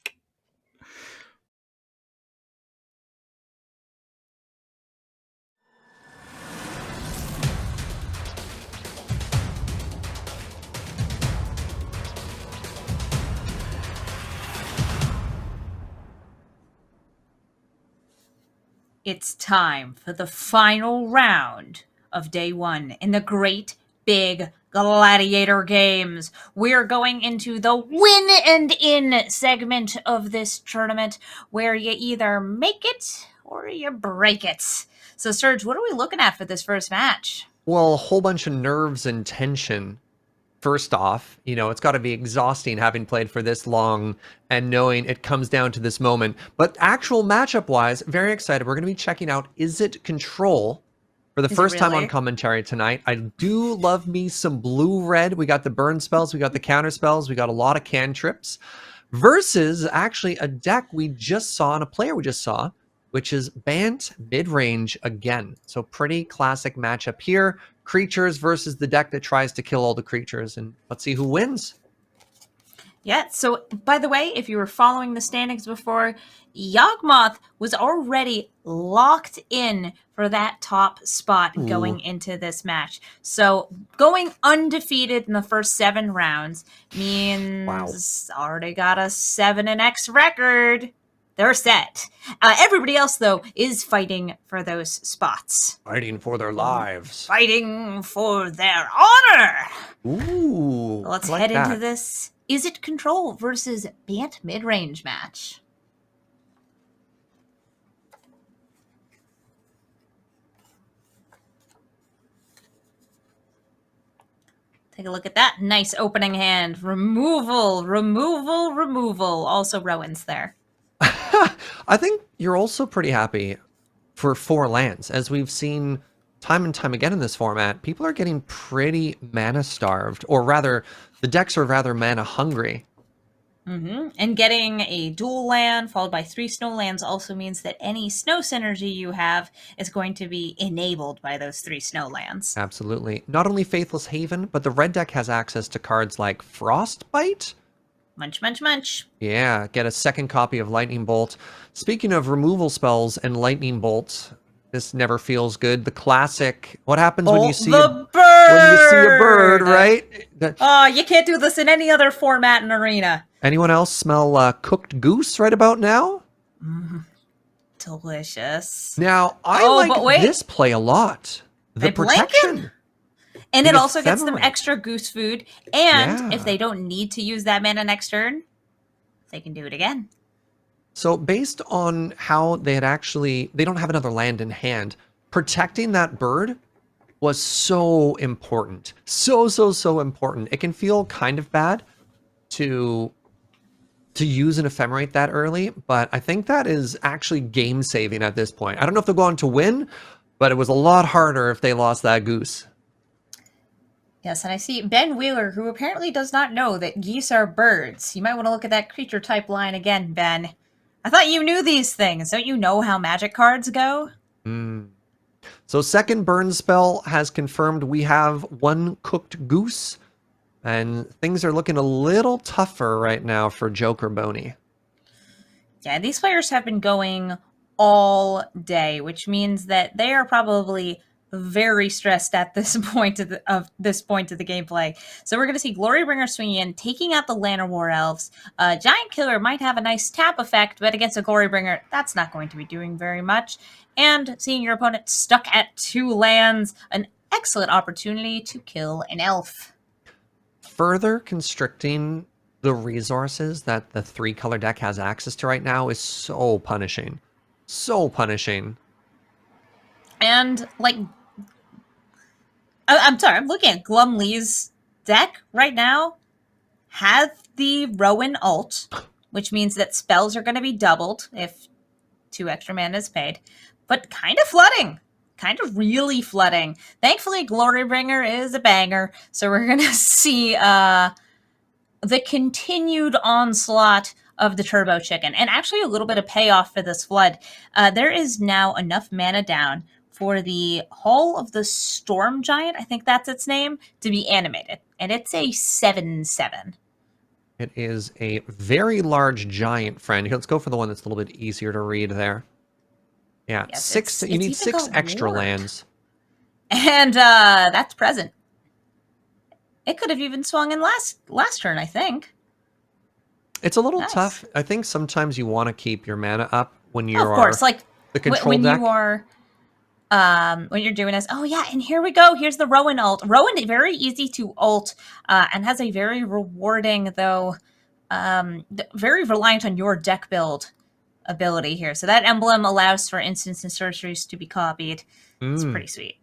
It's time for the final round of day 1 in the Great Big Gladiator Games. We're going into the win and in segment of this tournament, where you either make it or you break it. So, Serge, what are we looking at for this first match? Well, a whole bunch of nerves and tension. First off, it's got to be exhausting having played for this long and knowing it comes down to this moment. But actual matchup-wise, very excited. We're going to be checking out Is It Control for the first time on commentary tonight. I do love me some blue-red. We got the burn spells. We got the counter spells. We got a lot of cantrips. Versus actually a deck we just saw and a player we just saw, which is Bant mid-range again. So pretty classic matchup here. Creatures versus the deck that tries to kill all the creatures. And let's see who wins. Yeah, so by the way, if you were following the standings before, Yawgmoth was already locked in for that top spot going into this match. So going undefeated in the first 7 rounds means already got a 7-X record. They're set. Everybody else, though, is fighting for those spots. Fighting for their lives. Fighting for their honor. Ooh. Let's head into this Is It Control versus Bant mid-range match. Take a look at that. Nice opening hand. Removal. Also Rowan's there. I think you're also pretty happy for 4 lands. As we've seen time and time again in this format, people are getting pretty mana starved, or rather, the decks are rather mana hungry. And getting a dual land followed by 3 snow lands also means that any snow synergy you have is going to be enabled by those 3 snow lands. Absolutely. Not only Faithless Haven, but the red deck has access to cards like Frostbite. Munch. Yeah, get a second copy of Lightning Bolt. Speaking of removal spells and Lightning Bolt, this never feels good. The classic, what happens when you see a bird, right? Oh, you can't do this in any other format in Arena. Anyone else smell cooked goose right about now? Delicious. Now, I like this play a lot. The protection. And it also gets them extra goose food. And if they don't need to use that mana next turn, they can do it again. So based on how they don't have another land in hand, protecting that bird was so important. So important. It can feel kind of bad to use an ephemerate that early, but I think that is actually game saving at this point. I don't know if they'll go on to win, but it was a lot harder if they lost that goose. Yes, and I see Ben Wheeler, who apparently does not know that geese are birds. You might want to look at that creature type line again, Ben. I thought you knew these things. Don't you know how magic cards go? So second burn spell has confirmed we have 1 cooked goose, and things are looking a little tougher right now for Joker Boney. Yeah, these players have been going all day, which means that they are probably very stressed at this point of the gameplay. So we're going to see Glorybringer swinging in, taking out the Lantern War Elves. Giant Killer might have a nice tap effect, but against a Glorybringer, that's not going to be doing very much. And seeing your opponent stuck at 2 lands, an excellent opportunity to kill an elf. Further constricting the resources that the 3-color deck has access to right now is so punishing. So punishing. And, like, I'm sorry, I'm looking at Glumlee's deck right now. Has the Rowan ult, which means that spells are going to be doubled if 2 extra mana is paid. but kind of flooding. Kind of really flooding. Thankfully, Glorybringer is a banger, so we're going to see the continued onslaught of the Turbo Chicken, and actually a little bit of payoff for this flood. There is now enough mana down for the Hall of the Storm Giant, I think that's its name, to be animated, and it's a 7/7. It is a very large giant, friend. Here, let's go for the one that's a little bit easier to read there. Yeah, Yes, you need even 6 got extra ward. lands. And that's present. It could have even swung in last turn, I think. It's a little Nice. tough. I think sometimes you want to keep your mana up when you Of course, like the control when deck. you are when you're doing this. Oh yeah, and here we go. Here's the Rowan ult. Rowan, very easy to ult, and has a very rewarding, though very reliant on your deck build ability here. So that emblem allows for instants and sorceries to be copied. It's pretty sweet.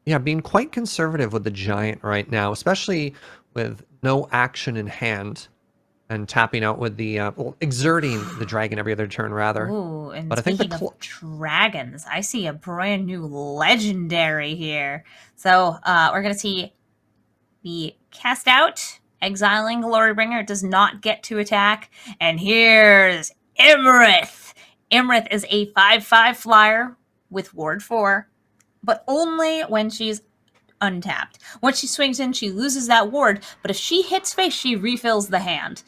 Yeah, being quite conservative with the giant right now, especially with no action in hand and tapping out with the exerting the dragon every other turn rather. Ooh, and But I think speaking of dragons, I see a brand new legendary here. So we're gonna see the cast out, exiling Glorybringer. It does not get to attack. And here's Imrith. Imrith is a 5/5 flyer with Ward 4, but only when she's untapped. Once she swings in, she loses that ward, but if she hits face, she refills the hand.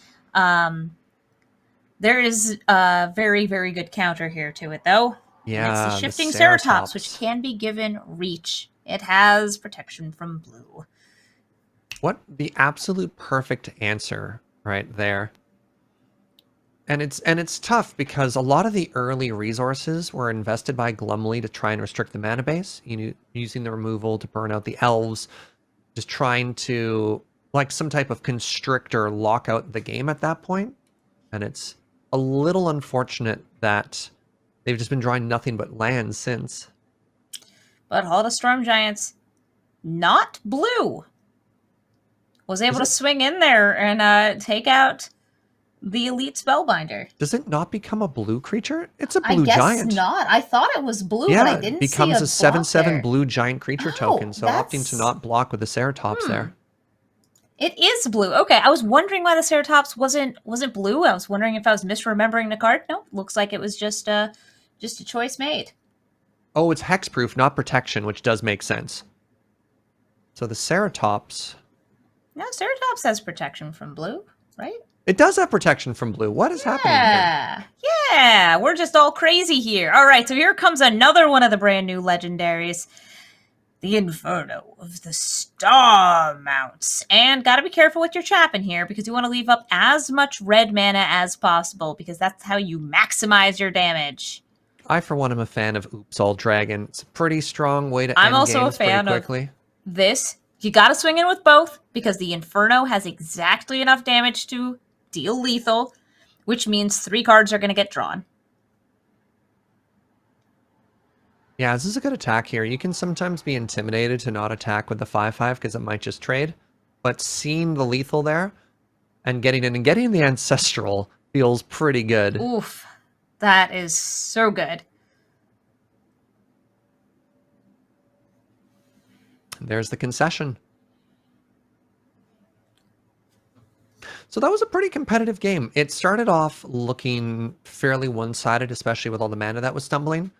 There is a very, very good counter here to it, though. Yeah, And it's the the Shifting Ceratops. Ceratops, which can be given reach. It has protection from blue. What the absolute perfect answer right there. And it's tough because a lot of the early resources were invested by Glumly to try and restrict the mana base, using the removal to burn out the elves, just trying to, like some type of constrictor, lock out the game at that point. And it's a little unfortunate that they've just been drawing nothing but lands since. But Hall of Storm Giants, not blue, was able to swing in there and take out the Elite Spellbinder. Does it not become a blue creature? It's a blue I guess giant. not. I thought it was blue, Yeah, but I didn't it becomes see a 7/7 there. blue giant creature token, so opting to not block with the Ceratops there. It is blue. Okay, I was wondering why the Ceratops wasn't blue. I was wondering if I was misremembering the card. No, looks like it was just a choice made. Oh, it's hexproof, not protection, which does make sense. So the Ceratops... No, Ceratops has protection from blue, right? It does have protection from blue. What is happening here? Yeah, we're just all crazy here. All right, so here comes another one of the brand new legendaries. The Inferno of the Star Mounts. And gotta be careful with your chapping here because you want to leave up as much red mana as possible because that's how you maximize your damage. I, for one, am a fan of Oops All Dragon. It's a pretty strong way to I'm end also a games pretty fan of quickly. This. You gotta swing in with both because the Inferno has exactly enough damage to deal lethal, which means 3 cards are going to get drawn. Yeah, this is a good attack here. You can sometimes be intimidated to not attack with the 5/5 because it might just trade. But seeing the lethal there and getting in and getting the Ancestral feels pretty good. Oof. That is so good. There's the concession. So that was a pretty competitive game. It started off looking fairly one-sided, especially with all the mana that was stumbling.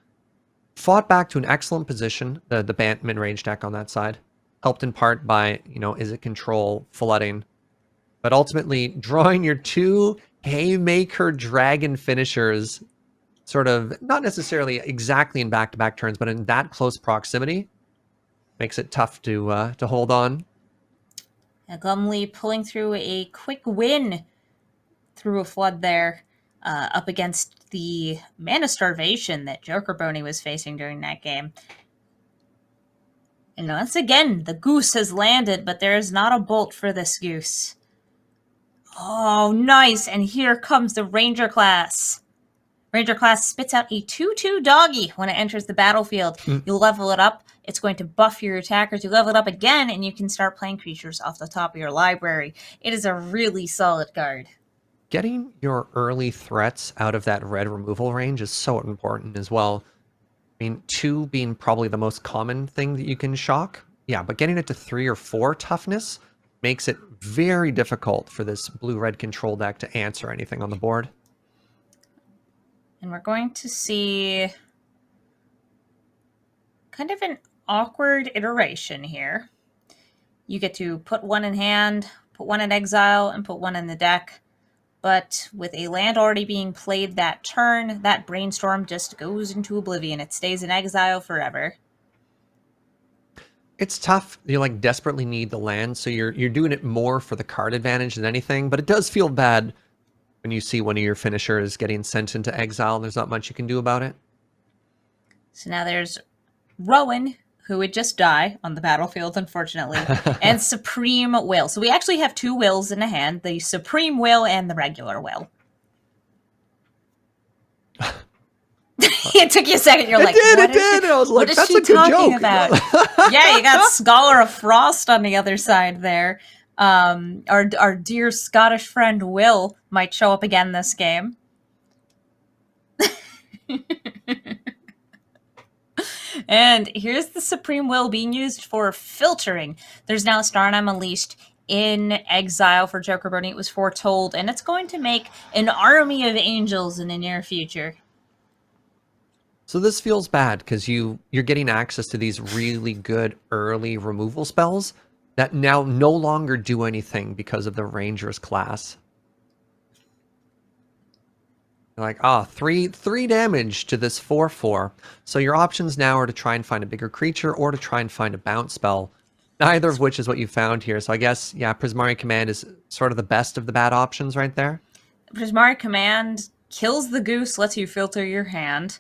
Fought back to an excellent position, the Bant mid-range deck on that side. Helped in part by, is it control flooding. But ultimately, drawing your 2 Haymaker Dragon finishers, sort of, not necessarily exactly in back-to-back turns, but in that close proximity, makes it tough to hold on. Glumly pulling through a quick win through a flood there, up against the mana starvation that Joker Boney was facing during that game. And once again, the goose has landed, but there is not a bolt for this goose. Oh, nice! And here comes the Ranger class. Ranger class spits out a 2/2 doggy when it enters the battlefield. You level it up. It's going to buff your attackers. You level it up again, and you can start playing creatures off the top of your library. It is a really solid card. getting your early threats out of that red removal range is so important as well. I mean, 2 being probably the most common thing that you can shock. Yeah, but getting it to 3 or 4 toughness makes it very difficult for this blue-red control deck to answer anything on the board. And we're going to see kind of an awkward iteration here. You get to put 1 in hand, put 1 in exile, and put 1 in the deck. But with a land already being played that turn, that brainstorm just goes into oblivion. It stays in exile forever. It's tough. You like desperately need the land, so you're doing it more for the card advantage than anything, but it does feel bad when you see one of your finishers getting sent into exile and there's not much you can do about it. So now there's Rowan, who would just die on the battlefield, unfortunately, and Supreme Will. So we actually have 2 wills in a hand, the Supreme Will and the regular will. It took you a second. You're like, it did. I was like, that's a good joke. About? Yeah, you got Scholar of Frost on the other side there. Our dear Scottish friend Will might show up again this game. And here's the Supreme Will being used for filtering. There's now Starnam Unleashed in exile for Joker Bernie. It was foretold, and it's going to make an army of angels in the near future. So this feels bad because you're getting access to these really good early removal spells that now no longer do anything because of the Ranger's class. You're like, three damage to this 4/4. So your options now are to try and find a bigger creature or to try and find a bounce spell. Neither of which is what you found here. So I guess, yeah, Prismari Command is sort of the best of the bad options right there. Prismari Command kills the goose, lets you filter your hand.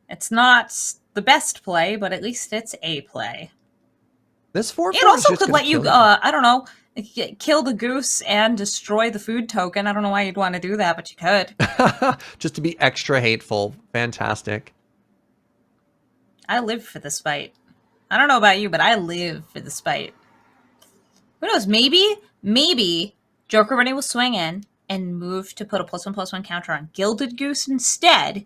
It's not the best play, but at least it's a play. This 4/4 it also could let you, I don't know, kill the goose and destroy the food token. I don't know why you'd want to do that, but you could. Just to be extra hateful. Fantastic. I live for this fight. I don't know about you, but I live for this fight. Who knows? Maybe Joker Bernie will swing in and move to put a +1/+1 counter on Gilded Goose instead,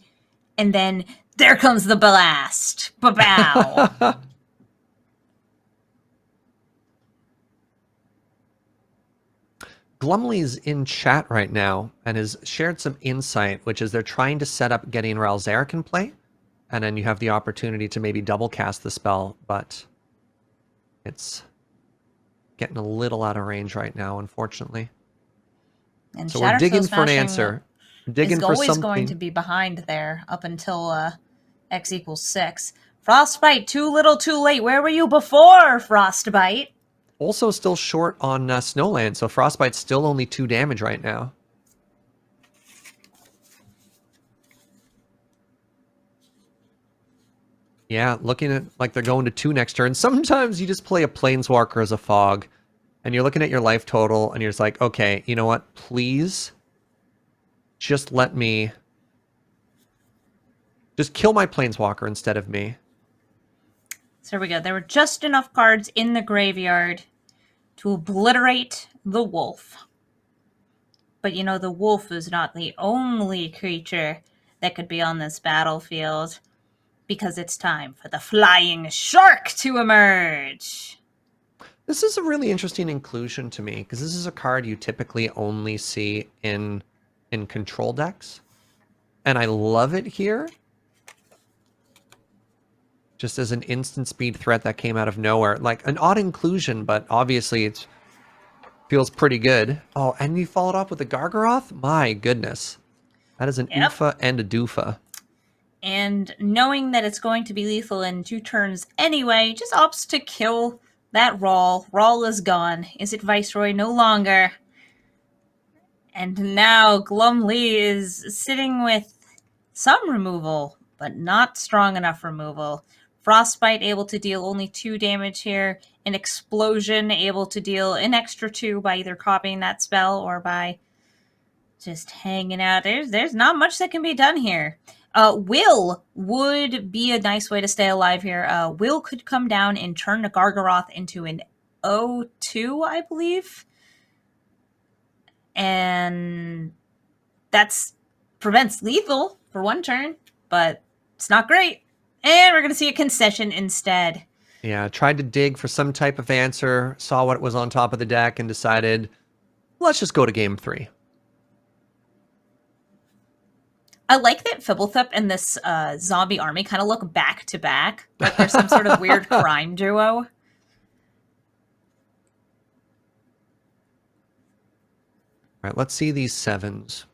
and then there comes the blast. Ba-bow. Glumley's in chat right now and has shared some insight, which is they're trying to set up getting Ralzeric in play, and then you have the opportunity to maybe double cast the spell, but it's getting a little out of range right now, unfortunately. And so we're digging for an Smashing answer. Digging is for always something. going to be behind there up until x = 6. Frostbite, too little, too late. Where were you before, Frostbite? Also still short on Snowland, so Frostbite's still only 2 damage right now. Yeah, looking at like they're going to 2 next turn. Sometimes you just play a Planeswalker as a fog, and you're looking at your life total, and you're just like, okay, you know what? Please, just let me... Just kill my Planeswalker instead of me. So here we go. There were just enough cards in the graveyard to obliterate the wolf. But you know, the wolf is not the only creature that could be on this battlefield, because it's time for the flying shark to emerge. This is a really interesting inclusion to me, because this is a card you typically only see in control decks. And I love it here. Just as an instant speed threat that came out of nowhere. Like, an odd inclusion, but obviously it feels pretty good. Oh, and you followed up with a Gargaroth? My goodness. That is an Oofa and a Doofa. And knowing that it's going to be lethal in 2 turns anyway, just opts to kill that Rawl. Rawl is gone. Is it Viceroy? No longer. And now Glumley is sitting with some removal, but not strong enough removal. Frostbite able to deal only 2 damage here. An Explosion able to deal an extra 2 by either copying that spell or by just hanging out. There's not much that can be done here. Will would be a nice way to stay alive here. Will could come down and turn the Gargaroth into an 0/2, I believe. And That's prevents lethal for one turn, but it's not great. And we're going to see a concession instead. Yeah, tried to dig for some type of answer, saw what was on top of the deck, and decided, let's just go to game 3. I like that Fibblethip and this zombie army kind of look back to back, like they're some sort of weird crime duo. All right, let's see these 7s.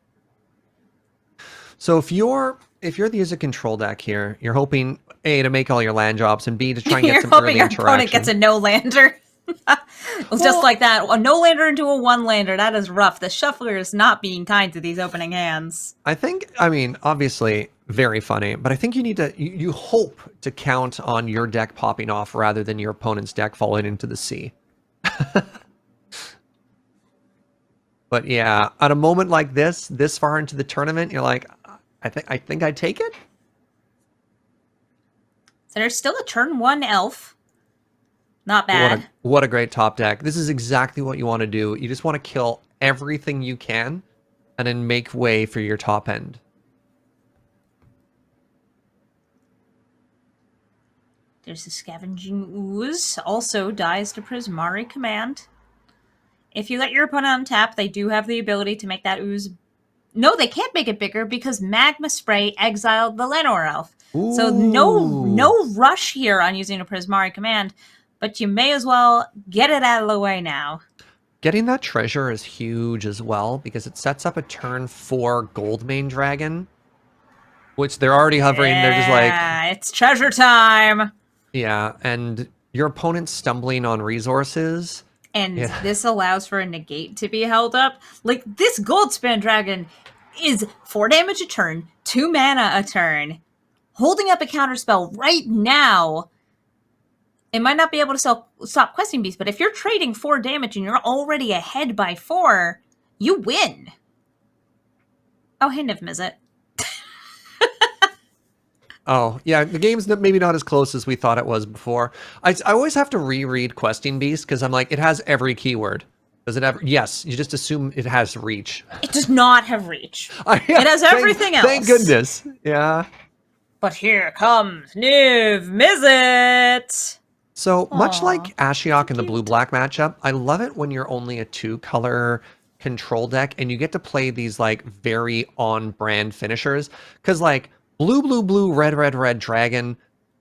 So if you're the user control deck here, you're hoping A, to make all your land drops, and B, to try and get some early your interaction. opponent gets a no-lander. It's just like that. A no-lander into a one-lander. That is rough. The shuffler is not being kind to these opening hands. I mean, obviously, very funny, but I think you need to, you hope to count on your deck popping off rather than your opponent's deck falling into the sea. But yeah, at a moment like this far into the tournament, you're like, I think I'd take it. So there's still a turn 1 elf. Not bad. What a great top deck. This is exactly what you want to do. You just want to kill everything you can and then make way for your top end. There's the Scavenging Ooze. Also dies to Prismari Command. If you let your opponent untap, they do have the ability to make that ooze. No, they can't make it bigger because Magma Spray exiled the Lenore Elf. Ooh. So no rush here on using a Prismari Command, but you may as well get it out of the way now. Getting that treasure is huge as well because it sets up a turn 4 Goldmane Dragon, which they're already hovering. Yeah, they're just like, it's treasure time. Yeah, and your opponent's stumbling on resources. And this allows for a negate to be held up. Like, this Goldspan Dragon is 4 damage a turn, 2 mana a turn, holding up a counterspell right now. It might not be able to stop Questing Beast, but if you're trading 4 damage and you're already ahead by 4, you win. Oh, hey, Niv Mizzet. Oh, yeah, the game's maybe not as close as we thought it was before. I always have to reread Questing Beast because I'm like, it has every keyword. Does it ever? Yes, you just assume it has reach. It does not have reach. It has everything else. Thank goodness. Yeah. But here comes Niv Mizzet. So much like Ashiok in the blue-black matchup, I love it when you're only a 2-color control deck and you get to play these like very on-brand finishers. Because like blue, blue, blue, red, red, red dragon,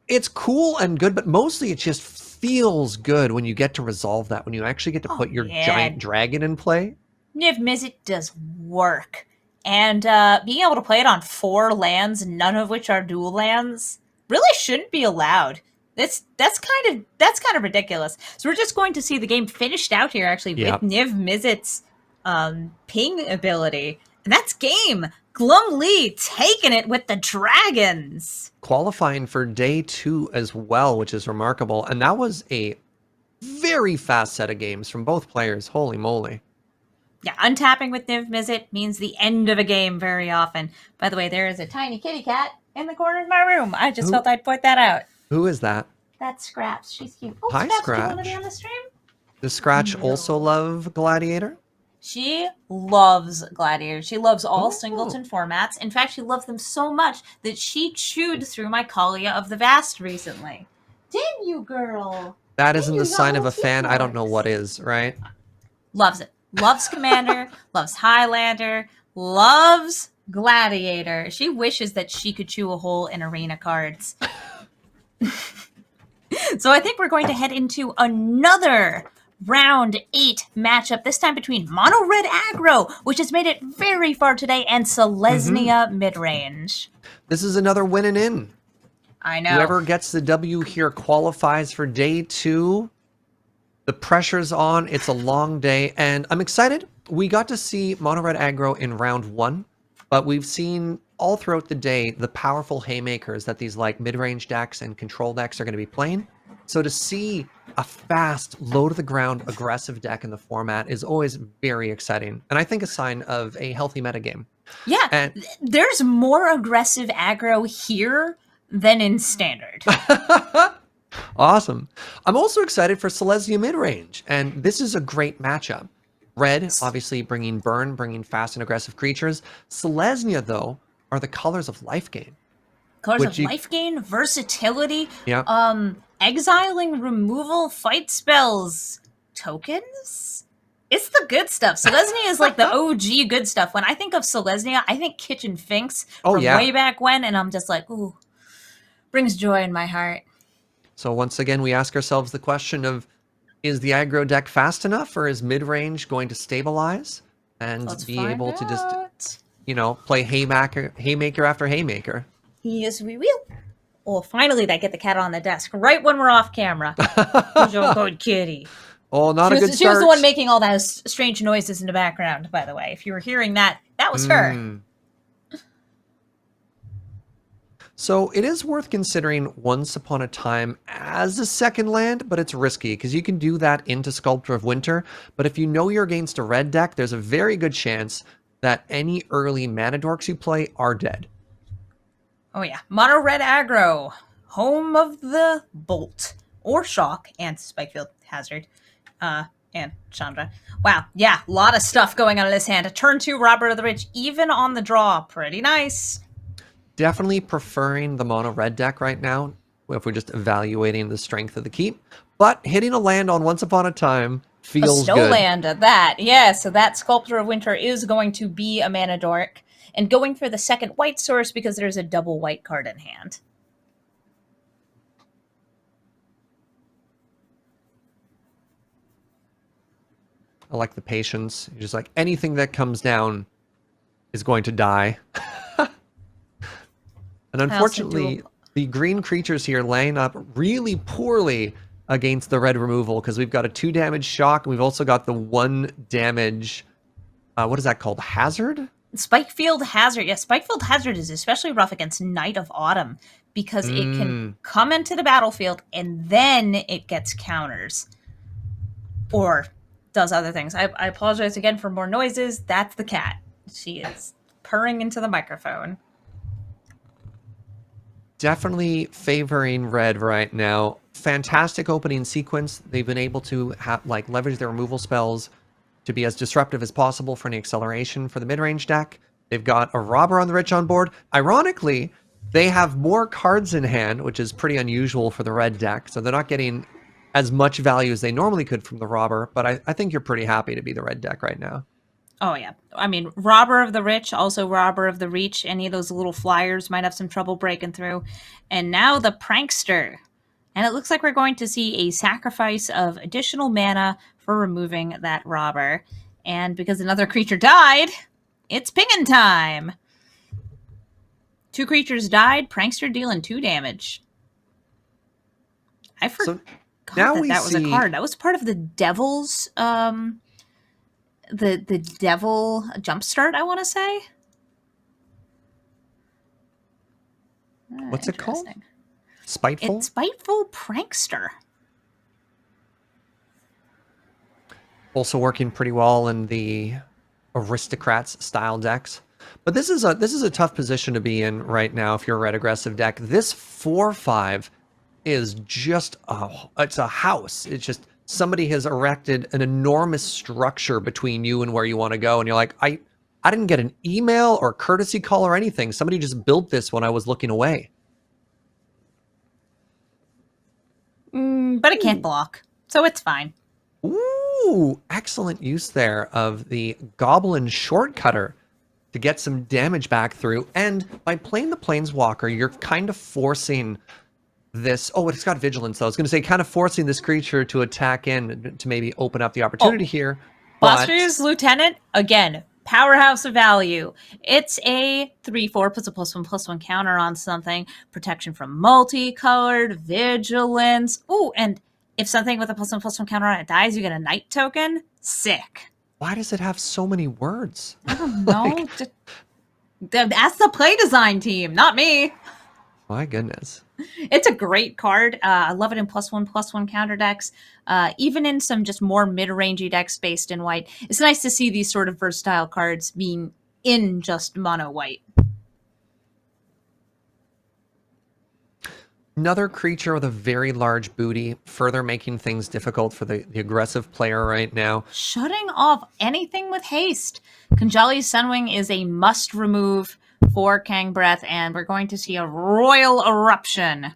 it's cool and good, but mostly it just feels good when you get to resolve that, when you actually get to put your giant dragon in play. Niv Mizzet does work. And being able to play it on 4 lands, none of which are dual lands, really shouldn't be allowed. That's kind of ridiculous. So we're just going to see the game finished out here, actually, with Niv Mizzet's ping ability. And that's game. Glum Lee taking it with the dragons. Qualifying for day 2 as well, which is remarkable. And that was a very fast set of games from both players. Holy moly. Yeah, untapping with Niv Mizzet means the end of a game very often. By the way, there is a tiny kitty cat in the corner of my room. I just felt I'd point that out. Who is that? That's Scraps. She's cute. Oh, Hi, Scraps, Scratch. do you want to be on the stream? Does Scratch also love Gladiator? She loves Gladiator. She loves all Singleton formats. In fact, she loves them so much that she chewed through my Kalia of the Vast recently. Didn't you, girl? That isn't the sign of a fan. I don't know what is, right? Loves it. Loves Commander, loves Highlander, loves Gladiator. She wishes that she could chew a hole in arena cards. So I think we're going to head into another round 8 matchup, this time between Mono Red Aggro, which has made it very far today, and Selesnya Midrange. This is another win and in. I know. Whoever gets the W here qualifies for day 2. The pressure's on. It's a long day, and I'm excited. We got to see Mono Red Aggro in round 1, but we've seen all throughout the day the powerful haymakers that these like mid-range decks and control decks are going to be playing. So to see a fast, low-to-the-ground, aggressive deck in the format is always very exciting, and I think a sign of a healthy metagame. Yeah, and there's more aggressive aggro here than in Standard. Awesome. I'm also excited for Selesnya Midrange, and this is a great matchup. Red, obviously bringing burn, bringing fast and aggressive creatures. Selesnya, though, are the colors of life gain. Colors of life gain, versatility, Yeah. exiling, removal, fight spells, tokens. It's the good stuff. Selesnya is like the OG good stuff. When I think of Selesnya, I think Kitchen Finks from way back when, and I'm just like, ooh, brings joy in my heart. So once again, we ask ourselves the question of, is the aggro deck fast enough, or is mid-range going to stabilize and be able to just, play haymaker after haymaker? Yes, we will. Oh, finally, they get the cat on the desk right when we're off camera. Who's your good kitty? Oh, not a good start. She was the one making all those strange noises in the background, by the way. If you were hearing that, that was her. So it is worth considering Once Upon a Time as a second land, but it's risky because you can do that into Sculptor of Winter. But if you know you're against a red deck, there's a very good chance that any early mana dorks you play are dead. Oh yeah, mono red aggro, home of the Bolt or Shock and Spikefield Hazard, and Chandra. Wow, yeah, a lot of stuff going on in this hand. A turn 2 Robber of the Rich, even on the draw, pretty nice. Definitely preferring the mono red deck right now, if we're just evaluating the strength of the keep. But hitting a land on Once Upon a Time feels good. A snow land at that, yeah. So that Sculptor of Winter is going to be a mana dork. And going for the second white source because there's a double white card in hand. I like the patience. You're just like, anything that comes down is going to die. And unfortunately, the green creatures here laying up really poorly against the red removal because we've got a 2 damage shock and we've also got the 1 damage, what is that called? Hazard? Spikefield Hazard. Yeah, Spikefield Hazard is especially rough against Night of Autumn because it can come into the battlefield and then it gets counters. Or does other things. I apologize again for more noises. That's the cat. She is purring into the microphone. Definitely favoring red right now. Fantastic opening sequence. They've been able to leverage their removal spells to be as disruptive as possible for any acceleration for the mid-range deck. They've got a Robber on the Rich on board. Ironically, they have more cards in hand, which is pretty unusual for the red deck, so they're not getting as much value as they normally could from the Robber, but I think you're pretty happy to be the red deck right now. Oh, yeah. I mean, Robber of the Rich, also Robber of the Reach. Any of those little flyers might have some trouble breaking through. And now the Prankster. And it looks like we're going to see a sacrifice of additional mana for removing that Robber. And because another creature died, it's pingin' time. 2 creatures died, Prankster dealing 2 damage. I forgot that was a card. That was part of the Devil's, the Devil Jumpstart, I want to say. What's it called? Spiteful? It's Spiteful Prankster. Also working pretty well in the Aristocrats style decks. But this is a tough position to be in right now if you're a red aggressive deck. This 4/5 is just it's a house. It's just somebody has erected an enormous structure between you and where you want to go, and you're like, I didn't get an email or courtesy call or anything. Somebody just built this when I was looking away. But it can't block, so it's fine. Ooh, excellent use there of the Goblin Shortcutter to get some damage back through. And by playing the Planeswalker, you're kind of forcing this. Oh, it's got Vigilance, though. I was going to say, kind of forcing this creature to attack in to maybe open up the opportunity here. Buster's Lieutenant, again, powerhouse of value. It's a 3/4, puts a +1/+1 counter on something. Protection from multicolored, vigilance. Ooh, and if something with a +1/+1 counter on it dies, you get a night token. Sick. Why does it have so many words? I don't know. Ask the play design team, not me. My goodness. It's a great card. I love it in +1/+1 counter decks. Even in some just more mid-rangey decks based in white. It's nice to see these sort of versatile cards being in just mono white. Another creature with a very large booty, further making things difficult for the aggressive player right now. Shutting off anything with haste. Kanjali's Sunwing is a must remove for Kang Breath, and we're going to see a royal eruption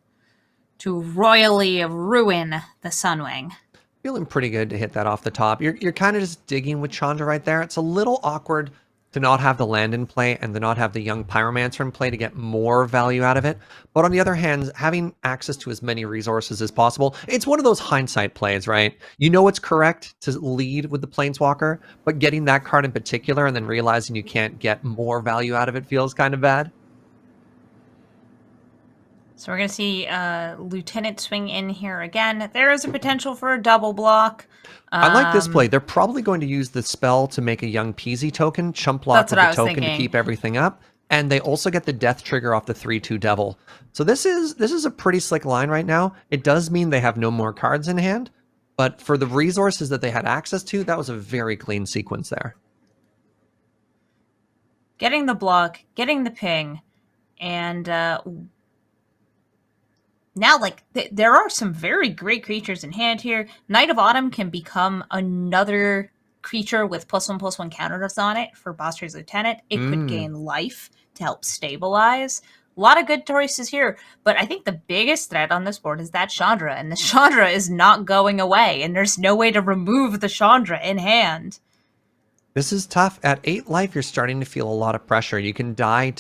to royally ruin the Sunwing. Feeling pretty good to hit that off the top. You're kind of just digging with Chandra right there. It's a little awkward to not have the land in play and to not have the young Pyromancer in play to get more value out of it. But on the other hand, having access to as many resources as possible, it's one of those hindsight plays, right? You know it's correct to lead with the Planeswalker, but getting that card in particular and then realizing you can't get more value out of it feels kind of bad. So we're going to see Lieutenant swing in here again. There is a potential for a double block. I like this play. They're probably going to use the spell to make a young Peasy token, chump block with the token to keep everything up. And they also get the death trigger off the 3/2 Devil. So this is a pretty slick line right now. It does mean they have no more cards in hand, but for the resources that they had access to, that was a very clean sequence there. Getting the block, getting the ping, and now, like, there are some very great creatures in hand here. Knight of Autumn can become another creature with +1/+1 counters on it for Boss Tray's Lieutenant. It could gain life to help stabilize. A lot of good choices here, but I think the biggest threat on this board is that Chandra, and the Chandra is not going away, and there's no way to remove the Chandra in hand. This is tough. At 8 life, you're starting to feel a lot of pressure. You can die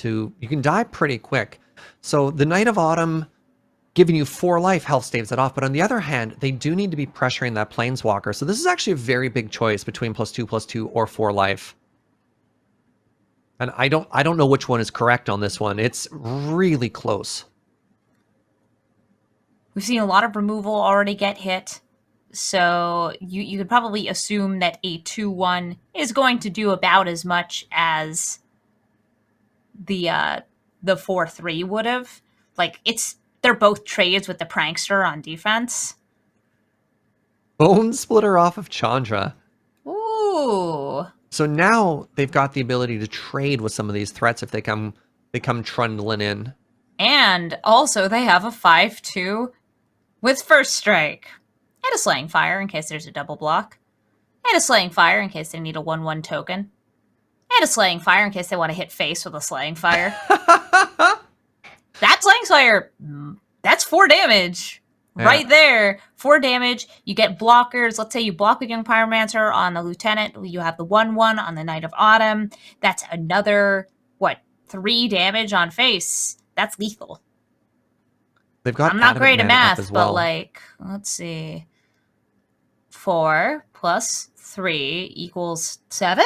pretty quick. So the Knight of Autumn giving you 4 life health staves it off, but on the other hand, they do need to be pressuring that Planeswalker. So this is actually a very big choice between +2/+2 or 4 life. And I don't know which one is correct on this one. It's really close. We've seen a lot of removal already get hit, so you could probably assume that a 2/1 is going to do about as much as the 4/3 would have. Like, they're both trades with the Prankster on defense. Bone Splitter off of Chandra. Ooh. So now they've got the ability to trade with some of these threats if they come trundling in. And also they have a 5/2 with First Strike. And a Slaying Fire in case there's a double block. And a Slaying Fire in case they need a 1/1 token. And a Slaying Fire in case they want to hit face with a Slaying Fire. That Slaying Fire, that's 4 damage. Yeah. Right there, 4 damage. You get blockers. Let's say you block with Young Pyromancer on the Lieutenant. You have the 1/1 on the Knight of Autumn. That's another, 3 damage on face. That's lethal. They've got I'm not great at Adamant Mana up math, as well. but like, let's see. 4 plus 3 equals 7?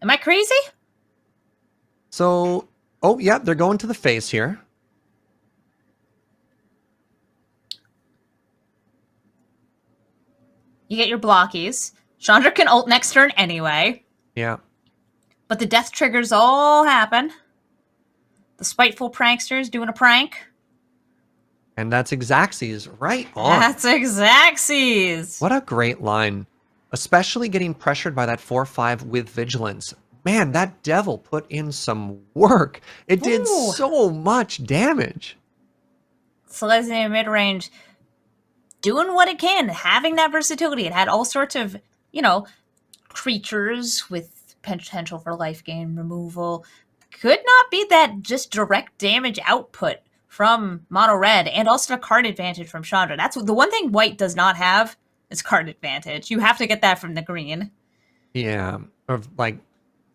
Am I crazy? So, oh yeah, they're going to the face here. You get your blockies. Chandra can ult next turn anyway. Yeah. But the death triggers all happen. The spiteful prankster's doing a prank. And that's Xaxes right on. That's Xaxes. What a great line. Especially getting pressured by that 4/5 with Vigilance. Man, that devil put in some work. It did Ooh. so much damage. Selesnya mid-range doing what it can, having that versatility. It had all sorts of, creatures with potential for life gain removal. Could not be that just direct damage output from Mono Red, and also a card advantage from Chandra. That's the one thing White does not have is card advantage. You have to get that from the green. Yeah. Or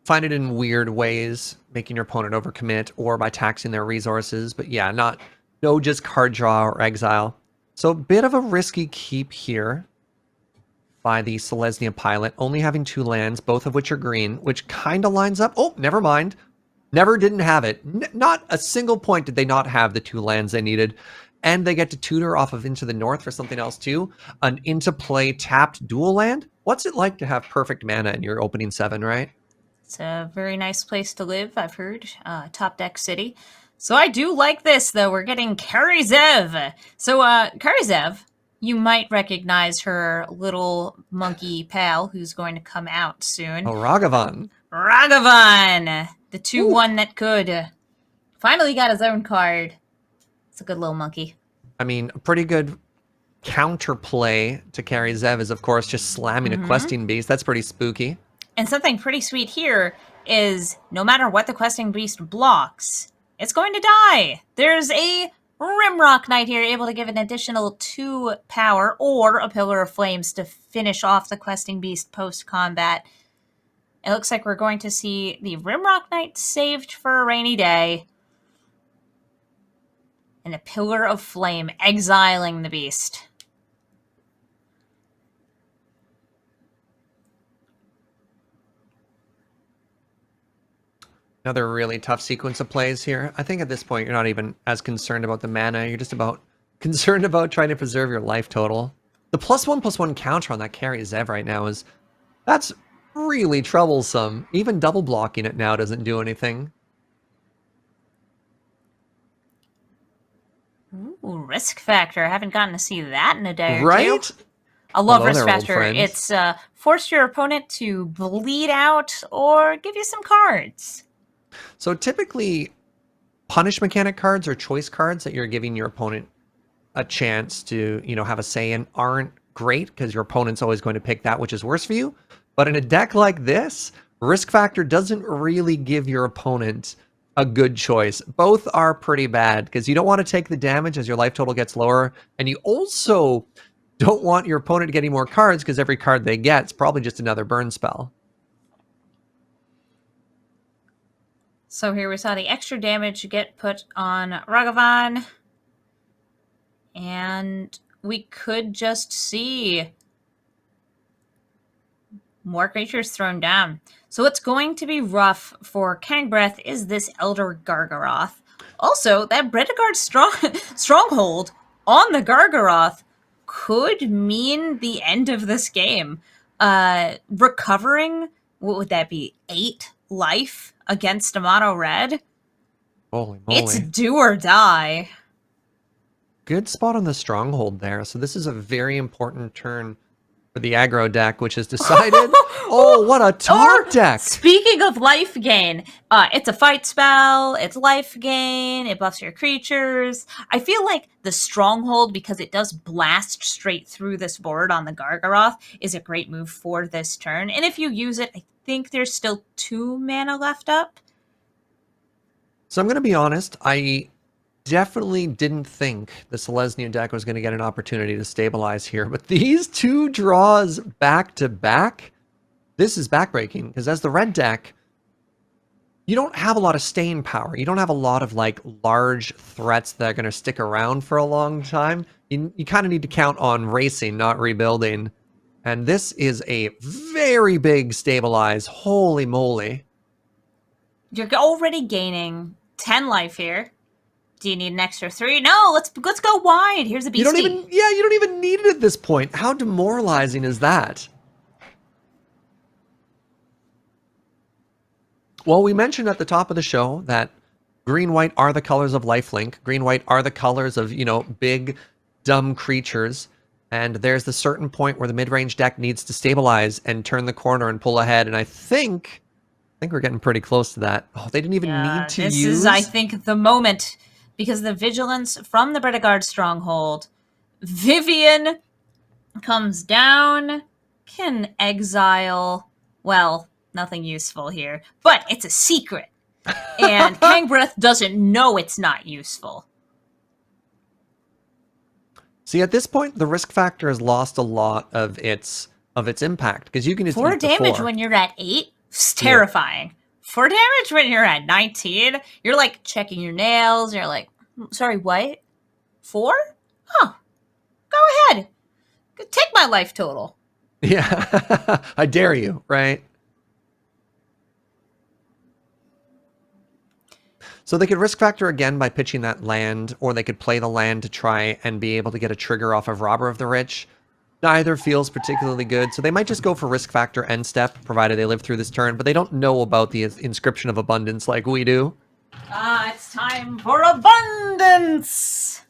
find it in weird ways, making your opponent overcommit or by taxing their resources. But yeah, no just card draw or exile. So a bit of a risky keep here by the Selesnya pilot, only having 2 lands, both of which are green, which kind of lines up. Oh, never mind. Never didn't have it. Not a single point did they not have the 2 lands they needed. And they get to tutor off of Into the North for something else too. An into play tapped dual land. What's it like to have perfect mana in your opening 7, right? It's a very nice place to live, I've heard. Top deck city. So I do like this, though. We're getting Karizev. So, Karizev, you might recognize her little monkey pal who's going to come out soon. Oh, Ragavan. Ragavan! The 2/1 that could. Finally got his own card. It's a good little monkey. I mean, a pretty good counterplay to carry Zev is, of course, just slamming a questing beast. That's pretty spooky. And something pretty sweet here is no matter what the questing beast blocks, it's going to die. There's a Rimrock Knight here, able to give an additional 2 power or a Pillar of Flames to finish off the questing beast post-combat. It looks like we're going to see the Rimrock Knight saved for a rainy day. And a Pillar of Flame exiling the beast. Another really tough sequence of plays here. I think at this point, you're not even as concerned about the mana. You're just concerned about trying to preserve your life total. The +1/+1 counter on that carry Zev right now that's really troublesome. Even double blocking it now doesn't do anything. Ooh, Risk Factor. I haven't gotten to see that in a day or Right? two. I love Hello Risk there, old Factor. friends. It's force your opponent to bleed out or give you some cards. So typically, punish mechanic cards or choice cards that you're giving your opponent a chance to, have a say in aren't great because your opponent's always going to pick that which is worse for you. But in a deck like this, Risk Factor doesn't really give your opponent a good choice. Both are pretty bad because you don't want to take the damage as your life total gets lower, and you also don't want your opponent to get any more cards because every card they get is probably just another burn spell. So here we saw the extra damage get put on Ragavan. And we could just see more creatures thrown down. So what's going to be rough for Kangbreath is this Elder Gargaroth. Also, that Bredegard stronghold on the Gargaroth could mean the end of this game. Recovering, what would that be, 8 life against a mono red? Holy moly. It's do or die. Good spot on the stronghold there. So this is a very important turn for the aggro deck, which has decided... oh, what a taunt deck! Speaking of life gain, it's a fight spell, it's life gain, it buffs your creatures. I feel like the stronghold, because it does blast straight through this board on the Gargaroth, is a great move for this turn. And if you use it, I think there's still 2 mana left up. So I'm going to be honest, I definitely didn't think the Selesnya deck was going to get an opportunity to stabilize here, but these 2 draws back to back, this is backbreaking, because as the red deck, you don't have a lot of staying power. You don't have a lot of large threats that are going to stick around for a long time. You kind of need to count on racing, not rebuilding. And this is a very big stabilize. Holy moly. You're already gaining 10 life here. Do you need an extra 3? No, let's go wide. Here's a beastie. You don't even need it at this point. How demoralizing is that? Well, we mentioned at the top of the show that green-white are the colors of lifelink. Green-white are the colors of, big, dumb creatures. And there's the certain point where the mid-range deck needs to stabilize and turn the corner and pull ahead. And I think we're getting pretty close to that. Oh, they didn't even need to use... This is, I think, the moment, because the vigilance from the Bredegard stronghold, Vivian comes down, can exile, well, nothing useful here, but it's a secret. And Kangbreath doesn't know it's not useful. See, at this point, the risk factor has lost a lot of its impact, because you can just 4 eat the damage 4. when you're at 8? It's terrifying. Yeah. 4 damage when you're at 19? You're checking your nails. You're like, sorry, what? 4? Huh. Go ahead. Take my life total. Yeah. I dare you, right? So they could risk factor again by pitching that land, or they could play the land to try and be able to get a trigger off of Robber of the Rich. Neither feels particularly good, so they might just go for risk factor end step, provided they live through this turn, but they don't know about the Inscription of Abundance like we do. It's time for abundance!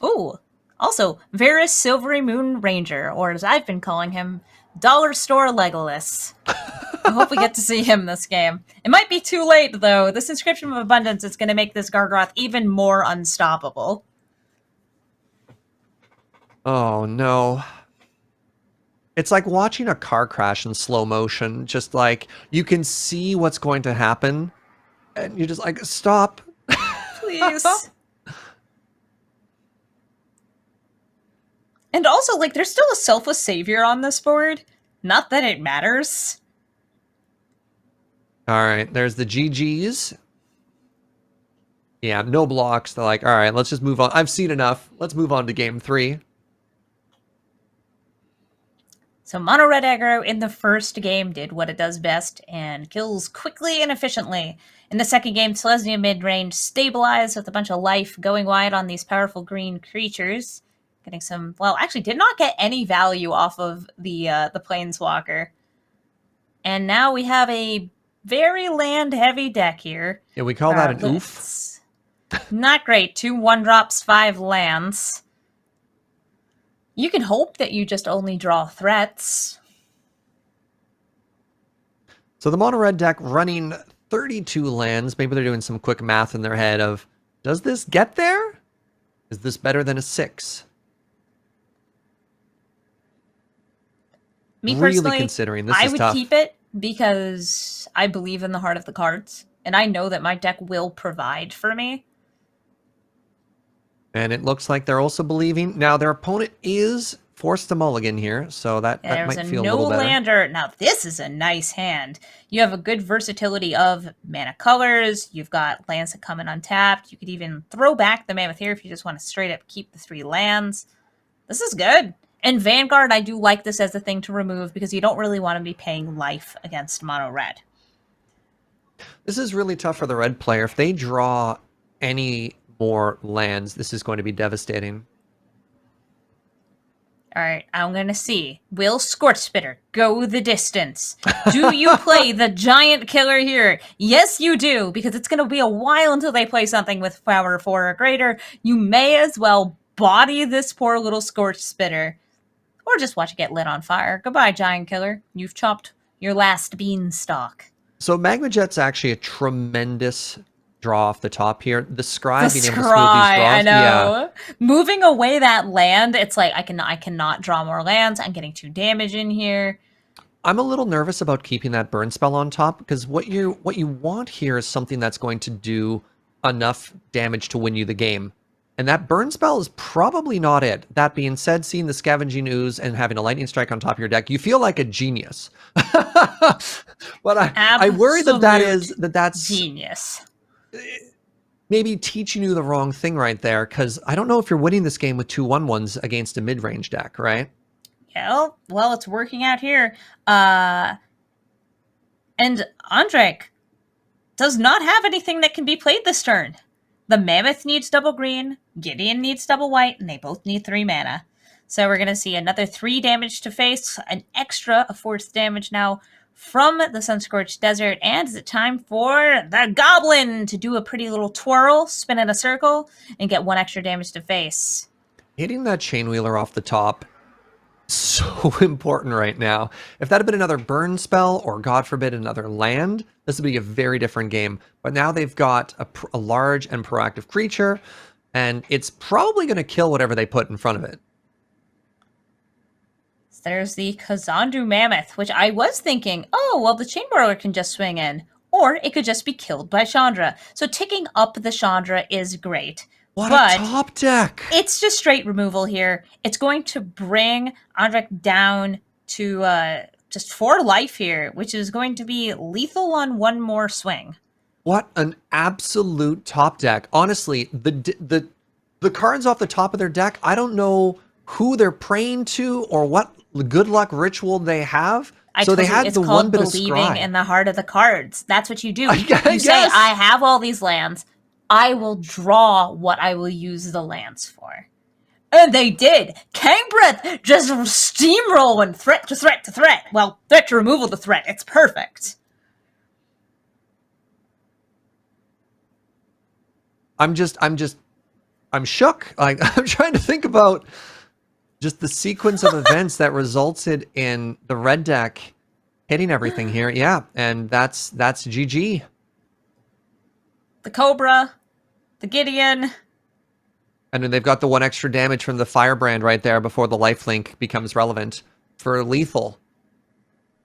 Ooh, also, Varys Silvery Moon Ranger, or as I've been calling him, Dollar Store Legolas. I hope we get to see him this game. It might be too late, though. This Inscription of Abundance is going to make this Gargoth even more unstoppable. Oh, no. It's like watching a car crash in slow motion. Just like, you can see what's going to happen, and you're just like, stop. Please. And also, like, there's still a Selfless Savior on this board. Not that it matters. All right, there's the GGs. Yeah, no blocks. They're like, all right, let's just move on. I've seen enough. Let's move on to game 3. So Mono Red aggro in the first game did what it does best and kills quickly and efficiently. In the second game, Selesnya mid-range stabilized with a bunch of life going wide on these powerful green creatures. Getting some, well, actually did not get any value off of the Planeswalker. And now we have a very land-heavy deck here. Yeah, we call that an oof. Not great. 2 1-drops, 5 lands. You can hope that you just only draw threats. So the mono red deck running 32 lands. Maybe they're doing some quick math in their head of, does this get there? Is this better than a 6? Me really personally, considering this I is would tough. keep it because I believe in the heart of the cards. And I know that my deck will provide for me. And it looks like they're also believing. Now, their opponent is forced to mulligan here, so that might feel a little better. Lander. Now, this is a nice hand. You have a good versatility of mana colors. You've got lands that come in untapped. You could even throw back the Mammoth here if you just want to straight up keep the 3 lands. This is good. And Vanguard, I do like this as a thing to remove because you don't really want to be paying life against mono red. This is really tough for the red player. If they draw any more lands, this is going to be devastating. All right, I'm going to see. Will Scorchspitter go the distance? Do you play the giant killer here? Yes, you do, because it's going to be a while until they play something with power 4 or greater. You may as well body this poor little Scorchspitter. Or just watch it get lit on fire. Goodbye, giant killer. You've chopped your last beanstalk. So Magma Jet's actually a tremendous draw off the top here. The Scry being able to smooth these draws. I know. Yeah. Moving away that land, it's like I cannot draw more lands. I'm getting 2 damage in here. I'm a little nervous about keeping that burn spell on top because what you want here is something that's going to do enough damage to win you the game. And that burn spell is probably not it. That being said, seeing the Scavenging Ooze and having a Lightning Strike on top of your deck, you feel like a genius. But I worry that's genius. Maybe teaching you the wrong thing right there, because I don't know if you're winning this game with 2 1/1s against a mid-range deck, right? Yeah, well, it's working out here. And Andrek does not have anything that can be played this turn. The Mammoth needs double green, Gideon needs double white, and they both need 3 mana. So we're going to see another 3 damage to face, an extra of 4 damage now from the Sunscorched Desert. And is it time for the Goblin to do a pretty little twirl, spin in a circle, and get 1 extra damage to face? Hitting that Chainwheeler off the top, so important right now. If that had been another burn spell, or God forbid another land, this would be a very different game. But now they've got a large and proactive creature, and it's probably going to kill whatever they put in front of it. There's the Kazandu Mammoth, which I was thinking, oh, well, the Chainburglar can just swing in. Or it could just be killed by Chandra. So ticking up the Chandra is great. What a top deck! It's just straight removal here. It's going to bring Andrek down to just 4 life here, which is going to be lethal on 1 more swing. What an absolute top deck. Honestly, the cards off the top of their deck, I don't know who they're praying to or what good luck ritual they have. So they had the one bit of scry. It's called believing in the heart of the cards. That's what you do. You say, I have all these lands. I will draw what I will use the lands for. And they did. Kangbreath just steamrolling threat to threat to threat. Well, threat to removal to threat. It's perfect. I'm shook. Like, I'm trying to think about just the sequence of events that resulted in the red deck hitting everything here. Yeah, and that's GG. The Cobra, the Gideon. And then they've got the 1 extra damage from the Firebrand right there before the lifelink becomes relevant for lethal.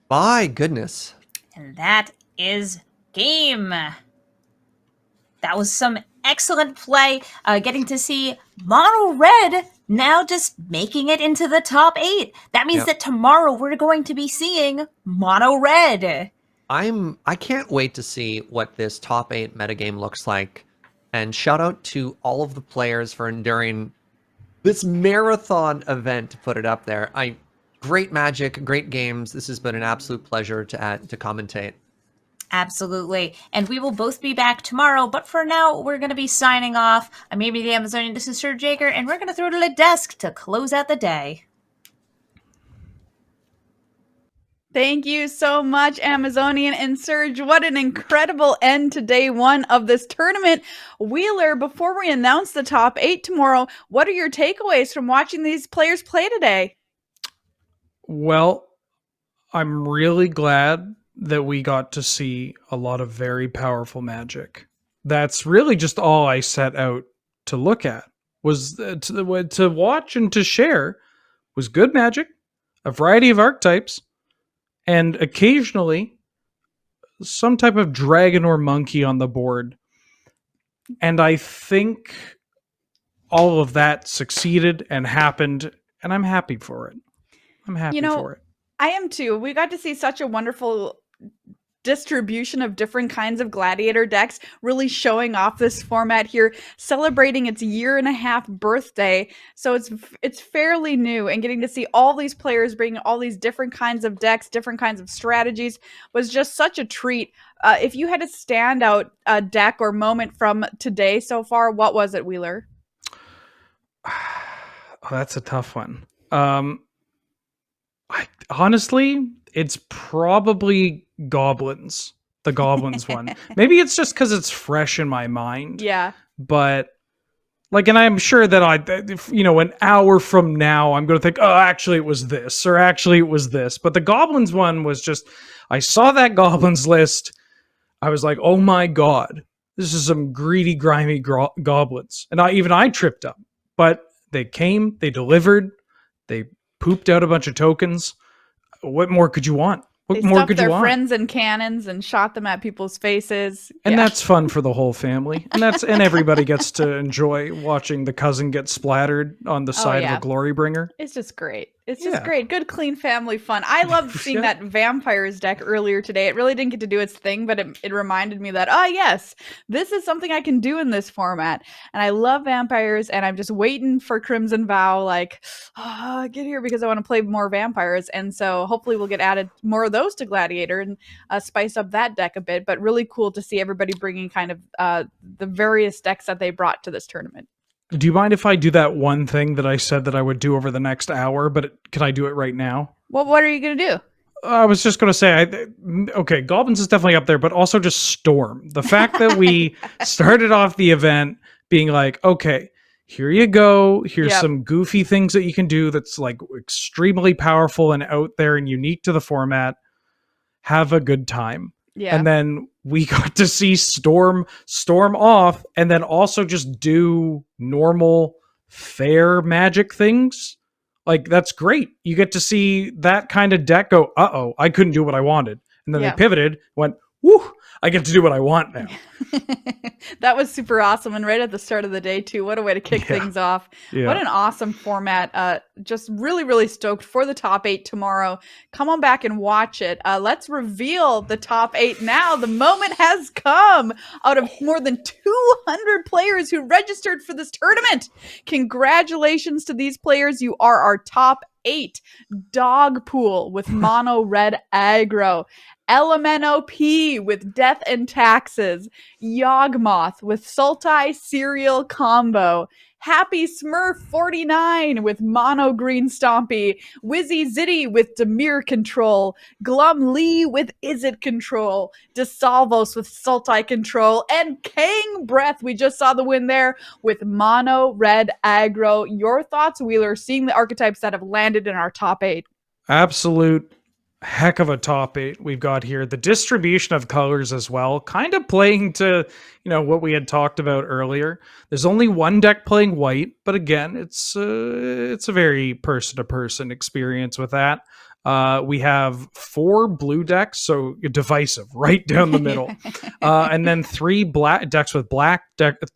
My goodness. And that is game. That was some excellent play. Getting to see Mono Red now just making it into the top 8. That means that tomorrow we're going to be seeing Mono Red. I can't wait to see what this top 8 metagame looks like. And shout out to all of the players for enduring this marathon event to put it up there. Great magic, great games. This has been an absolute pleasure to commentate. Absolutely. And we will both be back tomorrow. But for now, we're going to be signing off. I'm Amy the Amazonian. This is Sir Jager. And we're going to throw to the desk to close out the day. Thank you so much, Amazonian and Surge. What an incredible end to day 1 of this tournament. Wheeler, before we announce the top 8 tomorrow, what are your takeaways from watching these players play today? Well, I'm really glad that we got to see a lot of very powerful magic. That's really just all I set out to look at, was to watch and to share was good magic, a variety of archetypes, and occasionally some type of dragon or monkey on the board. And I think all of that succeeded and happened, and I'm happy for it. I'm happy for it. I am too. We got to see such a wonderful distribution of different kinds of Gladiator decks, really showing off this format here, celebrating its 1.5-year birthday. So it's fairly new, and getting to see all these players bringing all these different kinds of decks, different kinds of strategies was just such a treat. If you had to stand out a deck or moment from today so far, what was it, Wheeler? Oh, that's a tough one. Honestly, it's probably Goblins. The Goblins one. Maybe it's just because it's fresh in my mind. Yeah. But, and I'm sure that an hour from now, I'm going to think, oh, actually it was this, or actually it was this. But the Goblins one was just, I saw that Goblins list. I was like, oh my God, this is some greedy, grimy goblins. And I tripped up. But they came, they delivered, they pooped out a bunch of tokens. What more could you want? What They more stuffed could you their want? friends in cannons and shot them at people's faces. And that's fun for the whole family. And everybody gets to enjoy watching the cousin get splattered on the side of a glory bringer. It's just great. It's just great. Good, clean family fun. I loved seeing that vampires deck earlier today. It really didn't get to do its thing, but it reminded me that, yes, this is something I can do in this format. And I love vampires, and I'm just waiting for Crimson Vow, get here, because I want to play more vampires. And so hopefully we'll get added more of those to Gladiator and spice up that deck a bit. But really cool to see everybody bringing kind of the various decks that they brought to this tournament. Do you mind if I do that one thing that I said that I would do over the next hour, but can I do it right now? Well, what are you going to do? I was just going to say, Goblins is definitely up there, but also just Storm. The fact that we started off the event being like, okay, here you go. Here's some goofy things that you can do that's extremely powerful and out there and unique to the format. Have a good time. Yeah. And then we got to see Storm off, and then also just do normal, fair magic things. That's great. You get to see that kind of deck go, uh-oh, I couldn't do what I wanted. And then they pivoted, went, whoo, I get to do what I want now. That was super awesome. And right at the start of the day, too. What a way to kick things off. Yeah. What an awesome format. Just really, really stoked for the top 8 tomorrow. Come on back and watch it. Let's reveal the top 8 now. The moment has come. Out of more than 200 players who registered for this tournament. Congratulations to these players. You are our top 8. Dogpool with Mono Red Aggro. LMNOP with Death and Taxes, Yawgmoth with Sultai Serial Combo, Happy Smurf 49 with Mono Green Stompy, Wizzy Zitty with Demir Control, Glum Lee with Izzet Control, DeSalvos with Sultai Control, and Kang Breath, we just saw the win there, with Mono Red Aggro. Your thoughts, Wheeler, seeing the archetypes that have landed in our top 8? Absolute heck of a top 8 we've got here. The distribution of colors as well, kind of playing to, what we had talked about earlier. There's only one deck playing white, but again, it's a very person-to-person experience with that. We have 4 blue decks, so divisive right down the middle. And then 3 black decks with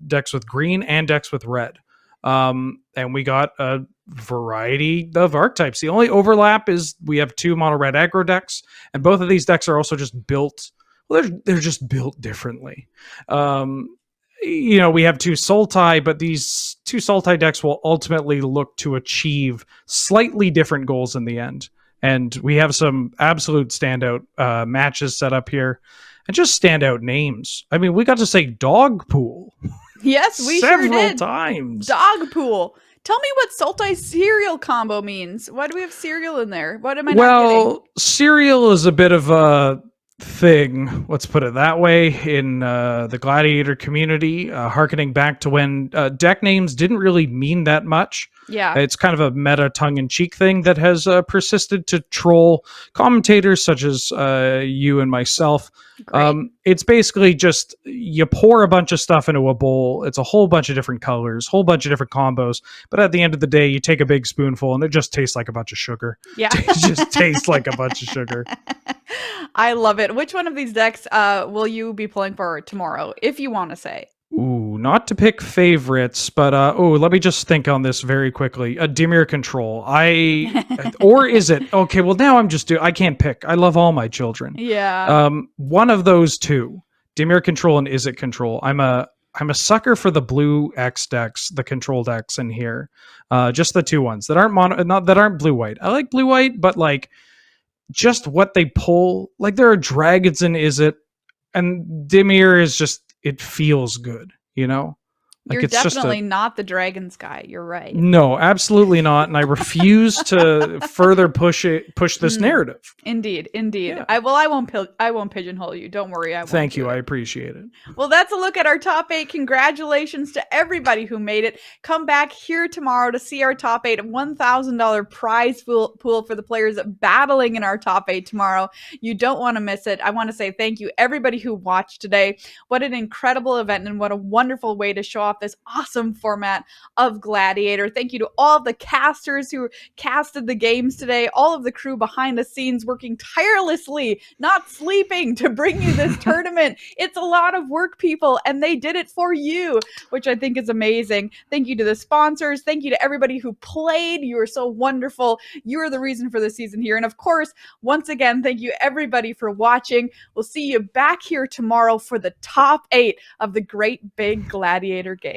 decks with green, and decks with red. And we got a variety of archetypes. The only overlap is we have 2 mono red aggro decks, and both of these decks are also just built. Well, they're just built differently. We have 2 Sultai, but these 2 Sultai decks will ultimately look to achieve slightly different goals in the end. And we have some absolute standout matches set up here, and just standout names. I mean, we got to say dog pool. Yes, we several sure did. times. Dog pool. Tell me what Sultai cereal combo means. Why do we have cereal in there? What am I not getting? Well, cereal is a bit of a thing, let's put it that way, in the Gladiator community, harkening back to when deck names didn't really mean that much. Yeah. It's kind of a meta tongue-in-cheek thing that has persisted to troll commentators such as you and myself. It's basically just you pour a bunch of stuff into a bowl. It's a whole bunch of different colors, whole bunch of different combos. But at the end of the day, you take a big spoonful and it just tastes like a bunch of sugar. Yeah. It just tastes like a bunch of sugar. I love it. Which one of these decks will you be pulling for tomorrow, if you want to say? Ooh, not to pick favorites, but let me just think on this very quickly. Dimir Control. Or is it? Okay, well now I can't pick. I love all my children. Yeah. One of those 2. Dimir Control and Is It Control. I'm a sucker for the blue X decks, the control decks in here. Just the 2 ones that aren't blue white. I like blue white, but like just what they pull, like there are dragons in Is It, and Dimir is just, it feels good, Like You're it's definitely not the dragons guy. You're right. No, absolutely not, and I refuse to further push this narrative. Indeed. Yeah. I won't pigeonhole you. Don't worry. Thank you. I appreciate it. Well, that's a look at our top 8. Congratulations to everybody who made it. Come back here tomorrow to see our top 8 $1,000 prize pool for the players battling in our top 8 tomorrow. You don't want to miss it. I want to say thank you everybody who watched today. What an incredible event, and what a wonderful way to show off this awesome format of Gladiator. Thank you to all the casters who casted the games today, all of the crew behind the scenes working tirelessly, not sleeping, to bring you this tournament. It's a lot of work, people, and they did it for you, which I think is amazing. Thank you to the sponsors. Thank you to everybody who played. You are so wonderful. You are the reason for the season here. And of course, once again, thank you everybody for watching. We'll see you back here tomorrow for the top 8 of the Great Big Gladiator Games.